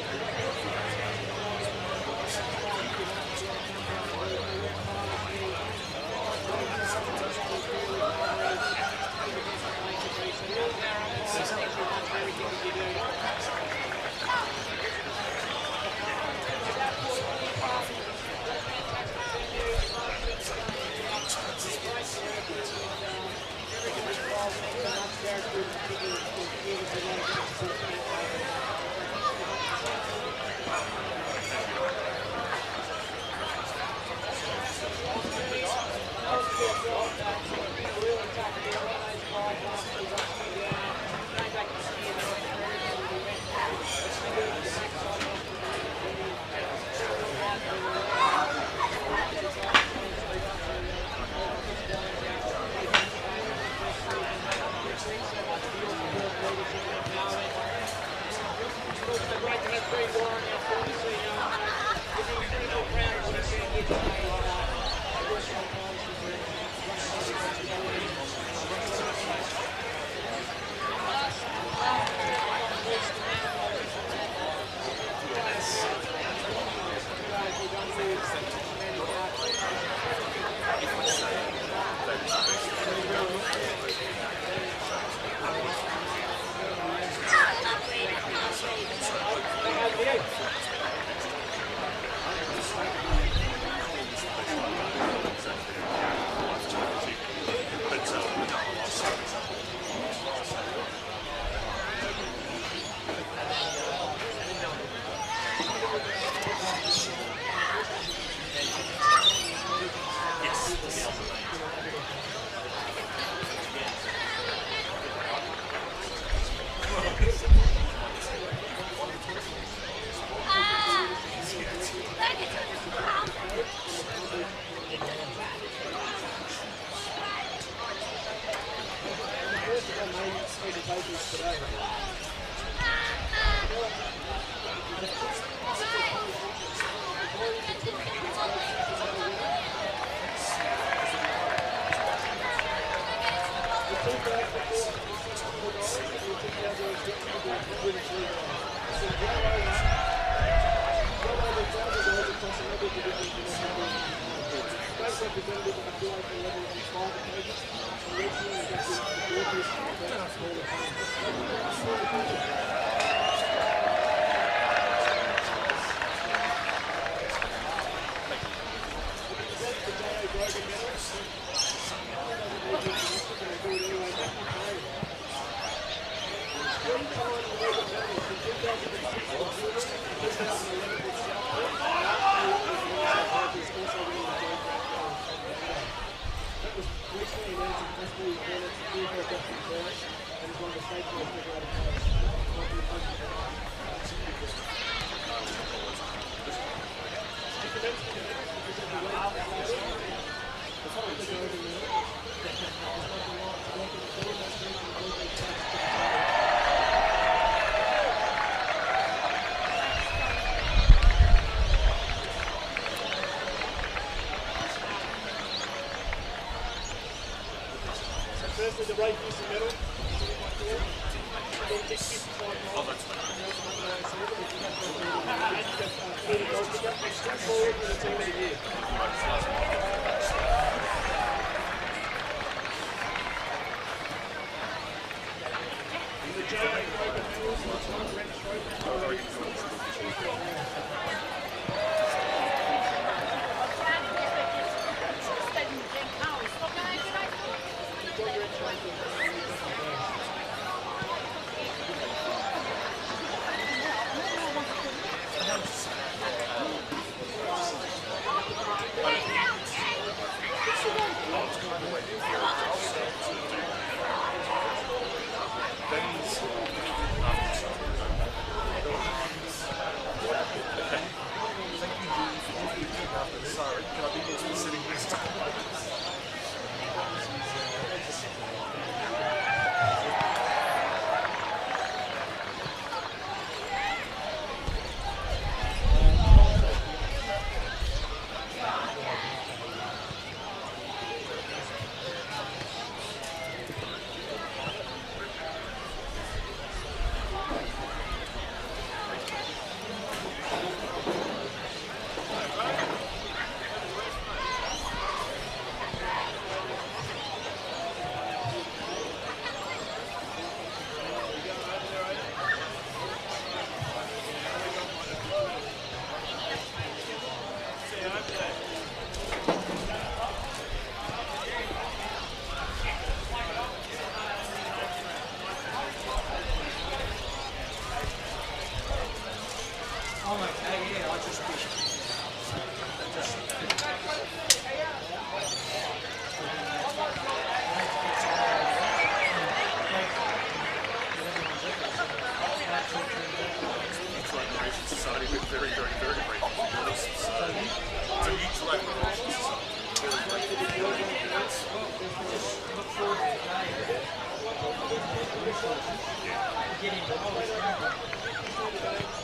also great to have Green Warren, our former CEO, with the incredible crowd that we've seen here today. Firstly, the Ray Houston medal. Get him.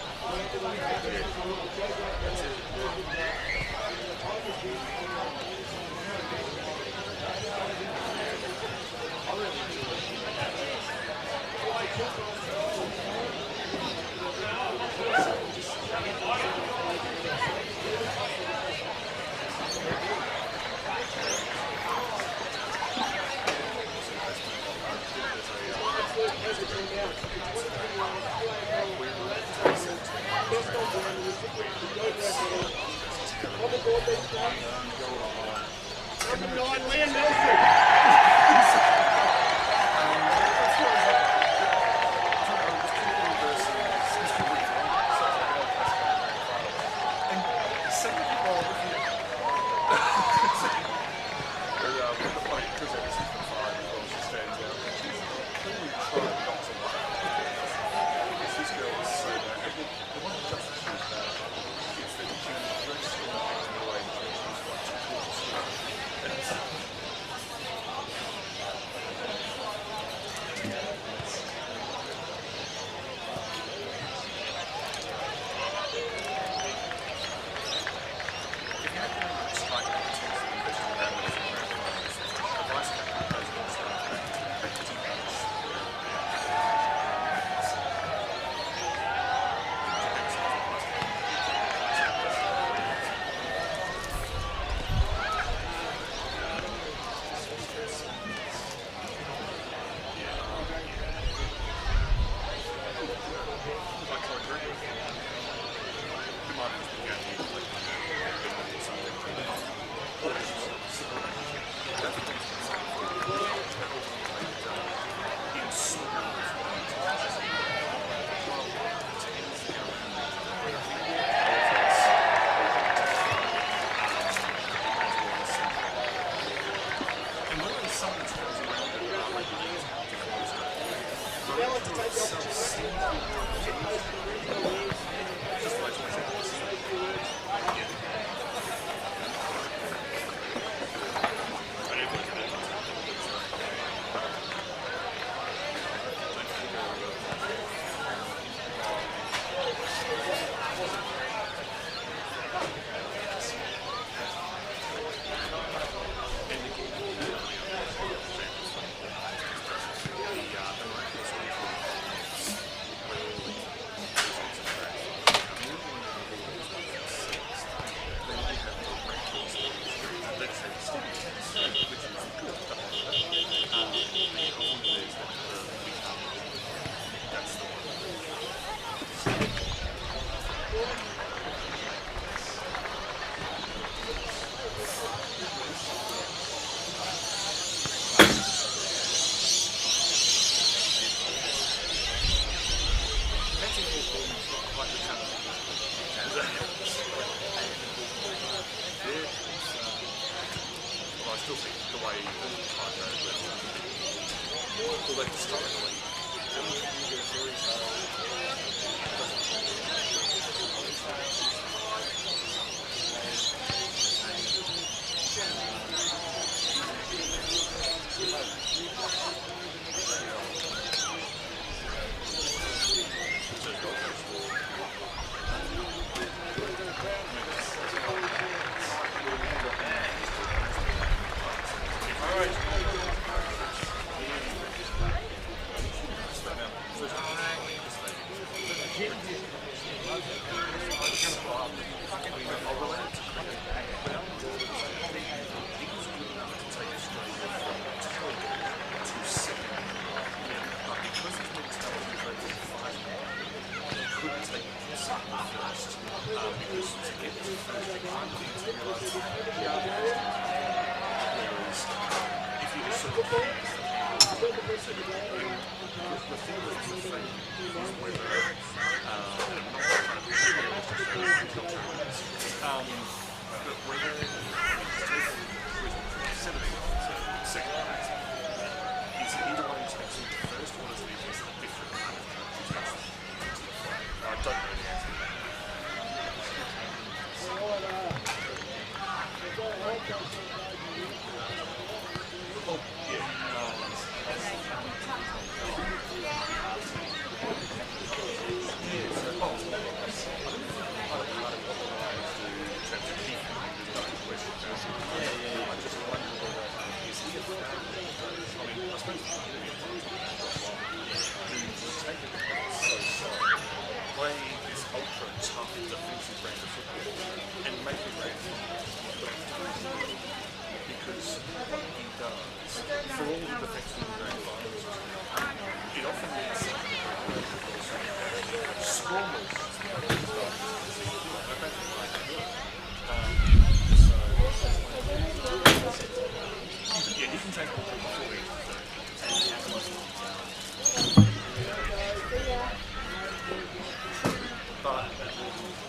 to make him ready. Because what he does, for all the defensive grand finals, it often means scoreless. Yeah, he can take all the before he.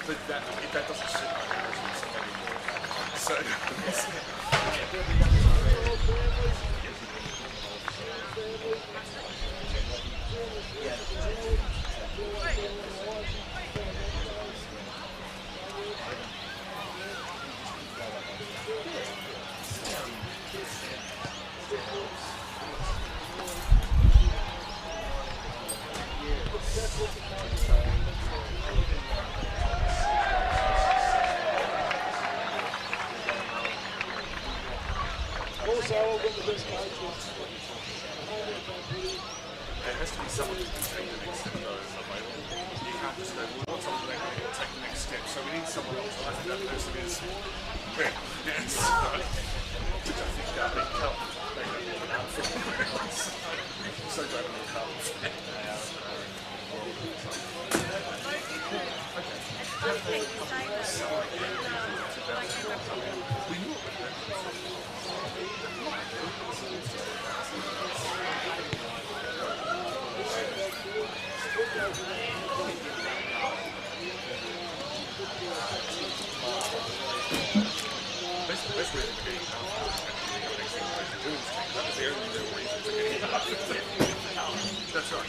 But that doesn't sit right. So Also, I've got the best coaches. there has to be someone who can take the next step though available. You can't just go, well, what's someone that can take the next step? So we need someone else. I think that person is Brett. Yes. Which I think they come. They don't even know from else. So glad we come. Best way to get that's right.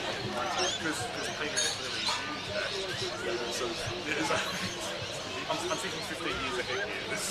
Because Peter really knew that. So I'm thinking 15 years ahead here. This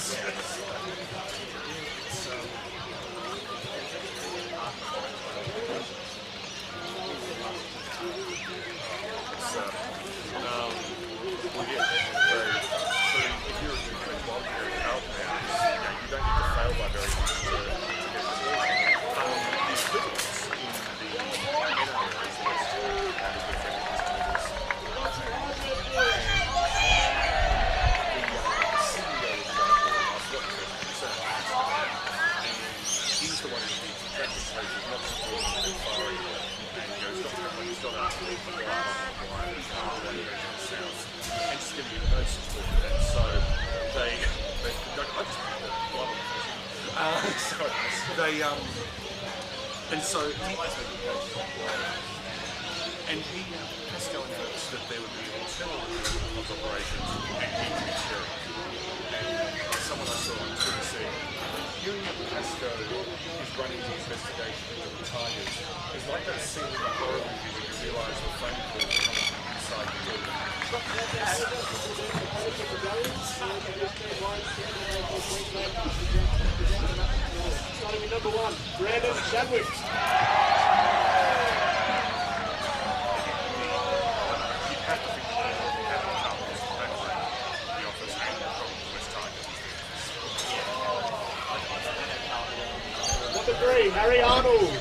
and so he Pascal noticed that there would be an alternative of operations and he would be sharing. And someone I saw on Twitter said, hearing that Pascal is running the investigation into the Tigers is like that scene in a horror movie where you realise the phone call comes from inside the building. Starting with number 1, Brandon Chadwick. Number 3, Harry Arnold.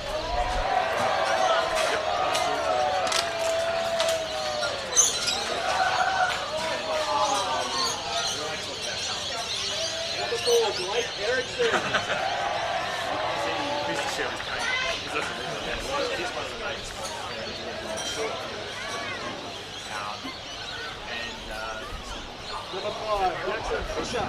Number 4, Blake Erickson. Number 5, Jackson Fisher.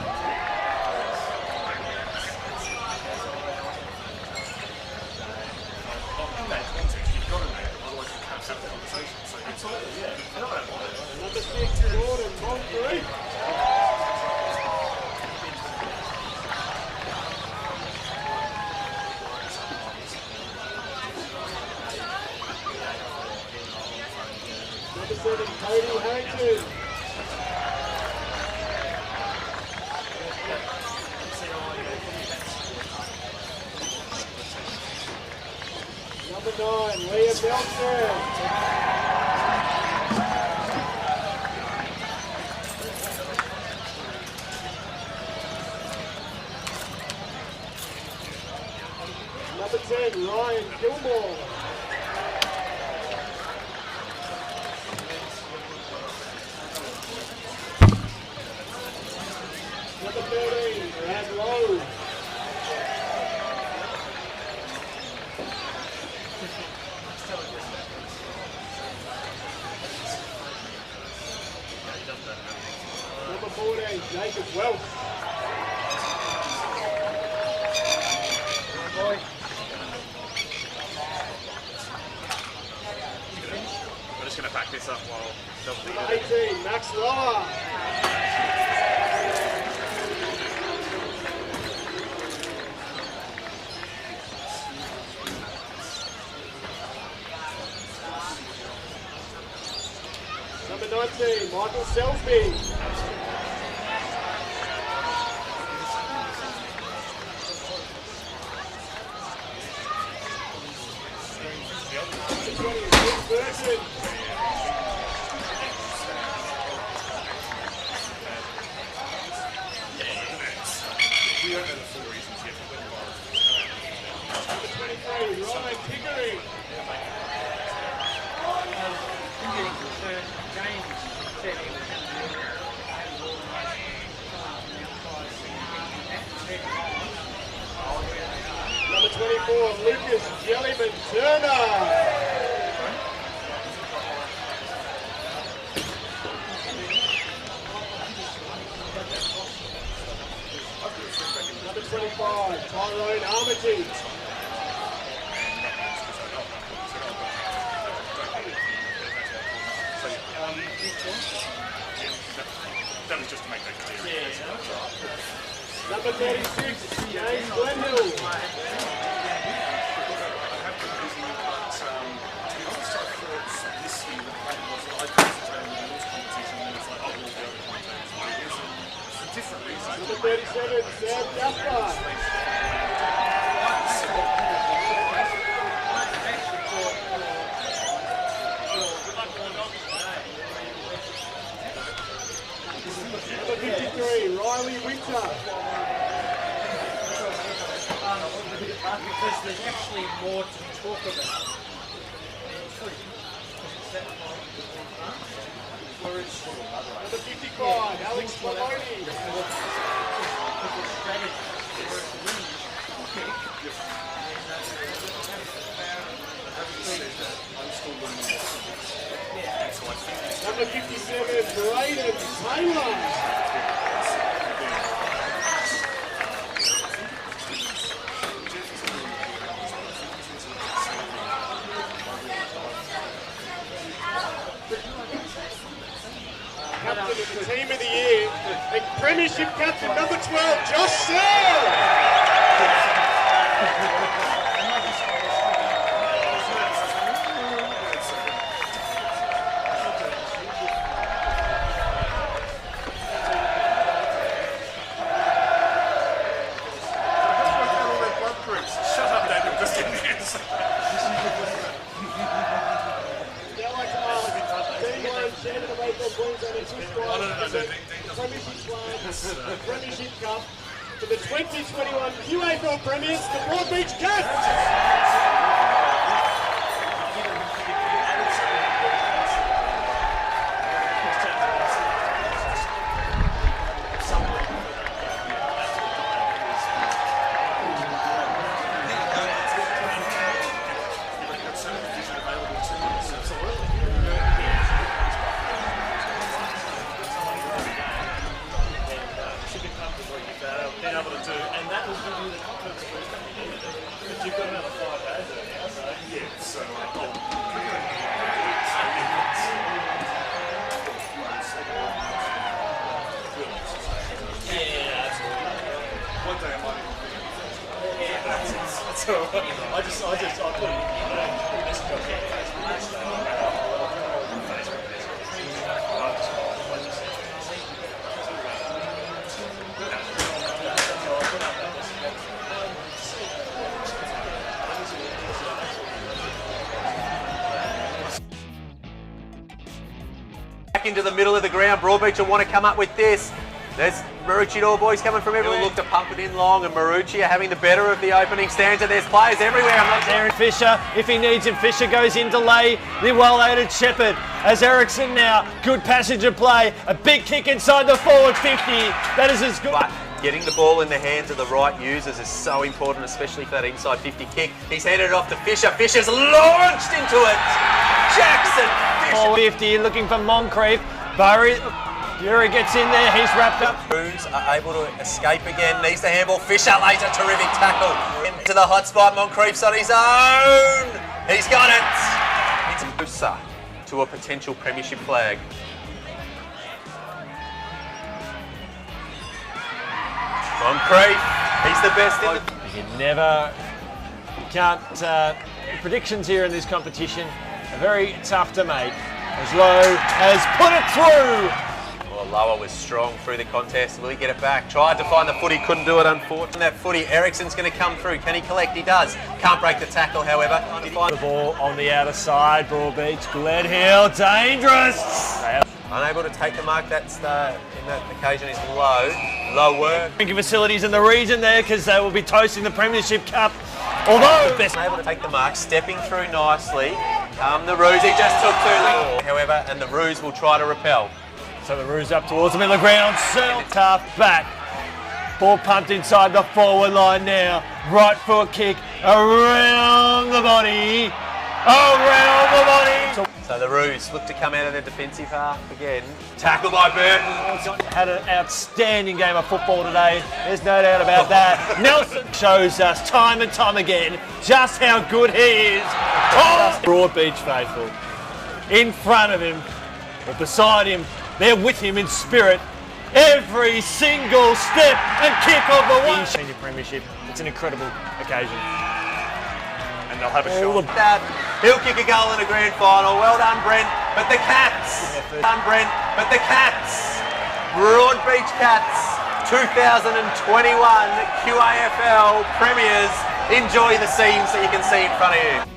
Number 6, Gordon Moncrief. Number 7, Cody Harrington. Number 9, Leah Belcher. Number 10, Ryan Gilmore. Number 14, Jacob Welch. I'm just going to back this up while Number 18, Max Lower. Number 19, Michael Selsby. We don't know the full reasons yet. Number 23, Ryan Pickering. Number 24, Lucas Jellyman Turner. Number 25, Tyrone Armitage. That was just to make that clear. Number 36, James Glenhill. Number 37, Sam Gaspar. Number 53, Riley Winter. Because there's actually more to talk about. Number 55, Alex Maloney. Number 57, Braden Taylor. Captain of the team of the year and Premiership captain number 12, Josh Searle. Shut up, Daniel. Just in this. Premiership Cup for the 2021 QAFL Premiers, the Broadbeach Cats. Been able to do, and that will give you the confidence boost that you need. But you've got another 5 days of it now, so yeah. So yeah, absolutely. One day I might. Yeah, that's all right. I put it in message on Facebook. Back into the middle of the ground, Broadbeach will want to come up with this. There's Maroochydore boys coming from everywhere. He'll look to pump it in long, and Maroochydore having the better of the opening stanza. There's players everywhere. I'm not Aaron Fisher, if he needs him, Fisher goes in delay. The well-aided Shepherd as Ericsson now. Good passage of play. A big kick inside the forward 50. That is as good. But getting the ball in the hands of the right users is so important, especially for that inside 50 kick. He's handed it off to Fisher. Fisher's launched into it. Jackson Fisher. 50 looking for Moncrief. Burry Fury gets in there, he's wrapped up. Roos are able to escape again, needs the handball. Fisher lays a terrific tackle into the hot spot. Moncrief's on his own. He's got it. It's closer to a potential premiership flag. Moncrief, he's the best in the... You can't, predictions here in this competition are very tough to make. As Lowe has put it through. Well, Lower was strong through the contest. Will he get it back? Tried to find the footy, couldn't do it, unfortunately. That footy, Ericsson's going to come through. Can he collect? He does. Can't break the tackle, however. The ball on the outer side, Broadbeach, Gledhill, dangerous. Unable to take the mark, in that occasion is Low. Low work. Drinking facilities in the region there because they will be toasting the Premiership Cup. Although the best. Unable to take the mark, stepping through nicely. The Roos, he just took too long. However, and the Roos will try to repel. So the Roos up towards the middle of the ground. Tough back. Ball pumped inside the forward line now. Right foot kick around the body. Around the body. So the Roos look to come out of their defensive half again. Tackled by Burton. Had an outstanding game of football today. There's no doubt about that. Nelson shows us time and time again just how good he is. Oh! Broadbeach faithful. In front of him, but beside him, they're with him in spirit. Every single step and kick of the way. Senior Premiership, it's an incredible occasion. And they'll have a shot. He'll kick a goal in a grand final. Well done, Brent. But the Cats. Broadbeach Cats, 2021 QAFL Premiers. Enjoy the scenes that you can see in front of you.